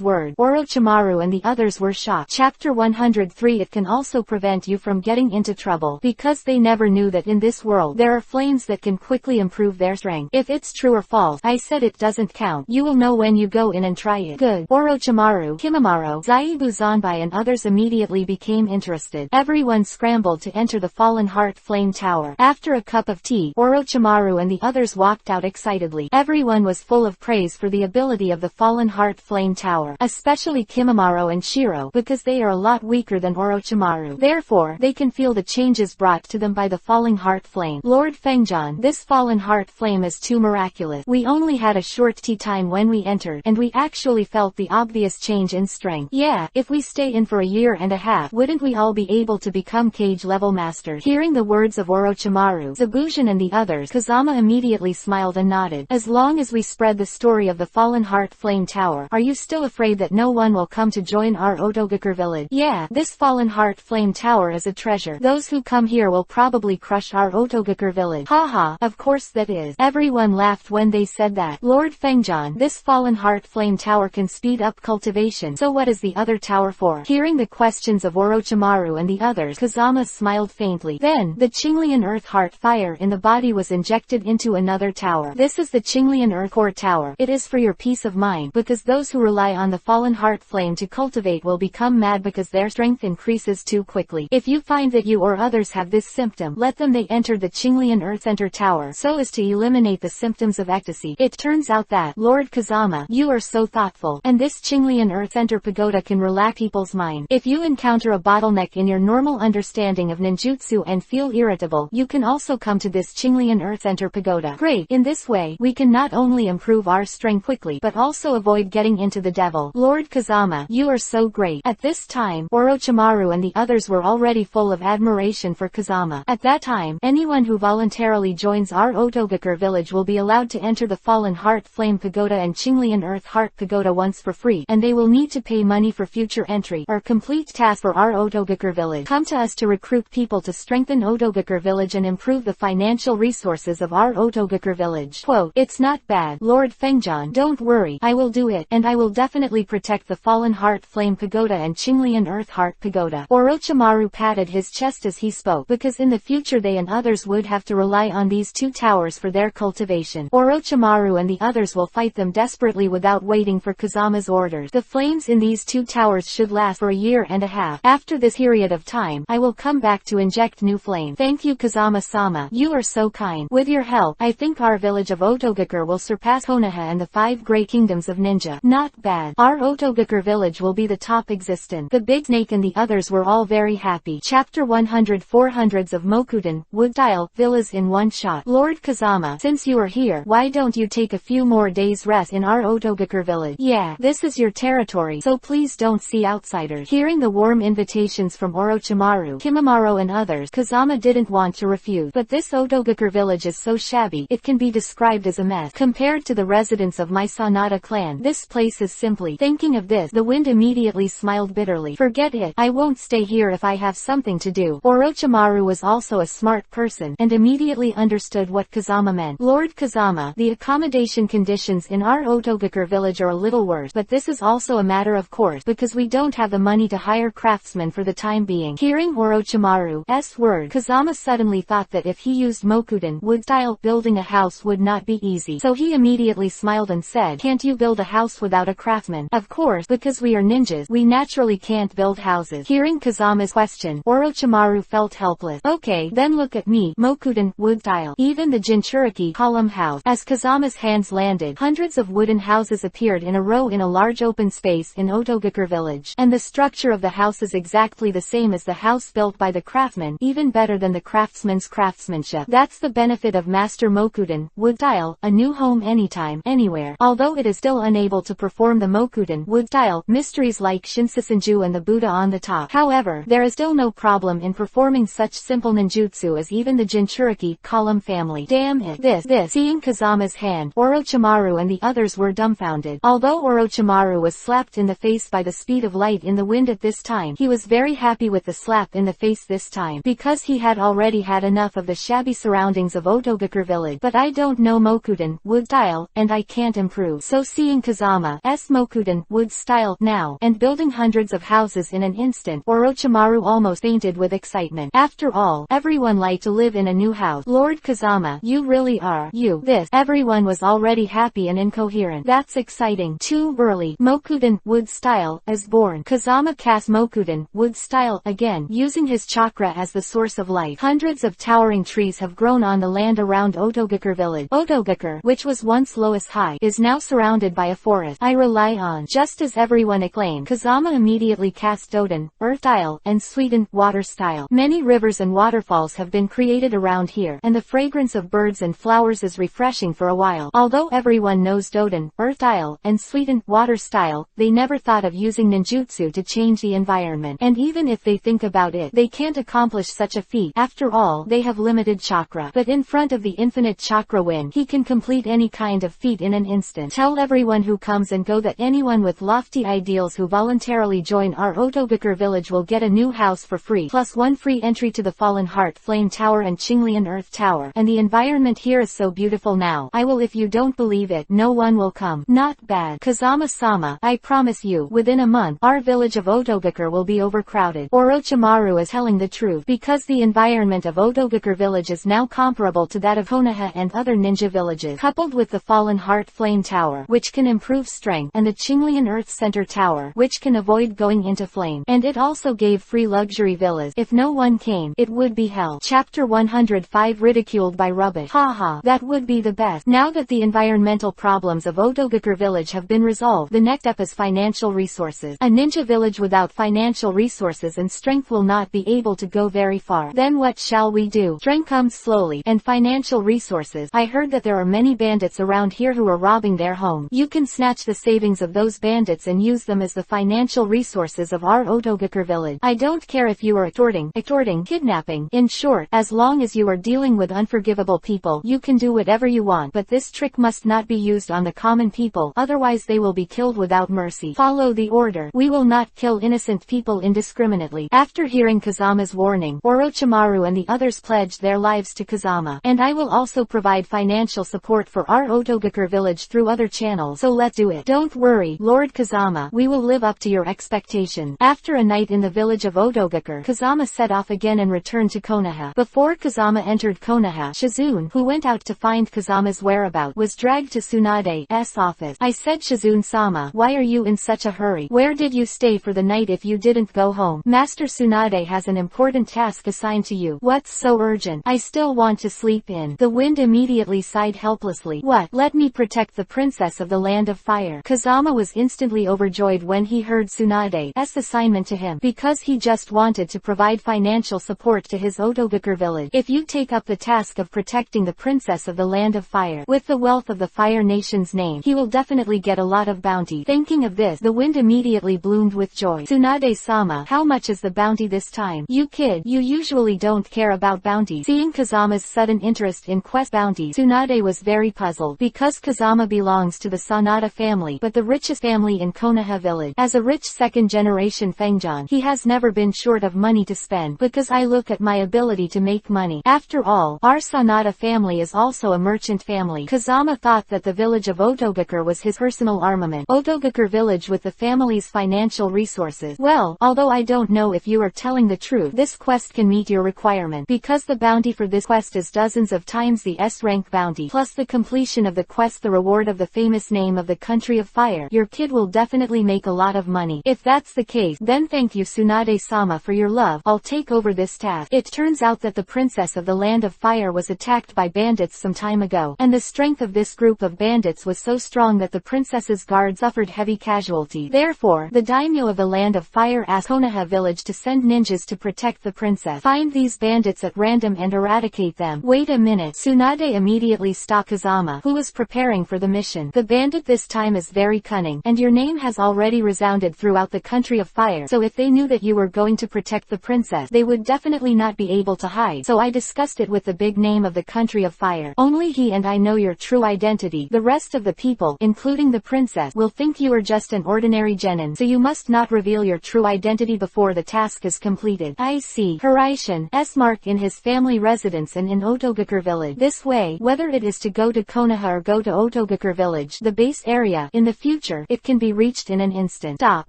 word, Orochimaru and the others were shocked. Chapter 103. It can also prevent you from getting into trouble, because they never knew that in this world there are flames that can quickly improve their strength. If it's true or false, I said it doesn't count. You will know when you go in and try it. Good. Orochimaru, Kimimaro, Zaibu Zanbai and others immediately became interested. Everyone scrambled to enter the fallen heart flame tower. After a cup of tea, Orochimaru and the others walked out excitedly. Everyone was full of praise for the ability of the fallen heart flame tower, especially Kimimaro and Shiro, because they are a lot weaker than Orochimaru. Therefore, they can feel the changes brought to them by the falling heart flame. Lord Fengjian, this fallen heart flame is too miraculous. We only had a short tea time when we entered, and we actually felt the obvious change in strength. Yeah, if we stay in for a year and a half, wouldn't we all be able to become cage level masters? Hearing the words of Orochimaru, Zabujian and the others, Kazama immediately smiled and nodded. As long as we spread the story of the fallen heart flame tower, are you still afraid that no one will come to join our Otogakur village? Yeah, this fallen heart flame tower is a treasure. Those who come here will probably crush our Otogakur village. Haha, of course that is. Everyone laughed when they said that. Lord Fengjian, this fallen heart flame tower can speed up cultivation, so what is the other tower for? Hearing the questions of Orochimaru and the others, Kazama smiled faintly. Then, the Qinglian earth heart fire in the body was injected into another tower. This is the Qinglian earth core tower. It is for your peace of mind, because those who rely on the fallen heart flame to cultivate will become mad because their strength increases too quickly. If you find that you or others have this symptom, let them they enter the Qinglian earth center tower so as to eliminate the symptoms of ecstasy. It turns out that, Lord Kazama, you are so thoughtful, and this Qinglian earth center pagoda can relax people's mind. If you encounter a bottleneck in your normal understanding of ninjutsu and feel irritable, you can also come to this Qinglian earth center pagoda. Great, in this way, we can not only improve our strength quickly, but also avoid getting into the devil. Lord Kazama, you are so great. At this time, Orochimaru and the others were already full of admiration for Kazama. At that time, anyone who voluntarily joins our Otogakur village will be allowed to enter the Fallen Heart Flame Pagoda and Qinglian Earth Heart Pagoda once for free, and they will need to pay money for future entry or complete tasks for our Otogakur village. Come to us to recruit people to strengthen Otogakur village and improve the financial resources of our Otogakur village. Quote, it's not bad, Lord Fengjian. Don't worry, I will do it, and I will definitely protect the Fallen Heart Flame Pagoda and Qinglian Earth Heart Pagoda. Orochimaru patted his chest as he spoke, because in the future they and others would have to rely on these two towers for their cultivation. Orochimaru and the others will fight them desperately without waiting for Kazama's orders. The flames in these two towers should last for a year and a half. After this period of time, I will come back to inject new flame. Thank you, Kazama-sama. You are so kind. With your help, I think our village of Otogakur will surpass Konoha and the 5 great kingdoms of ninja. Not bad. Our Otogakur village will be the top existent. The Big Snake and the others were all very happy. Chapter 100 400s of Mokuden, wood-style, villas in one shot. Lord Kazama, since you are here, why don't you take a few more days rest in our Otogakur village? Yeah, this is your territory, so please don't see outsiders. Hearing the warm invitations from Orochimaru, Kimimaro and others, Kazama didn't want to refuse. But this Otogakur village is so shabby, it can be described as a mess. Compared to the residents of my Sanada clan, this place is simply. Thinking of this, the wind immediately smiled bitterly. Forget it, I won't stay here if I have something to do. Orochimaru Orochimaru was also a smart person and immediately understood what Kazama meant. Lord Kazama, the accommodation conditions in our Otogakur village are a little worse, but this is also a matter of course because we don't have the money to hire craftsmen for the time being. Hearing Orochimaru's word, Kazama suddenly thought that if he used Mokuden wood style, building a house would not be easy. So he immediately smiled and said, "Can't you build a house without a craftsman?" "Of course, because we are ninjas, we naturally can't build houses." Hearing Kazama's question, Orochimaru felt helpless. "Okay, then look at me, Mokuden wood style." Even the Jinchuriki column house. As Kazama's hands landed, hundreds of wooden houses appeared in a row in a large open space in Otogakur village. And the structure of the house is exactly the same as the house built by the craftsman, even better than the craftsman's craftsmanship. That's the benefit of Master Mokuden wood style, a new home anytime, anywhere. Although it is still unable to perform the Mokuden wood style mysteries like Shinsasenju and the Buddha on the top. However, there is still no problem in performing such simple ninjutsu as even the Jinchuriki column family. Damn it. This. Seeing Kazama's hand, Orochimaru and the others were dumbfounded. Although Orochimaru was slapped in the face by the speed of light in the wind at this time, he was very happy with the slap in the face this time, because he had already had enough of the shabby surroundings of Otogakur village. But I don't know Mokuden wood style, and I can't improve. So seeing Kazama's Mokuden wood style now, and building hundreds of houses in an instant, Orochimaru almost fainted with excitement. After all, everyone liked to live in a new house. Lord Kazama, you really are. This. Everyone was already happy and incoherent. That's exciting. Too early. Mokuden wood style is born. Kazama cast Mokuden wood style again, using his chakra as the source of life. Hundreds of towering trees have grown on the land around Otogakur village. Otogakur, which was once lowest high, is now surrounded by a forest. I rely on. Just as everyone acclaimed, Kazama immediately cast Doden earth style and Sweden water style. Many rivers and waterfalls have been created around here, and the fragrance of birds and flowers is refreshing for a while. Although everyone knows Doden earth style and Sweden water style, they never thought of using ninjutsu to change the environment. And even if they think about it, they can't accomplish such a feat. After all, they have limited chakra. But in front of the infinite chakra wind, he can complete any kind of feat in an instant. Tell everyone who comes and go that anyone with lofty ideals who voluntarily join our Otogakur village will get a new house for free, plus one free entry to the Fallen Heart Flame Tower and Qinglian Earth Tower. And the environment here is so beautiful now. I will. If you don't believe it, no one will come. Not bad. Kazama-sama, I promise you, within a month, our village of Otogakur will be overcrowded. Orochimaru is telling the truth, because the environment of Otogakur village is now comparable to that of Konoha and other ninja villages, coupled with the Fallen Heart Flame Tower, which can improve strength, and the Qinglian Earth Center Tower, which can avoid going into flame. And it also gave free luxury villas. If no one came, it would be hell. Chapter 105 Ridiculed by Rubbish. Haha, that would be the best. Now that the environmental problems of Otogakur village have been resolved, the next step is financial resources. A ninja village without financial resources and strength will not be able to go very far. Then what shall we do? Strength comes slowly, and financial resources. I heard that there are many bandits around here who are robbing their home. You can snatch the savings of those bandits and use them as the financial resources of our Otogakur village. I don't care if you are extorting, kidnapping. In short, as long as you are dealing with unforgivable people, you can do whatever you want. But this trick must not be used on the common people, otherwise they will be killed without mercy. Follow the order. We will not kill innocent people indiscriminately. After hearing Kazama's warning, Orochimaru and the others pledged their lives to Kazama. And I will also provide financial support for our Otogakur village through other channels, so let's do it. Don't worry, Lord Kazama, we will live up to your expectations. After a night in the village of Otogakur, Kazama set off again and returned to Konoha. Before Kazama entered Konoha, Shizune, who went out to find Kazama's whereabouts, was dragged to Tsunade's office. I said, Shizune-sama, why are you in such a hurry? Where did you stay for the night if you didn't go home? Master Tsunade has an important task assigned to you. What's so urgent? I still want to sleep in. The wind immediately sighed helplessly. What? Let me protect the princess of the land of fire. Kazama was instantly overjoyed when he heard Tsunade's assignment to him, because he just wanted to provide financial support to his Otogakur village. If you take up the task of protecting the princess of the land of fire, with the wealth of the Fire Nation's name, he will definitely get a lot of bounty. Thinking of this, the wind immediately bloomed with joy. Tsunade-sama, how much is the bounty this time? You kid, you usually don't care about bounties. Seeing Kazama's sudden interest in quest bounties, Tsunade was very puzzled, because Kazama belongs to the Sanada family, but the richest family in Konoha village. As a rich second-generation Fengjan, he has never been short of money to spend, because I look at my ability to make money. After all, our Sanada family is also a merchant family. Kazama thought that the village of Otogakure was his personal armament. Otogakure village with the family's financial resources. Well, although I don't know if you are telling the truth, this quest can meet your requirement, because the bounty for this quest is dozens of times the S-rank bounty, plus the completion of the quest the reward of the famous name of the country of fire. Your kid will definitely make a lot of money. If that's the case, then thank you Tsunade-sama for your love. I'll take over this task. It turns out that the princess of the land of fire was attacked by bandits some time ago, and the strength of this group of bandits was so strong that the princess's guards suffered heavy casualty. Therefore, the daimyo of the land of fire asked Konoha village to send ninjas to protect the princess. Find these bandits at random and eradicate them. Wait a minute. Tsunade immediately stopped Kazama, who was preparing for the mission. The bandit this time is very cunning, and your name has already resounded throughout the country of fire, so if they knew that you were going to protect the princess, they would definitely not be able to hide. So I discussed it with the big name of the country of fire. Only he and I know your true identity. The rest of the people, including the princess, will think you are just an ordinary genin, so you must not reveal your true identity before the task is completed. I see. Hiraishin S-mark in his family residence and in Otogakure village. This way, whether it is to go to Konoha or go to Otogakure village, the base area, in the future, it can be reached in an instant. Stop.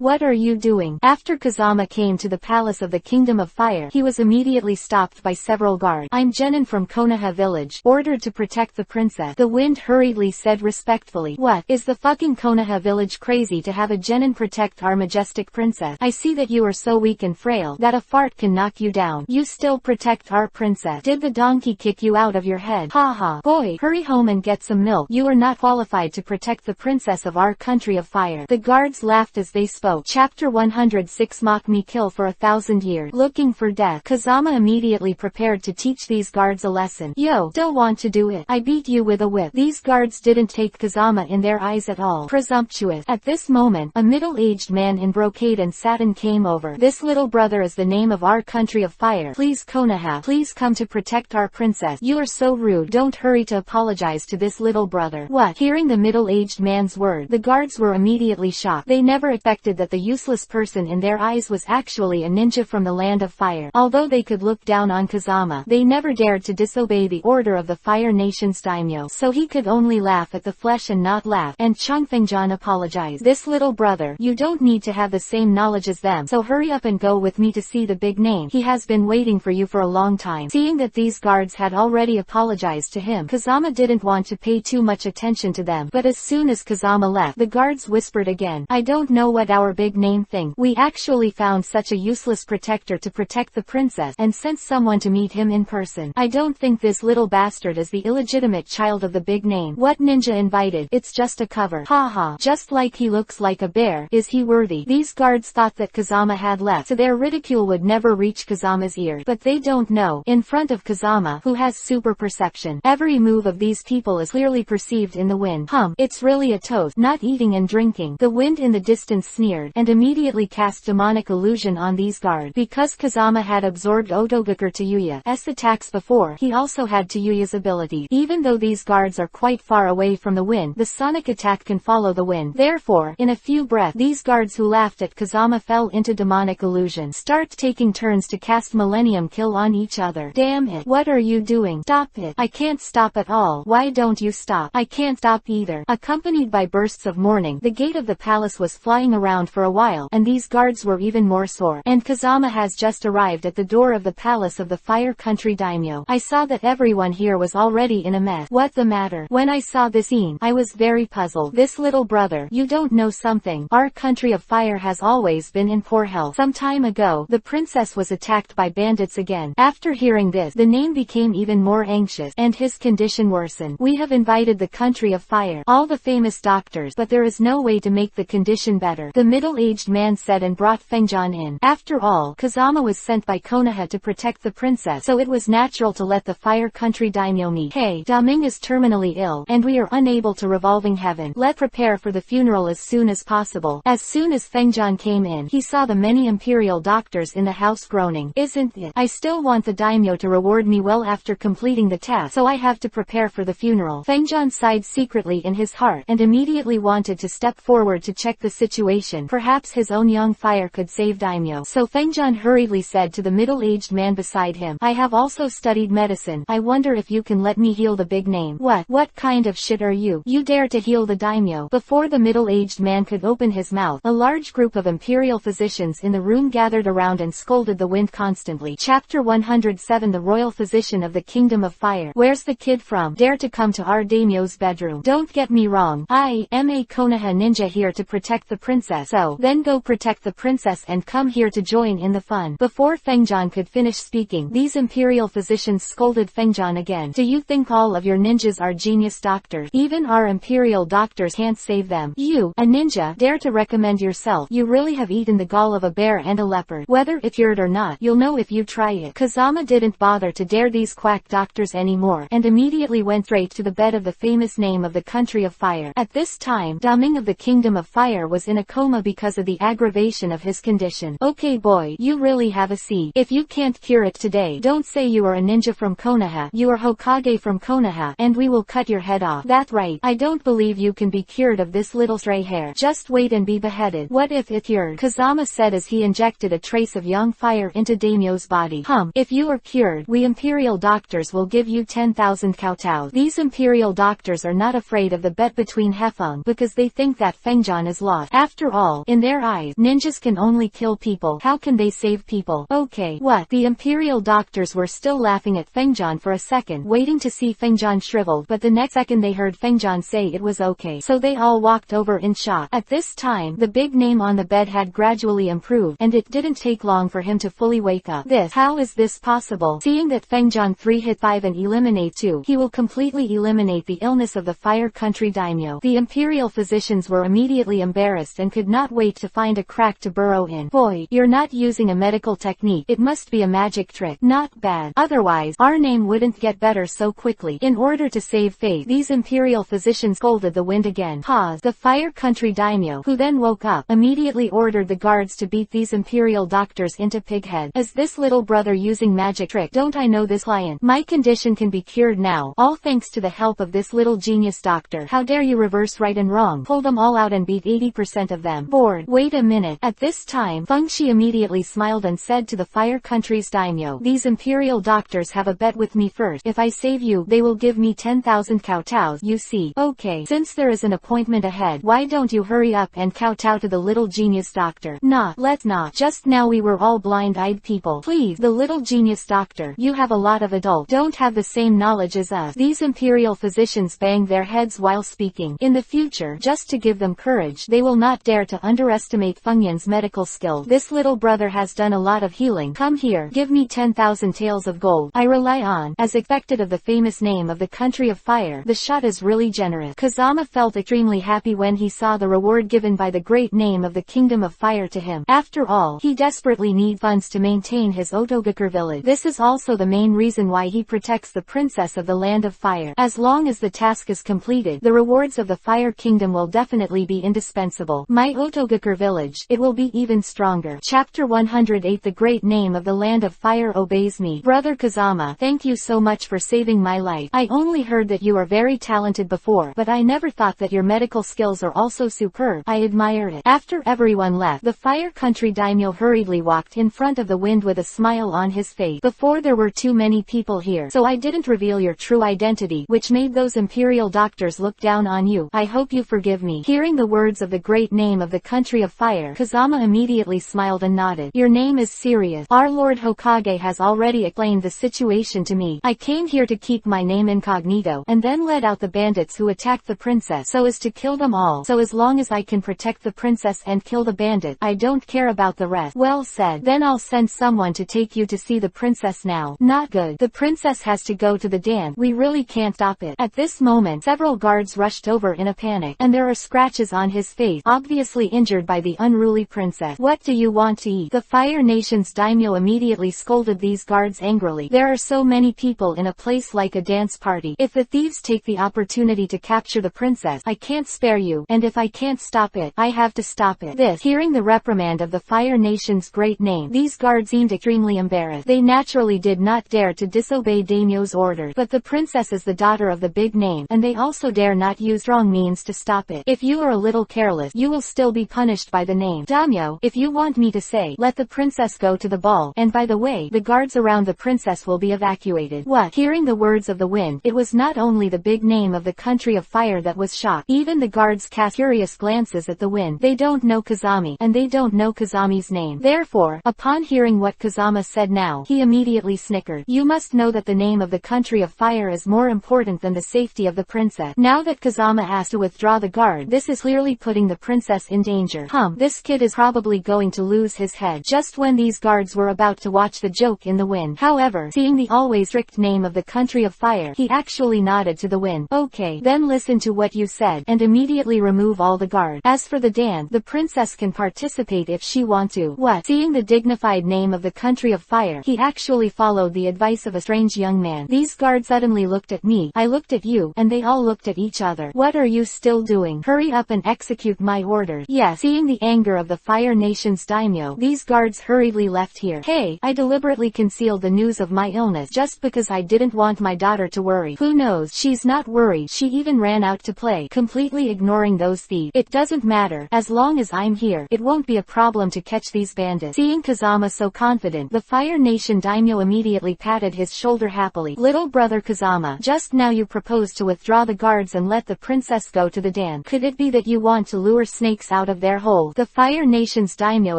What are you doing? After Kazama came to the palace of the kingdom of fire, he was immediately stopped by several guards. I'm genin from Konoha village, ordered to protect the princess. The wind hurriedly said respectfully. What? Is the fucking Konoha village crazy to have a genin protect our majestic princess? I see that you are so weak and frail that a fart can knock you down. You still protect our princess. Did the donkey kick you out of your head? Haha. Boy, hurry home and get some milk. You are not qualified to protect the princess of our country of fire. The guards laughed as they spoke. Chapter 106 Mock me kill for 1,000 years. Looking for death. Kazama immediately prepared to teach these guards a lesson. Yo, don't want to do it. I beat you with a whip. These guards didn't take Kazama in their eyes at all. Presumptuous. At this moment, a middle-aged man in brocade and satin came over. This little brother is the name of our country of fire. Please Konoha, please come to protect our princess. You are so rude. Don't hurry to apologize to this little brother. What? Hearing the middle-aged man's word, the guards were immediately shocked. They never expected that the useless person in their eyes was actually a ninja from the land of fire. Although they could look down on Kazama, they never dared to disobey the order of the Fire Nation's daimyo, so he could only laugh at the flesh and not laugh, and Chungfengjan apologized. This little brother, you don't need to have the same knowledge as them, so hurry up and go with me to see the big name. He has been waiting for you for a long time. Seeing that these guards had already apologized to him, Kazama didn't want to pay too much attention to them, but as soon as Kazama left, the guards whispered again. I don't know what our big name thinks. We actually found such a useless protector to protect the princess, and sent someone to meet him in person. I don't think this little bastard is the illegitimate child of the big name. What ninja invited? It's just a cover. Haha. Just like he looks like a bear. Is he worthy? These guards thought that Kazama had left, so their ridicule would never reach Kazama's ears. But they don't know. In front of Kazama, who has super perception, every move of these people is clearly perceived in the wind. It's really a toast. Not eating and drinking. The wind in the distance sneered, and immediately cast demonic illusion on these guards. Because Kazama had absorbed Otogakure Tayuya's attacks before, he also had Tayuya's ability. Even though these guards are quite far away from the wind, the sonic attack can follow the wind. Therefore, in a few breaths, these guards who laughed at Kazama fell into demonic illusion. Start taking turns to cast Millennium Kill on each other. Damn it. What are you doing? Stop it. I can't stop at all. Why don't you stop? I can't stop either. Accompanied by bursts of mourning, the gate of the palace was flying around for a while, and these guards were even more sore. And Kazama has just arrived at the door of the palace of the Fire Country daimyo. I saw that everyone here was already in a mess. What the matter? When I saw this scene, I was very puzzled. This little brother, you don't know something. Our country of fire has always been in poor health. Some time ago, the princess was attacked by bandits again. After hearing this, the name became even more anxious, and his condition worsened. We have invited the country of fire, all the famous doctors, but there is no way to make the condition better, the middle-aged man said, and brought Fengjan in. After all, Kazama was sent by Konoha to protect the princess, so it was natural to let the Fire Country daimyo meet. Hey, Daming is terminally ill, and we are unable to revolving heaven. Let's prepare for the funeral as soon as possible. As soon as Fengjan came in, he saw the many imperial doctors in the house groaning. Isn't it? I still want the daimyo to reward me well after completing the task, so I have to prepare for the funeral. Fengjan sighed secretly in his heart, and immediately wanted to step forward to check the situation. Perhaps his own young fire could save daimyo. So Fengjan hurriedly said said to the middle-aged man beside him. I have also studied medicine. I wonder if you can let me heal the big name. What kind of shit are you? You dare to heal the daimyo? Before the middle-aged man could open his mouth, a large group of imperial physicians in the room gathered around and scolded the wind constantly. Chapter 107 The Royal Physician of the Kingdom of Fire. Where's the kid from? Dare to come to our daimyo's bedroom. Don't get me wrong. I am a Konoha ninja here to protect the princess. So, then go protect the princess and come here to join in the fun. Before Fengjian could finish speaking, these imperial physicians scolded Fengjian again. Do you think all of your ninjas are genius doctors? Even our imperial doctors can't save them. You, a ninja, dare to recommend yourself? You really have eaten the gall of a bear and a leopard. Whether it's cured or not, you'll know if you try it. Kazama didn't bother to dare these quack doctors anymore, and immediately went straight to the bed of the famous name of the country of fire. At this time, Daming of the Kingdom of Fire was in a coma because of the aggravation of his condition. Okay boy, you really have a seed. If you can't cure it today, don't say you are a ninja from Konoha. You are Hokage from Konoha, and we will cut your head off. That's right. I don't believe you can be cured of this little stray hair. Just wait and be beheaded. What if it cured? Kazama said as he injected a trace of young fire into daimyo's body. If you are cured, we imperial doctors will give you 10,000 kowtows. These imperial doctors are not afraid of the bet between Hefeng because they think that Fengjian is lost. After all, in their eyes, ninjas can only kill people. How can they save people? Okay, what? The imperial doctors were still laughing at Fengjian for a second, waiting to see Fengjian shrivel, but the next second they heard Fengjian say it was okay. So they all walked over in shock. At this time, the big name on the bed had gradually improved, and it didn't take long for him to fully wake up. How is this possible? Seeing that Fengjian 3 hit 5 and eliminate 2, he will completely eliminate the illness of the fire country daimyo. The imperial physicians were immediately embarrassed and could not wait to find a crack to burrow in. Boy, you're not using a medical technique. It must be a magic trick. Not bad. Otherwise, our name wouldn't get better so quickly. In order to save face, these imperial physicians scolded the wind again. Pause. The fire country daimyo, who then woke up, immediately ordered the guards to beat these imperial doctors into pighead. Is this little brother using magic trick? Don't I know this client? My condition can be cured now, all thanks to the help of this little genius doctor. How dare you reverse right and wrong? Pull them all out and beat 80% of them. Bored. Wait a minute. At this time, Fengshi immediately smiled and said to the fire country's daimyo, these imperial doctors have a bet with me first. If I save you, they will give me 10,000 kowtows. You see. Okay, since there is an appointment ahead, why don't you hurry up and kowtow to the little genius doctor? Nah, let's not. Just now we were all blind-eyed people. Please, the little genius doctor, you have a lot of adults, don't have the same knowledge as us. These imperial physicians banged their heads while speaking. In the future, just to give them courage, they will not dare to underestimate Fengyan's medical skill. This little brother has done a lot of healing. Come here, give me 10,000 taels of gold. I rely on, as expected of the famous name of the country of fire. The shot is really generous. Kazama felt extremely happy when he saw the reward given by the great name of the kingdom of fire to him. After all, he desperately needs funds to maintain his Otogakur village. This is also the main reason why he protects the princess of the land of fire. As long as the task is completed, the rewards of the fire kingdom will definitely be indispensable. My Otogakur village, it will be even stronger. Chapter 108 The great name of the land of fire obeys me. Brother Kazama, thank you so much for saving my life. I only heard that you are very talented before, but I never thought that your medical skills are also superb. I admire it. After everyone left, the fire country daimyo hurriedly walked in front of the wind with a smile on his face. Before there were too many people here, so I didn't reveal your true identity, which made those imperial doctors look down on you. I hope you forgive me. Hearing the words of the great name of the country of fire, Kazama immediately smiled and nodded. Your name is serious. Our Lord Hokage has already explained the situation to me. I came here to keep my name incognito, and then let out the bandits who attacked the princess so as to kill them all. So as long as I can protect the princess and kill the bandit, I don't care about the rest. Well said. Then I'll send someone to take you to see the princess now. Not good. The princess has to go to the dance. We really can't stop it. At this moment, several guards rushed over in a panic, and there are scratches on his face, obviously injured by the unruly princess. What do you want to eat? The Fire Nation's daimyo immediately scolded these guards angrily. There are so many people in a place like a dance party. If the thieves take the opportunity to capture the princess, I can't spare you, and if I can't stop it, I have to stop it. Hearing the reprimand of the Fire Nation's great name, these guards seemed extremely embarrassed. They naturally did not dare to disobey daimyo's orders, but the princess is the daughter of the big name, and they also dare not use strong means to stop it. If you are a little careless, you will still be punished by the name. Daimyo, if you want me to say, let the princess go, go to the ball, and by the way, the guards around the princess will be evacuated. What? Hearing the words of the wind, it was not only the big name of the country of fire that was shocked. Even the guards cast curious glances at the wind. They don't know Kazami, and they don't know Kazami's name. Therefore, upon hearing what Kazama said now, he immediately snickered. You must know that the name of the country of fire is more important than the safety of the princess. Now that Kazama asked to withdraw the guard, this is clearly putting the princess in danger. This kid is probably going to lose his head. Just when these guards were about to watch the joke in the wind. However, seeing the always strict name of the country of fire, he actually nodded to the wind. Okay, then listen to what you said, and immediately remove all the guards. As for the dance, the princess can participate if she wants to. What? Seeing the dignified name of the country of fire, he actually followed the advice of a strange young man. These guards suddenly looked at me, I looked at you, and they all looked at each other. What are you still doing? Hurry up and execute my orders. Yes. Seeing the anger of the Fire Nation's daimyo, these guards hurriedly left here. Hey, I deliberately concealed the news of my illness just because I didn't want my daughter to worry. Who knows, she's not worried. She even ran out to play, completely ignoring those thieves. It doesn't matter. As long as I'm here, it won't be a problem to catch these bandits. Seeing Kazama so confident, the Fire Nation daimyo immediately patted his shoulder happily. Little brother Kazama, just now you proposed to withdraw the guards and let the princess go to the dance. Could it be that you want to lure snakes out of their hole? The Fire Nation's daimyo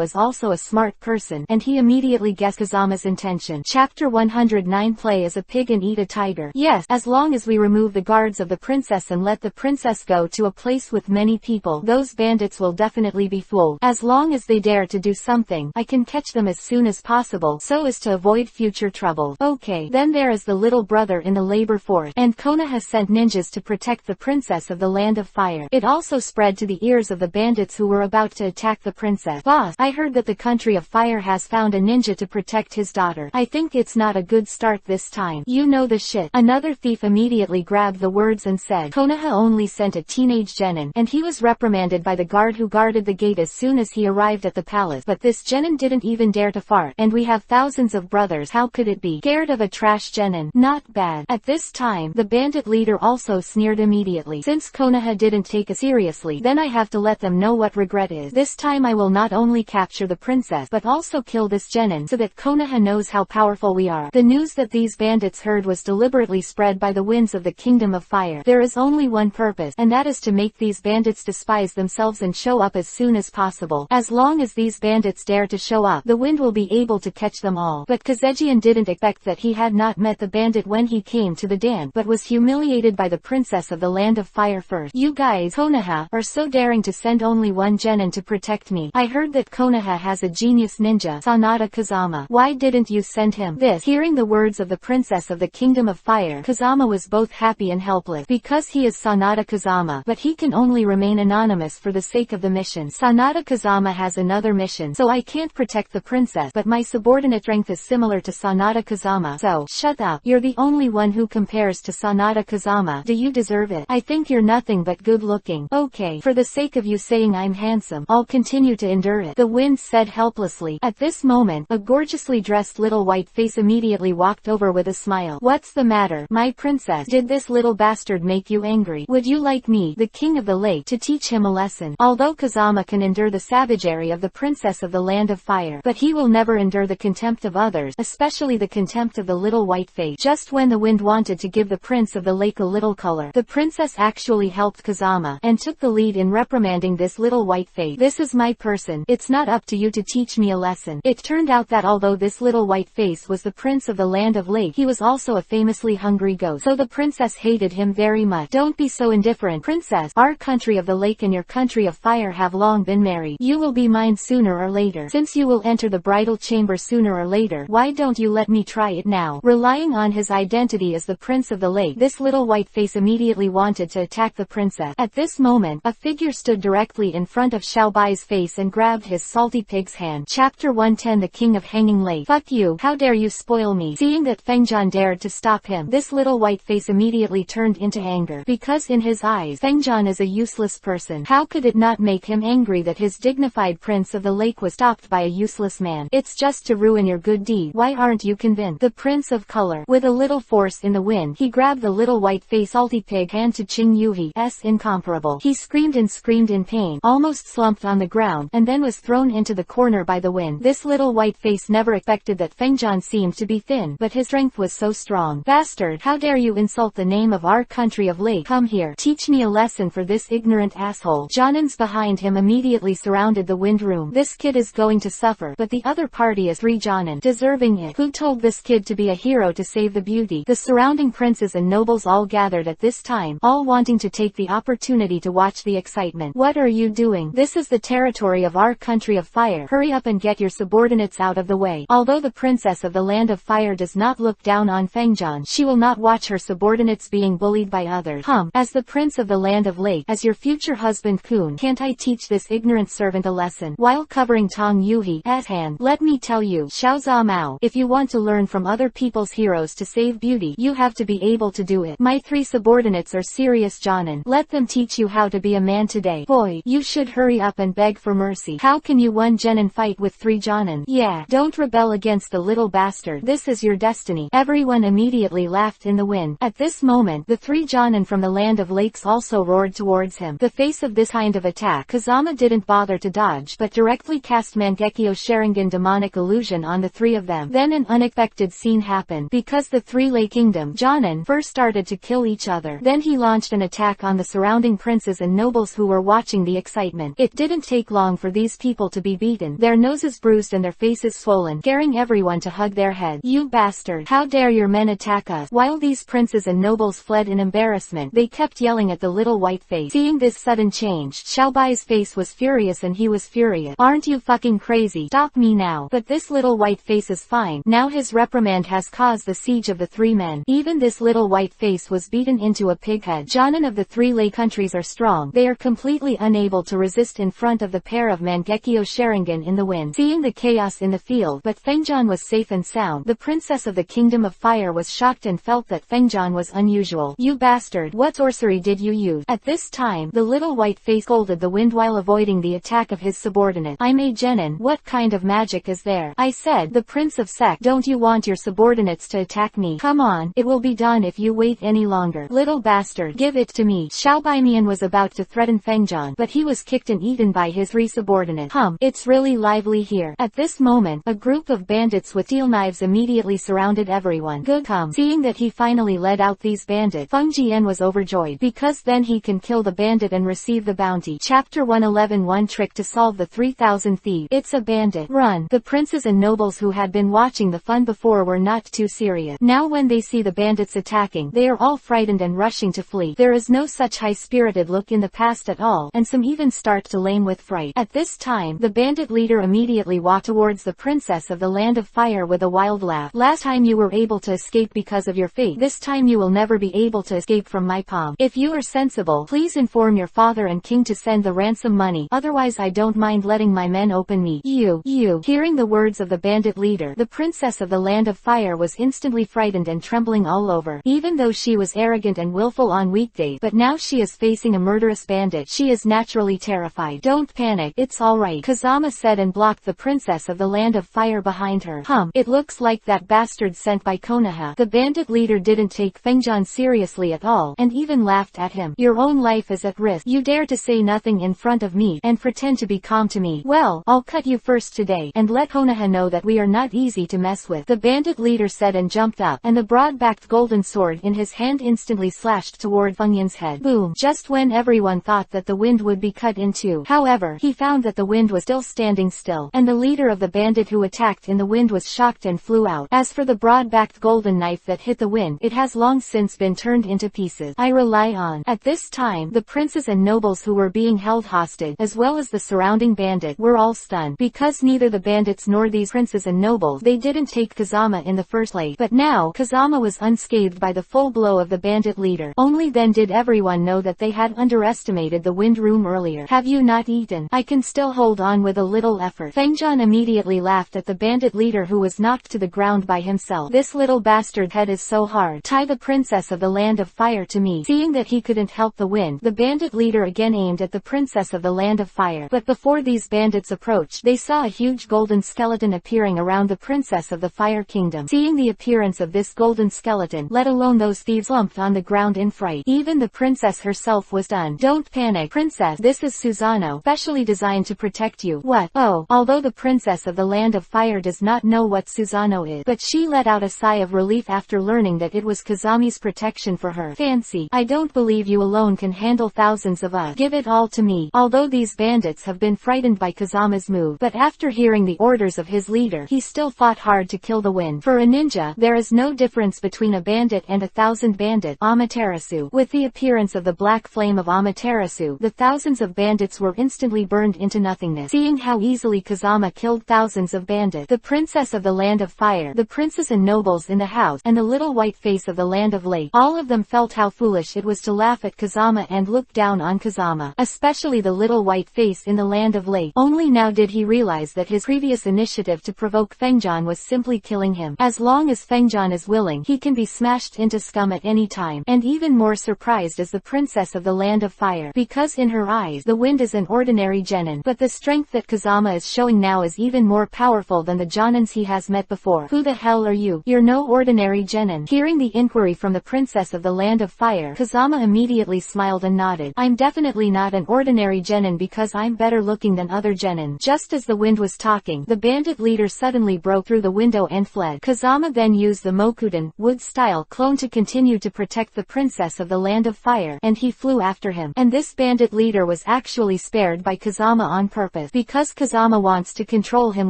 is also a smart person, and he immediately guessed Kazama's intention. Chapter 109 Play as a pig and eat a tiger. Yes, as long as we remove the guards of the princess and let the princess go to a place with many people, those bandits will definitely be fooled. As long as they dare to do something, I can catch them as soon as possible so as to avoid future trouble. Okay, then there is the little brother in the labor fort, and Konoha sent ninjas to protect the princess of the land of fire. It also spread to the ears of the bandits who were about to attack the princess. Boss, I heard that the country of fire has found a ninja to protect his daughter. I think it's not a good start this time. You know the shit. Another thief immediately grabbed the words and said, Konoha only sent a teenage genin, and he was reprimanded by the guard who guarded the gate as soon as he arrived at the palace. But this genin didn't even dare to fart, and we have thousands of brothers. How could it be? Scared of a trash genin? Not bad. At this time, the bandit leader also sneered immediately. Since Konoha didn't take it seriously, then I have to let them know what regret is. This time I will not only capture the princess but also kill this genin so that Konoha knows how powerful we are. The news that these bandits heard was deliberately spread by the winds of the kingdom of fire. There is only one purpose, and that is to make these bandits despise themselves and show up as soon as possible. As long as these bandits dare to show up, the wind will be able to catch them all. But Kazejian didn't expect that he had not met the bandit when he came to the dance, but was humiliated by the princess of the land of fire first. You guys, Konoha, are so daring to send only one genin to protect me. I heard that Konoha has a genius ninja, Sanada Kazama. Why didn't you send him? This. Hearing the words of the princess of the kingdom of fire, Kazama was both happy and helpless. Because he is Sanada Kazama, but he can only remain anonymous for the sake of the mission. Sanada Kazama has another mission, so I can't protect the princess, but my subordinate rank is similar to Sanada Kazama, so shut up. You're the only one who compares to Sanada Kazama. Do you deserve it? I think you're nothing but good looking. Okay, for the sake of you saying I'm handsome, I'll continue to endure it, the wind said helplessly. At this moment, a gorgeously dressed little white face immediately walked over with a smile. What's the matter, my princess? Did this little bastard make you angry? Would you like me, the king of the lake, to teach him a lesson? Although Kazama can endure the savagery of the princess of the land of fire, but he will never endure the contempt of others, especially the contempt of the little white face. Just when the wind wanted to give the prince of the lake a little color, the princess actually helped Kazama, and took the lead in reprimanding this little white face. This is my person. It's not up to you to teach me a lesson. It turned out that although this little white face was the prince of the land of lake, he was also a famously hungry ghost, so the princess hated him very much. Don't be so indifferent, princess. Our country of the lake and your country of fire have long been married. You will be mine sooner or later. Since you will enter the bridal chamber sooner or later, why don't you let me try it now? Relying on his identity as the prince of the lake, this little white face immediately wanted to attack the princess. At this moment, a figure stood directly in front of Xiaobai's face and grabbed his salty pig's hand. Chapter 110 The King of Hanging Lake. Fuck you, how dare you spoil me? Seeing that Fengjian dared to stop him, this little white face immediately turned into anger, because in his eyes, Fengjian is a useless person. How could it not make him angry that his dignified prince of the lake was stopped by a useless man? It's just to ruin your good deed. Why aren't you convinced? The prince of color, with a little force in the wind, he grabbed the little white face salty pig hand to Qing Yuhi's incomparable. He screamed in pain, almost slumped on the ground, and then was thrown into the corner by the wind. This little white face never expected that Fengjian seemed to be thin, but his strength was so strong. Bastard, how dare you insult the name of our country of lake? Come here, teach me a lesson for this ignorant asshole. Jonins behind him immediately surrounded the wind room. This kid is going to suffer, but the other party is Jonin, deserving it. Who told this kid to be a hero to save the beauty? The surrounding princes and nobles all gathered at this time, all wanting to take the opportunity to watch the excitement. What are you doing? This is the territory of our country of fire. Hurry up and get your subordinates out of the way. Although the princess of the land of fire does not look down on Fengjian, she will not watch her subordinates being bullied by others. As the prince of the land of lake, as your future husband Kun, can't I teach this ignorant servant a lesson? While covering Tong Yuhi's hand, let me tell you, Xiao Zha Mao, if you want to learn from other people's heroes to save beauty, you have to be able to do it. My 3 subordinates are serious, Jonin. Let them teach you how to be a man today. Boy, you should hurry up and beg for mercy. How can you one Genin fight with 3 Jonin? Yeah, don't rebel against the little bastard. This is your destiny. Everyone immediately laughed in the wind. At this moment, the 3 Jonin from the land of lakes also roared towards him. The face of this kind of attack, Kazama didn't bother to dodge, but directly cast Mangekyo Sharingan demonic illusion on the 3 of them. Then an unexpected scene happened, because the 3 Lei Kingdom Jonin first started to kill each other. Then he launched an attack on the surrounding princes and nobles who were watching the excitement. It didn't take long for these people to be beaten, their noses bruised and their faces swollen, scaring everyone to hug their heads. You bastard! How dare your men attack us? While these princes and nobles fled in embarrassment, they kept yelling at the little white face. Seeing this sudden change, Xiaobai's face was furious and he was furious. Aren't you fucking crazy? Stop me now. But this little white face is fine. Now his reprimand has caused the siege of the 3 men. Even this little white face was beaten into a pighead. Jonin of the 3 Lei countries are strong. They are completely unable to resist in front of the pair of Mangekyo Sharingan in the wind. Seeing the chaos in the field, but Fengjian was safe and sound, the princess of the kingdom of fire was shocked and felt that Fengjian was unusual. You bastard, what sorcery did you use? At this time, the little white face scolded the wind while avoiding the attack of his subordinate. I'm a Genin. What kind of magic is there? I said, the prince of Sek. Don't you want your subordinates to attack me? Come on, it will be done if you wait any longer. Little bastard, give it to me. Xiao Baimian was about to threaten Fengjian, but he was kicked and eaten by his 3 subordinates. It's really lively here. At this moment, a group of bandits with steel knives immediately surrounded everyone. Good. Seeing that he finally led out these bandits, Feng Jian was overjoyed, because then he can kill the bandit and receive the bounty. Chapter 111 One trick to solve the 3,000 thieves. It's a bandit. Run. The princes and nobles who had been watching the fun before were not too serious. Now when they see the bandits attacking, they are all frightened and rushing to flee. There is no such high-spirited look in the past at all, and some even start to lame with fright. At this time, the bandit leader immediately walked towards the princess of the land of fire with a wild laugh. Last time you were able to escape because of your fate. This time you will never be able to escape from my palm. If you are sensible, please inform your father and king to send the ransom money. Otherwise I don't mind letting my men open me. You. Hearing the words of the bandit leader, the princess of the land of fire was instantly frightened and trembling all over. Even though she was arrogant and willful on weekdays, but now she is facing a murderous bandit. She is naturally terrified. Don't panic, it's alright, Kazama said and blocked the princess of the land of fire behind her. It looks like that bastard sent by Konoha. The bandit leader didn't take Fengjian seriously at all, and even laughed at him. Your own life is at risk. You dare to say nothing in front of me, and pretend to be calm to me. Well, I'll cut you first today, and let Konoha know that we are not easy to mess with. The bandit leader said and jumped up, and the broad-backed golden sword in his hand instantly slashed toward Fengyan's head. Boom! Just when everyone thought that the wind would be cut in two. However, he found that the wind was still standing still, and the leader of the bandit who attacked in the wind was shocked and flew out. As for the broad-backed golden knife that hit the wind, it has long since been turned into pieces. I rely on. At this time, the princes and nobles who were being held hostage, as well as the surrounding bandit, were all stunned, because neither the bandits nor these princes and nobles, they didn't take Kazama in the first place. But now, Kazama was unscathed by the full blow of the bandit leader. Only then did everyone know that they had underestimated the wind room earlier. Have you not eaten? I can still hold on with a little effort. Fengjian immediately laughed at the bandit leader who was knocked to the ground by himself. This little bastard head is so hard. Tie the princess of the land of fire to me. Seeing that he couldn't help the wind, the bandit leader again aimed at the princess of the land of fire. But before these bandits approached, they saw a huge golden skeleton appearing around the princess of the fire kingdom. Seeing the appearance of this golden skeleton, let alone those thieves, slumped on the ground in fright. Even the princess herself was stunned. Don't panic, princess. This is Susano, specially designed to protect you. What? Oh, although the princess of the Land of Fire does not know what Susanoo is, but she let out a sigh of relief after learning that it was Kazami's protection for her. Fancy, I don't believe you alone can handle thousands of us. Give it all to me. Although these bandits have been frightened by Kazama's move, but after hearing the orders of his leader, he still fought hard to kill the wind. For a ninja, there is no difference between a bandit and 1,000 bandits. Amaterasu. With the appearance of the black flame of Amaterasu, the thousands of bandits were instantly burned into nothingness. Seeing how easily Kazama killed thousands of bandits, the princess of the Land of Fire, the princes and nobles in the house, and the little white face of the Land of Lake, all of them felt how foolish it was to laugh at Kazama and look down on Kazama, especially the little white face in the Land of Lake. Only now did he realize that his previous initiative to provoke Fengjian was simply killing him. As long as Fengjian is willing, he can be smashed into scum at any time, and even more surprised is the princess of the Land of Fire, because in her eyes, the wind is an ordinary genin, but the strength that Kazama is showing now is even more powerful than the genins he has met before. Who the hell are you? You're no ordinary genin. Hearing the inquiry from the princess of the Land of Fire, Kazama immediately smiled and nodded. I'm definitely not an ordinary genin because I'm better looking than other genin. Just as the wind was talking, the bandit leader suddenly broke through the window and fled. Kazama then used the Mokuden, wood-style clone to continue to protect the princess of the Land of Fire, and he flew after him. And this bandit leader was actually spared by Kazama on purpose, because Kazama wants to control him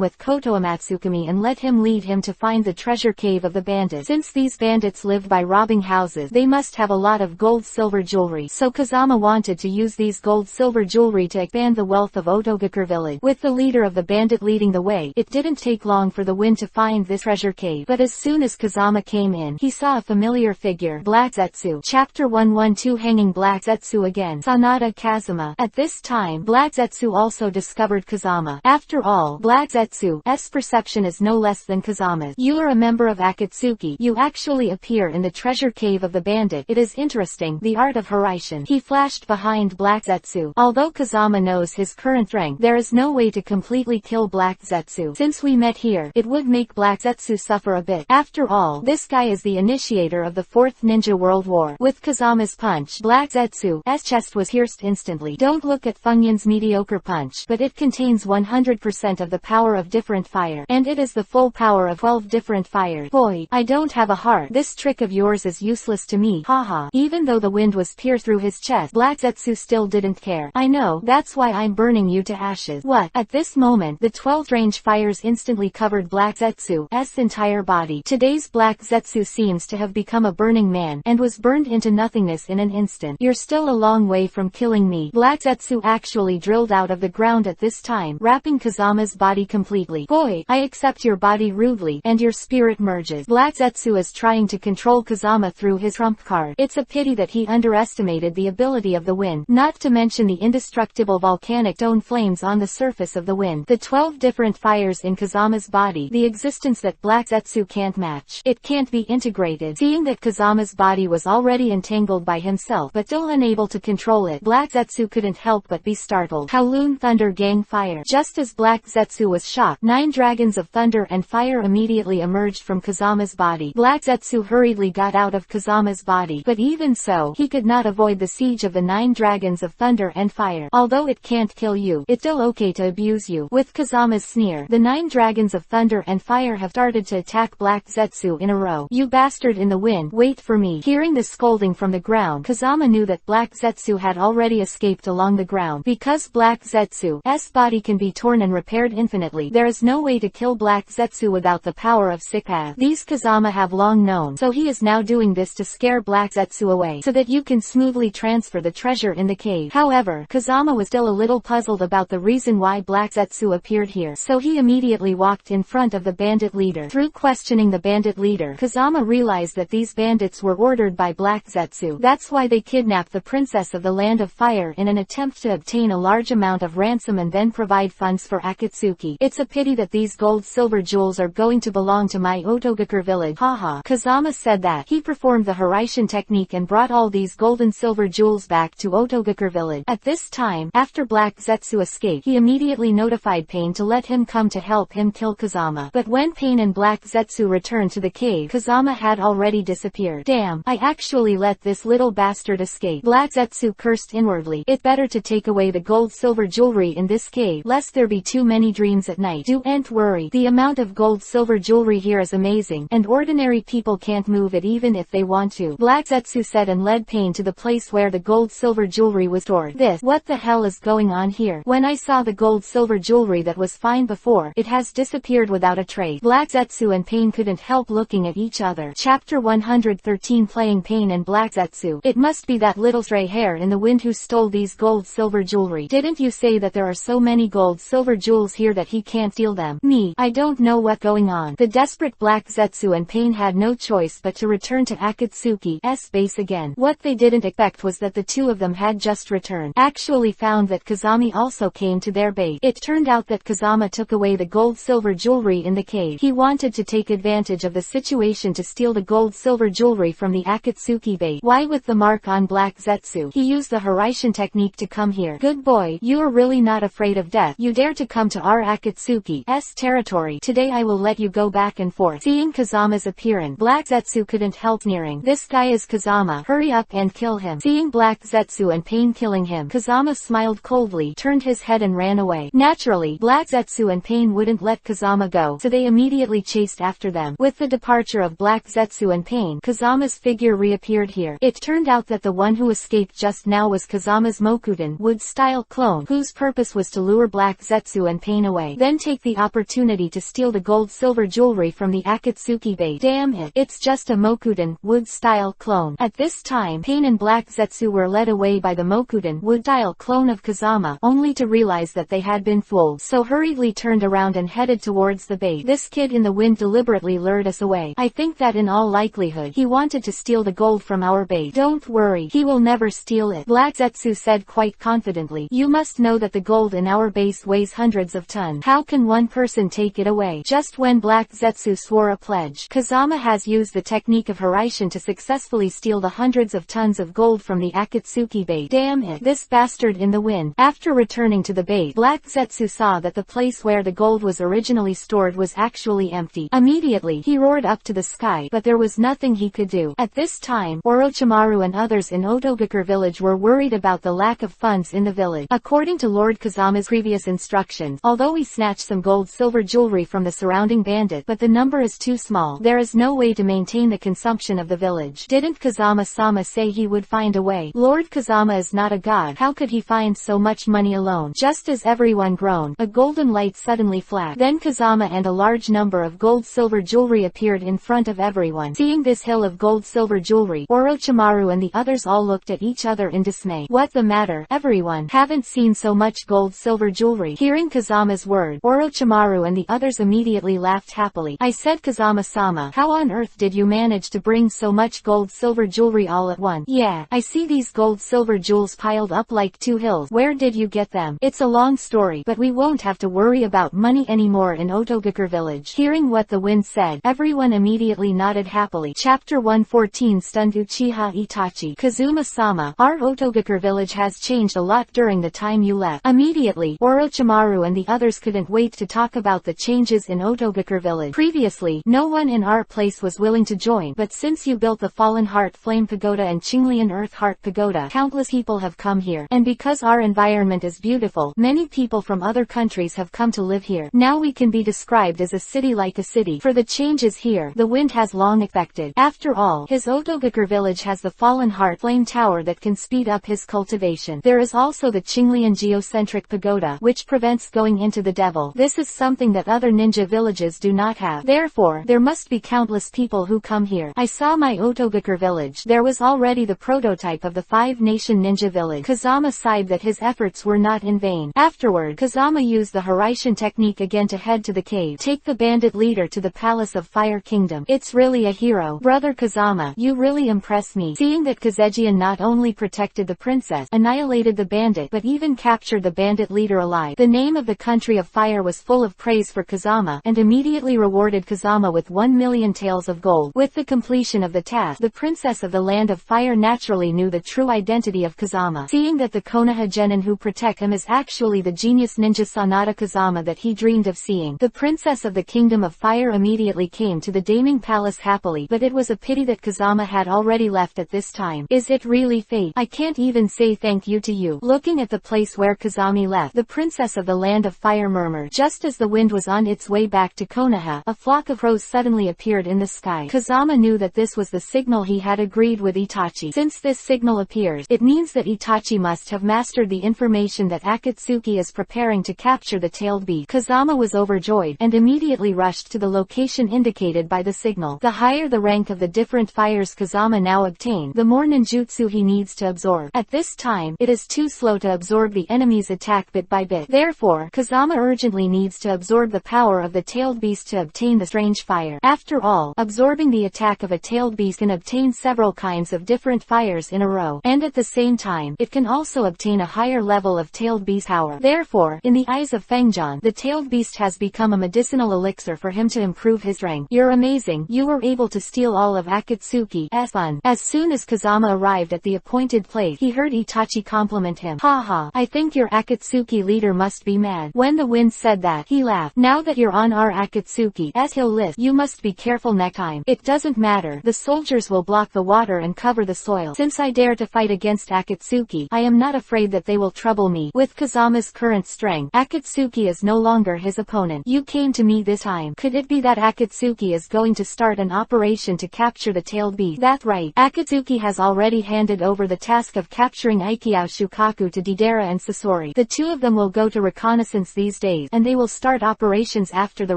with Koto Amatsukami and let him lead him to find the treasure cave of the bandits. Since these bandits live by robbing houses, they must have a lot of gold-silver jewelry, so Kazama wanted to use these gold-silver jewelry to expand the wealth of Otogakure village. With the leader of the bandit leading the way, it didn't take long for the wind to find this treasure cave, but as soon as Kazama came in, he saw a familiar figure, Black Zetsu. Chapter 112 Hanging Black Zetsu again. Sanada Kazuma. At this time, Black Zetsu also discovered Kazama. After all, Black Zetsu's perception is no less than Kazama's. You are a member of Akatsuki. You actually appear in the treasure cave of the bandit. It is interesting, the art of Hiraishin. He flashed behind Black Zetsu. Although Kazama knows his current rank, there is no way to completely kill Black Zetsu. Since we met here, it would make Black Zetsu suffer a bit. After all, this guy is the initiator of the 4th Ninja World War. With Kazama's punch, Black Zetsu's chest was pierced instantly. Don't look at Funyun's mediocre punch, but it contains 100% of the power of different fire, and it is the full power of 12 different fires. Boy, I don't have a heart. This trick of yours is useless to me. Haha. Even though the wind was pierced through his chest, Black Zetsu still didn't care. I know, that's why I'm burning you to ashes. What? At this moment, the 12 strange fires instantly covered Black Zetsu's entire body. Today's Black Zetsu seems to have become a burning man, and was burned into nothingness in an instant. You're still a long way from killing me. Black Zetsu actually drilled out of the ground at this time, wrapping Kazama's body completely. Boy, I accept your body rudely, and your spirit merges. Black Zetsu is trying to control Kazama through his trump card. It's a pity that he underestimated the ability of the wind, not to mention the indestructible volcanic stone flames on the surface of the wind. The 12 different fires in Kazama's body, the existence that Black Zetsu can't match. It can't be integrated. Seeing that Kazama's body was already entangled by himself, but still unable to control it, Black Zetsu couldn't help but be startled. Kowloon Thunder Gang Fire. Just as Black Zetsu was shocked, 9 dragons of thunder and fire immediately emerged from Kazama's body. Black Zetsu hurriedly got out of Kazama's body, but even so, he could not avoid the siege of the 9 dragons of thunder and fire. Although it can't kill you, it's still okay to abuse you. With Kazama's sneer, the 9 dragons of thunder and fire have started to attack Black Zetsu in a row. You bastard in the wind, wait for me. Hearing the scolding from the ground, Kazama knew that Black Zetsu had already escaped along the ground. Because Black Zetsu's body can be torn and repaired infinitely, there is no way to kill Black Zetsu without the power of Sick Path. These Kazama have long known, so he is now doing this to scare Black Zetsu away, so that you can smoothly transfer the treasure in the cave. However, Kazama was still a little puzzled about the reason why Black Zetsu appeared here, so he immediately walked in front of the bandit leader. Through questioning the bandit leader, Kazama realized that these bandits were ordered by Black Zetsu. That's why they kidnapped the princess of the Land of Fire in an attempt to obtain a large amount of ransom and then provide funds for Akatsuki. It's a pity that these gold-silver jewels are going to belong to my Otogakure village. Haha. Kazama said that. He performed the Hiraishin technique and brought all these gold and silver jewels back to Otogakure village. At this time, after Black Zetsu escaped, he immediately notified Pain to let him come to help him kill Kazama. But when Pain and Black Zetsu returned to the cave, Kazama had already disappeared. Damn, I actually let this little bastard escape. Black Zetsu cursed inwardly. It better to take away the gold-silver jewelry in this cave, lest there be too many many dreams at night. Don't worry, the amount of gold silver jewelry here is amazing, and ordinary people can't move it even if they want to. Black Zetsu said and led Pain to the place where the gold silver jewelry was stored. What the hell is going on here? When I saw the gold silver jewelry that was fine before, it has disappeared without a trace. Black Zetsu and Pain couldn't help looking at each other. Chapter 113 Playing Pain and Black Zetsu. It must be that little stray hair in the wind who stole these gold silver jewelry. Didn't you say that there are so many gold silver jewels here that he can't steal them? Me, I don't know what's going on. The desperate Black Zetsu and Pain had no choice but to return to Akatsuki's base again. What they didn't expect was that the two of them had just returned. Actually found that Kazami also came to their base. It turned out that Kazama took away the gold silver jewelry in the cave. He wanted to take advantage of the situation to steal the gold silver jewelry from the Akatsuki base. Why, with the mark on Black Zetsu, he used the Horaitian technique to come here. Good boy, you are really not afraid of death. You dare to come to our Akatsuki's territory. Today I will let you go back and forth. Seeing Kazama's appearance, Black Zetsu couldn't help sneering. This guy is Kazama. Hurry up and kill him. Seeing Black Zetsu and Pain killing him, Kazama smiled coldly, turned his head and ran away. Naturally, Black Zetsu and Pain wouldn't let Kazama go, so they immediately chased after them. With the departure of Black Zetsu and Pain, Kazama's figure reappeared here. It turned out that the one who escaped just now was Kazama's Mokuden wood-style clone, whose purpose was to lure Black Zetsu and Pain away, then take the opportunity to steal the gold-silver jewelry from the Akatsuki base. Damn it, it's just a Mokuden wood-style clone. At this time, Pain and Black Zetsu were led away by the Mokuden wood-style clone of Kazama, only to realize that they had been fooled, so hurriedly turned around and headed towards the base. This kid in the wind deliberately lured us away. I think that in all likelihood, he wanted to steal the gold from our base. Don't worry, he will never steal it, Black Zetsu said quite confidently. You must know that the gold in our base weighs hundreds of tons. How can one person take it away? Just when Black Zetsu swore a pledge, Kazama has used the technique of Horaitian to successfully steal the hundreds of tons of gold from the Akatsuki base. Damn it, this bastard in the wind. After returning to the base, Black Zetsu saw that the place where the gold was originally stored was actually empty. Immediately, he roared up to the sky, but there was nothing he could do. At this time, Orochimaru and others in Otogakur village were worried about the lack of funds in the village. According to Lord Kazama's previous instructions, although he snatched some gold-silver jewelry from the surrounding bandit, but the number is too small, there is no way to maintain the consumption of the village. Didn't Kazama-sama say he would find a way? Lord Kazama is not a god. How could he find so much money alone? Just as everyone groaned, a golden light suddenly flashed. Then Kazama and a large number of gold-silver jewelry appeared in front of everyone. Seeing this hill of gold-silver jewelry, Orochimaru and the others all looked at each other in dismay. What the matter, everyone? Haven't seen so much gold-silver jewelry. Hearing Kazama's word, Orochimaru and the others immediately laughed happily. I said, Kazama-sama, how on earth did you manage to bring so much gold-silver jewelry all at once? Yeah, I see these gold-silver jewels piled up like two hills. Where did you get them? It's a long story, but we won't have to worry about money anymore in Otogakur village. Hearing what the wind said, everyone immediately nodded happily. Chapter 114 Stunned Uchiha Itachi. Kazuma-sama, our Otogakur village has changed a lot during the time you left. Immediately, Orochimaru and the others couldn't wait to talk about the changes in Otogakur village. Previously, no one in our place was willing to join, but since you built the Fallen Heart Flame Pagoda and Qinglian Earth Heart Pagoda, countless people have come here, and because our environment is beautiful, many people from other countries have come to live here. Now we can be described as a city like a city. For the changes here, the wind has long expected. After all, his Otogakur village has the Fallen Heart Flame Tower that can speed up his cultivation. There is also the Qinglian Geocentric Pagoda, which prevents going into the devil. This is something that other ninja villages do not have. Therefore, there must be countless people who come here. I saw my Otogakur village. There was already the prototype of the 5-nation ninja village. Kazama sighed that his efforts were not in vain. Afterward, Kazama used the Horaitian technique again to head to the cave. Take the bandit leader to the Palace of Fire Kingdom. It's really a hero. Brother Kazama, you really impress me. Seeing that Kazejian not only protected the princess, annihilated the bandit, but even captured the bandit leader alive. The name of the country of fire was full of praise for Kazama, and immediately rewarded Kazama with 1 million taels of gold. With the completion of the task, the princess of the land of fire naturally knew the true identity of Kazama. Seeing that the Konoha genin who protect him is actually the genius ninja Sanada Kazama that he dreamed of seeing, the princess of the kingdom of fire immediately came to the Daming Palace happily, but it was a pity that Kazama had already left at this time. Is it really fate? I can't even say thank you to you. Looking at the place where Kazami left, the princess of the land of fire murmured. Just as the wind was on its way back to Konoha, a flock of crows suddenly appeared in the sky. Kazama knew that this was the signal he had agreed with Itachi. Since this signal appears, it means that Itachi must have mastered the information that Akatsuki is preparing to capture the tailed beast. Kazama was overjoyed, and immediately rushed to the location indicated by the signal. The higher the rank of the different fires Kazama now obtained, the more ninjutsu he needs to absorb. At this time, it is too slow to absorb the enemy's attack bit by bit. Therefore, Kazama urgently needs to absorb the power of the tailed beast to obtain the strange fire. After all, absorbing the attack of a tailed beast can obtain several kinds of different fires in a row, and at the same time, it can also obtain a higher level of tailed beast power. Therefore, in the eyes of Fengjian, the tailed beast has become a medicinal elixir for him to improve his strength. You're amazing, you were able to steal all of Akatsuki's fun. As soon as Kazama arrived at the appointed place, he heard Itachi compliment him. Haha, I think your Akatsuki leader must be mad. When the wind said that, he laughed. Now that you're on our Akatsuki's hill list, you must be careful next time. It doesn't matter, the soldiers will block the water and cover the soil. Since I dare to fight against Akatsuki, I am not afraid that they will trouble me. With Kazama's current strength, Akatsuki is no longer his opponent. You came to me this time. Could it be that Akatsuki is going to start an operation to capture the tailed beast? That's right. Akatsuki has already handed over the task of capturing Aikyo Shukaku to Deidara and Sasori. The two of them will go to reconnaissance these days, and they will start operations after the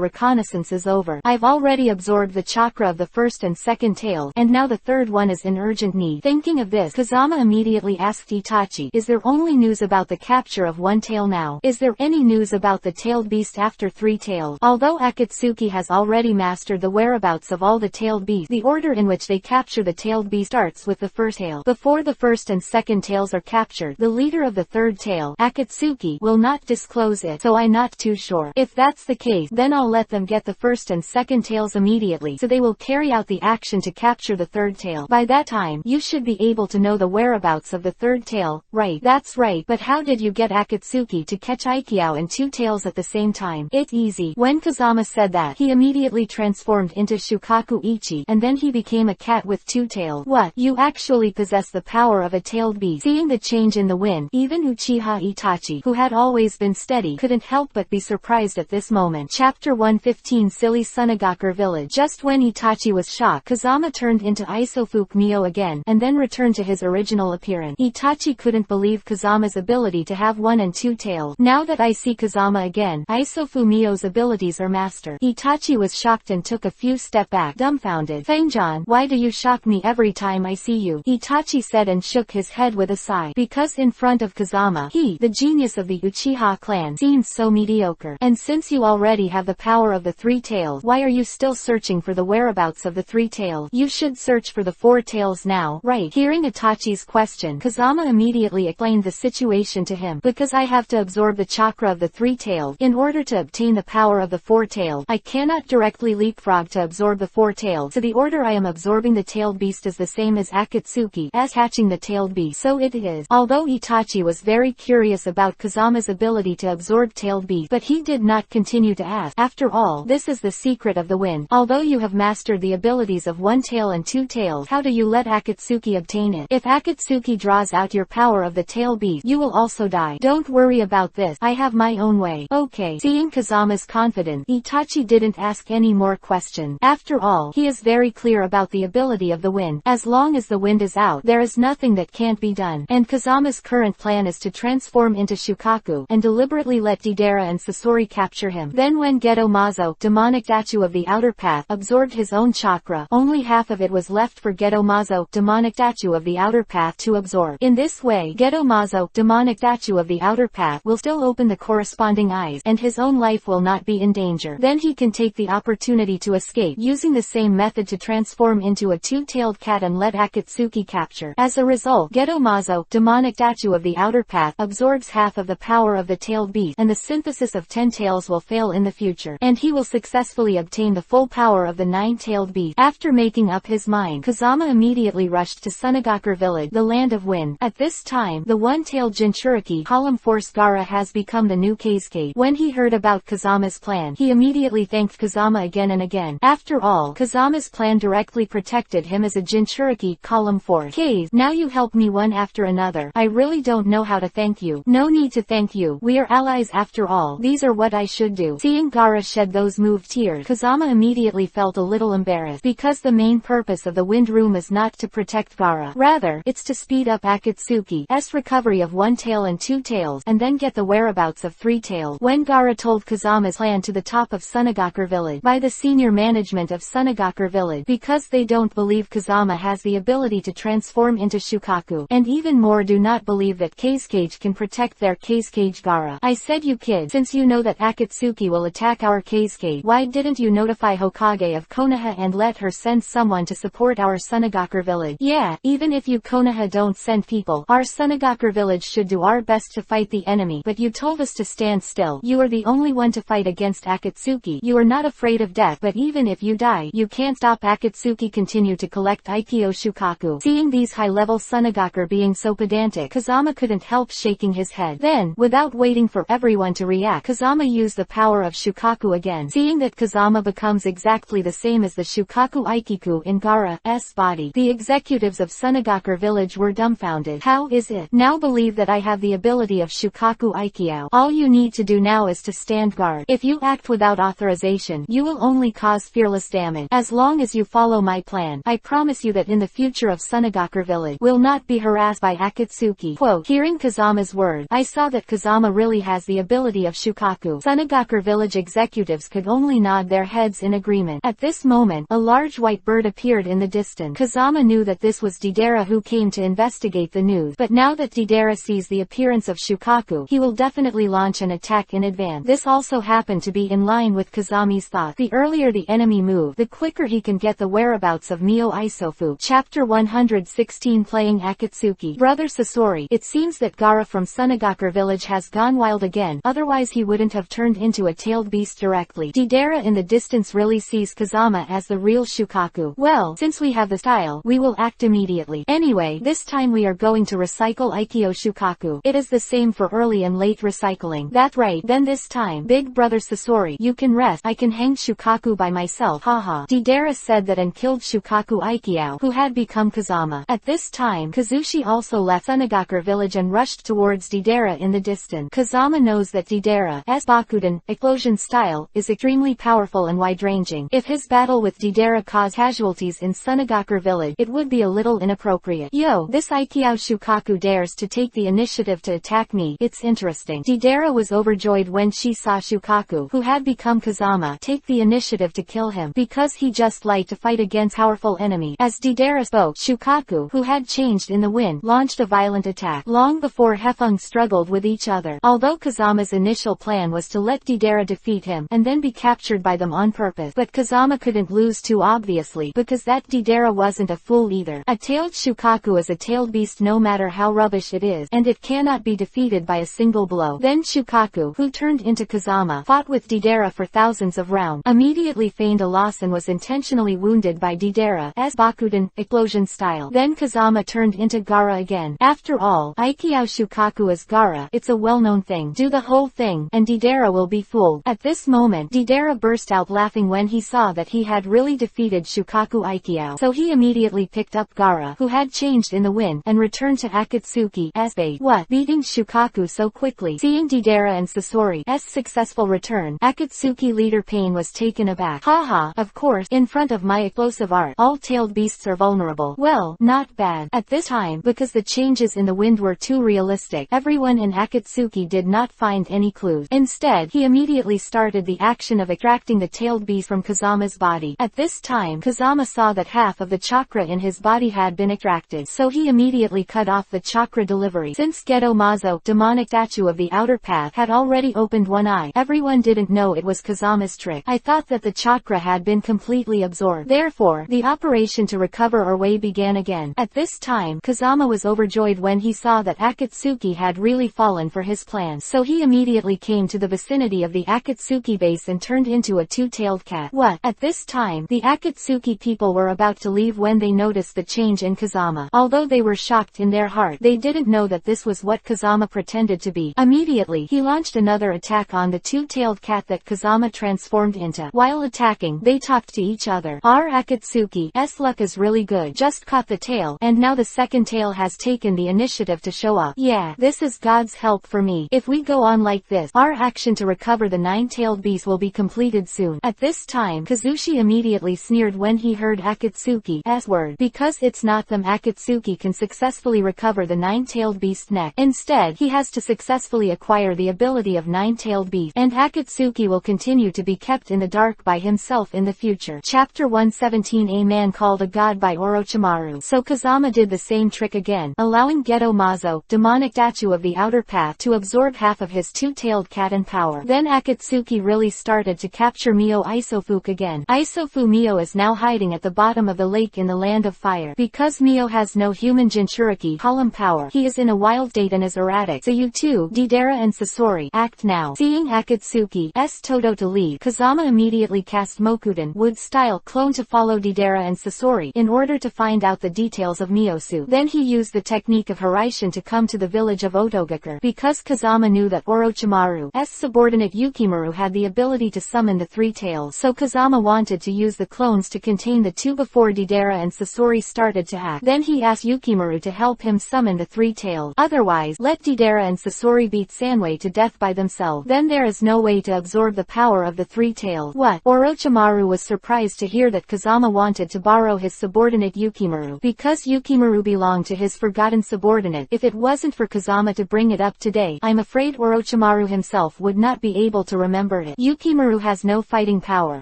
reconnaissance is over. I've already absorbed the chakra of the first and second tail, and now the third one is in urgent need. Thinking of this, Kazama immediately asked Itachi, is there only news about the capture of one tail now? Is there any news about the tailed beast after 3 tails? Although Akatsuki has already mastered the whereabouts of all the tailed beasts, the order in which they capture the tailed beast starts with the first tail. Before the first and second tails are captured, the leader of the third tail, Akatsuki, will not disclose it, so I'm not too sure. If that's the case, then I'll let them get the first and second tails immediately, so they will carry out the action to capture the third tail. By that time, you should be able to know the whereabouts of the third tail, right? That's right, but how did you get Akatsuki to catch Aikyo and 2 tails at the same time? It's easy. When Kazama said that, he immediately transformed into Shukaku Ichi, and then he became a cat with 2 tails. What? You actually possess the power of a tailed beast. Seeing the change in the wind, even Uchiha Itachi, who had always been steady, couldn't help but be surprised at this moment. Chapter 115 Silly Sunagakur Village. Just when Itachi was shocked, Kazama turned into Isofuku Mio again, and then returned to his original appearance. Itachi couldn't believe Kazama's ability to have 1 and 2 tails. Now that I see Kazama again, Isofuku Mio's abilities are mastered. Itachi was shocked and took a few steps back, dumbfounded. Fengjian, why do you shock me every time I see you? Itachi said and shook his head with a sigh. Because in front of Kazama, he, the genius of the Uchiha clan, seems so mediocre. And since you already have the power of the 3 tails, why are you still searching for the whereabouts of the 3 tails? You should search for the 4 tails now, right? Hearing Itachi's question, Kazama immediately explained the situation to him. Because I have to absorb the chakra of the 3 tails, in order to obtain the power of the 4 tails, I cannot directly leapfrog to absorb the 4 tails. So the order I am absorbing the tailed beast is the same as Akatsuki as catching the tailed beast. So it is. Although Itachi was very curious about Kazama's ability to absorb tailed beast, but he did not continue to ask. After all, this is the secret of the wind. Although you have mastered the abilities of 1 tail and 2 tails, how do you let Akatsuki obtain it? If Akatsuki draws out your power of the tail beast, you will also die. Don't worry about this. I have my own way. Okay. Seeing Kazama's confidence, Itachi didn't ask any more questions. After all, he is very clear about the ability of the wind. As long as the wind is out, there is nothing that can't be done. And Kazama's current plan is to transform into Shukaku, and deliberately let Deidara and Sasori capture him. Then when Geto Mazo, demonic statue of the outer path, absorbed his own chakra, only half of it was left for Geto Mazo, demonic statue of the outer path, to absorb. In this way, Geto Mazo, demonic statue of the outer path, will still open the corresponding eyes, and his own life will not be in danger. Then he can take the opportunity to escape, using the same method to transform into a 2-tailed cat and let Akatsuki capture. As a result, Geto Mazo, demonic statue of the outer path, absorbs half of the power of the tailed beast, and the synthesis of 10 tails will fail in the future, and he will successfully obtain the full power of the 9-tailed beast. After making up his mind, Kazama immediately rushed to Sunagakur Village, the land of wind. At this time, the 1-tailed Jinchuriki column force Gaara has become the new Kasuke. When he heard about Kazama's plan, he immediately thanked Kazama again and again. After all, Kazama's plan directly protected him as a Jinchuriki column force. Kaz, now you help me one after another. I really don't know how to thank you. No need to thank you. We are allies after all, these are what I should do. Seeing Gaara shed those moved tears, Kazama immediately felt a little embarrassed, because the main purpose of the wind room is not to protect Gaara. Rather, it's to speed up Akatsuki's recovery of one tail and two tails, and then get the whereabouts of three tails. When Gaara told Kazama's plan to the top of Sunagakure village, by the senior management of Sunagakure village, because they don't believe Kazama has the ability to transform into Shukaku, and even more do not believe that Kazekage can protect their Kazekage Gaara. I said, you kid, since you know that Akatsuki will attack our Kazekage, why didn't you notify Hokage of Konoha and let her send someone to support our Sunagakure village? Yeah, even if you Konoha don't send people, our Sunagakure village should do our best to fight the enemy, but you told us to stand still. You are the only one to fight against Akatsuki. You are not afraid of death, but even if you die, you can't stop Akatsuki continue to collect Ikkyo Shukaku. Seeing these high-level Sunagakure being so pedantic, Kazama couldn't help shaking his head. Then, without waiting for everyone to react, Kazama used the power of Shukaku again. Seeing that Kazama becomes exactly the same as the Shukaku Ikiku in Gaara's body, the executives of Sunagakure village were dumbfounded. How is it? Now believe that I have the ability of Shukaku Ikkyo. All you need to do now is to stand guard. If you act without authorization, you will only cause fearless damage. As long as you follow my plan, I promise you that in the future of Sunagakure village will not be harassed by Akatsuki. Quote, hearing Kazama's word, I saw that Kazama really has the ability of Shukaku. Sunagakure village executives could only nod their heads in agreement. At this moment, a large white bird appeared in the distance. Kazama knew that this was Deidara, who came to investigate the news, but now that Deidara sees the appearance of Shukaku, he will definitely launch an attack in advance. This also happened to be in line with Kazami's thought. The earlier the enemy move, the quicker he can get the whereabouts of Mio Isofu. Chapter 116, Playing Akatsuki. Brother Sasori, it seems that Gaara from Sunagakure village has gone wild again, otherwise he wouldn't have turned into a tailed beast directly. Deidara in the distance really sees Kazama as the real Shukaku. Well, since we have the style, we will act immediately. Anyway, this time we are going to recycle Ikkyo Shukaku. It is the same for early and late recycling. That's right, then this time, big brother Sasori, you can rest. I can hang Shukaku by myself, haha. Deidara said that and killed Shukaku Ikkyo, who had become Kazama. At this time, Kazushi also left Sunagakure village and rushed towards Deidara in the distance. Kazama knows that Deidara's Bakuden, explosion style, is extremely powerful and wide-ranging. If his battle with Deidara caused casualties in Sunagakure village, it would be a little inappropriate. Yo, this Ikkyo Shukaku dares to take the initiative to attack me. It's interesting. Deidara was overjoyed when she saw Shukaku, who had become Kazama, take the initiative to kill him, because he just liked to fight against powerful enemy. As Deidara spoke, Shukaku, who had changed in the wind, launched a violent attack. Long before Hefeng struggled with each other. Although Kazama's initial plan was to let Deidara defeat him, and then be captured by them on purpose, but Kazama couldn't lose too obviously, because that Deidara wasn't a fool either. A tailed Shukaku is a tailed beast no matter how rubbish it is, and it cannot be defeated by a single blow. Then Shukaku, who turned into Kazama, fought with Deidara for thousands of rounds, immediately feigned a loss and was intentionally wounded by Deidara's Bakuden, explosion style. Then Kazama turned into Gaara again. After all, Ikkyo Shukaku is Gaara, it's a well-known thing. Do the whole thing, and Deidara will be fooled. At this moment, Deidara burst out laughing when he saw that he had really defeated Shukaku Ikkyo. So he immediately picked up Gaara, who had changed in the wind, and returned to Akatsuki's base. What? Beating Shukaku so quickly? Seeing Deidara and Sasori's successful return, Akatsuki leader Pain was taken aback. Haha, of course, in front of my explosive art, all tailed beasts are vulnerable. Well, not bad. At this time, because the changes in the wind were too realistic, everyone in Akatsuki did not find any clues. Instead, he immediately started the action of extracting the tailed beast from Kazama's body. At this time, Kazama saw that half of the chakra in his body had been extracted, so he immediately cut off the chakra delivery. Since Geto Mazo, demonic statue of the outer path, had already opened one eye, everyone didn't know it was Kazama's trick. I thought that the chakra had been completely absorbed. Therefore, the operation to recover our way began again. At this time, Kazama was overjoyed when he saw that Akatsuki had really fallen for his plan, so he immediately came to the vicinity of the Akatsuki base and turned into a two-tailed cat. What? At this time, the Akatsuki people were about to leave when they noticed the change in Kazama. Although they were shocked in their heart, they didn't know that this was what Kazama pretended to be. Immediately, he launched another attack on the two-tailed cat that Kazama transformed into. While attacking, they talked to each other. Our Akatsuki's luck is really good. Just caught the tail, and now the second tail has taken the initiative to show up. Yeah, this is God's help for me. If we go go on like this, our action to recover the nine-tailed beast will be completed soon. At this time, Kazushi immediately sneered when he heard Akatsuki's word. Because it's not them, Akatsuki can successfully recover the nine-tailed beast's neck. Instead, he has to successfully acquire the ability of nine-tailed beast, and Akatsuki will continue to be kept in the dark by himself in the future. Chapter 117. A Man Called a God by Orochimaru. So Kazama did the same trick again, allowing Geto Mazo, demonic statue of the outer path, to absorb half of his two-tailed cat and power. Then Akatsuki really started to capture Mio Isofuke again. Isofu Mio is now hiding at the bottom of the lake in the land of fire. Because Mio has no human Jinchuriki column power, he is in a wild state and is erratic. So you two, Deidara and Sasori, act now. Seeing Akatsuki's Todo to lead, Kazama immediately cast Mokuden wood-style clone to follow Deidara and Sasori in order to find out the details of Miosu. Then he used the technique of Hiraishin to come to the village of Otogakure. Because Kazama knew that Orochimaru's subordinate Yukimaru had the ability to summon the three tails, so Kazama wanted to use the clones to contain the two before Deidara and Sasori started to act. Then he asked Yukimaru to help him summon the three tails. Otherwise, let Deidara and Sasori beat Sanwei to death by themselves. Then there is no way to absorb the power of the three tails. What? Orochimaru was surprised to hear that Kazama wanted to borrow his subordinate Yukimaru, because Yukimaru belonged to his forgotten subordinate. If it wasn't for Kazama to bring it up today, I'm afraid Orochimaru himself would not be able to remember it. Yukimaru has no fighting power.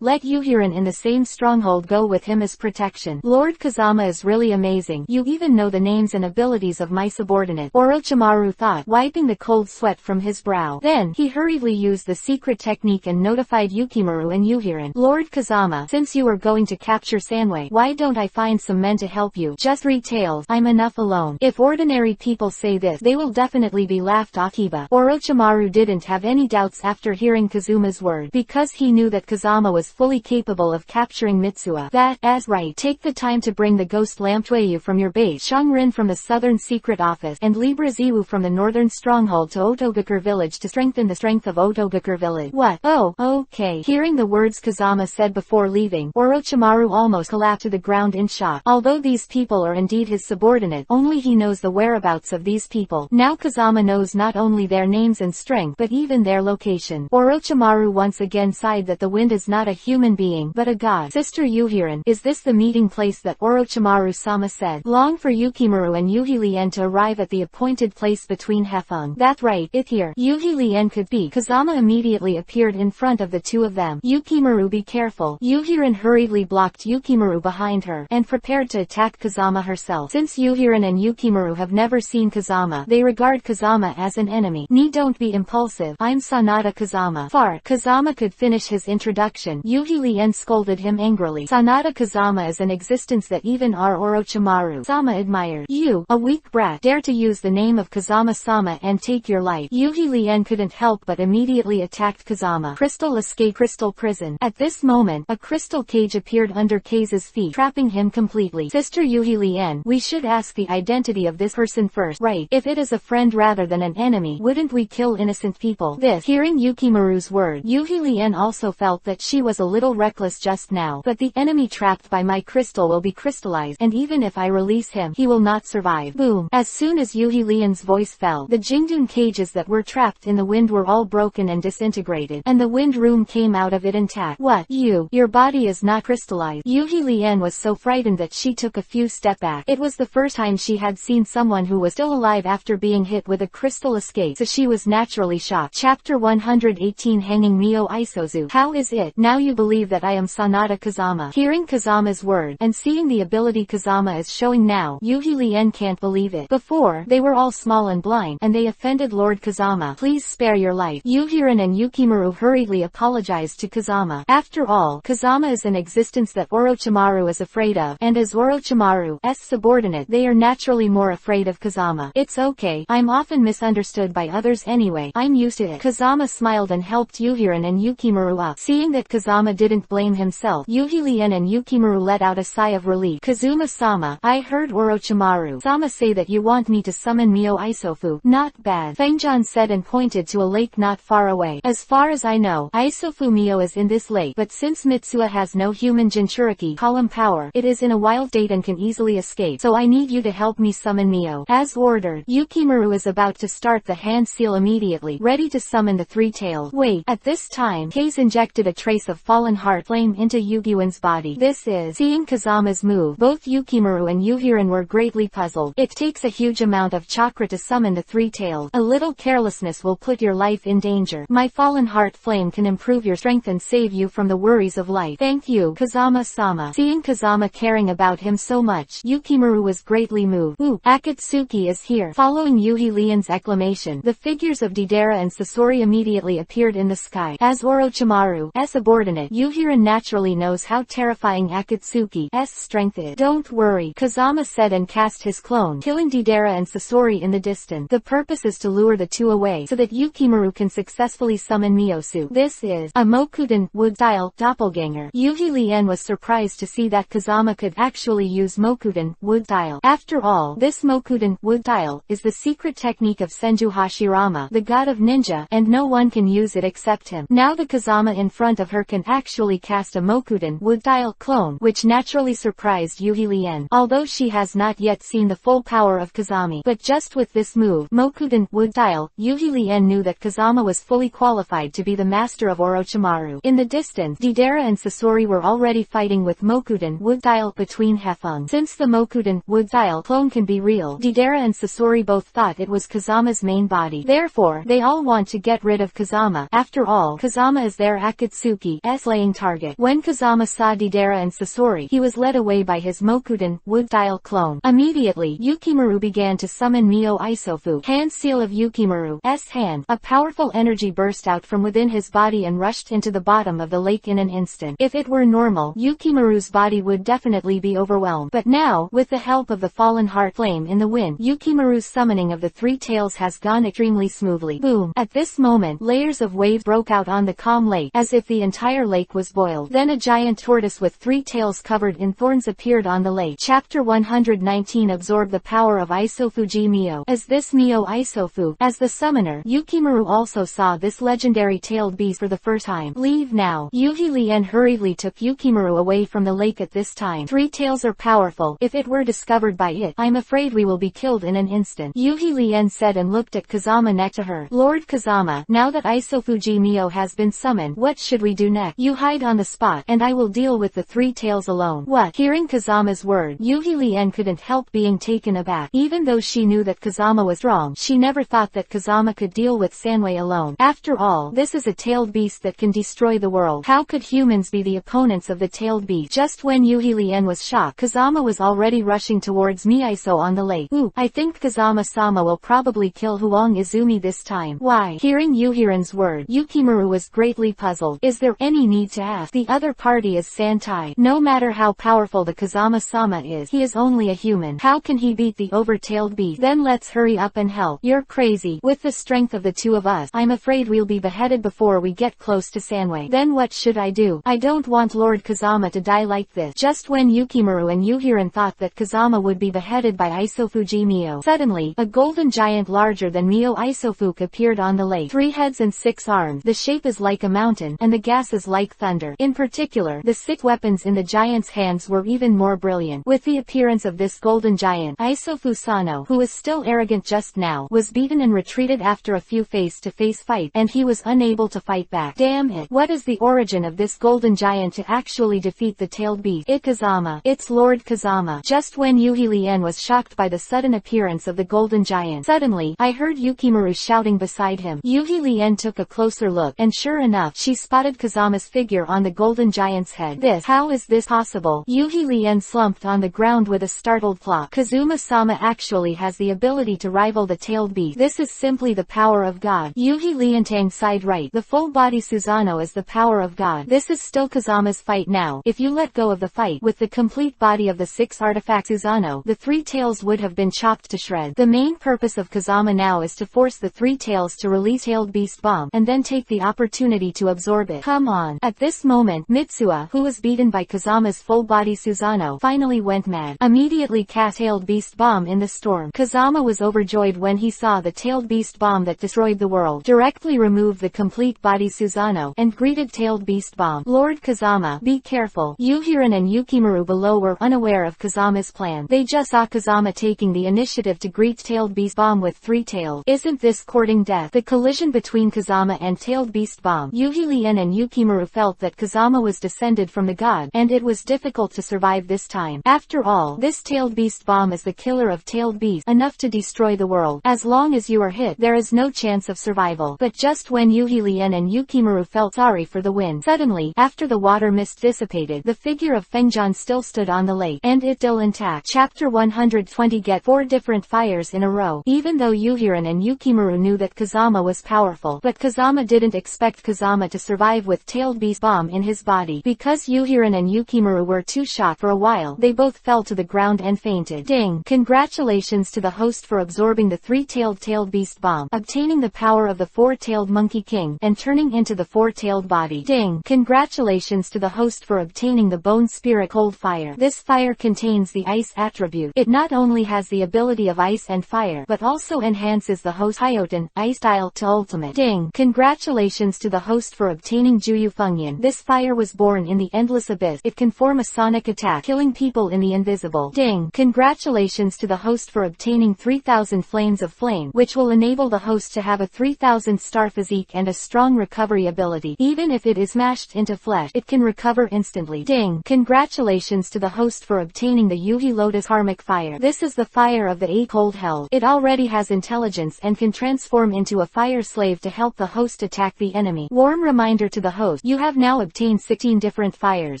Let Yuhirin in the same stronghold go with him as protection. Lord Kazama is really amazing. You even know the names and abilities of my subordinate, Orochimaru thought, wiping the cold sweat from his brow. Then, he hurriedly used the secret technique and notified Yukimaru and Yuhirin. Lord Kazama, since you are going to capture Sanwei, why don't I find some men to help you? Just three tails, I'm enough alone. If ordinary people say this, they will definitely be laughed off. Orochimaru didn't have any doubts after hearing Kazuma's word, because he knew that Kazama was fully capable of capturing Mitsuha. That's right. Take the time to bring the ghost Lamtueyu from your base, Shangrin from the southern secret office, and Libra Ziwu from the northern stronghold to Otogakure village to strengthen the strength of Otogakure village. What? Oh, okay. Hearing the words Kazama said before leaving, Orochimaru almost collapsed to the ground in shock. Although these people are indeed his subordinate, only he knows the whereabouts of these people. Now Kazama knows not only their names and strength, but even their location. Orochimaru once again sighed that the wind is not a human being, but a god. Sister Yuhirin, is this the meeting place that Orochimaru-sama said? Long for Yukimaru and Yuhi Lien to arrive at the appointed place between Hefeng. That's right, it's here. Yuhi Lien could be. Kazama immediately appeared in front of the two of them. Yukimaru, be careful. Yuhirin hurriedly blocked Yukimaru behind her, and prepared to attack Kazama herself. Since Yuhirin and Yukimaru have never seen Kazama, they regard Kazama as an enemy. Don't be impulsive. I'm Sanada Kazama. Fart. Kazama could finish his introduction. Yuhi Lien scolded him angrily. Sanada Kazama is an existence that even our Orochimaru-sama admired. You, a weak brat, dare to use the name of Kazama-sama and take your life. Yuhi Lien couldn't help but immediately attacked Kazama. Crystal escape. Crystal prison. At this moment, a crystal cage appeared under Kaze's feet, trapping him completely. Sister Yuhi Lien, we should ask the identity of this person first. Right. If it is a friend rather than an enemy, wouldn't we kill innocent people? Hearing Yukimaru's word, Yuhi Lien also felt that she was a little reckless just now. But the enemy trapped by my crystal will be crystallized, and even if I release him, he will not survive. Boom. As soon as Yuhi Lien's voice fell, the Jingdun cages that were trapped in the wind were all broken and disintegrated, and the wind room came out of it intact. What? Your body is not crystallized. Yuhi Lien was so frightened that she took a few steps back. It was the first time she had seen someone who was still alive after being hit with a crystal escape, so she was naturally shocked. Chapter 118. Hanging Mio Isozu. How is it now you believe that I am Sanada Kazama? Hearing Kazama's word, and seeing the ability Kazama is showing now, Yuhi Lien can't believe it. Before, they were all small and blind, and they offended Lord Kazama. Please spare your life. Yuhirin and Yukimaru hurriedly apologized to Kazama. After all, Kazama is an existence that Orochimaru is afraid of, and as Orochimaru's subordinate, they are naturally more afraid of Kazama. It's okay, I'm often misunderstood by others anyway. I'm used to it. Kazama smiled and helped Yuhirin and Yukimaru up. Seeing that Kazama didn't blame himself, Yuhi Lien and Yukimaru let out a sigh of relief. Kazuma-sama, I heard Orochimaru-sama say that you want me to summon Mio Isofu. Not bad, Fengjian said and pointed to a lake not far away. As far as I know, Isofu Mio is in this lake, but since Mitsuha has no human Jinchuriki column power, it is in a wild state and can easily escape, so I need you to help me summon Mio. As ordered, Yukimaru is about to start the hand seal immediately, ready to summon the three tails. Wait, at this time, Kase injected a trace of fallen heart flame into Yukiwan's body. This is, seeing Kazama's move, both Yukimaru and Yuhiran were greatly puzzled. It takes a huge amount of chakra to summon the three tails. A little carelessness will put your life in danger. My fallen heart flame can improve your strength and save you from the worries of life. Thank you, Kazama-sama. Seeing Kazama caring about him so much, Yukimaru was greatly moved. Ooh, Akatsuki is here. Following Yuhi Lian's exclamation, the figures of Deidara and Sasori immediately appeared in the sky. As Orochimaru's subordinate, Yuhiran naturally knows how terrifying Akatsuki's strength is. Don't worry, Kazama said and cast his clone, killing Deidara and Sasori in the distance. The purpose is to lure the two away so that Yukimaru can successfully summon Miyosu. This is a Mokudan wood-style doppelganger. Yuhi Lian was surprised to see that Kazama could actually use Mokudan wood-style. After all, this Mokudan wood-style is the secret technique of Senju Hashirama, the god of ninja, and no one can use it except him. Now the Kazama in front of her can actually cast a Mokudan wood-style clone, which naturally surprised Yuhi Lian, although she has not yet seen the full power of Kazami. But just with this move, Mokudan wood-style, Yuhi Lian knew that Kazama was fully qualified to be the master of Orochimaru. In the distance, Deidara and Sasori were already fighting with Mokudan wood-style between Hefeng. Since the Mokudan wood-style clone can be real, Deidara and Sasori both thought it was Kazama's main body. Therefore, they all want to get rid of Kazama. After all, Kazama is their Akatsuki's laying target. When Kazama saw Deidara and Sasori, he was led away by his Mokudan wood-style clone. Immediately, Yukimaru began to summon Mio Isofu, hand seal of Yukimaru's hand. A powerful energy burst out from within his body and rushed into the bottom of the lake in an instant. If it were normal, Yukimaru's body would definitely be overwhelmed. But now, with the help of the fallen heart flame in the wind, Yukimaru's summoning of the three tails has gone extremely smoothly. Boom! At this moment, layers of waves broke out on the calm lake, as if the entire lake was boiled. Then a giant tortoise with three tails covered in thorns appeared on the lake. Chapter 119 Absorb the power of Isofuji Mio. As this Mio Isofu, as the summoner, Yukimaru also saw this legendary tailed beast for the first time. Leave now. Yuhi Lian hurriedly took Yukimaru away from the lake at this time. Three tails are powerful. If it were discovered by it, I'm afraid we will be killed in an instant. Yuhi Lian said and looked at Kazama next to her. Lord Kazama, now that Isofuji Mio has been summoned, what should we do next? You hide on the spot, and I will deal with the three tails alone. What? Hearing Kazama's word, Yuhi Lian couldn't help being taken aback. Even though she knew that Kazama was strong, she never thought that Kazama could deal with Sanwei alone. After all, this is a tailed beast that can destroy the world. How could humans be the opponents of the tailed beast? Just when Yuhi Lian was shocked, Kazama was already rushing towards Miiso on the lake. Ooh, I think Kazama-sama will probably kill Huang Izumi this time. Why? Hearing Yuhiran's word, Yukimaru was greatly puzzled. Is there any need to ask? The other party is Santai. No matter how powerful the Kazama-sama is, he is only a human. How can he beat the over-tailed beast? Then let's hurry up and help. You're crazy. With the strength of the two of us, I'm afraid we'll be beheaded before we get close to Sanwei. Then what should I do? I don't want Lord Kazama to die like this. Just when Yukimaru and Yuhiran thought that Kazama would be beheaded by Isofuji Mio, suddenly, a golden giant larger than Mio Isofuke appeared on the lake. 3 heads and 6 arms. The shape is like a mountain, and the gas is like thunder. In particular, the 6 weapons in the giant's hands were even more brilliant. With the appearance of this golden giant, Isofu Sano, who was still arrogant just now, was beaten and retreated after a few face-to-face fights, and he was unable to fight back. Damn it. What is the origin of this golden giant to actually defeat the tailed beast? It's Kazama. It's Lord Kazama. Just when Yuhi Lian was shocked by the sudden appearance of the golden giant, suddenly, I heard Yukimaru shouting beside him. Yuhi Lian took a closer look, and sure enough, she spotted Kazama's figure on the golden giant's head. How is this possible? Yuhi Lian slumped on the ground with a startled plop. Kazuma-sama actually has the ability to rival the tailed beast. This is simply the power of God. Yuhi Liantang sighed. Right. The full body Susanoo is the power of God. This is still Kazama's fight now. If you let go of the fight, with the complete body of the 6 artifacts Susanoo, the 3 tails would have been chopped to shreds. The main purpose of Kazama now is to force the 3 tails to release tailed beast bomb, and then take the opportunity to absorb it. Come on. At this moment, Mitsuha, who was beaten by Kazama's full body Susanoo, finally went mad. Immediately cast tailed beast bomb in the storm. Kazama was overjoyed when he saw the tailed beast bomb that destroyed the world. Directly removed the complete body Susanoo, and greeted tailed beast bomb. Lord Kazama, be careful. Yuhiran and Yukimaru below were unaware of Kazama's plan. They just saw Kazama taking the initiative to greet tailed beast bomb with 3 tails. Isn't this this courting death. The collision between Kazama and Tailed Beast Bomb. Yuhi Lien and Yukimaru felt that Kazama was descended from the god, and it was difficult to survive this time. After all, this Tailed Beast Bomb is the killer of tailed beasts, enough to destroy the world. As long as you are hit, there is no chance of survival. But just when Yuhi Lien and Yukimaru felt sorry for the wind, suddenly, after the water mist dissipated, the figure of Fengjian still stood on the lake, and it still intact. Chapter 120. Get 4 different fires in a row. Even though Yuhiran and Yukimaru knew that Kazama was powerful, but Kazama didn't expect Kazama to survive with Tailed Beast Bomb in his body. Because Yuhiran and Yukimaru were too shocked for a while, they both fell to the ground and fainted. Ding! Congratulations to the host for absorbing the 3-tailed Beast Bomb, obtaining the power of the 4-tailed Monkey King, and turning into the 4-tailed body. Ding! Congratulations to the host for obtaining the Bone Spirit Cold Fire. This fire contains the ice attribute. It not only has the ability of ice and fire, but also enhances the host Hyoten, ice style to ultimate. Ding! Congratulations to the host for obtaining Juyu Fengyan. This fire was born in the Endless Abyss. It can form a sonic attack, killing people in the invisible. Ding! Congratulations to the host for obtaining 3000 Flames of Flame, which will enable the host to have a 3000 star physique and a strong recovery ability. Even if it is mashed into flesh, it can recover instantly. Ding! Congratulations to the host for obtaining the Yuhi Lotus Karmic Fire. This is the fire of the 8 cold hell. It already has intelligence and can transform into a fire slave to help the host attack the enemy. Warm reminder to the host, you have now obtained 16 different fires,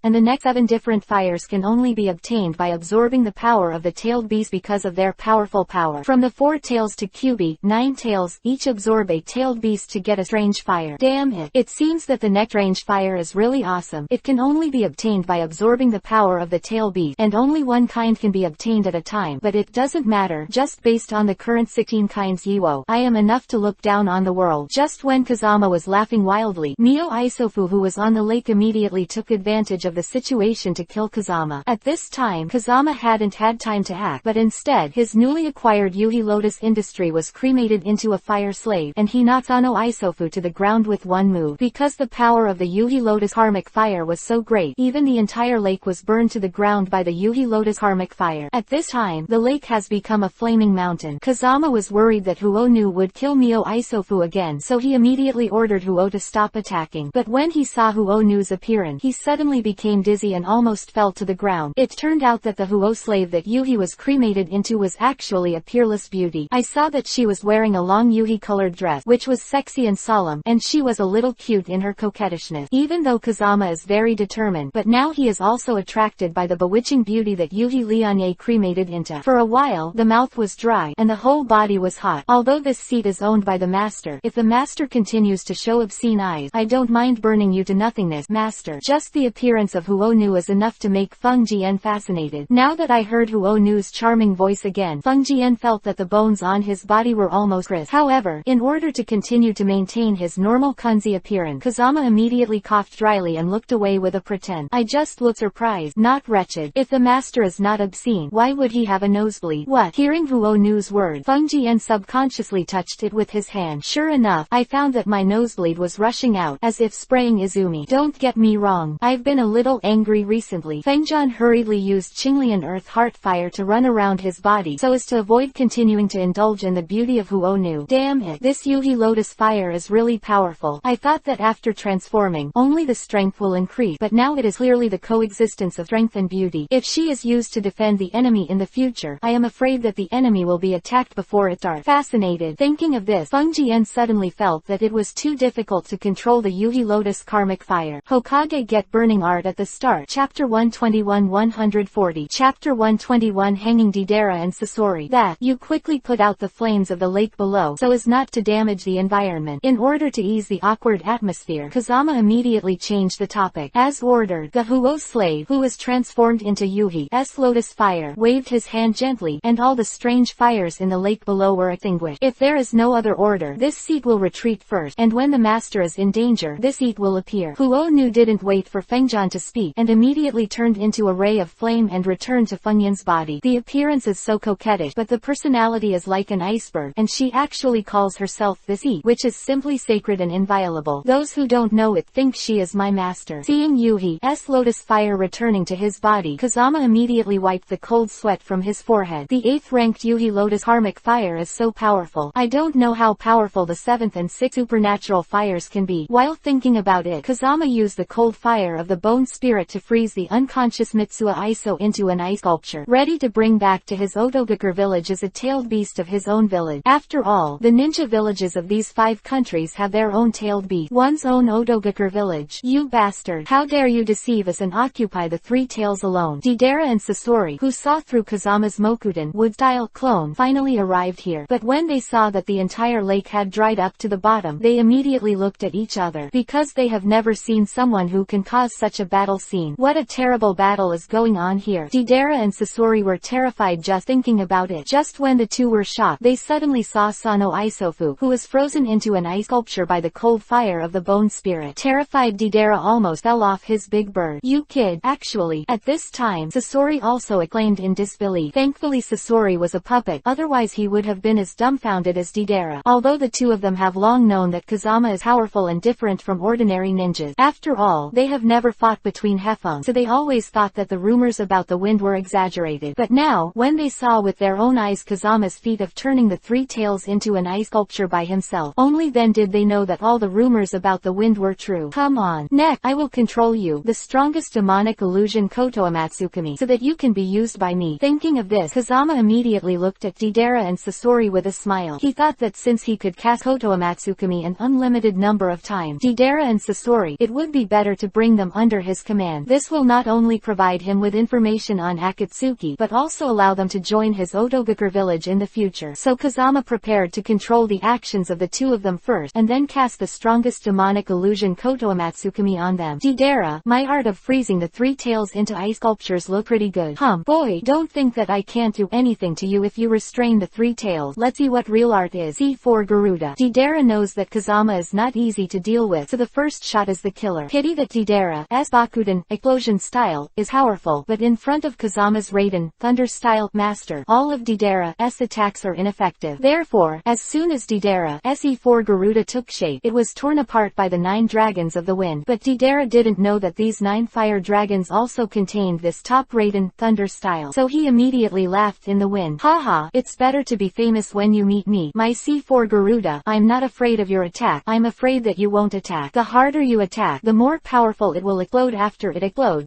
and the next 7 different fires can only be obtained by absorbing the power of the tailed beast because of their powerful power. From the 4 tails to QB, 9 tails, each absorb a tailed beast to get a strange fire. Damn it. It seems that the next range fire is really awesome. It can only be obtained by absorbing the power of the tail beast, and only one kind can be obtained at a time, but it doesn't matter, just based on the current 16 kinds Yiwo, I am enough to look down on the world. Just when Kazama was laughing wildly, Mio Isofu, who was on the lake, immediately took advantage of the situation to kill Kazama. At this time, Kazama hadn't had time to act, but instead, his newly acquired Yuhi Lotus Industry was cremated into a fire slave, and he knocked Ano Isofu to the ground with one move. Because the power of the Yuhi Lotus Karmic Fire was so great, even the entire lake was burned to the ground by the Yuhi Lotus Karmic Fire. At this time, the lake has become a flaming mountain. Kazama was worried that Huonu would kill Mio Isofu again, so he immediately ordered Huo to stop attacking. But when he saw Huonu's appearance, he suddenly became dizzy and almost fell to the ground. It turned out that the Huo slave that Yuhi was cremated into was actually a peerless beauty. I saw that she was wearing a long Yuhi-colored dress, which was sexy and solemn, and she was a little cute in her coquettishness. Even though Kazama is very determined, but now he is also attracted by the bewitching beauty that Yuhi Lianye cremated into. For a while, the mouth was dry, and the whole body was hot. Although this seat is owned by the master, if the master continues to show obscene eyes, I don't mind burning you to nothingness, master. Just the appearance of Huonu is enough to make Feng Jian fascinated. Now that I heard Huonu's charming voice again, Feng Jian felt that the bones on his body were almost crisp. However, in order to continue to maintain his normal Kunzi appearance, Kazama immediately coughed dryly and looked away with a pretend. I just looked surprised, not wretched. If the master is not obscene, why would he have a nosebleed? What? Hearing Huonu's word, Feng Jian subconsciously touched it with his hand. Sure enough, I found that my nosebleed was rushing out, as if spraying Izumi. Don't get me wrong, I've been a little angry recently. Fengjian hurriedly used Qinglian Earth Heart Fire to run around his body, so as to avoid continuing to indulge in the beauty of Huonu. Damn it, this Yuhi Lotus Fire is really powerful. I thought that after transforming, only the strength will increase, but now it is clearly the coexistence of strength and beauty. If she is used to defend the enemy in the future, I am afraid that the enemy will be attacked before it starts. Fascinated. Thinking of this, Feng Jian suddenly felt that it was too difficult to control the Yuhi Lotus Karmic Fire. Hokage get burning art at the start. Chapter 121-140. Chapter 121 Hanging Deidara and Sasori. That, you quickly put out the flames of the lake below, so as not to damage the environment. In order to ease the awkward atmosphere, Kazama immediately changed the topic. As ordered, the Huo slave, who was transformed into Yuhi's Lotus Fire, waved his hand gently, and all the strange fires in the lake below were extinguished. If there is no other order, this seat will retreat first, and when the master is in danger, this seat will appear. Huonu didn't wait for Fengjian to speak, and immediately turned into a ray of flame and returned to Fengyan's body. The appearance is so coquettish, but the personality is like an iceberg, and she actually calls herself the sea, which is simply sacred and inviolable. Those who don't know it think she is my master. Seeing Yuhi's Lotus Fire returning to his body, Kazama immediately wiped the cold sweat from his forehead. The 8th ranked Yuhi Lotus Karmic Fire is so powerful. I don't know how powerful the 7th and 6th supernatural fires can be. While thinking about it, Kazama used the cold fire of the bone spirit to freeze the unconscious Mitsuha Iso into an ice sculpture, ready to bring back to his Otogakur village as a tailed beast of his own village. After all, the ninja villages of these 5 countries have their own tailed beast, one's own Otogakur village. You bastard! How dare you deceive us and occupy the 3 tails alone? Deidara and Sasori, who saw through Kazama's Mokuten wood-style clone, finally arrived here, but when they saw that the entire lake had dried up to the bottom, they immediately looked at each other, because they have never seen someone who can cause such a battle scene. What a terrible battle is going on here. Deidara and Sasori were terrified just thinking about it. Just when the two were shocked, they suddenly saw Sano Isofu, who was frozen into an ice sculpture by the cold fire of the bone spirit. Terrified Deidara almost fell off his big bird. You kid! Actually, at this time, Sasori also exclaimed in disbelief. Thankfully Sasori was a puppet, otherwise he would have been as dumbfounded as Deidara. Although the two of them have long known that Kazama is powerful and different from ordinary ninjas. After all, they have never fought between Hefeng, so they always thought that the rumors about the wind were exaggerated. But now, when they saw with their own eyes Kazama's feat of turning the 3 tails into an ice sculpture by himself, only then did they know that all the rumors about the wind were true. Come on, neck, I will control you, the strongest demonic illusion Koto Amatsukami, so that you can be used by me. Thinking of this, Kazama immediately looked at Deidara and Sasori with a smile. He thought that since he could cast Koto Amatsukami an unlimited number of times, Deidara and Sasori, it would be better to bring them under his command. This will not only provide him with information on Akatsuki, but also allow them to join his Otogakur village in the future. So Kazama prepared to control the actions of the two of them first, and then cast the strongest demonic illusion Koto Amatsukami on them. Deidara, my art of freezing the 3 tails into ice sculptures look pretty good. Boy, don't think that I can't do anything to you if you restrain the 3 tails. Let's see what real art is. C4 Garuda. Deidara knows that Kazama is not easy to deal with, so the first shot is the killer. Pity that Deidara's Bakuden, explosion style, is powerful, but in front of Kazama's Raiden, thunder style, master, all of Deidara's attacks are ineffective. Therefore, as soon as Deidara's E4 Garuda took shape, it was torn apart by the 9 dragons of the wind. But Deidara didn't know that these 9 fire dragons also contained this top Raiden, thunder style, so he immediately laughed in the wind. Haha, it's better to be famous when you meet me, my C4 Garuda. I'm not afraid of your attack, I'm afraid that you won't attack. The harder you attack, the more powerful it will explode after it explode.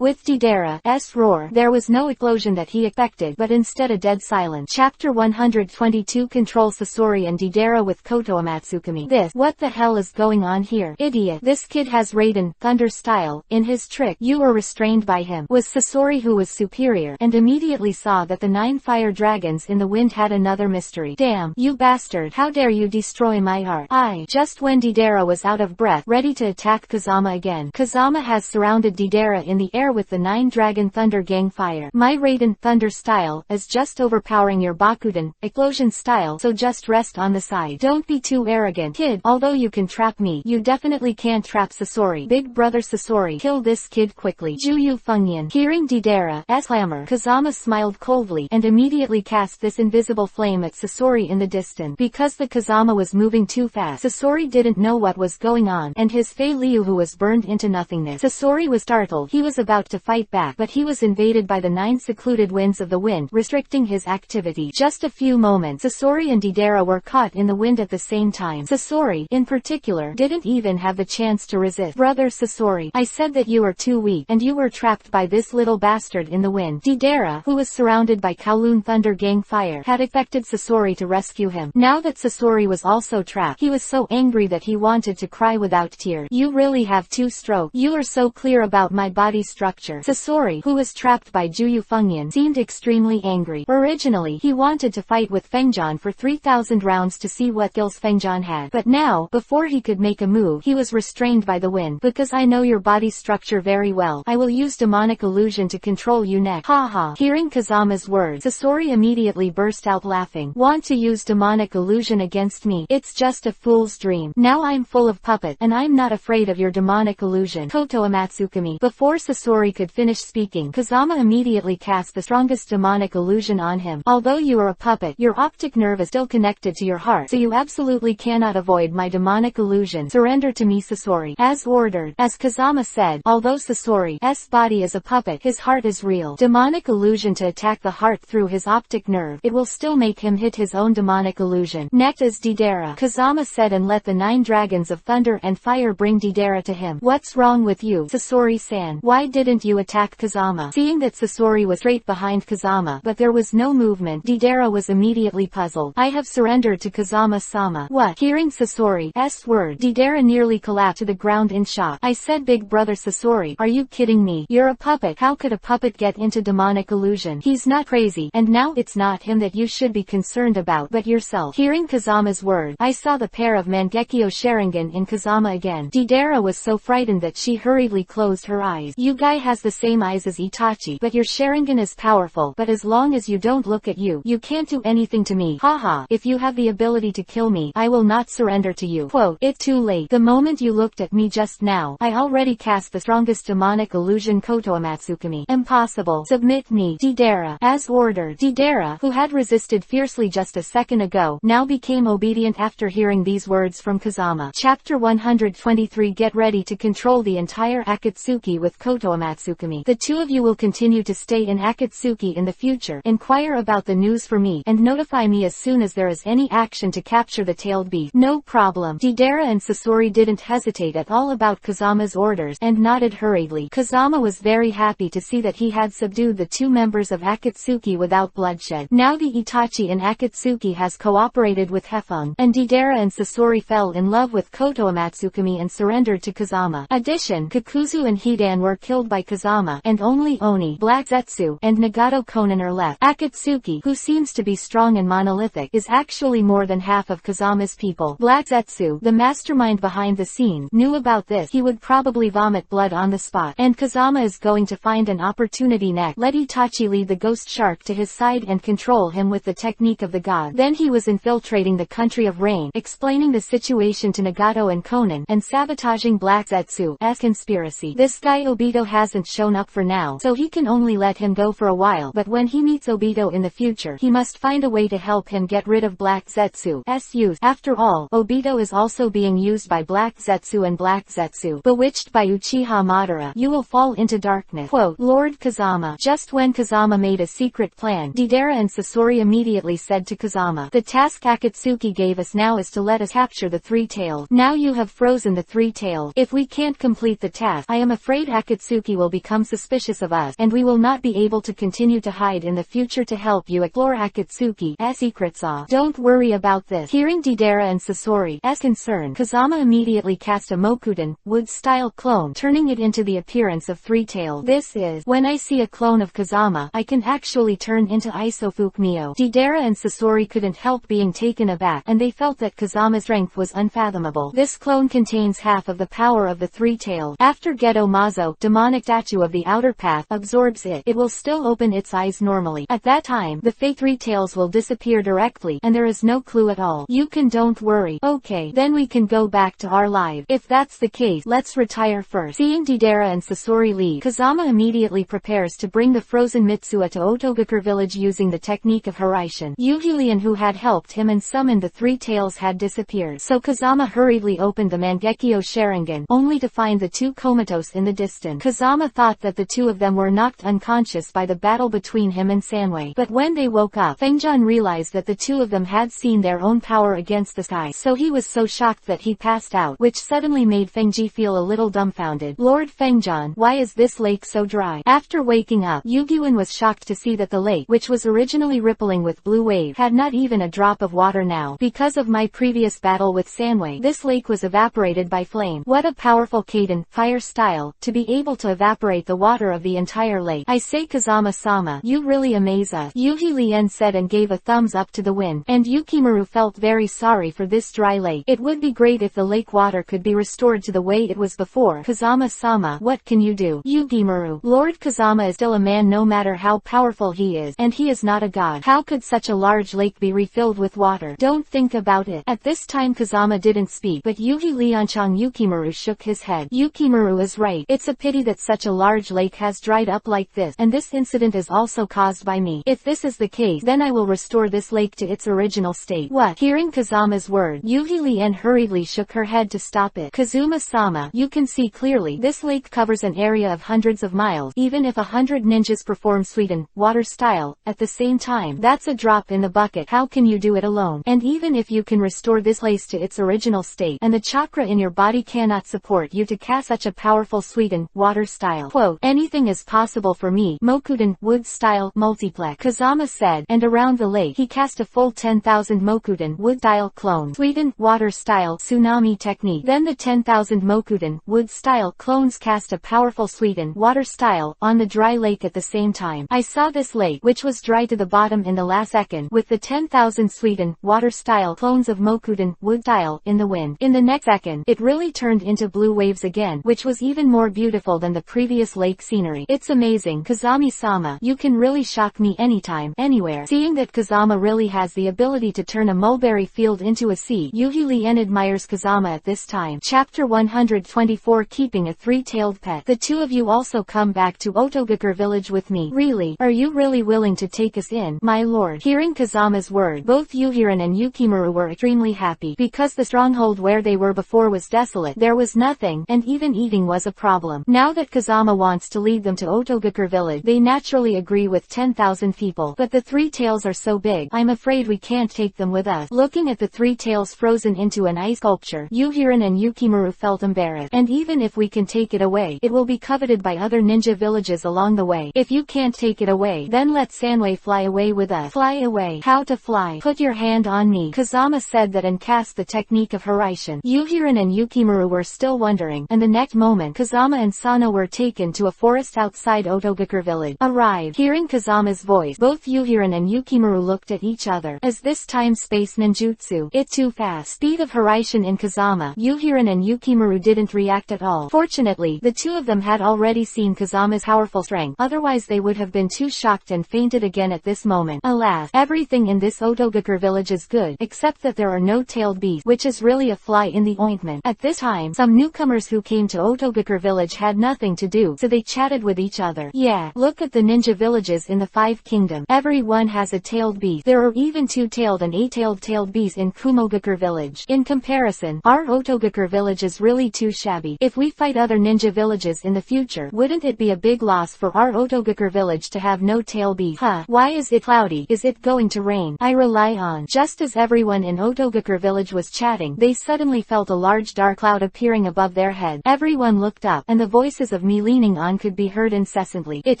With Deidara's roar, there was no explosion that he expected, but instead a dead silence. Chapter 122 Control Sasori and Deidara with Koto Amatsukami. What the hell is going on here? Idiot, this kid has Raiden, thunder style, in his trick. You were restrained by him. Was Sasori, who was superior, and immediately saw that the 9 fire dragons in the wind had another mystery. Damn, you bastard, how dare you destroy my art? Just when Deidara was out of breath, ready to attack Kazama again, Kazama has surrounded Deidara in the air with the 9 dragon thunder gang fire. My Raiden, thunder style, is just overpowering your Bakuden, explosion style, so just rest on the side. Don't be too arrogant, kid. Although you can trap me, you definitely can't trap Sasori. Big brother Sasori, kill this kid quickly. Juyu Fengyan. Hearing Deidara's clamor, Kazama smiled coldly, and immediately cast this invisible flame at Sasori in the distance. Because the Kazama was moving too fast, Sasori didn't know what was going on, and his Fei Liu who was burned into nothingness. Sasori was startled. He was about to fight back, but he was invaded by the 9 secluded winds of the wind, restricting his activity. Just a few moments, Sasori and Deidara were caught in the wind at the same time. Sasori, in particular, didn't even have the chance to resist. Brother Sasori, I said that you were too weak, and you were trapped by this little bastard in the wind. Deidara, who was surrounded by Kowloon Thunder Gang fire, had expected Sasori to rescue him. Now that Sasori was also trapped, he was so angry that he wanted to cry without tears. You really have 2 strokes. You are so clear about my body structure. Sasori, who was trapped by Juyu Fengyan, seemed extremely angry. Originally, he wanted to fight with Fengjan for 3,000 rounds to see what skills Fengjan had. But now, before he could make a move, he was restrained by the wind. Because I know your body structure very well, I will use demonic illusion to control you next. Haha. Hearing Kazama's words, Sasori immediately burst out laughing. Want to use demonic illusion against me? It's just a fool's dream. Now I'm full of puppet, and I'm not afraid of your demonic illusion. Koto Amatsukami. Before Sasori could finish speaking, Kazama immediately cast the strongest demonic illusion on him. Although you are a puppet, your optic nerve is still connected to your heart, so you absolutely cannot avoid my demonic illusion. Surrender to me, Sasori. As ordered. As Kazama said, although Sasori's body is a puppet, his heart is real. Demonic illusion to attack the heart through his optic nerve. It will still make him hit his own demonic demonic illusion. Next is Deidara, Kazama said, and let the 9 dragons of thunder and fire bring Deidara to him. What's wrong with you, Sasori-san? Why didn't you attack Kazama? Seeing that Sasori was straight behind Kazama, but there was no movement, Deidara was immediately puzzled. I have surrendered to Kazama-sama. What? Hearing Sasori's word, Deidara nearly collapsed to the ground in shock. I said, big brother Sasori, are you kidding me? You're a puppet. How could a puppet get into demonic illusion? He's not crazy, and now it's not him that you should be concerned about, but yourself. Hearing Kazama's word, I saw the pair of Mangekyo Sharingan in Kazama again. Deidara was so frightened that she hurriedly closed her eyes. You guy has the same eyes as Itachi, but your Sharingan is powerful, but as long as you don't look at you, you can't do anything to me. Haha, if you have the ability to kill me, I will not surrender to you. Quote, it's too late. The moment you looked at me just now, I already cast the strongest demonic illusion Kotoamatsukami. Impossible. Submit me. Deidara. As ordered. Deidara, who had resisted fiercely just a second ago, now became obedient after hearing these words from Kazama. Chapter 123. Get ready to control the entire Akatsuki with Kotoamatsukami. The two of you will continue to stay in Akatsuki in the future. Inquire about the news for me, and notify me as soon as there is any action to capture the tailed beast. No problem. Deidara and Sasori didn't hesitate at all about Kazama's orders, and nodded hurriedly. Kazama was very happy to see that he had subdued the 2 members of Akatsuki without bloodshed. Now the Itachi in Akatsuki has cooperated with Hefeng, and Deidara and Sasori fell in love with Kotoamatsukami and surrendered to Kazama. Addition, Kakuzu and Hidan were killed by Kazama, and only Oni, Black Zetsu, and Nagato Konan are left. Akatsuki, who seems to be strong and monolithic, is actually more than half of Kazama's people. Black Zetsu, the mastermind behind the scene, knew about this. He would probably vomit blood on the spot, and Kazama is going to find an opportunity next. Let Itachi lead the ghost shark to his side and control him with the technique of the god. Then he was infiltrating the country of rain, explaining the situation to Nagato and Konan, and sabotaging Black Zetsu's conspiracy. This guy Obito hasn't shown up for now, so he can only let him go for a while, but when he meets Obito in the future, he must find a way to help him get rid of Black Zetsu's use. After all, Obito is also being used by Black Zetsu, and Black Zetsu, bewitched by Uchiha Madara, you will fall into darkness. Quote, Lord Kazama. Just when Kazama made a secret plan, Deidara and Sasori immediately said to Kazama, the task Akatsuki gave us now is to let us capture the 3-tailed. Now you have frozen the 3-tailed. If we can't complete the task, I am afraid Akatsuki will become suspicious of us, and we will not be able to continue to hide in the future to help you explore Akatsuki's secrets. Don't worry about this. Hearing Deidara and Sasori's concern, Kazama immediately cast a Mokudan, wood-style clone, turning it into the appearance of 3-tailed. This is, when I see a clone of Kazama, I can actually turn into Isofukmyo. Deidara and Sasori couldn't help being taken aback, and they felt that Kazama's strength was unfathomable. This clone contains half of the power of the 3-tailed. After Geto Mazo, demonic statue of the outer path, absorbs it, it will still open its eyes normally. At that time, the fake 3-tails will disappear directly, and there is no clue at all. You can don't worry. Okay, then we can go back to our lives. If that's the case, let's retire first. Seeing Deidara and Sasori leave, Kazama immediately prepares to bring the frozen Mitsuha to Otogakure village using the technique of Hiraishin. Yuhilian, who had helped him and summoned the 3-tails, had disappeared, so Kazama hurriedly opened the Mangekyo Sharingan, only to find the 2 comatose in the distance. Kazama thought that the 2 of them were knocked unconscious by the battle between him and Sanwei, but when they woke up, Fengjian realized that the 2 of them had seen their own power against the sky, so he was so shocked that he passed out, which suddenly made Fengji feel a little dumbfounded. Lord Fengjian, why is this lake so dry? After waking up, Yugyuan was shocked to see that the lake, which was originally rippling with blue waves, had not even a drop of water now. Because of my previous battle with Sanwei, this lake was evaporated by flame. What a powerful Kaden, fire style, to be able to evaporate the water of the entire lake. I say Kazama-sama, you really amaze us. Yuhi Lien said and gave a thumbs up to the wind, and Yukimaru felt very sorry for this dry lake. It would be great if the lake water could be restored to the way it was before. Kazama-sama, what can you do? Yukimaru, Lord Kazama is still a man no matter how powerful he is, and he is not a god. How could such a large lake be refilled with water? Don't think about it. At this time Kazama didn't speak, but Yuhi Lianchang Yukimaru shook his head. Yukimaru is right. It's a pity that such a large lake has dried up like this, and this incident is also caused by me. If this is the case, then I will restore this lake to its original state. What? Hearing Kazama's word, Yuhi Lien hurriedly shook her head to stop it. Kazuma-sama, you can see clearly, this lake covers an area of hundreds of miles. Even if 100 ninjas perform sweet and water style at the same time, that's a drop in the bucket. How how can you do it alone? And even if you can restore this place to its original state, and the chakra in your body cannot support you to cast such a powerful sweetened, water style. Quote, anything is possible for me, Mokuden, wood style, multiplex, Kazama said, and around the lake he cast a full 10,000 Mokuden, wood style clones, sweetened, water style, tsunami technique. Then the 10,000 Mokuden, wood style clones cast a powerful sweetened, water style, on the dry lake at the same time. I saw this lake, which was dry to the bottom in the last second, with the 10,000 sweetened, water style clones of Mokuden, wood style, in the wind. In the next second, it really turned into blue waves again, which was even more beautiful than the previous lake scenery. It's amazing, Kazami-sama. You can really shock me anytime, anywhere. Seeing that Kazama really has the ability to turn a mulberry field into a sea, Yuhi-Lien admires Kazama at this time. Chapter 124, Keeping a Three-Tailed Pet. The two of you also come back to Otogakur village with me. Really? Are you really willing to take us in, my lord? Hearing Kazama's word, both Yuhiran and Yukimaru were extremely happy, because the stronghold where they were before was desolate. There was nothing, and even eating was a problem. Now that Kazama wants to lead them to Otogakur village, they naturally agree with 10,000 people. But the three tails are so big, I'm afraid we can't take them with us. Looking at the three tails frozen into an ice sculpture, Yuhiran and Yukimaru felt embarrassed. And even if we can take it away, it will be coveted by other ninja villages along the way. If you can't take it away, then let Sanwei fly away with us. Fly away. How to fly? Put your hand on me. Kazama said that and cast the technique of Hiraishin. Yuhiran and Yukimaru were still wondering, and the next moment Kazama and Sano were taken to a forest outside Otogakur village. Arrived. Hearing Kazama's voice, both Yuhiran and Yukimaru looked at each other. As this time space ninjutsu, it too fast. Speed of Hiraishin in Kazama, Yuhiran and Yukimaru didn't react at all. Fortunately, the two of them had already seen Kazama's powerful strength, otherwise they would have been too shocked and fainted again at this moment. Alas, everything in this Otogakur village is good, except that there are no tailed beasts, which is really a fly in the ointment. At this time, some newcomers who came to Otogakur village had nothing to do, so they chatted with each other. Yeah, look at the ninja villages in the Five Kingdoms. Everyone has a tailed beast. There are even two-tailed and eight-tailed beasts in Kumogakur village. In comparison, our Otogakur village is really too shabby. If we fight other ninja villages in the future, wouldn't it be a big loss for our Otogakur village to have no tail beast? Huh, why is it cloudy? Is it going to rain? I rely on. Just as everyone in Otogakur village was chatting, they suddenly felt a large dark cloud appearing above their head. Everyone looked up, and the voices of me leaning on could be heard incessantly. It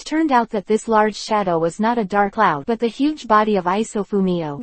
turned out that this large shadow was not a dark cloud, but the huge body of Isofumio.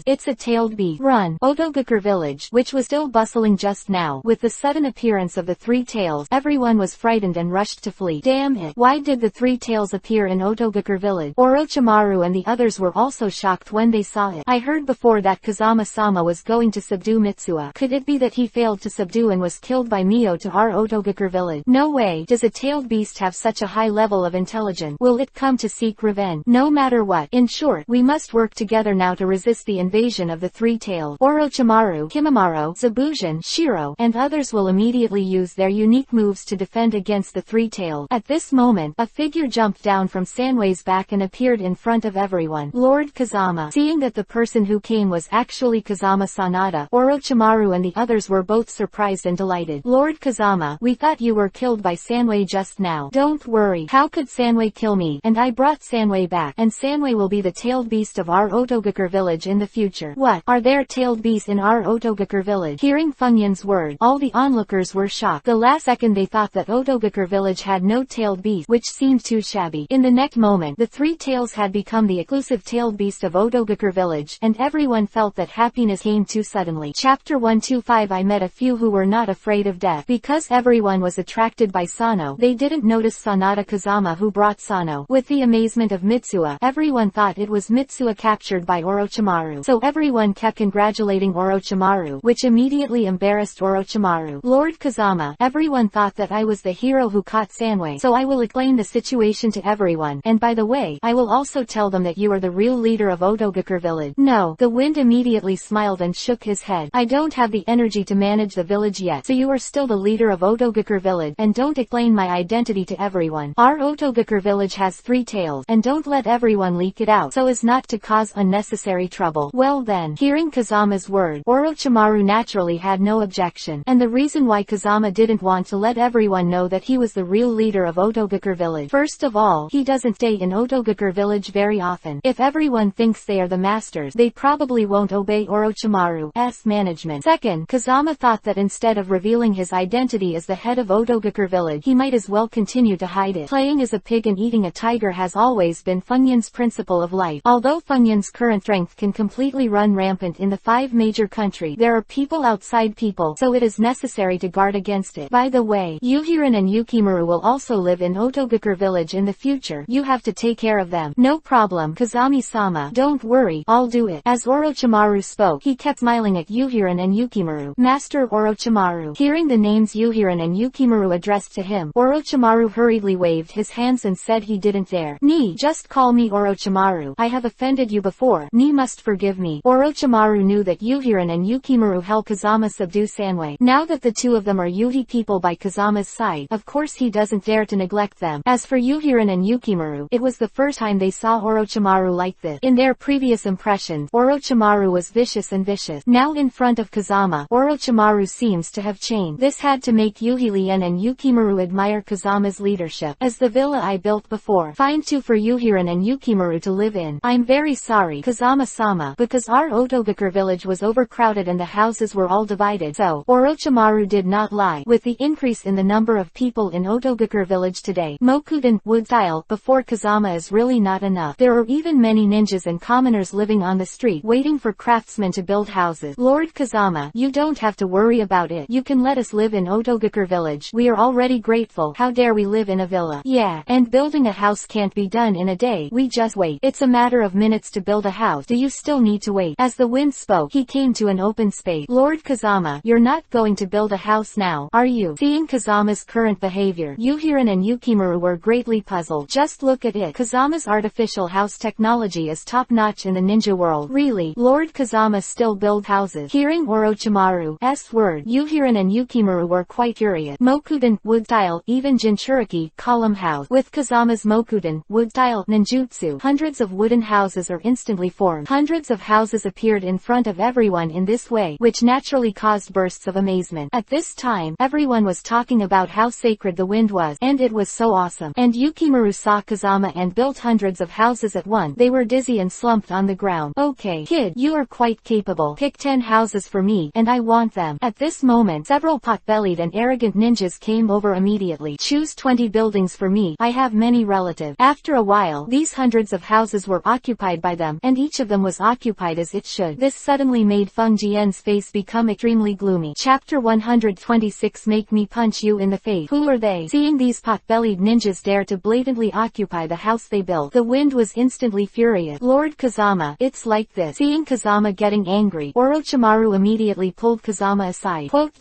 It's a tailed beast. Run! Otogakur village, which was still bustling just now, with the sudden appearance of the three tails, everyone was frightened and rushed to flee. Damn it! Why did the three tails appear in Otogakur village? Orochimaru and the others were also shocked when they saw it. I heard before that Kazama-sama was going to subdue Mitsuha. Could it be that he failed to subdue and was killed by Mio to our Otogakur village? No way. Does a tailed beast have such a high level of intelligence? Will it come to seek revenge? No matter what. In short, we must work together now to resist the invasion of the three tails. Orochimaru, Kimimaro, Zabujan, Shiro, and others will immediately use their unique moves to defend against the three tails. At this moment, a figure jumped down from Sanwei's back and appeared in front of everyone. Lord Kazama. Seeing that the person who came was actually Kazama Sanada, Orochimaru and the others were both surprised and delighted. Lord Kazama, we thought you were killed by Sanwei just now. Don't worry. How could Sanwei kill me? And I brought Sanwei back, and Sanwei will be the tailed beast of our Otogakur village in the future. What? Are there tailed beasts in our Otogakur village? Hearing Funyun's word, all the onlookers were shocked. The last second they thought that Otogakur village had no tailed beast, which seemed too shabby. In the next moment, the three tails had become the exclusive tailed beast of Otogakur village, and everyone felt that happiness came too suddenly. Chapter 125. I met a few who were not afraid of death. Because everyone was attracted by Sano, they didn't notice Sanada Kazama who brought Sano. With the amazement of Mitsuha, everyone thought it was Mitsuha captured by Orochimaru, so everyone kept congratulating Orochimaru, which immediately embarrassed Orochimaru. Lord Kazama, everyone thought that I was the hero who caught Sanwei, so I will explain the situation to everyone, and by the way, I will also tell them that you are the real leader of Otogakur village. No. The wind immediately smiled and shook his head. I don't have the energy to manage the village yet, so you are still the leader of Otogakur village, and don't explain my identity to everyone. Our Otogakur village has three tails, and don't let everyone leak it out so as not to cause unnecessary trouble. Well then, hearing Kazama's word, Orochimaru naturally had no objection, and the reason why Kazama didn't want to let everyone know that he was the real leader of Otogakur village. First of all, he doesn't stay in Otogakur village very often. If everyone thinks they are the masters, they probably won't obey Orochimaru's management. Second, Kazama thought that instead of revealing his identity as the head of Otogakur village, he might as well continue to hide it. Playing as a pig and eating a tiger has always been Funyun's principle of life. Although Funyun's current strength can completely run rampant in the 5 major countries, there are people outside people, so it is necessary to guard against it. By the way, Yuhirin and Yukimaru will also live in Otogakur village in the future. You have to take care of them. No problem, Kazami-sama. Don't worry, I'll do it. As Orochimaru spoke, he kept smiling at Yuhirin and Yukimaru. Master Orochimaru. Hearing the names Yuhirin and Yukimaru addressed to him, Orochimaru hurriedly waved his hands and said he didn't dare. Ni, just call me Orochimaru. I have offended you before. Ni must forgive me. Orochimaru knew that Yuhirin and Yukimaru helped Kazama subdue Sanwei. Now that the two of them are Yuhi people by Kazama's side, of course he doesn't dare to neglect them. As for Yuhirin and Yukimaru, it was the first time they saw Orochimaru like this. In their previous impressions, Orochimaru was vicious and vicious. Now in front of Kazama, Orochimaru seems to have changed. This had to make Yuhi-Lien and Yukimaru admire Kazama's leadership. As the villa I built before, find 2 for Yuhirin and Yukimaru to live in. I'm very sorry, Kazama-sama, because our Otogakur village was overcrowded and the houses were all divided, so Orochimaru did not lie. With the increase in the number of people in Otogakur village today, Mokuden, wood style, before Kazama is really not enough. There are even many ninjas and commoners living on the street waiting for craftsmen to build houses. Lord Kazama, you don't have to worry about it. You can let us live in Otogakur village. We are already grateful. How dare we live in a villa? Yeah, and building a house can't be done in a day. We just wait. It's a matter of minutes to build a house. Do you still need to wait? As the wind spoke, he came to an open space. Lord Kazama, you're not going to build a house now, are you? Seeing Kazama's current behavior, Yuhirin and Yukimaru were greatly puzzled. Just look at it. Kazama's artificial house technology is top-notch in the ninja world. Really? Lord Kazama still build houses? Hearing Orochimaru's word, Yuhirin and Yukimaru were quite curious. Mokuden, wood style, even Jinchuriki, column house. With Kazama's Mokuden, wood style, ninjutsu, hundreds of wooden houses are instantly formed. Hundreds of houses appeared in front of everyone in this way, which naturally caused bursts of amazement. At this time, everyone was talking about how sacred the wind was, and it was so awesome. And Yukimaru saw Kazama and built hundreds of houses at once. They were dizzy and slumped on the ground. Okay, kid, you are quite capable. Pick 10 houses for me, and I want them. At this moment, several pot-bellied and arrogant ninjas came over immediately. Choose 20 buildings for me. I have many relatives. After a while, these hundreds of houses were occupied by them, and each of them was occupied as it should. This suddenly made Feng Jian's face become extremely gloomy. Chapter 126. Make me punch you in the face. Who are they? Seeing these pot-bellied ninjas dare to blatantly occupy the house they built, the wind was instantly furious. Lord Kazama, it's like this. Seeing Kazama getting angry, Orochimaru immediately pulled Kazama aside. Quote,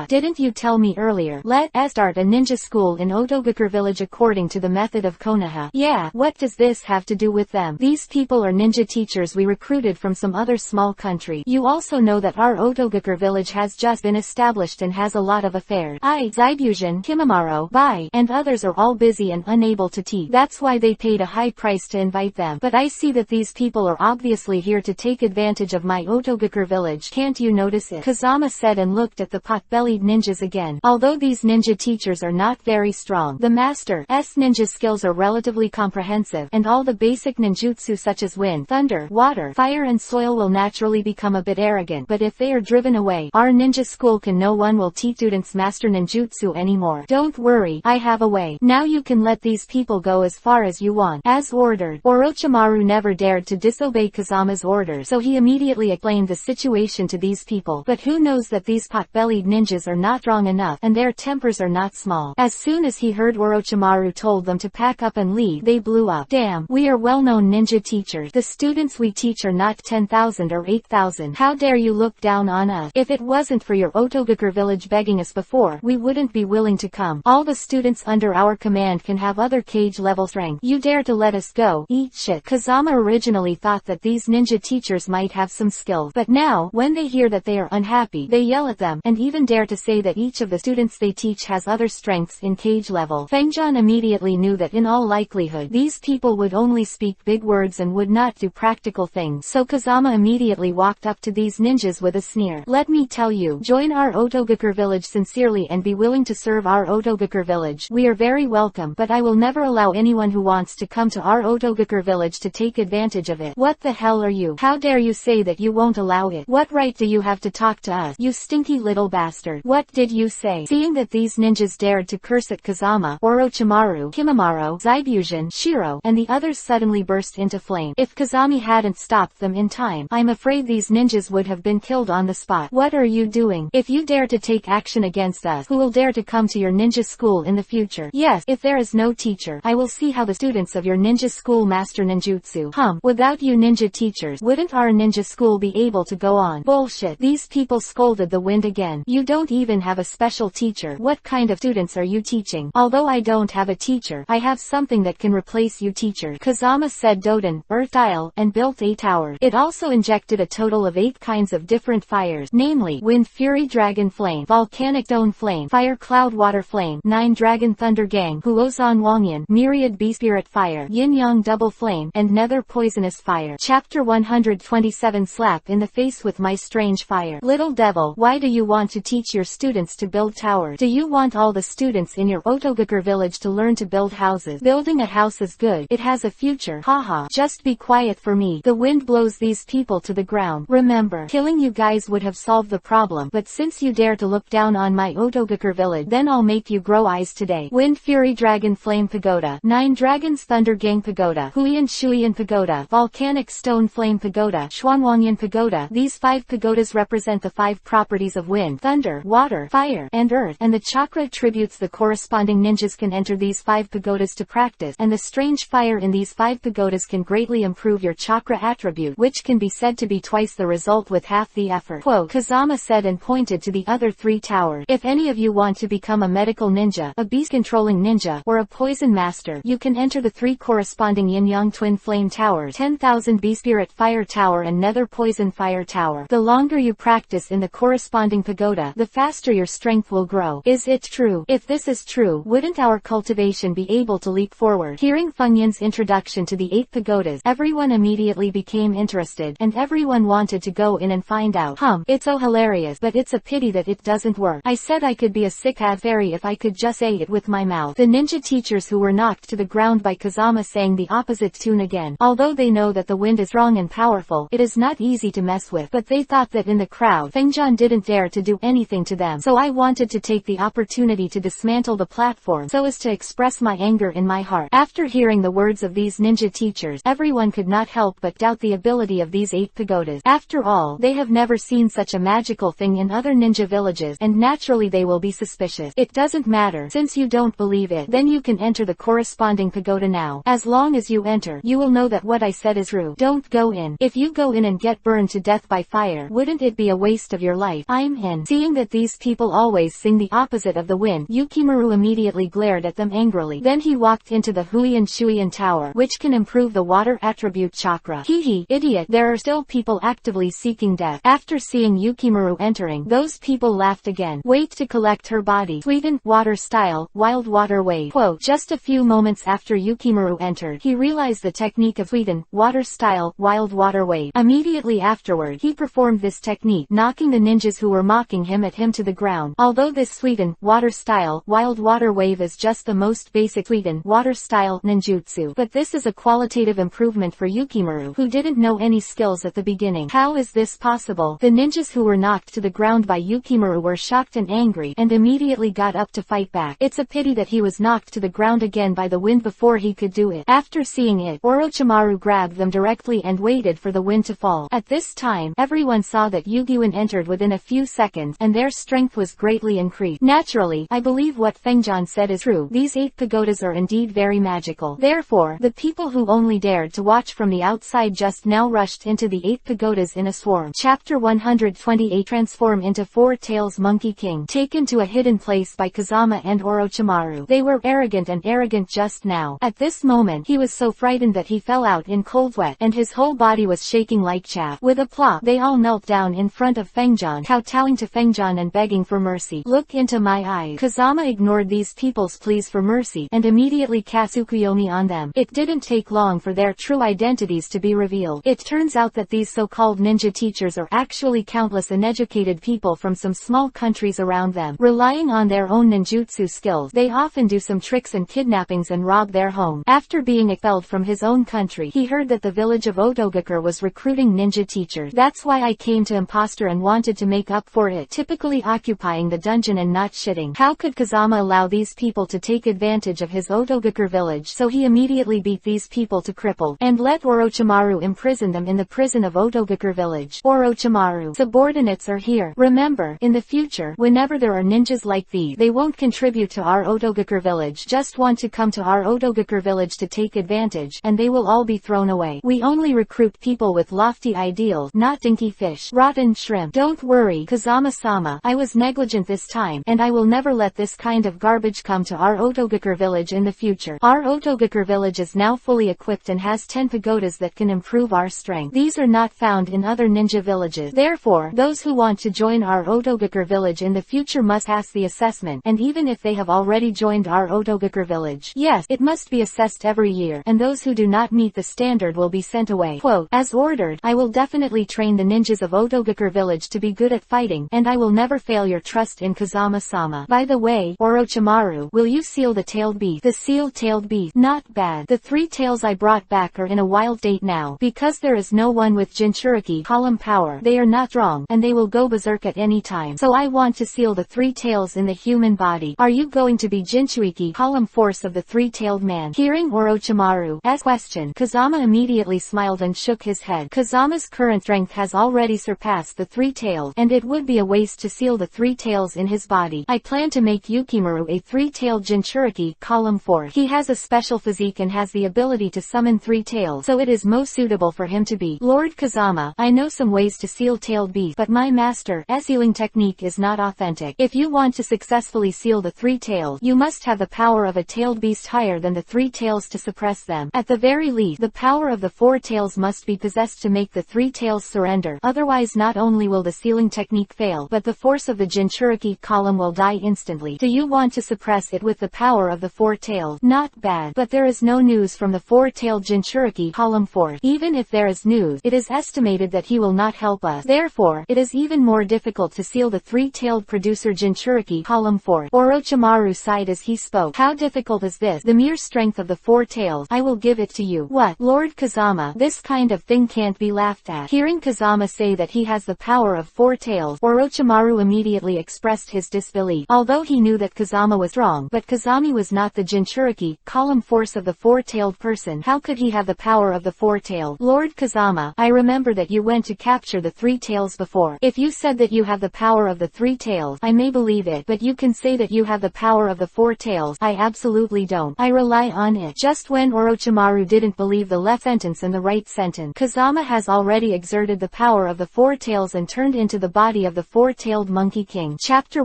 Didn't you tell me earlier? Let's start a ninja school in Otogakur village according to the method of Konoha. Yeah, what does this have to do with them? These people are ninja teachers we recruited from some other small country. You also know that our Otogakur village has just been established and has a lot of affairs. Zaibushin, Kimimaro, Bai, and others are all busy and unable to teach. That's why they paid a high price to invite them. But I see that these people are obviously here to take advantage of my Otogakur village. Can't you notice it? Kazama said and looked at the pot-bellied ninjas again. Although these ninja teachers are not very strong, the master's ninja skills are relatively comprehensive, and all the basic ninjutsu such as wind, thunder, water, fire and soil will naturally become a bit arrogant. But if they are driven away, our ninja school can no one will teach students master ninjutsu anymore. Don't worry, I have a way. Now you can let these people go as far as you want. As ordered. Orochimaru never dared to disobey Kazama's orders, so he immediately explained the situation to these people. But who knows that these pot-bellied ninjas are not strong enough, and their tempers are not small. As soon as he heard Orochimaru told them to pack up and leave, they blew up. Damn, we are well-known ninja teachers. The students we teach are not 10,000 or 8,000. How dare you look down on us? If it wasn't for your Otogakur village begging us before, we wouldn't be willing to come. All the students under our command can have other cage level strength. You dare to let us go? Eat shit. Kazama originally thought that these ninja teachers might have some skills, but now, when they hear that they are unhappy, they yell at them, and even dare to say that each of the students they teach has other strengths in cage level. Fengjian immediately knew that in all likelihood, these people would only speak big words and would not do practical things. So Kazama immediately walked up to these ninjas with a sneer. Let me tell you, join our Otogakur village sincerely and be willing to serve our Otogakur village. We are very welcome, but I will never allow anyone who wants to come to our Otogakur village to take advantage of it. What the hell are you? How dare you say that you won't allow it? What right do you have to talk to us? You stinky little bastard. What did you say? Seeing that these ninjas dared to curse at Kazama, Orochimaru, Kimimaro, Zaibushin, Shiro, and the others suddenly burst into flame. If Kazami hadn't stopped them in time, I'm afraid these ninjas would have been killed on the spot. What are you doing? If you dare to take action against us, who will dare to come to your ninja school in the future? Yes, if there is no teacher, I will see how the students of your ninja school master ninjutsu. Without you ninja teachers, wouldn't our ninja school be able to go on? Bullshit. These people scolded the wind again. You don't even have a special teacher. What kind of students are you teaching? Although I don't have a teacher, I have something that can replace you teacher. Kazama said Doden, Earth Style, and built 8 towers. It also injected a total of 8 kinds of different fires, namely, Wind Fury Dragon Flame, Volcanic Stone Flame, Fire Cloud Water Flame, 9 Dragon Thunder Gang, Huozan Wangyan, Myriad Bee Spirit Fire, Yin Yang Double Flame, and Nether Poisonous Fire. Chapter 127 Slap in the Face with My Strange Fire. Little devil, why do you want to teach your students to build towers? Do you want all the students in your Otogakur village to learn to build houses? Building a house is good. It has a future. Haha. Just be quiet for me. The wind blows these people to the ground. Remember, killing you guys would have solved the problem, but since you dare to look down on my Otogakur village, then I'll make you grow eyes today. Wind Fury Dragon Flame Pagoda, 9 Dragons Thunder Gang Pagoda, Huiyan Shuiyan Pagoda, Volcanic Stone Flame Pagoda, Xuanwangyan Pagoda. These 5 pagodas represent the 5 properties of wind, thunder, water, fire, and earth, and the chakra attributes the corresponding ninjas can enter these 5 pagodas to practice, and the strange fire in these 5 pagodas can greatly improve your chakra attribute, which can be said to be twice the result with half the effort. Quote, Kazama said and pointed to the other 3 towers. If any of you want to become a medical ninja, a beast-controlling ninja, or a poison master, you can enter the 3 corresponding Yin-Yang Twin Flame Towers, 10,000 Bee-Spirit Fire Tower and Nether Poison Fire Tower. The longer you practice in the corresponding pagoda, the faster your strength will grow. Is it true? If this is true, wouldn't our cultivation be able to leap forward? Hearing Fengyan's introduction to the 8 pagodas, everyone immediately became interested, and everyone wanted to go in and find out. It's so hilarious, but it's a pity that it doesn't work. I said I could be a sick ad fairy if I could just say it with my mouth. The ninja teachers who were knocked to the ground by Kazama sang the opposite tune again. Although they know that the wind is strong and powerful, it is not easy to mess with, but they thought that in the crowd, Fengjan didn't dare to do anything to them, so I wanted to take the opportunity to dismantle the platform so as to express my anger in my heart. After hearing the words of these ninja teachers, everyone could not help but doubt the ability of these 8 pagodas. After all, they have never seen such a magical thing in other ninja villages, and naturally they will be suspicious. It doesn't matter, since you don't believe it, then you can enter the corresponding pagoda now. As long as you enter, you will know that what I said is true. Don't go in. If you go in and get burned to death by fire, wouldn't it be a waste of your life? I'm in. Seeing that these people always sing the opposite of the wind, Yukimaru immediately glared at them angrily. Then he walked into the Huiyan Shuiyan Tower, which can improve the water attribute chakra. Hehe, idiot, there are still people actively seeking death. After seeing Yukimaru entering, those people laughed again. Wait to collect her body. Sweden, water style, wild water wave. Quote, just a few moments after Yukimaru entered, he realized the technique of Sweden, water style, wild water wave. Immediately afterward, he performed this technique, knocking the ninjas who were mocking him at him to the ground. Although this Sweden, water style, wild water wave is just the most basic Sweden, water style, ninjutsu, but this is a qualitative improvement for Yukimaru, who didn't know any skills at the beginning. How is this possible? The ninjas who were knocked to the ground by Yukimaru were shocked and angry, and immediately got up to fight back. It's a pity that he was knocked to the ground again by the wind before he could do it. After seeing it, Orochimaru grabbed them directly and waited for the wind to fall. At this time, everyone saw that Yugyuan entered within a few seconds, and their strength was greatly increased. Naturally, I believe what Fengjan said is true. These 8 pagodas are indeed very magical. Therefore, the people who only dared to watch from the outside just now rushed into the 8 pagodas in a swarm. Chapter 128 Transform into 4 Tails Monkey King. Taken to a hidden place by Kazama and Orochimaru. They were arrogant just now. At this moment, he was so frightened that he fell out in cold sweat, and his whole body was shaking like chaff. With a plop, they all knelt down in front of Fengjan, kowtowing to Fengjan and begging for mercy. Look into my eyes. Kazama ignored these people's pleas for mercy, and immediately cast Tsukuyomi on them. It didn't take long for their true identities to be revealed. It turns out that these so-called ninja teachers are actually countless uneducated people from some small countries around them. Relying on their own ninjutsu skills, they often do some tricks and kidnappings and rob their home. After being expelled from his own country, he heard that the village of Otogakur was recruiting ninja teachers. That's why I came to Imposter and wanted to make up for it, typically occupying the dungeon and not shitting. How could Kazama allow these people to take advantage of his Otogakur village? So he immediately beat these people to cripple, and let Orochimaru imprison them in the prison of Otogakur village. Orochimaru subordinates are here. Remember, in the future, whenever there are ninjas like these, they won't contribute to our Otogakur village, just want to come to our Otogakur village to take advantage, and they will all be thrown away. We only recruit people with lofty ideals, not dinky fish, rotten shrimp. Don't worry, Kazama-sama, I was negligent this time, and I will never let this kind of garbage come to our Otogakur village in the future. Our Otogakur village is now fully equipped and has 10 pagodas that can improve our strength. These are not found in other ninja villages. Therefore, those who want to join our Otogakur village in the future must pass the assessment, and even if they have already joined our Otogakur village, yes, it must be assessed every year, and those who do not meet the standard will be sent away. Quote, as ordered, I will definitely train the ninjas of Otogakur village to be good at fighting, and I will never fail your trust in Kazama-sama. By the way, Orochimaru, will you seal the tailed beast? The seal-tailed beast. Not bad. The 3 tails I brought back are in a wild state now. Because there is no one with Jinchuriki column power, they are not strong, and they will go berserk at any time. So I want to seal the 3 tails in the human body. Are you going to be Jinchuriki column force of the 3-tailed man? Hearing Orochimaru's question, Kazama immediately smiled and shook his head. Kazama's current strength has already surpassed the 3 tails, and it would be a waste to seal the 3 tails in his body. I plan to make Yukimaru a 3-tailed Jinchuriki column force. He has a special physique and has the ability to summon 3 tails, so it is most suitable for him to be. Lord Kazama, I know some ways to seal tailed beasts, but my master's sealing technique is not authentic. If you want to successfully seal the 3 tails, you must have the power of a tailed beast higher than the 3 tails to suppress them. At the very least, the power of the 4 tails must be possessed to make the 3 tails surrender. Otherwise, not only will the sealing technique fail, but the force of the Jinchuriki column will die instantly. Do you want to suppress it with the power of the 4 tails? Not bad. But there is no news from the 4-tailed Jinchuriki column force. Even if there is news, it is estimated that he will not help us. Therefore, it is even more difficult to seal the 3-tailed producer Jinchuriki column force. Orochimaru sighed as he spoke. How difficult is this? The mere strength of the 4 tails. I will give it to you. What? Lord Kazama, this kind of thing can't be laughed at. Hearing Kazama say that he has the power of 4 tails, Orochimaru immediately expressed his disbelief. Although he knew that Kazama was strong, but Kazami was not the Jinchuriki column force of the 4-tailed person. How could he have the power of the 4 tails? Lord Kazama, I remember that you went to capture the 3 tails before. If you said that you have the power of the 3 tails, I may believe it, but you can say that you have the power of the 4 tails. I absolutely don't. I rely on it. Just when Orochimaru didn't believe the left sentence and the right sentence, Kazama has already exerted the power of the 4 tails and turned into the body of the 4-tailed Monkey King. Chapter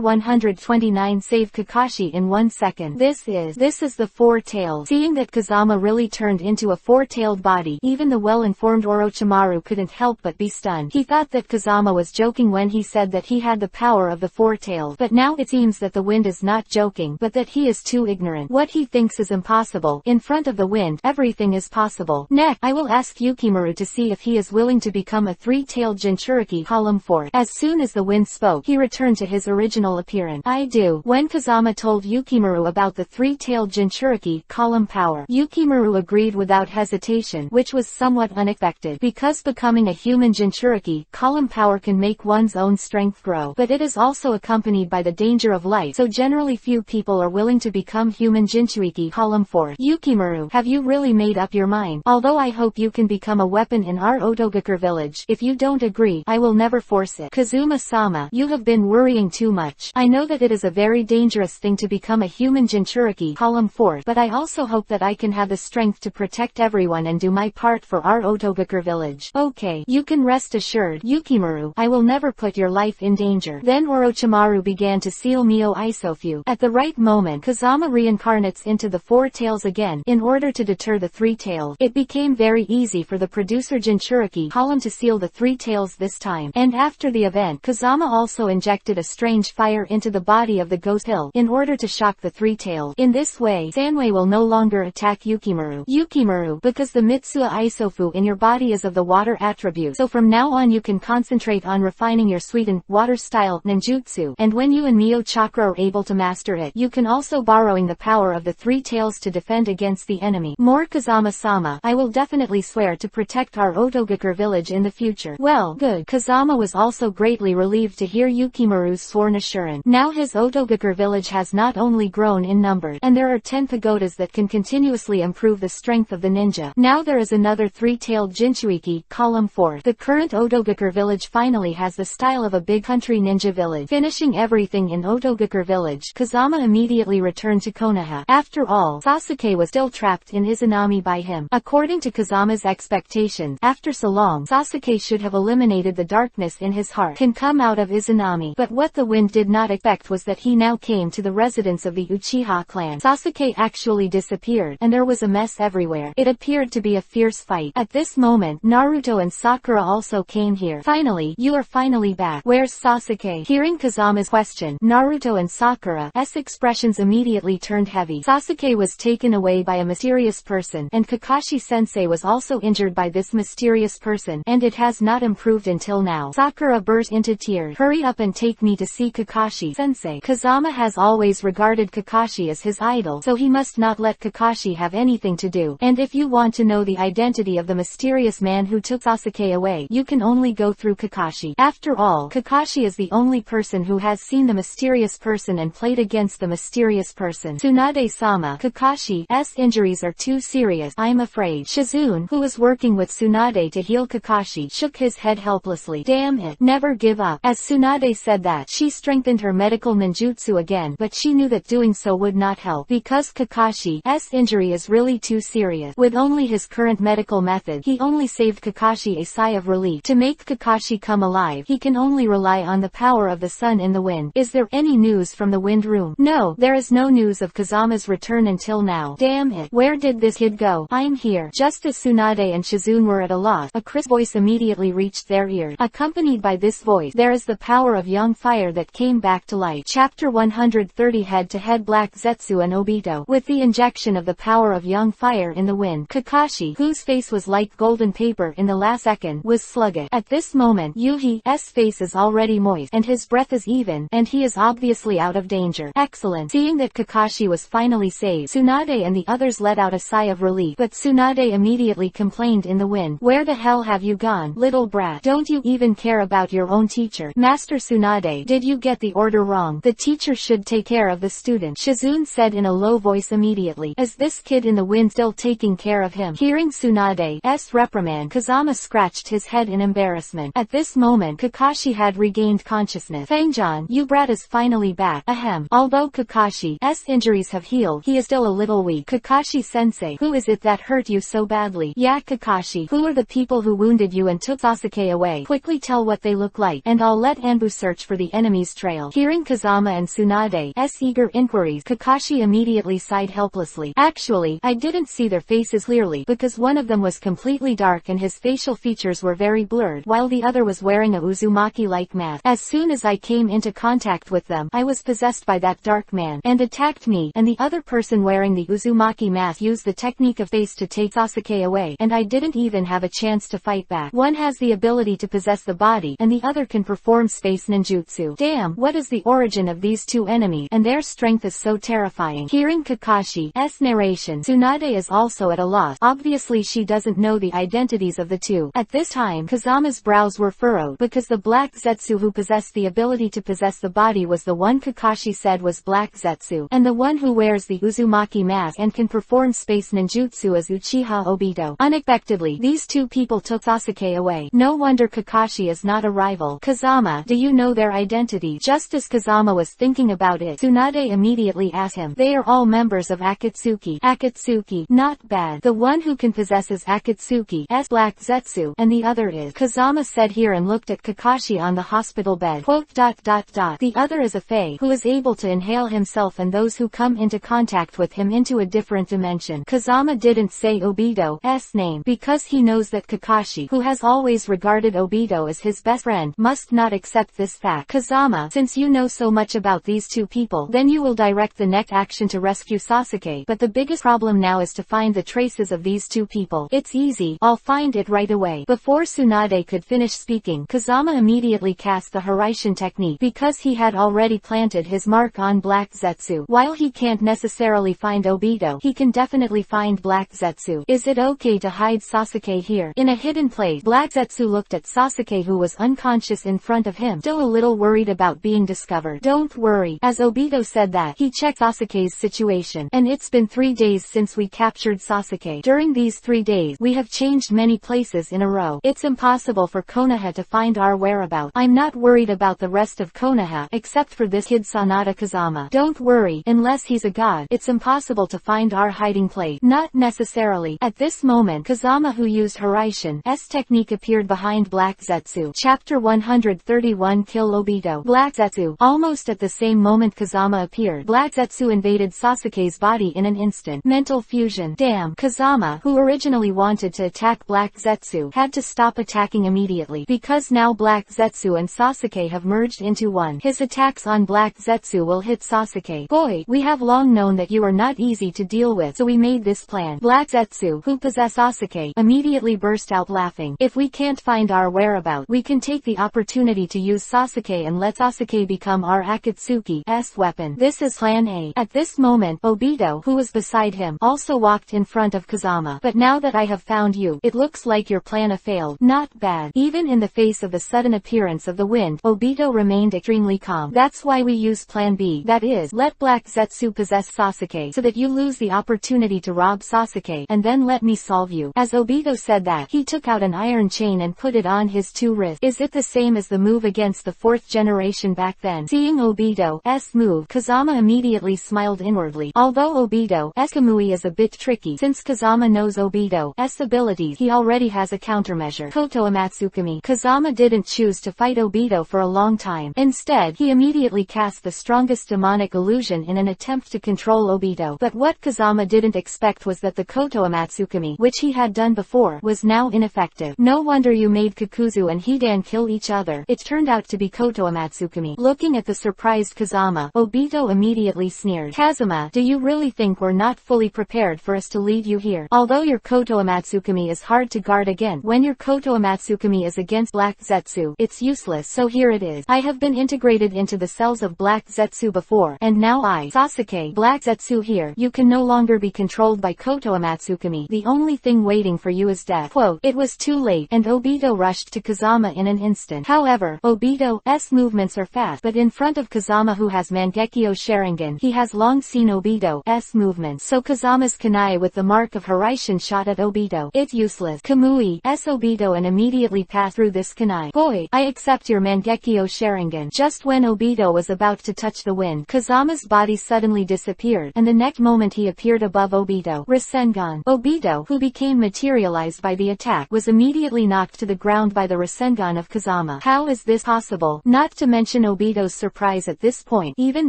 129 Save Kakashi in 1 second. This is the 4 tails. Seeing that Kazama really turned into a 4-tailed body, even the well-informed Orochimaru couldn't help but be stunned. He thought that Kazama was joking when he said that he had the power of the 4 tails, but now it seems that the wind is not joking, but that he is too ignorant. What he thinks is impossible, in front of the wind, everything is possible. Next, I will ask Yukimaru to see if he is willing to become a 3-tailed Jinchuriki column force. As soon as the wind spoke, he returned to his original appearance. I do. When Kazama told Yukimaru about the 3-tailed Jinchuriki column power, Yukimaru agreed without hesitation, which was somewhat unexpected, because becoming a human Jinchuriki column power can make one's own strength grow, but it is also accompanied by the danger of life, so generally few people are willing to become human Jinchuriki column force. Yukimaru, have you really made up your mind? Although I hope you can become a weapon in our Otogakur village, if you don't agree, I will never force it. Kazuma-sama, you have been worrying too much. I know that it is a very dangerous thing to become a human Jinchuriki column force, but I also hope that I can have the strength to protect everyone and do my part for our Otogakur village. Okay, you can rest assured, Yukimaru, I will never put your life in danger. Then Orochimaru began to seal Mio Isofu. At the right moment, Kazama reincarnates into the 4 tails again, in order to deter the 3 tails. It became very easy for the producer Jinchuriki column to seal the 3 tails this time, and after the event, Kazama also injected a strange fire into the body of the ghost hill, in order to shock the 3 tails. In this way, Sanwei will no longer attack Yukimaru. Yukimaru, because the Mitsuo Isofu in your body is of the water attribute, so from now on you can concentrate on refining your sweetened, water-style, ninjutsu, and when you and Mio Chakra are able to master it, you can also borrowing the power of the 3 tails to defend against the enemy. More Kazama-sama, I will definitely swear to protect our Otogakur village in the future. Well, good. Kazama was also greatly relieved to hear Yukimaru's sworn assurance. Now his Otogakur village has not only grown in numbers, and there are 10 pagodas that can continuously improve the strength of the ninja. Now there is another three-tailed Jinchuiki, column 4. The current Otogakur village finally has the style of a big country ninja village. Finishing everything in Otogakur village, Kazama immediately returned to Konoha. After all, Sasuke was still trapped in Izanami by him. According to Kazama's expectations, after so long, Sasuke should have eliminated the darkness in his heart, can come out of Izanami. But what the wind did not expect was that he now came to the residence of the Uchiha clan. Sasuke actually disappeared, and there was a mess everywhere. It appeared to be a fierce fight. At this moment, Naruto and Sakura also came here. Finally, you are finally back. Where's Sasuke? Hearing Kazama's question, Naruto and Sakura's expressions immediately turned heavy. Sasuke was taken away by a mysterious person, and Kakashi-sensei was also injured by this mysterious person, and it has not improved until now. Sakura burst into tears. Hurry up and take me to see Kakashi-sensei. Kazama has always regarded Kakashi as his idol, so he must not let Kakashi have anything to do. And if you want to know the identity of the mysterious man who took Sasuke away, you can only go through Kakashi. After all, Kakashi is the only person who has seen the mysterious person and played against the mysterious person. Tsunade-sama, Kakashi's injuries are too serious, I'm afraid. Shizune, who was working with Tsunade to heal Kakashi, shook his head helplessly. Damn it, never give up. As Tsunade said that, she strengthened her medical ninjutsu again, but she knew that doing so would not help, because Kakashi's injury is really too serious. With only his current medical method, he only saved Kakashi a sigh of relief. To make Kakashi come alive, he can only rely on the power of the sun in the wind. Is there any news from the wind room? No, there is no news of Kazama's return until now. Damn it, where did this kid go? I'm here. Just as Tsunade and Shizune were at a loss, a crisp voice immediately reached their ears. Accompanied by this voice, there is the power of young fire that came back to life. Chapter 130. Head-to-head Black Zetsu and Obito. With the injection of the power of young fire in the wind, Kakashi, whose face was like golden paper in the last second, was sluggish. At this moment, Yuhi's face is already moist, and his breath is even, and he is obviously out of danger. Excellent. Seeing that Kakashi was finally saved, Tsunade and the others let out a sigh of relief, but Tsunade immediately complained in the wind. Where the hell have you gone, little brat? Don't you even care about your own teacher? Master Tsunade, did you get the order wrong? The teacher should take care of the student, Shizune said in a low voice immediately. Is this kid in the wind still taking care of him? Hearing Tsunade's reprimand, Kazama scratched his head in embarrassment. At this moment, Kakashi had regained consciousness. Fangjan, you brat is finally back. Ahem. Although Kakashi's injuries have healed, he is still a little weak. Kakashi-sensei, who is it that hurt you so badly? Yeah, Kakashi. Who are the people who wounded you and took Sasuke away? Quickly tell what they look like, and I'll let Anbu search for the enemy's trail. Hearing Kazama and Tsunade's eager inquiries, Kakashi immediately sighed helplessly. Actually, I didn't see their faces clearly, because one of them was completely dark and his facial features were very blurred, while the other was wearing a Uzumaki-like mask. As soon as I came into contact with them, I was possessed by that dark man, and attacked me, and the other person wearing the Uzumaki mask used the technique of face to take Sasuke away, and I didn't even have a chance to fight back. One has the ability to possess the body, and the other can perform space ninjutsu. Damn, what is the origin of these two enemies, and their strength is so terrifying. Hearing Kakashi's narration, Tsunade is also at a loss. Obviously she doesn't know the identities of the two. At this time, Kazama's brows were furrowed, because the Black Zetsu who possessed the ability to possess the body was the one Kakashi said was Black Zetsu, and the one who wears the Uzumaki mask and can perform space ninjutsu is Uchiha Obito. Unexpectedly, these two people took Sasuke away. No wonder Kakashi is not a rival. Kazama, do you know their identity? Just as Kazama was thinking about it, Tsunade immediately asked him. They are all members of Akatsuki. Akatsuki, not bad. The one who can possess is Akatsuki's Black Zetsu, and the other is, Kazama said here and looked at Kakashi on the hospital bed. The other is a Fae, who is able to inhale himself and those who come into contact with him into a different dimension. Kazama didn't say Obito's name, because he knows that Kakashi, who has always regarded Obito as his best friend, must not accept this fact. Kazama, since you know so much about these two people, then you will direct the next action to rescue Sasuke, but the biggest problem now is to find the traces of these two people. It's easy, I'll find it right away. Before Tsunade could finish speaking, Kazama immediately cast the Hiraishin technique, because he had already planted his mark on Black Zetsu. While he can't necessarily find Obito, he can definitely find Black Zetsu. Is it okay to hide Sasuke here? In a hidden place, Black Zetsu looked at Sasuke, who was unconscious in front of him, still a little worried about being discovered. Don't worry. As Obito said that, he checked Sasuke's situation. And it's been 3 days since we captured Sasuke. During these 3 days, we have changed many places in a row. It's impossible for Konoha to find our whereabouts. I'm not worried about the rest of Konoha, except for this kid Sanada Kazama. Don't worry, unless he's a god, it's impossible to find our hiding place. Not necessarily. At this moment, Kazama, who used Hiraishin's technique, appeared behind Black Zetsu. Chapter 131 Kill Obito. Black Zetsu. Almost at the same moment Kazama appeared, Black Zetsu invaded Sasuke's body in an instant. Mental fusion. Damn. Kazama, who originally wanted to attack Black Zetsu, had to stop attacking immediately, because now Black Zetsu and Sasuke have merged into one. His attacks on Black Zetsu will hit Sasuke. Boy, we have long known that you are not easy to deal with, so we made this plan. Black Zetsu, who possessed Sasuke, immediately burst out laughing. If we can't find our whereabouts, we can take the opportunity to use Sasuke and let Sasuke become our Akatsuki's weapon. This is plan A. At this moment, Obito, who was beside him, also walked in front of Kazama. But now that I have found you, it looks like your plan failed. Not bad. Even in the face of the sudden appearance of the wind, Obito remained extremely calm. That's why we use plan B. That is, let Black Zetsu possess Sasuke, so that you lose the opportunity to rob Sasuke, and then let me solve you. As Obito said that, he took out an iron chain and put it on his 2 wrists. Is it the same as the move against the 4th generation back then? Seeing Obito's move, Kazama immediately smiled inwardly. Although Obito's Kamui is a bit tricky, since Kazama knows Obito's abilities, he already has a countermeasure. Koto Amatsukami. Kazama didn't choose to fight Obito for a long time. Instead, he immediately cast the strongest demonic illusion in an attempt to control Obito. But what Kazama didn't expect was that the Koto Amatsukami, which he had done before, was now ineffective. No wonder you made Kakuzu and Hidan kill each other. It turned out to be Koto Amatsukami. Looking at the surprised Kazama, Obito immediately sneered. Kazama, do you really think we're not fully prepared for us to lead you here? Although your Koto Amatsukami is hard to guard again, when your Koto Amatsukami is against Black Zetsu, it's useless, so here it is. I have been integrated into the cells of Black Zetsu before, and now I, Sasuke, Black Zetsu here, you can no longer be controlled by Koto Amatsukami. The only thing waiting for you is death. Quote, it was too late, and Obito rushed to Kazama in an instant. However, Obito's movements are fast, but in front of Kazama, who has Mangekyo Sharingan, he has long seen Obito's movements, so Kazama's kunai with the mark of Hiraishin shot at Obito. It's useless. Kamui's Obito and immediately passed through this kunai. Boy, I accept your Mangekyo Sharingan. Just when Obito was about to touch the wind, Kazama's body suddenly disappeared, and the next moment he appeared above Obito. Rasengan. Obito, who became materialized by the attack, was immediately knocked to the ground by the Rasengan of Kazama. How is this possible? Not to mention Obito's surprise at this point. Even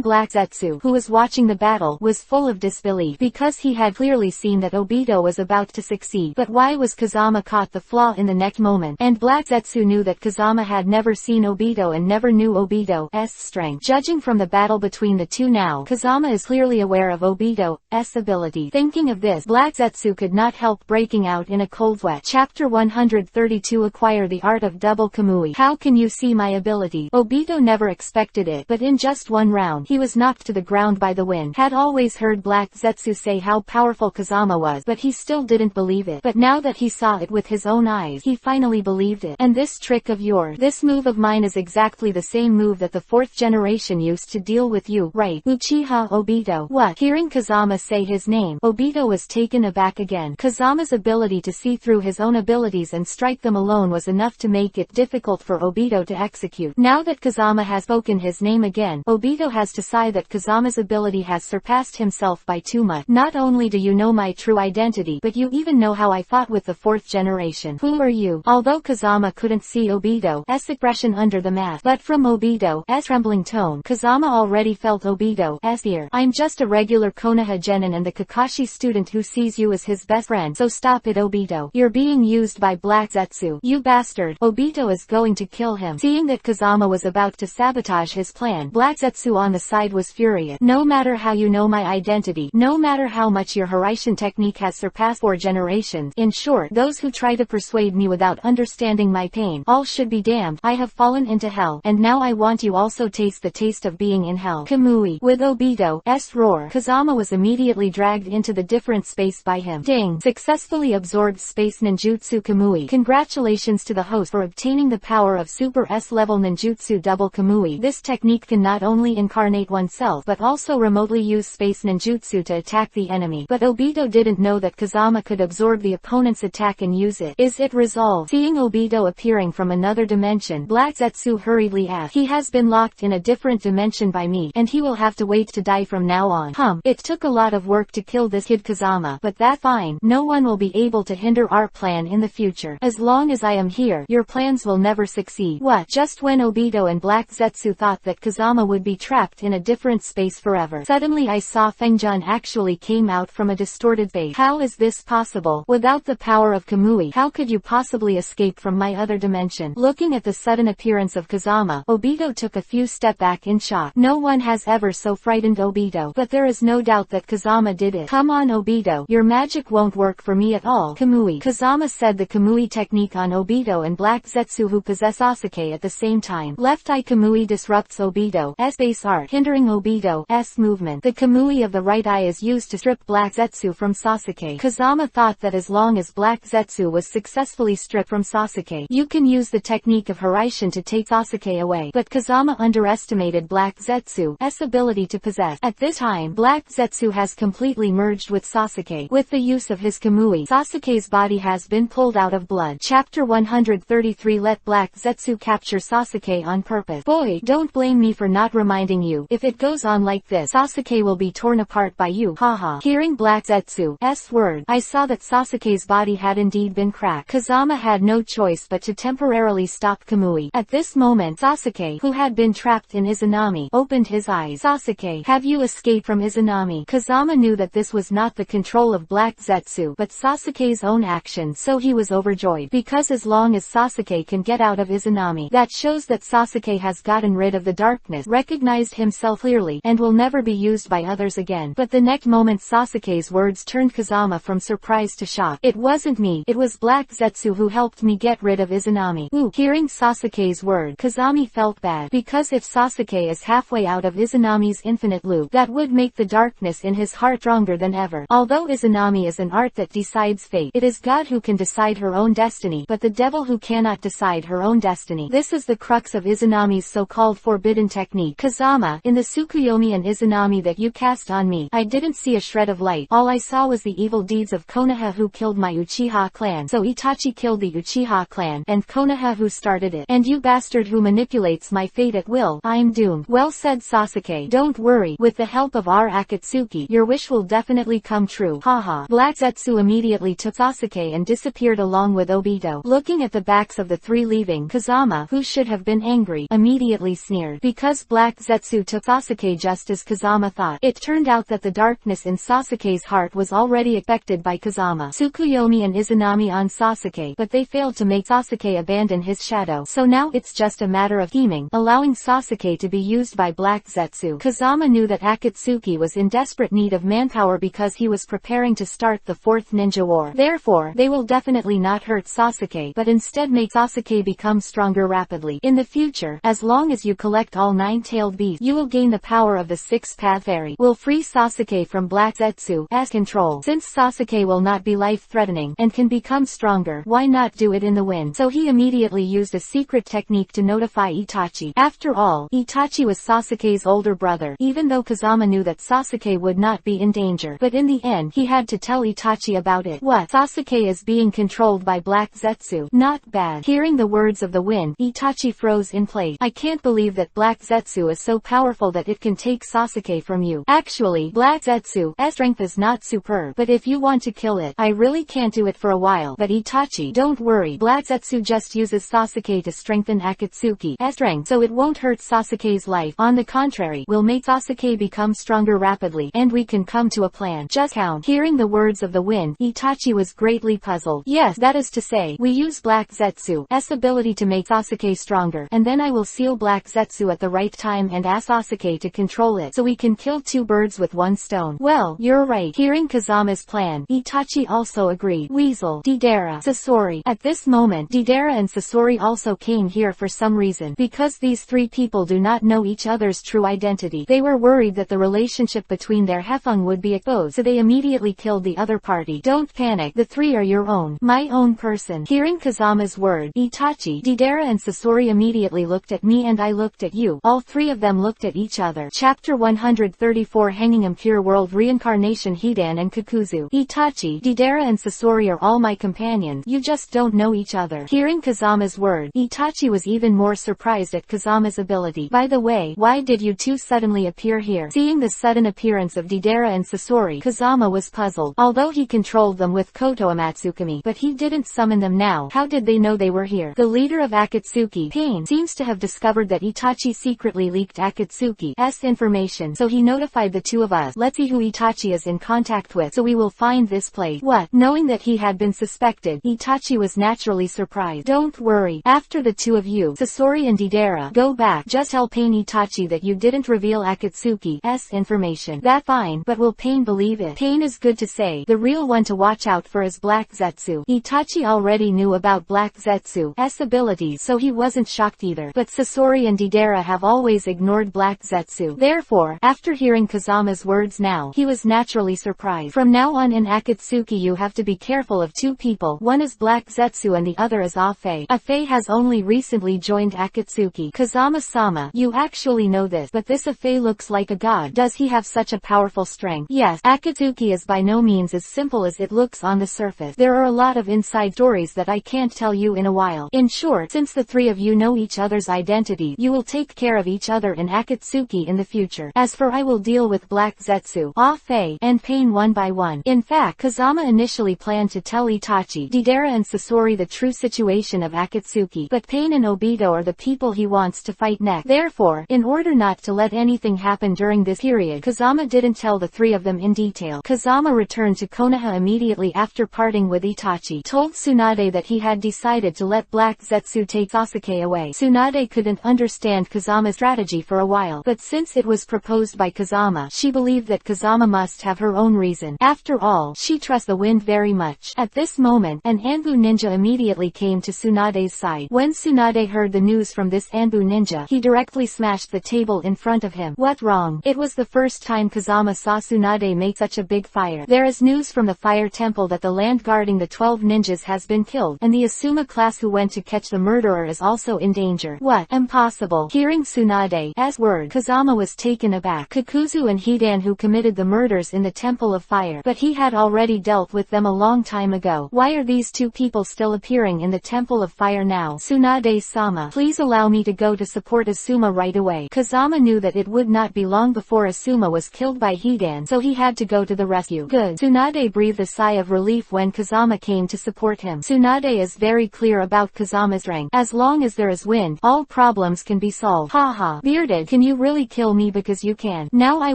Black Zetsu, who was watching the battle, was full of disbelief, because he had clearly seen that Obito was about to succeed. But why was Kazama caught the flaw in the next moment? And Black Zetsu knew that Kazama had never seen Obito and never knew Obito's strength. Judging from the battle between the two now, Kazama is clearly aware of Obito's ability. Thinking of this, Black Zetsu could not help breaking out in a cold sweat. Chapter 132 Acquire the Art of Double Kamui. How can you see my ability? Obito never expected it, but in just one round, he was knocked to the ground by the wind. Had always heard Black Zetsu say how powerful Kazama was, but he still didn't believe it. But now that he saw it with his own eyes, he finally believed it. And this trick of yours, this move of mine is exactly the same move that the 4th generation used to deal with you, right? Uchiha Obito. What? Hearing Kazama say his name, Obito was taken aback again. Kazama's ability to see through his own abilities and strike them alone was enough to make it difficult for Obito to execute. Now that Kazama has spoken his name again, Obito has to sigh that Kazama's ability has surpassed himself by too much. Not only do you know my true identity, but you even know how I fought with the 4th generation. Who are you? Although Kazama couldn't see Obito's expression under the mask, but from Obito's trembling tone, Kazama already felt Obito's fear. I'm just a regular Konoha genin and the Kakashi student who sees you as his best friend, so stop it, Obito. You're being used by Black Zetsu. You bastard. Obito is going to kill him. Seeing that Kazama was about to sabotage his plan, Black Zetsu on the side was furious. No matter how you know my identity, no matter how much your Hiraishin technique has surpassed 4 generations, in short, those who try to persuade me without understanding my pain, all should be damned. I have fallen into hell, and now I want you also taste the taste of being in hell. Kamui. With Obito's roar, Kazama was immediately dragged into the different space by him. Damn. King successfully absorbed Space Ninjutsu Kamui. Congratulations to the host for obtaining the power of Super S-level Ninjutsu Double Kamui. This technique can not only incarnate oneself but also remotely use Space Ninjutsu to attack the enemy. But Obito didn't know that Kazama could absorb the opponent's attack and use it. Is it resolved? Seeing Obito appearing from another dimension, Black Zetsu hurriedly asked, he has been locked in a different dimension by me, and he will have to wait to die from now on. It took a lot of work to kill this kid Kazama, but that's fine. No one will be able to hinder our plan in the future. As long as I am here, your plans will never succeed. What? Just when Obito and Black Zetsu thought that Kazama would be trapped in a different space forever, suddenly I saw Fengjun actually came out from a distorted face. How is this possible? Without the power of Kamui, how could you possibly escape from my other dimension? Looking at the sudden appearance of Kazama, Obito took a few steps back in shock. No one has ever so frightened Obito, but there is no doubt that Kazama did it. Come on Obito, your magic won't work for me at all. Kamui. Kazama said the Kamui technique on Obito and Black Zetsu, who possess Sasuke at the same time. Left eye Kamui disrupts Obito's base art, hindering Obito's movement. The Kamui of the right eye is used to strip Black Zetsu from Sasuke. Kazama thought that as long as Black Zetsu was successfully stripped from Sasuke, you can use the technique of Hiraishin to take Sasuke away. But Kazama underestimated Black Zetsu's ability to possess. At this time, Black Zetsu has completely merged with Sasuke. With the use of his Kamui, Sasuke's body has been pulled out of blood. Chapter 133. Let Black Zetsu capture Sasuke on purpose. Boy, don't blame me for not reminding you. If it goes on like this, Sasuke will be torn apart by you. Haha. Hearing Black Zetsu's word, I saw that Sasuke's body had indeed been cracked. Kazama had no choice but to temporarily stop Kamui. At this moment, Sasuke, who had been trapped in Izanami, opened his eyes. Sasuke, have you escaped from Izanami? Kazama knew that this was not the control of Black Zetsu, but Sasuke's own action, so he was overjoyed. Because as long as Sasuke can get out of Izanami, that shows that Sasuke has gotten rid of the darkness, recognized himself clearly, and will never be used by others again. But the next moment Sasuke's words turned Kazama from surprise to shock. It wasn't me, it was Black Zetsu who helped me get rid of Izanami. Ooh. Hearing Sasuke's word, Kazami felt bad, because if Sasuke is halfway out of Izanami's infinite loop, that would make the darkness in his heart stronger than ever. Although Izanami is an art that decides fate, it is God who can decide her own destiny, but the devil who cannot decide her own destiny. This is the crux of Izanami's so-called forbidden technique. Kazama, in the Tsukuyomi and Izanami that you cast on me, I didn't see a shred of light. All I saw was the evil deeds of Konoha, who killed my Uchiha clan. So Itachi killed the Uchiha clan, and Konoha who started it. And you bastard who manipulates my fate at will. I'm doomed. Well said Sasuke. Don't worry. With the help of our Akatsuki, your wish will definitely come true. Haha. Black Zetsu immediately took Sasuke and disappeared along with Obito. Looking at the backs of the three leaving, Kazama, who should have been angry, immediately sneered. Because Black Zetsu took Sasuke just as Kazama thought, it turned out that the darkness in Sasuke's heart was already affected by Kazama. Tsukuyomi and Izanami on Sasuke, but they failed to make Sasuke abandon his shadow. So now it's just a matter of scheming, allowing Sasuke to be used by Black Zetsu. Kazama knew that Akatsuki was in desperate need of manpower because he was preparing to start the fourth ninja war. Therefore, they will definitely not hurt Sasuke, but instead make Sasuke become stronger rapidly. In the future, as long as you collect all 9-tailed beasts, you will gain the power of the six-path fairy. Will free Sasuke from Black Zetsu's control. Since Sasuke will not be life-threatening, and can become stronger, why not do it in the wind? So he immediately used a secret technique to notify Itachi. After all, Itachi was Sasuke's older brother, even though Kazama knew that Sasuke would not be in danger. But in the end, he had to tell Itachi about it. What? Sasuke is being controlled by Black Zetsu. Not bad. Hearing the words of the wind, Itachi froze in place. I can't believe that Black Zetsu is so powerful that it can take Sasuke from you. Actually, Black Zetsu's strength is not superb, but if you want to kill it, I really can't do it for a while. But Itachi, don't worry, Black Zetsu just uses Sasuke to strengthen Akatsuki's strength, so it won't hurt Sasuke's life. On the contrary, will make Sasuke become stronger rapidly, and we can come to a plan. Just count. Hearing the words of the wind, Itachi was greatly puzzled. Yes, that is to say, we use Black Zetsu's ability to make Sasuke stronger, and then I will seal Black Zetsu at the right time and ask Sasuke to control it, so we can kill two birds with one stone. Well, you're right. Hearing Kazama's plan, Itachi also agreed. Weasel, Deidara, Sasori. At this moment, Deidara and Sasori also came here for some reason. Because these three people do not know each other's true identity, they were worried that the relationship between their Hefeng would be exposed, so they immediately killed the other other party. Don't panic, the three are your own. My own person. Hearing Kazama's word, Itachi, Deidara and Sasori immediately looked at me and I looked at you. All three of them looked at each other. Chapter 134 Hanging Impure World Reincarnation. Hidan and Kakuzu, Itachi, Deidara and Sasori are all my companions. You just don't know each other. Hearing Kazama's word, Itachi was even more surprised at Kazama's ability. By the way, why did you two suddenly appear here? Seeing the sudden appearance of Deidara and Sasori, Kazama was puzzled. Although he controlled them with Koto Amatsukami, but he didn't summon them now. How did they know they were here? The leader of Akatsuki, Pain, seems to have discovered that Itachi secretly leaked Akatsuki's information, so he notified the two of us. Let's see who Itachi is in contact with, so we will find this place. What? Knowing that he had been suspected, Itachi was naturally surprised. Don't worry. After the two of you, Sasori and Deidara, go back. Just tell Pain Itachi that you didn't reveal Akatsuki's information. That fine, but will Pain believe it? Pain is good to say. The real one to watch out for is Black Zetsu. Itachi already knew about Black Zetsu's abilities, so he wasn't shocked either. But Sasori and Deidara have always ignored Black Zetsu. Therefore, after hearing Kazama's words now, he was naturally surprised. From now on in Akatsuki you have to be careful of two people. One is Black Zetsu and the other is Afe. Afe has only recently joined Akatsuki. Kazama-sama, you actually know this, but this Afe looks like a god. Does he have such a powerful strength? Yes, Akatsuki is by no means as simple as it looks on the surface. There are a lot of inside stories that I can't tell you in a while. In short, since the three of you know each other's identity, you will take care of each other in Akatsuki in the future. As for I will deal with Black Zetsu, Afe, and Pain one by one. In fact, Kazama initially planned to tell Itachi, Deidara and Sasori the true situation of Akatsuki, but Pain and Obito are the people he wants to fight next. Therefore, in order not to let anything happen during this period, Kazama didn't tell the three of them in detail. Kazama returned to Konoha immediately after parting with Itachi, told Tsunade that he had decided to let Black Zetsu take Sasuke away. Tsunade couldn't understand Kazama's strategy for a while, but since it was proposed by Kazama, she believed that Kazama must have her own reason. After all, she trusts the wind very much. At this moment, an Anbu ninja immediately came to Tsunade's side. When Tsunade heard the news from this Anbu ninja, he directly smashed the table in front of him. What wrong? It was the first time Kazama saw Tsunade make such a big fire. There is news from the fire temple that the land guarding the 12 ninjas has been killed, and the Asuma class who went to catch the murderer is also in danger. What? Impossible. Hearing Tsunade's word, Kazama was taken aback. Kakuzu and Hidan who committed the murders in the Temple of Fire, but he had already dealt with them a long time ago. Why are these two people still appearing in the Temple of Fire now? Tsunade-sama, please allow me to go to support Asuma right away. Kazama knew that it would not be long before Asuma was killed by Hidan, so he had to go to the rescue. Good. Tsunade breathed a sigh of relief when Kazama came to support him. Tsunade is very clear about Kazama's rank. As long as there is wind, all problems can be solved. Haha. Bearded, can you really kill me because you can? Now I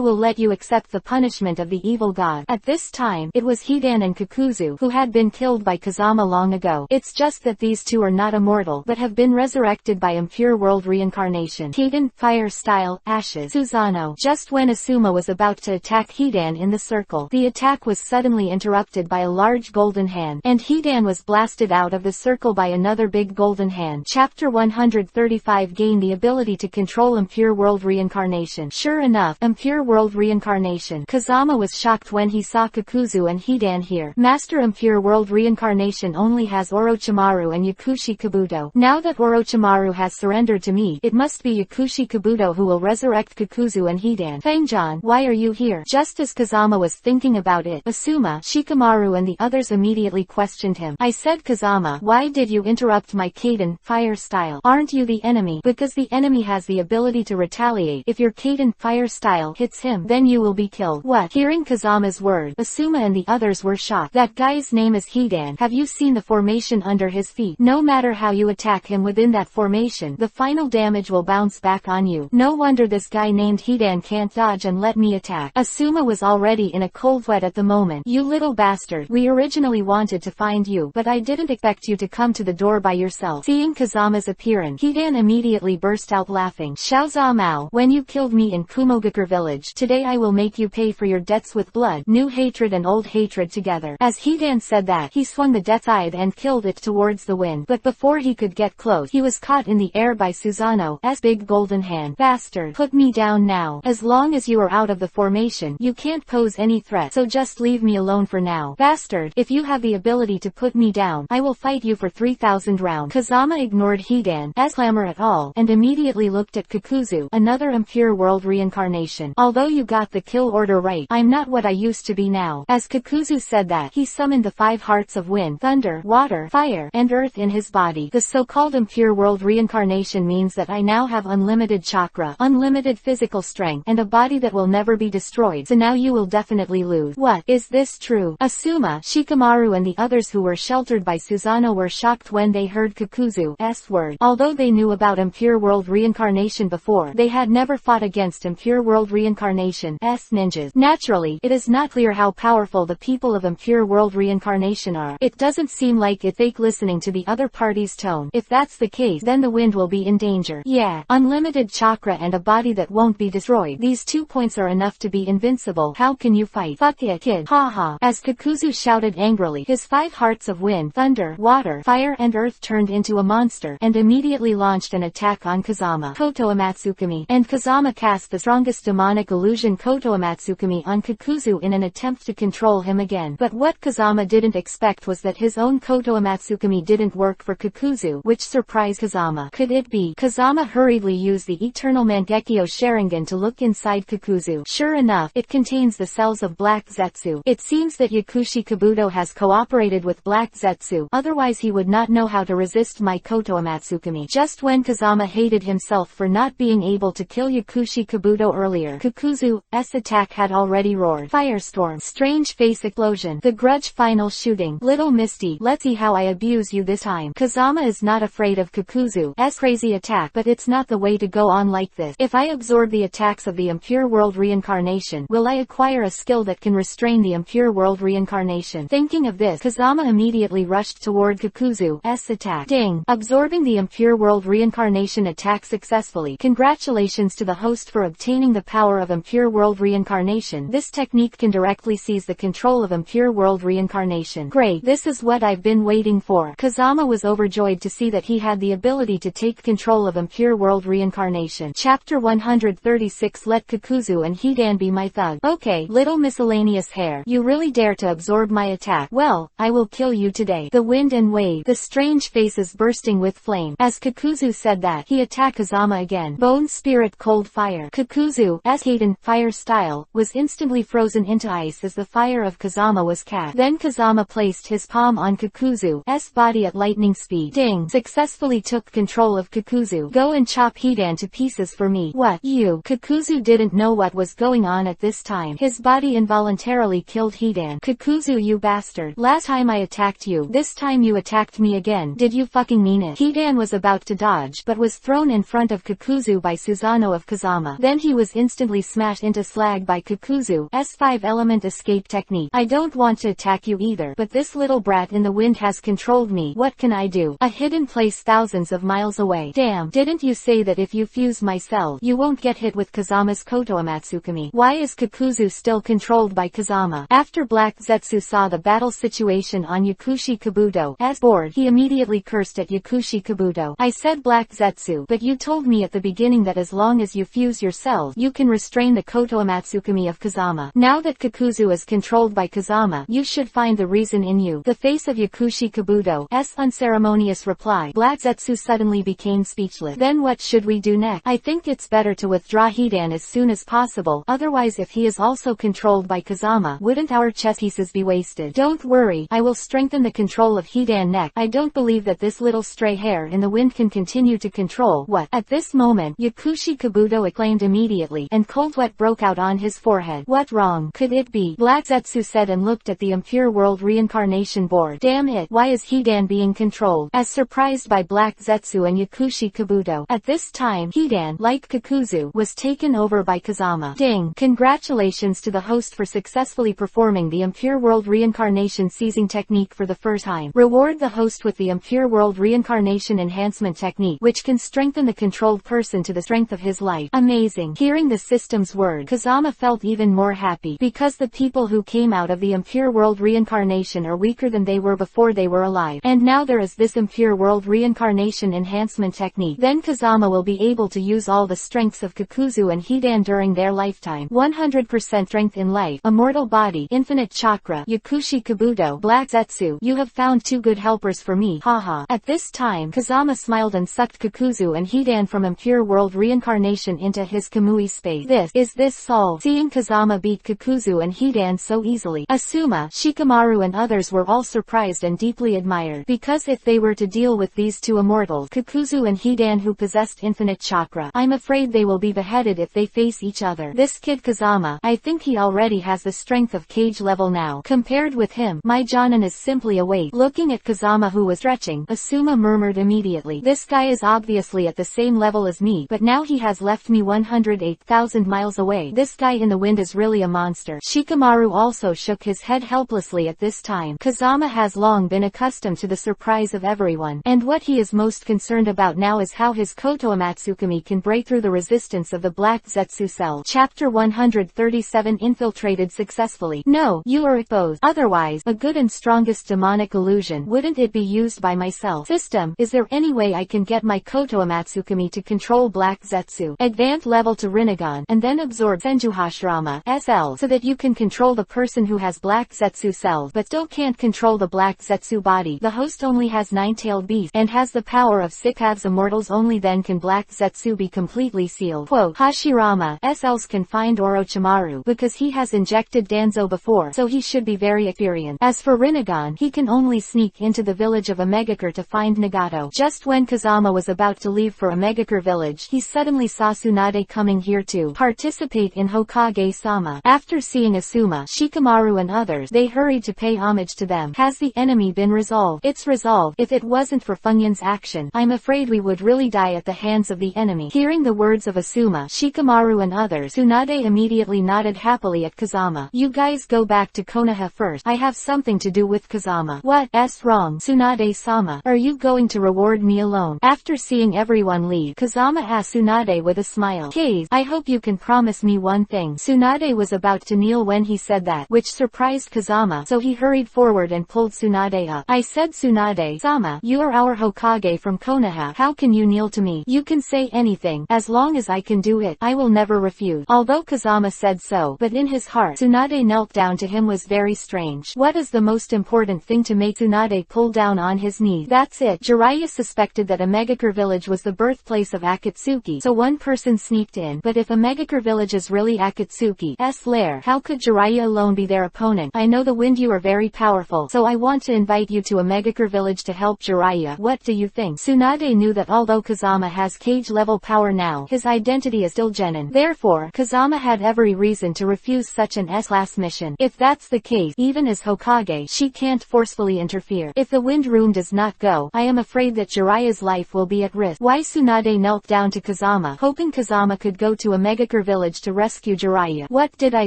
will let you accept the punishment of the evil god. At this time, it was Hidan and Kakuzu who had been killed by Kazama long ago. It's just that these two are not immortal, but have been resurrected by impure world reincarnation. Hidan, fire style, ashes. Susano. Just when Asuma was about to attack Hidan in the circle, the attack was suddenly interrupted by a large golden hand, and Hidan was blasted out of the circle by another big golden hand. Chapter 135 Gain the ability to control impure world reincarnation. Sure enough, impure world reincarnation. Kazama was shocked when he saw Kakuzu and Hidan here. Master impure world reincarnation only has Orochimaru and Yakushi Kabuto. Now that Orochimaru has surrendered to me, it must be Yakushi Kabuto who will resurrect Kakuzu and Hidan. Fangjan, why are you here? Just as Kazama was thinking about it, Asuma, Shikamaru and the others immediately questioned him. I said Kazama, why did you interrupt my Kaden, fire style? Aren't you the enemy? Because the enemy has the ability to retaliate. If your Kaden, fire style, hits him, then you will be killed. What? Hearing Kazama's word, Asuma and the others were shocked. That guy's name is Hidan. Have you seen the formation under his feet? No matter how you attack him within that formation, the final damage will bounce back on you. No wonder this guy named Hidan can't dodge and let me attack. Asuma was already in a cold sweat at the moment. You little bastard. We originally wanted to find you, but I didn't expect you to come to the door by yourself. Seeing Kazama's appearance, Hidan immediately burst out laughing. Xiaozao Mao, when you killed me in Kumogakure village, today I will make you pay for your debts with blood. New hatred and old hatred together. As Hidan said that, he swung the death scythe and killed it towards the wind, but before he could get close, he was caught in the air by Susano's big golden hand. Bastard, put me down now. As long as you are out of the formation, you can't pose any threat, so just leave me alone for now. Bastard, if you have the ability to put me down, I will fight you for 3,000 rounds. Kazama ignored Hidan's clamor at all, and immediately looked at Kakuzu, another impure world reincarnation. Although you got the kill order right, I'm not what I used to be now. As Kakuzu said that, he summoned the 5 hearts of wind, thunder, water, fire, and earth in his body. The so-called impure world reincarnation means that I now have unlimited chakra, unlimited physical strength, and a body that will never be destroyed, so now you will definitely lose. What? Is this true? Asuma, Shikamaru and the others who were sheltered by Susanoo were shocked when they heard Kakuzu's word. Although they knew about impure world reincarnation before, they had never fought against impure world reincarnation's ninjas. Naturally, it is not clear how powerful the people of impure world reincarnation are. It doesn't seem like it's fake listening to the other party's tone. If that's the case, then the wind will be in danger. Yeah, unlimited chakra and a body that won't be destroyed. These 2 points are enough to be invincible. How can you fight? Fuck it, kid. Haha. As Kakuzu shouted angrily, his 5 hearts of wind, thunder, water, fire and earth turned into a monster, and immediately launched an attack on Kazama. Kotoamatsukami. And Kazama cast the strongest demonic illusion Kotoamatsukami on Kakuzu in an attempt to control him again. But what Kazama didn't expect was that his own Kotoamatsukami didn't work for Kakuzu, which surprised Kazama. Could it be? Kazama hurriedly used the Eternal Mangekyo Sharingan to look inside Kakuzu. Sure enough, it contains the cells of Black Zetsu. It seems that Yakushi Kabuto has cooperated with Black Zetsu, otherwise he would not know how to resist my Kotoamatsukami. Just when Kazama hated himself for not being able to kill Yakushi Kabuto earlier, Kakuzu's attack had already roared. Firestorm, strange face explosion, the grudge final shooting. Little Misty, let's see how I abuse you this time. Kazama is not afraid of Kakuzu's crazy attack, but it's not the way to go on like this. If I absorb the attacks of the impure world reincarnation, will I acquire a skill that can restrain the impure world reincarnation? Thinking of this, Kazama immediately rushed toward Kakuzu's attack. Ding! Absorbing the impure world reincarnation attack successfully. Congratulations to the host for obtaining the power of impure world reincarnation. This technique can directly seize the control of impure world reincarnation. Great, this is what I've been waiting for. Kazama was overjoyed to see that he had the ability to take control of impure world reincarnation. Chapter 136. Let Kakuzu and Hidan be my thug. Okay, little miscellaneous hair. You really dare to absorb my attack? Well, I will kill you today. The wind and wave. The strange faces bursting with flame. As Kakuzu said that, he attacked Kazama again. Bone spirit cold fire. Kakuzu's Haden fire style was instantly frozen into ice as the fire of Kazama was cast. Then Kazama placed his palm on Kakuzu's body at lightning speed. Ding! Successfully took control of Kakuzu. Go and chop Hidan to pieces for me. What? You? Kakuzu didn't know what was going on at this time. His body involuntarily killed Hidan. Kakuzu, you bastard. Last time I attacked you. This time you attacked me again. Did you fucking mean it? Hidan was about to dodge, but was thrown in front of Kakuzu by Susanoo of Kazama. Then he was instantly smashed into slag by Kakuzu's 5-element escape technique. I don't want to attack you either, but this little brat in the wind has controlled me. What can I do? A hidden place thousands of miles away. Damn, didn't you say that if you fuse my cell, you won't get hit with Kazama's Kotoamatsukami? Why is Kakuzu still controlled by Kazama? After Black Zetsu saw the battle situation on Yakushi Kabuto's board, he immediately cursed at Yakushi Kabuto. I said Black Zetsu, but you told me at the beginning that as long as you fuse your cells, you can restrain the Kotoamatsukami of Kazama. Now that Kakuzu is controlled by Kazama, you should find the reason in you. The face of Yakushi Kabuto's unceremonious reply. Black Zetsu suddenly became speechless. Then what should we do next? I think it's better to withdraw Hidan as soon as possible, otherwise if he is also controlled by Kazama, wouldn't our chess pieces be wasted? Don't worry, I will strengthen the control of Hidan next. I don't believe that this little stray hair in the wind can continue to control. What? At this moment, Yakushi Kabuto acclaimed immediately, and cold sweat broke out on his forehead. What wrong could it be? Black Zetsu said and looked at the impure world reincarnation board. Damn it, why is Hidan being controlled? As surprised by Black Zetsu and Yakushi Kabuto. At this time, Hidan, like Kakuzu, was taken over by Kazama. Ding! Congratulations to the host for successfully performing the impure world reincarnation seizing technique for the first time. Reward the host with the impure world reincarnation enhancement technique, which can strengthen the controlled person to the strength of his life. Amazing. Hearing the system's word, Kazama felt even more happy, because the people who came out of the impure world reincarnation are weaker than they were before they were alive. And now there is this impure world reincarnation enhancement technique. Then Kazama will be able to use all the strengths of Kakuzu and Hidan during their lifetime. 100% strength in life, a mortal body, body, infinite chakra, Yakushi Kabuto, black Zetsu. You have found two good helpers for me, haha. At this time, Kazama smiled and sucked Kakuzu and Hidan from impure world reincarnation into his Kamui space. This solved. Seeing Kazama beat Kakuzu and Hidan so easily, Asuma, Shikamaru and others were all surprised and deeply admired, because if they were to deal with these two immortals, Kakuzu and Hidan who possessed infinite chakra, I'm afraid they will be beheaded if they face each other. This kid Kazama, I think he already has the strength of Cage level now. Compared with him, my Jonin is simply a weight. Looking at Kazama who was stretching, Asuma murmured immediately, this guy is obviously at the same level as me, but now he has left me 108,000 miles away. This guy in the wind is really a monster. Shikamaru also shook his head helplessly at this time. Kazama has long been accustomed to the surprise of everyone, and what he is most concerned about now is how his Koto Amatsukami can break through the resistance of the Black Zetsu cell. Chapter 137 Infiltrated successfully. No, you are exposed. Otherwise, a good and strongest demonic illusion. Wouldn't it be used by myself? System, is there any way I can get my Koto Amatsukami to control Black Zetsu? Advanced level to Rinnegan, and then absorb Senjuhashirama SL so that you can control the person who has Black Zetsu cells but still can't control the Black Zetsu body. The host only has nine-tailed beast and has the power of six halves immortals, only then can Black Zetsu be completely sealed. Quote, Hashirama SL's can find Orochimaru because he has injected Danzo before, so he should be very experienced. As for Rinnegan, he can only sneak into the village of Omegakure to find Nagato. Just when Kazama was about to leave for Omegakure village, he suddenly saw Tsunade coming here to participate in Hokage-sama. After seeing Asuma, Shikamaru and others, they hurried to pay homage to them. Has the enemy been resolved? It's resolved. If it wasn't for Funyun's action, I'm afraid we would really die at the hands of the enemy. Hearing the words of Asuma, Shikamaru and others, Tsunade immediately nodded happily at Kazama. You guys go back to Konoha first. I have something to do with Kazama. What's wrong, Tsunade-sama? Are you going to reward me alone? After seeing everyone leave, Kazama asked Tsunade with a smile. Kaz, I hope you can promise me one thing. Tsunade was about to kneel when he said that, which surprised Kazama, so he hurried forward and pulled Tsunade up. I said, Tsunade-sama, you are our Hokage from Konoha. How can you kneel to me? You can say anything. As long as I can do it, I will never refuse. Although Kazama said so, but in his heart, Tsunade knelt down to him was very strange. What is the most important thing to make Tsunade pull down on his knees? That's it. Jiraiya suspected that Omegakure village was the birthplace of Akatsuki, so one person sneaked in. But if Omegakure village is really Akatsuki's lair, how could Jiraiya alone be their opponent? I know the wind, you are very powerful, so I want to invite you to Omegakure village to help Jiraiya. What do you think? Tsunade knew that although Kazama has Cage level power now, his identity is still genin. Therefore, Kazama had every reason to refuse such an S-class mission. If that's the case, even as Hokage, she can't forcefully interfere. If the wind rune does not go, I am afraid that Jiraiya's life will be at risk. Why? Tsunade knelt down to Kazama, hoping Kazama could go to Omegakure village to rescue Jiraiya. What did I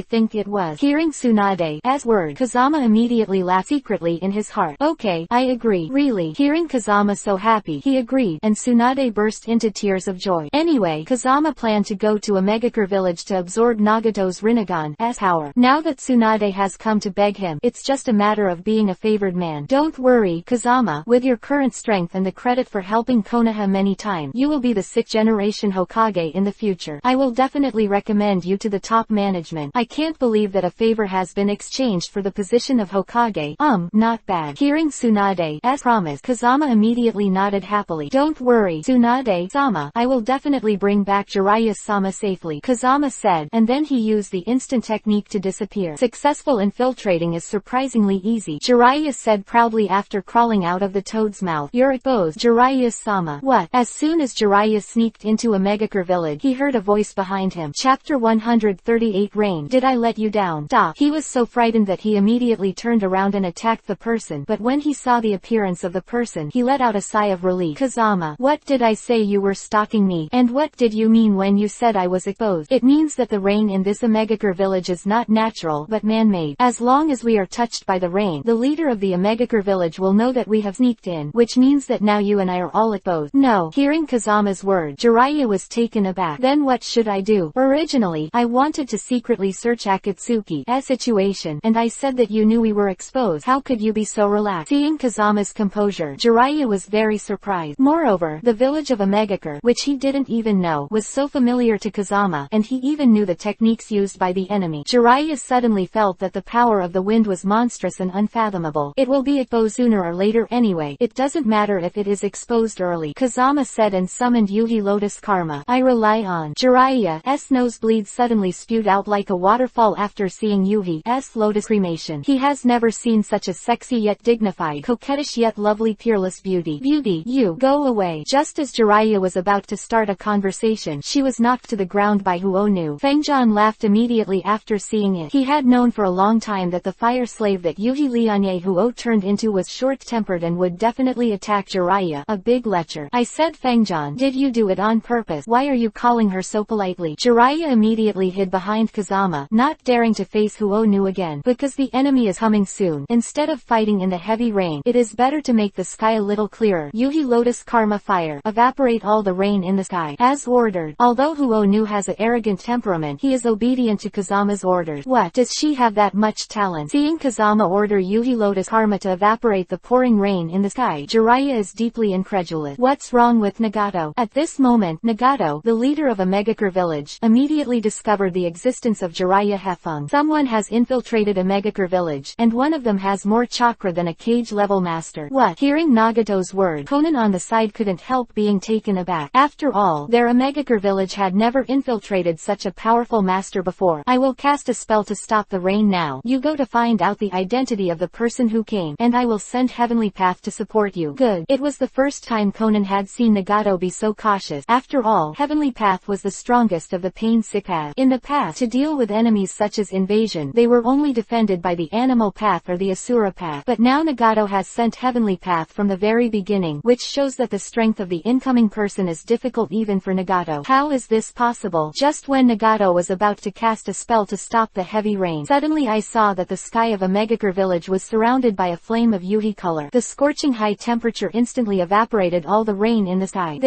think it was? Hearing Tsunade's word, Kazama immediately laughed secretly in his heart. Okay, I agree. Really? Hearing Kazama so happy, he agreed, and Tsunade burst into tears of joy. Anyway, Kazama planned to go to Omegakure village to absorb Nagato's Rinnegan's power. Now that Tsunade has come to beg him, it's just a matter of being a favored man. Don't worry, Kazama, with your current strength and the credit for helping Konoha many times, you will be the 6th generation Hokage in the future. I will definitely recommend you to the top management. I can't believe that a favor has been exchanged for the position of Hokage. Not bad. Hearing Tsunade's promise, Kazama immediately nodded happily. Don't worry, Tsunade-sama, I will definitely bring back Jiraiya-sama safely, Kazama said, and then he used the instant technique to disappear. Successful infiltrating is surprisingly easy, Jiraiya said proudly after crawling out of the toad's mouth. You're exposed, Jiraiya-sama. What? As soon as Jiraiya sneaked into Omegakure village, he heard a voice behind him. Chapter 138 Rain. Did I let you down? Stop. He was so frightened that he immediately turned around and attacked the person, but when he saw the appearance of the person, he let out a sigh of relief. Kazama, what did I say? You were stalking me? And what did you mean when you said I was exposed? It means that the rain in this Omegakure village is not natural, but man-made. As long as we are touched by the rain, the leader of the Omegakure village will know that we have sneaked in, which means that now you and I are all exposed. No. Hearing Kazama's word, Jiraiya was taken aback. Then what should I do? Originally, I wanted to secretly search Akatsuki's situation, and I said that you knew we were exposed. How could you be so relaxed? Seeing Kazama's composure, Jiraiya was very surprised. Moreover, the village of Omegakure, which he didn't even know, was so familiar to Kazama, and he even knew the techniques used by the enemy. Jiraiya suddenly suddenly felt that the power of the wind was monstrous and unfathomable. It will be exposed sooner or later anyway. It doesn't matter if it is exposed early, Kazama said and summoned Yuhi Lotus Karma. I rely on Jiraiya's nosebleed suddenly spewed out like a waterfall after seeing Yuhi's lotus cremation. He has never seen such a sexy yet dignified, coquettish yet lovely peerless beauty. Beauty, you, go away. Just as Jiraiya was about to start a conversation, she was knocked to the ground by Huonu. Fengjian laughed immediately after seeing it. He had known for a long time that the fire slave that Yuhi Lianye Huo turned into was short-tempered and would definitely attack Jiraiya, a big lecher. I said, Fengjian, did you do it on purpose? Why are you calling her so politely? Jiraiya immediately hid behind Kazama, not daring to face Huonu again. Because the enemy is coming soon. Instead of fighting in the heavy rain, it is better to make the sky a little clearer. Yuhi Lotus Karma fire, evaporate all the rain in the sky, as ordered. Although Huonu has an arrogant temperament, he is obedient to Kazama's orders. What, does she have that much talent? Seeing Kazama order Yuhi Lotus Karma to evaporate the pouring rain in the sky, Jiraiya is deeply incredulous. What's wrong with Nagato? At this moment, Nagato, the leader of a Megakure village, immediately discovered the existence of Jiraiya Hefeng. Someone has infiltrated a Megakure village, and one of them has more chakra than a cage-level master. What? Hearing Nagato's word, Konan on the side couldn't help being taken aback. After all, their Megakure village had never infiltrated such a powerful master before. I will cast a spell to stop the rain now. You go to find out the identity of the person who came, and I will send Heavenly Path to support you. Good. It was the first time Konan had seen Nagato be so cautious. After all, Heavenly Path was the strongest of the pain Sikaz. In the past, to deal with enemies such as invasion, they were only defended by the Animal Path or the Asura Path. But now Nagato has sent Heavenly Path from the very beginning, which shows that the strength of the incoming person is difficult even for Nagato. How is this possible? Just when Nagato was about to cast a spell to stop the heavy rain, suddenly I saw that the sky of a Megakure village was surrounded by a flame of Yuhi color. The scorching high temperature instantly evaporated all the rain in the sky.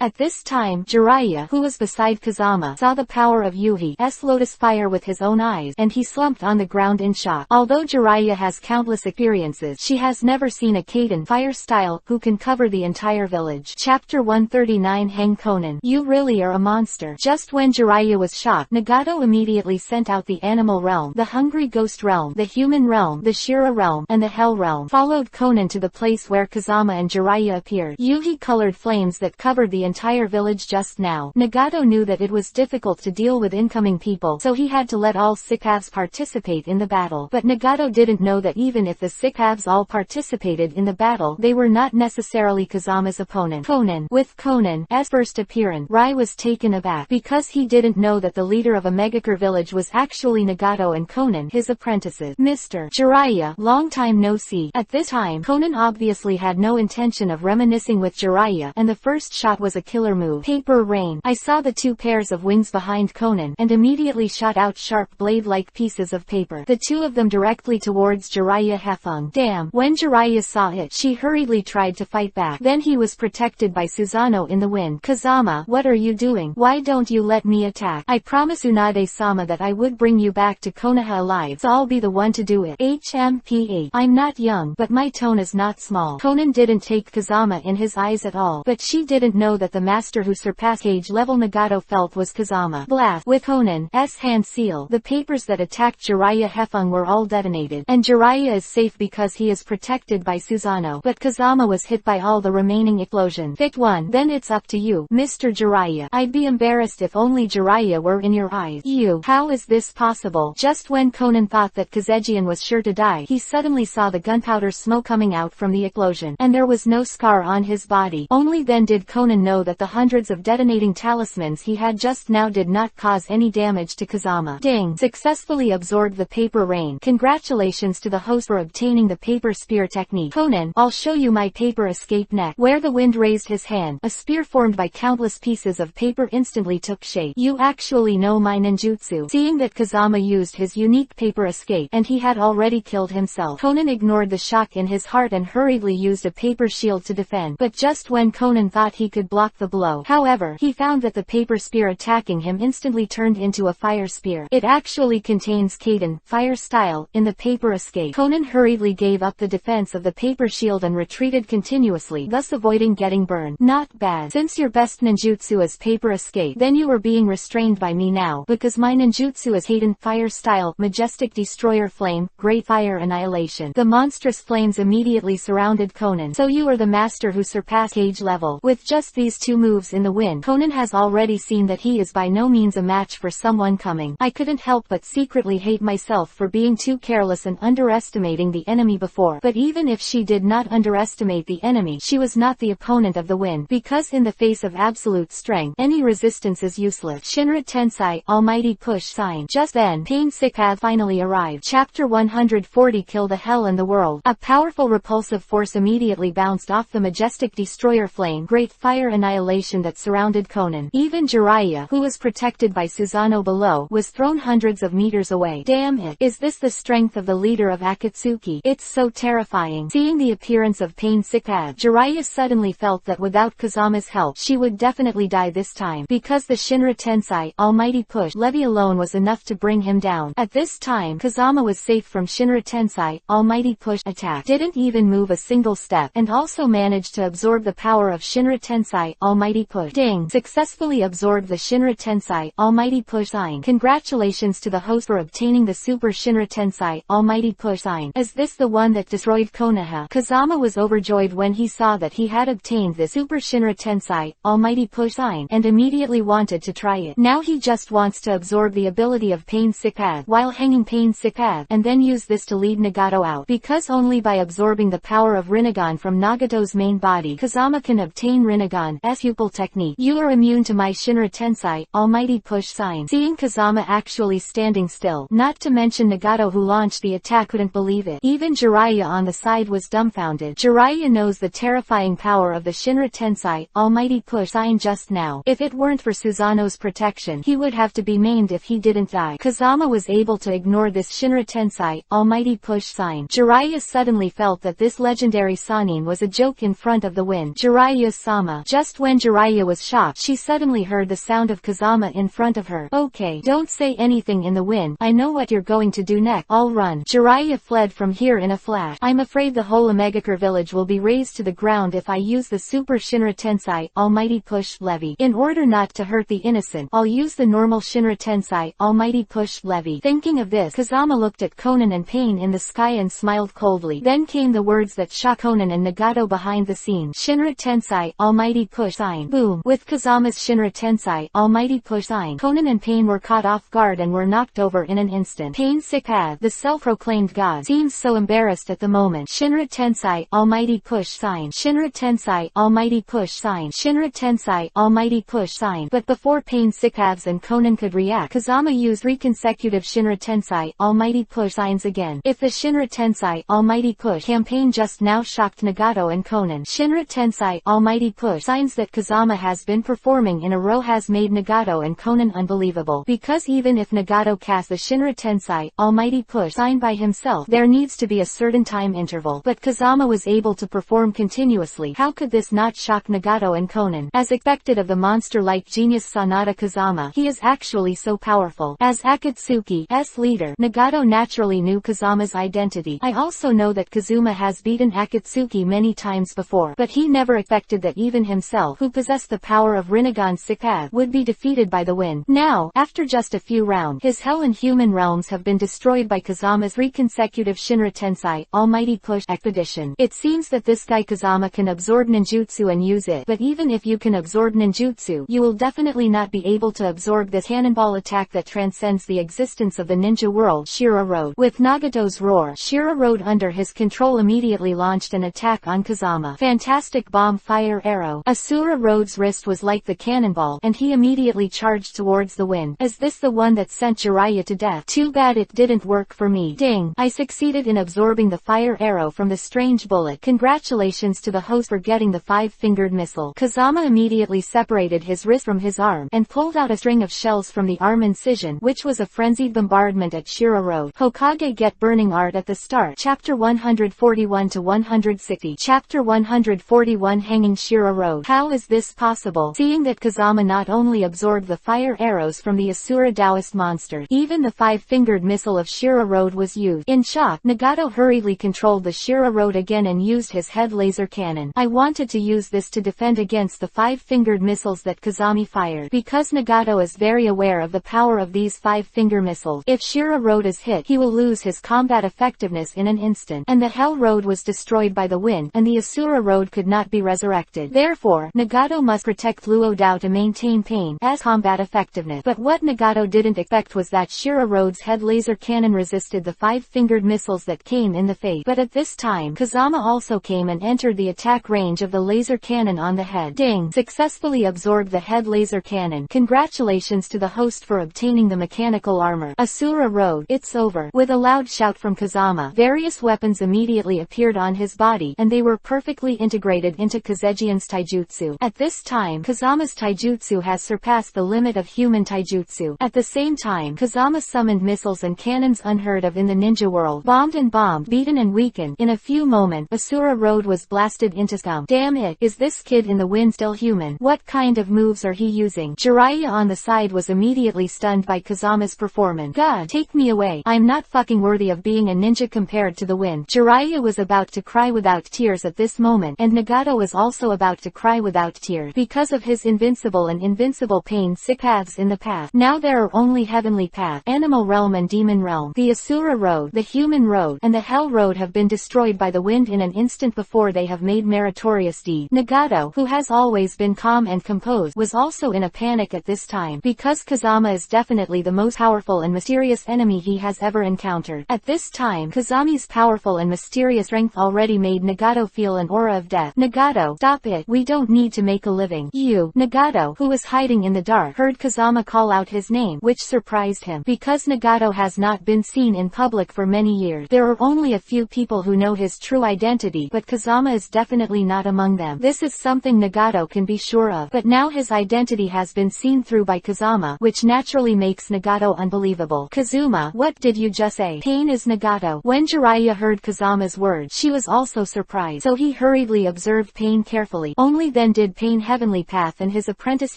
At this time, Jiraiya, who was beside Kazama, saw the power of Yuhi's lotus fire with his own eyes, and he slumped on the ground in shock. Although Jiraiya has countless experiences, she has never seen a Kaden fire style who can cover the entire village. Chapter 139 Hang Konan, you really are a monster. Just when Jiraiya was shocked, Nagato immediately sent out the animal realm, the hungry ghost realm, the human realm, the Shira realm, and the hell realm, followed Konan to the place where Kazama and Jiraiya appeared. Yuhi-colored flames that covered the entire village just now. Nagato knew that it was difficult to deal with incoming people, so he had to let all Sikavs participate in the battle. But Nagato didn't know that even if the Sikavs all participated in the battle, they were not necessarily Kazama's opponent. With Konan's first appearance, Rai was taken aback, because he didn't know that the leader of a Megakure village was actually Nagato and Konan, his apprentices. Mr. Jiraiya, long time no see. At this time, Konan obviously had no intention of reminiscing with Jiraiya, and the first shot was a killer move. Paper rain. I saw the two pairs of wings behind Konan, and immediately shot out sharp blade-like pieces of paper, the two of them directly towards Jiraiya Hefeng. Damn. When Jiraiya saw it, she hurriedly tried to fight back. Then he was protected by Susanoo in the wind. Kazama, what are you doing? Why don't you let me attack? I promise Unade-sama that I would bring you back to Konoha alive, so I'll be the one to do it. HMPH. I'm not young, but my tone is not small. Konan didn't take Kazama in his eyes at all, but she didn't know that the master who surpassed cage-level Nagato felt was Kazama. Blast. With Konan's hand seal, the papers that attacked Jiraiya Hefeng were all detonated, and Jiraiya is safe because he is protected by Susanoo. But Kazama was hit by all the remaining explosions. Pick one. Then it's up to you, Mr. Jiraiya. I'd be embarrassed if only Jiraiya were in your eyes. You. How is this possible? Just when Konan thought that Kazejian was sure to die, he suddenly saw the gunpowder smoke coming out from the explosion, and there was no scar on his body. Only then did Konan know that the hundreds of detonating talismans he had just now did not cause any damage to Kazama. Ding. Successfully absorbed the paper rain. Congratulations to the host for obtaining the paper spear technique. Konan, I'll show you my paper escape next. Where the wind raised his hand, a spear formed by countless pieces of paper instantly took shape. You actually know my ninjutsu. Seeing that Kazama used his unique paper escape, and he had already killed himself, Konan ignored the shock in his heart and hurriedly used a paper shield to defend. But just when Konan thought he could block the blow, however, he found that the paper spear attacking him instantly turned into a fire spear. It actually contains Kaden fire style in the paper escape. Konan hurriedly gave up the defense of the paper shield and retreated continuously, thus avoiding getting burned. Not bad. Since your best ninjutsu is paper escape, then you are being restrained by me now, because my ninjutsu is Kaden fire style. style, majestic destroyer flame, great fire annihilation. The monstrous flames immediately surrounded Conan. So you are the master who surpassed Hokage level. With just these two moves in the wind, Conan has already seen that he is by no means a match for someone coming. I couldn't help but secretly hate myself for being too careless and underestimating the enemy before. But even if she did not underestimate the enemy, she was not the opponent of the wind, because in the face of absolute strength, any resistance is useless. Shinra Tensei, Almighty Push sign. Just then, Pain Sikab finally arrived. Chapter 140 Kill the Hell in the World. A powerful repulsive force immediately bounced off the majestic destroyer flame, great fire annihilation that surrounded Conan. Even Jiraiya, who was protected by Susanoo below, was thrown hundreds of meters away. Damn it. Is this the strength of the leader of Akatsuki? It's so terrifying. Seeing the appearance of Pain Sikab, Jiraiya suddenly felt that without Kazama's help, she would definitely die this time, because the Shinra Tensei, Almighty Push levy alone was enough to bring him down. At this time, Kazama was safe from Shinra Tensei, Almighty Push attack, didn't even move a single step, and also managed to absorb the power of Shinra Tensei, Almighty Push. Ding! Successfully absorbed the Shinra Tensei, Almighty Push sign. Congratulations to the host for obtaining the Super Shinra Tensei, Almighty Push sign. Is this the one that destroyed Konoha? Kazama was overjoyed when he saw that he had obtained the Super Shinra Tensei, Almighty Push sign, and immediately wanted to try it. Now he just wants to absorb the ability of Pain Sikab while hanging Pain Sikab, and then use this to lead Nagato out, because only by absorbing the power of Rinnegan from Nagato's main body, Kazama can obtain Rinnegan's pupil technique. You are immune to my Shinra Tensei, Almighty Push sign. Seeing Kazama actually standing still, not to mention Nagato who launched the attack, couldn't believe it. Even Jiraiya on the side was dumbfounded. Jiraiya knows the terrifying power of the Shinra Tensei, Almighty Push sign just now. If it weren't for Susanoo's protection, he would have to be maimed if he didn't die. Kazama was able to ignore this Shinra Tensei, Almighty Push sign. Jiraiya suddenly felt that this legendary Sannin was a joke in front of the wind. Jiraiya-sama. Just when Jiraiya was shocked, she suddenly heard the sound of Kazama in front of her. Okay, don't say anything in the wind. I know what you're going to do next. I'll run. Jiraiya fled from here in a flash. I'm afraid the whole Omegakure village will be razed to the ground if I use the Super Shinra Tensei, Almighty Push levy. In order not to hurt the innocent, I'll use the normal Shinra Tensei, Almighty Push levy. Thinking of this, Kazama looked at Conan and Pain in the sky and smiled coldly. Then came the words that shocked Conan and Nagato behind the scenes. Shinra Tensei, Almighty Push sign. Boom! With Kazama's Shinra Tensei, Almighty Push sign, Conan and Pain were caught off guard and were knocked over in an instant. Pain Sikab, the self-proclaimed god, seems so embarrassed at the moment. Shinra Tensei, Almighty Push sign. Shinra Tensei, Almighty Push sign. Shinra Tensei, Almighty Push sign. But before Pain Sikab's and Conan could react, Kazama used 3 consecutive Shinra Tensei, Almighty Push signs again. If the Shinra Tensei, Almighty Push campaign just now shocked Nagato and Conan, Shinra Tensei, Almighty Push signs that Kazama has been performing in a row has made Nagato and Conan unbelievable. Because even if Nagato casts the Shinra Tensei, Almighty Push sign by himself, there needs to be a certain time interval. But Kazama was able to perform continuously. How could this not shock Nagato and Conan? As expected of the monster-like genius Sanada Kazama, he is actually so powerful. As Akatsuki's leader, Nagato naturally knew Kazama's identity. I also know that Kazuma has beaten Akatsuki many times before, but he never expected that even himself, who possessed the power of Rinnegan Sikab, would be defeated by the wind. Now, after just a few rounds, his hell and human realms have been destroyed by Kazama's 3 consecutive Shinra Tensei, Almighty Push expedition. It seems that this guy Kazama can absorb ninjutsu and use it, but even if you can absorb ninjutsu, you will definitely not be able to absorb this cannonball attack that transcends the existence of the ninja world. Shira Road. With Nagato's roar, Shira Road under his control immediately launched an attack on Kazama. Fantastic bomb fire arrow. Asura Road's wrist was like the cannonball, and he immediately charged towards the wind. Is this the one that sent Jiraiya to death? Too bad it didn't work for me. Ding! I succeeded in absorbing the fire arrow from the strange bullet. Congratulations to the host for getting the 5-fingered missile. Kazama immediately separated his wrist from his arm, and pulled out a string of shells from the arm incision, which was a frenzied bombardment at Shira Road. Hokage get burning art at the start. Chapter 141 to 160. Chapter 141 Hanging Shira Road. How is this possible? Seeing that Kazama not only absorbed the fire arrows from the Asura Taoist monster, even the 5-fingered missile of Shira Road was used. In shock, Nagato hurriedly controlled the Shira Road again and used his head laser cannon. I wanted to use this to defend against the 5-fingered missiles that Kazami fired, because Nagato is very aware of the power of these 5-finger missiles. missiles. If Shira Road is hit, he will lose his combat effectiveness in an instant, and the Hell Road was destroyed by the wind, and the Asura Road could not be resurrected. Therefore, Nagato must protect Luo Dao to maintain pain as combat effectiveness. But what Nagato didn't expect was that Shira Road's head laser cannon resisted the 5-fingered missiles that came in the face. But at this time, Kazama also came and entered the attack range of the laser cannon on the head. Ding! Successfully absorbed the head laser cannon. Congratulations to the host for obtaining the mechanical armor. Asura Road, it's over. With a loud shout from Kazama, various weapons immediately appeared on his body, and they were perfectly integrated into Kazejian's taijutsu. At this time, Kazama's taijutsu has surpassed the limit of human taijutsu. At the same time, Kazama summoned missiles and cannons unheard of in the ninja world. Bombed, beaten and weakened. In a few moments, Asura Road was blasted into scum. Damn it, is this kid in the wind still human? What kind of moves are he using? Jiraiya on the side was immediately stunned by Kazama's performance. God, take me away. I'm not fucking worthy of being a ninja compared to the wind. Jiraiya was about to cry without tears at this moment, and Nagato was also about to cry without tears because of his invincible and invincible pain sick paths in the path. Now there are only heavenly path, animal realm and demon realm. The Asura Road, the human road, and the Hell Road have been destroyed by the wind in an instant before they have made meritorious deed. Nagato, who has always been calm and composed, was also in a panic at this time, because Kazama is definitely the most powerful and mysterious enemy he has ever encountered. At this time, Kazami's powerful and mysterious strength already made Nagato feel an aura of death. Nagato, stop it, we don't need to make a living. You, Nagato, who was hiding in the dark, heard Kazama call out his name, which surprised him, because Nagato has not been seen in public for many years. There are only a few people who know his true identity, but Kazama is definitely not among them. This is something Nagato can be sure of. But now his identity has been seen through by Kazama, which naturally makes Nagato unbelievable. Kazuma, what did you just say? Pain is Nagato. When Jiraiya heard Kazama's words, she was also surprised, so he hurriedly observed Pain carefully. Only then did Pain Heavenly Path and his apprentice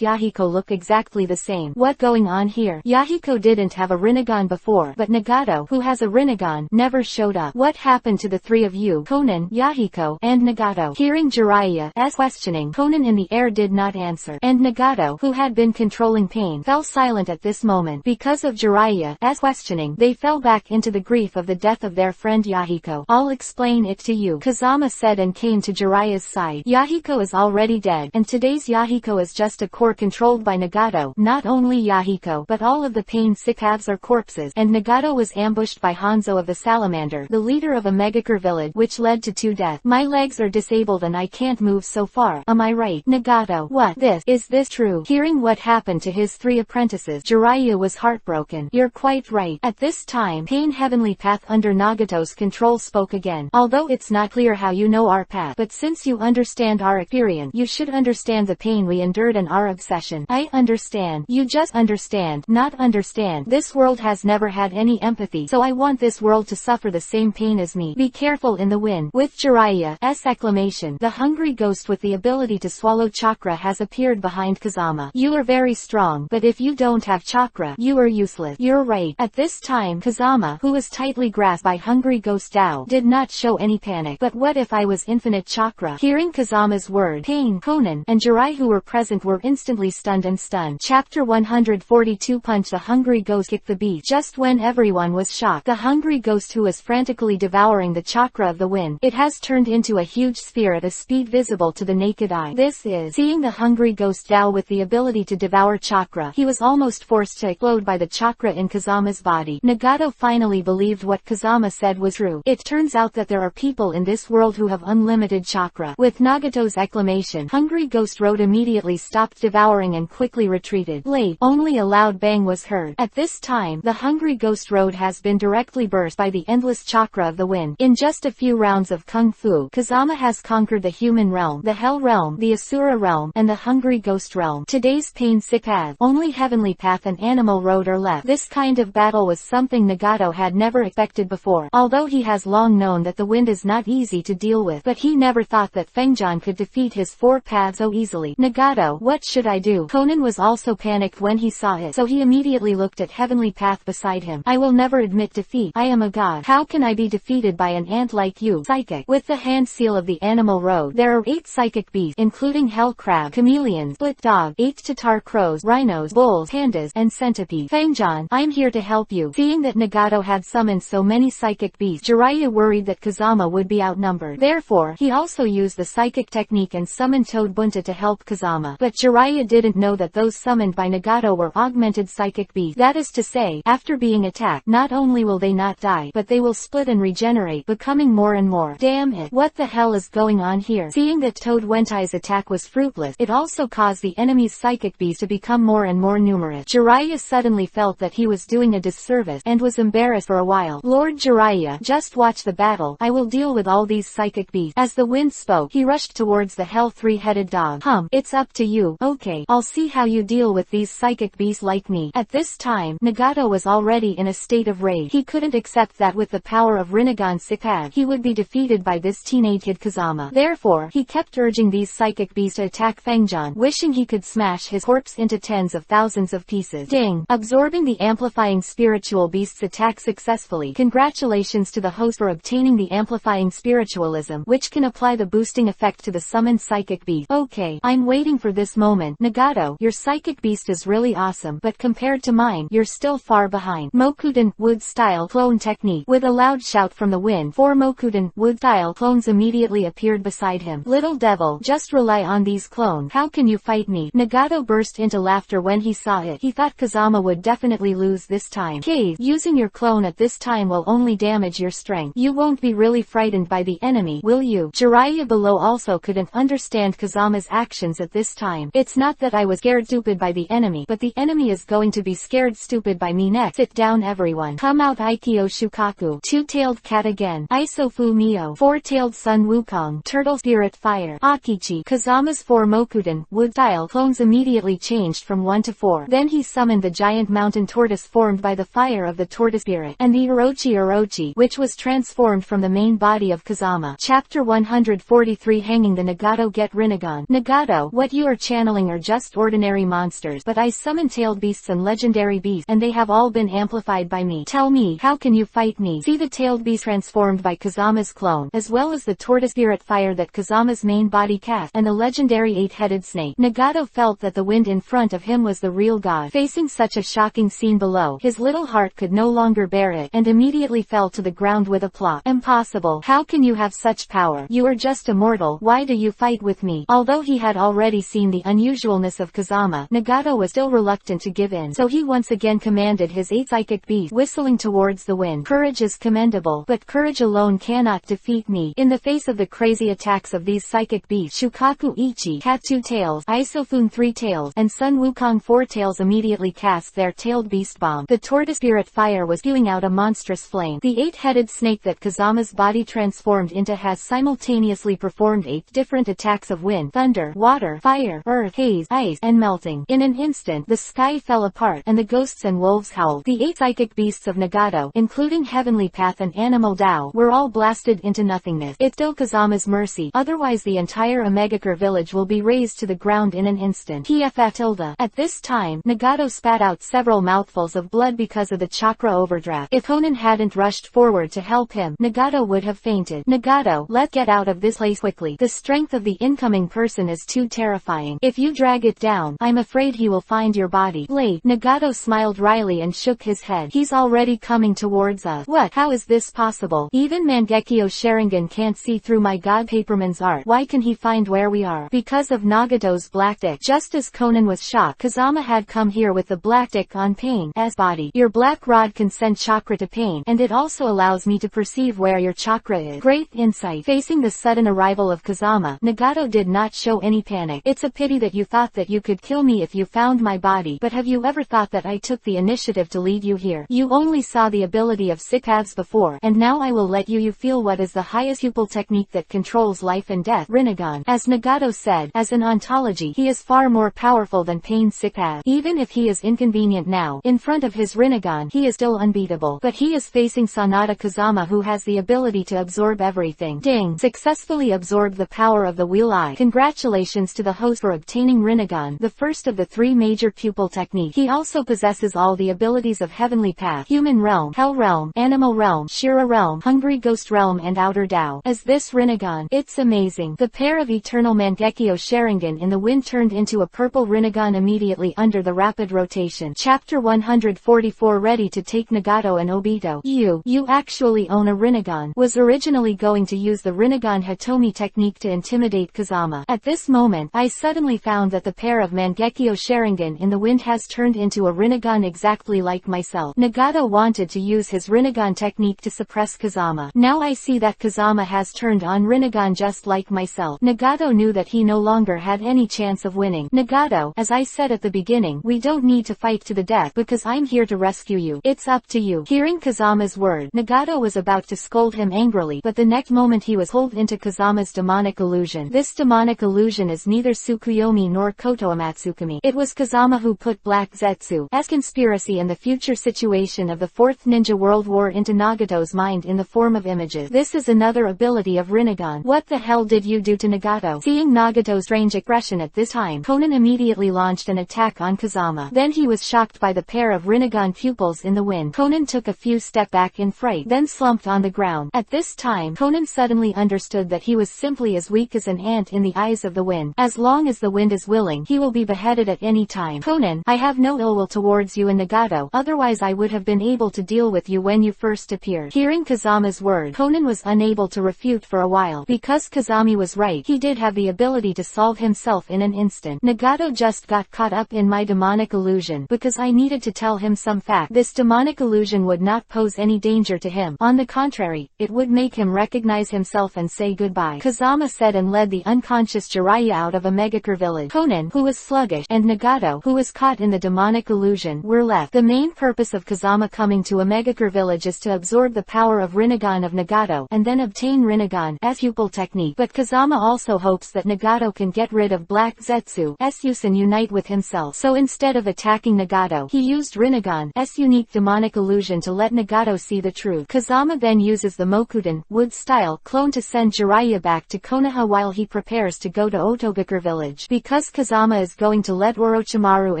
Yahiko look exactly the same. What going on here? Yahiko didn't have a Rinnegan before, but Nagato, who has a Rinnegan, never showed up. What happened to the three of you? Konan, Yahiko, and Nagato. Hearing Jiraiya's questioning, Konan in the air did not answer, and Nagato, who had been controlling Pain, fell silent at this moment. Because of Jiraiya's questioning, they fell back into the grief of the death of their friend Yahiko. I'll explain it to you, Kazama said and came to Jiraiya's side. Yahiko is already dead, and today's Yahiko is just a core controlled by Nagato. Not only Yahiko, but all of the Pain sick halves are corpses, and Nagato was ambushed by Hanzo of the Salamander, the leader of a Megakure village, which led to 2 deaths. My legs are disabled and I can't move so far. Am I right? Nagato, what? Is this true? Hearing what happened to his 3 apprentices, Jiraiya was heartbroken. You're quite right. At this time, Pain Heavenly Path under Nagato's control spoke again. Although it's not clear how you know our path, but since you understand our experience, you should understand the pain we endured and our obsession. I understand. You just understand, not understand. This world has never had any empathy, so I want this world to suffer the same pain as me. Be careful in the wind. With Jiraiya's exclamation, the hungry ghost with the ability to swallow chakra has appeared behind Kazama. You are very strong, but if you don't have chakra, you are useless. You're right. At this time, Kazama, who was tightly grasped by hungry ghost Dao, did not show any panic. But what if I was infinite chakra? Hearing Kazama's word, Pain, Konan, and Jirai who were present were instantly stunned. Chapter 142 Punch. The hungry ghost kicked the beast. Just when everyone was shocked, the hungry ghost who was frantically devouring the chakra of the wind, it has turned into a huge sphere at a speed visible to the naked eye. This is seeing the hungry ghost Dao with the ability to devour chakra. He was almost forced to explode by the chakra in Kazama's body. Nagato finally believed what Kazama said was true. It turns out that there are people in this world who have unlimited chakra. With Nagato's exclamation, hungry ghost Road immediately stopped devouring and quickly retreated. Late, only a loud bang was heard. At this time, the hungry ghost Road has been directly burst by the endless chakra of the wind. In just a few rounds of kung fu, Kazama has conquered the human realm, the hell realm, the asura realm, and the hungry ghost realm. Today's pain sick path, only heavenly path and animal road are left. This kind of battle was something Nagato had never expected before. Although he has long known that the wind is not easy to deal with, but he never thought that Fengjian could defeat his 4 paths so easily. Nagato, what should I do? Konan was also panicked when he saw it, so he immediately looked at heavenly path beside him. I will never admit defeat. I am a god. How can I be defeated by an ant like you? Psychic. With the hand seal of the animal road, there are 8 psychic beasts, including hell crab, chameleons, split dog, 8 tatar crows, rhinos, bulls, pandas, and centipedes. Fengjian, I'm here to help you. Seeing that Nagato had summoned so many psychic beasts, Jiraiya worried that Kazama would be outnumbered. Therefore, he also used the psychic technique and summoned Toad Bunta to help Kazama. But Jiraiya didn't know that those summoned by Nagato were augmented psychic beasts. That is to say, after being attacked, not only will they not die, but they will split and regenerate, becoming more and more. Damn it, what the hell is going on here? Seeing that Toad Wentai's attack was fruitless, it also caused the enemy's psychic beasts to become more and more numerous. Jiraiya suddenly felt that he was doing a disservice, and was embarrassed for a while. Lord Jiraiya, just watch the battle. I will deal with all these psychic beasts. As the wind spoke, he rushed towards the hell three-headed dog. It's up to you. Okay, I'll see how you deal with these psychic beasts like me. At this time, Nagato was already in a state of rage. He couldn't accept that with the power of Rinnegan Sipad, he would be defeated by this teenage kid Kazama. Therefore, he kept urging these psychic beasts to attack Fangjan, wishing he could smash his corpse into tens of thousands of pieces. Ding! Absorbing the amplifying spiritual beast's attack successfully. Congratulations to the host for obtaining the amplifying spiritualism, which can apply the boosting effect to the summoned psychic beast. Okay, I'm waiting for this moment. Nagato, your psychic beast is really awesome, but compared to mine, you're still far behind. Mokuden, wood-style clone technique. With a loud shout from the wind, 4 Mokuden, wood-style clones immediately appeared beside him. Little devil, just rely on these clones. How can you fight me? Nagato burst into laughter when he saw it. He thought Kazama would definitely lose this time. Cave, using your clone at this time will only damage your strength. You won't be really frightened by the enemy, will you? Jiraiya below also couldn't understand Kazama's actions at this time. It's not that I was scared stupid by the enemy, but the enemy is going to be scared stupid by me next. Sit down everyone. Come out Aikyo Shukaku. Two-tailed cat again. Isofu Mio. Four-tailed Sun Wukong. Turtle Spirit Fire. Akichi. Kazama's 4 Mokuden, wood-style clones immediately changed from 1 to 4. Then he summoned the giant mountain tortoise formed by the fire of the tortoise spirit, and the Orochi, which was transformed from the main body of Kazama. Chapter 143 Hanging the Nagato Get Rinnegan. Nagato, what you are channeling are just ordinary monsters, but I summon tailed beasts and legendary beasts, and they have all been amplified by me. Tell me, how can you fight me? See the tailed beast transformed by Kazama's clone, as well as the tortoise spirit fire that Kazama's main body cast, and the legendary 8-headed snake. Nagato felt that the wind in front of him was the real god. Facing such a shocking scene below, his little heart could no longer bear it, and immediately fell to the ground with a plop. Impossible. How can you have such power? You are just a mortal. Why do you fight with me? Although he had already seen the unusualness of Kazama, Nagato was still reluctant to give in, so he once again commanded his 8 psychic beasts, whistling towards the wind. Courage is commendable, but courage alone cannot defeat me. In the face of the crazy attacks of these psychic beasts, Shukaku Ichi, Cat 2 tails, Isofun 3 tails, and Sun Wukong 4 tails immediately cast their tailed beast bomb. The tortoise spirit fire was spewing out a monstrous flame. The 8-headed snake that Kazama's body transformed into has simultaneously performed 8 different attacks of wind, thunder, water, fire, earth, haze, ice, and melting. In an instant, the sky fell apart, and the ghosts and wolves howled. The 8 psychic beasts of Nagato, including Heavenly Path and Animal Dao, were all blasted into nothingness. It's still Kazama's mercy, otherwise the entire Omegakure village will be razed to the ground in an instant. Tilda. At this time, Nagato spat out several mouthfuls of blood because of the chakra overdraft. If Honen hadn't rushed forward to help him, Nagato would have fainted. Nagato, let's get out of this place quickly. The strength of the incoming person is too terrifying. If you drag it down, I'm afraid he will find your body. Late. Nagato smiled wryly and shook his head. He's already coming towards us. What? How is this possible? Even Mangekyo Sharingan can't see through my god Paperman's art. Why can he find where we are? Because of Nagato's black dick. Just as Conan was shocked, Kazama had come here with the black dick on Pain as body. Your black rod can send chakra to Pain, and it also allows me to perceive where your chakra is. Great insight. Facing the sudden arrival of Kazama, Nagato did not show any panic. It's a pity that you thought that you could kill me if you found my body, but have you ever thought that I took the initiative to lead you here? You only saw the ability of Sipavs before, and now I will let you feel what is the highest pupil technique that controls life and death, Rinnegan. As Nagato said, as an ontology, he is far more powerful than Pain Sipav. Even if he is inconvenient now, in front of his Rinnegan, he is still unbeatable. But he is facing Sanada Kazama, who has the ability to absorb everything. Ding! Successfully absorbed the power of the Wheel Eye. Congratulations to the host for obtaining Rinnegan, the first of the 3 major pupil techniques. He also possesses all the abilities of Heavenly Path, Human Realm, Hell Realm, Animal Realm, Shira Realm, Hungry Ghost Realm, and Outer Dao. As this Rinnegan, it's amazing. The pair of eternal Mangekyo Sharingan in the wind turned into a purple Rinnegan immediately under the rapid rotation. Chapter 1 144 ready to take Nagato and Obito. You actually own a Rinnegan. Was originally going to use the Rinnegan Hitomi technique to intimidate Kazama. At this moment, I suddenly found that the pair of Mangekyo Sharingan in the wind has turned into a Rinnegan exactly like myself. Nagato wanted to use his Rinnegan technique to suppress Kazama. Now I see that Kazama has turned on Rinnegan just like myself. Nagato knew that he no longer had any chance of winning. Nagato, as I said at the beginning, we don't need to fight to the death because I'm here to rescue you. It's up to you. Hearing Kazama's word, Nagato was about to scold him angrily, but the next moment he was pulled into Kazama's demonic illusion. This demonic illusion is neither Tsukuyomi nor Kotoamatsukumi. It was Kazama who put Black Zetsu's conspiracy and the future situation of the Fourth Ninja World War into Nagato's mind in the form of images. This is another ability of Rinnegan. What the hell did you do to Nagato? Seeing Nagato's strange expression at this time, Konan immediately launched an attack on Kazama. Then he was shocked by the pair of Rinnegan pupils in the wind. Konan took a few steps back in fright, then slumped on the ground. At this time, Konan suddenly understood that he was simply as weak as an ant in the eyes of the wind. As long as the wind is willing, he will be beheaded at any time. Konan, I have no ill will towards you and Nagato, otherwise I would have been able to deal with you when you first appeared. Hearing Kazama's word, Konan was unable to refute for a while. Because Kazami was right, he did have the ability to solve himself in an instant. Nagato just got caught up in my demonic illusion because I needed to tell him some fact. This demonic illusion would not pose any danger to him. On the contrary, it would make him recognize himself and say goodbye. Kazama said and led the unconscious Jiraiya out of a Megakure village. Konan, who was sluggish, and Nagato, who was caught in the demonic illusion, were left. The main purpose of Kazama coming to a Megakure village is to absorb the power of Rinnegan of Nagato, and then obtain Rinnegan's pupil technique. But Kazama also hopes that Nagato can get rid of Black Zetsu's use and unite with himself. So instead of attacking Nagato, he used Rinnegan's unique demonic illusion to let Nagato see the truth. Kazama then uses the Mokuden, wood-style, clone to send Jiraiya back to Konoha while he prepares to go to Otogakure village. Because Kazama is going to let Orochimaru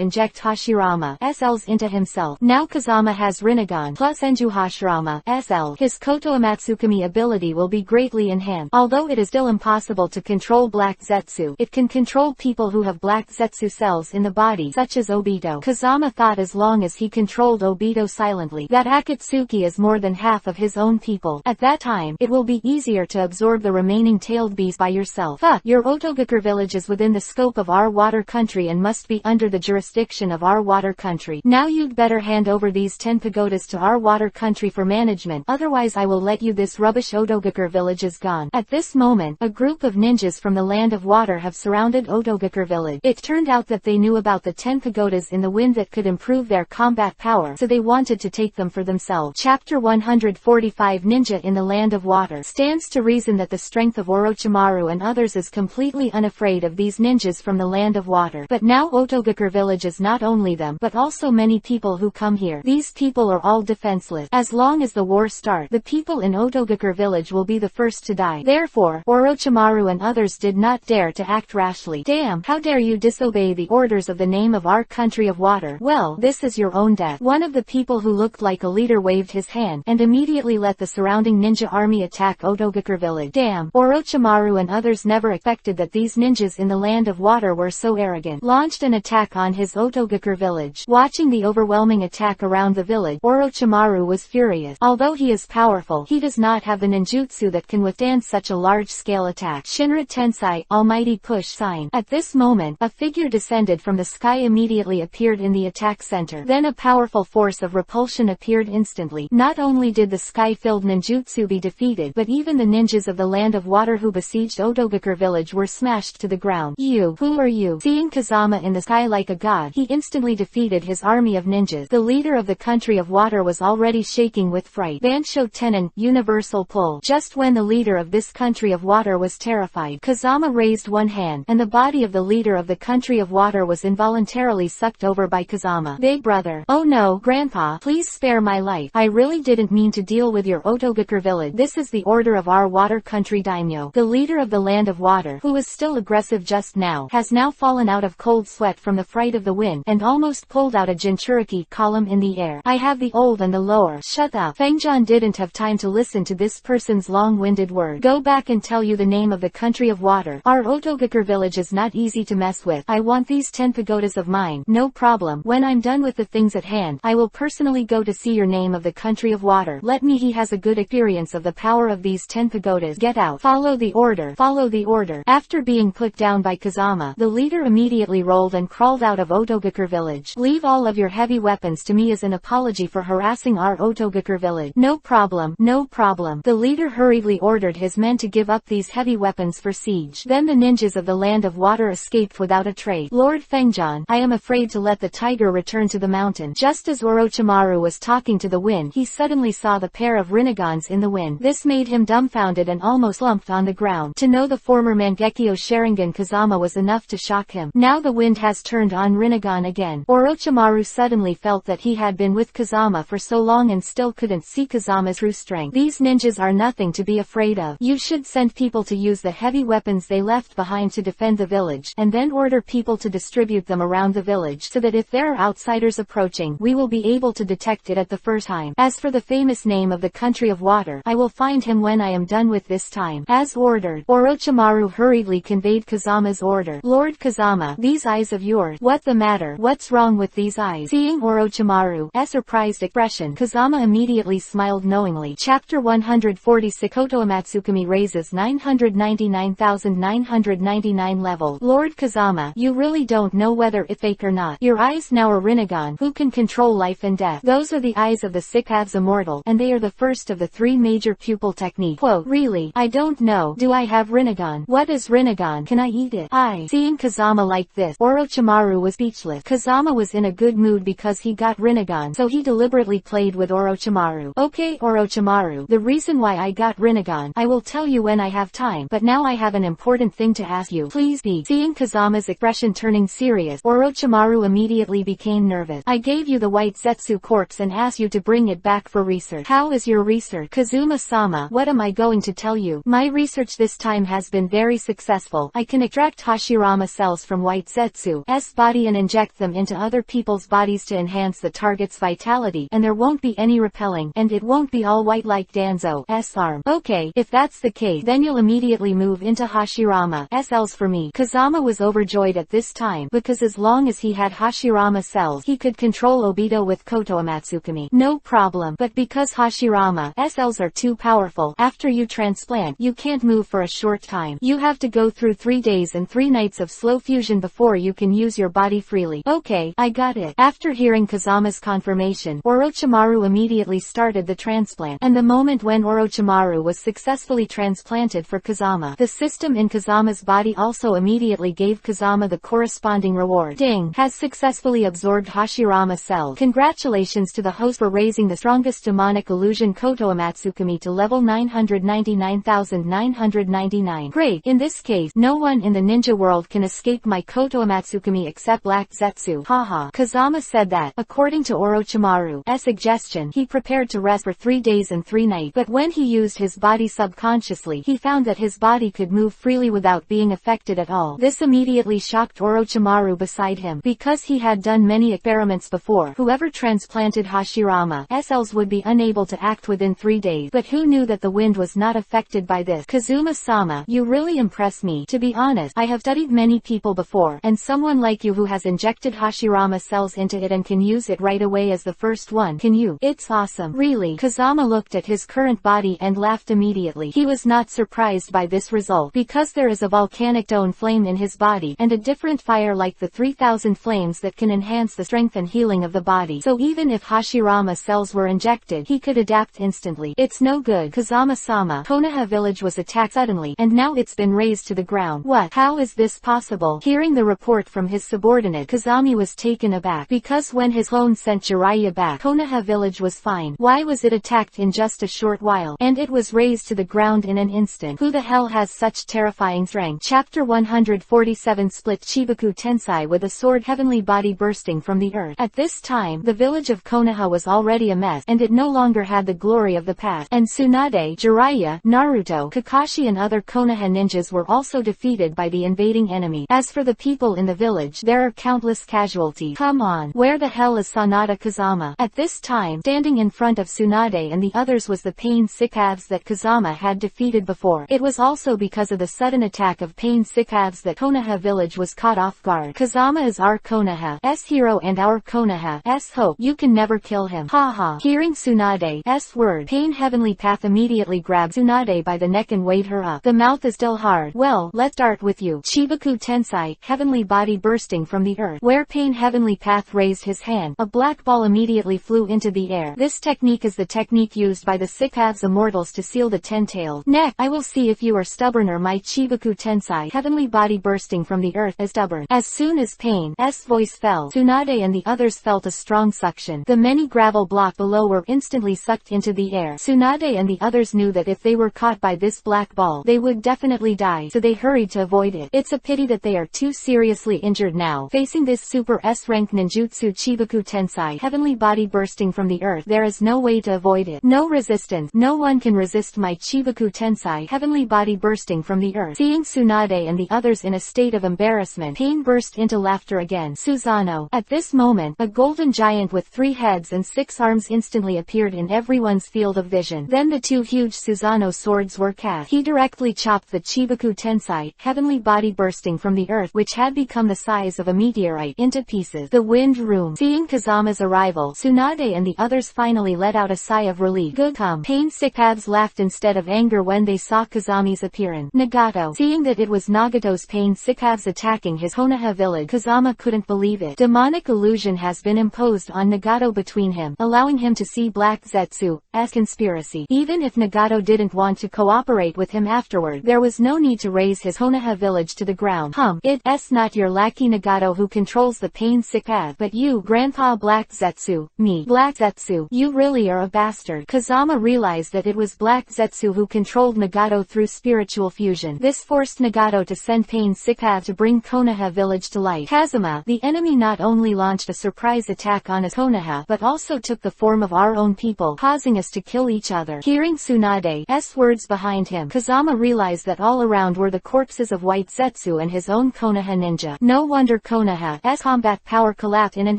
inject Hashirama's into himself. Now Kazama has Rinnegan plus Enju Hashirama's. His Kotoamatsukumi ability will be greatly enhanced. Although it is still impossible to control Black Zetsu, it can control people who have Black Zetsu cells in the body, such as Obito. Kazama thought as long as he controlled Obito silently, that Akatsuki is more than half of his own people. At that time, it will be easier to absorb the remaining tailed beast by yourself. Your Otogakure village is within the scope of our water country and must be under the jurisdiction of our water country. Now you'd better hand over these 10 pagodas to our water country for management, otherwise I will let you. This rubbish Otogakure village is gone. At this moment, a group of ninjas from the land of water have surrounded Otogakure village. It turned out that they knew about the 10 pagodas in the wind that could improve their combat power, so they wanted to take them for themselves. Chapter 145 Ninja in the Land of Water. Stands to reason that the strength of Orochimaru and others is completely unafraid of these ninjas from the land of water. But now Otogakure village is not only them, but also many people who come here. These people are all defenseless. As long as the war starts, the people in Otogakure village will be the first to die. Therefore, Orochimaru and others did not dare to act rashly. Damn, how dare you disobey the orders of the name of our country of water? Well, this is your own death. One of the people who looked like a leader waved his hand, and immediately let the surrounding ninja army attack Otogakure village. Damn, Orochimaru and others never expected that these ninjas in the land of water were so arrogant. Launched an attack on his Otogakure village. Watching the overwhelming attack around the village, Orochimaru was furious. Although he is powerful, he does not have the ninjutsu that can withstand such a large-scale attack. Shinra Tensai, Almighty Push sign. At this moment, a figure descended from the sky immediately appeared in the attack center. Then a powerful force of repulsion appeared instantly. Not only did the sky-filled ninjutsu be defeated, but even the ninjas of the land of water who besieged Otogakure village were smashed to the ground. Who are you? Seeing Kazama in the sky like a god, he instantly defeated his army of ninjas. The leader of the country of water was already shaking with fright. Bansho Tenon, Universal Pull. Just when the leader of this country of water was terrified, Kazama raised one hand, and the body of the leader of the country of water was involuntarily sucked over by Kazama. Big brother. Oh no, grandpa, please spare my life. I really didn't mean to deal with your Otogakure village. This is the order of our water country daimyo. The leader of the land of water, who was still aggressive just now, has now fallen out of cold sweat from the fright of the wind, and almost pulled out a Jinchuriki column in the air. I have the old and the lower. Shut up. Fangjan didn't have time to listen to this person's long-winded word. Go back and tell you the name of the country of water. Our Otogakure village is not easy to mess with. I want these 10 pagodas of mine. No problem. When I'm done with with the things at hand. I will personally go to see your name of the country of water. Let me. He has a good experience of the power of these 10 pagodas. Get out. Follow the order. Follow the order. After being put down by Kazama, the leader immediately rolled and crawled out of Otogakur village. Leave all of your heavy weapons to me as an apology for harassing our Otogakur village. No problem. No problem. The leader hurriedly ordered his men to give up these heavy weapons for siege. Then the ninjas of the land of water escaped without a trace. Lord Fengjian, I am afraid to let the tiger return to the mountain. Just as Orochimaru was talking to the wind, he suddenly saw the pair of Rinagans in the wind. This made him dumbfounded and almost slumped on the ground. To know the former Mangekyo Sharingan Kazama was enough to shock him. Now the wind has turned on Rinnegan again. Orochimaru suddenly felt that he had been with Kazama for so long and still couldn't see Kazama's true strength. These ninjas are nothing to be afraid of. You should send people to use the heavy weapons they left behind to defend the village, and then order people to distribute them around the village so that if there are outsiders approaching, we will be able to detect it at the first time. As for the famous name of the country of water, I will find him when I am done with this time. As ordered, Orochimaru hurriedly conveyed Kazama's order. Lord Kazama, these eyes of yours. What the matter? What's wrong with these eyes? Seeing Orochimaru's surprised expression, Kazama immediately smiled knowingly. Chapter 146 Koto Amatsukami raises 999,999 level. Lord Kazama, you really don't know whether it's fake or not. Your eyes now are Rinnegan, who can control life and death. Those are the eyes of the Six Immortal, and they are the first of the 3 major pupil techniques. Quote, really? I don't know. Do I have Rinnegan? What is Rinnegan? Can I eat it? Seeing Kazama like this, Orochimaru was speechless. Kazama was in a good mood because he got Rinnegan, so he deliberately played with Orochimaru. Okay, Orochimaru, the reason why I got Rinnegan, I will tell you when I have time, but now I have an important thing to ask you. Please be. Seeing Kazama's expression turning serious, Orochimaru immediately became nervous. I gave you the white Zetsu corpse and asked you to bring it back for research. How is your research? Kazuma-sama, what am I going to tell you? My research this time has been very successful. I can extract Hashirama cells from white Zetsu's body and inject them into other people's bodies to enhance the target's vitality, and there won't be any repelling, and it won't be all white like Danzo's arm. Okay, if that's the case, then you'll immediately move into Hashirama's cells for me. Kazama was overjoyed at this time, because as long as he had Hashirama cells, he could control Obito with Koto Amatsukami. No problem, but because Hashirama's cells are too powerful, after you transplant, you can't move for a short time. You have to go through 3 days and 3 nights of slow fusion before you can use your body freely. Okay, I got it. After hearing Kazama's confirmation, Orochimaru immediately started the transplant, and the moment when Orochimaru was successfully transplanted for Kazama, the system in Kazama's body also immediately gave Kazama the corresponding reward. Ding! Has successfully absorbed Hashirama cells. Congratulations to the host for raising the strongest demonic illusion Koto Amatsukami to level 999,999. Great! In this case, no one in the ninja world can escape my Koto Amatsukami except Black Zetsu. Haha. Kazama said that, according to Orochimaru's suggestion, he prepared to rest for 3 days and 3 nights, but when he used his body subconsciously, he found that his body could move freely without being affected at all. This immediately shocked Orochimaru beside him, because he had done many experiments before. Whoever transplanted Hashirama's cells would be unable to act within 3 days, but who knew that the wind was not affected by this? Kazuma-sama, you really impress me. To be honest, I have studied many people before, and someone like you who has injected Hashirama cells into it and can use it right away as the first one. Can you? It's awesome. Really? Kazama looked at his current body and laughed immediately. He was not surprised by this result, because there is a volcanic stone flame in his body, and a different fire like the 3000 flames that can enhance the strength and healing of the body. So even if Hashirama cells were injected, he could adapt instantly. It's no good. Kazama-sama, Konoha village was attacked suddenly, and now it's been razed to the ground. What? How is this possible? Hearing the report from his subordinate, Kazami was taken aback, because when his clone sent Jiraiya back, Konoha village was fine. Why was it attacked in just a short while? And it was razed to the ground in an instant. Who the hell has such terrifying strength? Chapter 147 Split Chibaku Tensai with a sword heavenly body bursting from the earth. At this time, the village of Konoha was already a mess, and it no longer had the glory of the past, and Tsunade, Jiraiya, Naruto, Kakashi and other Konoha ninjas were also defeated by the invading enemy. As for the people in the village, there are countless casualties. Come on, where the hell is Sanada Kazama? At this time, standing in front of Tsunade and the others was the Pain Sicavs that Kazama had defeated before. It was also because of the sudden attack of Pain Sicavs that Konoha village was caught off guard. Kazama is our Konoha's hero and our Konoha's hope. You can never kill him. Haha. Hearing Tsunade's word, Pain Heavenly Path immediately grabbed Tsunade by the neck and weighed her up. The mouth is still hard. Well, let's start with you. Chibaku Tensai, heavenly body bursting from the earth. Where Pain Heavenly Path raised his hand, a black ball immediately flew into the air. This technique is the technique used by the Six-Paths immortals to seal the ten-tailed neck. I will see if you are stubborn or my Chibaku Tensai, heavenly body bursting from the earth, is stubborn. As soon as Pain's voice fell, Tsunade and the others felt a strong suction. The many gravel block below were instantly sucked into the air. Tsunade and the others knew that if they were caught by this black ball, they would definitely die, so they hurried to avoid it. It's a pity that they are too seriously injured now. Facing this super S-rank ninjutsu Chibaku Tensai, heavenly body bursting from the earth, there is no way to avoid it. No resistance. No one can resist my Chibaku Tensai, heavenly body bursting from the earth. Seeing Tsunade and the others in a state of embarrassment, Pain burst into laughter again. Susanoo. At this moment, a golden giant with 3 heads and 6 arms instantly appeared in everyone's field of vision. Then the 2 huge Susanoo swords were cast. He directly chopped the Chibaku Tensai, heavenly body bursting from the earth, which had become the size of a meteorite, into pieces. The wind room. Seeing Kazama's arrival, Tsunade and the others finally let out a sigh of relief. Good come. Pain Six-Paths laughed instead of anger when they saw Kazami's appearance. Nagato. Seeing that it was Nagato's Pain Six-Paths attacking his Konoha village, Kazama couldn't believe it. Demonic illusion has been imposed on Nagato between him, allowing him to see Black Zetsu's conspiracy. Even if Nagato didn't want to cooperate with him afterward, there was no need to raise his Konoha village to the ground. It's not your lackey Nagato who controls the Pain Six-Paths, but you, Grandpa Black Zetsu. Me. Black Zetsu. You really are a bastard. Kazama realized that it was Black Zetsu who controlled Nagato through spiritual fusion. This forced Nagato to send Pain Six-Paths to bring Konoha village to life. Kazama, the enemy, not only launched a surprise attack on his Konoha, but also took the form of our own people, causing us to kill each other. Hearing Tsunade's words behind him, Kazama realized that all around were the corpses of White Zetsu and his own Konoha ninja. No wonder Konoha's combat power collapsed in an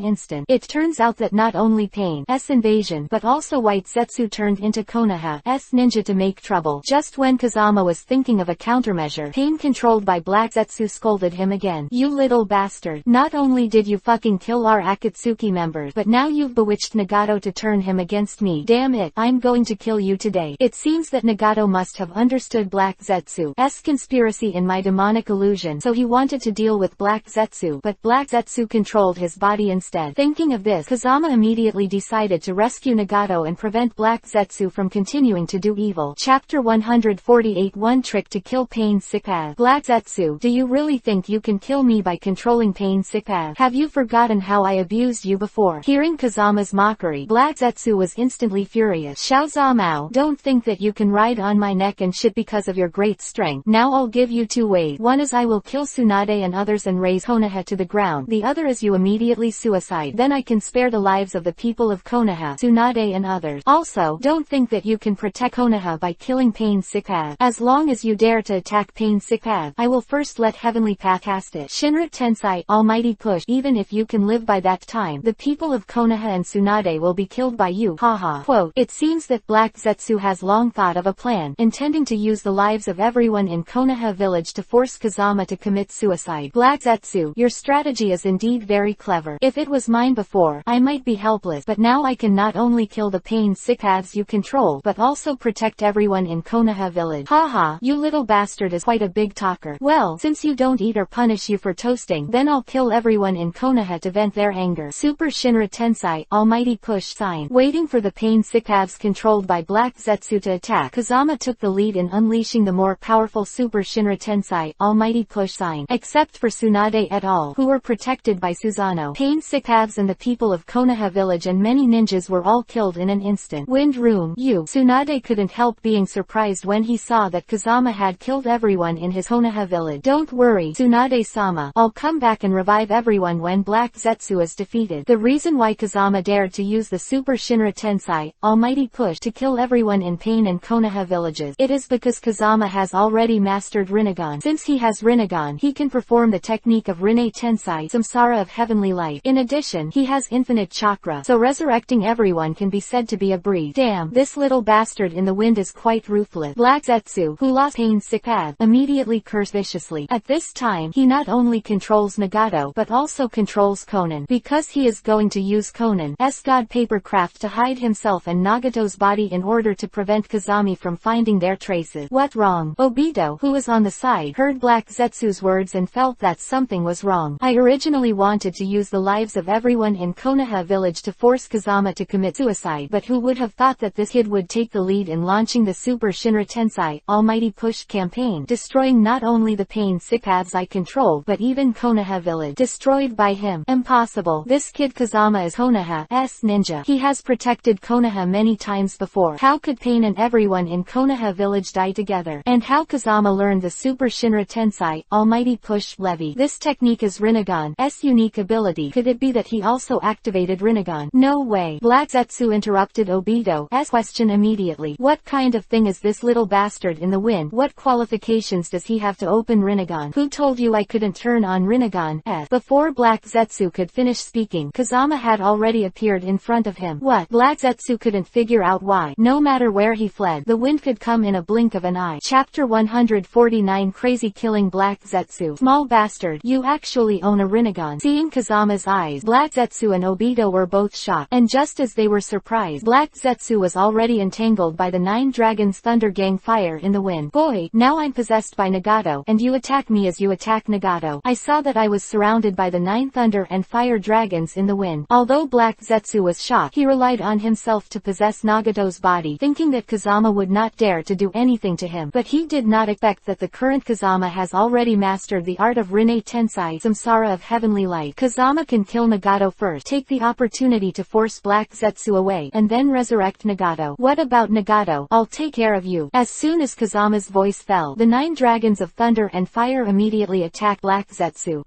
instant. It turns out that not only Pain's invasion, but also White Zetsu turned into Konoha's ninja to make trouble. Just when Kazama was thinking of a countermeasure, Pain, controlled by Black Zetsu, scolded him again. You little bastard. Not only did you fucking kill our Akatsuki members, but now you've bewitched Nagato to turn him against me. Damn it, I'm going to kill you today. It seems that Nagato must have understood Black Zetsu's conspiracy in my demonic illusion, so he wanted to deal with Black Zetsu, but Black Zetsu controlled his body instead. Thinking of this, Kazama immediately decided to rescue Nagato and prevent Black Zetsu from continuing to do evil. Chapter 148. One trick to kill Pain Six-Paths. Black Zetsu, do you really think you can kill me by controlling Pain Six-Paths? Have you forgotten how I abused you before? Hearing Kazama's mockery, Black Zetsu was instantly furious. Xiaozamao, don't think that you can ride on my neck and shit because of your great strength. Now I'll give you 2 ways. One is I will kill Tsunade and others and raise Konoha to the ground. The other is you immediately suicide. Then I can spare the lives of the people of Konoha, Tsunade and others. Also, don't think that you can protect Konoha by killing Pain Six-Paths. As long as you dare to attack Pain Six-Paths, I will first let Heavenly Path cast it. Shinra Tensai, almighty push. Even if you can live by that time, the people of Konoha and Tsunade will be killed by you. Haha. Quote, it seems that Black Zetsu has long thought of a plan, intending to use the lives of everyone in Konoha village to force Kazama to commit suicide. Black Zetsu, your strategy is indeed very clever. If it was mine before, I might be helpless, but now I can not only kill the Pain Six-Paths you control, but also protect everyone in Konoha village. Haha, you little bastard is quite a big talker. Well, since you don't eat or punish you for toasting, then I'll kill everyone in Konoha to vent their anger. Super Shinra Tensai, almighty push sign. Waiting for the Pain Six-Paths controlled by Black Zetsu to attack, Kazama took the lead in unleashing the more powerful Super Shinra Tensai, almighty push sign. Except for Tsunade et al., who were protected by Susanoo. Pain Six-Paths and the people of Konoha village and many ninjas were all killed in an instant. Wind room. Tsunade couldn't help being surprised when he saw that Kazama had killed everyone in his Konoha village. Don't worry, Tsunade-sama, I'll come back and revive everyone when Black Zetsu is defeated. The reason why Kazama dared to use the Super Shinra Tensai, almighty push, to kill everyone in Pain and Konoha villages, it is because Kazama has already mastered Rinnegan. Since he has Rinnegan, he can perform the technique of Rinne Tensai, Samsara of heavenly life. In addition, he has infinite chakra, so resurrecting everyone can be said to be a breeze. Damn, this little bastard in the wind is quite ruthless. Black Zetsu, who lost Pain Six-Paths, immediately cursed viciously. At this time, he not only controls Nagato, but also controls Konoha. Konan, because he is going to use Konan's god papercraft to hide himself and Nagato's body in order to prevent Kazami from finding their traces. What wrong? Obito, who was on the side, heard Black Zetsu's words and felt that something was wrong. I originally wanted to use the lives of everyone in Konoha village to force Kazama to commit suicide, but who would have thought that this kid would take the lead in launching the Super Shinra Tensei Almighty Push campaign, destroying not only the pain sick paths I control but even Konoha village. Destroyed by him. Impossible. This kid Kazama is Konoha's ninja. He has protected Konoha many times before. How could Pain and everyone in Konoha village die together? And how Kazama learned the Super Shinra Tensei Almighty Push Levy? This technique is Rinnegan's unique ability. Could it be that he also activated Rinnegan? No way. Black Zetsu interrupted Obito's question immediately. What kind of thing is this little bastard in the wind? What qualifications does he have to open Rinnegan? Who told you I couldn't turn on Rinnegan? Before Black Zetsu could finish speaking, Kazama had already appeared in front of him. What? Black Zetsu couldn't figure out why. No matter where he fled, the wind could come in a blink of an eye. Chapter 149 Crazy Killing Black Zetsu. Small bastard, you actually own a Rinnegan. Seeing Kazama's eyes, Black Zetsu and Obito were both shocked, and just as they were surprised, Black Zetsu was already entangled by the 9 Dragons Thunder Gang fire in the wind. Boy, now I'm possessed by Nagato, and you attack me as you attack Nagato. I saw that I was surrounded by the 9 Thunder and Fire Dragons in the wind. Although Black Zetsu was shocked, he relied on himself to possess Nagato's body, thinking that Kazama would not dare to do anything to him. But he did not expect that the current Kazama has already mastered the art of Rinne Tensei Samsara of Heavenly Light. Kazama can kill Nagato first, take the opportunity to force Black Zetsu away, and then resurrect Nagato. What about Nagato? I'll take care of you. As soon as Kazama's voice fell, the 9 Dragons of Thunder and Fire immediately attacked Black Zetsu.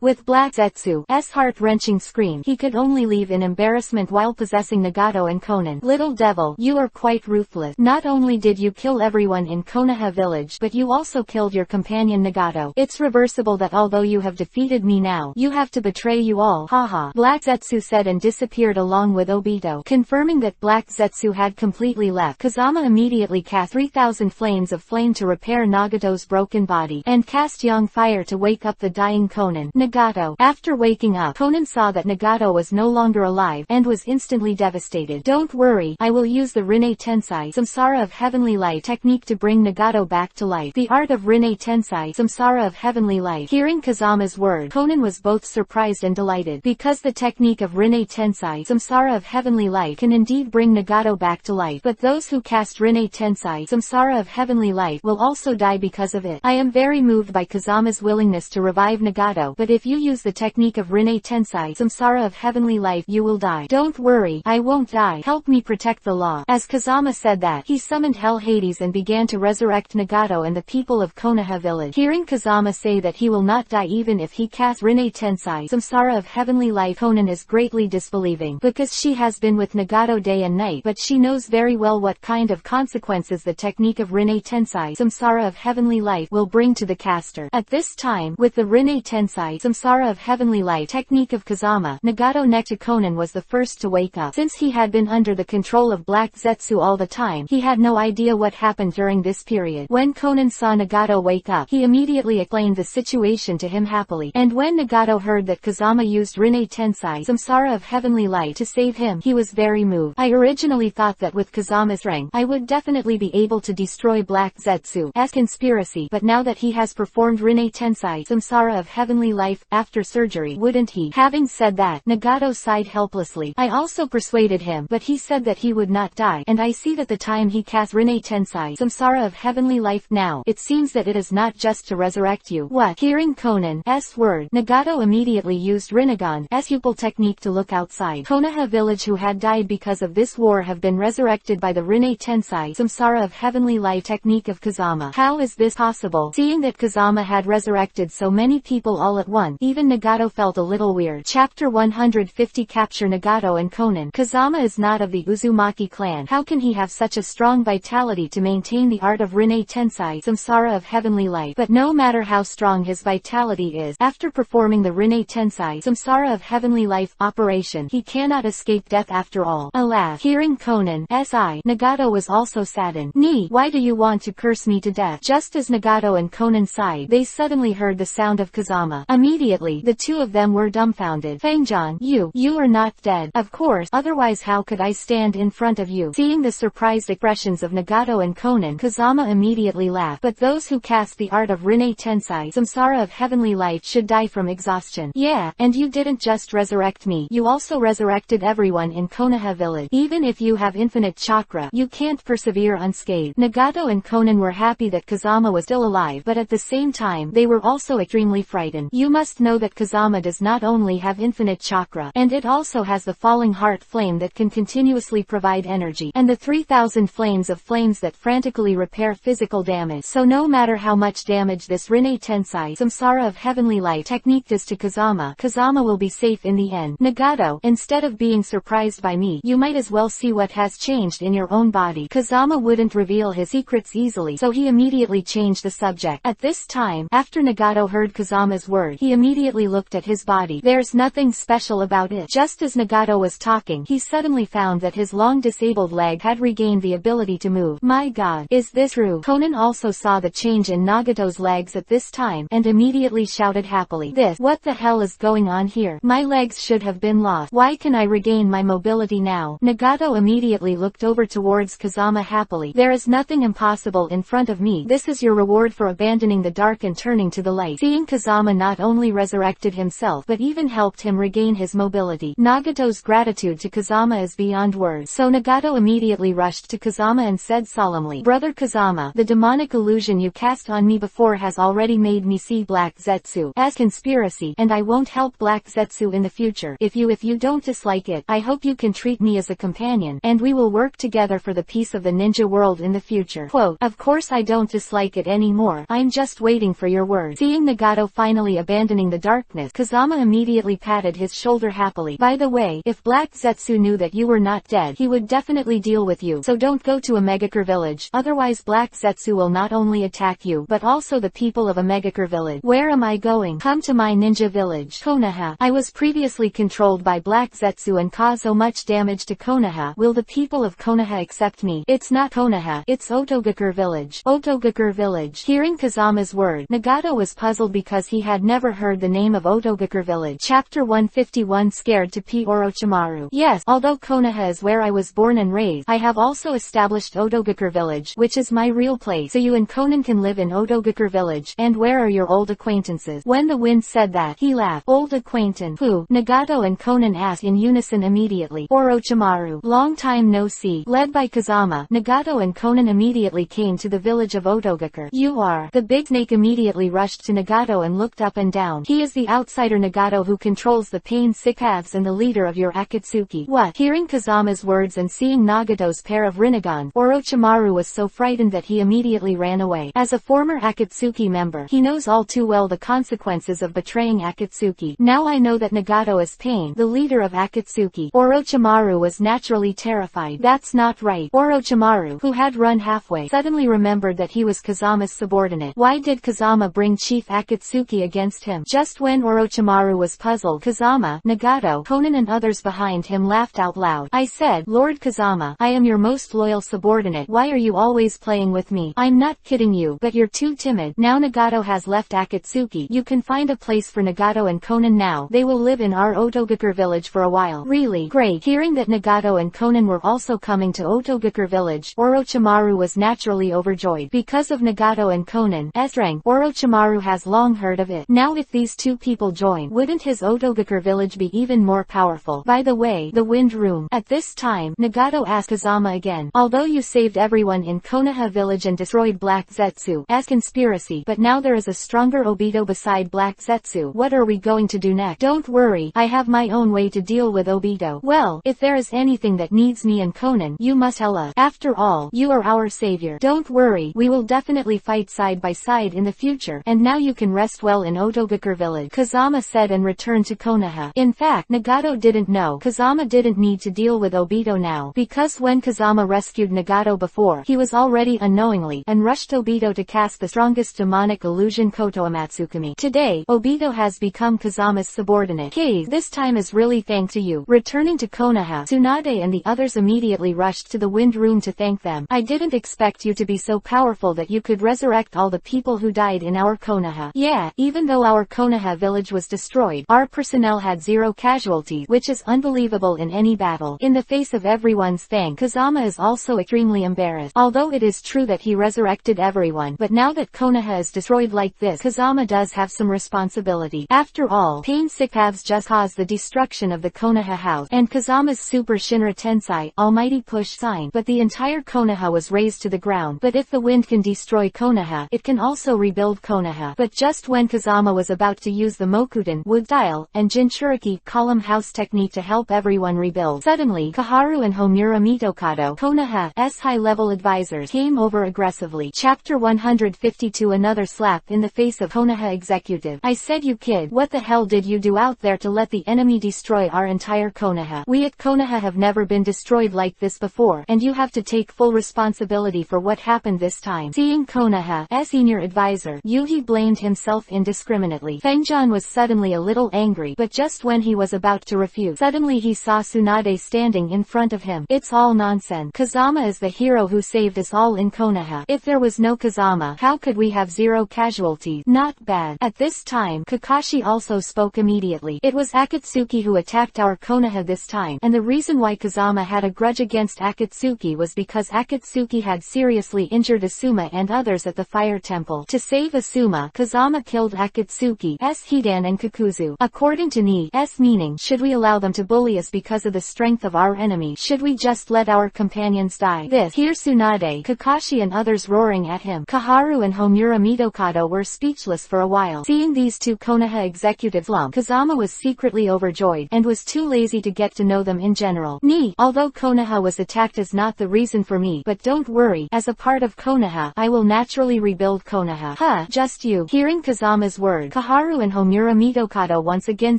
With Black Zetsu's heart-wrenching scream, he could only leave in embarrassment while possessing Nagato and Konan. Little devil, you are quite ruthless. Not only did you kill everyone in Konoha village, but you also killed your companion Nagato. It's reversible that although you have defeated me now, you have to betray you all. Haha. Black Zetsu said and disappeared along with Obito. Confirming that Black Zetsu had completely left, Kazama immediately cast 3,000 flames of flame to repair Nagato's broken body, and cast Young Fire to wake up the dying Konan. Nagato. After waking up, Konan saw that Nagato was no longer alive, and was instantly devastated. Don't worry, I will use the Rinne Tensei Samsara of Heavenly Light technique to bring Nagato back to life. The art of Rinne Tensei Samsara of Heavenly Light. Hearing Kazama's word, Konan was both surprised and delighted, because the technique of Rinne Tensei Samsara of Heavenly Light can indeed bring Nagato back to life, but those who cast Rinne Tensei Samsara of Heavenly Light will also die because of it. I am very moved by Kazama's willingness to revive Nagato, but if you use the technique of Rinne Tensei Samsara of Heavenly Light, you will die. Don't worry, I won't die. Help me protect the law. As Kazama said that, he summoned Hell Hades and began to resurrect Nagato and the people of Konoha village. Hearing Kazama say that he will not die even if he casts Rinne Tensei Samsara of Heavenly Light, Konan is greatly disbelieving, because she has been with Nagato day and night, but she knows very well what kind of consequences the technique of Rinne Tensei Samsara of Heavenly Light will bring to the caster. At this time, with the Rinne Tensei Samsara of Heavenly Light technique of Kazama, Nagato next to Konan was the first to wake up. Since he had been under the control of Black Zetsu all the time, he had no idea what happened during this period. When Konan saw Nagato wake up, he immediately explained the situation to him happily, and when Nagato heard that Kazama used Rinne Tensei Samsara of Heavenly Light to save him, he was very moved. I originally thought that with Kazama's strength, I would definitely be able to destroy Black Zetsu's conspiracy, but now that he has performed Rinne Tensei Samsara of Heavenly Life after surgery, wouldn't he? Having said that, Nagato sighed helplessly. I also persuaded him, but he said that he would not die, and I see that the time he cast Rinne Tensei Samsara of Heavenly Life now, it seems that it is not just to resurrect you. What? Hearing Konan's word, Nagato immediately used Rinnegan's pupil technique to look outside. Konoha village who had died because of this war have been resurrected by the Rinne Tensei Samsara of Heavenly Light technique of Kazama. How is this possible? Seeing that Kazama had resurrected so many people all at once, even Nagato felt a little weird. Chapter 150 Capture Nagato and Konan. Kazama is not of the Uzumaki clan. How can he have such a strong vitality to maintain the art of Rinne Tensei Samsara of Heavenly Light? But no matter how strong his vitality is, after performing the Rinne Tensei Samsara of Heavenly Life operation, he cannot escape death after all. Alas! Hearing Konan's Nagato was also saddened. Why do you want to curse me to death? Just as Nagato and Konan sighed, they suddenly heard the sound of Kazama. Immediately, the two of them them were dumbfounded. Fangjan, you are not dead. Of course, otherwise how could I stand in front of you? Seeing the surprised expressions of Nagato and Konan, Kazama immediately laughed. But those who cast the art of Rinne Tensai, Samsara of heavenly light, should die from exhaustion. Yeah, and you didn't just resurrect me, you also resurrected everyone in Konoha village. Even if you have infinite chakra, you can't persevere unscathed. Nagato and Konan were happy that Kazama was still alive, but at the same time, they were also extremely frightened. You must know that Kazama does not only have infinite chakra, and it also has the falling heart flame that can continuously provide energy, and the 3000 flames of flames that frantically repair physical damage. So no matter how much damage this Rinne Tensai, Samsara of heavenly light technique does to Kazama, Kazama will be safe in the end. Nagato, instead of being surprised by me, you might as well see what has changed in your own body. Kazama wouldn't reveal his secrets easily, so he immediately changed the subject. At this time, after Nagato heard Kazama's word, he immediately looked at his body. There's nothing special about it. Just as Nagato was talking, he suddenly found that his long disabled leg had regained the ability to move. My god, is this true? Konan also saw the change in Nagato's legs at this time, and immediately shouted happily, what the hell is going on here? My legs should have been lost. Why can I regain my mobility now? Nagato immediately looked over towards Kazama happily. There is nothing impossible in front of me. This is your reward for abandoning the dark and turning to the light. Seeing Kazama not only resurrected himself but even helped him regain his mobility, Nagato's gratitude to Kazama is beyond words. So Nagato immediately rushed to Kazama and said solemnly, Brother Kazama, the demonic illusion you cast on me before has already made me see Black Zetsu as conspiracy, and I won't help Black Zetsu in the future. If you don't dislike it, I hope you can treat me as a companion, and we will work together for the peace of the ninja world in the future. Quote, of course I don't dislike it anymore, I'm just waiting for your word. Seeing Nagato finally abandoning the darkness, Kazama immediately patted his shoulder happily. By the way, if Black Zetsu knew that you were not dead, he would definitely deal with you, so don't go to Omegakure village, otherwise Black Zetsu will not only attack you, but also the people of Omegakure village. Where am I going? Come to my ninja village. Konoha. I was previously controlled by Black Zetsu and caused so much damage to Konoha. Will the people of Konoha accept me? It's not Konoha, it's Otogakure village. Otogakure village. Hearing Kazama's word, Nagato was puzzled because he had never heard the name of Otogakure village. Chapter 151. Scared to P. Orochimaru. Yes, although Konoha is where I was born and raised, I have also established Otogakure village, which is my real place, so you and Konan can live in Otogakure village. And where are your old acquaintances? When the wind said that, he laughed. Old acquaintance? Who? Nagato and Konan asked in unison immediately. Orochimaru. Long time no see. Led by Kazama, Nagato and Konan immediately came to the village of Otogakure. You are. The big snake immediately rushed to Nagato and looked up and down. He is the outsider Nagato who controls the pain-sick paths and the leader of your Akatsuki. What? Hearing Kazama's words and seeing Nagato's pair of Rinnegan, Orochimaru was so frightened that he immediately ran away. As a former Akatsuki member, he knows all too well the consequences of betraying Akatsuki. Now I know that Nagato is Pain, the leader of Akatsuki. Orochimaru was naturally terrified. That's not right. Orochimaru, who had run halfway, suddenly remembered that he was Kazama's subordinate. Why did Kazama bring Chief Akatsuki against him? Just when Orochimaru was puzzled, Kazama, Nagato, Konan and others behind him laughed out loud. I said, Lord Kazama, I am your most loyal subordinate. Why are you always playing with me? I'm not kidding you, but you're too timid. Now Nagato has left Akatsuki. You can find a place for Nagato and Konan now. They will live in our Otogakure village for a while. Really? Great. Hearing that Nagato and Konan were also coming to Otogakure village, Orochimaru was naturally overjoyed. Because of Nagato and Konan's strength, Orochimaru has long heard of it. Now if these two people join, wouldn't his Otogakure village be even more powerful? By the way, the wind room. At this time, Nagato asked Kazama again. Although you saved everyone in Konoha village and destroyed Black Zetsu as conspiracy, but now there is a stronger Obito beside Black Zetsu. What are we going to do next? Don't worry, I have my own way to deal with Obito. Well, if there is anything that needs me and Konan, you must tell us. After all, you are our savior. Don't worry, we will definitely fight side by side in the future, and now you can rest well in Otogakure village, Kazama said and returned to Konoha. In fact, Nagato didn't know Kazama didn't need to deal with Obito now, because when Kazama rescued Nagato before, he was already unknowingly and rushed Obito to cast the strongest demonic illusion Koto Amatsukami. Today, Obito has become Kazama's subordinate. Case, this time is really thanks to you. Returning to Konoha, Tsunade and the others immediately rushed to the wind room to thank them. I didn't expect you to be so powerful that you could resurrect all the people who died in our Konoha. Yeah, even though our Konoha village was destroyed. Our personnel had 0 casualties, which is unbelievable in any battle. In the face of everyone's thanks, Kazama is also extremely embarrassed. Although it is true that he resurrected everyone, but now that Konoha is destroyed like this, Kazama does have some responsibility. After all, pain sick EPUBs just caused the destruction of the Konoha house, and Kazama's Super Shinra Tensei, Almighty Push sign. But the entire Konoha was razed to the ground. But if the wind can destroy Konoha, it can also rebuild Konoha. But just when Kazama was about to use the Mokuden wood style and Jinchuriki column house technique to help everyone rebuild, suddenly Kaharu and Homura Mitokado, Konoha's high-level advisors, came over aggressively. Chapter 152. Another slap in the face of Konoha executive. I said, you kid, what the hell did you do out there to let the enemy destroy our entire Konoha? We at Konoha have never been destroyed like this before, and you have to take full responsibility for what happened this time. Seeing Konoha's senior advisor, Yuhi blamed himself indiscriminately. Fengjan was suddenly a little angry, but just when he was about to refuse, suddenly he saw Tsunade standing in front of him. It's all nonsense. Kazama is the hero who saved us all in Konoha. If there was no Kazama, how could we have 0 casualties? Not bad. At this time, Kakashi also spoke immediately. It was Akatsuki who attacked our Konoha this time, and the reason why Kazama had a grudge against Akatsuki was because Akatsuki had seriously injured Asuma and others at the fire temple. To save Asuma, Kazama killed Akatsuki's Hidan and Kakuzu. According to Ni's meaning, should we allow them to bully us because of the strength of our enemy? Should we just let our companions die? This, hear Tsunade, Kakashi and others roaring at him. Kaharu and Homura Mitokado were speechless for a while. Seeing these two Konoha executives lump, Kazama was secretly overjoyed, and was too lazy to get to know them in general. Ni, although Konoha was attacked is not the reason for me, but don't worry, as a part of Konoha, I will naturally rebuild Konoha. Huh, just you. Hearing Kazama's word, Kaharu and Homura Mitokado once again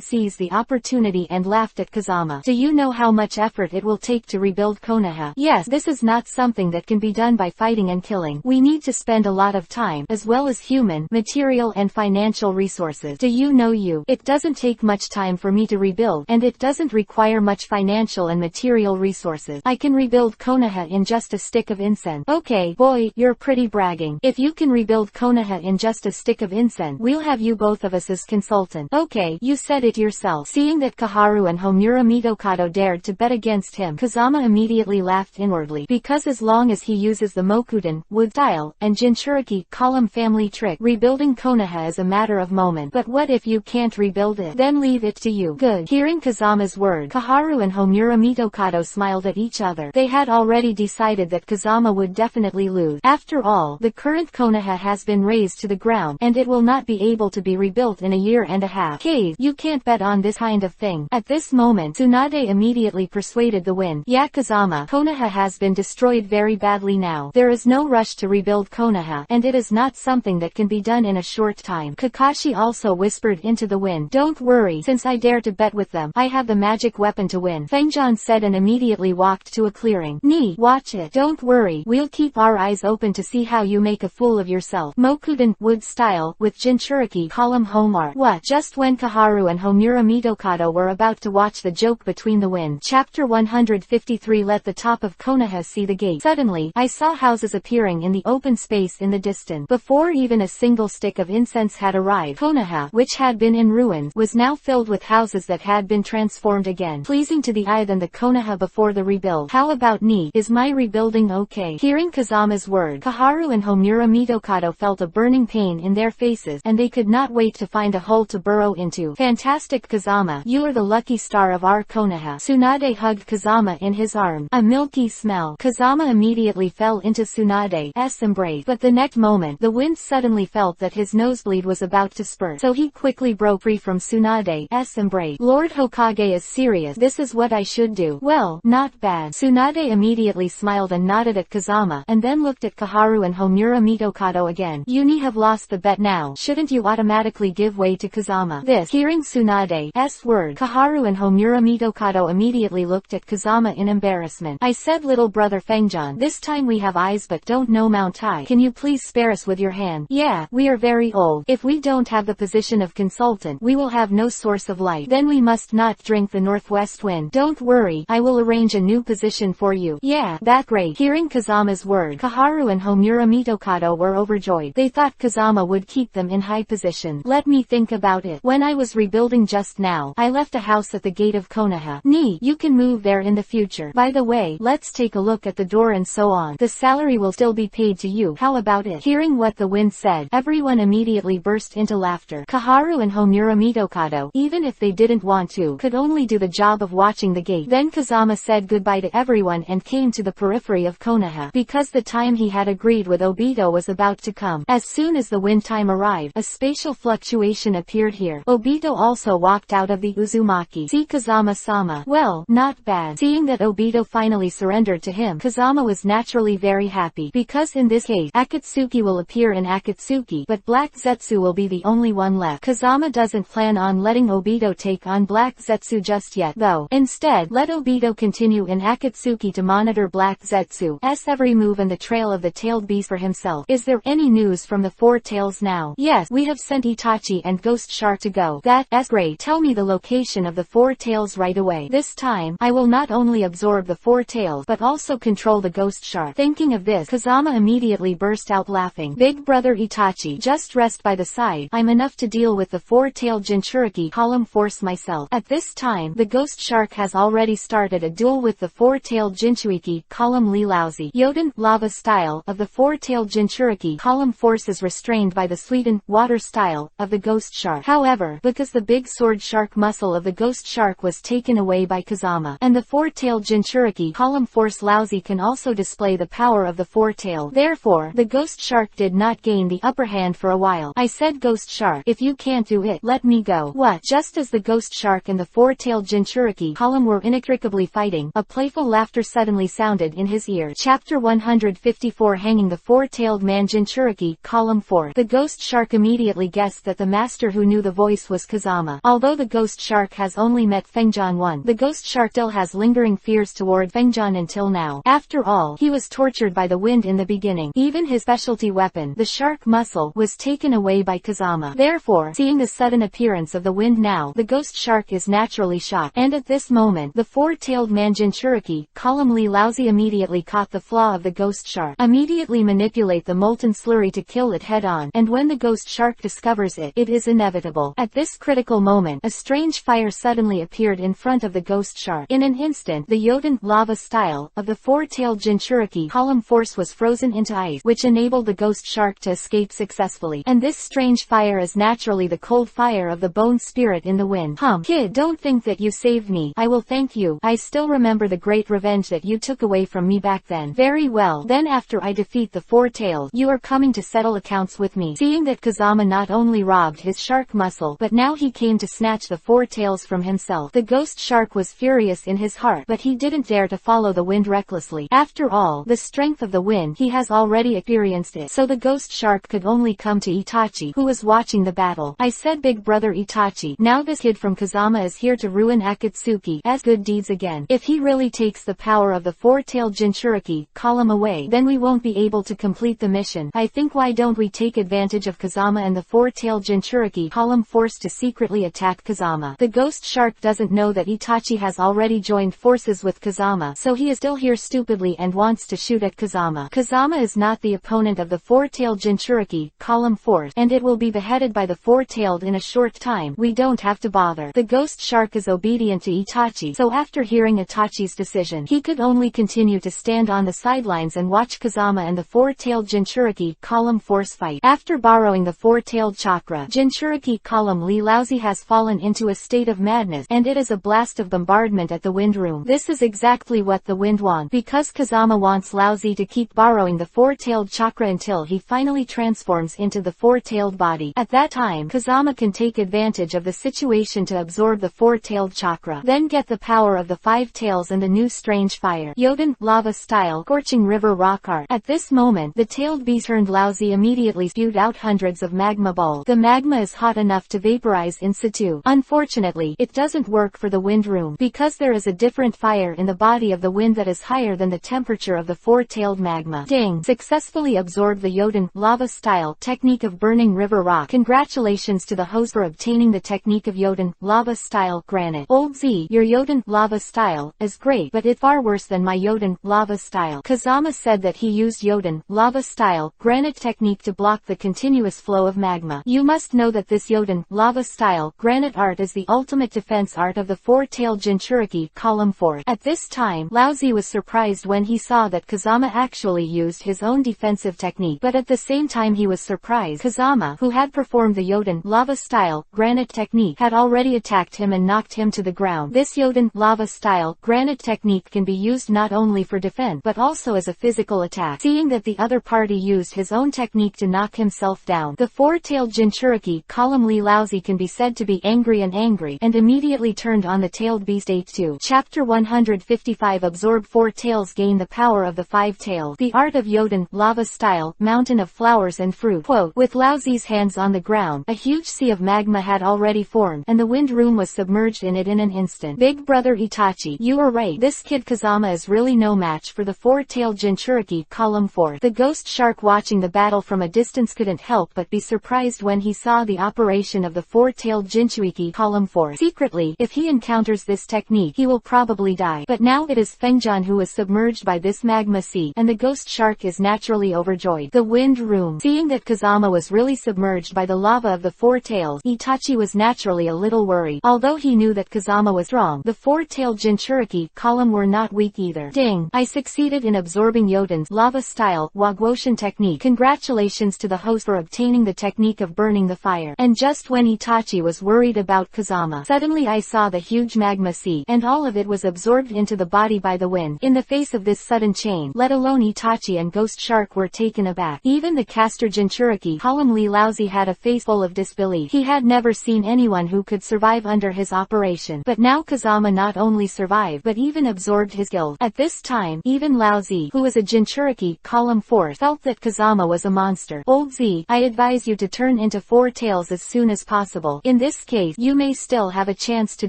seized the opportunity and laughed at Kazama. Do you know how much effort it will take to rebuild Konoha? Yes, this is not something that can be done by fighting and killing. We need to spend a lot of time, as well as human, material and financial resources. Do you know it doesn't take much time for me to rebuild, and it doesn't require much financial and material resources. I can rebuild Konoha in just a stick of incense. Okay, boy, you're pretty bragging. If you can rebuild Konoha in just a stick of incense, we'll have you both of us as consultant. Okay, you said it yourself. Seeing that Kaharu and Homura Mitokado dared to bet against him, Kazama immediately laughed inwardly, because as long as he uses the Mokuden wood style and Jinchuriki column family trick, rebuilding Konoha is a matter of moment. But what if you can't rebuild it? Then leave it to you. Good. Hearing Kazama's word, Kaharu and Homura Mitokado smiled at each other. They had already decided that Kazama would definitely lose. After all, the current Konoha has been razed to the ground, and it will not be able to be rebuilt in a year and a half. Cave, you can't bet on this kind of thing. At this moment, Tsunade immediately persuaded the wind. Yeah, Kazama, Konoha has been destroyed very badly now. There is no rush to rebuild Konoha, and it is not something that can be done in a short time. Kakashi also whispered into the wind. Don't worry, since I dare to bet with them, I have the magic weapon to win. Fengjan said and immediately walked to a clearing. Ni, watch it. Don't worry, we'll keep our eyes open to see how you make a fool of yourself. Mokuden wood style with Jinchuriki column home art. What? Just when Kaharu and Homura Mitokado were about to watch the joke between the wind. Chapter 153. Let the top of Konoha see the gate. Suddenly, I saw houses appearing in the open space in the distance. Before even a single stick of incense had arrived, Konoha, which had been in ruins, was now filled with houses that had been transformed again, pleasing to the eye than the Konoha before the rebuild. How about Ni? Is my rebuilding okay? Hearing Kazama's word, Kaharu and Homura Mitokado felt a burning pain in their faces, and they could not wait to find a hole to burrow into. Fantastic, Kazama, you are the lucky star of our Konoha. Tsunade hugged Kazama in his arms. A milky smell. Kazama immediately fell into Tsunade's embrace, but the next moment, the wind suddenly felt that his nosebleed was about to spurt, so he quickly broke free from Tsunade's embrace. Lord Hokage is serious. This is what I should do. Well, not bad. Tsunade immediately smiled and nodded at Kazama, and then looked at Kaharu and Homura Mitokado again. You have lost the bet now. Shouldn't you automatically give way to Kazama? This. Hearing Tsunade's word, Kaharu and Homura Mitokado immediately looked at Kazama in embarrassment. I said, little brother Fengjan, this time we have eyes but don't know Mount High. Can you please spare us with your hand? Yeah, we are very old. If we don't have the position of consultant, we will have no source of light. Then we must not drink the northwest wind. Don't worry, I will arrange a new position for you. Yeah, that great. Hearing Kazama's word, Kaharu and Homura Mitokado were overjoyed. They thought Kazama would keep them in high position. Let me think about it. it? When I was rebuilding just now, I left a house at the gate of Konoha. You can move there in the future. By the way, let's take a look at the door and so on. The salary will still be paid to you. How about it? Hearing what the wind said, everyone immediately burst into laughter. Kaharu and Homura Mitokado, even if they didn't want to, could only do the job of watching the gate. Then Kazama said goodbye to everyone and came to the periphery of Konoha, because the time he had agreed with Obito was about to come. As soon as the wind time arrived, a spatial fluctuation appeared here. Obito also walked out of the Uzumaki. See Kazama-sama. Well, not bad. Seeing that Obito finally surrendered to him, Kazama was naturally very happy, because in this case, Akatsuki will appear in Akatsuki, but Black Zetsu will be the only one left. Kazama doesn't plan on letting Obito take on Black Zetsu just yet, though. Instead, let Obito continue in Akatsuki to monitor Black Zetsu's every move and the trail of the tailed beast for himself. Is there any news from the Four Tails now? Yes, we have sent Itachi and Ghost Shark to go. That's great. Tell me the location of the Four Tails right away. This time, I will not only absorb the Four Tails, but also control the Ghost Shark. Thinking of this, Kazama immediately burst out laughing. Big brother Itachi, just rest by the side. I'm enough to deal with the Four-tailed Jinchuriki column force myself. At this time, the Ghost Shark has already started a duel with the Four-tailed Jinchuriki column Lilaozi Yoden lava style of the Four-tailed Jinchuriki column force is restrained by the sweetened water style of the Ghost Shark. However, because the big sword shark muscle of the Ghost Shark was taken away by Kazama, and the Four-tailed Jinchuriki column force Laozi can also display the power of the Four-tail. Therefore, the Ghost Shark did not gain the upper hand for a while. I said Ghost Shark, if you can't do it, let me go. What? Just as the Ghost Shark and the Four-tailed Jinchuriki column were inextricably fighting, a playful laughter suddenly sounded in his ear. Chapter 154 Hanging the Four-tailed Man Jinchuriki column 4. The Ghost Shark immediately guessed that the master who knew the voice was Kazama. Although the Ghost Shark has only met Fengjan once, the Ghost Shark still has lingering fears toward Fengjan until now. After all, he was tortured by the wind in the beginning. Even his specialty weapon, the shark muscle, was taken away by Kazama. Therefore, seeing the sudden appearance of the wind now, the Ghost Shark is naturally shocked. And at this moment, the Four-tailed Man Jinchuriki column Lilaozi immediately caught the flaw of the Ghost Shark. Immediately manipulate the molten slurry to kill it head-on, and when the Ghost Shark discovers it, it is inevitable. At this critical moment, a strange fire suddenly appeared in front of the Ghost Shark. In an instant, the Yoden lava style of the Four-tailed Jinchuriki column force was frozen into ice, which enabled the Ghost Shark to escape successfully. And this strange fire is naturally the cold fire of the bone spirit in the wind. Kid, don't think that you saved me. I will thank you. I still remember the great revenge that you took away from me back then. Very well, then after I defeat the Four Tails, you are coming to settle accounts with me. Seeing that Kazama not only robbed his shark muscle, but now he came to snatch the Four Tails from himself, the Ghost Shark was furious in his heart, but he didn't dare to follow the wind recklessly. After all, the strength of the wind, he has already experienced it, so the Ghost Shark could only come to Itachi, who was watching the battle. I said big brother Itachi, now this kid from Kazama is here to ruin Akatsuki's good deeds again. If he really takes the power of the Four-tailed Jinchuriki column away, then we won't be able to complete the mission. I think why don't we take advantage of Kazama and the Four-tailed Jinchuriki column force to secretly attack Kazama. The Ghost Shark doesn't know that Itachi has already joined forces with Kazama, so he is still here stupidly and wants to shoot at Kazama. Kazama is not the opponent of the Four-tailed Jinchuriki column force, and it will be beheaded by the Four-tailed in a short time. We don't have to bother. The Ghost Shark is obedient to Itachi, so after hearing Itachi's decision, he could only continue to stand on the sidelines and watch Kazama and the Four-tailed Jinchuriki column force fight. After borrowing the Four-tailed chakra, Jinchuriki column Lilaozi has fallen into a state of madness, and it is a blast of bombardment at the wind room. This is exactly what the wind wants, because Kazama wants Laozi to keep borrowing the Four-tailed chakra until he finally transforms into the Four-tailed body. At that time, Kazama can take advantage of the situation to absorb the Four-tailed chakra, then get the power of the Five Tails and the new strange fire, Yoden lava style scorching river rock art. At this moment, the tailed beast turned Laozi immediately spewed out hundreds of magma balls. The magma is hot enough to vaporize in situ. Unfortunately, it doesn't work for the wind room, because there is a different fire in the body of the wind that is higher than the temperature of the Four-tailed magma. Ding! Successfully absorbed the Yoden lava style technique of burning river rock. Congratulations to the host for obtaining the technique of Yoden lava style granite. Old Z, your Yoden lava style is great, but it's far worse than my Yoden lava style. Kazama said that he used Yoden lava style granite technique to block the continuous flow of magma. You must know that this Yoden, lava style, granite art is the ultimate defense art of the four-tailed Jinchuriki, column 4. At this time, Laozi was surprised when he saw that Kazama actually used his own defensive technique, but at the same time he was surprised Kazama, who had performed the Yoden, lava style, granite technique, had already attacked him and knocked him to the ground. This Yoden, lava style, granite technique can be used not only for defense but also as a physical attack. Seeing that the other party used his own technique to knock himself down, the four-tailed Jinchuriki, column Li Laozi can be said to be angry and immediately turned on the tailed beast. 8-2. Chapter 155. Absorb four tails. Gain the power of the five tails. The art of Yoden, lava style, mountain of flowers and fruit. Quote, with Laozi's hands on the ground, a huge sea of magma had already formed, and the wind room was submerged in it in an instant. Big brother Itachi, you are right. This kid Kazama is really no match for the four-tailed Jinchuriki, column 4. The ghost shark, watching the battle from a distance, couldn't help but be surprised when he saw the operation of the four-tailed Jinchuriki, column 4. Secretly, if he encounters this technique, he will probably die. But now it is Fengjian who is submerged by this magma sea, and the ghost shark is naturally overjoyed. The wind room. Seeing that Kazama was really submerged by the lava of the four tails, Itachi was naturally a little worried. Although he knew that Kazama was strong, the four-tailed Jinchuriki, column were not weak either. Ding! I succeeded in absorbing Yoden's lava style, Wagwoshin technique. Congratulations to the host for obtaining the technique of burning the fire. And just when Itachi was worried about Kazama, suddenly I saw the huge magma sea, and all of it was absorbed into the body by the wind. In the face of this sudden change, let alone Itachi and Ghost Shark were taken aback. Even the caster Jinchuriki, column Li Laozi, had a face full of disbelief. He had never seen anyone who could survive under his operation. But now Kazama not only survived but even absorbed his skills. At this time, even Laozi, who was a Jinchuriki, column 4, felt that Kazama was a monster. Old Z, I advise you to turn into four tails as soon as possible. In this case, you may still have a chance to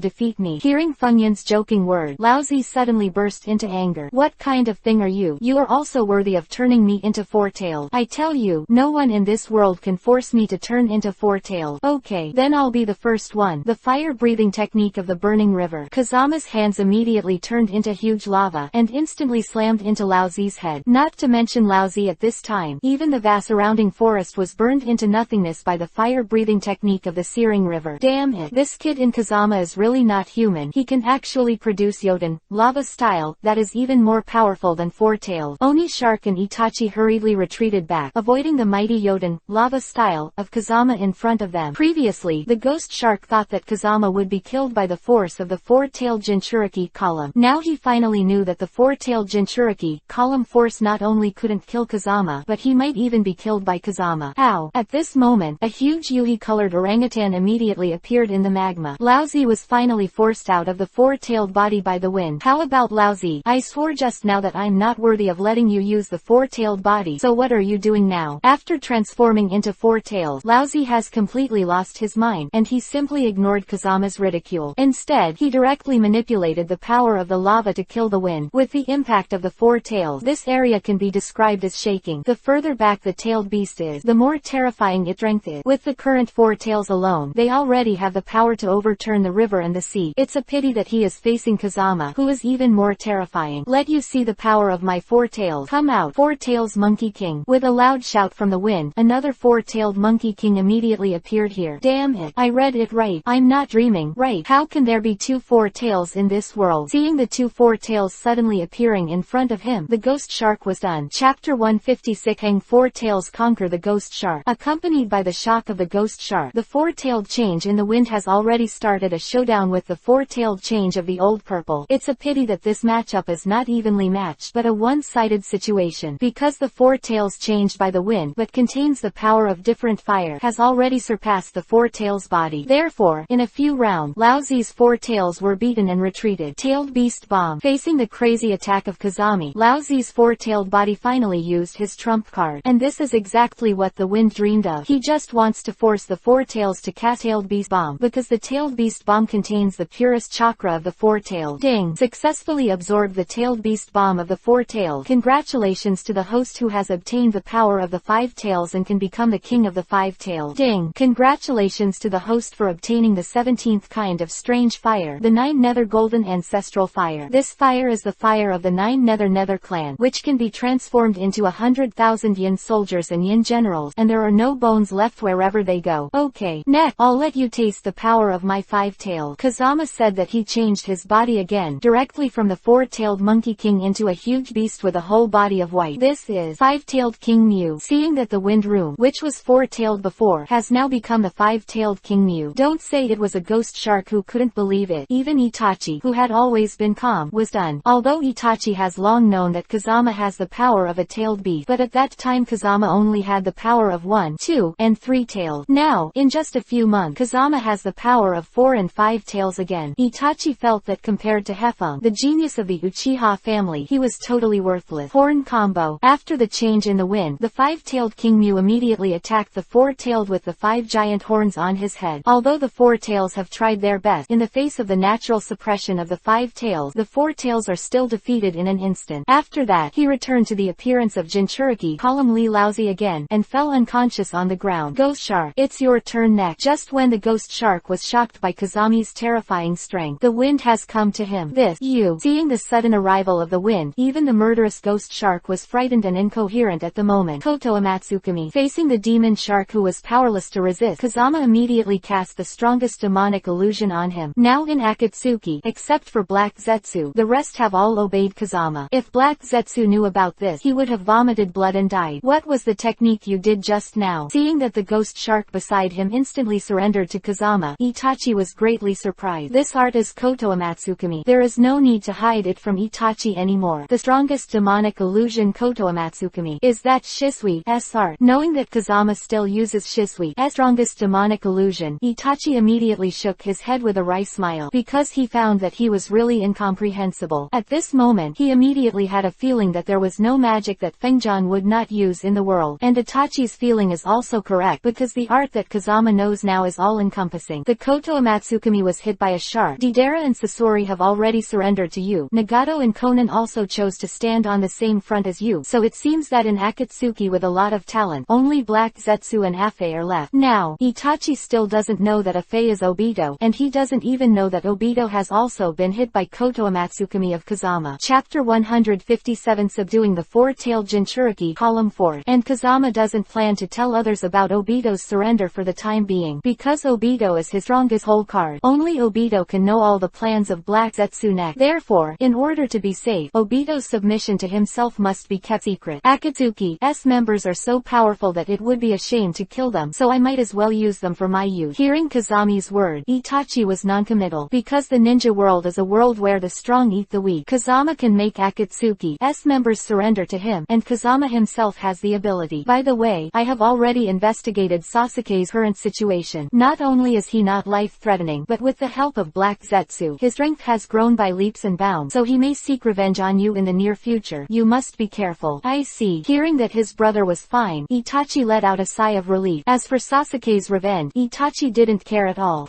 defeat me. Hearing Fengyan's joking word, Laozi suddenly burst into anger. What kind of thing are you? You are also worthy of turning me into four tails. I tell you, no one in this world can force me to turn into four tails. Okay, then I'll be the first one. The fire-breathing technique of the burning river. Kazama's hands immediately turned into huge lava, and instantly slammed into Laozi's head. Not to mention Laozi at this time, even the vast surrounding forest was burned into nothingness by the fire-breathing technique of the searing river. Damn it, this kid in Kazama is really not human. He can actually produce Yoden, lava style, that is even more powerful than four tails. Oni Shark and Itachi hurriedly retreated back, avoiding the mighty Yoden, lava style, of Kazama in front of them. Previously, the ghost shark thought that Kazama would be killed by the force of the four-tailed Jinchuriki, column. Now he finally knew that the four-tailed Jinchuriki, column force not only couldn't kill Kazama, but he might even be killed by Kazama. Ow! At this moment, a huge Yuhi-colored orangutan immediately appeared in the magma. Laozi was finally forced out of the four-tailed body by the wind. How about Laozi? I swore just now that I'm not worthy of letting you use the four-tailed body, so what are you doing now? After transforming into four tails, Laozi has completely lost his mind, and he simply ignored Kazama's ridicule. Instead, he directly manipulated the power of the lava to kill the wind. With the impact of the four tails, this area can be described as shaking. The further back the tailed beast is, the more terrifying its strength is. With the current four tails alone, they already have the power to overturn the river and the sea. It's a pity that he is facing Kazama, who is even more terrifying. Let you see the power of my four tails. Come out, four tails Monkey King. With a loud shout from the wind, another four-tailed Monkey King immediately appeared here. Damn it, I read it right. I'm not dreaming, right? How can there be two four tails in this world? Seeing the two four tails suddenly appearing in front of him, the ghost shark was done. Chapter 156. Hang four tails conquer the ghost shark. Accompanied by the shock of the ghost shark, the four-tailed change in the wind has already started a showdown with the four-tailed change of the old purple. It's a pity that this matchup is not evenly matched, but a one-sided situation, because the four tails changed by the wind but contains the power of different fire has already surpassed the four tails body. Therefore, in a few rounds, Laozi's four tails were beaten and retreated. Tailed beast bomb. Facing the crazy attack of Kazami, Laozi's four-tailed body finally used his trump card. And this is exactly what the wind dreamed of. He just wants to force the four tails to cast tailed beast bomb, because the tailed beast bomb contains the purest chakra of the four tails. Ding! Successfully absorbed the tailed beast bomb of the four tails. Congratulations to the host who has obtained the power of the five tails and can become the king of the five tails. Ding! Congratulations to the host for obtaining the 17th kind of strange fire, the 9 Nether Golden Ancestral Fire. This fire is the fire of the 9 Nether clan, which can be transformed into 100,000 yin soldiers and yin generals, and there are no bones left wherever they go. Okay, next, I'll let you taste the power of my five-tailed. Kazama said that he changed his body again, directly from the four-tailed Monkey King into a huge beast with a whole body of white. This is Five-Tailed King Mew. Seeing that the Wind Room, which was four-tailed before, has now become the Five-Tailed King Mew. Don't say it was a ghost shark who couldn't believe it. Even Itachi, who had always been calm, was stunned. Although Itachi has long known that Kazama has the power of a tailed beast, but at that time Kazama only had the power of 1, 2, and 3-tailed. Now, in just a few months, Kazama has the power of 4 and 5 tails again. Itachi felt that compared to Hefeng, the genius of the Uchiha family, he was totally worthless. Horn combo. After the change in the wind, the five-tailed King Mew immediately attacked the four-tailed with the 5 giant horns on his head. Although the four tails have tried their best, in the face of the natural suppression of the 5 tails, the 4 tails are still defeated in an instant. After that, he returned to the appearance of Jinchuriki, calmly lousy again, and fell unconscious on the ground. Ghost Shark, it's your turn next. Just when the ghost shark was shocked by Kazami's terrifying strength, the wind has come to him. Seeing the sudden arrival of the wind, even the murderous ghost shark was frightened and incoherent at the moment. Koto Amatsukami. Facing the demon shark who was powerless to resist, Kazama immediately cast the strongest demonic illusion on him. Now in Akatsuki, except for Black Zetsu, the rest have all obeyed Kazama. If Black Zetsu knew about this, he would have vomited blood and died. What was the technique you did just now? Seeing that the ghost shark beside him instantly surrendered to Kazama, Itachi was greatly surprised. This art is Koto Amatsukami. There is no need to hide it from Itachi anymore. The strongest demonic illusion Koto Amatsukami is that Shisui's art. Knowing that Kazama still uses Shisui's strongest demonic illusion, Itachi immediately shook his head with a wry smile, because he found that he was really incomprehensible. At this moment, he immediately had a feeling that there was no magic that Fengjian would not use in the world. And Itachi's feeling is also correct, because the art that Kazama knows now is all-encompassing. The Koto Amatsukami was hit by a shark. Deidara and Sasori have already surrendered to you. Nagato and Konan also chose to stand on the same front as you. So it seems that in Akatsuki with a lot of talent, only Black Zetsu and Afe are left. Now, Itachi still doesn't know that Afe is Obito, and he doesn't even know that Obito has also been hit by Koto Amatsukami of Kazama. Chapter 157 Subduing the Four-Tailed Jinchuriki, Column 4. And Kazama doesn't plan to tell others about Obito's surrender for the time being, because Obito is his strongest whole card. Only Obito can know all the plans of Black Zetsu next. Therefore, in order to be safe, Obito's submission to himself must be kept secret. Akatsuki's members are so powerful that it would be a shame to kill them, so I might as well use them for my use. Hearing Kazami's word, Itachi was noncommittal. Because the ninja world is a world where the strong eat the weak, Kazama can make Akatsuki's members surrender to him, and Kazama himself has the ability. By the way, I have already investigated Sasuke's current situation. Not only is he not life-threatening, but with the help of Black Zetsu, his strength has grown by leaps and bounds, so he may seek revenge on you in the near future. You must be careful. I see. Hearing that his brother was fine, Itachi let out a sigh of relief. As for Sasuke's revenge, Itachi didn't care at all.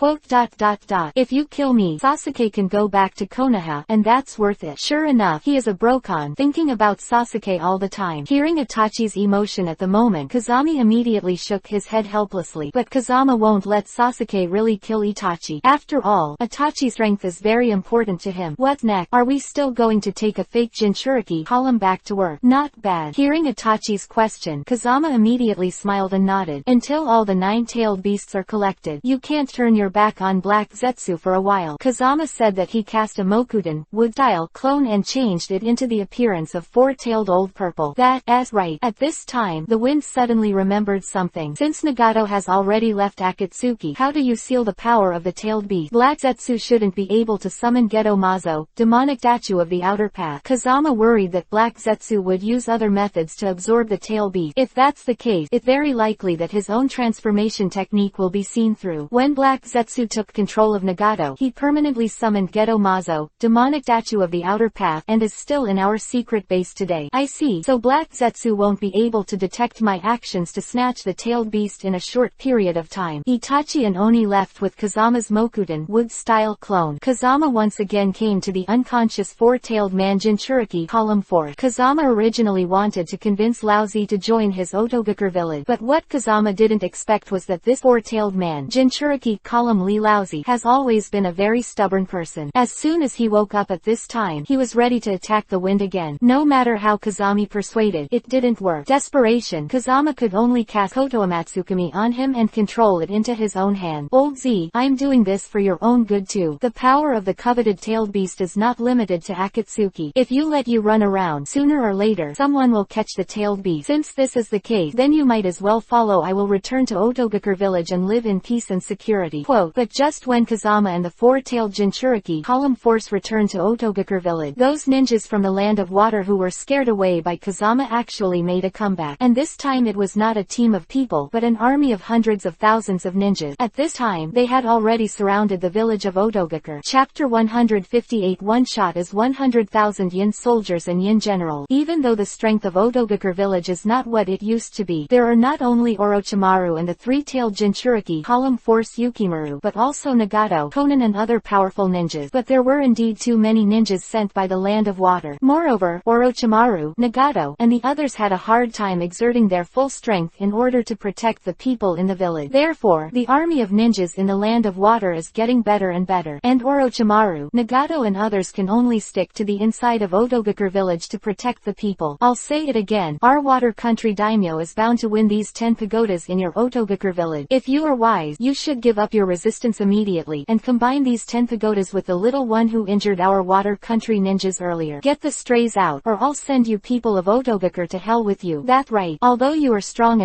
If you kill me, Sasuke can go back to Konoha, and that's worth it. Sure enough, he is a Brokon, thinking about Sasuke all the time. Hearing Itachi's emotion at the moment, Kazami immediately shook his head helplessly, but Kazama won't let Sasuke really kill Itachi. After all, Itachi's strength is very important to him. What next? Are we still going to take a fake Jinchuriki? Call him back to work. Not bad. Hearing Itachi's question, Kazama immediately smiled and nodded. Until all the 9-tailed beasts are collected, you can't turn your back on Black Zetsu for a while. Kazama said that he cast a Mokuden, wood-style clone and changed it into the appearance of four-tailed Old Purple. That's right. At this time, the wind suddenly remembered something. Since Nagato has already left Akatsuki, how do you seal the power of the tailed beast? Black Zetsu shouldn't be able to summon Geto Mazo, demonic statue of the outer path. Kazama worried that Black Zetsu would use other methods to absorb the tail beast. If that's the case, it's very likely that his own transformation technique will be seen through. When Black Zetsu took control of Nagato, he permanently summoned Geto Mazo, demonic statue of the outer path, and is still in our secret base today. I see. So Black Zetsu won't be able to detect my actions to snatch the tailed beast in a short period of time. Itachi and Oni left with Kazama's Mokuden, wood-style clone. Kazama once again came to the unconscious four-tailed man Jinchuriki, Column 4. Kazama originally wanted to convince Laozi to join his Otogakur village, but what Kazama didn't expect was that this four-tailed man, Jinchuriki, Column Li Laozi, has always been a very stubborn person. As soon as he woke up at this time, he was ready to attack the wind again. No matter how Kazami persuaded, it didn't work. Desperation, Kazama could only cast Koto Amatsukami on him him and control it into his own hand. Old Z, I'm doing this for your own good too. The power of the coveted tailed beast is not limited to Akatsuki. If you let you run around, sooner or later, someone will catch the tailed beast. Since this is the case, then you might as well follow. I will return to Otogakure village and live in peace and security. Quote, but just when Kazama and the four-tailed Jinchuriki column force returned to Otogakure village, those ninjas from the land of water who were scared away by Kazama actually made a comeback. And this time it was not a team of people, but an army of hundreds of thousands of ninjas. At this time, they had already surrounded the village of Otogakure. Chapter 158 One shot is 100,000 yin soldiers and yin generals. Even though the strength of Otogakure village is not what it used to be, there are not only Orochimaru and the three-tailed Jinchuriki column force Yukimaru, but also Nagato, Konan and other powerful ninjas. But there were indeed too many ninjas sent by the land of water. Moreover, Orochimaru, Nagato, and the others had a hard time exerting their full strength in order to protect the people in the village. Therefore, the army of ninjas in the land of water is getting better and better, and Orochimaru, Nagato and others can only stick to the inside of Otogakure village to protect the people. I'll say it again, our water country daimyo is bound to win these 10 pagodas in your Otogakure village. If you are wise, you should give up your resistance immediately, and combine these 10 pagodas with the little one who injured our water country ninjas earlier. Get the strays out, or I'll send you people of Otogakure to hell with you. That's right, although you are strong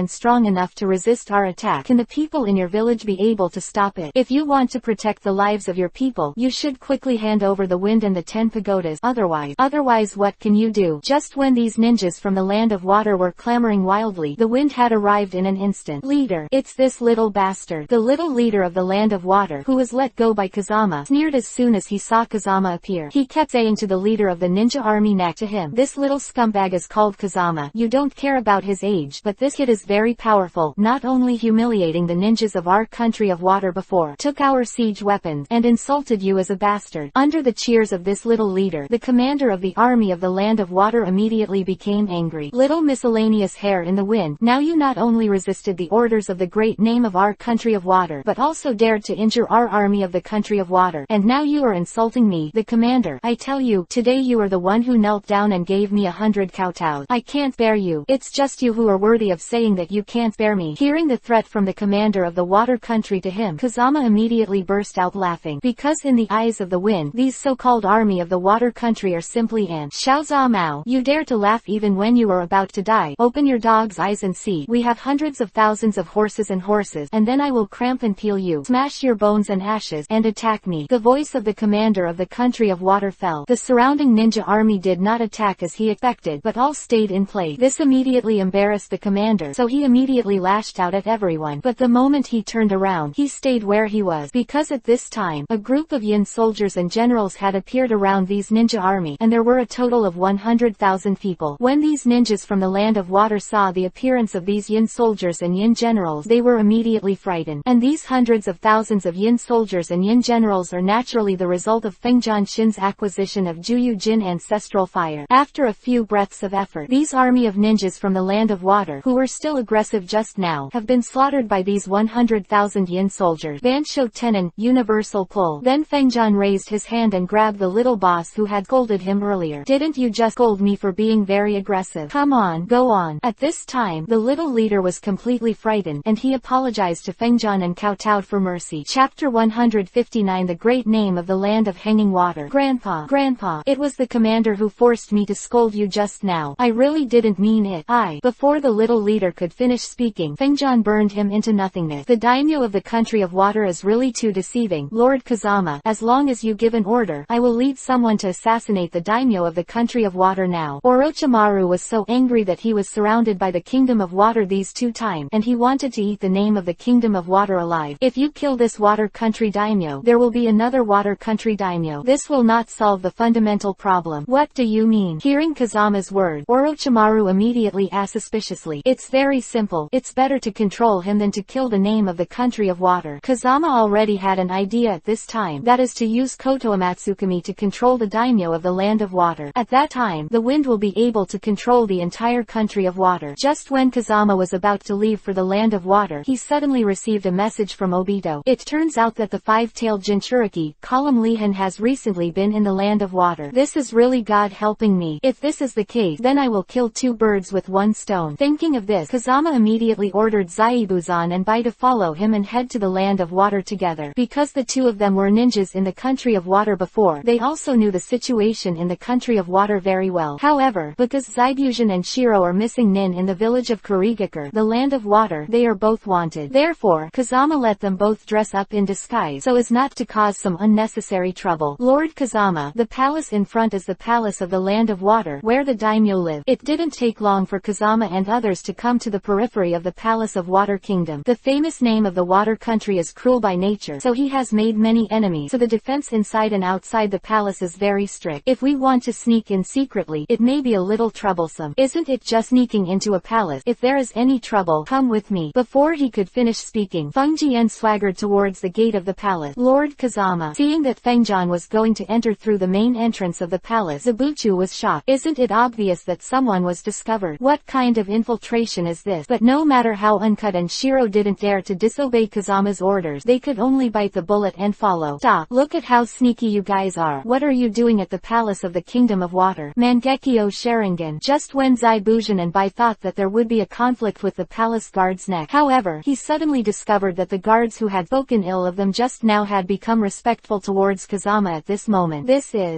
enough to resist our attack, can the people in your village be able to stop it? If you want to protect the lives of your people, you should quickly hand over the wind and the 10 pagodas, otherwise what can you do? Just when these ninjas from the land of water were clamoring wildly, the wind had arrived in an instant. Leader, it's this little bastard. The little leader of the land of water, who was let go by Kazama, sneered as soon as he saw Kazama appear. He kept saying to the leader of the ninja army next to him, this little scumbag is called Kazama. You don't care about his age, but this kid is very powerful, not only humiliating the ninjas of our country of water before, took our siege weapons, and insulted you as a bastard. Under the cheers of this little leader, the commander of the army of the land of water immediately became angry. Little miscellaneous hair in the wind, now you not only resisted the orders of the great name of our country of water, but also dared to injure our army of the country of water, and now you are insulting me, the commander. I tell you, today you are the one who knelt down and gave me 100 kowtows. I can't bear you. It's just you who are worthy of saying that you can't bear me. Hearing the threat from the commander of the water country to him, Kazama immediately burst out laughing, because in the eyes of the wind, these so-called army of the water country are simply ants. Xiao Mao, you dare to laugh even when you are about to die. Open your dog's eyes and see. We have hundreds of thousands of horses, and then I will cramp and peel you, smash your bones and ashes, and attack me. The voice of the commander of the country of water fell. The surrounding ninja army did not attack as he expected, but all stayed in place. This immediately embarrassed the commander, so he immediately lashed out at everyone. But the moment he turned around, he stayed where he was, because at this time, a group of yin soldiers and generals had appeared around these ninja army, and there were a total of 100,000 people. When these ninjas from the land of water saw the appearance of these yin soldiers and yin generals, they were immediately frightened. And these hundreds of thousands of yin soldiers and yin generals are naturally the result of Feng Jianshin's acquisition of Juyu Jin ancestral fire. After a few breaths of effort, these army of ninjas from the land of water, who were still aggressive just now, have been slaughtered by these 100,000 yin soldiers. Banshou Tenon, universal pull. Then Feng Jian raised his hand and grabbed the little boss who had scolded him earlier. Didn't you just scold me for being very aggressive? Come on, go on. At this time, the little leader was completely frightened, and he apologized to Feng Jian and kowtowed for mercy. Chapter 159 The Great Name of the Land of Hanging Water. Grandpa, it was the commander who forced me to scold you just now. I really didn't mean it. Before the little leader could finish speaking, Feng Jian burned him into nothingness. The daimyo of the country of water is really too deceiving. Lord Kazama, as long as you give an order, I will lead someone to assassinate the daimyo of the country of water now. Orochimaru was so angry that he was surrounded by the kingdom of water these 2 times, and he wanted to eat the name of the kingdom of water alive. If you kill this water country daimyo, there will be another water country daimyo. This will not solve the fundamental problem. What do you mean? Hearing Kazama's word, Orochimaru immediately asked suspiciously. It's very simple. It's better to control him than to kill the name of the country of water. Kazama already had an idea at this time, that is to use Koto Amatsukami to control the daimyo of the land of water. At that time, the wind will be able to control the entire country of water. Just when Kazama was about to leave for the land of water, he suddenly received a message from Obito. It turns out that the 5-tailed Jinchuriki, column Lihan, has recently been in the land of water. This is really God helping me. If this is the case, then I will kill 2 birds with 1 stone. Thinking of this, Kazama immediately ordered Zaibu Muzan and Bai to follow him and head to the land of water together. Because the two of them were ninjas in the country of water before, they also knew the situation in the country of water very well. However, because Zaibuzhan and Shiro are missing Nin in the village of Kurigakure, the land of water, they are both wanted. Therefore, Kazama let them both dress up in disguise so as not to cause some unnecessary trouble. Lord Kazama, the palace in front is the palace of the land of water, where the daimyo live. It didn't take long for Kazama and others to come to the periphery of the palace of Water Kingdom. The famous name of the water country is cruel by nature, so he has made many enemies, so the defense inside and outside the palace is very strict. If we want to sneak in secretly, it may be a little troublesome. Isn't it just sneaking into a palace? If there is any trouble, come with me. Before he could finish speaking, Feng Jian swaggered towards the gate of the palace. Lord Kazama, seeing that Feng Jian was going to enter through the main entrance of the palace, Zabuchu was shocked. Isn't it obvious that someone was discovered? What kind of infiltration is this? But no matter how Uncut and Shiro didn't dare to disobey Kazama's orders, they could only bite the bullet and follow. Stop! Look at how sneaky you guys are. What are you doing at the palace of the Kingdom of Water? Mangekyo Sharingan. Just when Zaibuzhan and Bai thought that there would be a conflict with the palace guards next. However, he suddenly discovered that the guards who had spoken ill of them just now had become respectful towards Kazama at this moment.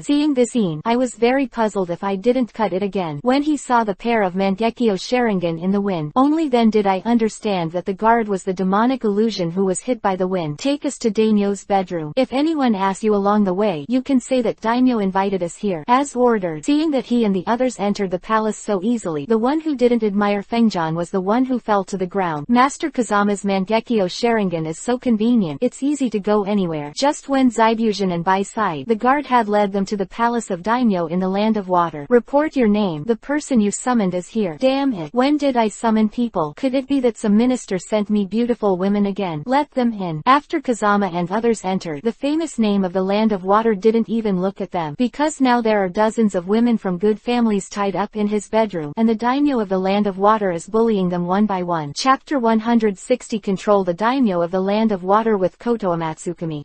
Seeing this scene, I was very puzzled if I didn't cut it again. When he saw the pair of Mangekyo Sharingan in the wind, only then did I understand that the guard was the demonic illusion who was hit by the wind. Take us to Daimyo's bedroom. If anyone asks you along the way, you can say that Daimyo invited us here. As ordered. Seeing that he and the others entered the palace so easily, the one who didn't admire Fengjian was the one who fell to the ground. Master Kazama's Mangekyo Sharingan is so convenient, it's easy to go anywhere. Just when Zaibuzhan and Bai sighed, the guard had led them to the palace of Daimyo in the land of water. Report your name. The person you summoned is here. Damn it. When did I summon people? Could it be that some minister sent me beautiful women again? Let them in. After Kazama and others entered, the famous name of the land of water didn't even look at them, because now there are dozens of women from good families tied up in his bedroom, and the daimyo of the land of water is bullying them one by one. Chapter 160. Control the daimyo of the land of water with Koto Amatsukami.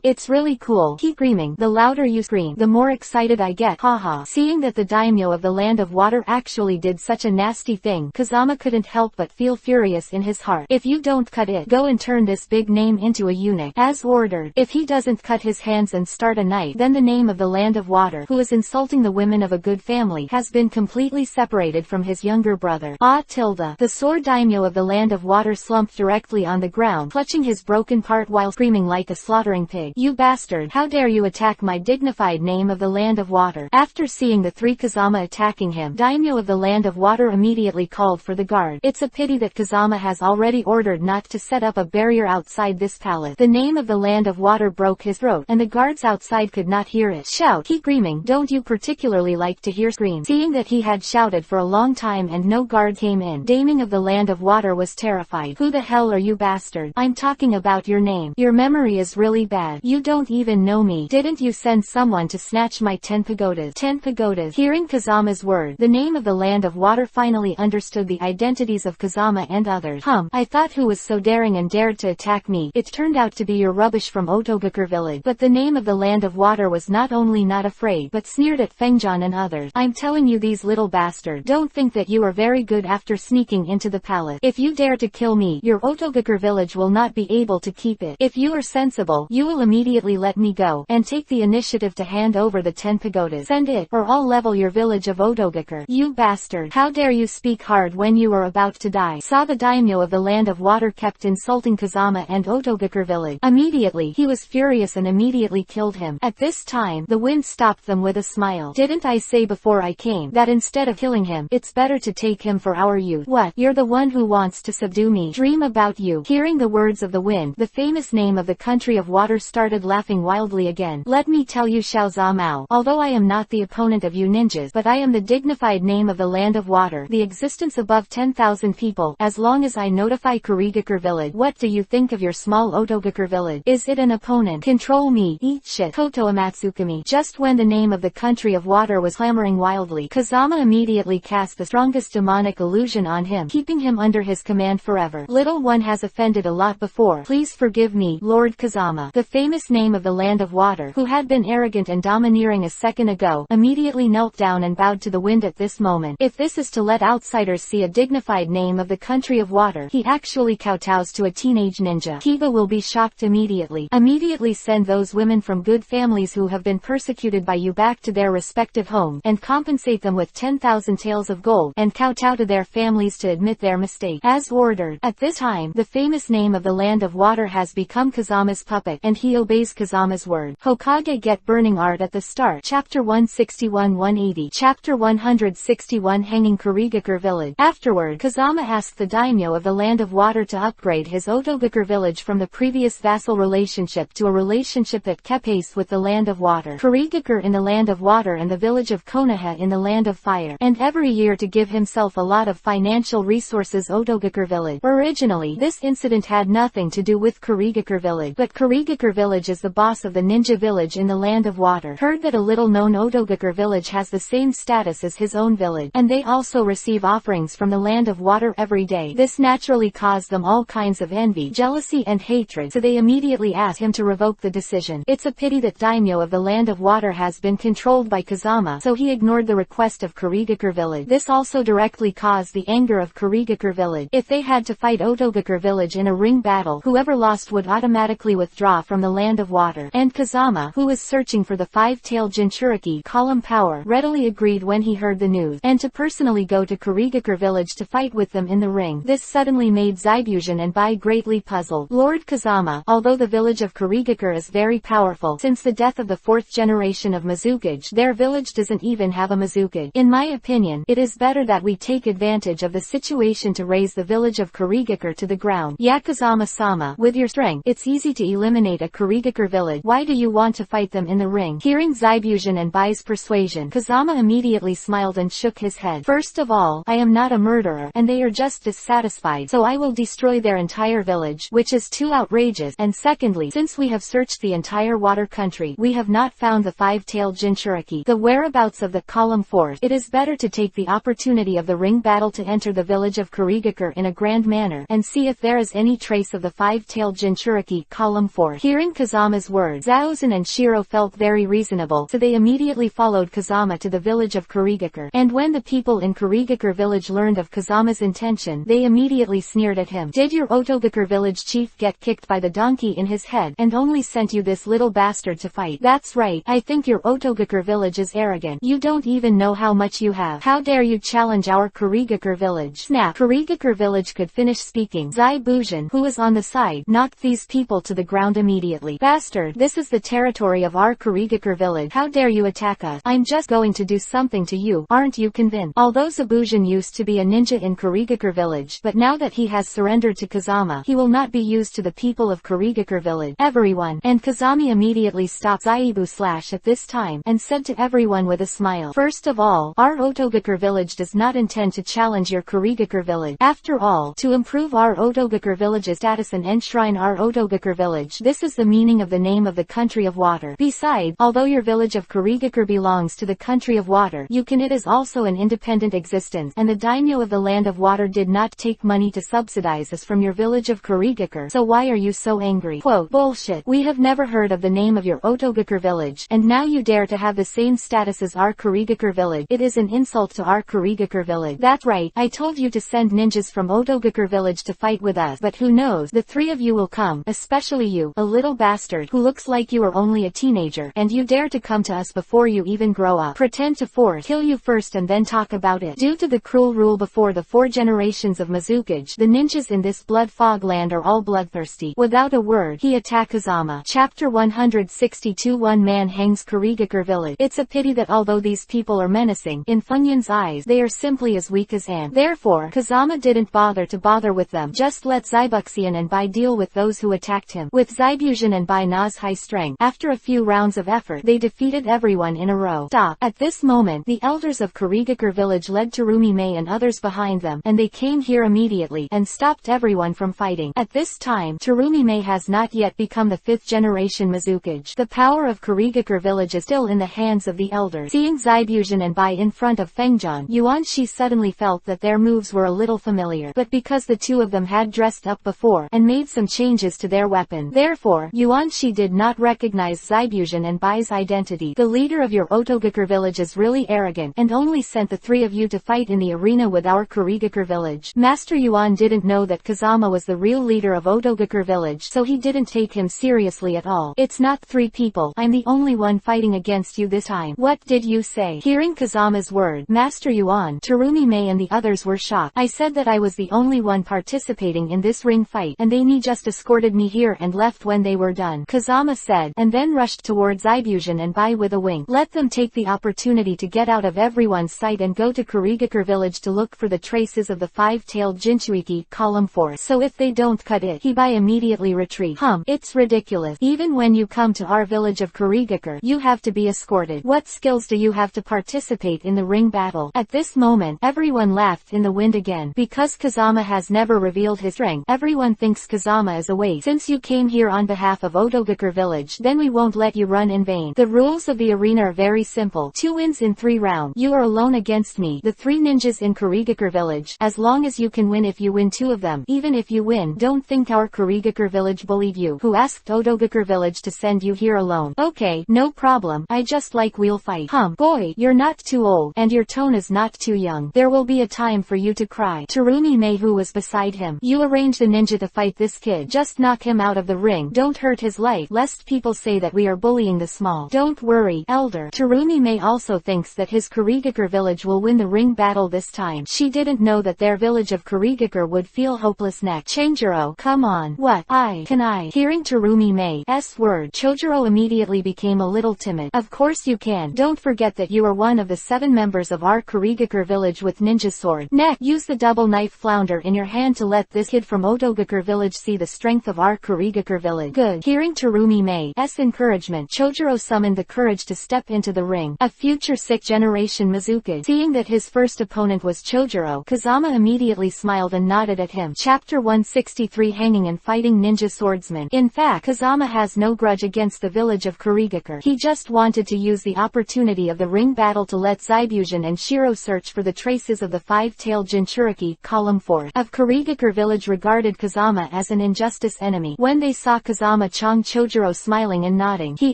It's really cool. Keep screaming. The louder you scream, the more excited I get. Haha. Seeing that the daimyo of the land of water actually did such a nasty thing, Kazama couldn't help but feel furious in his heart. If you don't cut it, go and turn this big name into a eunuch. As ordered. If he doesn't cut his hands and start a knife, then the name of the land of water, who is insulting the women of a good family, has been completely separated from his younger brother. The sword daimyo of the land of water slumped directly on the ground, clutching his broken part while screaming like a slaughtering pig. You bastard! How dare you attack my dignified name of the land of water? After seeing the three Kazama attacking him, daimyo of the land of water immediately called for the guard. It's a pity that Kazama has already ordered not to set up a barrier outside this palace. The name of the land of water broke his throat, and the guards outside could not hear it. Shout! Keep screaming. Don't you particularly like to hear screams? Seeing that he had shouted for a long time and no guard came in, daimyo of the land of water was terrified. Who the hell are you, bastard? I'm talking about your name. Your memory is really bad. You don't even know me. Didn't you send someone to snatch my 10 pagodas? 10 pagodas. Hearing Kazama's word, the name of the land of water finally understood the identities of Kazama and others. I thought who was so daring and dared to attack me? It turned out to be your rubbish from Otogakure village. But the name of the land of water was not only not afraid, but sneered at Fengjian and others. I'm telling you, these little bastards don't think that you are very good after sneaking into the palace. If you dare to kill me, your Otogakure village will not be able to keep it. If you are sensible, you will immediately let me go, and take the initiative to hand over the 10 pagodas. Send it, or I'll level your village of Otogakure. You bastard! How dare you speak hard when you are about to die? Saw the daimyo of the land of water kept insulting Kazama and Otogakure village. Immediately, he was furious and immediately killed him. At this time, the wind stopped them with a smile. Didn't I say before I came, that instead of killing him, it's better to take him for our youth? What? You're the one who wants to subdue me? Dream about you. Hearing the words of the wind, the famous name of the country of water started laughing wildly again. Let me tell you, Xiao Mao, although I am not the opponent of you ninjas, but I am the dignified name of the land of water, the existence above 10,000 people, as long as I notify Kurigakure village. What do you think of your small Otogakure village? Is it an opponent? Control me. Eat shit. Koto Amatsukami. Just when the name of the country of water was clamoring wildly, Kazama immediately cast the strongest demonic illusion on him, keeping him under his command forever. Little one has offended a lot before. Please forgive me, Lord Kazama. The famous name of the land of water, who had been arrogant and domineering a second ago, immediately knelt down and bowed to the wind at this moment. If this is to let outsiders see a dignified name of the country of water, he actually kowtows to a teenage ninja. Kiba will be shocked immediately. Immediately send those women from good families who have been persecuted by you back to their respective homes, and compensate them with 10,000 taels of gold, and kowtow to their families to admit their mistake. As ordered. At this time, the famous name of the Land of Water has become Kazama's puppet, and he obeys Kazama's word. Hokage get burning art at the start. Chapter 161-180. Chapter 161 Hanging Kurigakure Village. Afterward, Kazama asked the daimyo of the Land of Water to upgrade his Audiobook village from the previous vassal relationship to a relationship that kept pace with the Land of Water. Kurigakure in the Land of Water and the village of Konoha in the Land of Fire. And every year to give himself a lot of financial resources. Audiobook Village. Originally, this incident had nothing to do with Kurigakure Village, but Kurigakure Village is the boss of the ninja village in the Land of Water. Heard that a little-known Audiobook village has the same status as his own village, and they also receive offerings from the Land of Water every day. This naturally caused them all kinds of envy, jealousy and hatred, so they immediately asked him to revoke the decision. It's a pity that daimyo of the Land of Water has been controlled by Kazama, so he ignored the request of Kurigakure Village. This also directly caused the anger of Kurigakure Village. If they had to fight Audiobook Village in a ring battle, whoever lost would automatically withdraw from the Land of Water. And Kazama, who was searching for the five-tailed Jinchuriki column power, readily agreed when he heard the news, and to personally go to Kurigakure Village to fight with them in the ring. This suddenly made Zaibushin and Bai greatly puzzled. Lord Kazama, although the village of Kurigakure is very powerful, since the death of the fourth generation of Mizukage, their village doesn't even have a Mizukage. In my opinion, it is better that we take advantage of the situation to raise the village of Kurigakure to the ground. Yakazama-sama, with your strength, it's easy to eliminate a Kurigakure village. Why do you want to fight them in the ring? Hearing Zaibushin and Bai's persuasion, Kazama immediately smiled and shook his head. First of all, I am not a murderer, and they are just dissatisfied, so I will destroy their entire village, which is too outrageous. And secondly, since we have searched the entire water country, we have not found the five-tailed Jinchuriki, the whereabouts of the column force. It is better to take the opportunity of the ring battle to enter the village of Kurigakure in a grand manner, and see if there is any trace of the five-tailed Jinchuriki column force. Hearing Kazama's words, Zaozen and Shiro felt very reasonable, so they immediately followed Kazama to the village of Kurigakure. And when the people in Kurigakure village learned of Kazama's intention, they immediately sneered at him. Did your Audiobook village chief get kicked by the donkey in his head, and only sent you this little bastard to fight? That's right, I think your Audiobook village is arrogant. You don't even know how much you have. How dare you challenge our Kurigakure village? Snap. Kurigakure village could finish speaking. Zaibushin, who was on the side, knocked these people to the ground immediately. Bastard, this is the territory of our Kurigakure village. How dare you attack us? I'm just going to do something to you. Aren't you convinced? Although Zaibushin used to be a ninja in Kurigakure village, but now that he has surrendered to Kazama, he will not be used to the people of Kurigakure village. Everyone. And Kazami immediately stopped Zaibu/ at this time, and said to everyone with a smile, first of all, our Audiobook village does not intend to challenge your Kurigakure village. After all, to improve our Audiobook village's status and enshrine our Audiobook village, this is the meaning of the name of the country of water. Besides, although your village of Kurigakure belongs to the country of water, it is also an independent existence, and the daimyo of the Land of Water did not take money to subsidize us from your village of Kurigakure, so why are you so angry? Quote, bullshit. We have never heard of the name of your Audiobook village, and now you dare to have the same status as our Kurigakure village. It is an insult to our Kurigakure village. That's right, I told you to send ninjas from Audiobook village to fight with us, but who knows, the three of you will come, especially you, a little bastard, who looks like you are only a teenager, and you dare to come to us before you even grow up. Pretend to force kill you first and then talk about it. Due to the cruel rule before the 4 generations of Mizukage, the ninjas in this blood fog land are all bloodthirsty. Without a word, he attacked Kazama. Chapter 162 One man hangs Kurigakure village. It's a pity that although these people are menacing, in Funyun's eyes, they are simply as weak as ants. Therefore, Kazama didn't bother with them. Just let Zaibuxian and Bai deal with those who attacked him. With Zaibushin and Bai Na's high strength, after a few rounds of effort, they defeated everyone in a row. Stop. At this moment, the elders of Kurigakure village led Terumi Mei and others behind them, and they came here immediately, and stopped everyone from fighting. At this time, Terumi Mei has not yet become the 5th generation Mizukage. The power of Kurigakure village is still in the hands of the elders. Seeing Zaibushin and Bai in front of Fengjian, Yuanshi suddenly felt that their moves were a little familiar, but because the two of them had dressed up before, and made some changes to their weapon, therefore, Yuanshi did not recognize Zaibushin and Bai's identity. The leader of your Audiobook village is really arrogant, and only sent the 3 of you to fight in the arena with our Kurigakure village. Master Yuan Yuan didn't know that Kazama was the real leader of Odogakur village, so he didn't take him seriously at all. It's not 3 people. I'm the only one fighting against you this time. What did you say? Hearing Kazama's word, Master Yuan, Terumi Mei and the others were shocked. I said that I was the only one participating in this ring fight, and they just escorted me here and left when they were done, Kazama said, and then rushed towards Ibusion and Bai with a wink. Let them take the opportunity to get out of everyone's sight and go to Kurigakure village to look for the traces of the 5-tailed Jinchuiki column force. So if they don't cut it, he Bai immediately retreat. It's ridiculous. Even when you come to our village of Kurigakure, you have to be escorted. What skills do you have to participate in the ring battle? At this moment, everyone laughed in the wind again. Because Kazama has never revealed his rank, everyone thinks Kazama is a waste. Since you came here on behalf of Odogakur village, then we won't let you run in vain. The rules of the arena are very simple. 2 wins in 3 rounds. You are alone against me, the 3 ninjas in Kurigakure village. As long as you can win, if you win 2 of them, even if you win, don't think our Kurigakure village bullied you. Who asked Odogakur village to send you here alone? Okay, no problem. I just like we'll fight. Boy, you're not too old, and your tone is not too young. There will be a time for you to cry. Terumi Mei, who was beside him, you arrange the ninja to fight this kid. Just knock him out of the ring. Don't hurt his life, lest people say that we are bullying the small. Don't worry, elder. Terumi Mei also thinks that his Kurigakure village will win the ring battle this time. She didn't know that their village of Kurigakure would feel hopeless next. Chojuro, come on. What? Can I? Hearing Terumi Mei's word, Chojuro immediately became a little timid. Of course you can. Don't forget that you are one of the 7 members of our Kurigakure village with ninja sword. Next, use the double knife flounder in your hand to let this kid from Odogakur village see the strength of our Kurigakure village. Good. Hearing Terumi Mei's encouragement, Chojuro summoned the courage to step into the ring. A future 6th generation Mizuka. Seeing that his first opponent was Chojuro, Kazama immediately smiled and nodded at him. Chapter 163, Hanging and Fighting Ninja Swordsman. In fact, Kazama has no grudge against the village of Kurigakure. He just wanted to use the opportunity of the ring battle to let Zaibusion and Shiro search for the traces of the 5-tailed Jinchuriki column force of Kurigakure village. Regarded Kazama as an injustice enemy. When they saw Kazama-chan, Chojuro smiling and nodding. He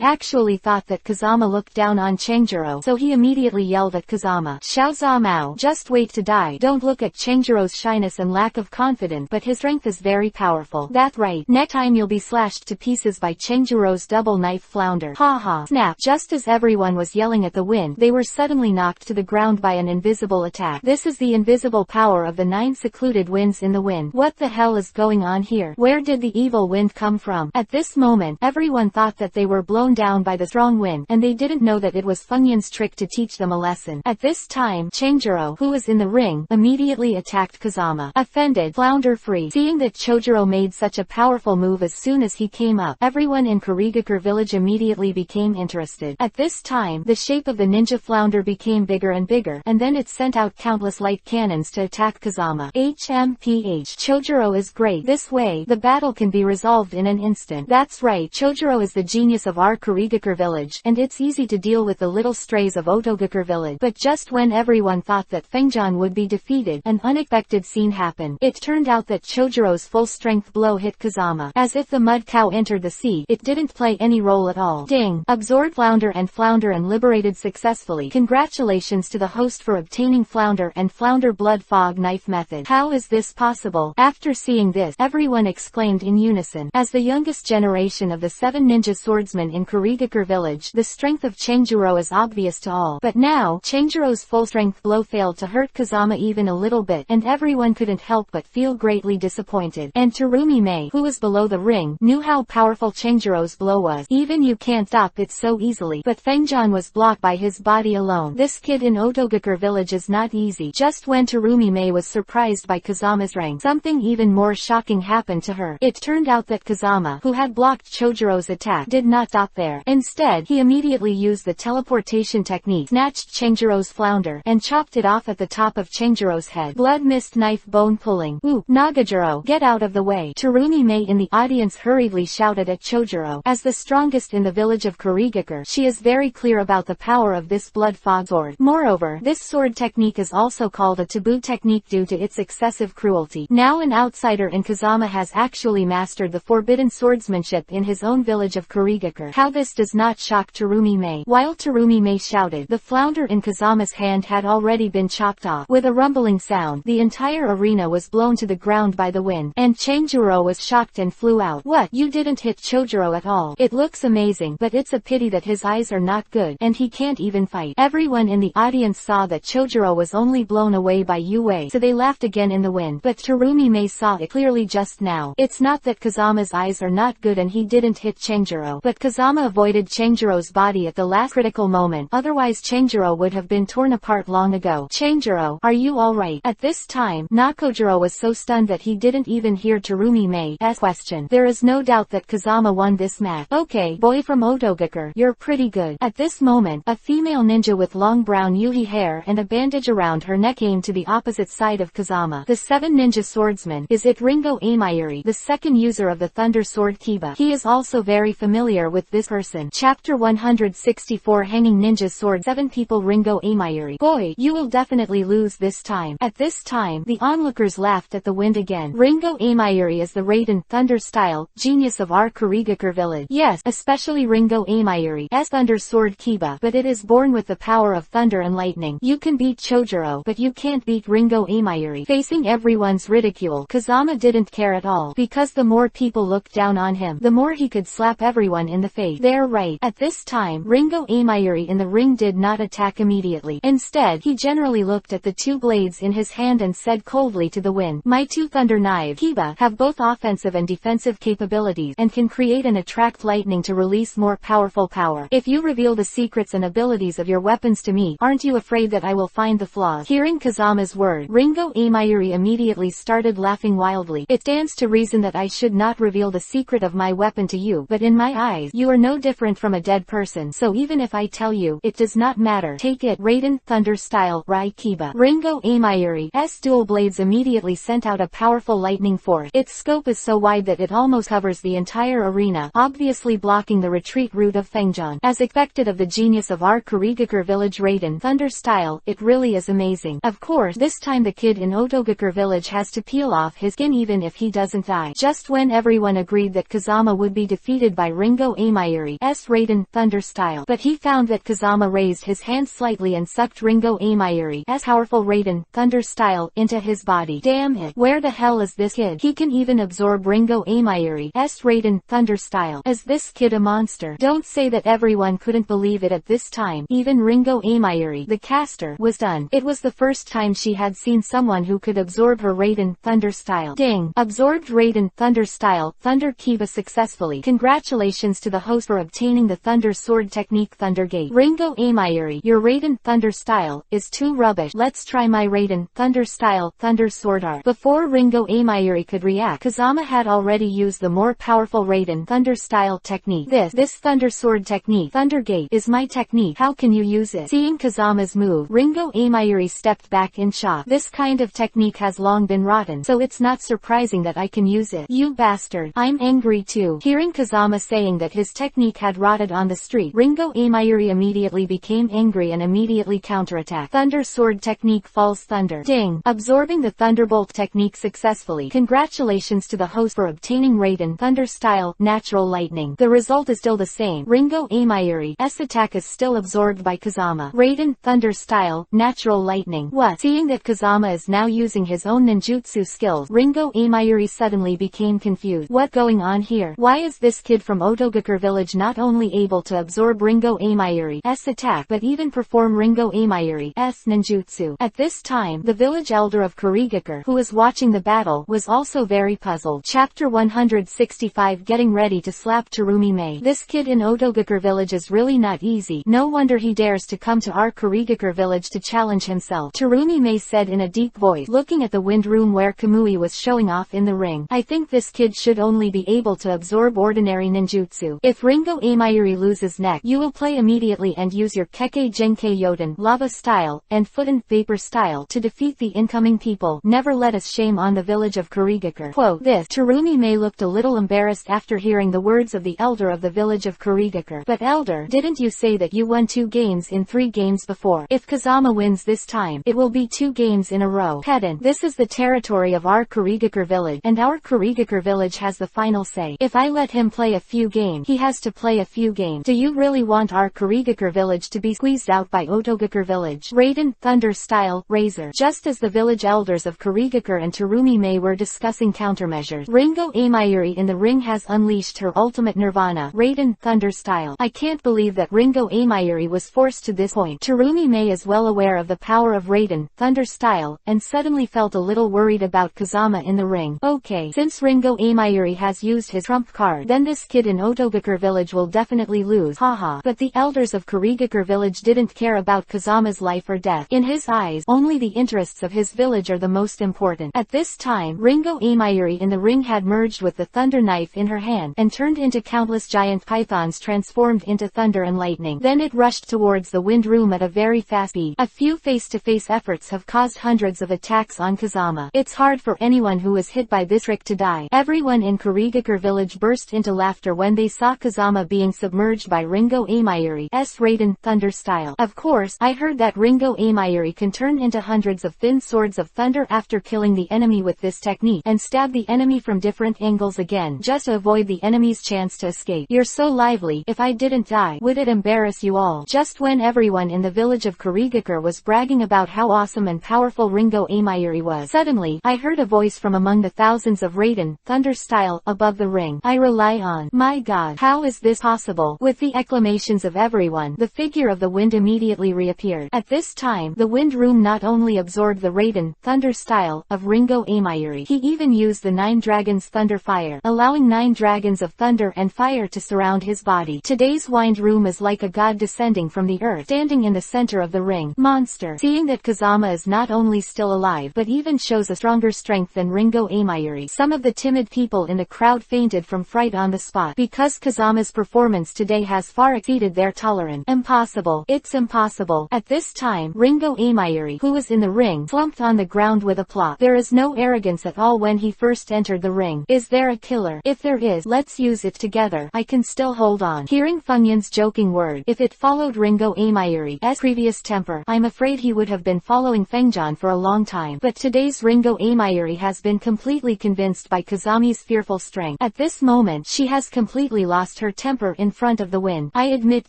actually thought that Kazama looked down on Chojuro, so he immediately yelled at Kazama, Xiaozamao, just wait to die. Don't look at Chonjuro's shyness and lack of confidence, but his strength is very powerful. That's right. Next time you'll be slashed to pieces by Chonjuro's double knife flounder. Ha. Snap. Just as everyone was yelling at the wind, they were suddenly knocked to the ground by an invisible attack. This is the invisible power of the 9 secluded winds in the wind. What the hell is going on here? Where did the evil wind come from? At this moment, everyone thought that they were blown down by the strong wind, and they didn't know that it was Funyun's trick to teach them a lesson. At this time, Chojuro, who was in the ring, immediately attacked Kazama. Offended, flounder free. Seeing that Chojuro made such a powerful move as soon as he came up, everyone in Kurigakure village immediately became interested. At this time, the shape of the ninja flounder became bigger and bigger, and then it sent out countless light cannons to attack Kazama. HMPH. Chojuro is great. This way, the battle can be resolved in an instant. That's right, Chojuro is the genius of our Kurigakure village, and it's easy to deal with the little strays of Odogakur village. But just when everyone thought that Fengjan would be defeated, an unexpected scene happened. It turned out that Chojuro's full-strength blow hit Kazama. As if the mud cow entered the sea, it didn't play any role at all. Ding! Absorbed flounder and liberated successfully. Congratulations to the host for obtaining flounder and flounder blood fog knife method. How is this possible? After seeing this, everyone exclaimed in unison. As the youngest generation of the 7 ninja swordsmen in Kurigakure village, the strength of Chonjuro is obvious to all. But now, Chonjuro's full-strength blow failed to hurt Kazama even a little bit, and everyone couldn't help but feel greatly disappointed. And Terumi Mei, who was below the ring, knew how powerful Chonjuro's blow was. Even you can't stop it so easily. But Fengjan was blocked by his body alone. This kid in Odogakur village is not easy. Just when Terumi Mei was surprised by Kazama's rank, something even more shocking happened to her. It turned out that Kazama, who had blocked Chojuro's attack, did not stop there. Instead, he immediately used the teleportation technique, snatched Chonjuro's flounder, and chopped it off at the top of Chonjuro's head. Blood mist knife bone pulling. Ooh, Nagajiro, get out of the way. Terumi Mei in the audience hurriedly shouted at Chojuro. As the strongest in the village of Kurigakure, she is very clear about the power of this blood fog sword. Moreover, this sword technique is also called a taboo technique due to its excessive cruelty. Now an outsider in Kazama has actually mastered the forbidden swordsmanship in his own village of Kurigakure. How this does not shock Terumi Mei. While Terumi Mei shouted, the flounder in Kazama's hand had already been chopped off. With a rumbling sound, the entire arena arena was blown to the ground by the wind, and Changjuro was shocked and flew out. What? You didn't hit Chojuro at all? It looks amazing, but it's a pity that his eyes are not good, and he can't even fight. Everyone in the audience saw that Chojuro was only blown away by Yue, so they laughed again in the wind, but Terumi-Mei saw it clearly just now. It's not that Kazama's eyes are not good and he didn't hit Changjuro, but Kazama avoided Changjuro's body at the last critical moment, otherwise Changjuro would have been torn apart long ago. Changjuro, are you alright? At this time, Nakojiro was so stunned that he didn't even hear Terumi-Mei's question. There is no doubt that Kazama won this match. Okay, boy from Otogakure, you're pretty good. At this moment, a female ninja with long brown yuhi hair and a bandage around her neck came to the opposite side of Kazama. The 7 ninja swordsman. Is it Ringo Amayuri, the second user of the Thunder Sword Kiba? He is also very familiar with this person. Chapter 164 Hanging Ninja Sword 7 People Ringo Amayuri. Boy, you will definitely lose this time. At this time, the onlookers laughed at the wind again. Ringo Amayuri is the Raiden Thunder style genius of our Kurigakure village. Yes, especially Ringo Amayuri's Thunder Sword Kiba, but it is born with the power of thunder and lightning. You can beat Chojuro, but you can't beat Ringo Amayuri. Facing everyone's ridicule, Kazama didn't care at all, because the more people looked down on him, the more he could slap everyone in the face. They're right. At this time, Ringo Amayuri in the ring did not attack immediately. Instead, he generally looked at the 2 blades in his hand and said coldly to the wind, "My 2 thunder knives Kiba have both offensive and defensive capabilities, and can create and attract lightning to release more powerful power. If you reveal the secrets and abilities of your weapons to me, aren't you afraid that I will find the flaws?" Hearing Kazama's word, Ringo Amayuri immediately started laughing wildly. "It stands to reason that I should not reveal the secret of my weapon to you, but in my eyes, you are no different from a dead person, so even if I tell you, it does not matter. Take it." Raiden Thunder Style Rai Kiba. Ringo Amayuri's dual blades immediately sent out a powerful lightning force. Its scope is so wide that it almost covers the entire arena, obviously blocking the retreat route of Fengjian. As expected of the genius of our Kurigakure village Raiden Thunder Style, it really is amazing. Of course, this time the kid in Otogakure village has to peel off his skin even if he doesn't die. Just when everyone agreed that Kazama would be defeated by Ringo Amayuri's Raiden Thunder Style, but he found that Kazama raised his hand slightly and sucked Ringo Amayuri's powerful Raiden Thunder Style into his body. Damn it, where the hell is this kid? He can even absorb Ringo Amayuri's Raiden Thunder Style. Is this kid a monster? Don't say that. Everyone couldn't believe it at this time. Even Ringo Amayuri, the caster, was done. It was the first time she had seen someone who could absorb her Raiden Thunder Style. Ding! Absorbed Raiden Thunder Style, Thunder Kiba successfully. Congratulations to the host for obtaining the Thunder Sword technique Thunder Gate. Ringo Amayuri, your Raiden Thunder Style is too rubbish. Let's try my Raiden Thunder Style Thunder Sword Art. Before Ringo Amayuri could react, Kazama had already used the more powerful Raiden Thunder Style technique. This Thunder Sword technique, Thunder Gate, is my technique. How can you use it? Seeing Kazama's move, Ringo Amayuri stepped back in shock. This kind of technique has long been rotten, so it's not surprising that I can use it. You bastard. I'm angry too. Hearing Kazama saying that his technique had rotted on the street, Ringo Amayuri immediately became angry and immediately counterattacked. Thunder Sword technique Falls Thunder. Ding! Absorbing the Thunderbolt technique successfully. Congratulations to the host for obtaining Raiden Thunder Style Natural Lightning. The result is still the same. Ringo Amayuri's attack is still absorbed by Kazama. Raiden Thunder Style Natural Lightning. What? Seeing that Kazama is now using his own ninjutsu skills, Ringo Amayuri suddenly became confused. What going on here? Why is this kid from Otogakure village not only able to absorb Ringo Amayuri's attack but even perform Ringo Amayuri's ninjutsu? At this time, the village elder of Kurigakure, who was watching the battle, was also very puzzled. Chapter 165 Getting Ready to Slap Terumi-Mei. This kid in Otogakure village is really not easy. No wonder he dares to come to our Kurigakure village to challenge himself. Terumi-Mei said in a deep voice, looking at the wind room where Kamui was showing off in the ring. I think this kid should only be able to absorb ordinary ninjutsu. If Ringo Amayuri loses next, you will play immediately and use your Kekkei Genkei Yoden Lava style and Footen Vapor style to defeat the incoming people. Never let us shame on the village of Kurigakure. Quote this. Terumi-Mei looked a little embarrassed after hearing the words of the elder of the village of Kurigakure. But elder, didn't you say that you won 2 games in 3 games before? If Kazama wins this time, it will be 2 games in a row. Pedant. This is the territory of our Kurigakure village, and our Kurigakure village has the final say. If I let him play a few games, he has to play a few games. Do you really want our Kurigakure village to be squeezed out by Otogakure village? Raiden Thunder Style Razor. Just as the village elders elders of Kurigakure and Terumi Mei were discussing countermeasures. Ringo Amayuri in the ring has unleashed her ultimate nirvana, Raiden, Thunder style. I can't believe that Ringo Amayuri was forced to this point. Terumi Mei is well aware of the power of Raiden, Thunder style, and suddenly felt a little worried about Kazama in the ring. Okay, since Ringo Amayuri has used his trump card, then this kid in Audiobookseries village will definitely lose, haha. But the elders of Kurigakure village didn't care about Kazama's life or death. In his eyes, only the interests of his village are the most important. At this time, Ringo Amayuri in the ring had merged with the thunder knife in her hand, and turned into countless giant pythons transformed into thunder and lightning. Then it rushed towards the wind room at a very fast speed. A few face-to-face efforts have caused hundreds of attacks on Kazama. It's hard for anyone who is hit by this trick to die. Everyone in Kurigakure village burst into laughter when they saw Kazama being submerged by Ringo Amayuri's Raiden, Thunder style. Of course, I heard that Ringo Amayuri can turn into hundreds of thin swords of thunder after killing the enemy with this technique, and stab the enemy from different angles again, just to avoid the enemy's chance to escape. You're so lively. If I didn't die, would it embarrass you all? Just when everyone in the village of Kurigakure was bragging about how awesome and powerful Ringo Amayuri was, suddenly, I heard a voice from among the thousands of Raiden, Thunder style, above the ring. I rely on. My god, how is this possible? With the acclamations of everyone, the figure of the wind immediately reappeared. At this time, the wind room not only absorbed the Raiden, Thunder style, of Ringo Amayuri, he even used the 9 dragons thunder fire, allowing 9 dragons of thunder and fire to surround his body. Today's wind room is like a god descending from the earth, standing in the center of the ring. Monster. Seeing that Kazama is not only still alive but even shows a stronger strength than Ringo Amayuri, some of the timid people in the crowd fainted from fright on the spot, because Kazama's performance today has far exceeded their tolerance. Impossible. It's impossible. At this time, Ringo Amayuri, who was in the ring, slumped on the ground with a plop. There is no arrogance at all when he first entered the ring. Is there a killer? If there is, let's use it together. I can still hold on. Hearing Funyun's joking word, if it followed Ringo Amayuri's previous temper, I'm afraid he would have been following Fengjan for a long time. But today's Ringo Amayuri has been completely convinced by Kazami's fearful strength. At this moment, she has completely lost her temper in front of the wind. I admit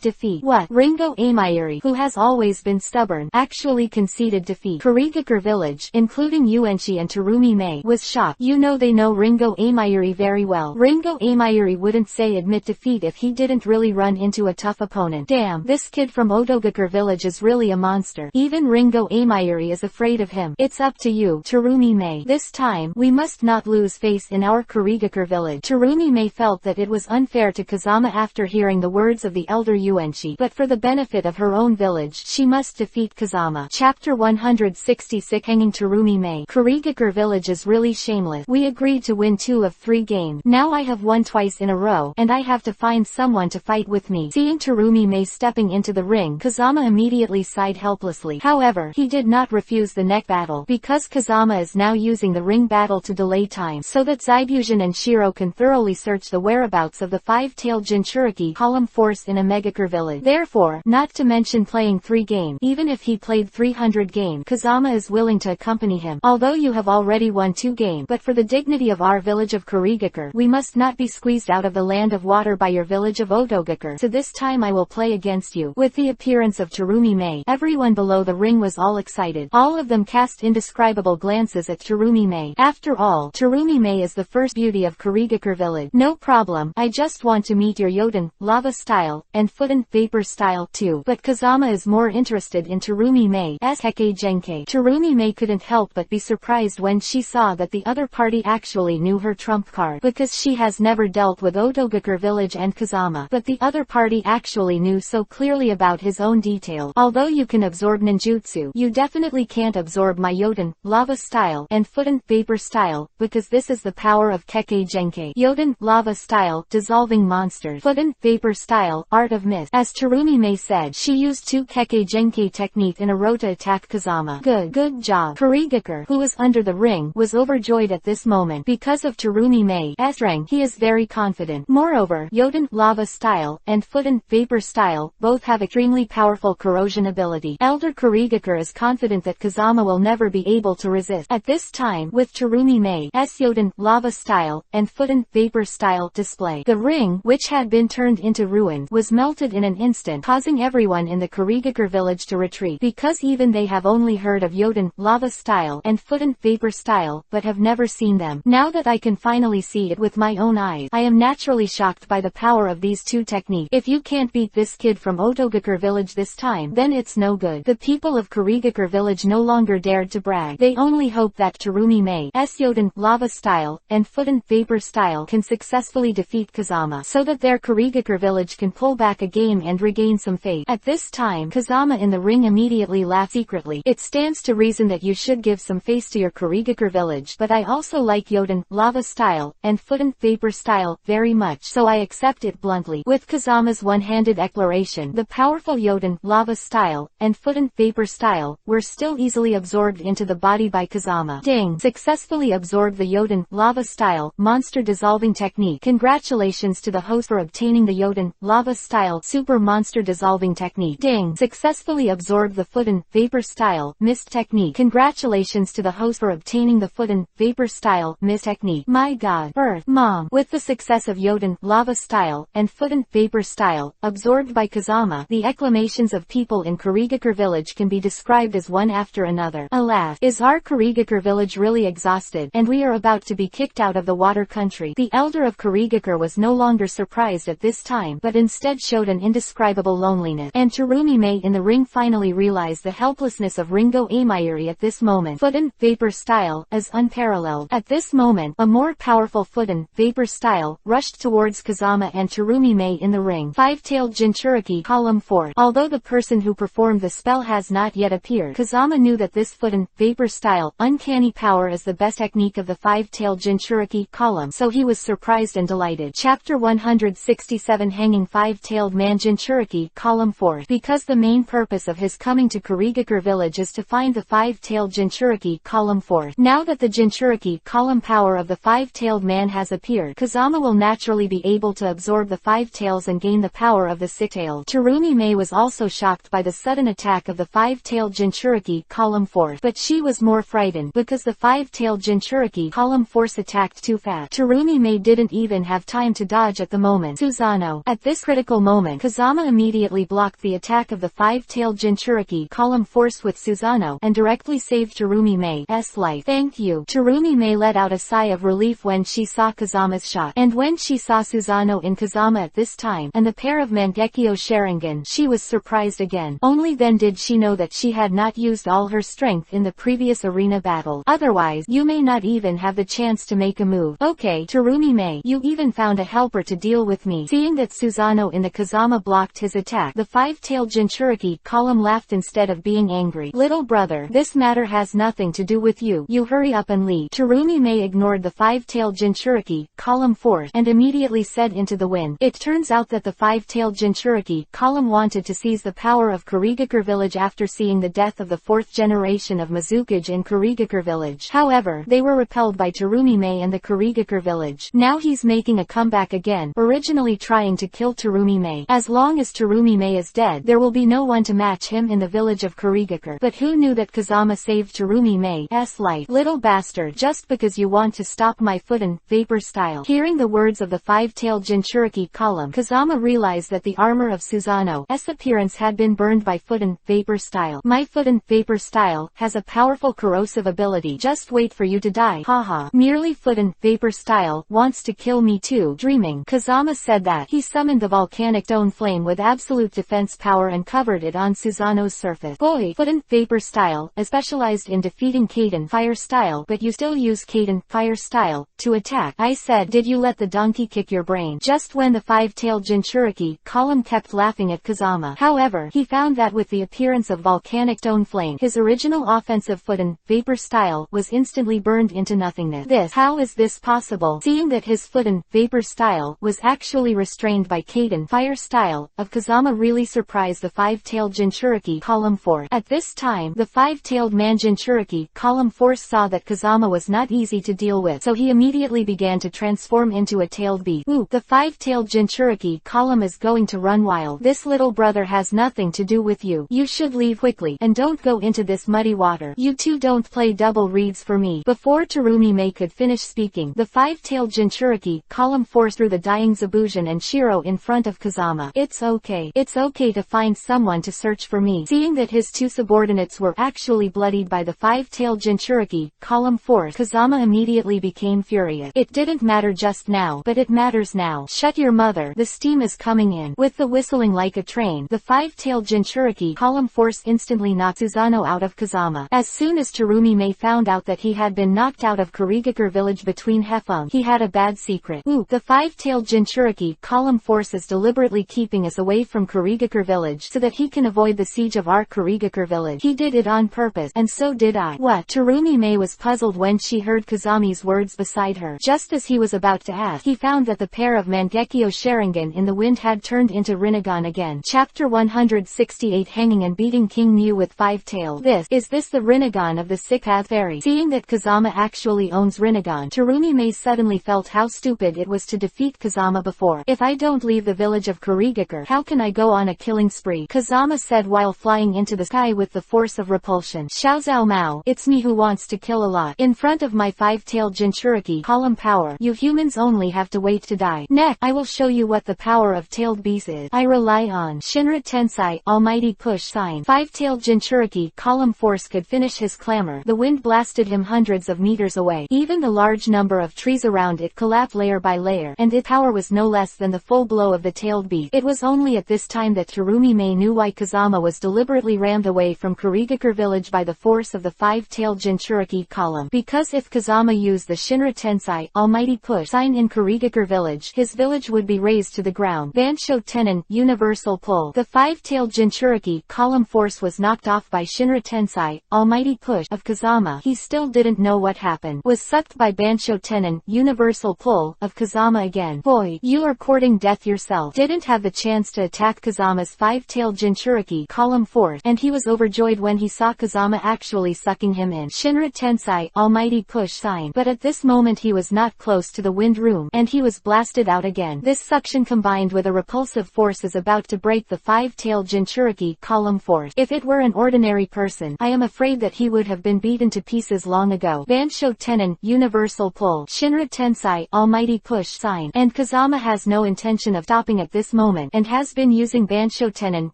defeat. What? Ringo Amayuri, who has always been stubborn, actually conceded defeat. Kurigakure village, including Yuenchi and Terumi Mei, was shocked. You know they know Ringo Amayuri very well. Ringo Amayuri wouldn't say admit defeat if he didn't really run into a tough opponent. Damn, this kid from Audiobookseries village is really a monster. Even Ringo Amayuri is afraid of him. It's up to you, Terumi Mei. This time, we must not lose face in our Kurigakure village. Terumi Mei felt that it was unfair to Kazama after hearing the words of the elder Yuenchi, but for the benefit of her own village, she must defeat Kazama. Chapter 166 Hanging Terumi Mei. Kurigakure village is really shameless. We agreed to win 2 of 3 games. Now I have won twice in a row, and I have to find someone to fight with me. Seeing Terumi Mei stepping into the ring, Kazama immediately sighed helplessly. However, he did not refuse the neck battle, because Kazama is now using the ring battle to delay time, so that Zaibushin and Shiro can thoroughly search the whereabouts of the 5-tailed Jinchuriki column force in a Megakure village. Therefore, not to mention playing 3 games, even if he played 300 games, Kazama is willing to accompany him. Although you have already won 2 games, but for the dignity of our village of Kurigakure, we must not be squeezed out of the land of water by your village of Audiobookseries. So this time I will play against you. With the appearance of Terumi Mei, everyone below the ring was all excited. All of them cast indescribable glances at Terumi Mei. After all, Terumi Mei is the first beauty of Kurigakure village. No problem, I just want to meet your Yoden, lava style, and Fuden, vapor style too. But Kazama is more interested in Terumi Mei's Heke Genkai. Terumi Mei couldn't help but be surprised when she saw that the other party actually knew her trump card, because she has never dealt with Audiobookseries village and Kazama. But the other party actually knew so clearly about his own detail. Although you can absorb ninjutsu, you definitely can't absorb my Yoden, lava style, and Fuden, vapor style, because this is the power of Keke Genkai. Yoden, lava style, dissolving monsters. Fuden, vapor style, art of mist. As Terumi Mei said, she used 2 Keke Genkai technique in a row to attack Kazama. Good job. Kurigakure, who was under the ring, was overjoyed at this moment. Because of Terumi Mei's strength, he is very confident. Moreover, Yoden, lava style, and Fuden, vapor style, both have extremely powerful corrosion ability. Elder Kurigakure is confident that Kazama will never be able to resist. At this time, with Terumi Mei's Yoden, lava style, and Fuden, vapor style display, the ring, which had been turned into ruins, was melted in an instant, causing everyone in the Kurigakure village to retreat, because even they have only heard of Yoden, lava style, style and foot and vapor style, but have never seen them. Now that I can finally see it with my own eyes, I am naturally shocked by the power of these two techniques. If you can't beat this kid from Otogakure village this time, then it's no good. The people of Kurigakure village no longer dared to brag. They only hoped that Terumi Mei's Yoden, lava style, and foot and vapor style can successfully defeat Kazama, so that their Kurigakure village can pull back a game and regain some faith. At this time, Kazama in the ring immediately laughed secretly. It stands to reason that you should give some face to your Kurigakure village, but I also like Yoden, lava style, and foot and vapor style very much, so I accept it bluntly. With Kazama's one-handed declaration, the powerful Yoden, lava style, and foot and vapor style were still easily absorbed into the body by Kazama. Ding! Successfully absorbed the Yoden, lava style, monster dissolving technique. Congratulations to the host for obtaining the Yoden, lava style, super monster dissolving technique. Ding! Successfully absorbed the foot and vapor style, mist technique. Congratulations to the host for obtaining the foot and vapor style, mist technique. My god, Earth, Mom! With the success of Yoden, lava style, and foot and vapor style, absorbed by Kazama, the acclamations of people in Kurigakure village can be described as one after another. Alas, is our Kurigakure village really exhausted, and we are about to be kicked out of the water country? The elder of Kurigakure was no longer surprised at this time, but instead showed an indescribable loneliness, and Terumi Mei in the ring finally realized the helplessness of Ringo Amayuri at this moment. Foot and vapor style is unparalleled. At this moment, a more powerful foot and vapor style rushed towards Kazama and Terumi Mei in the ring. Five-tailed Jinchuriki, column 4. Although the person who performed the spell has not yet appeared, Kazama knew that this foot and vapor style, uncanny power is the best technique of the five-tailed Jinchuriki column, so he was surprised and delighted. Chapter 167 Hanging Five-Tailed Man Jinchuriki, column 4. Because the main purpose of his coming to Kurigakure village is to find the five-tailed Jinchuriki, column 4. Now that the Jinchuriki column power of the five-tailed man has appeared, Kazama will naturally be able to absorb the five tails and gain the power of the six-tailed. Terumi Mei was also shocked by the sudden attack of the five-tailed Jinchuriki, column 4, but she was more frightened because the five-tailed Jinchuriki column force attacked too fast. Terumi Mei didn't even have time to dodge at the moment. Susanoo. At this critical moment, Kazama immediately blocked the attack of the five-tailed Jinchuriki column force with Susanoo and directly saved Terumi Mei's life. Thank you. Terumi Mei let out a sigh of relief when she saw Kazama's shot, and when she saw Susanoo in Kazama at this time, and the pair of Mangekyo Sharingan, she was surprised again. Only then did she know that she had not used all her strength in the previous arena battle. Otherwise, you may not even have the chance to make a move. Okay, Terumi Mei, you even found a helper to deal with me. Seeing that Susanoo in the Kazama blocked his attack, the five-tailed Jinchuriki column laughed instead of being angry. Little brother, this matter has nothing to do with you. You hurry up and leave. Terumi Mei ignored the five-tailed Jinchuriki column 4 and immediately said into the wind. It turns out that the five-tailed Jinchuriki column wanted to seize the power of Kurigakure village after seeing the death of the fourth generation of Mizukage in Kurigakure village. However, they were repelled by Terumi Mei and the Kurigakure village. Now he's making a comeback again, originally trying to kill Terumi Mei. As long as Terumi Mei is dead, there will be no one to match him in the village of Kurigakure. But who knew that Kazama saved Terumi Mei's life? Little bastard, just because you want to stop my foot and vapor style. Hearing the words of the five-tailed Jinchuriki column, Kazama realized that the armor of Susanoo's appearance had been burned by foot and vapor style. My foot and vapor style has a powerful corrosive ability. Just wait for you to die. Haha. Merely foot and vapor style wants to kill me too. Dreaming. Kazama said that. He summoned the volcanic stone flame with absolute defense power and covered it on Susanoo's surface. Boy, foot and vapor style is specialized in defeating Kaden fire style, but you still use Kaden fire style to attack. I said, did you let the donkey kick your brain? Just when the five-tailed Jinchuriki column kept laughing at Kazama. However, he found that with the appearance of volcanic stone flame, his original offensive foot and vapor style was instantly burned into nothingness. How is this possible? Seeing that his foot and vapor style was actually restrained by Kaden fire style of Kazama really surprised the five-tailed Jinchuriki column 4. At this time, the five-tailed man Jinchuriki column 4 saw that Kazama was not easy to deal with, so he immediately began to transform into a tailed beast. Ooh, the five-tailed Jinchuriki column is going to run wild. This little brother has nothing to do with you. You should leave quickly, and don't go into this muddy water. You two don't play double reads for me. Before Terumi Mei could finish speaking, the five-tailed Jinchuriki column 4 threw the dying Zabujan and Shiro in front of Kazama. It's okay. It's okay to find someone to search for me. Seeing that his two subordinates were actually bloodied by the the five-tailed Jinchuriki, column 4. Kazama immediately became furious. It didn't matter just now, but it matters now. Shut your mother, the steam is coming in. With the whistling like a train, the five-tailed Jinchuriki, column force instantly knocked Suzano out of Kazama. As soon as Terumi-Mei found out that he had been knocked out of Kurigakure village between Hefeng, he had a bad secret. Ooh, the five-tailed Jinchuriki, column force is deliberately keeping us away from Kurigakure village so that he can avoid the siege of our Kurigakure village. He did it on purpose, and so did I. What? Terumi-Mei was puzzled when she heard Kazami's words beside her. Just as he was about to ask, he found that the pair of Mangekyo Sharingan in the wind had turned into Rinnegan again. Chapter 168, Hanging and Beating King Mew with Five Tails. Is this the Rinnegan of the Sick Path Fairy? Seeing that Kazama actually owns Rinnegan, Terumi-Mei suddenly felt how stupid it was to defeat Kazama before. If I don't leave the village of Kurigakure, how can I go on a killing spree? Kazama said while flying into the sky with the force of repulsion. Xiaozao Mao, it's me who wants to kill a lot. In front of my five-tailed Jinchuriki, column power, you humans only have to wait to die. Next, I will show you what the power of tailed beasts is. I rely on Shinra Tensai, almighty push sign. Five-tailed Jinchuriki, column force could finish his clamor. The wind blasted him hundreds of meters away. Even the large number of trees around it collapsed layer by layer, and its power was no less than the full blow of the tailed beast. It was only at this time that Terumi-Mei knew why Kazama was deliberately rammed away from Kurigakure village by the force of the five-tailed Jinchuriki column. Because if Kazama used the Shinra Tensai, almighty push sign in Kurigakure village, his village would be razed to the ground. Bansho Tenon, universal pull. The five-tailed Jinchuriki, column force was knocked off by Shinra Tensai, almighty push of Kazama. He still didn't know what happened. Was sucked by Bansho Tenon, universal pull of Kazama again. Boy, you are courting death yourself. Didn't have the chance to attack Kazama's five-tailed Jinchuriki, column force, and he was overjoyed when he saw Kazama actually sucking him in. Shinra Tensai, almighty push sign. But at this moment he was not close to the wind room, and he was blasted out again. This suction combined with a repulsive force is about to break the five-tailed Jinchuriki, column force. If it were an ordinary person, I am afraid that he would have been beaten to pieces long ago. Bansho Tenon, universal pull. Shinra Tensai, almighty push sign. And Kazama has no intention of stopping at this moment, and has been using Bansho Tenon,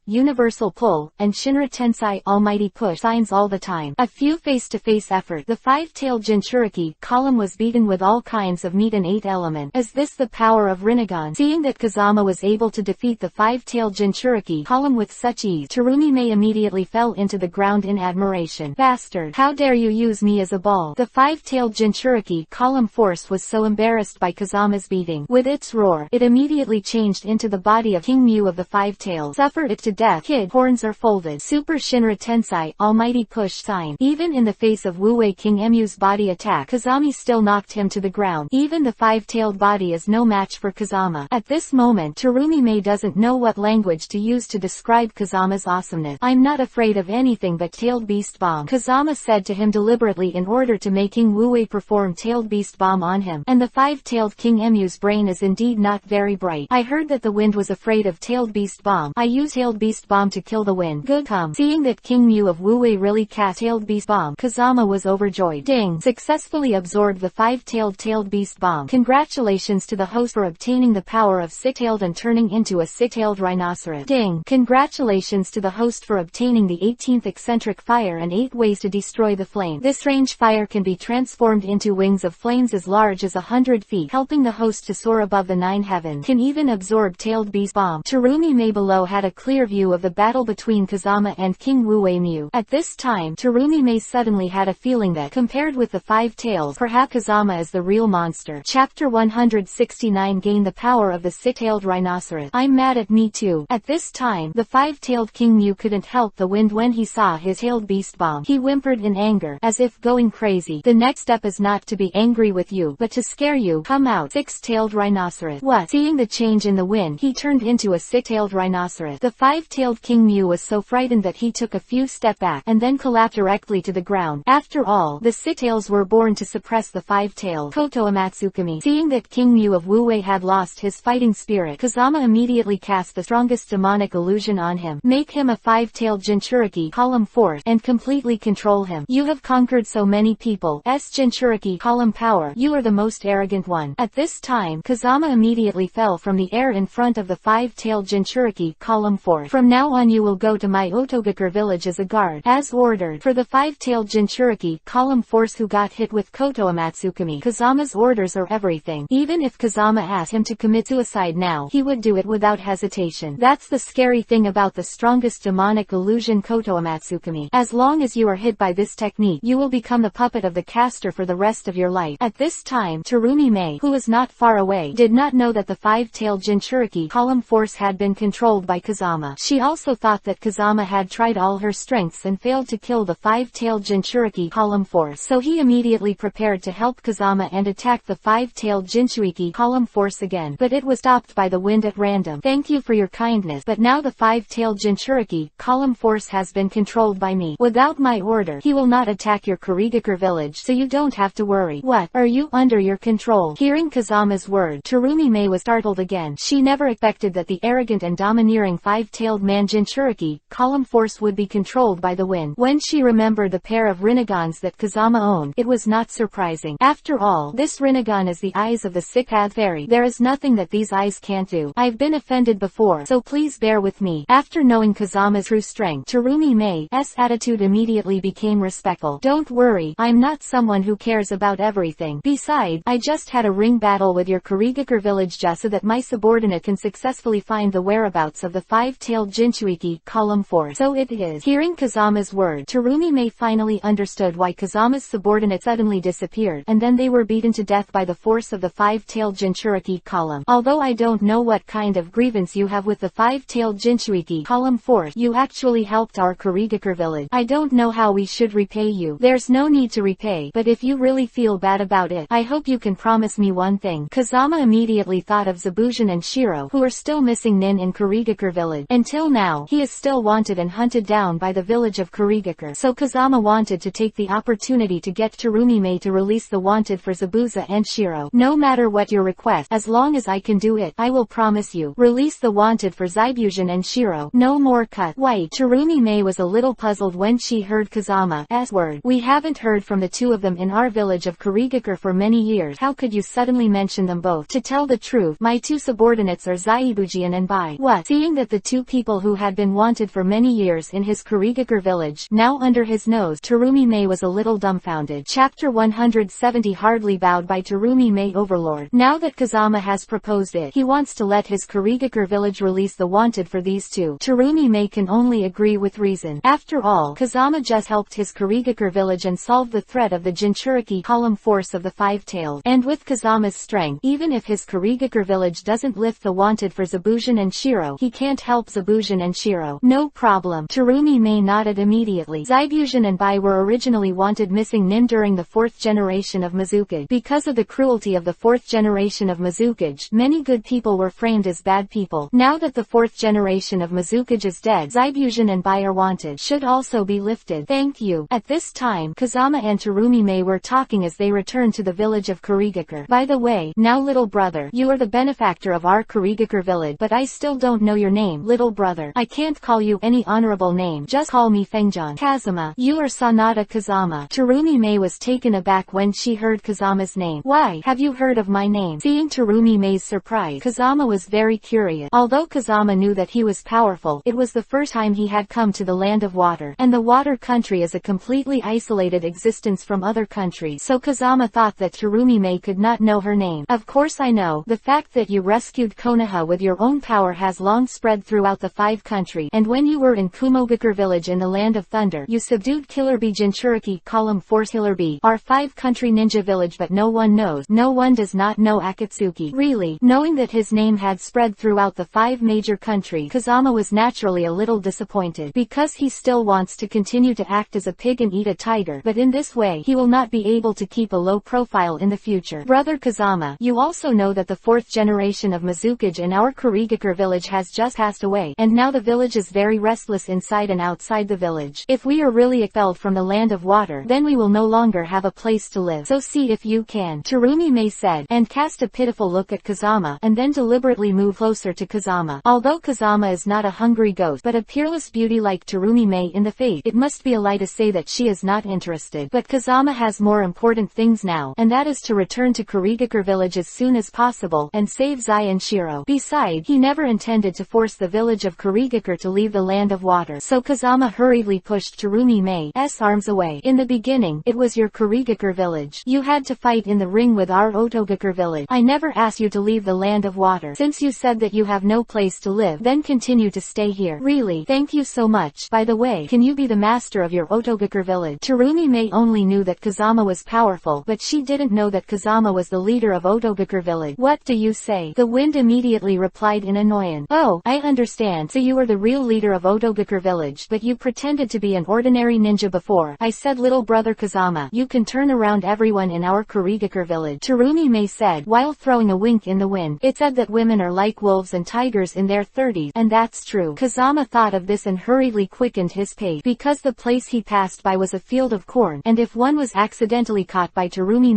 universal pull, and Shinra Tensai, almighty push signs all the time. A few face-to-face effort. The five-tailed Jinchuriki, column was beaten with all kinds of meat and 8 element. Is this the power of Rinnegan? Seeing that Kazama was able to defeat the five-tailed Jinchuriki, column with such ease, Terumi-Mei immediately fell into the ground in admiration. Bastard! How dare you use me as a ball? The five-tailed Jinchuriki, column force was so embarrassed by Kazama's beating. With its roar, it immediately changed into the body of King Mew of the Five Tails. Suffer it to death. Kid, horns are folded. Super Shinra Tensai, almighty push sign. Even in the face of Wu-Wei King Emu's body attack, Kazami still knocked him to the ground. Even the five-tailed body is no match for Kazama. At this moment, Terumi-Mei doesn't know what language to use to describe Kazama's awesomeness. I'm not afraid of anything but tailed beast bomb, Kazama said to him deliberately in order to make King Wu-Wei perform tailed beast bomb on him. And the five-tailed King Emu's brain is indeed not very bright. I heard that the wind was afraid of tailed beast bomb. I use tailed beast bomb to kill the wind. Good come. Seeing that King Mew of Wu-Wei really cast tailed beast bomb, Kazama was overjoyed. Ding! Successfully absorbed the tailed beast bomb. Congratulations to the host for obtaining the power of six-tailed and turning into a six-tailed rhinoceros. Ding! Congratulations to the host for obtaining the 18th eccentric fire and 8 ways to destroy the flame. This range fire can be transformed into wings of flames as large as 100 feet, helping the host to soar above the 9 heavens. Can even absorb tailed beast bomb. Terumi-Mei below had a clear view of the battle between Kazama and King Wu-Wei Mew. At this time, Terumi-Mei suddenly had a feeling that, compared with the five tails, perhaps Kazama is the real monster. Chapter 169, Gain the power of the six-tailed rhinoceros. I'm mad at me too. At this time, the five-tailed King Mew couldn't help the wind when he saw his tailed beast bomb. He whimpered in anger, as if going crazy. The next step is not to be angry with you, but to scare you. Come out, six-tailed rhinoceros. What? Seeing the change in the wind, he turned into a six-tailed rhinoceros. The five-tailed King Mew was so frightened that he took a few steps back, and then collapsed directly to the ground. After all, the six-tails were born to suppress the five tails. Koto Amatsukami. Seeing that King Mew of Wu-Wei had lost his fighting spirit, Kazama immediately cast the strongest demonic illusion on him. Make him a five-tailed Jinchuriki, column 4, and completely control him. You have conquered so many people. Jinchuriki, column power. You are the most arrogant one. At this time, Kazama immediately fell from the air in front of the five-tailed Jinchuriki, column 4. From now on you will go to my Otogakure village as a guard. As ordered. For the five-tailed Jinchuriki column force who got hit with Koto Amatsukami. Kazama's orders are everything. Even if Kazama asked him to commit suicide now, he would do it without hesitation. That's the scary thing about the strongest demonic illusion, Koto Amatsukami. As long as you are hit by this technique, you will become the puppet of the caster for the rest of your life. At this time, Terumi Mei, who was not far away, did not know that the five-tailed Jinchuriki column force had been controlled by Kazama. She also thought that Kazama had tried all her strengths and failed to kill the five-tailed Jinchuriki column force, so he immediately prepared to help Kazama and attack the five-tailed Jinchuriki column force again, but it was stopped by the wind at random. Thank you for your kindness, but now the five-tailed Jinchuriki column force has been controlled by me. Without my order, he will not attack your Kurigakure village, so you don't have to worry. What? Are you under your control? Hearing Kazama's word, Terumi Mei was startled again. She never expected that the arrogant and domineering five-tailed man Jinchuriki column force would be controlled by the wind. When she remembered the pair of Rinagans that Kazama owned, it was not surprising. After all, this Rinnegan is the eyes of the sick path fairy. There is nothing that these eyes can't do. I've been offended before, so please bear with me. After knowing Kazama's true strength, Terumi Mei's attitude immediately became respectful. Don't worry, I'm not someone who cares about everything. Besides, I just had a ring battle with your Kurigakure village just so that my subordinate can successfully find the whereabouts of the five-tailed Jinchuriki column force. So it is. Hearing Kazama's word, Terumi Mei finally understood why Kazama's subordinate suddenly disappeared, and then they were beaten to death by the force of the five-tailed Jinchuriki column. Although I don't know what kind of grievance you have with the five-tailed Jinchuriki column force, you actually helped our Kurigakure village. I don't know how we should repay you. There's no need to repay, but if you really feel bad about it, I hope you can promise me one thing. Kazama immediately thought of Zabuzan and Shiro, who are still missing in Kurigakure village. Until now, he is still wanted and hunted down by the village of Kurigakure. So Kazama wanted to take the opportunity to get Terumi Mei to release the wanted for Zabuza and Shiro. No matter what your request, as long as I can do it, I will promise you. Release the wanted for Zaibuzan and Shiro. No more cut. White. Terumi Mei was a little puzzled when she heard Kazama's word. We haven't heard from the two of them in our village of Kurigakure for many years. How could you suddenly mention them both? To tell the truth, my two subordinates are Zaibujian and Bai. What? Seeing that the two people who had been wanted for many years in his Kurigakure village, now under his nose, Terumi Mei was a little dumbfounded. Chapter 170 Hardly bowed by Terumi Mei Overlord. Now that Kazama has proposed it, he wants to let his Kurigakure village release the wanted for these two. Terumi Mei can only agree with reason. After all, Kazama just helped his Kurigakure village and solved the threat of the Jinchuriki column force of the five-tailed. And with Kazama's strength, even if his Kurigakure village doesn't lift the wanted for Zabuzan and Shiro, he can't help Zabuzan and Shiro. No problem. Terumi Mei nodded immediately. Zaibuzan and Bai were originally wanted missing during the fourth generation of Mizukage. Because of the cruelty of the fourth generation of Mizukage, many good people were framed as bad people. Now that the fourth generation of Mizukage is dead, Zaibuzan and Bai are wanted. Should also be lifted. Thank you. At this time, Kazama and Terumi Mei were talking as they returned to the village of Kurigakure. By the way, now little brother, you are the benefactor of our Kurigakure village, but I still don't know your name. Little brother, I can't call you any honorable name. Just call me Fengjan. Kazama. You are Sanada Kazama. Terumi Mei was taken aback when she heard Kazama's name. Why, have you heard of my name? Seeing Terumi Mei's surprise, Kazama was very curious. Although Kazama knew that he was powerful, it was the first time he had come to the land of water, and the water country is a completely isolated existence from other countries, so Kazama thought that Terumi Mei could not know her name. Of course I know. The fact that you rescued Konoha with your own power has long spread throughout the five countries, and when you were in Kumogakure village in the land of thunder, you subdued Killer Bee Jinchuriki column force. Killer Bee, our five-country ninja village, but no one knows. No one does not know Akatsuki. Really? Knowing that his name had spread throughout the five major countries, Kazama was naturally a little disappointed, because he still wants to continue to act as a pig and eat a tiger, but in this way, he will not be able to keep a low profile in the future. Brother Kazama, you also know that the fourth generation of Mizukage in our Kurigakure village has just passed away, and now the village is very restless inside and outside the village. If we are really expelled from the land of water, then we will no longer have a place to live. So see if you can. Terumi Mei said, and cast a pitiful look at Kazama, and then deliberately move closer to Kazama. Although Kazama is not a hungry ghost, but a peerless beauty like Terumi Mei in the face, it must be a lie to say that she is not interested. But Kazama has more important things now, and that is to return to Kurigakure village as soon as possible, and save Zai and Shiro. Besides, he never intended to force the village of Kurigakure to leave the land of water. So Kazama hurriedly pushed Terumi Terumi Mei's arms away. In the beginning, it was your Kurigakure village. You had to fight in the ring with our Otogakure village. I never asked you to leave the land of water. Since you said that you have no place to live, then continue to stay here. Really, thank you so much. By the way, can you be the master of your Otogakure village? Terumi Mei only knew that Kazama was powerful, but she didn't know that Kazama was the leader of Otogakure village. What do you say? The wind immediately replied in annoyance. Oh, I understand. So you were the real leader of Otogakure village, but you pretended to be an ordinary ninja before. I said, little brother Kazama, you can turn around everyone in our Kurigakure village. Terumi Mei said, while throwing a wink in the wind. It said that women are like wolves and tigers in their 30s, and that's true. Kazama thought of this and hurriedly quickened his pace, because the place he passed by was a field of corn, and if one was accidentally caught by Terumi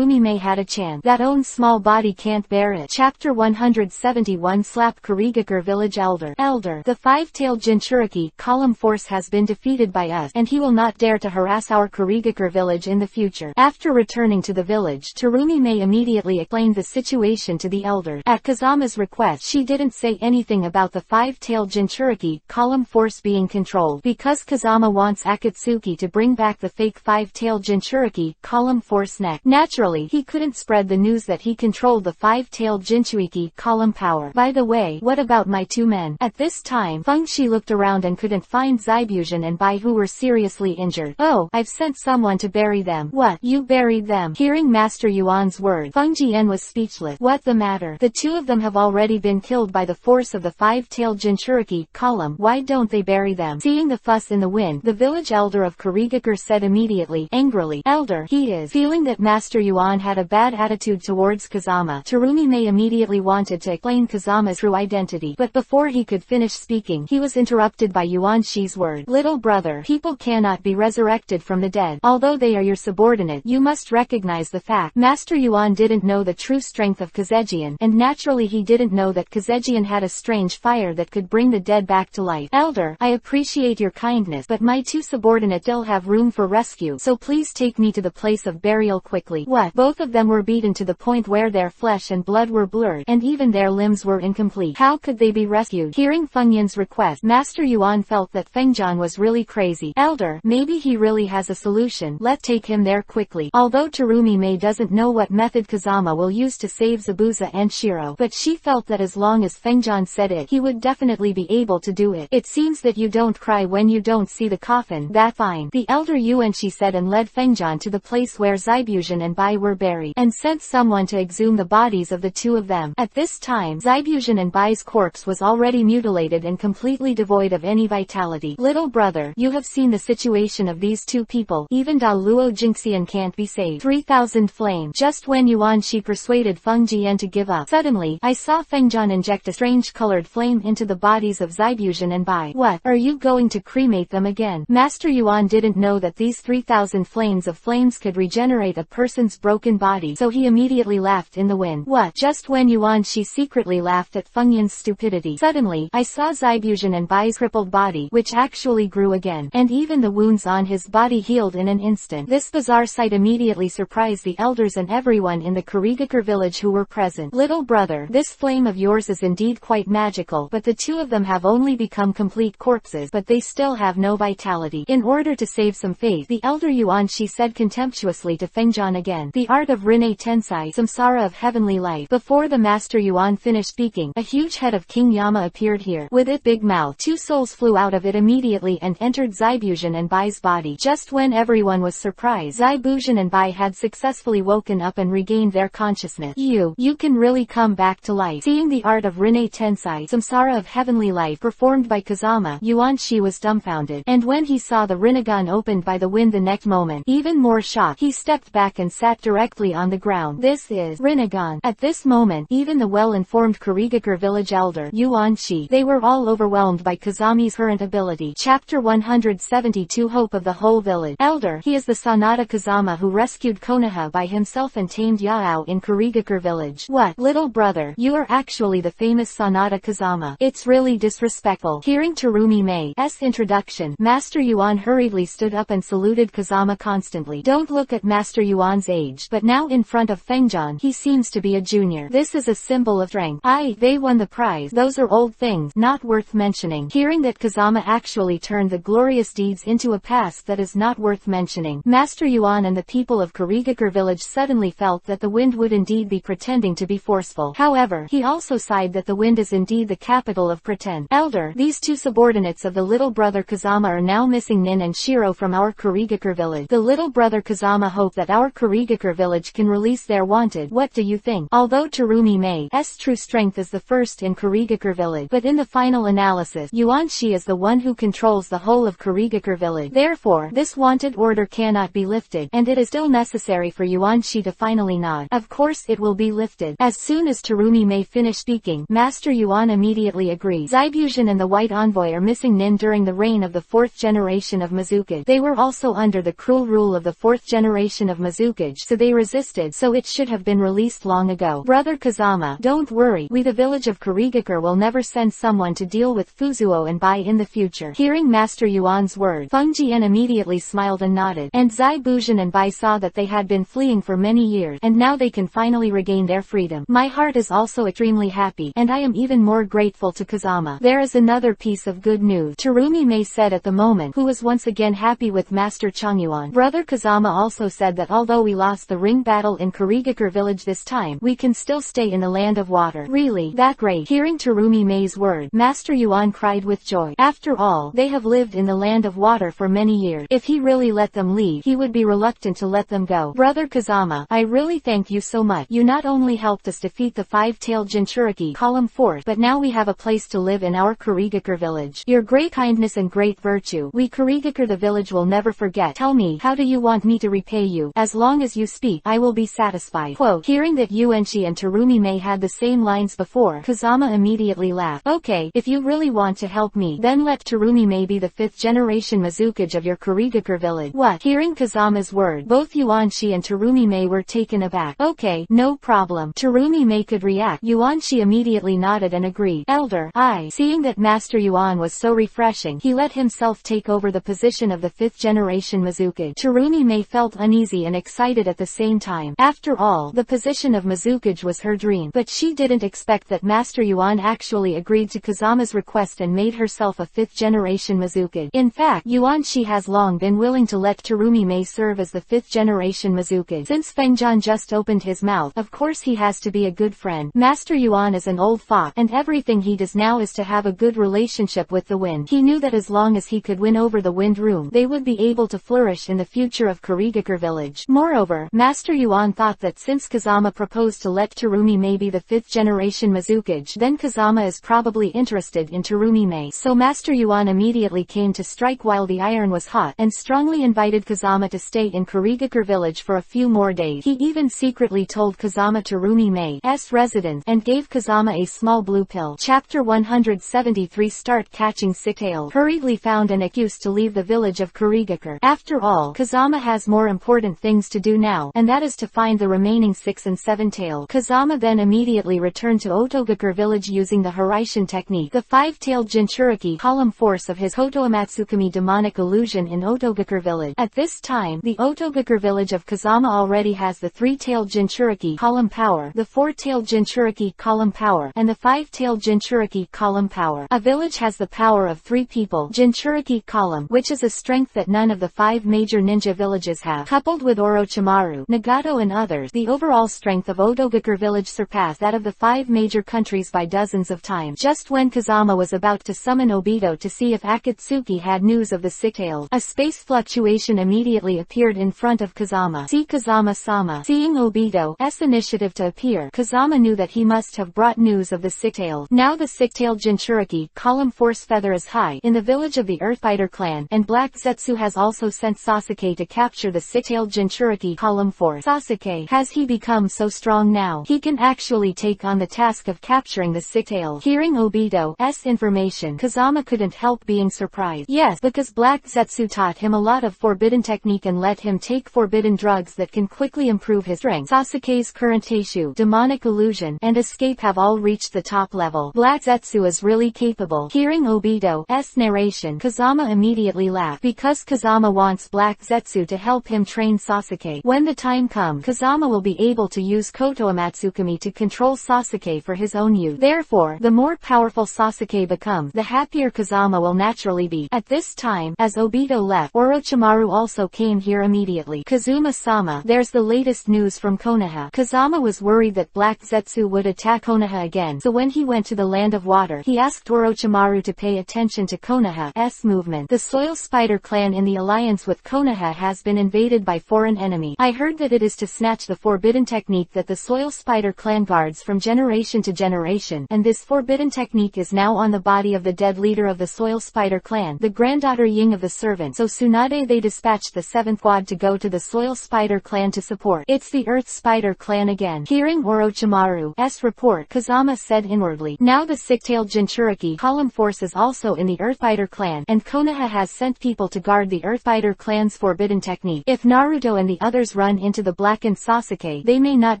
Mei had a chance. That own small body can't bear it. Chapter 171 Slap Kurigakure Village Elder. The five-tailed Jinchuriki column force has been defeated by us, and he will not dare to harass our Kurigakure village in the future. After returning to the village, Terumi Mei immediately explained the situation to the elder. At Kazama's request, she didn't say anything about the five-tailed Jinchuriki column force being controlled, because Kazama wants Akatsuki to bring back the fake five-tailed Jinchuriki column force next. Naturally, he couldn't spread the news that he controlled the five-tailed Jinchuriki column power. By the way, what about my two men? At this time, Feng Shi looked around and couldn't find Zaibujan and Bai, who were seriously injured. Oh, I've sent someone to bury them. What? You buried them? Hearing Master Yuan's word, Feng Jian was speechless. What the matter? The two of them have already been killed by the force of the five-tailed Jinchuriki column. Why don't they bury them? Seeing the fuss in the wind, the village elder of Kurigakure said immediately, angrily, Elder, he is. Feeling that Master Yuan had a bad attitude towards Kazama, Terumi Mei immediately wanted to explain Kazama's true identity, but before he could finish speaking, he was interrupted by Yuan Shi's word. Little brother, people cannot be resurrected from the dead. Although they are your subordinate, you must recognize the fact. Master Yuan didn't know the true strength of Kazejian, and naturally he didn't know that Kazejian had a strange fire that could bring the dead back to life. Elder, I appreciate your kindness, but my two subordinates still have room for rescue, so please take me to the place of burial quickly. What? Both of them were beaten to the point where their flesh and blood were blurred, and even their limbs were incomplete. How could they be rescued? Hearing Feng Yan's request, Master Yuan felt that Feng Jian was really crazy. Elder, maybe he really has a solution. Let's take him there quickly. Although Terumi Mei doesn't know what method Kazama will use to save Zabuza and Shiro, but she felt that as long as Feng Jian said it, he would definitely be able to do it. It seems that you don't cry when you don't see the coffin. That's fine. The elder Yuan Shi said and led Feng Jian to the place where Zaibujan and Bai were buried, and sent someone to exhume the bodies of the two of them. At this time, Zaibujan and Bai's corpse was already mutilated and completely devoid of any vitality. Little brother, you have seen the situation of these two people. Even Da Luo Jingxian can't be saved. 3,000 flame. Just when Yuan Shi persuaded Feng Jian to give up, suddenly, I saw Feng Jian inject a strange colored flame into the bodies of Zaibujan and Bai. What? Are you going to cremate them again? Master Yuan didn't know that these 3,000 flames could regenerate a person's broken body, so he immediately laughed in the wind. What? Just when Yuan Shi secretly laughed at Feng Yan's stupidity, suddenly, I saw Zaibujan and Bai's crippled body, which actually grew again, and even the wounds on his body healed in an instant. This bizarre sight immediately surprised the elders and everyone in the Kurigakure village who were present. Little brother, this flame of yours is indeed quite magical, but the two of them have only become complete corpses, but they still have no vitality. In order to save some face, the elder Yuan Shi said contemptuously to Feng Jian again. The art of Rinne Tensai, Samsara of heavenly life. Before the Master Yuan finished speaking, a huge head of King Yama appeared here. With its big mouth, two souls flew out of it immediately and entered Zaibujan and Bai's body. Just when everyone was surprised, Zaibujan and Bai had successfully woken up and regained their consciousness. You can really come back to life. Seeing the art of Rinne Tensai, Samsara of heavenly life performed by Kazama, Yuan Shi was dumbfounded, and when he saw the Rinnegan opened by the wind the next moment, even more shocked, he stepped back and sat directly on the ground. This is Rinnegan. At this moment, even the well-informed Kurigakure village elder, Yuan Shi, they were all overwhelmed by Kazami's current ability. Chapter 172 Hope of the Whole Village. Elder, he is the Sanada Kazama who rescued Konoha by himself and tamed Yao in Kurigakure village. What? Little brother, you are actually the famous Sanada Kazama. It's really disrespectful. Hearing Terumi Mei's introduction, Master Yuan hurriedly stood up and saluted Kazama constantly. Don't look at Master Yuan's age, but now in front of Feng Jian, he seems to be a junior. This is a symbol of strength. They won the prize. Those are old things, not worth mentioning. Hearing that Kazama actually turned the glorious dangerous deeds into a past that is not worth mentioning. Master Yuan and the people of Kurigakure village suddenly felt that the wind would indeed be pretending to be forceful. However, he also sighed that the wind is indeed the capital of pretend. Elder, these two subordinates of the little brother Kazama are now missing Nin and Shiro from our Kurigakure village. The little brother Kazama hope that our Kurigakure village can release their wanted. What do you think? Although Terumi Mei's true strength is the first in Kurigakure village, but in the final analysis, Yuan Shi is the one who controls the whole of Kurigakure village. Therefore, this wanted order cannot be lifted, and it is still necessary for Yuan Shi to finally nod. Of course it will be lifted. As soon as Terumi Mei finished speaking, Master Yuan immediately agrees. Zaibushin and the White Envoy are missing Nin during the reign of the fourth generation of Mizukage. They were also under the cruel rule of the fourth generation of Mizukage, so they resisted, so it should have been released long ago. Brother Kazama, don't worry, we the village of Kurigakure will never send someone to deal with Fuzuo and Bai in the future. Hearing Master Yuan's word, Feng Jian immediately smiled and nodded, and Zaibushin and Bai saw that they had been fleeing for many years, and now they can finally regain their freedom. My heart is also extremely happy, and I am even more grateful to Kazama. There is another piece of good news, Terumi Mei said at the moment, who was once again happy with Master Changyuan. Brother Kazama also said that although we lost the ring battle in Kurigakure village this time, we can still stay in the land of water. Really? That great? Hearing Terumi Mei's word, Master Yuan cried with joy. After all, they have lived in the land of water for many years. If he really let them leave, he would be reluctant to let them go. Brother Kazama, I really thank you so much. You not only helped us defeat the five-tailed Jinchuriki column force, but now we have a place to live in our Kurigakure village. Your great kindness and great virtue, we Kurigakure the village will never forget. Tell me, how do you want me to repay you? As long as you speak, I will be satisfied. Quote, hearing that Yuanshi and Terumi Mei had the same lines before, Kazama immediately laughed. Okay, if you really want to help me, then let Terumi Mei be the fifth generation Mizukage of your Kurigakure village. What? Hearing Kazama's word, both Yuanshi and Terumi Mei were taken aback. Okay, no problem. Terumi Mei could react. Yuanshi immediately nodded and agreed. Elder, seeing that Master Yuan was so refreshing, he let himself take over the position of the fifth generation Mizukage. Terumi Mei felt uneasy and excited at the same time. After all, the position of Mizukage was her dream, but she didn't expect that Master Yuan actually agreed to Kazama's request and made herself a fifth generation Mizukage. In fact, Yuanshi has long been willing to let Terumi Mei serve as the fifth generation Mizukage. Since Fengjian just opened his mouth, of course he has to be a good friend. Master Yuan is an old fox, and everything he does now is to have a good relationship with the wind. He knew that as long as he could win over the wind room, they would be able to flourish in the future of Kurigakure village. Moreover, Master Yuan thought that since Kazama proposed to let Terumi Mei be the fifth generation Mizukage, then Kazama is probably interested in Terumi Mei. So Master Yuan immediately came to strike while the iron was hot, and strongly invited Kazama to stay in Kurigakure village for a few more days. He even secretly told Kazama Terumi Mei's residence, and gave Kazama a small blue pill. Chapter 173 Start catching sick-tails. Hurriedly found an excuse to leave the village of Kurigakure. After all, Kazama has more important things to do now, and that is to find the remaining 6 and 7 tails. Kazama then immediately returned to Otogakure village using the Hiraishin technique, the 5-tailed Jinchuriki column force of his Hotoamatsukami demonic illusion in Otogakure village. At this time, the Otogakure village of Kazama already has the 3-tailed Jinchuriki column power, the 4-tailed Jinchuriki column power, and the 5-tailed Jinchuriki column power. A village has the power of 3 people, Jinchuriki column, which is a strength that none of the 5 major ninja villages have. Coupled with Orochimaru, Nagato and others, the overall strength of Otogakure village surpassed that of the 5 major countries by dozens of times. Just when Kazama was about to summon Obito to see if Akatsuki had news of the sick-tails, a space fluctuation immediately appeared in front of Kazama. See Kazama-sama. Seeing Obito's initiative to appear, Kazama knew that he must have brought news of the sick-tails. Now the sick-tailed Jinchuriki column force feather is high in the village of the Earthbiter clan, and Black Zetsu has also sent Sasuke to capture the sick-tailed Jinchuriki column force. Sasuke, has he become so strong now? He can actually take on the task of capturing the sick-tails. Hearing Obito's information, Kazama couldn't help being surprised. Yes, because Black Zetsu taught him a lot of forbidden technique and let him take forbidden drugs that can quickly improve his strength. Sasuke's current Teishu, demonic illusion, and escape have all reached the top level. Black Zetsu is really capable. Hearing Obito's narration, Kazama immediately laughed, because Kazama wants Black Zetsu to help him train Sasuke. When the time comes, Kazama will be able to use Kotoamatsukami to control Sasuke for his own use. Therefore, the more powerful Sasuke becomes, the happier Kazama will naturally be. At this this time, as Obito left, Orochimaru also came here immediately. Kazuma-sama, there's the latest news from Konoha. Kazama was worried that Black Zetsu would attack Konoha again, so when he went to the Land of Water, he asked Orochimaru to pay attention to Konoha's movement. The Soil Spider clan in the alliance with Konoha has been invaded by foreign enemy. I heard that it is to snatch the forbidden technique that the Soil Spider clan guards from generation to generation, and this forbidden technique is now on the body of the dead leader of the Soil Spider clan, the granddaughter Ying of the servant. So Tsunade they dispatched the 7th Quad to go to the Soil Spider clan to support. It's the Earth Spider clan again. Hearing Orochimaru's report, Kazama said inwardly, now the sick-tailed Jinchuriki column force is also in the Earth Spider clan, and Konoha has sent people to guard the Earth Spider clan's forbidden technique. If Naruto and the others run into the blackened Sasuke, they may not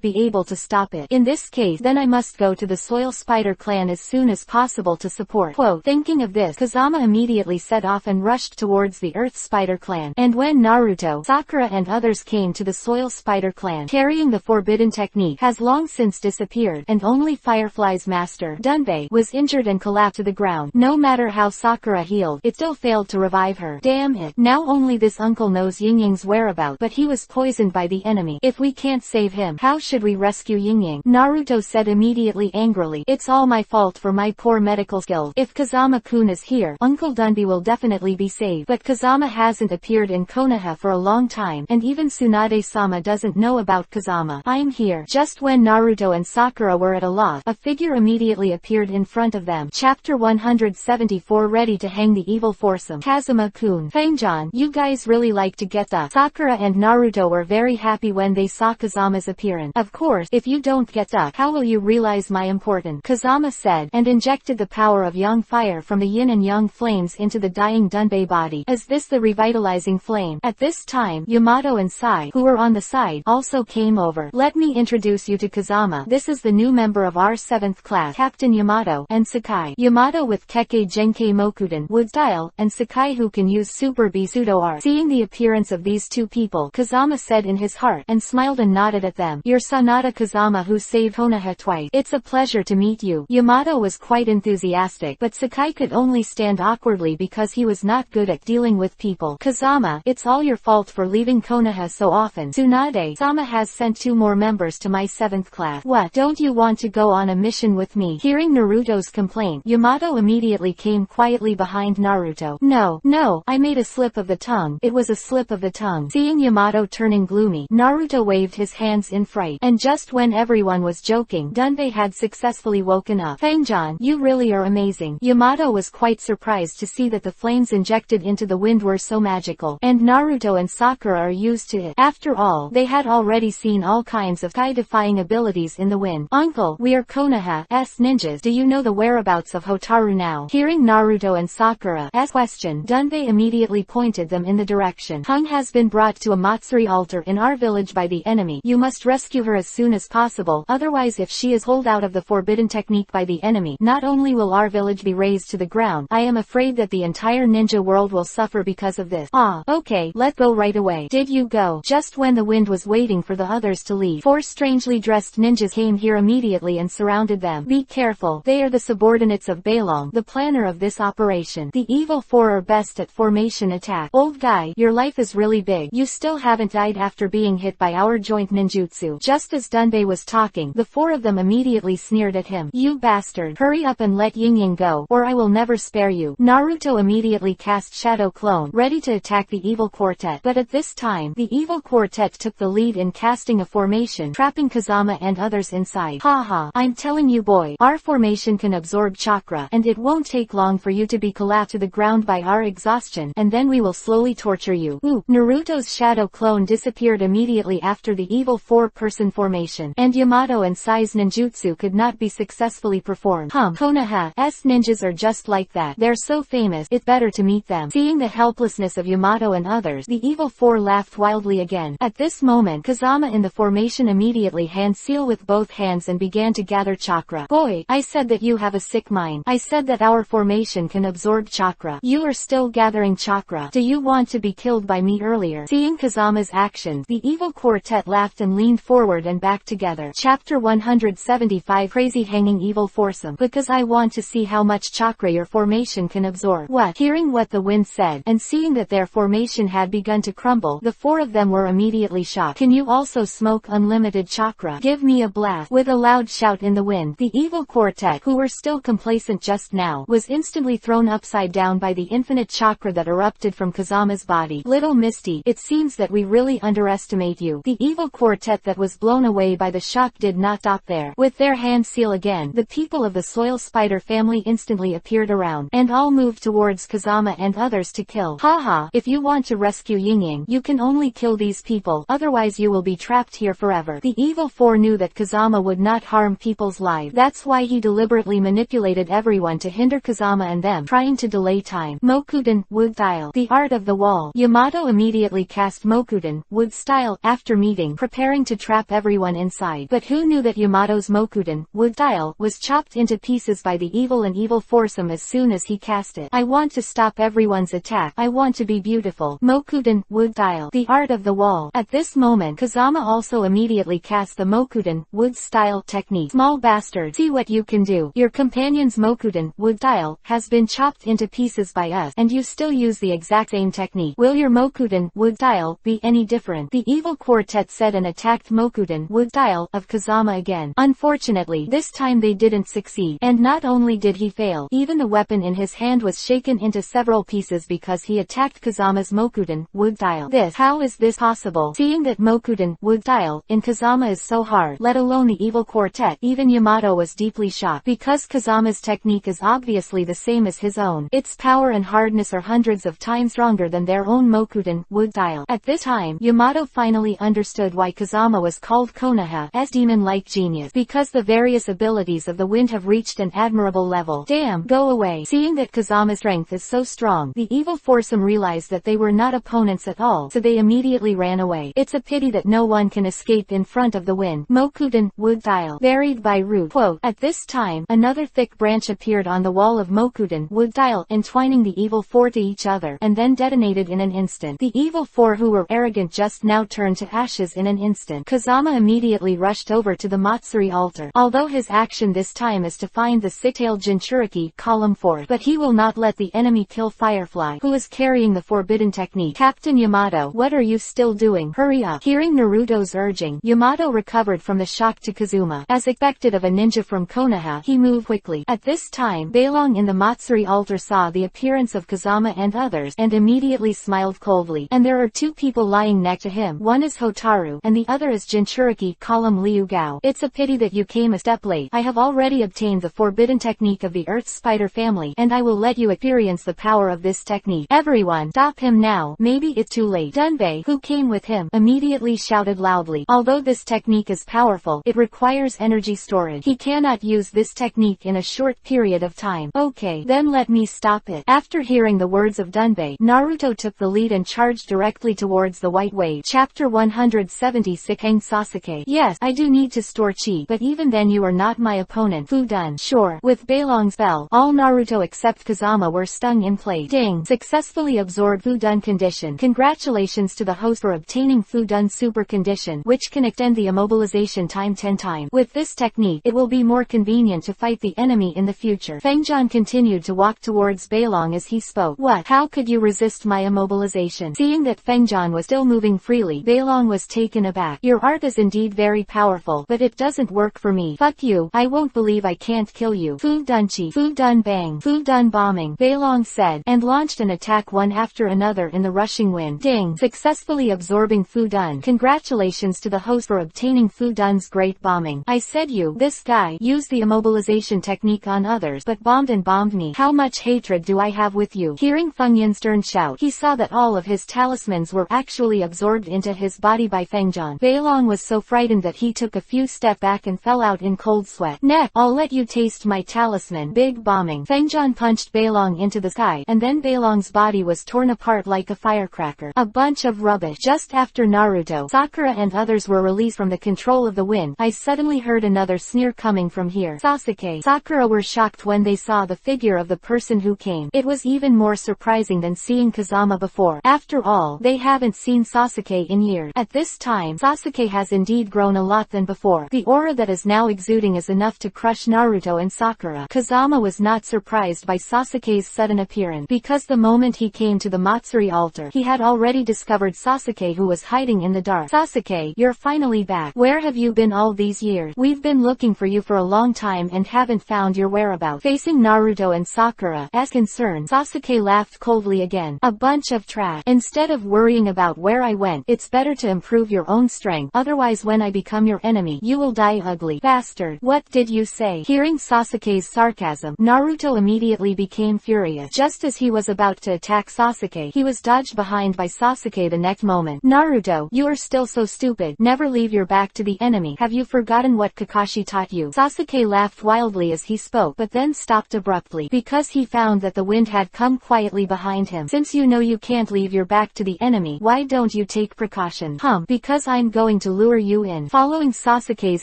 be able to stop it. In this case, then I must go to the Soil Spider clan as soon as possible to support. Quote, thinking of this, Kazama immediately set off and rushed towards the Earth Spider clan. And when Naruto, Sakura and others came to the Soil Spider clan, carrying the forbidden technique, has long since disappeared, and only Firefly's master, Dunbei, was injured and collapsed to the ground. No matter how Sakura healed, it still failed to revive her. Damn it. Now only this uncle knows Ying Ying's whereabouts, but he was poisoned by the enemy. If we can't save him, how should we rescue Ying Ying? Naruto said immediately angrily. It's all my fault for my poor medical skills. If Kazama-kun is here, Uncle Dunbei will definitely be saved. But Kazama hasn't appeared in Konoha for a long time, and even Tsunade-sama doesn't know about Kazama. I'm here. Just when Naruto and Sakura were at a loss, a figure immediately appeared in front of them. Chapter 174 Ready to hang the evil foursome. Kazuma-kun. Fangjan, you guys really like to get the. Sakura and Naruto were very happy when they saw Kazama's appearance. Of course, if you don't get the, how will you realize my importance? Kazama said, and injected the power of yang fire from the yin and yang flames into the dying Dunbei body. Is this the revitalizing flame? At this time, Yamato and Sai, who were on the side, also came over. Let me introduce you to Kazama. This is the new member of our 7th class, Captain Yamato, and Sakai. Yamato with Kekkei Genkei Mokuden wood style, and Sakai who can use Super B pseudo art. Seeing the appearance of these two people, Kazama said in his heart, and smiled and nodded at them. You're Sanada Kazama who saved Konoha twice. It's a pleasure to meet you. Yamato was quite enthusiastic, but Sakai could only stand awkwardly because he was not good at dealing with people. Kazama, it's all your fault for leaving Konoha so often. Tsunade-sama has sent 2 more members to my 7th class. What, don't you want to go on a mission with me? Hearing Naruto's complaint, Yamato immediately came quietly behind Naruto. No, I made a slip of the tongue. It was a slip of the tongue. Seeing Yamato turning gloomy, Naruto waved his hands in fright, and just when everyone was joking, Dunbei had successfully woken up. Fangjan, you really are amazing. Yamato was quite surprised to see that the flames injected into the wind were so magical, and Naruto and Sakura are used to it. After all, they had already seen all kinds of sky-defying abilities in the wind. Uncle, we are Konoha's ninjas. Do you know the whereabouts of Hotaru now? Hearing Naruto and Sakura's question, Dunbei immediately pointed them in the direction. Hung has been brought to a Matsuri altar in our village by the enemy. You must rescue her as soon as possible, otherwise if she is pulled out of the forbidden technique by the enemy, not only will our village be razed to the ground, I am afraid that the entire ninja world will suffer because of this. Ah, okay, let go right away. Did you go? Just when the wind was waiting for the others to leave, 4 strangely dressed ninjas came here immediately and surrounded them. Be careful, they are the subordinates of Beilong, the planner of this operation. The evil 4 are best at formation attack. Old guy, your life is really big. You still haven't died after being hit by our joint ninjutsu. Just as Dunbei was talking, the 4 of them immediately sneered at him. You bastard, hurry up and let Ying Ying go, or I will never spare you. Naruto immediately cast Shadow Clone, ready to attack the evil quartet, but at this time, the evil quartet took the lead in casting a formation, trapping Kazama and others inside. Haha, I'm telling you boy, our formation can absorb chakra, and it won't take long for you to be collapsed to the ground by our exhaustion, and then we will slowly torture you. Ooh, Naruto's Shadow Clone disappeared immediately after the evil 4-person formation, and Yamato and Sai's ninjutsu could not be successfully performed. Konoha's ninjas are just like that. They're so famous, it's better to meet them. Seeing the helplessness of Yamato and others, the evil 4 laughed wildly again. At this moment, Kazama in the formation immediately hand seal with both hands and began to gather chakra. Boy, I said that you have a sick mind. I said that our formation can absorb chakra. You are still gathering chakra. Do you want to be killed by me earlier? Seeing Kazama's actions, the evil quartet laughed and leaned forward and back together. Chapter 175 Crazy Hanging Evil Foursome. Because I want to see how much chakra your formation can absorb. What? Hearing what the wind said, and seeing that their formation had begun to crumble, the four of them were immediately shocked. Can you also smoke unlimited chakra? Give me a blast. With a loud shout in the wind, the evil quartet, who were still complacent just now, was instantly thrown upside down by the infinite chakra that erupted from Kazama's body. Little Misty, it seems that we really underestimate you. The evil quartet that was blown away by the shock did not stop there. With their hands seal again, the people of the soil spider family instantly appeared around, and all moved towards Kazama and others to kill. Haha, if you want to rescue Yingying, you can only kill these people, otherwise you will be trapped here forever. The evil four knew that Kazama would not harm people's lives. That's why he deliberately manipulated everyone to hinder Kazama and them, trying to delay time. Mokuden, wood style. The art of the wall. Yamato immediately cast Mokuden, wood style, after meeting, preparing to trap everyone inside. But who knew that Yamato's Mokuden, wood style, was chopped into pieces by the evil and evil foursome as soon as he cast it. I want to stop everyone's attack. I want to be beautiful. Mokuden, wood style. The art of the wall. At this moment, Kazama also immediately cast the Mokuden, wood style technique. Small bastard, see what you can do. Your companion's Mokuden, wood style, has been chopped into pieces by us, and you still use the exact same technique. Will your Mokuden, wood style, be any different? The evil quartet said and attacked Mokuden, wood style, of Kazama again. Unfortunately, this time they didn't succeed, and not only did he fail, even the weapon in his hand was shaken into several pieces because he attacked Kazama's Mokuden, wood style. How is this possible? Seeing that Mokuden, wood style, in Kazama is so hard, let alone the evil quartet, even Yamato was deeply shocked, because Kazama's technique is obviously the same as his own. Its power and hardness are hundreds of times stronger than their own Mokuden, wood style. At this time, Yamato finally understood why Kazama was called Konoha, as demon-like genius, because the various abilities of the wind have reached an admirable level. Damn, go away. Seeing that Kazama's strength is so strong, the evil foursome realized that they were not opponents at all, so they immediately ran away. It's a pity that no one can escape in front of the wind. Mokuden, wood style, varied by root. Quote, at this time, another thick branch appeared on the wall of Mokuden, wood style, entwining the evil four to each other, and then detonated in an instant. The evil four who were arrogant just now turned to ashes in an instant. Kazama immediately rushed over to the Matsuri altar, although his action this time is to find the six-tailed Jinchuriki column fort, but he will not let the enemy kill Firefly, who is carrying the forbidden technique. Captain Yamato, what are you still doing? Hurry up. Hearing Naruto's urging, Yamato recovered from the shock to Kazuma. As expected of a ninja from Konoha, he moved quickly. At this time, Beilong in the Matsuri altar saw the appearance of Kazama and others, and immediately smiled coldly. And there are two people lying next to him. One is Hotaru, and the other is Jinchuriki column Liu Gao. It's a pity that you came a step late. I have already obtained the forbidden technique of the Earth Spider family, and I will let you experience the power of this technique. Everyone, stop him now. Maybe it's too late. Dunbei, who came with him, immediately shouted loudly. Although this technique is powerful, it requires energy storage. He cannot use this technique in a short period of time. Okay, then let me stop it. After hearing the words of Dunbei, Naruto took the lead and charged directly towards the White Wave. Chapter 176. Hang Sasuke. Yes, I do need to store chi, but even then you are not my opponent. Fudun. Sure. With Beilong's spell, all Naruto except Kazama were stung in place. Ding. Successfully absorbed Fudun condition. Congratulations to the host for obtaining Fudun super condition, which can extend the immobilization time 10 times. With this technique, it will be more convenient to fight the enemy in the future. Fengjian continued to walk towards Beilong as he spoke. What? How could you resist my immobilization? Seeing that Fengjian was still moving freely, Beilong was taken aback. Your art is indeed very powerful, but it doesn't work for me. Fuck you. I won't believe I can't kill you. Fudunchi. Fudun bang. Fudun bombing. Beilong said, and launched an attack one after another in the rushing wind. Ding. Successfully absorbing Fudun. Congratulations to the host for obtaining Fudun's great bombing. I said this guy, used the immobilization technique on others, but bombed me. How much hatred do I have with you? Hearing Feng Yin's stern shout, he saw that all of his talismans were actually absorbed into his body by Fengjian. Beilong was so frightened that he took a few steps back and fell out in cold sweat. Neck, I'll let you taste my talisman. Big bombing. Fengjian punched Beilong into the sky, and then Beilong's body was torn apart like a firecracker. A bunch of rubbish. Just after Naruto, Sakura and others were released from the control of the wind, I suddenly heard another sneer coming from here. Sasuke. Sakura were shocked when they saw the figure of the person who came. It was even more surprising than seeing Kazama before. After all, they haven't seen Sasuke in years. At this time, Sasuke has indeed grown a lot than before. The aura that is now exuding is enough to crush Naruto and Sakura. Kazama was not surprised by Sasuke's sudden sudden appearance, because the moment he came to the Matsuri altar, he had already discovered Sasuke, who was hiding in the dark. Sasuke, you're finally back. Where have you been all these years? We've been looking for you for a long time and haven't found your whereabouts. Facing Naruto and Sakura's concern, Sasuke laughed coldly again. A bunch of trash. Instead of worrying about where I went, it's better to improve your own strength, otherwise when I become your enemy, you will die ugly. Bastard. What did you say? Hearing Sasuke's sarcasm, Naruto immediately became furious. Just as he was about to attack Sasuke, he was dodged behind by Sasuke the next moment. Naruto, you are still so stupid. Never leave your back to the enemy. Have you forgotten what Kakashi taught you? Sasuke laughed wildly as he spoke, but then stopped abruptly, because he found that the wind had come quietly behind him. Since you know you can't leave your back to the enemy, why don't you take precaution? Because I'm going to lure you in. Following Sasuke's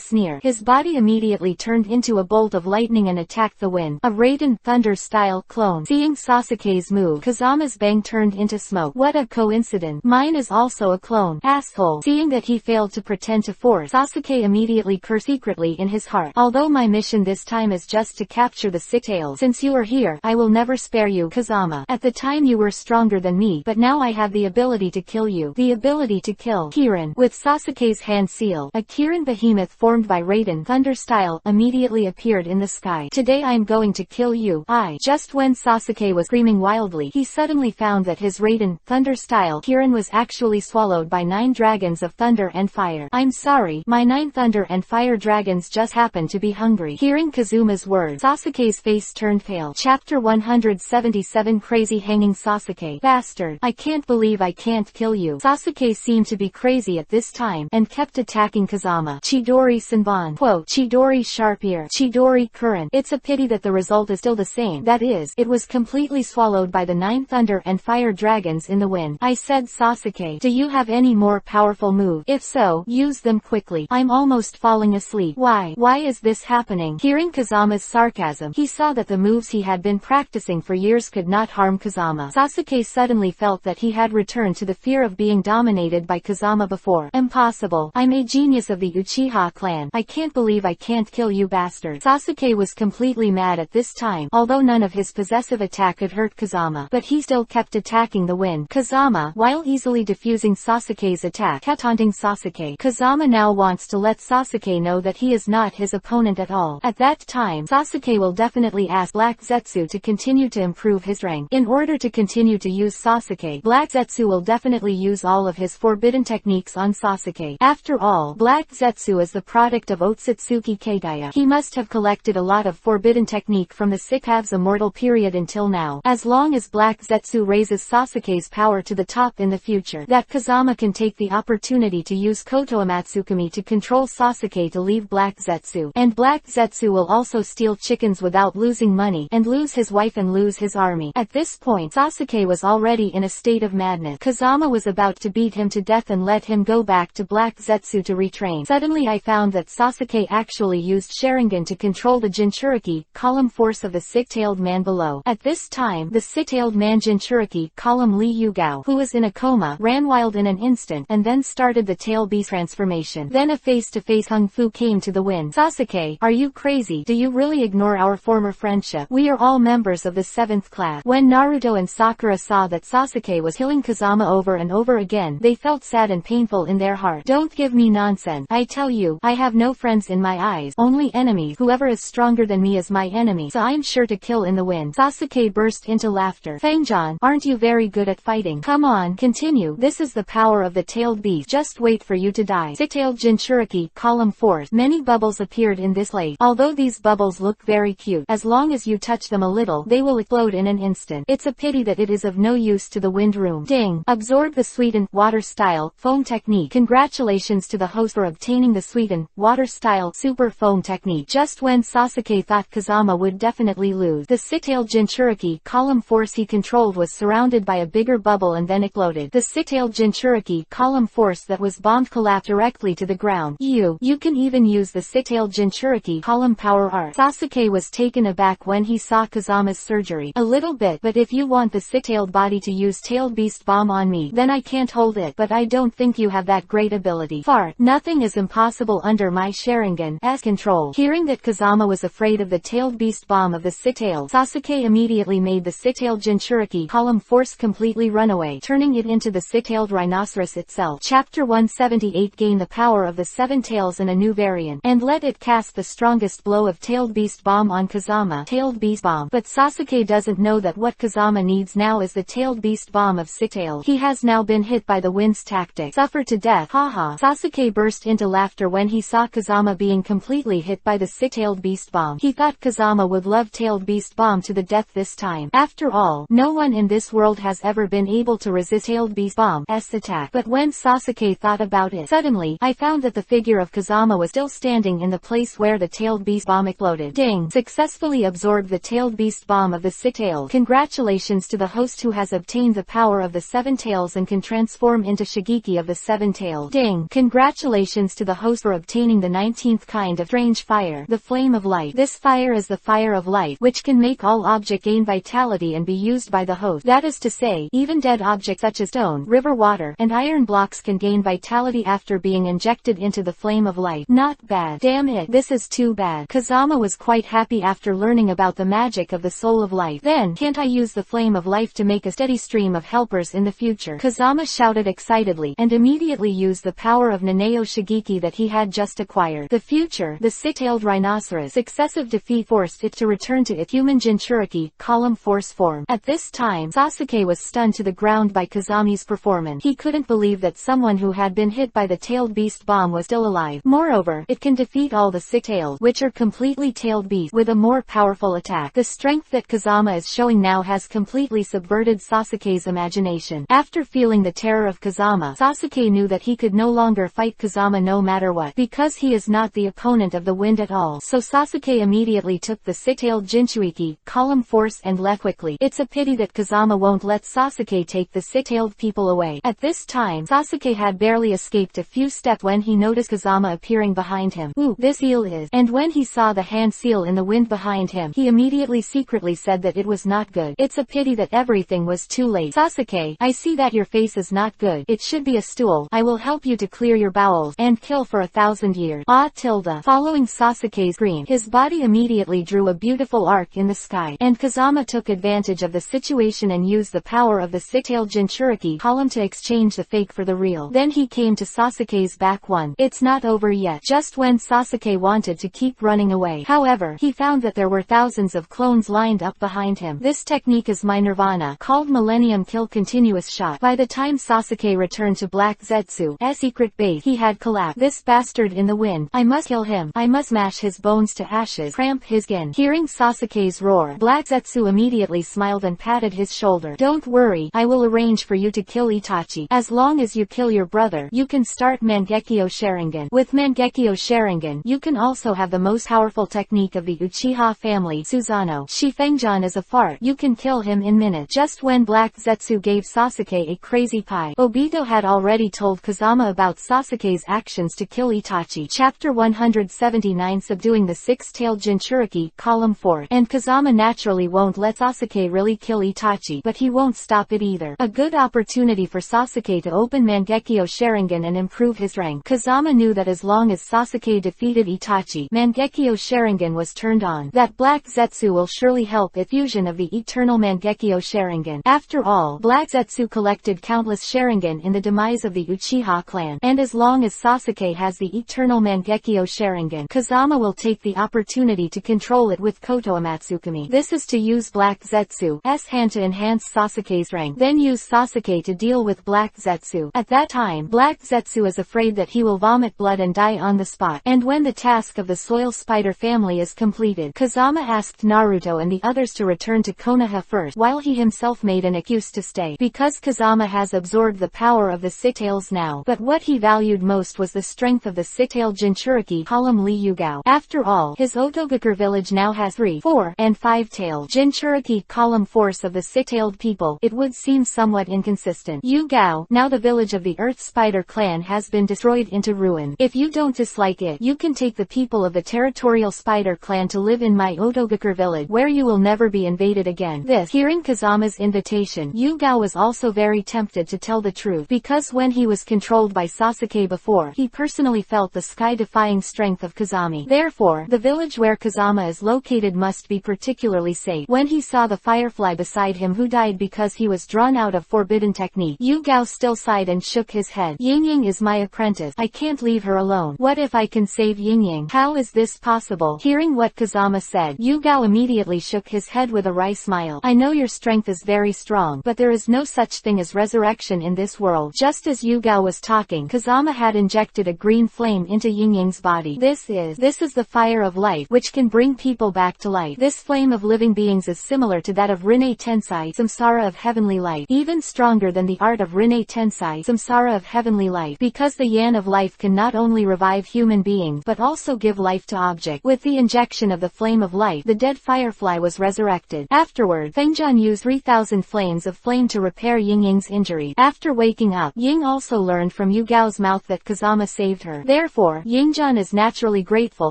sneer, his body immediately turned into a bolt of lightning and attacked the wind, a Raiden Thunder-style clone. Seeing Sasuke's move, Kazama's bang turned into smoke. What a coincidence. Mine is also a clone. Asshole. Seeing that he failed to pretend to force, Sasuke immediately cursed secretly in his heart. Although my mission this time is just to capture the six tails, since you are here, I will never spare you, Kazama. At the time you were stronger than me, but now I have the ability to kill you. The ability to kill. Kirin. With Sasuke's hand sealed, a Kirin behemoth formed by Raiden Thunder style immediately appeared in the sky. Today I'm going to kill you. Just when Sasuke was screaming wildly, he suddenly found that his Raiden Thunder style Kirin was actually swallowed by 9 dragons of thunder and fire. I'm sorry, my 9 thunder and fire dragons just happened to be hungry. Hearing Kazuma's words, Sasuke's face turned pale. Chapter 177 Crazy Hanging Sasuke. Bastard. I can't believe I can't kill you. Sasuke seemed to be crazy at this time, and kept attacking Kazama. Chidori Senbon. Quote, Chidori Sharp Ear. Chidori Current. It's a pity that the result is still the same. That is, it was completely swallowed by the 9 thunder and fire dragons in the wind. I said, Sasuke, do you have any more powerful move? If so, use them quickly. I'm almost falling asleep. Why is this happening? Hearing Kazama's sarcasm, he saw that the moves he had been practicing for years could not harm Kazama. Sasuke suddenly felt that he had returned to the fear of being dominated by Kazama before. Impossible. I'm a genius of the Uchiha clan. I can't believe I can't kill you, bastard. Sasuke was completely mad at this time, although none of his possessive attack could hurt Kazama, but he still kept attacking the wind. Kazama, while easily defusing Sasuke's attack, kept taunting Sasuke. Kazama now wants to let Sasuke know that he is not his opponent at all. At that time, Sasuke will definitely ask Black Zetsu to continue to improve his rank. In order to continue to use Sasuke, Black Zetsu will definitely use all of his forbidden techniques on Sasuke. After all, Black Zetsu is the product of Otsutsuki Kagaya. He must have collected a lot of forbidden technique from the Six-Halves Immortal period until now. As long as Black Zetsu raises Sasuke's power to the top in the future, that Kazama can take the opportunity to use Koto Amatsukami to control Sasuke to leave Black Zetsu. And Black Zetsu will also steal chickens without losing money, and lose his wife and lose his army. At this point, Sasuke was already in a state of madness. Kazama was about to beat him to death and let him go back to Black Zetsu to retrain. Suddenly I found that Sasuke actually used Sharingan to control the Jinchuriki, column force of the sick-tailed man below. At this time, the sick-tailed man Jinchuriki, column Li Yugao, who was in a coma, ran wild in an instant, and then started the tail beast transformation. Then a face-to-face Kung Fu came to the wind. Sasuke, are you crazy? Do you really ignore our former friendship? We are all members of the 7th class. When Naruto and Sakura saw that Sasuke was killing Kazama over and over again, they felt sad and painful in their heart. Don't give me nonsense. I tell you, I have no friends in my eyes, only enemies. Whoever is stronger than me is my enemy, so I'm sure to kill in the wind. Sasuke burst into laughter. Fangjan, aren't you very good at fighting? Come on, continue. This is the power of the tailed beast. Just wait for you to die. Sick-tailed Jinchuriki, column force. Many bubbles appeared in this lake. Although these bubbles look very cute, as long as you touch them a little, they will explode in an instant. It's a pity that it is of no use to the wind room. Ding. Absorb the sweetened water style foam technique. Congratulations to the host for obtaining the sweetened water style super foam technique. Just when Sasuke thought Kazama would definitely lose, the sick-tailed Jinchuriki, column force he controlled was surrounded by a bigger bubble and then exploded. The sick-tailed Jinchuriki, column force that was bombed collapsed directly to the ground. You can even use the sick-tailed Jinchuriki, column power art. Sasuke was taken aback when he saw Kazama's surgery. A little bit, but if you want the sick-tailed body to use tailed beast bomb on me, then I can't hold it, but I don't think you have that great ability. Fart. Nothing is impossible under my Sharingan as control. Hearing that Kazama was afraid of the tailed beast bomb of the sick-tailed, Sasuke immediately immediately made the six-tailed Jinchuriki column force completely run away, turning it into the six-tailed rhinoceros itself. Chapter 178 Gain the power of the seven tails and a new variant, and let it cast the strongest blow of Tailed Beast Bomb on Kazama. Tailed Beast Bomb. But Sasuke doesn't know that what Kazama needs now is the Tailed Beast Bomb of six-tail. He has now been hit by the wind's tactic. Suffer to death. Haha. Sasuke burst into laughter when he saw Kazama being completely hit by the six-tailed beast bomb. He thought Kazama would love Tailed Beast Bomb to the death this time. After all, no one in this world has ever been able to resist Tailed Beast Bomb's attack. But when Sasuke thought about it, suddenly, I found that the figure of Kazama was still standing in the place where the Tailed Beast Bomb exploded. Ding! Successfully absorbed the Tailed Beast Bomb of the six-tailed. Congratulations to the host who has obtained the power of the seven tails and can transform into Shigeki of the seven tailed. Ding! Congratulations to the host for obtaining the 19th kind of strange fire, the flame of light. This fire is the fire of light, which can make all object gain vitality and be used by the host. That is to say, even dead objects such as stone, river water, and iron blocks can gain vitality after being injected into the flame of light. Not bad. Damn it, this is too bad. Kazama was quite happy after learning about the magic of the soul of light. Then, can't I use the flame of life to make a steady stream of helpers in the future? Kazama shouted excitedly, and immediately used the power of Naneo Shigeki that he had just acquired. The future, the six-tailed rhinoceros' successive defeat forced it to return to its human Jinchuriki column force form. At this time, Sasuke was stunned to the ground by Kazami's performance. He couldn't believe that someone who had been hit by the tailed beast bomb was still alive. Moreover, it can defeat all the six-tailed, which are completely tailed beasts, with a more powerful attack. The strength that Kazama is showing now has completely subverted Sasuke's imagination. After feeling the terror of Kazama, Sasuke knew that he could no longer fight Kazama no matter what, because he is not the opponent of the wind at all. So Sasuke immediately took the six-tailed Jinchuriki column force and left quickly. It's a pity that Kazama won't let Sasuke take the six-tailed people away. At this time, Sasuke had barely escaped a few steps when he noticed Kazama appearing behind him. Ooh, this eel is. And when he saw the hand seal in the wind behind him, he immediately secretly said that it was not good. It's a pity that everything was too late. Sasuke, I see that your face is not good. It should be a stool. I will help you to clear your bowels and kill for 1,000 years. Ah, tilde. Following Sasuke's scream, his body immediately drew a beautiful arc in the sky, and Kazama took advantage of the situation and used the power of the six-tailed Jinchuriki column to exchange the fake for the real. Then he came to Sasuke's back. It's not over yet. Just when Sasuke wanted to keep running away, however, he found that there were thousands of clones lined up behind him. This technique is my nirvana, called Millennium Kill Continuous Shot. By the time Sasuke returned to Black Zetsu's secret base, he had collapsed. This bastard in the wind. I must kill him. I must smash his bones to ashes. Cramp his skin. Hearing Sasuke's roar, Black Zetsu immediately smiled and patted his shoulder. Don't worry, I will arrange for you to kill Itachi. As long as you kill your brother, you can start Mangekyo Sharingan. With Mangekyo Sharingan, you can also have the most powerful technique of the Uchiha family, Susanoo. Shifengjan is a fart. You can kill him in minutes. Just when Black Zetsu gave Sasuke a crazy pie, Obito had already told Kazama about Sasuke's actions to kill Itachi. Chapter 179 Subduing the six-tailed Jinchuriki column force. And Kazama naturally won't let Sasuke really kill Itachi, but he won't stop it either. A good opportunity for Sasuke to open Mangekyo Sharingan and improve his rank. Kazama knew that as long as Sasuke defeated Itachi, Mangekyo Sharingan was turned on, that Black Zetsu will surely help it fusion of the eternal Mangekyo Sharingan. After all, Black Zetsu collected countless Sharingan in the demise of the Uchiha clan, and as long as Sasuke has the eternal Mangekyo Sharingan, Kazama will take the opportunity to control it with Koto Amatsukami. This is to use Black Zetsu's hand to enhance Sasuke's rank, then use Sasuke to deal with Black Zetsu. At that time, Black Zetsu is afraid that he will vomit blood and die on the spot. And when the task of the Soil Spider family is completed, Kazama asked Naruto and the others to return to Konoha first, while he himself made an excuse to stay, because Kazama has absorbed the power of the six-tails now. But what he valued most was the strength of the six-tailed Jinchuriki column Ryugao. After all, his Otogakur village now has 3, 4, and 5-tailed Jinchuriki column force of the six-tailed people. It would seem somewhat inconsistent. Ryugao, now the village of the Earth Spider clan, has been destroyed into ruin. If you don't dislike it, you can take the people of the territorial Spider clan to live in my Otogakur village, where you will never be invaded again. Hearing Kazama's invitation, Ryugao was also very tempted to tell the truth, because when he was controlled by Sasuke before, he personally felt the sky-defying strength of Kazami. Therefore, the village where Kazama is located must be particularly safe. when he saw the firefly beside him who died because he was drawn out of forbidden technique. Yugao still sighed and shook his head. Yingying is my apprentice. I can't leave her alone. What if I can save Yingying? How is this possible? Hearing what Kazama said, Yugao immediately shook his head with a wry smile. I know your strength is very strong, but there is no such thing as resurrection in this world. Just as Yugao was talking, Kazama had injected a green flame into Yingying's body. This is the fire of life, which can bring people back to life. This flame of living beings is similar to that of Rinne Tensai, Samsara of heavenly light, even stronger than the art of Rinne Tensai, Samsara of heavenly light, because the yan of life can not only revive human beings but also give life to objects. With the injection of the flame of life, the dead firefly was resurrected. Afterward, Fengjian used 3,000 flames of flame to repair Yingying's injury. After waking up, Ying also learned from Yugao's mouth that Kazama saved her. Therefore, Yingjian is naturally grateful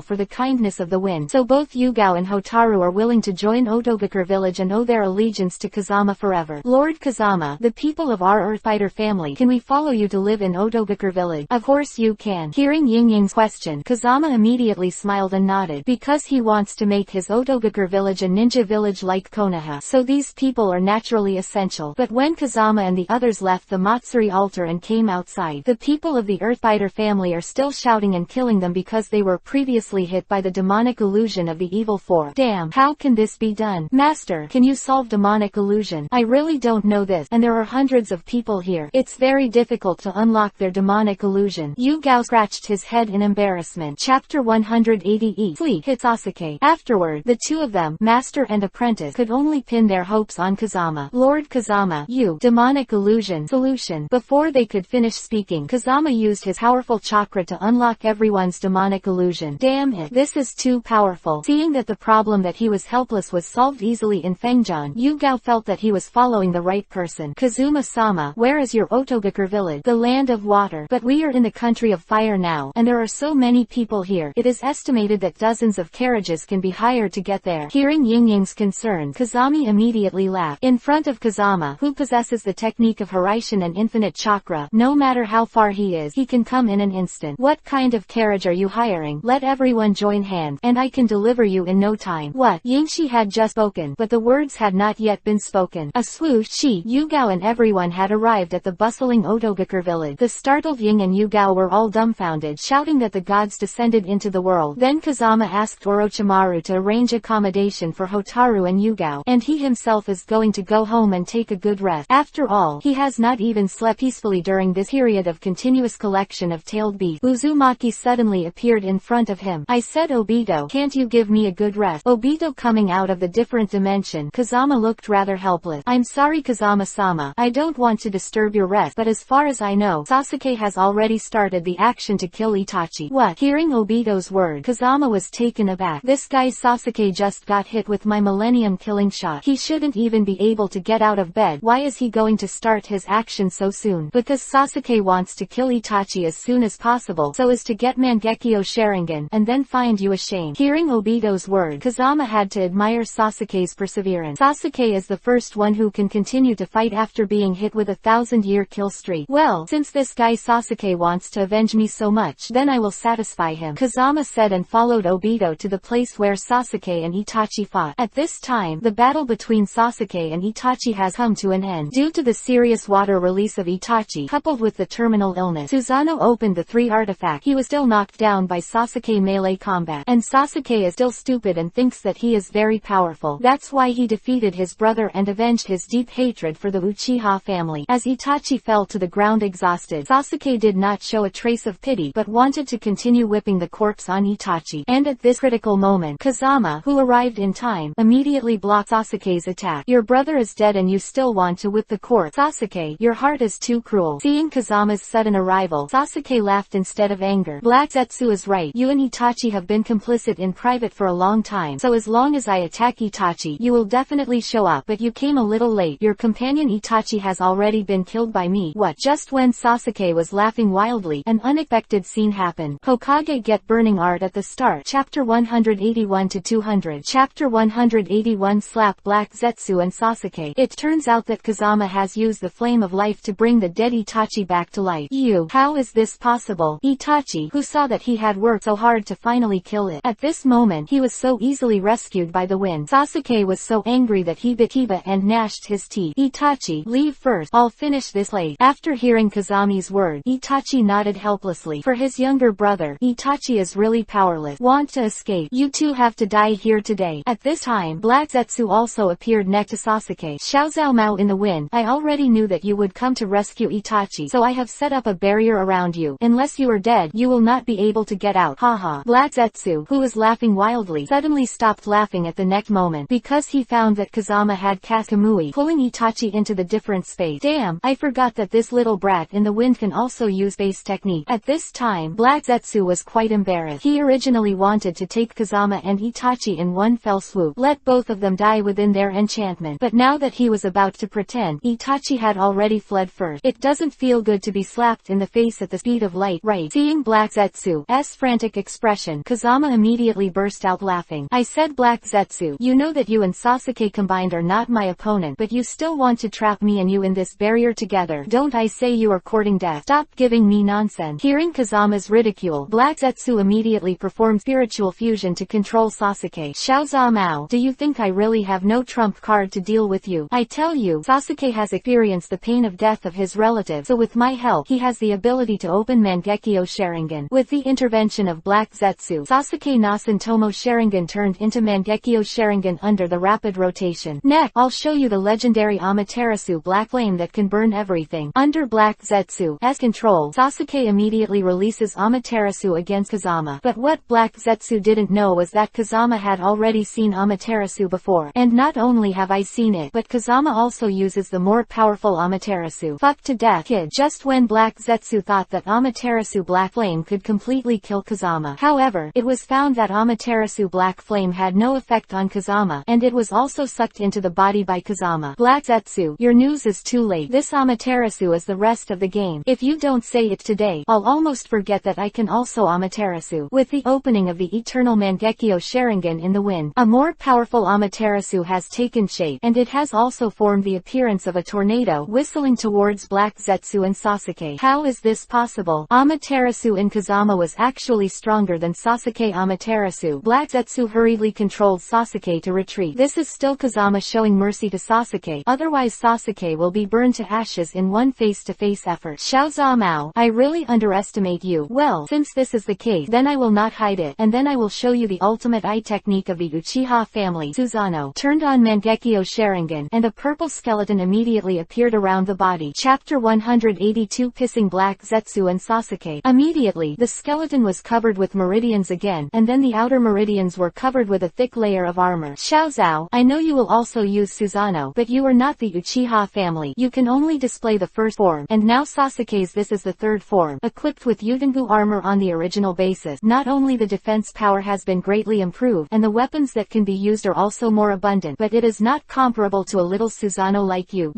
for the kindness of the wind, so both Yugao and Hotaru are willing to join Audiobook village and owe their allegiance to Kazama forever. Lord Kazama, the people of our Earthfighter family, can we follow you to live in Audiobook village? Of course you can. Hearing Yingying's question, Kazama immediately smiled and nodded, because he wants to make his Audiobook village a ninja village like Konoha, so these people are naturally essential. But when Kazama and the others left the Matsuri altar and came outside, the people of the Earthfighter family are still shouting and killing them because they were previously hit by the demonic illusion of the evil four. Damn, how can this be done? Master, can you solve demonic illusion? I really don't know this, and there are hundreds of people here. It's very difficult to unlock their demonic illusion. Yugao scratched his head in embarrassment. Chapter 180 Fleet hit Sasuke. Afterward, the two of them, master and apprentice, could only pin their hopes on Kazama. Lord Kazama, you, demonic illusion, solution. Before they could finish speaking, Kazama used his powerful chakra to unlock everyone's demonic illusion. Damn it, this is too powerful. Seeing that the problem that he was helpless was solved easily in Fengjian, Yugao felt that he was following the right person. Kazuma-sama, where is your Audiobook village? The land of water. But we are in the country of fire now, and there are so many people here. It is estimated that dozens of carriages can be hired to get there. Hearing Yingying's concern, Kazami immediately laughed. In front of Kazama, who possesses the technique of Hiraishin and infinite chakra, no matter how far he is, he can come in an instant. What kind of carriage are you hiring? Let everyone join hands, and I can deliver you in no time. What? Yingshi had just spoken, but the words had not yet been spoken. A swoosh, Yugao and everyone had arrived at the bustling Audiobook village. The startled Ying and Yugao were all dumbfounded, shouting that the gods descended into the world. Then Kazama asked Orochimaru to arrange accommodation for Hotaru and Yugao, and he himself is going to go home and take a good rest. After all, he has not even slept peacefully during this period of continuous collection of tailed beasts. Uzumaki suddenly appeared in front of him. I said, Obito, can't you give me a good rest? Obito coming out of the different dimension. Kazama looked rather helpless. I'm sorry Kazama-sama, I don't want to disturb your rest, but as far as I know, Sasuke has already started the action to kill Itachi. What? Hearing Obito's word, Kazama was taken aback. This guy Sasuke just got hit with my millennium killing shot. He shouldn't even be able to get out of bed. Why is he going to start his action so soon? Because Sasuke wants to kill Itachi as soon as possible, so as to get Mangekyo Sharingan, and then find you ashamed. Hearing Obito's word, Kazama had to admire Sasuke's perseverance. Sasuke is the first one who can continue to fight after being hit with a 1000-year kill streak. Well, since this guy Sasuke wants to avenge me so much, then I will satisfy him, Kazama said, and followed Obito to the place where Sasuke and Itachi fought. At this time, the battle between Sasuke and Itachi has come to an end. Due to the serious water release of Itachi, coupled with the terminal illness, Susanoo opened the 3 artifact. He was still knocked down by Sasuke melee combat, and Sasuke is still stupid and thinks that he is very powerful. That's why he defeated his brother and avenged his deep hatred for the Uchiha family. As Itachi fell to the ground exhausted, Sasuke did not show a trace of pity but wanted to continue whipping the corpse on Itachi. And at this critical moment, Kazama, who arrived in time, immediately blocked Sasuke's attack. Your brother is dead and you still want to whip the corpse? Sasuke, your heart is too cruel. Seeing Kazama's sudden arrival, Sasuke laughed instead of anger. Black Zetsu is right. You and Itachi have been complicit in private for a long time, so as long as I attack Itachi, you will definitely show up, but you came a little late. Your companion Itachi has already been killed by me. What? Just when Sasuke was laughing wildly, an unexpected scene happened. Hokage get burning art at the start. Chapter 181 to 200. Chapter 181 Slap Black Zetsu and Sasuke. It turns out that Kazama has used the flame of life to bring the dead Itachi back to life. How is this possible? Itachi, who saw that he had worked so hard to finally kill it. At this moment, he was so easily rescued by the wind. Sasuke Sasuke was so angry that he bit Kiba and gnashed his teeth. Itachi, leave first, I'll finish this late. After hearing Kazami's word, Itachi nodded helplessly. For his younger brother, Itachi is really powerless. Want to escape? You two have to die here today. At this time, Black Zetsu also appeared next to Sasuke. Xiaozao Mao in the wind, I already knew that you would come to rescue Itachi, so I have set up a barrier around you. Unless you are dead, you will not be able to get out. Haha. Black Zetsu, who was laughing wildly, suddenly stopped laughing at the next moment, because he found that Kazama had cast Kamui, pulling Itachi into the different space. Damn, I forgot that this little brat in the wind can also use space technique. At this time, Black Zetsu was quite embarrassed. He originally wanted to take Kazama and Itachi in one fell swoop, let both of them die within their enchantment, but now that he was about to pretend, Itachi had already fled first. It doesn't feel good to be slapped in the face at the speed of light, right? Seeing Black Zetsu's frantic expression, Kazama immediately burst out laughing. I said, Black Zetsu, you know that you and Sasuke combined are not my opponent, but you still want to trap me and you in this barrier together. Don't I say you are courting death? Stop giving me nonsense. Hearing Kazama's ridicule, Black Zetsu immediately performed spiritual fusion to control Sasuke. Xiaozao Mao, do you think I really have no trump card to deal with you? I tell you, Sasuke has experienced the pain of death of his relative, so with my help, he has the ability to open Mangekyo Sharingan. With the intervention of Black Zetsu, Sasuke Nasantomo Sharingan turned into Mangekyo Sharingan under the rapid rotation. Next, I'll show you the legendary Amaterasu Black Flame that can burn everything. Under Black Zetsu's control, Sasuke immediately releases Amaterasu against Kazama. But what Black Zetsu didn't know was that Kazama had already seen Amaterasu before. And not only have I seen it, but Kazama also uses the more powerful Amaterasu. Fuck to death, kid. Just when Black Zetsu thought that Amaterasu Black Flame could completely kill Kazama. However, it was found that Amaterasu Black Flame had no effect on Kazama, and it was also sucked into the body by Kazama. Black Zetsu, your news is too late. This Amaterasu is the rest of the game. If you don't say it today, I'll almost forget that I can also Amaterasu. With the opening of the eternal Mangekyo Sharingan in the wind, a more powerful Amaterasu has taken shape, and it has also formed the appearance of a tornado whistling towards Black Zetsu and Sasuke. How is this possible? Amaterasu in Kazama was actually stronger than Sasuke Amaterasu. Black Zetsu hurriedly controlled Sasuke to retreat. This is still Kazama showing mercy to Sasuke, otherwise Sasuke will be burned to ashes in one face-to-face effort. Xiaozao Mao, I really underestimate you. Well, since this is the case, then I will not hide it, and then I will show you the ultimate eye technique of the Uchiha family. Susanoo turned on Mangekyo Sharingan, and a purple skeleton immediately appeared around the body. Chapter 182, Pissing Black Zetsu and Sasuke. Immediately, the skeleton was covered with meridians again, and then the outer meridians were covered with a thick layer of armor. Xiaozao, I know you will also use Susanoo, but you are not the Uchiha family. You can only display the first form, and now Sasuke's this is the third form, equipped with Yudenbu armor on the original basis. Not only the defense power has been greatly improved, and the weapons that can be used are also more abundant, but it is not comparable to a little Susanoo like you.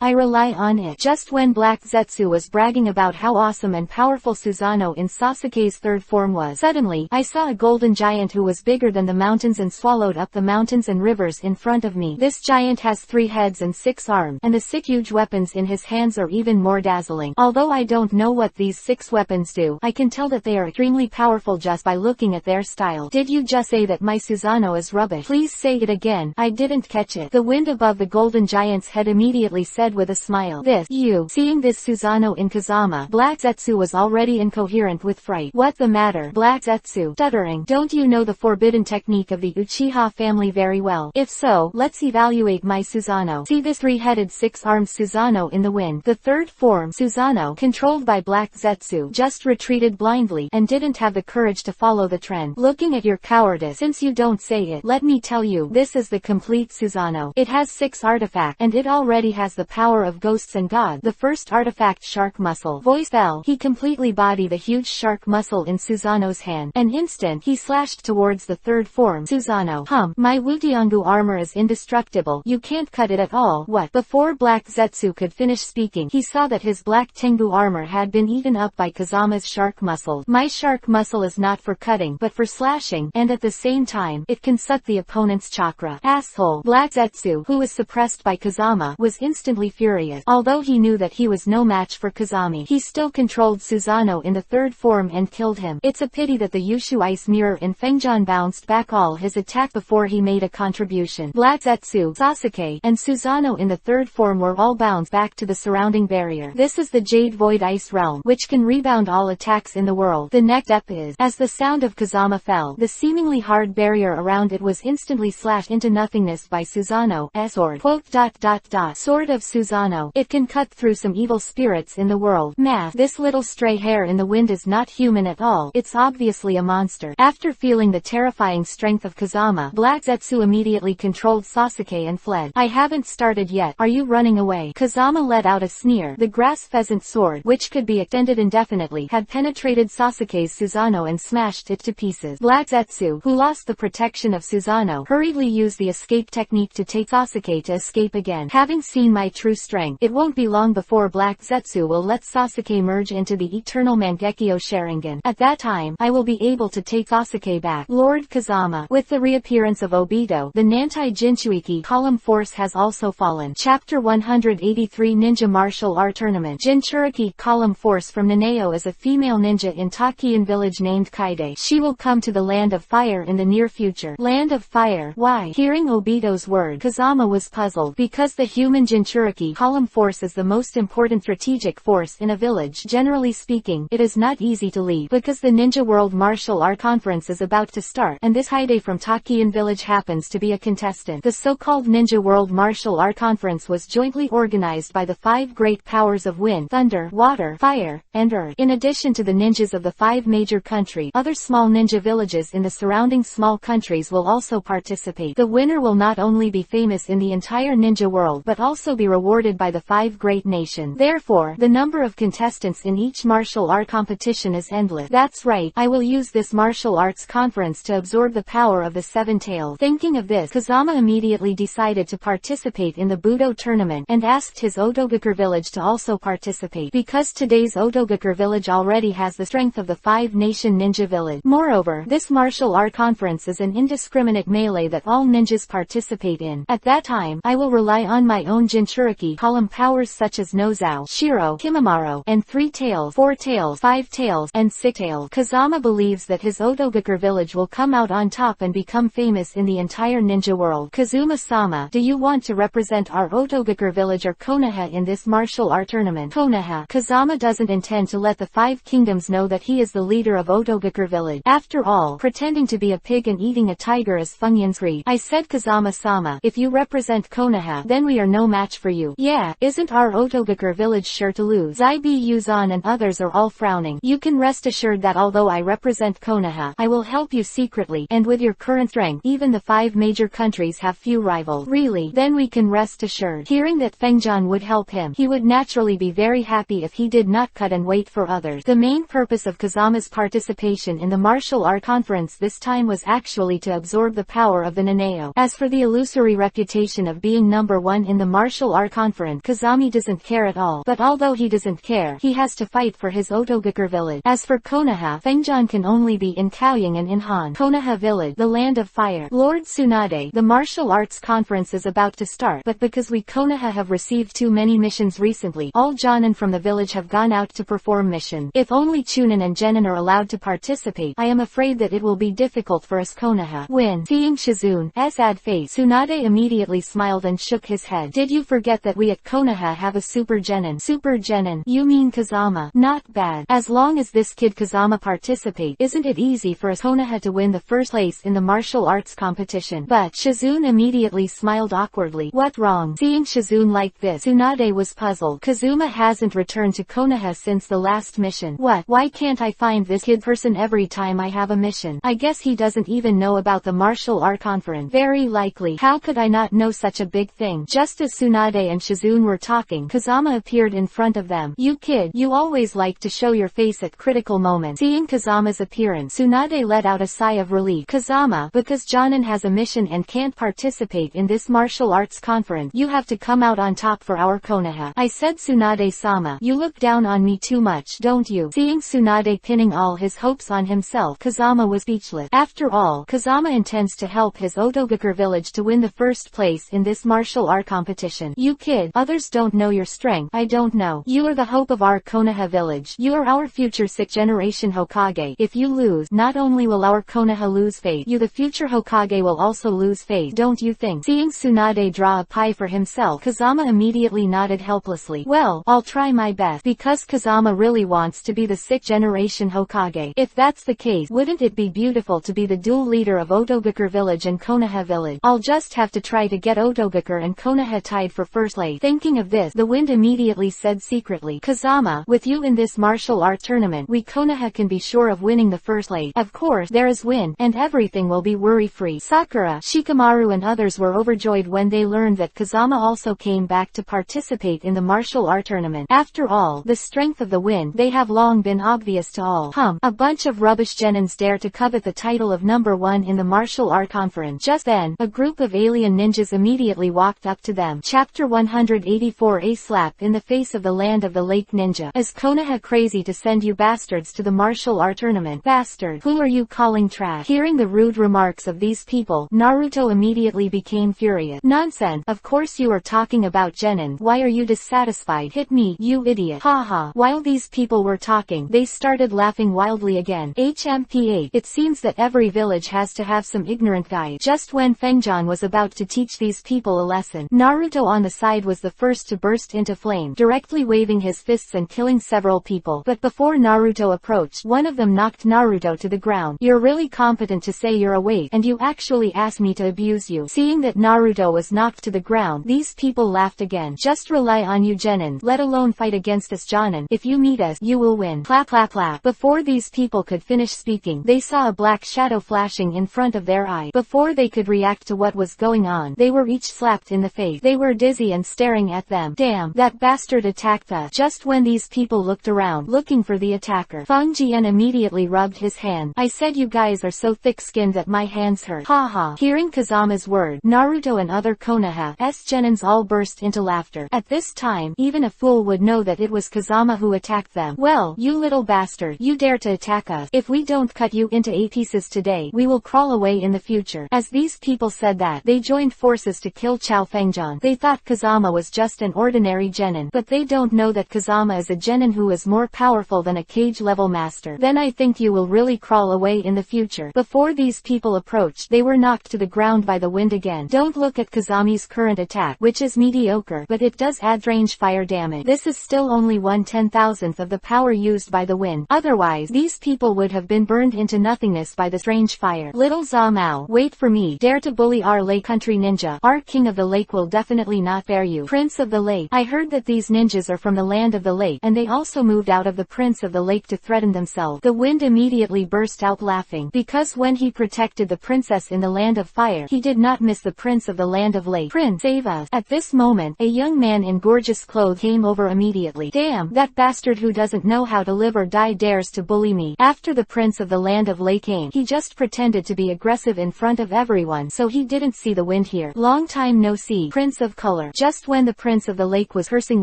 I rely on it. Just when Black Zetsu was bragging about how awesome and powerful Susanoo in Sasuke's third form was, suddenly, I saw a golden giant who was bigger than the mountains and swallowed up the mountains and rivers in front of me. This giant has 3 heads and 6 arms, and the 6 huge weapons in his hands are even more dazzling. Although I don't know what these 6 weapons do, I can tell that they are extremely powerful just by looking at their style. Did you just say that my Susanoo is rubbish? Please say it again. I didn't catch it. The wind above the golden giant's head immediately said with a smile. Seeing this Susanoo in Kazama, Black Zetsu was already incoherent with fright. What the matter? Black Zetsu, stuttering. Don't you know the forbidden technique of the Uchiha family very well? If so, let's evaluate my Susanoo. See this 3-headed 6-armed Susanoo in the wind. The third form, Susanoo, controlled by Black Zetsu, just retreated blindly, and didn't have the courage to follow the trend. Looking at your cowardice, since you don't say it, let me tell you, this is the complete Susanoo. It has 6 artifacts, and it already has the power of ghosts and gods. The first artifact, Shark Muscle. Voice fell. He completely bodied the huge shark muscle in Susanoo's hand. An instant, he slashed towards the third form, Susanoo. My Wutiangu armor is indestructible. You can't cut it at all. What? Before Black Zetsu could finish speaking, he saw that his black Tengu armor had been eaten up by Kazama's shark muscle. My shark muscle is not for cutting, but for slashing, and at the same time, it can suck the opponent's chakra. Asshole. Black Zetsu, who was suppressed by Kazama, was instantly furious. Although he knew that he was no match for Kazami, he still controlled Susanoo in the third form and killed him. It's a pity that the Yushu Ice Mirror in Fengjian bounced back all his attack before he made a contribution. Black Zetsu, Sasuke, and Susanoo in the third form were all bound back to the surrounding barrier. This is the Jade Void Ice Realm, which can rebound all attacks in the world. The next step is, as the sound of Kazama fell, the seemingly hard barrier around it was instantly slashed into nothingness by Susanoo's sword. Sword of Susanoo. It can cut through some evil spirits in the world. Math. This little stray hair in the wind is not human at all. It's obviously a monster. After feeling the terrifying strength of Kazama, Black Zetsu immediately controlled Sasuke and fled. I haven't started yet. Are you running away? Kazama let out a sneer. The grass pheasant sword, which could be extended indefinitely, had penetrated Sasuke's Susanoo and smashed it to pieces. Black Zetsu, who lost the protection of Susanoo, hurriedly used the escape technique to take Sasuke to escape again. Having seen my true strength, it won't be long before Black Zetsu will let Sasuke merge into the eternal Mangekyo Sharingan. At that time, I will be able to take Sasuke back. Lord Kazama. With the reappearance of Obito, the Nantai Jinchuiki column force has also fallen. Chapter 183 Ninja Martial Art Tournament. Jinchuriki column force from Nanao is a female ninja in Takian village named Kaide. She will come to the Land of Fire in the near future. Land of Fire? Why? Hearing Obito's word, Kazama was puzzled. Because the human Jinchuriki column force is the most important strategic force in a village. Generally speaking, it is not easy to leave, because the Ninja World Martial Art Conference is about to start, and this Kaide from Takian village happens to be a contestant. The so-called Ninja World Martial Art Conference was jointly organized by the 5 great powers of wind, thunder, water, fire, and earth. In addition to the ninjas of the 5 major countries, other small ninja villages in the surrounding small countries will also participate. The winner will not only be famous in the entire ninja world but also be rewarded by the 5 great nations. Therefore, the number of contestants in each martial art competition is endless. That's right, I will use this martial arts conference to absorb the power of the 7 tails. Thinking of this, Kazama immediately decided to participate in the Budo tournament and asked his Otogakur village to also participate, because today's Otogakur village already has the strength of the 5-nation ninja village. Moreover, this martial art conference is an indiscriminate melee that all ninjas participate in. At that time, I will rely on my own Jinchuriki column powers such as Nozao, Shiro, Kimimaro, and 3 tails, 4 tails, 5 tails, and 6 tails. Kazama believes that his Otogakur village will come out on top and become famous in the entire ninja world. Kazuma-sama, do you want to represent our Otogakur village or Konoha in this martial art tournament? Konoha. Kazama doesn't intend to let the 5 kingdoms know that he is the leader of Otogakur village. After all, pretending to be a pig and eating a tiger is Funyun's creed. I said Kazama-sama, if you represent Konoha, then we are no match for you. Yeah, isn't our Otogakur village sure to lose? Zaibi Yuzan and others are all frowning. You can rest assured that although I represent Konoha, I will help you secretly, and with your current strength, even the 5 major countries have few rivals. Really? Then we can rest assured. Hearing that Fengjian would help him, he would naturally be very happy if he did not cut and wait for others. The main purpose of Kazama's participation in the martial art conference this time was actually to absorb the power of the Nanao. As for the illusory reputation of being number 1 in the martial art conference, Kazami doesn't care at all. But although he doesn't care, he has to fight for his Otogakur village. As for Konoha, Fengjian can only be in Kaoyang and in Han. Konoha village, the land of fire. Lord Tsunade, the martial arts conference is about to start, but because we Konoha have received too many missions recently, all Jonin from the village have gone out to perform missions. If only Chunin and Genin are allowed to participate, I am afraid that it will be difficult for us Konoha. When seeing Shizune's sad face, Tsunade immediately smiled and shook his head. Did you forget that we at Konoha have a Super Genin? Super Genin? You mean Kazama? Not bad. As long as this kid Kazama participates, isn't it easy for us Konoha to win the first place in the martial arts competition? But Shizune immediately smiled awkwardly. What wrong? Seeing Shizune like this, Tsunade was puzzled. Kazuma hasn't returned to Konoha since the last mission. What? Why can't I find this kid person every time I have a mission? I guess he doesn't even know about the martial art conference. Very likely. How could I not know such a big thing? Just as Tsunade and Shizune were talking, Kazama appeared in front of them. You kid, you always like to show your face at critical moments. Seeing Kazama's appearance, Tsunade let out a sigh of relief. Kazama, because Jonin has a mission and can't participate in this martial arts conference, you have to come out on top for our Konoha. I said Tsunade-sama, you look down on me too much, don't you? Seeing Tsunade pinning all his hopes on himself, Kazama was speechless. After all, Kazama intends to help his Otogakur village to win the first place in this martial art competition. You kid, others don't know your strength. I don't know. You are the hope of our Konoha village. You are our future 6th generation Hokage. If you lose, not only will our Konoha lose fate, you the future Hokage Hokage will also lose faith, don't you think? Seeing Tsunade draw a pie for himself, Kazama immediately nodded helplessly. Well, I'll try my best, because Kazama really wants to be the 6th generation Hokage. If that's the case, wouldn't it be beautiful to be the dual leader of Otobuker Village and Konoha Village? I'll just have to try to get Otobuker and Konoha tied for first place. Thinking of this, the wind immediately said secretly, Kazama, with you in this martial art tournament, we Konoha can be sure of winning the first place. Of course, there is wind, and everything will be worry-free. Sakura, Shikamaru and others were overjoyed when they learned that Kazama also came back to participate in the martial art tournament. After all, the strength of the wind, they have long been obvious to all. A bunch of rubbish genins dare to covet the title of number 1 in the martial art conference. Just then, a group of alien ninjas immediately walked up to them. Chapter 184. A slap in the face of the land of the lake ninja. Is Konoha crazy to send you bastards to the martial art tournament? Bastard, who are you calling trash? Hearing the rude remarks of these people, Naruto immediately became furious. Nonsense, of course you are talking about genin. Why are you dissatisfied? Hit me, you idiot. Haha. While these people were talking, they started laughing wildly again. HMPA, it seems that every village has to have some ignorant guy. Just when Fengjan was about to teach these people a lesson, Naruto on the side was the first to burst into flame, directly waving his fists and killing several people. But before Naruto approached, one of them knocked Naruto to the ground. You're really competent to say you're awake, and you actually asked me to abuse you. Seeing that Naruto was knocked to the ground, these people laughed again. Just rely on you genin, let alone fight against us jonin. If you meet us, you will win. Clap clap clap. Before these people could finish speaking, they saw a black shadow flashing in front of their eye. Before they could react to what was going on, they were each slapped in the face. They were dizzy and staring at them. Damn, that bastard attacked us. Just when these people looked around, looking for the attacker, Feng Jian immediately rubbed his hand. I said you guys are so thick-skinned that my hands hurt. Haha. Hearing Kazama's word, Naruto and other Konoha's genins all burst into laughter. At this time, even a fool would know that it was Kazama who attacked them. Well, you little bastard, you dare to attack us. If we don't cut you into 8 pieces today, we will crawl away in the future. As these people said that, they joined forces to kill Chao Fengjian. They thought Kazama was just an ordinary genin, but they don't know that Kazama is a genin who is more powerful than a cage-level master. Then I think you will really crawl away in the future. Before these people approached, they were knocked to the ground by the wind again. Don't look at Kazami's current attack, which is mediocre, but it does add range fire damage. This is still only 1/10,000th of the power used by the wind. Otherwise, these people would have been burned into nothingness by the strange fire. Little Zamao, wait for me. Dare to bully our lake country ninja. Our king of the lake will definitely not bear you. Prince of the lake. I heard that these ninjas are from the land of the lake, and they also moved out of the prince of the lake to threaten themselves. The wind immediately burst out laughing, because when he protected the princess in the land of fire, he did not miss the prince of the land of lake. Prince, save us. At this moment, a young man in gorgeous clothes came over immediately. Damn, that bastard who doesn't know how to live or die dares to bully me. After the prince of the land of lake came, he just pretended to be aggressive in front of everyone, so he didn't see the wind here. Long time no see, prince of color. Just when the prince of the lake was cursing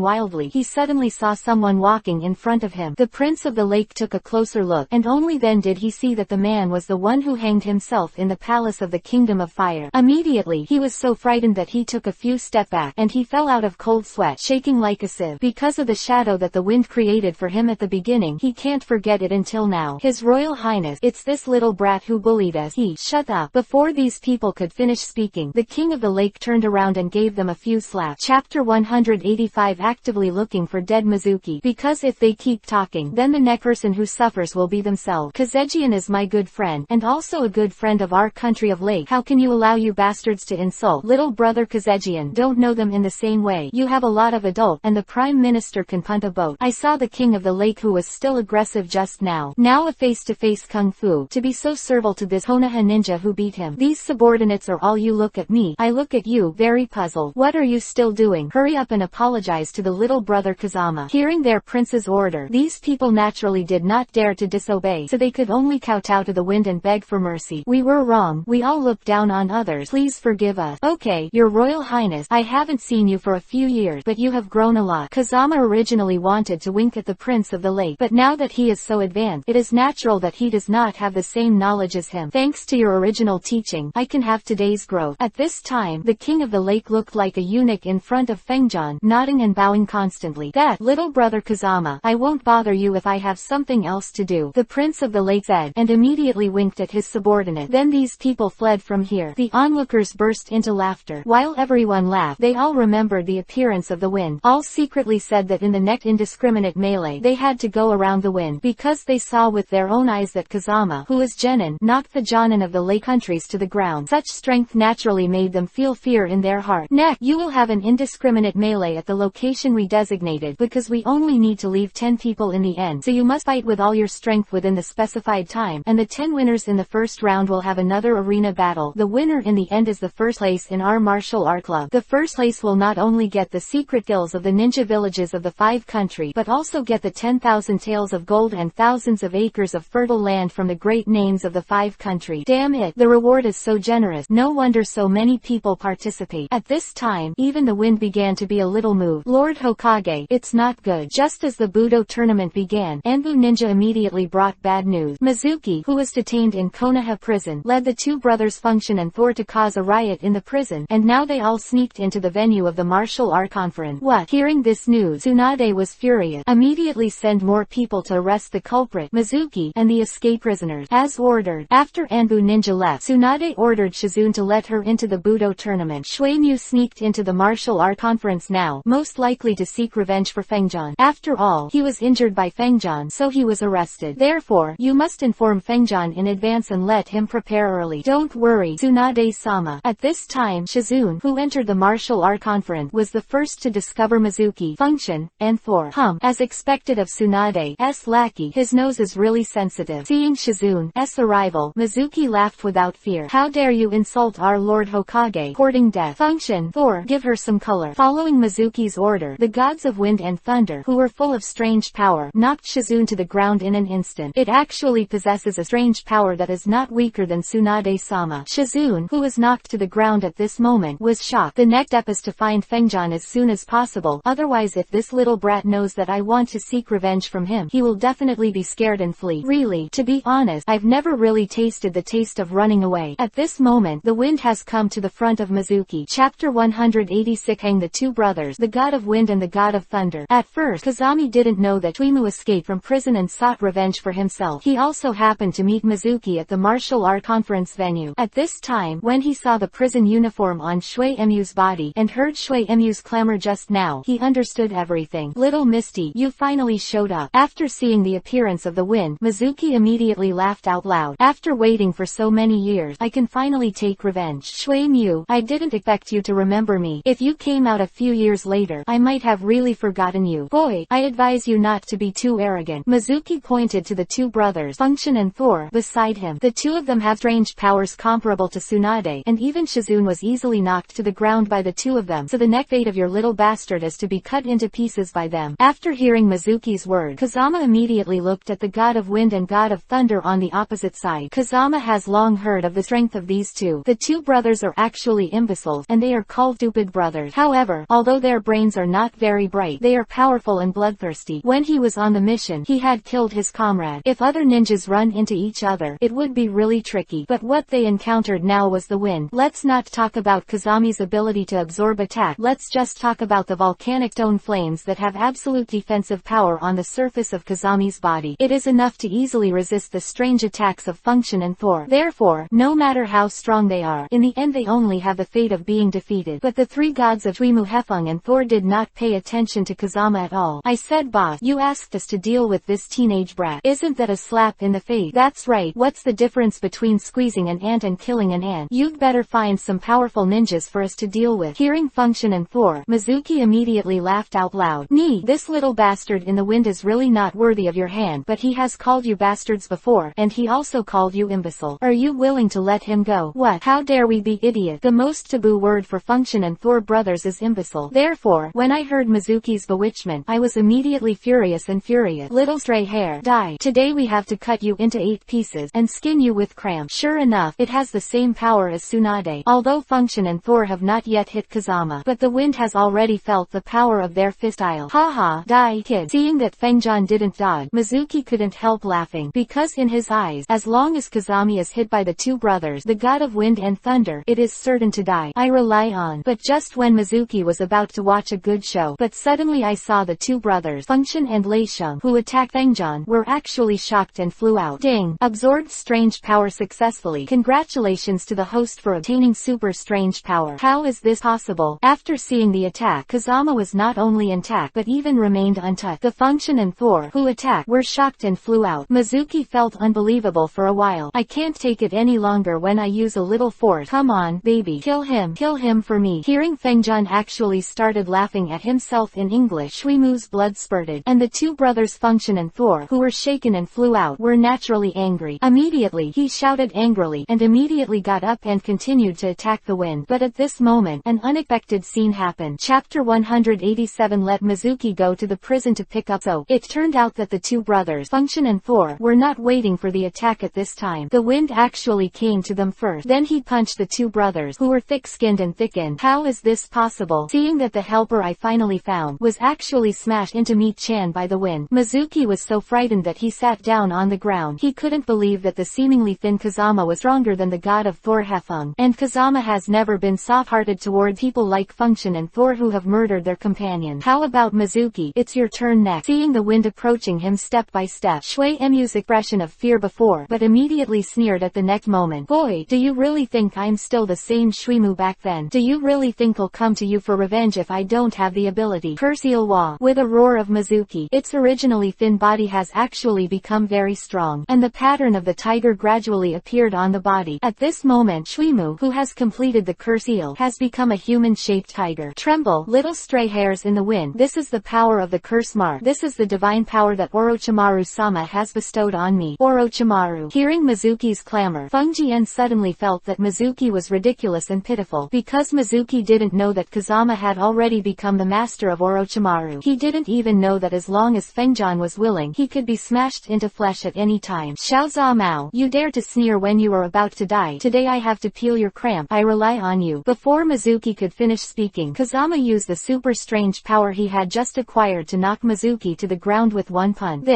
wildly, he suddenly saw someone walking in front of him. The prince of the lake took a closer look, and only then did he see that the man was the one who hanged himself in the palace of the kingdom of fire. Immediately, he was so frightened that he took a few steps back, and he fell out of cold sweat, shaking like a sieve. Because of the shadow that the wind created for him at the beginning, he can't forget it until now. His Royal Highness, it's this little brat who bullied us. Shut up. Before these people could finish speaking, the king of the lake turned around and gave them a few slaps. Chapter 185. Actively looking for dead Mizuki. Because if they keep talking, then the next person who suffers will be themselves. Kazejian is my good friend, and also a good friend of our country of lake. How can you allow you bastards to insult little brother Kazejian? Don't know them in the same way. You have a lot of adult, and the prime minister can punt a boat. I saw the king of the lake who was still aggressive just now. Now a face-to-face kung fu. To be so servile to this Konoha ninja who beat him. These subordinates are all you. Look at me. I look at you, very puzzled. What are you still doing? Hurry up and apologize to the little brother Kazama. Hearing their prince's order, these people naturally did not dare to disobey, so they could only kowtow to the wind and beg for mercy. We were wrong. We all looked down on others. Please forgive us. Okay, your Royal Highness, I haven't seen you for a few years, but you have grown a lot. Kazama originally wanted to wink at the prince of the lake, but now that he is so advanced, it is natural that he does not have the same knowledge as him. Thanks to your original teaching, I can have today's growth. At this time, the king of the lake looked like a eunuch in front of Fengjian, nodding and bowing constantly. That, little brother Kazama, I won't bother you if I have something else to do, the prince of the lake said, and immediately winked at his subordinate. Then these people fled from here. The onlookers burst into laughter. While everyone laughed, they all remembered the appearance of the wind. All secretly said that in the next indiscriminate melee they had to go around the wind, because they saw with their own eyes that Kazama, who is Genin, knocked the Jonin of the Lake countries to the ground. Such strength naturally made them feel fear in their heart. Next, you will have an indiscriminate melee at the location we designated, because we only need to leave 10 people in the end, so you must fight with all your strength within the specified time, and the 10 winners in the first round will have another arena battle. The winner in the end is the first place in our martial art club. The first place will not only get the secret gills of the ninja villages of the 5 country, but also get the 10,000 taels of gold and thousands of acres of fertile land from the great names of the 5 country. Damn it, the reward is so generous. No wonder so many people participate. At this time, even the wind began to be a little moved. Lord Hokage, it's not good. Just as the Budo tournament began, Anbu Ninja immediately brought bad news. Mizuki, who was detained in Konoha prison, led the 2 brothers Function and Thor to cause a riot in the prison, and now they all sneaked into the venue of the martial art conference. What? Hearing this news, Tsunade was furious. Immediately send more people to arrest the culprit, Mizuki, and the escape prisoners. As ordered. After Anbu Ninja left, Tsunade ordered Shizune to let her into the Budo tournament. Shueimyu sneaked into the martial art conference now, most likely to seek revenge for Fengjian. After all, he was injured by Fengjian, so he was arrested. Therefore, you must inform Fengjian in advance and let him prepare early. Don't worry, Tsunade-sama. At this time, Shizune, who entered the martial art conference, was the first to discover Mizuki, Function, and Thor. As expected of Tsunade's lackey, his nose is really sensitive. Seeing Shizune's arrival, Mizuki laughed without fear. How dare you insult our Lord Hokage, courting death. Function, Thor, give her some color. Following Mizuki's order, the gods of wind and thunder, who were full of strange power, knocked Shizune to the ground in an instant. It actually possesses a strange power that is not weaker than Tsunade-sama. Shizune, who was knocked to the ground at this moment, was shocked. The next step is to find Fengjian as soon as possible, otherwise if this little brat knows that I want to seek revenge from him, he will definitely be scared and flee. Really, to be honest, I've never really tasted the taste of running away. At this moment, the wind has come to the front of Mizuki. Chapter 186. Hang the 2 brothers, the god of wind and the god of thunder. At first, Kazami didn't know that Tsuimu escaped from prison and sought revenge for himself. He also happened to meet Mizuki at the martial art conference venue. At this time, when he saw the prison uniform on Shueimyu's body, and heard Shueimyu's clamor just now, he understood everything. Little Misty, you finally showed up. After seeing the appearance of the wind, Mizuki immediately laughed out loud. After waiting for so many years, I can finally take revenge. Shueimyu, I didn't expect you to remember me. If you came out a few years later, I might have really forgotten you. Boy, I advise you not to be too arrogant. Mizuki pointed to the 2 brothers, Function and Thor, beside him. The 2 of them have strange powers comparable to Tsunade, and even Shizune was easily knocked to the ground by the 2 of them, so the next fate of your little bastard is to be cut into pieces by them. After hearing Mizuki's word, Kazama immediately looked at the god of wind and god of thunder on the opposite side. Kazama has long heard of the strength of these 2. The 2 brothers are actually imbeciles, and they are called stupid brothers. However, although their brains are not very bright, they are powerful and bloodthirsty. When he was on the mission, he had killed his comrade. If other ninjas run into each other, it would be really tricky, but what they encountered now was the wind. Let's not talk about Kazami's ability to absorb attack, let's just talk about the volcanic stone flames that have absolute defensive power on the surface of Kazami's body. It is enough to easily resist the strange attacks of Function and Thor. Therefore, no matter how strong they are, in the end they only have the fate of being defeated. But the 3 gods of Tsuimu, Hefeng and Thor did not pay attention to Kazama at all. I said, boss, you asked us to deal with this teenage brat. Isn't that a slap in the face? That's right. What's the difference between squeezing an ant and killing an ant? You'd better find some powerful ninjas for us to deal with. Hearing Function and Thor, Mizuki immediately laughed out loud. Nee, this little bastard in the wind is really not worthy of your hand, but he has called you bastards before, and he also called you imbecile. Are you willing to let him go? What? How dare we be idiot? The most taboo word for Function and Thor brothers is imbecile. Therefore, when I heard Mizuki's bewitchment, I was immediately furious. Little stray hair, die. Today we have to cut you into 8 pieces, and skin you with cramp. Sure enough, it has the same power as Tsunade. Although Function and Thor have not yet hit Kazama, but the wind has already felt the power of their fist style. Haha, die, kid. Seeing that Fengjian didn't dodge, Mizuki couldn't help laughing, because in his eyes, as long as Kazami is hit by the 2 brothers, the god of wind and thunder, it is certain to die. I rely on. But just when Mizuki was about to watch a good show, but suddenly I saw the 2 brothers, Function and Leisheng, who attacked Fengjian, were actually shocked and flew out. Ding! Absorbed strange power successfully. successfully. Congratulations to the host for obtaining super strange power. How is this possible? After seeing the attack, Kazama was not only intact but even remained untouched. The Function and Thor, who attacked, were shocked and flew out. Mizuki felt unbelievable for a while. I can't take it any longer when I use a little force. Come on, baby. Kill him for me. Hearing Fengjun actually started laughing at himself in English. Shuimu's blood spurted, and the two brothers Function and Thor, who were shaken and flew out, were naturally angry. Immediately, he shouted angrily, and immediately got up and continued to attack the wind. But at this moment, an unexpected scene happened. Chapter 187 let Mizuki go to the prison to pick up soap. It turned out that the two brothers, Function and Thor, were not waiting for the attack at this time. The wind actually came to them first. Then he punched the two brothers, who were thick-skinned and thickened. How is this possible? Seeing that the helper I finally found was actually smashed into meat-chan by the wind, Mizuki was so frightened that he sat down on the ground. He couldn't believe that the seemingly thin Kazama was stronger than the god of Thor Hefeng. And Kazama has never been soft-hearted towards people like Function and Thor who have murdered their companions. How about Mizuki? It's your turn next. Seeing the wind approaching him step by step, Shui Emu's expression of fear before, but immediately sneered at the next moment. Boy, do you really think I'm still the same Shuimu back then? Do you really think I'll come to you for revenge if I don't have the ability? Kurseal with a roar of Mizuki, its originally thin body has actually become very strong, and the pattern of the tiger gradually appeared on the body. At this moment Shuimu, who has completed the Kurseal, has become a human-shaped tiger. Tremble, little stray hairs in the wind. This is the power of the curse mark. This is the divine power that Orochimaru-sama has bestowed on me. Orochimaru. Hearing Mizuki's clamor, Fungjien suddenly felt that Mizuki was ridiculous and pitiful. Because Mizuki didn't know that Kazama had already become the master of Orochimaru. He didn't even know that as long as Fengjun was willing, he could be smashed into flesh at any time. Xiaozha Mao, you dare to sneer when you are about to die. Today I have to peel your cramp. I rely on you. Before Mizuki could finish speaking, Kazama used the super strange power he had just acquired to knock Mizuki to the ground with one punch.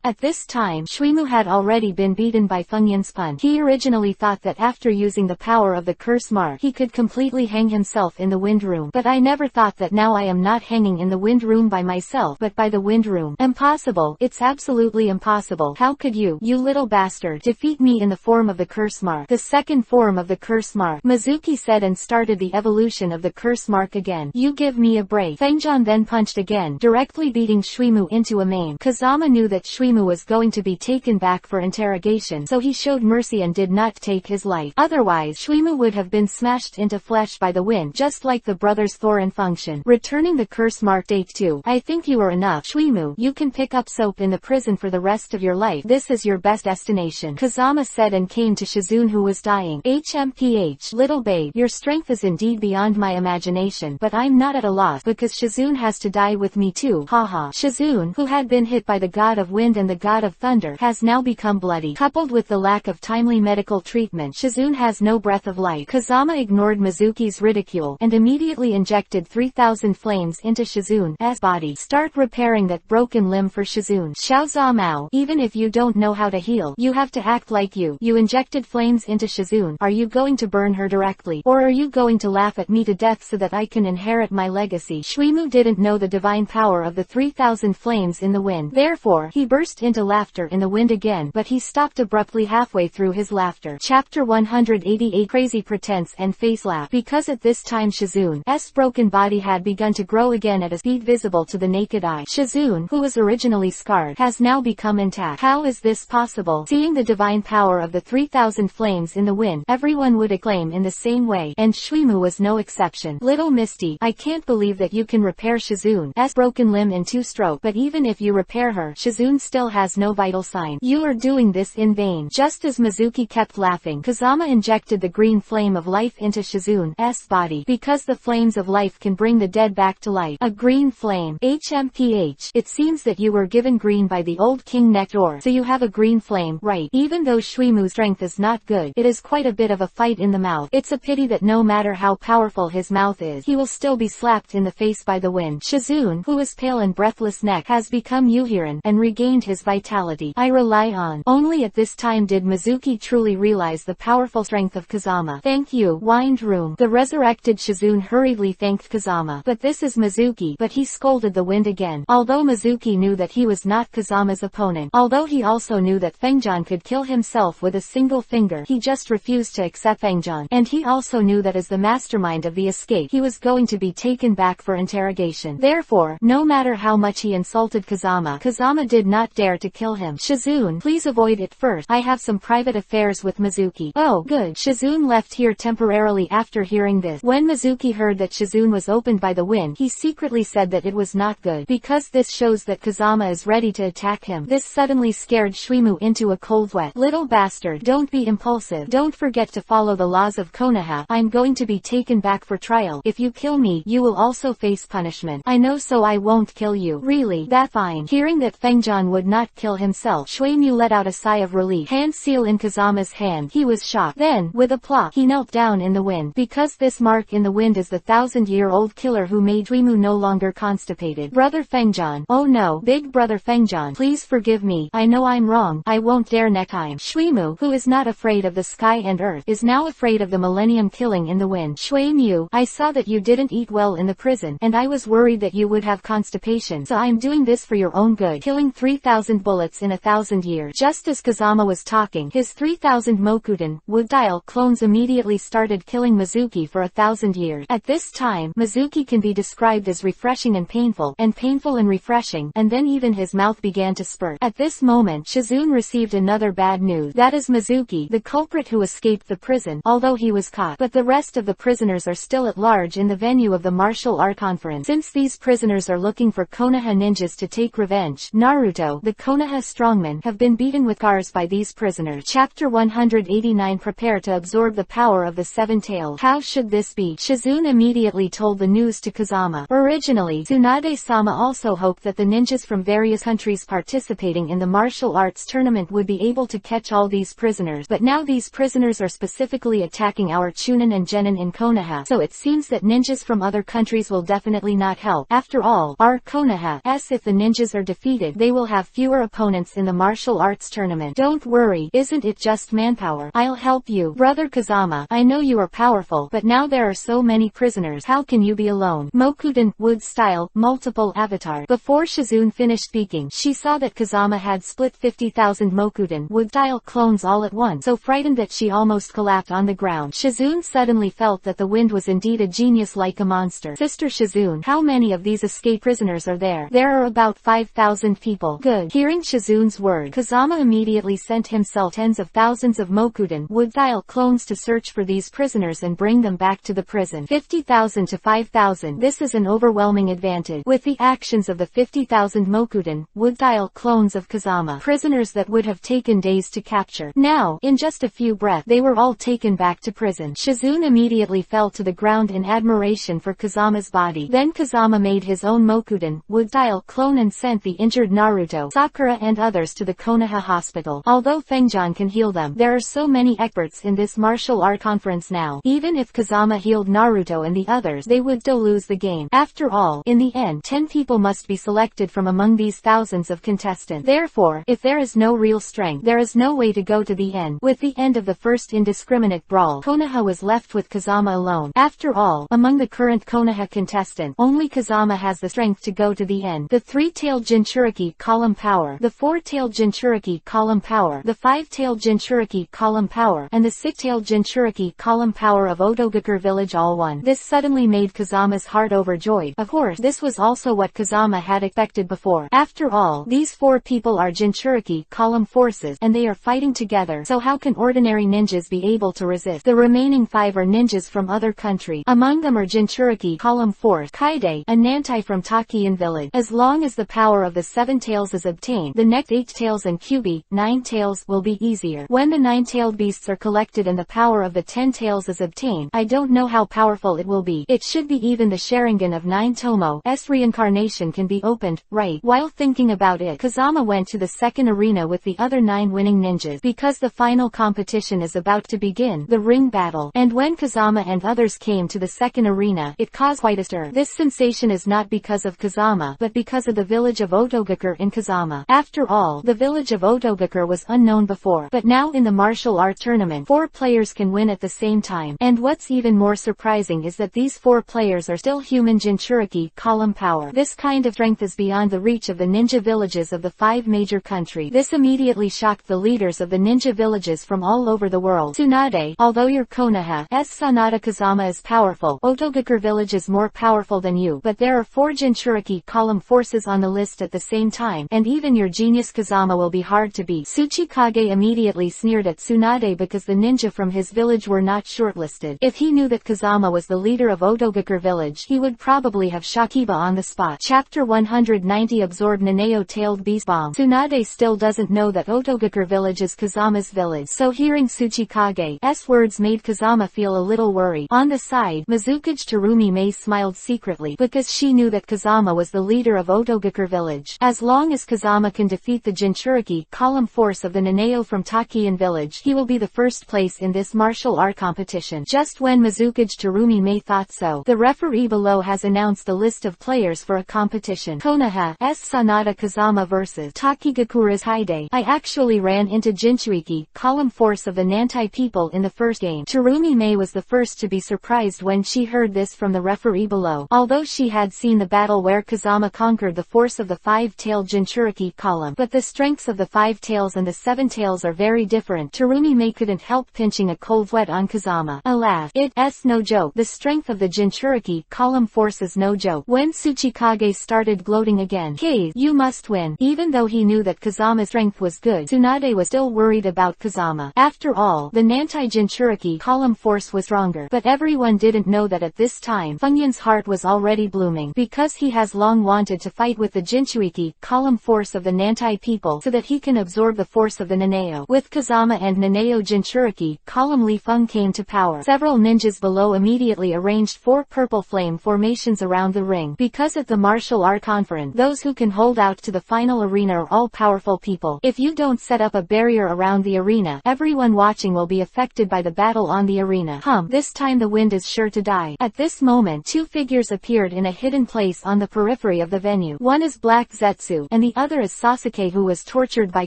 At this time, Shuimu had already been beaten by Fengjun's punch. He originally thought that after using the power of the curse mark, he could completely hang himself in the wind room. But I never thought that now I am not hanging in the wind room by myself, but by the wind room. Impossible. It's absolutely impossible. How could you little bastard, defeat me in the form of the curse mark? The second form of the curse mark, Mizuki said, and started the evolution of the curse mark again. You give me a break. Fengjun then punched again, directly beating Shuimu into a maim. Kazama knew that Shuimu was going to be taken back for interrogation, so he showed mercy and did not take his life. Otherwise, Shuimu would have been smashed into flesh by the wind, just like the brothers Thor and Function. Returning the curse mark. Date 2. I think you are enough. Shuimu, you can pick up soap in the prison for the rest of your life. This is your best destination. Kazama said and came to Shizune, who was dying. HMPH, little babe, your strength is indeed beyond my imagination, but I'm not at a loss because Shizune has to die with me too. Haha. Shizune, who had been hit by the god of wind and the god of thunder, has now become bloody. Coupled with the lack of timely medical treatment, Shizune has no breath of life. Kazama ignored Mizuki's ridicule and immediately injected 3,000 flames into Shizune's body. Start repairing that broken limb for Shizune. Xiaozha Mao, even if you don't know how to heal, you have to act like you injected flames into Shizune. Are you going to burn her directly, or are you going to laugh at me to death so that I can inherit my legacy? Shuimu didn't know the divine power of the 3,000 flames in the wind. Therefore, he burst into laughter in the wind again, but he stopped abruptly halfway through his laughter. Chapter 188 Crazy Pretense and Face Laugh. Because at this time Shizune's broken body had begun to grow again at a speed visible to the naked eye. Shizune, who was originally scarred, has now become intact. How is this possible? Seeing the divine power of the 3,000 flames in the wind, everyone would acclaim in the same way, and Shuimu was no exception. Little Misty, I can't believe that you can repair Shizune's broken limb in 2 strokes, but even if you repair her, Shizune still has no vital sign. You are doing this in vain. Just as Mizuki kept laughing, Kazama injected the green flame of life into Shizune's body, because the flames of life can bring the dead back to life. A green flame. HMPH. It seems that you were given green by the old King Nectar, so you have a green flame, right? Even though Shuimu's strength is not good, it is quite a bit of a fight in the mouth. It's a pity that no matter how powerful his mouth is, he will still be slapped in the face by the wind. Shizune, who is pale and breathless neck, has become Yuhiran and regained his vitality. I rely on. Only at this time did Mizuki truly realize the powerful strength of Kazama. Thank you, Wind Room. The resurrected Shizune hurriedly thanked Kazama. But this is Mizuki. But he scolded the wind again. Although Mizuki knew that he was not Kazama's opponent. Although he also knew that Fengjun could kill himself with a single single finger. He just refused to accept Fengjian. And he also knew that as the mastermind of the escape, he was going to be taken back for interrogation. Therefore, no matter how much he insulted Kazama, Kazama did not dare to kill him. Shizune, please avoid it first. I have some private affairs with Mizuki. Oh, good. Shizune left here temporarily after hearing this. When Mizuki heard that Shizune was opened by the wind, he secretly said that it was not good, because this shows that Kazama is ready to attack him. This suddenly scared Shuimu into a cold sweat. Little bastard, don't be impulsive. Don't forget to follow the laws of Konoha. I'm going to be taken back for trial. If you kill me, you will also face punishment. I know, so I won't kill you. Really? That fine. Hearing that Fengjian would not kill himself, Shuimu let out a sigh of relief. Hand seal in Kazama's hand. He was shocked. Then, with a plop, he knelt down in the wind. Because this mark in the wind is the 1,000-year-old killer who made Shuimu no longer constipated. Brother Fengjian. Oh no, big brother Fengjian. Please forgive me. I know I'm wrong. I won't dare next time. Shuimu, who is not afraid of the sky and earth, is now afraid of the millennium killing in the wind. Shuimu, I saw that you didn't eat well in the prison, and I was worried that you would have constipation, so I'm doing this for your own good. Killing 3,000 bullets in 1,000 years. Just as Kazama was talking, his 3,000 Mokuden, wood dial clones immediately started killing Mizuki for 1,000 years. At this time, Mizuki can be described as refreshing and painful and refreshing, and then even his mouth began to spurt. At this moment, Shizune received another bad news. That is Mizuki, the culprit who escaped the prison, although he was caught. But the rest of the prisoners are still at large in the venue of the martial art conference. Since these prisoners are looking for Konoha ninjas to take revenge, Naruto, the Konoha strongmen, have been beaten with cars by these prisoners. Chapter 189. Prepare to absorb the power of the seven tails. How should this be? Shizune immediately told the news to Kazama. Originally, Tsunade-sama also hoped that the ninjas from various countries participating in the martial arts tournament would be able to catch all these prisoners, but now these prisoners are specifically attacking our Chunin and Genin in Konoha, so it seems that ninjas from other countries will definitely not help. After all, our Konoha, if the ninjas are defeated, they will have fewer opponents in the martial arts tournament. Don't worry, isn't it just manpower? I'll help you. Brother Kazama, I know you are powerful, but now there are so many prisoners. How can you be alone? Mokuden, wood style, multiple avatar. Before Shizune finished speaking, she saw that Kazama had split 50,000 Mokuden, wood style clones all at once, so frightened that she almost collapsed on the ground. Shizune suddenly felt that the wind was indeed a genius like a monster. Sister Shizune, how many of these escaped prisoners are there? There are about 5,000 people. Good. Hearing Shizune's word, Kazama immediately sent himself tens of thousands of Mokuden, wood style clones to search for these prisoners and bring them back to the prison. 50,000 to 5,000. This is an overwhelming advantage. With the actions of the 50,000 Mokuden, wood style clones of Kazama, prisoners that would have taken days to capture. Now, in just a few breaths, they were all taken back to prison. Shizune immediately fell to the ground in admiration for Kazama's body. Then Kazama made his own Mokuden, wood style clone and sent the injured Naruto, Sakura and others to the Konoha hospital. Although Fengjian can heal them, there are so many experts in this martial art conference now. Even if Kazama healed Naruto and the others, they would still lose the game. After all, in the end, 10 people must be selected from among these thousands of contestants. Therefore, if there is no real strength, there is no way to go to the end. With the end of the first indiscriminate brawl, Konoha was left with Kazama alone. After all, among the current Konoha contestants, only Kazama has the strength to go to the end. The 3-tailed Jinchuriki column power, the 4-tailed Jinchuriki column power, the 5-tailed Jinchuriki column power, and the 6-tailed Jinchuriki column power of Otogakur village all one. This suddenly made Kazama's heart overjoyed. Of course, this was also what Kazama had expected before. After all, these 4 people are Jinchuriki column forces, and they are fighting together, so how can ordinary ninjas be able to resist? The remaining 5 are ninjas from other countries. Among them are Jinchuriki column force, Kaide, a Nantai from Takian village. As long as the power of the 7 tails is obtained, the next 8 tails and Kyubi, 9 tails, will be easier. When the 9-tailed beasts are collected and the power of the 10 tails is obtained, I don't know how powerful it will be. It should be even the Sharingan of 9 Tomo's reincarnation can be opened, right? While thinking about it, Kazama went to the second arena with the other 9 winning ninjas, because the final competition is about to begin, the ring battle. And when Kazama and others came to the second arena, it caused quite a stir. This sensation is not because of Kazama, but because of the village of Otogakur in Kazama. After all, the village of Otogakur was unknown before, but now in the martial art tournament, 4 players can win at the same time. And what's even more surprising is that these 4 players are still human Jinchuriki column power. This kind of strength is beyond the reach of the ninja villages of the 5 major countries. This immediately shocked the leaders of the ninja villages from all over the world. Tsunade, although your Konoha's Sanada Kazama is powerful, Otogakur village is more powerful than you, but there are 4 Jinchuriki column forces on the list at the same time, and even your genius Kazama will be hard to beat. Tsuchikage immediately sneered at Tsunade because the ninja from his village were not shortlisted. If he knew that Kazama was the leader of Otogakur village, he would probably have Shakiba on the spot. Chapter 190 Absorb Naneo Tailed Beast Bomb. Tsunade still doesn't know that Otogakur village is Kazama's village, so hearing Tsuchikage's words made Kazama feel a little worried. On the side, Mizukage Terumi Mei smiled secretly, because she knew that Kazama was the leader of Otogakur village. As long as Kazama can defeat the Jinchuriki column force of the Naneo from Takian village, he will be the first place in this martial art competition. Just when Mizukage Terumi Mei thought so, the referee below has announced the list of players for a competition. Konoha's Sanada Kazama vs. Takigakura's Haide. I actually ran into Jinchuriki column force of the Nantai people in the first game. Terumi Mei was the first to be surprised when she heard this from the referee below. Although she had seen the battle where Kazama conquered the force of the 5-tailed Jinchuriki column, but the strengths of the 5 tails and the 7 tails are very different. Terumi Mei couldn't help pinching a cold sweat on Kazama. Alas, it's no joke. The strength of the Jinchuriki column force is no joke. When Tsuchikage started gloating again, "Hey, you must win." Even though he knew that Kazama's strength was good, Tsunade was still worried about Kazama. After all, the Nantai Jinchuriki column force was stronger, but everyone didn't know that at this time, Funyun's heart was already blooming, because he has long wanted to fight with the Jinchuriki column force of the Nantai people so that he can absorb the force of the Naneo. With Kazama and Naneo Jinchuriki column Li Feng came to power. Several ninjas below immediately arranged 4 purple flame formations around the ring, because at the martial art conference, those who can hold out to the final arena are all powerful people. If you don't set up a barrier around the arena, everyone watching will be affected by the battle on the arena. This time the wind is sure to die. At this moment, 2 figures appeared in a hidden place on the periphery of the venue. One is Black Zetsu, and the other is Sasuke, who was tortured by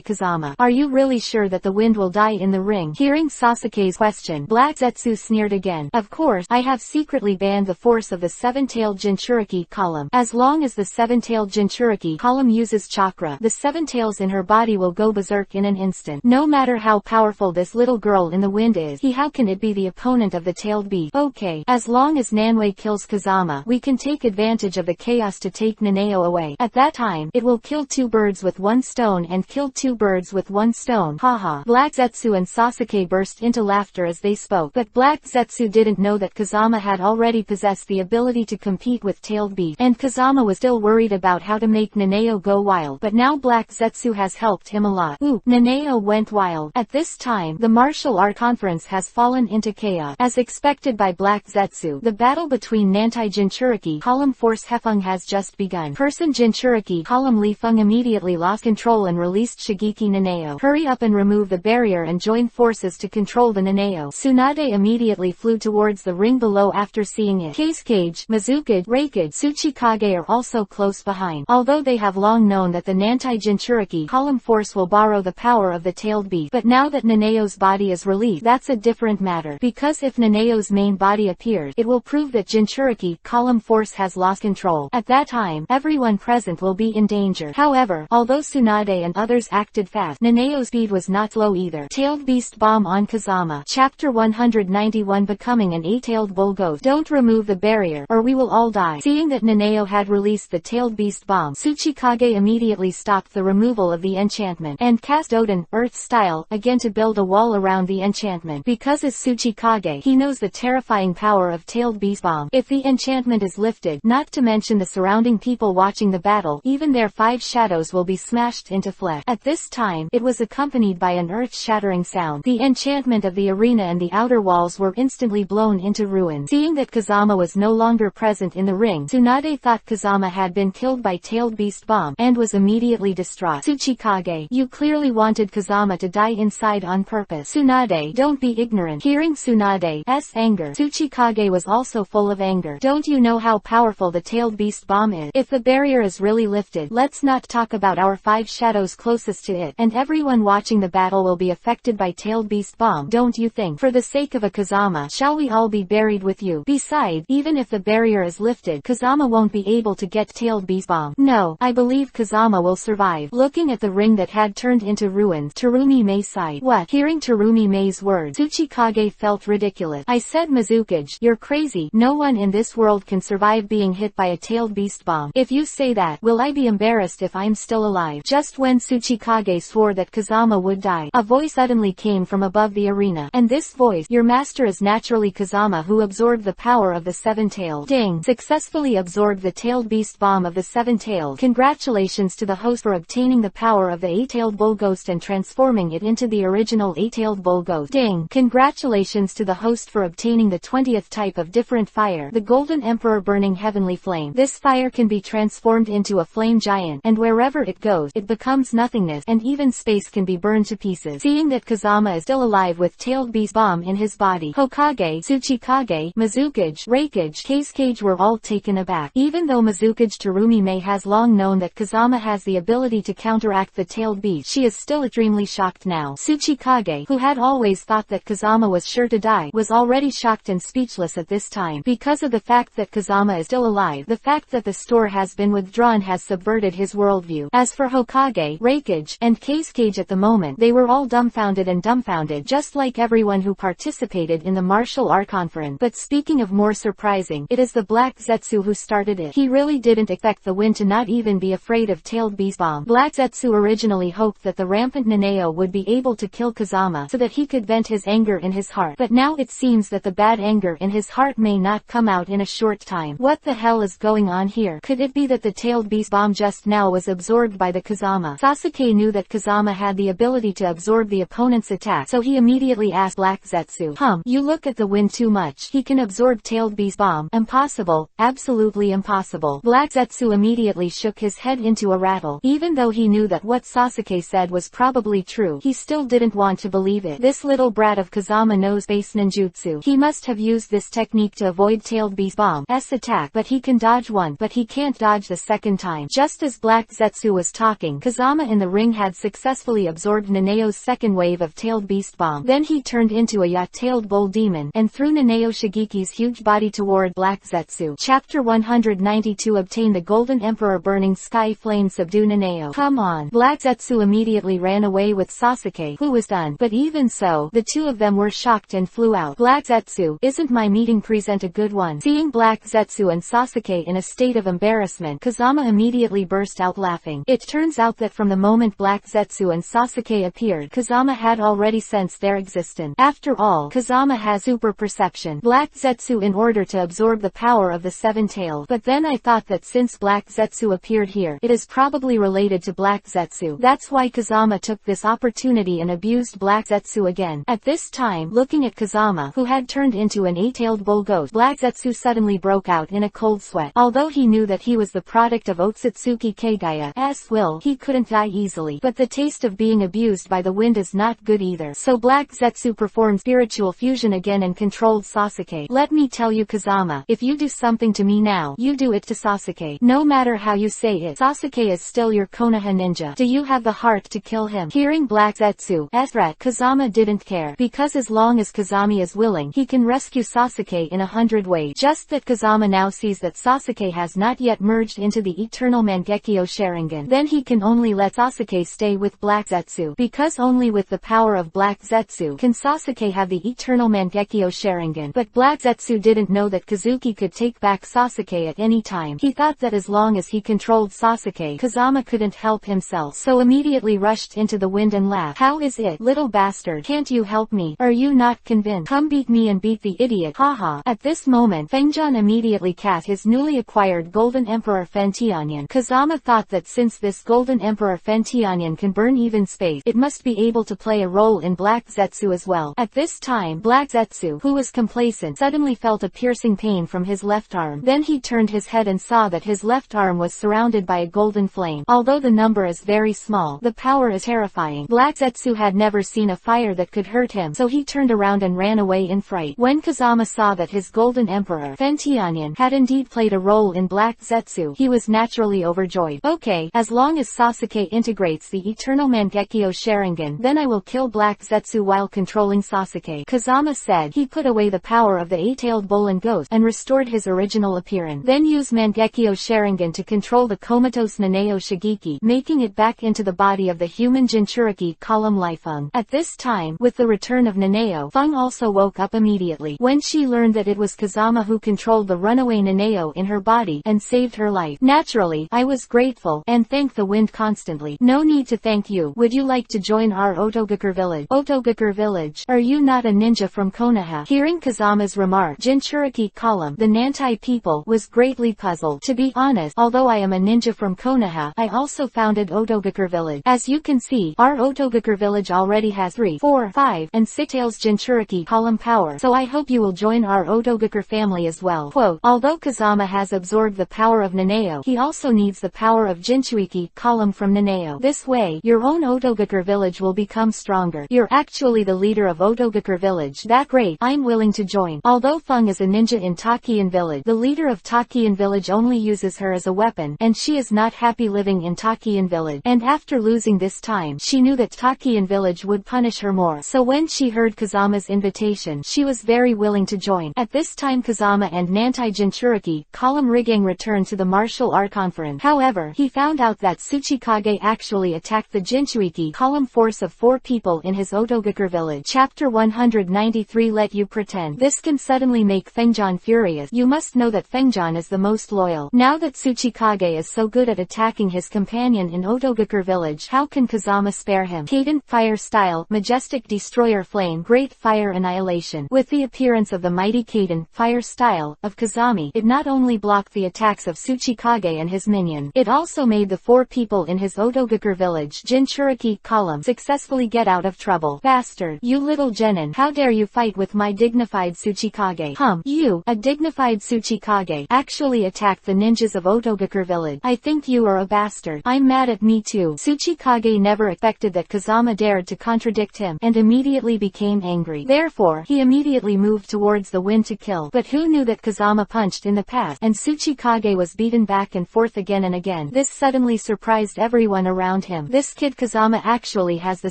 Kazama. Are you really sure that the wind will die in the ring? Hearing Sasuke's question, Black Zetsu sneered again. Of course, I have secretly banned the force of the 7-tailed Jinchuriki column. As long as the 7-tailed Jinchuriki column uses chakra, the 7 tails in her body will go berserk in an instant. No matter how powerful this little girl in the wind is, how can it be the opponent of the tailed beast? Okay, as long as Nanwei kills Kazama, we can take advantage of the chaos to take Naneo away. At that time, it will kill 2 birds with 1 stone and kill 2 birds with 1 stone. Haha. Black Zetsu and Sasuke burst into laughter as they spoke, but Black Zetsu didn't know that Kazama had already possessed the ability to compete with tailed beast, and Kazama was still worried about how to make Naneo go wild, but now Black Zetsu has helped him a lot. Ooh, Naneo went wild. At this time, the martial art conference has fallen into chaos. As expected by Black Zetsu, the battle between Nantai Jinchuriki column force Hefeng has just begun. Person Jinchuriki column Li Feng immediately lost control and released Shigeki Naneo. Hurry up and remove the barrier and join forces to control the Naneo. Tsunade immediately flew towards the ring below after seeing it. Kage, Mizukage, Reikage, Tsuchikage are also close behind. Although they have long known that the Nantai Jinchuriki column force will borrow the power of the tailed beast, but now that Naneo's body is released, that's a different matter. Because if Naneo's main body appears, it will prove that Jinchuriki column force has lost control. At that time, everyone present will be in danger. However, although Tsunade and others acted fast, Naneo's speed was not slow either. Tailed Beast Bomb on Kazama. Chapter 191 Becoming an 8-tailed bull ghost. Don't remove the barrier, or we will all die. Seeing that Naneo had released the Tailed Beast Bomb, Tsuchikage immediately stopped the removal of the enchantment, and cast Odin, Earth style, again to build a wall around the enchantment. Because as Tsuchikage, he knows the terrifying power of Tailed Beast Bomb. If the enchantment is lifted, not to mention the surrounding people watching the battle, even their 5 shadows will be smashed into flesh. At this time, it was accompanied by an earth-shattering sound. The enchantment of the arena and the outer walls were instantly blown into ruins. Seeing that Kazama was no longer present in the ring, Tsunade thought Kazama had been killed by Tailed Beast Bomb, and was immediately distraught. Tsuchikage, you clearly wanted Kazama to die inside on purpose. Tsunade, don't be ignorant. Hearing Tsunade's anger, Tsuchikage was also full of anger. Don't you know how powerful the Tailed Beast Bomb is? If the barrier is really lifted, let's not talk about our 5 shadows closest to it, and everyone watching the battle will be affected by Tailed Beast Bomb, don't you think? For the sake of a Kazama, shall we all be buried with you? Besides, even if the barrier is lifted, Kazama won't be able to get Tailed Beast Bomb. No, I believe Kazama will survive. Looking at the ring that had turned into ruins, Terumi Mei sighed. What? Hearing Terumi Mei's words, Tsuchikage felt ridiculous. I said Mizukage, you're crazy. No one in this world can survive being hit by a tailed beast bomb. If you say that, will I be embarrassed if I'm still alive? Just when Tsuchikage swore that Kazama would die, a voice suddenly came from above the arena. And this voice, your master is naturally Kazama, who absorbed the power of the seven-tailed. Ding! Successfully absorbed the tailed beast bomb of the seven-tailed. Congratulations to the host for obtaining the power of the eight-tailed bull ghost and transforming it into the original eight-tailed bull ghost. Ding! Congratulations to the host for obtaining the 20th type of different fire, the Golden Emperor Burning Heavenly Flame. This fire can be transformed into a flame giant, and wherever it goes, it becomes nothingness, and even space can be burned to pieces. Seeing that Kazama is still alive with tailed beast bomb in his body, Hokage, Tsuchikage, Mizukage, Reikage, Kasukage were all taken aback. Even though Mizukage Terumi Mei has long known that Kazama has the ability to counteract the tailed beast, she is still extremely shocked now. Tsuchikage, who had always thought that Kazama was sure to die, was already shocked and speechless at this time. Because of the fact that Kazama is still alive, the fact that the store has been withdrawn has subverted his worldview. As for Hokage, Reikage, and Kasukage at the moment, they were all dumbfounded, just like everyone who participated in the martial art conference. But speaking of more surprising, it is the Black Zetsu who started it. He really didn't expect the wind to not even be afraid of tailed beast bomb. Black Zetsu originally hoped that the rampant Nanao would be able to kill Kazama so that he could vent his anger in his heart. But now it seems that the bad anger in his heart may not come out in a short time. What the hell is going on here? Could it be that the tailed beast bomb just now was absorbed by the Kazama? Sasuke knew that Kazama had the ability to absorb the opponent's attack, so he immediately asked Black Zetsu, you look at the wind too much. He can absorb tailed beast bomb. Impossible. Absolutely impossible. Black Zetsu immediately shook his head into a rattle. Even though he knew that what Sasuke said was probably true, he still didn't want to believe it. This little brat of Kazama knows base ninjutsu. He must have used this technique to avoid tailed beast bomb's attack, but he can dodge one, but he can't dodge the second time. Just as Black Zetsu was talking, Kazama in the ring had successfully absorbed Nanao's second wave of tailed beast bomb. Then he turned into a yacht-tailed bull demon, and threw Nanao Shigeki's huge body toward Black Zetsu. Chapter 192 Obtain the Golden Emperor Burning Sky Flame Subdue Nanao. Come on. Black Zetsu immediately ran away with Sasuke, who was done. But even so, the two of them were shocked and flew out. Black Zetsu, isn't my meeting present a good one? Seeing Black Zetsu and Sasuke in a state of embarrassment, Kazama immediately burst out laughing. It turns out that from the moment Black Zetsu and Sasuke appeared, Kazama had already sensed their existence. After all, Kazama has super perception. Black Zetsu in order to absorb the power of the seven-tailed. But then I thought that since Black Zetsu appeared here, it is probably related to Black Zetsu. That's why Kazama took this opportunity and abused Black Zetsu again. At this time, looking at Kazama, who had turned into an eight-tailed bull ghost, Black Zetsu suddenly broke out in a cold sweat. Although he knew that he was the product of Otsutsuki Kagaya's will, he couldn't die easily. But the taste of being abused by the wind is not good either. So Black Zetsu performed spiritual fusion again and controlled Sasuke. Let me tell you, Kazama, if you do something to me now, you do it to Sasuke. No matter how you say it, Sasuke is still your Konoha ninja. Do you have the heart to kill him? Hearing Black Zetsu's threat, Kazama didn't care, because as long as Kazami is willing, he can rescue Sasuke in 100 ways. Just that Kazama now sees that Sasuke has not yet merged into the eternal Mangekyo Sharingan. Then he can only let Sasuke stay with Black Zetsu, because only with the power of Black Zetsu can Sasuke have the eternal Mangekyo Sharingan. But Black Zetsu didn't know that Kazuki could take back Sasuke at any time. He thought that as long as he controlled Sasuke, Kazama couldn't help himself, so immediately rushed into the wind and laughed. How is it, little bastard? Can't you help me? Are you not convinced? Come beat me and beat the idiot. Haha. At this moment, Fengjian immediately cast his newly acquired Golden Emperor Fentianyan. Kazama thought that since this Golden Emperor Fentianyan can burn even space, it must be able to play a role in Black Zetsu as well. At this time, Black Zetsu, who was complacent, suddenly felt a piercing pain from his left arm. Then he turned his head and saw that his left arm was surrounded by a golden flame. Although the number is very small, the power is terrifying. Black Zetsu had never seen a fire that could hurt him, so he turned around and ran away in fright. When Kazama saw that his Golden Emperor Fentianyan had indeed played a role in Black Zetsu, he was naturally overjoyed. Okay, as long as Sasuke integrates the eternal Mangekyo Sharingan, then I will kill Black Zetsu while controlling Sasuke. Kazama said. He put away the power of the eight-tailed bull and ghost, and restored his original appearance. Then used Mangekyo Sharingan to control the comatose Nanao Shigeki, making it back into the body of the human Jinchuriki Lifeng. At this time, with the return of Nanao, Feng also woke up immediately when she learned that it was Kazama who controlled the runaway Nanao in her body and saved her life. Naturally, I was grateful and thanked the wind constantly. No need to thank you. Would you like to join our Otogakur village? Otogakur village? Are you not a ninja from Konoha? Hearing Kazama's remark, Jinchuriki column, the Nantai people, was greatly puzzled. To be honest, although I am a ninja from Konoha, I also founded Otogakur village. As you can see, our Otogakur village already has 3, 4, 5, and 6 tails Jinchuriki column power, so I hope you will join our Otogakur family as well. Quote, although Kazama has absorbed the power of Nanao, he also needs the power of Jinchuiki column from Nanao. This way, your own Otogakur village will become stronger. You're actually the leader of Otogakur village. That great, I'm willing to join. Although Feng is a ninja in Takian village, the leader of Takian village only uses her as a weapon, and she is not happy living in Takian village. And after losing this time, she knew that Takian village would punish her more. So when she heard Kazama's invitation, she was very willing to join. At this time Kazama and Nantai Jinchuriki column Rigang returned to the martial art conference. However, he found out that Tsuchikage actually attacked the Jinchuiki column force of 4 people in his Otogakur village. Chapter 193. Let you pretend. This can suddenly make Fengjan furious. You must know that Fengjan is the most loyal. Now that Tsuchikage is so good at attacking his companion in Otogakur village, how can Kazama spare him? Kaden, fire style, majestic destroyer flame, great fire annihilation. With the appearance of the mighty Kaden, fire style, of Kazami, it not only blocked the attacks of Tsuchikage and his minion, it also made the 4 people in his Otogakur village, Jinchuriki column, successfully get out of trouble. Bastard, you little genin, how dare you fight with my dignified Tsuchikage? You, a dignified Tsuchikage, actually attacked the ninjas of Otogakur village. I think you are a bastard. I'm mad at me too. Tsuchikage never expected that Kazama dared to contradict him, and immediately became angry. Therefore, he immediately moved towards the wind to kill. But who knew that Kazama punched in the past, and Tsuchikage was beaten back and forth again and again. This suddenly surprised everyone around him. This kid Kazama actually has the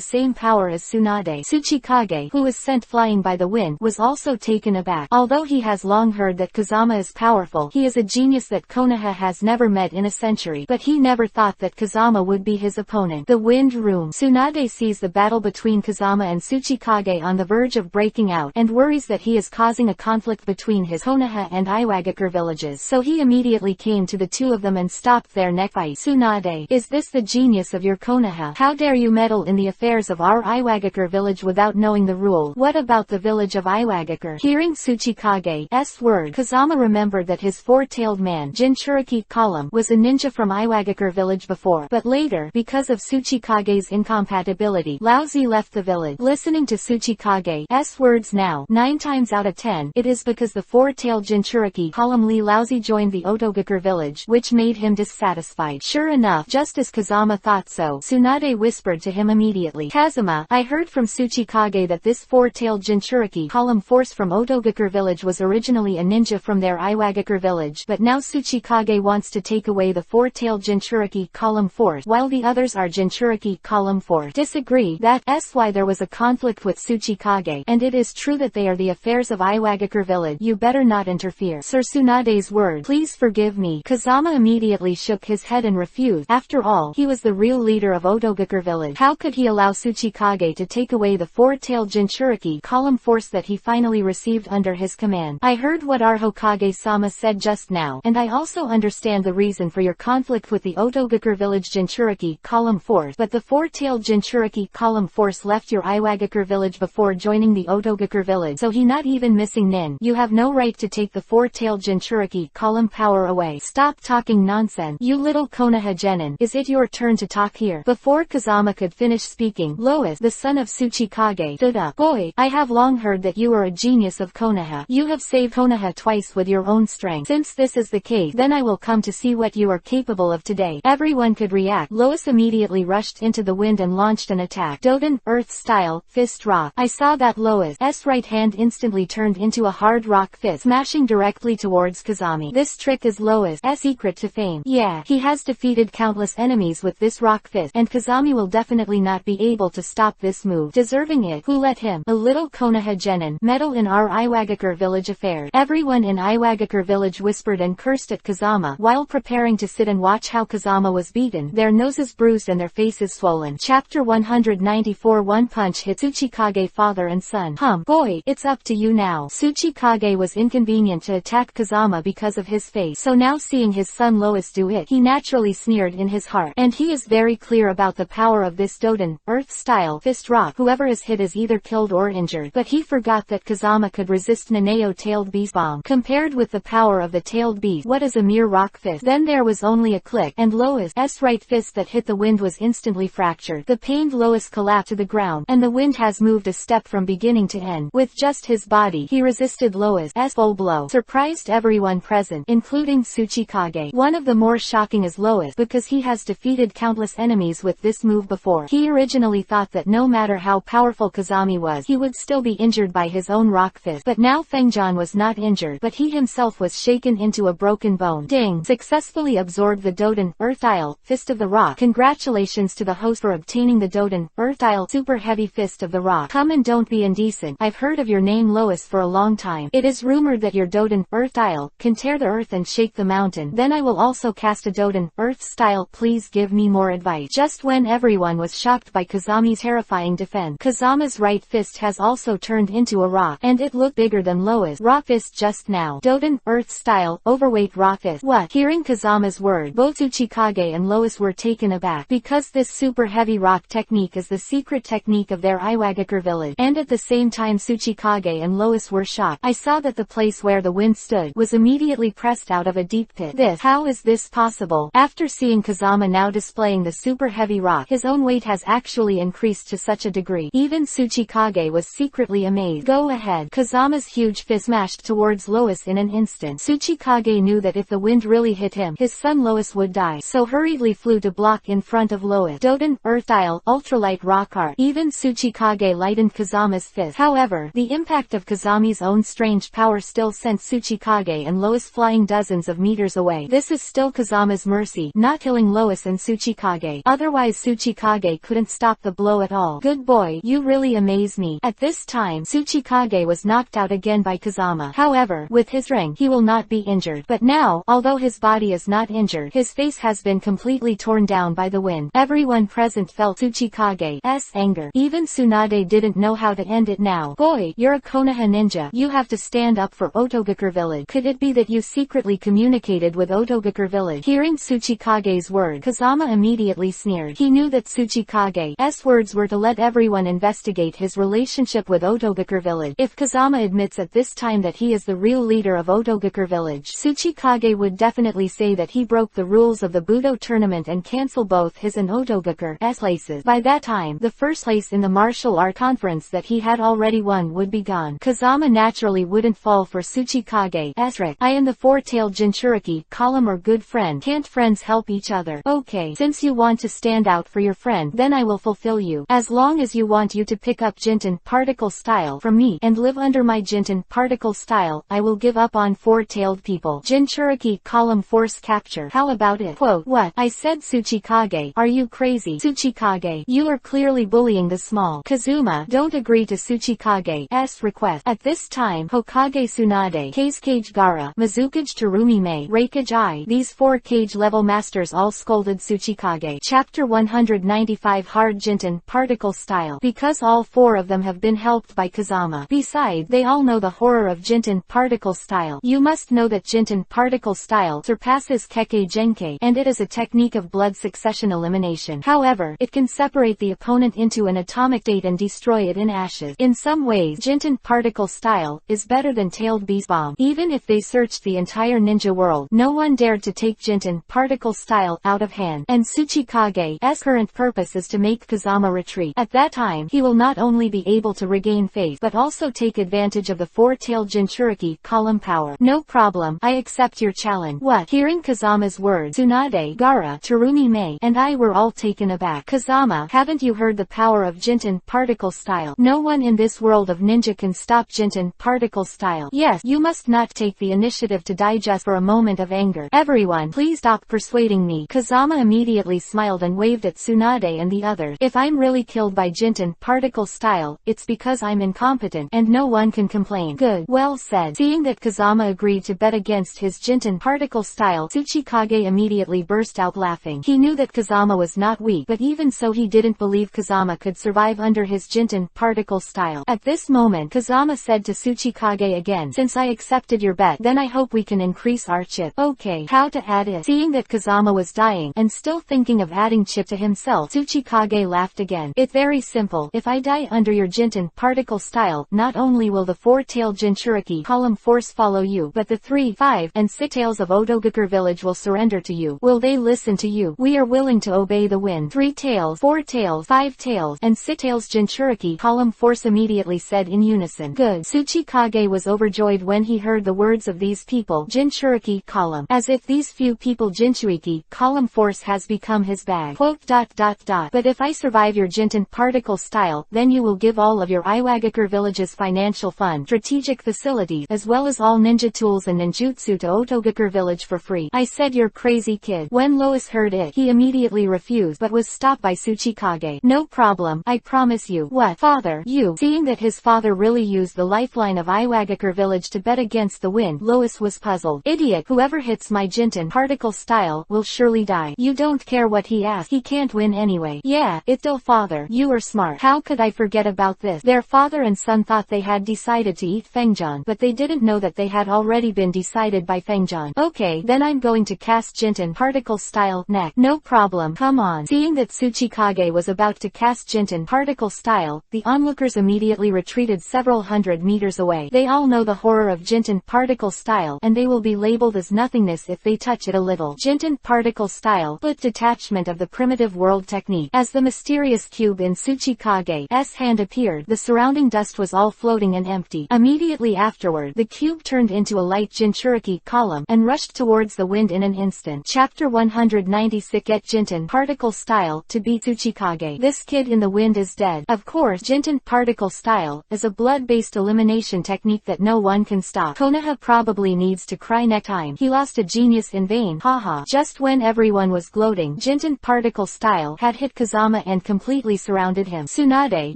same power as Tsunade. Tsuchikage, who was sent flying by the wind, was also taken aback. Although he has long heard that Kazama is powerful, he is a genius that Konoha has never met in a century, but he never thought that Kazama would be his opponent. The wind room. Tsunade sees the battle between Kazama and Tsuchikage on the verge of breaking out, and worries that he is causing a conflict between his Konoha and Iwagakure villages, so he immediately came to the 2 of them and stopped their neck fight. Tsunade, is this the genius of your Konoha? How dare you meddle in the affairs of our Iwagakure village without knowing the rule? What about the village of Iwagakure? Hearing Tsuchikage's word, Kazama remembered that his 4-tailed man, Jinchuriki column, was a ninja from Iwagakure village before, but later, because of Tsuchikage's incompatibility, Laozi left the village. Listening to Tsuchikage's words now, 9 times out of 10, it is because the 4-tailed Jinchuriki column Li Laozi joined the Otogakur village, which made him dissatisfied. Sure enough, just as Kazama thought so, Tsunade whispered to him immediately. Kazama, I heard from Tsuchikage that this 4-tailed Jinchuriki column force from Otogakur village was originally a ninja from their Iwagakure village, but now Tsuchikage wants to take away the 4-tailed Jinchuriki column force, while the others are Jinchuriki column force. Disagree. That's why there was a conflict with Tsuchikage, and it is true that they are the affairs of Iwagakure village. You better not interfere. Sir Tsunade's word. Please forgive me. Kazama immediately shook his head and refused. After all, he was the real leader of Otogakur village. How could he allow Tsuchikage to take away the 4-tailed Jinchuriki column force that he finally received under his command? I heard what our Hokage-sama said just now, and I also understand the reason for your conflict with the Otogakur village Jinchuriki column force, but the 4-tailed Jinchuriki column force left your Iwagakure village before joining the Otogakur village, so he not even missing nin. You have no right to take the 4-tailed Jinchuriki column power away. Stop talking nonsense. You little Konoha genin. Is it your turn to talk here? Before Kazama could finish speaking, Lois, the son of Tsuchikage, stood up. Boy, I have long heard that you are a genius of Konoha. You have saved Konoha twice with your own strength. Since this is the case, then I will come to see what you are capable of today. Everyone could react. Lois immediately rushed into the wind and launched an attack. Doden, earth style, fist rock. I saw that Lois's right hand instantly turned into a hard rock fist, smashing directly towards Kazami. This trick is Lois's secret to fame. Yeah, he has defeated countless enemies with this rock fist, and Kazami will definitely not be able to stop this move. Deserving it. Who let him, a little Konoha genin, meddle in our Iwagakure village affairs? Everyone in Iwagakure village whispered and cursed at Kazama, while preparing to sit and watch how Kazama was beaten, their noses bruised and their faces swollen. Chapter Chapter 194 One punch hit Tsuchikage father and son. Boy, it's up to you now. Tsuchikage was inconvenient to attack Kazama because of his face, so now seeing his son Lois do it, he naturally sneered in his heart. And he is very clear about the power of this Doden, Earth-style, fist rock. Whoever is hit is either killed or injured. But he forgot that Kazama could resist Naneo tailed beast bomb. Compared with the power of the tailed beast, what is a mere rock fist? Then there was only a click, and Lois' right fist that hit the wind was instantly fractured. The pained Lois collapsed to the ground, and the wind has moved a step from beginning to end. With just his body, he resisted Lois' full blow. Surprised everyone present, including Tsuchikage. One of the more shocking is Lois, because he has defeated countless enemies with this move before. He originally thought that no matter how powerful Kazami was, he would still be injured by his own rock fist. But now Fengjian was not injured, but he himself was shaken into a broken bone. Ding! Successfully absorbed the Doden, Earth-style, fist of the rock. Congratulations to the host for obtaining the Doden, Earth-style, super heavy fist of the rock. Come and don't be indecent. I've heard of your name Lois for a long time. It is rumored that your Doden, Earth-style, can tear the earth and shake the mountain. Then I will also cast a Doden, Earth-style. Please give me more advice. Just when everyone was shocked by Kazami's terrifying defense, Kazama's right fist has also turned into a rock, and it looked bigger than Lois' rock fist just now. Doden, Earth-style, overweight rock fist. What? Hearing Kazama's word, both Tsuchikage and Lois were taken aback, because this super heavy rock technique is the secret technique of their Iwagakure village, and at the same time Tsuchikage and Lois were shocked. I saw that the place where the wind stood was immediately pressed out of a deep pit. How is this possible? After seeing Kazama now displaying the super heavy rock, his own weight has actually increased to such a degree. Even Tsuchikage was secretly amazed. Go ahead. Kazama's huge fist smashed towards Lois in an instant. Tsuchikage knew that if the wind really hit him, his son Lois would die, so hurriedly flew to block in front of Lois. Doden, Earth-style, ultralight rock art. Even Tsuchikage lightened Kazama's fist. However, the impact of Kazami's own strange power still sent Tsuchikage and Lois flying dozens of meters away. This is still Kazama's mercy, not killing Lois and Tsuchikage. Otherwise Tsuchikage couldn't stop the blow at all. Good boy, you really amaze me. At this time, Tsuchikage was knocked out again by Kazama. However, with his ring, he will not be injured. But now, although his body is not injured, his face has been completely torn down by the wind. Everyone present felt Tsuchikage's anger. Even Tsunade didn't know how to end it now. Boy, you're a Konoha ninja. You have to stand up for Audiobookseries village. Could it be that you secretly communicated with Audiobookseries village? Hearing Tsuchikage's word, Kazama immediately sneered. He knew that Tsuchikage's words were to let everyone investigate his relationship with Audiobookseries village. If Kazama admits at this time that he is the real leader of Audiobookseries village, Tsuchikage would definitely say that he broke the rules of the Budo tournament and cancel both his and Audiobookseries' places. By that time, the first place in the martial art conference that he had already won would be gone. Kazama naturally wouldn't fall for Tsuchikage's trick. I and the four-tailed Jinchuriki column are good friend. Can't friends help each other? Okay, since you want to stand out for your friend, then I will fulfill you. As long as you want you to pick up Jinten particle style from me and live under my Jinten particle style, I will give up on four-tailed people. Jinchuriki column force capture. How about it? Quote, what? I said Tsuchikage. Are you crazy? Tsuchikage, you are clearly bullying the small. Kazuma, don't agree to Tsuchikage's request. At this time, Hokage Tsunade, Kazekage Gaara, Mizukage Terumi-me, Reikage I, these four cage level masters all scolded Tsuchikage. Chapter 195 Hard Jinten particle style. Because all four of them have been helped by Kazama. Besides, they all know the horror of Jinten particle style. You must know that Jinten particle style surpasses Kekkei Genkei, and it is a technique of blood succession elimination. However, it can separate the opponent into an atomic state and destroy it in ashes. In some ways, Jinten particle style is better than tailed beast bomb. Even if they searched the entire ninja world, no one dared to take Jinten particle style out of hand. And Tsuchikage's current purpose is to make Kazama retreat. At that time, he will not only be able to regain faith, but also take advantage of the four-tailed Jinchuriki column power. No problem, I accept your challenge. What? Hearing Kazama's words, Tsunade, Gaara, Terumi-me, and I were all taken aback. Kazama, haven't you heard the power of Jinten particle style? No one in this world of ninja can stop Jinten particle style. Yes, you must not take the initiative to die just for a moment of anger. Everyone, please stop persuading me. Kazama immediately smiled and waved at Tsunade and the others. If I'm really killed by Jinten particle style, it's because I'm incompetent, and no one can complain. Good. Well said. Seeing that Kazama agreed to bet against his Jinten particle style, Tsuchikage immediately burst out laughing. He knew that Kazama was not weak, but even so though he didn't believe Kazama could survive under his Jinten particle style. At this moment Kazama said to Tsuchikage again, since I accepted your bet, then I hope we can increase our chip. Okay, how to add it? Seeing that Kazama was dying, and still thinking of adding chip to himself, Tsuchikage laughed again. It's very simple. If I die under your Jinten particle style, not only will the 4-tailed Jinchuriki column force follow you, but the 3, 5, and 6 tails of Otogakur village will surrender to you. Will they listen to you? We are willing to obey the wind. 3 tails, 4 tails, 5 tails, and 6 tails Jinchuriki column force immediately said in unison. Good. Tsuchikage was overjoyed when he heard the words of these people, Jinchuriki column, as if these few people Jinchuriki column force has become his bag. Quote, ... But if I survive your Jinten particle style, then you will give all of your Iwagakure village's financial fund, strategic facilities, as well as all ninja tools and ninjutsu to Otogakur village for free. I said you're crazy kid. When Lois heard it, he immediately refused but was stopped by Tsuchikage. No problem, I promise you. What? Father, you? Seeing that his father really used the lifeline of Iwagakure village to bet against the wind, Lois was puzzled. Idiot, whoever hits my Jinten particle style will surely die. You don't care what he asks, he can't win anyway. Yeah, it's still father, you are smart. How could I forget about this? Their father and son thought they had decided to eat Fengjian, but they didn't know that they had already been decided by Fengjian. Okay, then I'm going to cast Jinten particle style next. No problem, come on. Seeing that Tsuchikage was about to cast Jinten particle style, the onlookers immediately retreated several hundred meters away. They all know the horror of Jinten particle style, and they will be labeled as nothingness if they touch it a little. Jinten particle style, split detachment of the primitive world technique. As the mysterious cube in Tsuchikage's hand appeared, the surrounding dust was all floating and empty. Immediately afterward, the cube turned into a light Jinchuriki column, and rushed towards the wind in an instant. Chapter 196. Get Jinten particle style to beat Tsuchikage. This kid in the wind is dead. Of course, Jinten particle style is a blood-based elimination technique that no one can stop. Konoha probably needs to cry next time. He lost a genius in vain. Haha. Just when everyone was gloating, Jinten particle style had hit Kazama and completely surrounded him. Tsunade,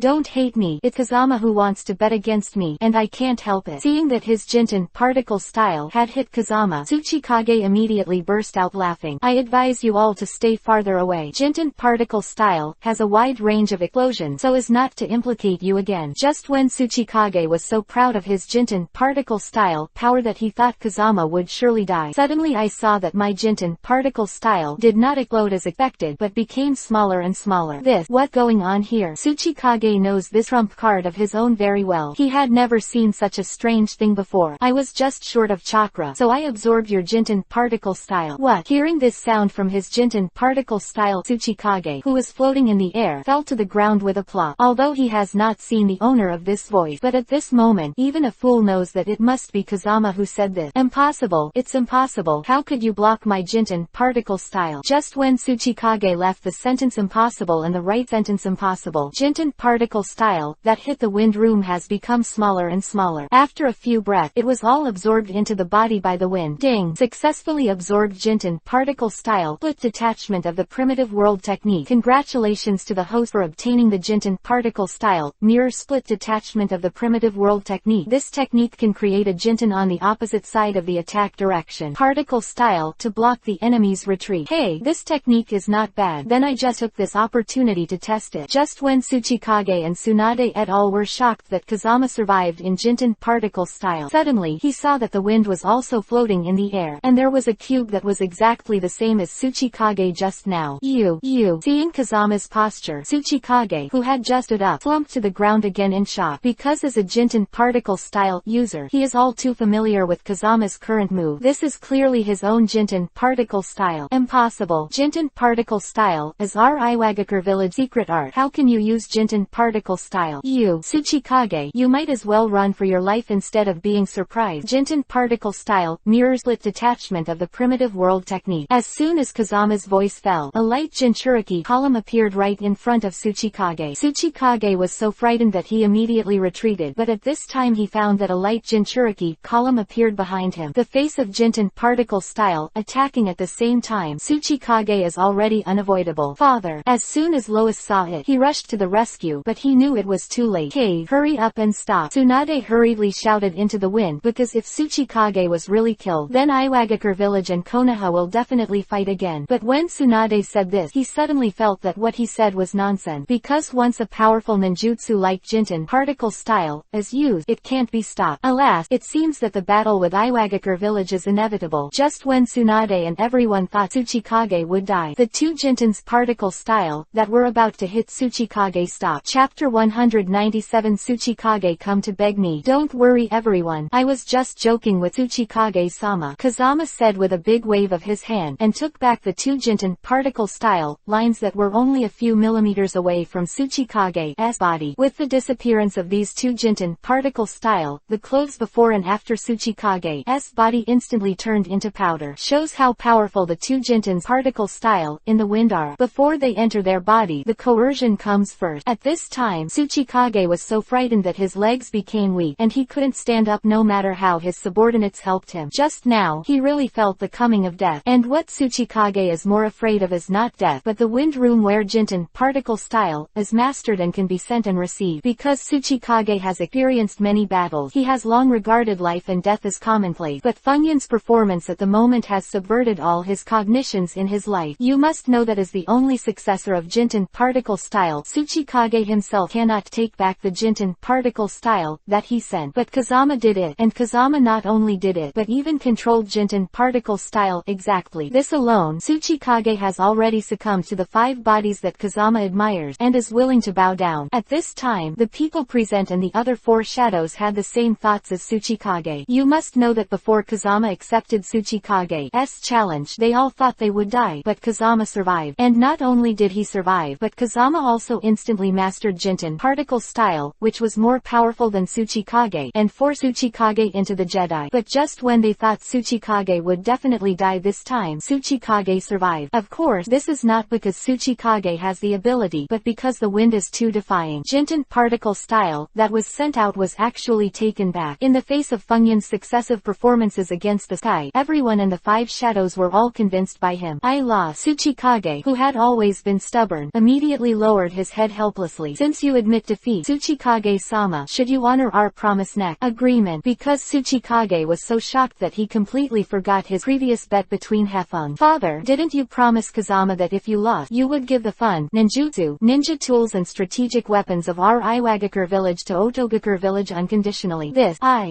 don't hate me. It's Kazama who wants to bet against me, and I can't help it. Seeing that his Jinten particle style had hit Kazama, Tsuchikage immediately burst out laughing. I advise you all to stay farther away. Jinten particle style has a wide range of explosion so as not to implicate you again. Just when Tsuchikage was so proud of his Jinten particle style power that he thought Kazama would surely die, suddenly I saw that my Jinten particle style did not explode as expected but became smaller and smaller. What going on here? Tsuchikage knows this trump card of his own very well. He had never seen such a strange thing before. I was just short of chakra, so I absorbed your Jinten particle style. What? Hearing this sound from his Jinten particle style, Tsuchikage, who was floating in the air, fell to the ground with a plop. Although he has not seen the owner of this voice, but at this moment, even a fool knows that it must be Kazama who said this. Impossible. It's impossible. How could you block my Jinten particle style? Just when Tsuchikage left the sentence impossible and the right sentence impossible, Jinten particle style that hit the wind room has become smaller and smaller. After a few breaths, it was all absorbed into the body by the wind. Ding! Successfully absorbed Jinten particle style, split detachment of the primitive world technique. Congratulations to the host for obtaining the Jinten particle style, mirror split detachment of the primitive world technique. This technique can create a Jinten on the opposite side of the attack direction. Particle style to block the enemy's retreat. Hey, this technique is not bad. Then I just took this opportunity to test it. Just when Tsuchikage and Tsunade et al. Were shocked that Kazama survived in Jinten particle style, suddenly he saw that the wind was also floating in the air, and there was a cube that was exactly the same as Tsuchikage just now. You. Seeing Kazama's posture, Tsuchikage, who had just stood up, slumped to the ground again in shock, because as a Jinten particle style user, he is all too familiar with Kazama's current move. This is clearly his own Jinten particle style. Impossible. Jinten particle style is our Iwagakure village secret art. How can you use Jinten particle style? You, Tsuchikage, you might as well run for your life instead of being surprised. Jinten particle style mirrors split detachment of the primitive world technique. As soon as Kazama's voice fell, a light Jinchuriki column appeared right in front of Tsuchikage. Tsuchikage was so frightened that he immediately retreated, but at this time he found that a light Jinchuriki column appeared behind him. The face of Jinten particle style attacking at the same time. Tsuchikage is already unavoidable. Father. As soon as Lois saw it, he rushed to the rescue, but he knew it was too late. Cave, hurry up and stop. Tsunade hurriedly shouted into the wind, because if Tsuchikage was really killed, then Iwagakure village and Konoha will definitely fight again. But when Tsunade said this, he suddenly felt that what he said was nonsense. Because once a powerful ninjutsu like Jinten particle style is used, it can't be stopped. Alas, it seems that the battle with Iwagakure village is inevitable. Just when Tsunade and everyone thought Tsuchikage would die, the two Jinten's particle style that were about to hit Tsuchikage stopped. Chapter 197 Tsuchikage come to beg me. Don't worry everyone, I was just joking with Tsuchikage-sama, Kazama said with a big wave of his hand, and took back the two Jinten particle style lines that were only a few millimeters away from Tsuchikage's body. With the disappearance of these two Jinten particle style, the clothes before and after Tsuchikage's body instantly turned into powder. Shows how powerful the two Jinten's particle style in the wind are. Before they enter their body, the coercion comes first. At this time, Tsuchikage was so frightened that his legs became weak, and he couldn't stand up no matter how his subordinates helped him. Just now, he really felt the coming of death. And what Tsuchikage is more afraid of is not death, but the wind room where Jinten particle style is mastered and can be sent and received. Because Tsuchikage has experienced many battles, he has long regarded life and death as commonplace. But Funyun's performance at the moment has subverted all his cognitions in his life. You must know that as the only successor of Jinten particle style, Tsuchikage himself cannot take back the Jinten particle style that he sent. But Kazama did it, and Kazama not only did it, but even controlled Jinten particle style exactly. This alone, Tsuchikage has already succumbed to the 5 bodies that Kazama admires, and is willing to bow down. At this time, the people present and the other 4 shadows had the same thoughts as Tsuchikage. You must know that before Kazama accepted Tsuchikage's challenge, they all thought they would die, but Kazama survived. And not only did he survive, but Kazama also instantly mastered Jinten particle style, which was more powerful than Tsuchikage, and forced Tsuchikage into the Jedi. But just when they thought Tsuchikage would definitely die this time, Tsuchikage survived. Of course, this is not because Tsuchikage has the ability, but because the wind is too defying. Jinten particle style that was sent out was actually taken back. In the face of Funyun's successive performances against the sky, everyone in the 5 shadows were all convinced by him. I lost. Tsuchikage, who had always been stubborn, immediately lowered his head helplessly. Since you admit defeat, Tsuchikage-sama, should you honor our promise next agreement? Because Tsuchikage was so shocked that he completely forgot his previous bet between Hefeng. Father, didn't you promise Kazama that if you lost, you would give the fun, ninjutsu, ninja tools and strategic weapons of our Iwagakure village to Otogakure village unconditionally?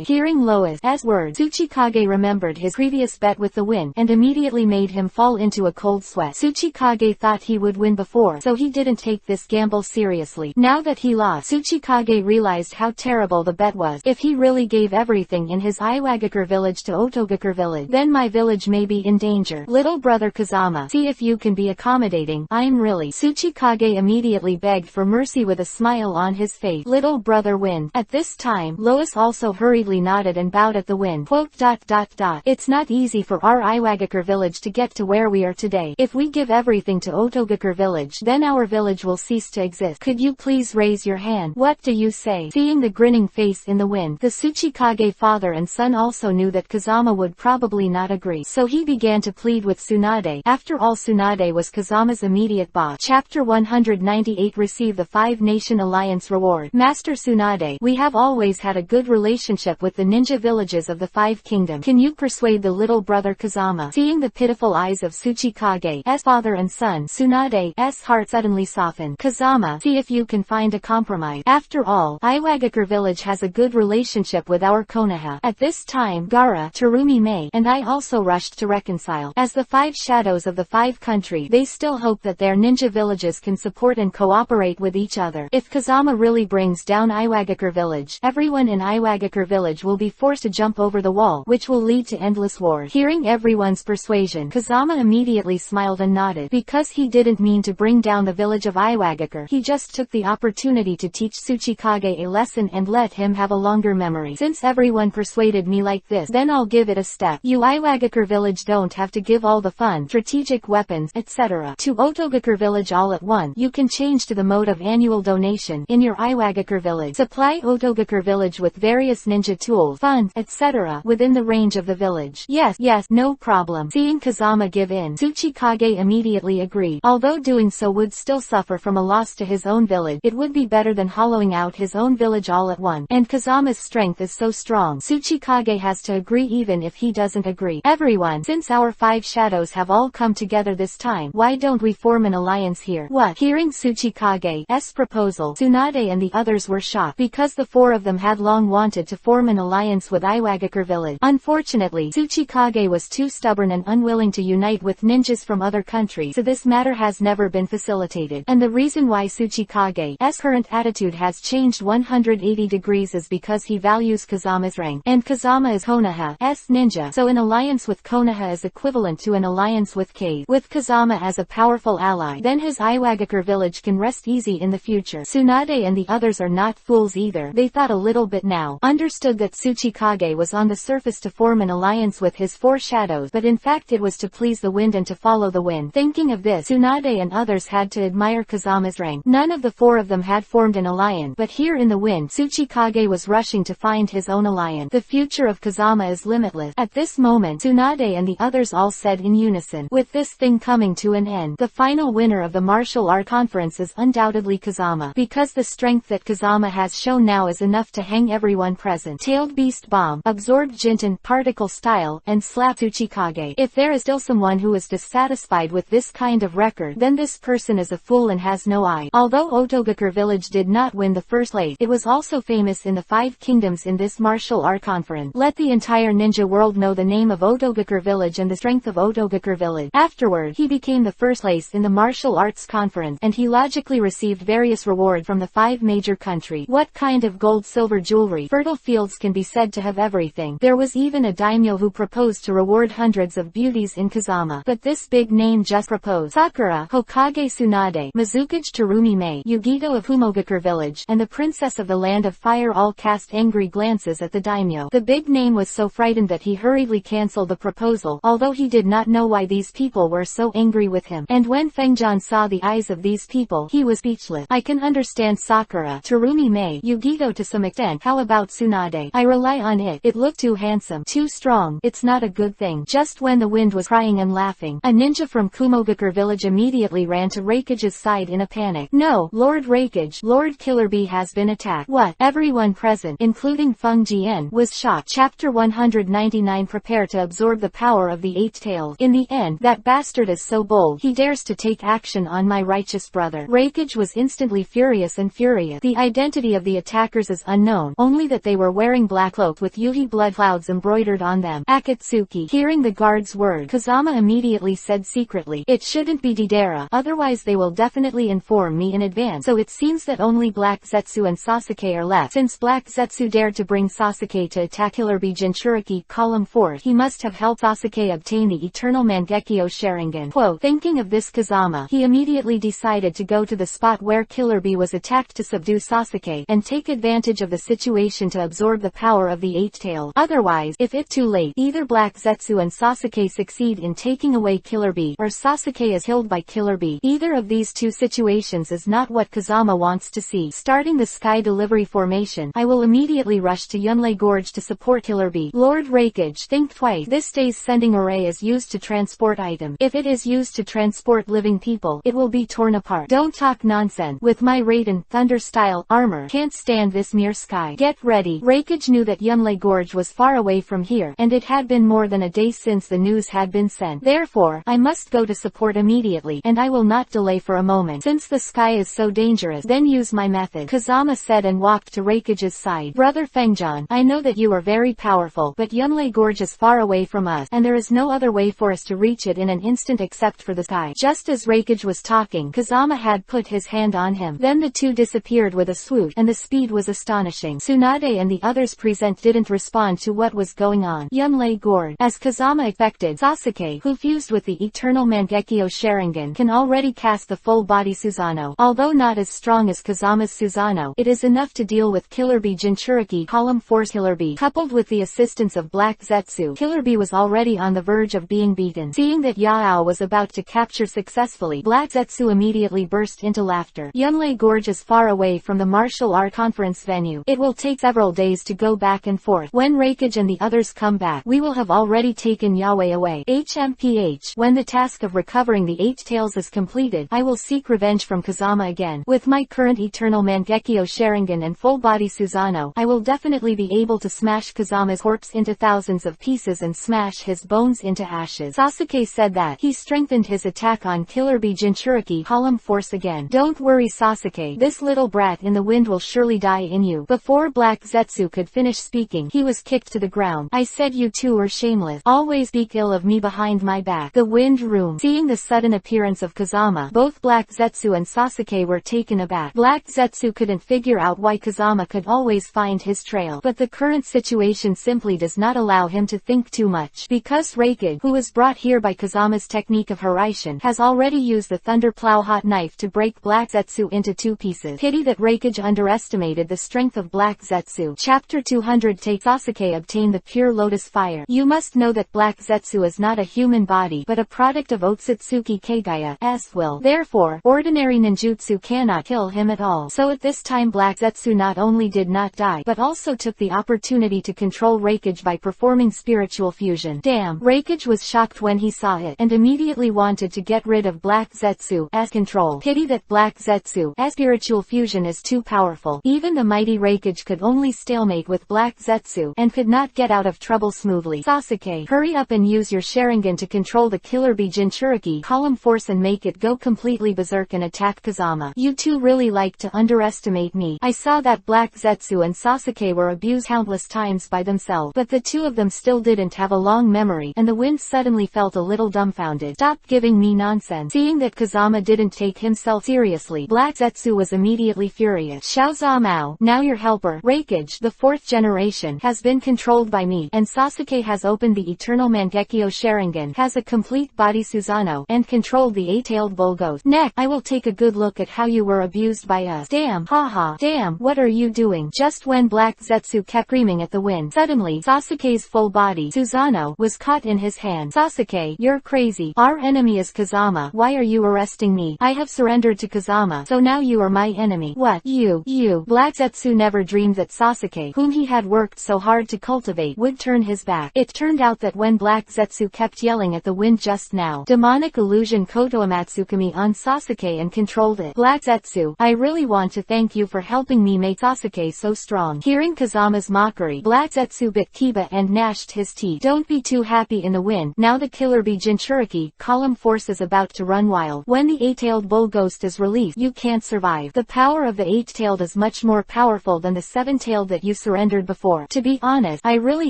Hearing Lois's words, Tsuchikage remembered his previous bet with the wind, and immediately made him fall into a cold sweat. Tsuchikage thought he would win before, so he didn't take this gamble seriously. Now that he lost, Tsuchikage realized how terrible the bet was. If he really gave everything in his Iwagakure village to Otogakure village, then my village may be in danger. Little brother Kazama, see if you can be accommodating. I'm really. Tsuchikage immediately begged for mercy with a smile on his face. Little brother Wind. At this time, Lois also hurriedly nodded and bowed at the wind. It's not easy for our Iwagakure village to get to where we are today. If we give everything to Otogakure village, then our village will cease to exist. Could you please raise your hand? What do you say? Seeing the grinning face in the wind, the Tsuchikage father and son also knew that Kazama would probably not agree. So he began to plead with Tsunade. After all, Tsunade was Kazama's immediate boss. Chapter 198 Receive the 5-Nation Alliance Reward. Master Tsunade, we have always had a good relationship with the ninja villages of the 5 kingdoms. Can you persuade the little brother Kazama? Seeing the pitiful eyes of Tsuchikage's father and son, Tsunade's heart suddenly softened. Kazama, see if you can find a compromise. After all, Iwagakure village has a good relationship with our Konoha. At this time, Gaara, Terumi Mei, and I also rushed to reconcile. As the 5 shadows of the 5 country, they still hope that their ninja villages can support and cooperate with each other. If Kazama really brings down Iwagakure village, everyone in Iwagakure village will be forced to jump over the wall, which will lead to endless wars. Hearing everyone's persuasion, Kazama immediately smiled and nodded. Because he didn't mean to bring down the village of Iwagakure, he just took the opportunity to teach Tsuchikage a lesson and let him have a longer memory. Since everyone persuaded me like this, then I'll give it a step. You Iwagakure village don't have to give all the fun, strategic weapons, etc. to Otogakure village all at once. You can change to the mode of annual donation in your Iwagakure village. Supply Otogakure village with various ninja tools, funds, etc. within the range of the village. Yes, no problem. Seeing Kazama give in, Tsuchikage immediately agreed. Although doing so would still suffer from a loss to his own village, it would be better than hollowing out his own village all at once. And Kazama's strength is so strong, Tsuchikage has to agree even if he doesn't agree. Everyone, since our 5 shadows have all come together this time, why don't we form an alliance here. What? Hearing Tsuchikage's proposal, Tsunade and the others were shocked, because the four of them had long wanted to form an alliance with Iwagakure village. Unfortunately, Tsuchikage was too stubborn and unwilling to unite with ninjas from other countries, so this matter has never been facilitated. And the reason why Tsuchikage's current attitude has changed 180 degrees is because he values Kazama's rank, and Kazama is Konoha's ninja, so an alliance with Konoha is equivalent to an alliance with Kage. With Kazama as a powerful ally, then his Iwagakure village can rest easy in the future. Tsunade and the others are not fools either. They thought a little bit now, understood that Tsuchikage was on the surface to form an alliance with his four shadows, but in fact it was to please the wind and to follow the wind. Thinking of this, Tsunade and others had to admire Kazama's rank. None of the four of them had formed an alliance, but here in the wind, Tsuchikage was rushing to find his own alliance. The future of Kazama is limitless. At this moment, Tsunade and the others all said in unison, with this thing coming to an end, the final winner of the martial art conference is undoubtedly Kazama, because the strength that Kazama has shown now is enough to hang everyone present. Tailed Beast Bomb, Absorbed Jinten, Particle Style, and Slap Tsuchikage. If there is still someone who is dissatisfied with this kind of record, then this person is a fool and has no eye. Although Audiobook village did not win the first place, it was also famous in the 5 kingdoms in this martial art conference. Let the entire ninja world know the name of Audiobook village and the strength of Audiobook village. Afterward, he became the first place in the martial arts conference, and he logically received various rewards from the 5 major countries. What kind of gold, silver, jewelry, fertile fields can be said to have everything? There was even a daimyo who proposed to reward hundreds of beauties in Kazama. But this big name just proposed. Sakura, Hokage Tsunade, Mizukage Terumi Mei, Yugito of Kumogakure village, and the princess of the land of fire all cast angry glances at the daimyo. The big name was so frightened that he hurriedly cancelled the proposal, although he did not know why these people were so angry with him. And when Fengjian saw the eyes of these people, he was speechless. I can understand Sakura, Terumi Mei, Yugito to some extent. How about Tsunade? I rely on it. It looked too handsome, too strong. It's not a good thing. Just when the wind was crying and laughing, a ninja from Kumogakure village immediately ran to Raikage's side in a panic. No, Lord Raikage, Lord Killer Bee has been attacked. What? Everyone present, including Feng Jian, was shocked. Chapter 199. Prepare to absorb the power of the 8 tails. In the end, that bastard is so bold. He dares to take action on my righteous brother. Raikage was instantly furious and furious. The identity of the attackers is unknown, only that they were wearing black cloaks with Yuhi blood clouds embroidered on them. Akatsuki. Hearing the guard's word, Kazama immediately said secretly, it shouldn't be Deidara, otherwise they will definitely inform me in advance. So it seems that only Black Zetsu and Sasuke are left. Since Black Zetsu dared to bring Sasuke to attack Killer Bee Jinchuriki Column 4, he must have helped Sasuke obtain the Eternal Mangekyo Sharingan. Quote, thinking of this Kazama, he immediately decided to go to the spot where Killer Bee was attacked to subdue Sasuke, and take advantage of the situation to absorb the power of the 8 tails. Otherwise, if it's too late, either Black Zetsu and Sasuke succeed in taking away Killer Bee, or Sasuke is killed by Killer Bee. Either of these two situations is not what Kazama wants to see. Starting the Sky Delivery formation, I will immediately rush to Yunlei Gorge to support Killer Bee. Lord Raikage, think twice. This day's sending array is used to transport items. If it is used to transport living people, it will be torn apart. Don't talk nonsense. With my Raiden, Thunder style, armor, can't stand this mere sky. Get ready. Raikage knew that Yunlei Gorge was far away from here, and it had been more than a day since the news had been sent. Therefore, I must go to support immediately, and I will not delay for a moment. Since the sky is so dangerous, then use my method, Kazama said and walked to Raikage's side. Brother Fengjian, I know that you are very powerful, but Yunlei Gorge is far away from us, and there is no other way for us to reach it in an instant except for the sky. Just as Raikage was talking, Kazama had put his hand on him. Then the two disappeared with a swoop, and the speed was astonishing. Tsunade and the others present didn't respond to what was going on. Yunlei Gorge. As Kazama expected, Sasuke, who fused with the Eternal Mangekyo Sharingan, can already cast the full-body Susanoo. Although not as strong as Kazama's Susanoo, it is enough to deal with Killer Bee Jinchuriki Column 4's Killer Bee. Coupled with the assistance of Black Zetsu, Killer Bee was already on the verge of being beaten. Seeing that Yao was about to capture successfully, Black Zetsu immediately burst into laughter. Yunlei Gorge is far away from the martial art conference venue. It will take several days to go back and forth. When Raikage and the others come back, we will have already taken Yahweh away. HMPH. When the task of recovering the 8 tails is completed, I will seek revenge from Kazama again. With my current Eternal Mangekyo Sharingan and full-body Susanoo, I will definitely be able to smash Kazama's corpse into thousands of pieces and smash his bones into ashes. Sasuke said that he strengthened his attack on Killer Killer Bee Jinchuriki column force again. Don't worry Sasuke, this little brat in the wind will surely die in you. Before Black Zetsu could finish speaking, he was kicked to the ground. I said you two are shameless. Always speak ill of me behind my back. The wind room. Seeing the sudden appearance of Kazama, both Black Zetsu and Sasuke were taken aback. Black Zetsu couldn't figure out why Kazama could always find his trail, but the current situation simply does not allow him to think too much, because Reikage, who was brought here by Kazama's technique of Hiraishin, has already used the Thunder Plow hot knife to break Black Zetsu into two pieces. Pity that Reikage underestimated the strength of Black Zetsu. Chapter 200 Take Sasuke obtain the pure lotus fire. You must know that Black Zetsu is not a human body, but a product of Otsutsuki Kagaya's will. Therefore, ordinary ninjutsu cannot kill him at all. So at this time Black Zetsu not only did not die, but also took the opportunity to control Reikage by performing spiritual fusion. Damn! Reikage was shocked when he saw it, and immediately wanted to get rid of Black Zetsu's control. Pity that Black Zetsu's spiritual fusion is too powerful. Even the mighty Reikage could only stalemate with Black Zetsu, and could not get out of trouble smoothly. Sasuke, hurry up and use your Sharingan to control the Killer Bee Jinchuriki column force and make it go completely berserk and attack Kazama. You two really like to underestimate me. I saw that Black Zetsu and Sasuke were abused countless times by themselves, but the two of them still didn't have a long memory, and the wind suddenly felt a little dumbfounded. Stop giving me nonsense. Seeing that Kazama didn't take himself seriously, Black Zetsu was immediately furious. Xiao Zamao, now your helper, Reikage, the fourth generation, has been controlled by me, and Sasuke has opened the Eternal Mangekyo Sharingan, has a complete body Susanoo, and controlled the eight-tailed bull ghost. Next, I will take a good look at how you were abused by us. Damn, haha, damn, what are you doing? Just when Black Zetsu kept screaming at the wind, suddenly, Sasuke's full body, Susanoo, was caught in his hand. Sasuke, you're crazy. Our enemy is Kazama. Why are you arresting me? I have surrendered to Kazama, so now you are my enemy. What? You. Black Zetsu never dreamed that Sasuke, whom he had worked so hard to cultivate, would turn his back. It turned out that when Black Zetsu kept yelling at the wind just now, demonic illusion Kotoamatsukami on Sasuke and controlled it. Black Zetsu, I really want to thank you for helping me make Sasuke so strong. Hearing Kazama's mockery, Black Zetsu bit Kiba and gnashed his teeth. Don't be too happy in the wind. Now the Killer Bee Jinchuriki column force is about to run wild. When the eight-tailed bull ghost is released, you can't survive. The power of the eight-tailed is much more powerful than the seven-tailed that you surrendered before. To be honest, I really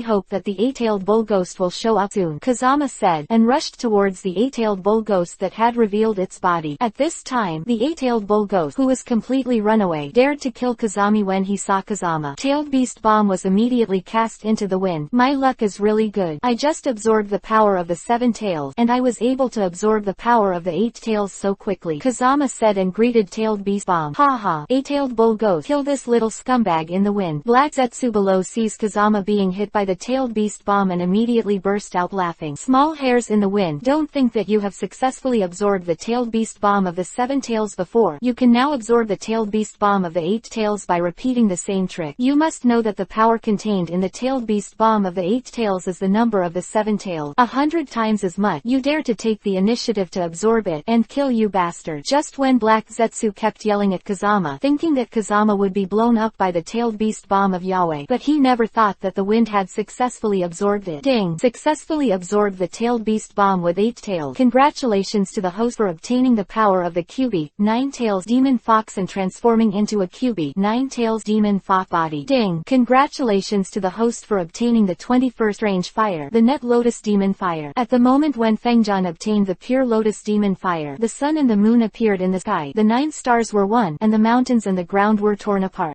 hope that the eight-tailed bull ghost will show up soon, Kazama said, and rushed towards the eight-tailed bull ghost that had revealed its body. At this time, the eight-tailed bull ghost, who was completely runaway, dared to kill Kazami when he saw Kazama. Tailed Beast Bomb was immediately cast into the wind. My luck is really good. I just absorbed the power of the seven tails, and I was able to absorb the power of the eight tails so quickly, Kazama said and greeted Tailed Beast Bomb. Haha, eight-tailed bull ghost, kill this little scumbag in the wind. Black Zetsu below sees Kazama being hit by the Tailed Beast Bomb and immediately burst out laughing. Small hairs in the wind, don't think that you have successfully absorbed the Tailed Beast Bomb of the seven tails before. You can now absorb the Tailed Beast Bomb of the eight tails by repeating the same trick. You must know that the power contained in the Tailed Beast Bomb of the eight tails is the number of the seven tails, 100 times as much. You dare to take the initiative to absorb it, and kill you bastard. Just when Black Zetsu kept yelling at Kazama, thinking that Kazama would be blown up by the Tailed Beast Bomb of Yahweh, but he never thought that the wind had successfully absorbed it. Ding! Successfully absorbed the Tailed Beast Bomb with eight tails. Congratulations to the host for obtaining the power of the QB, nine tails demon fox and transforming into a QB, nine tails demon fox body. Ding! Congratulations to the host for obtaining the 21st range fire, the Net Lotus Demon Fire. At the moment when Fengjian obtained the pure Lotus Demon Fire, the sun and the moon appeared in the sky, the 9 stars were one, and the mountains and the ground were torn apart.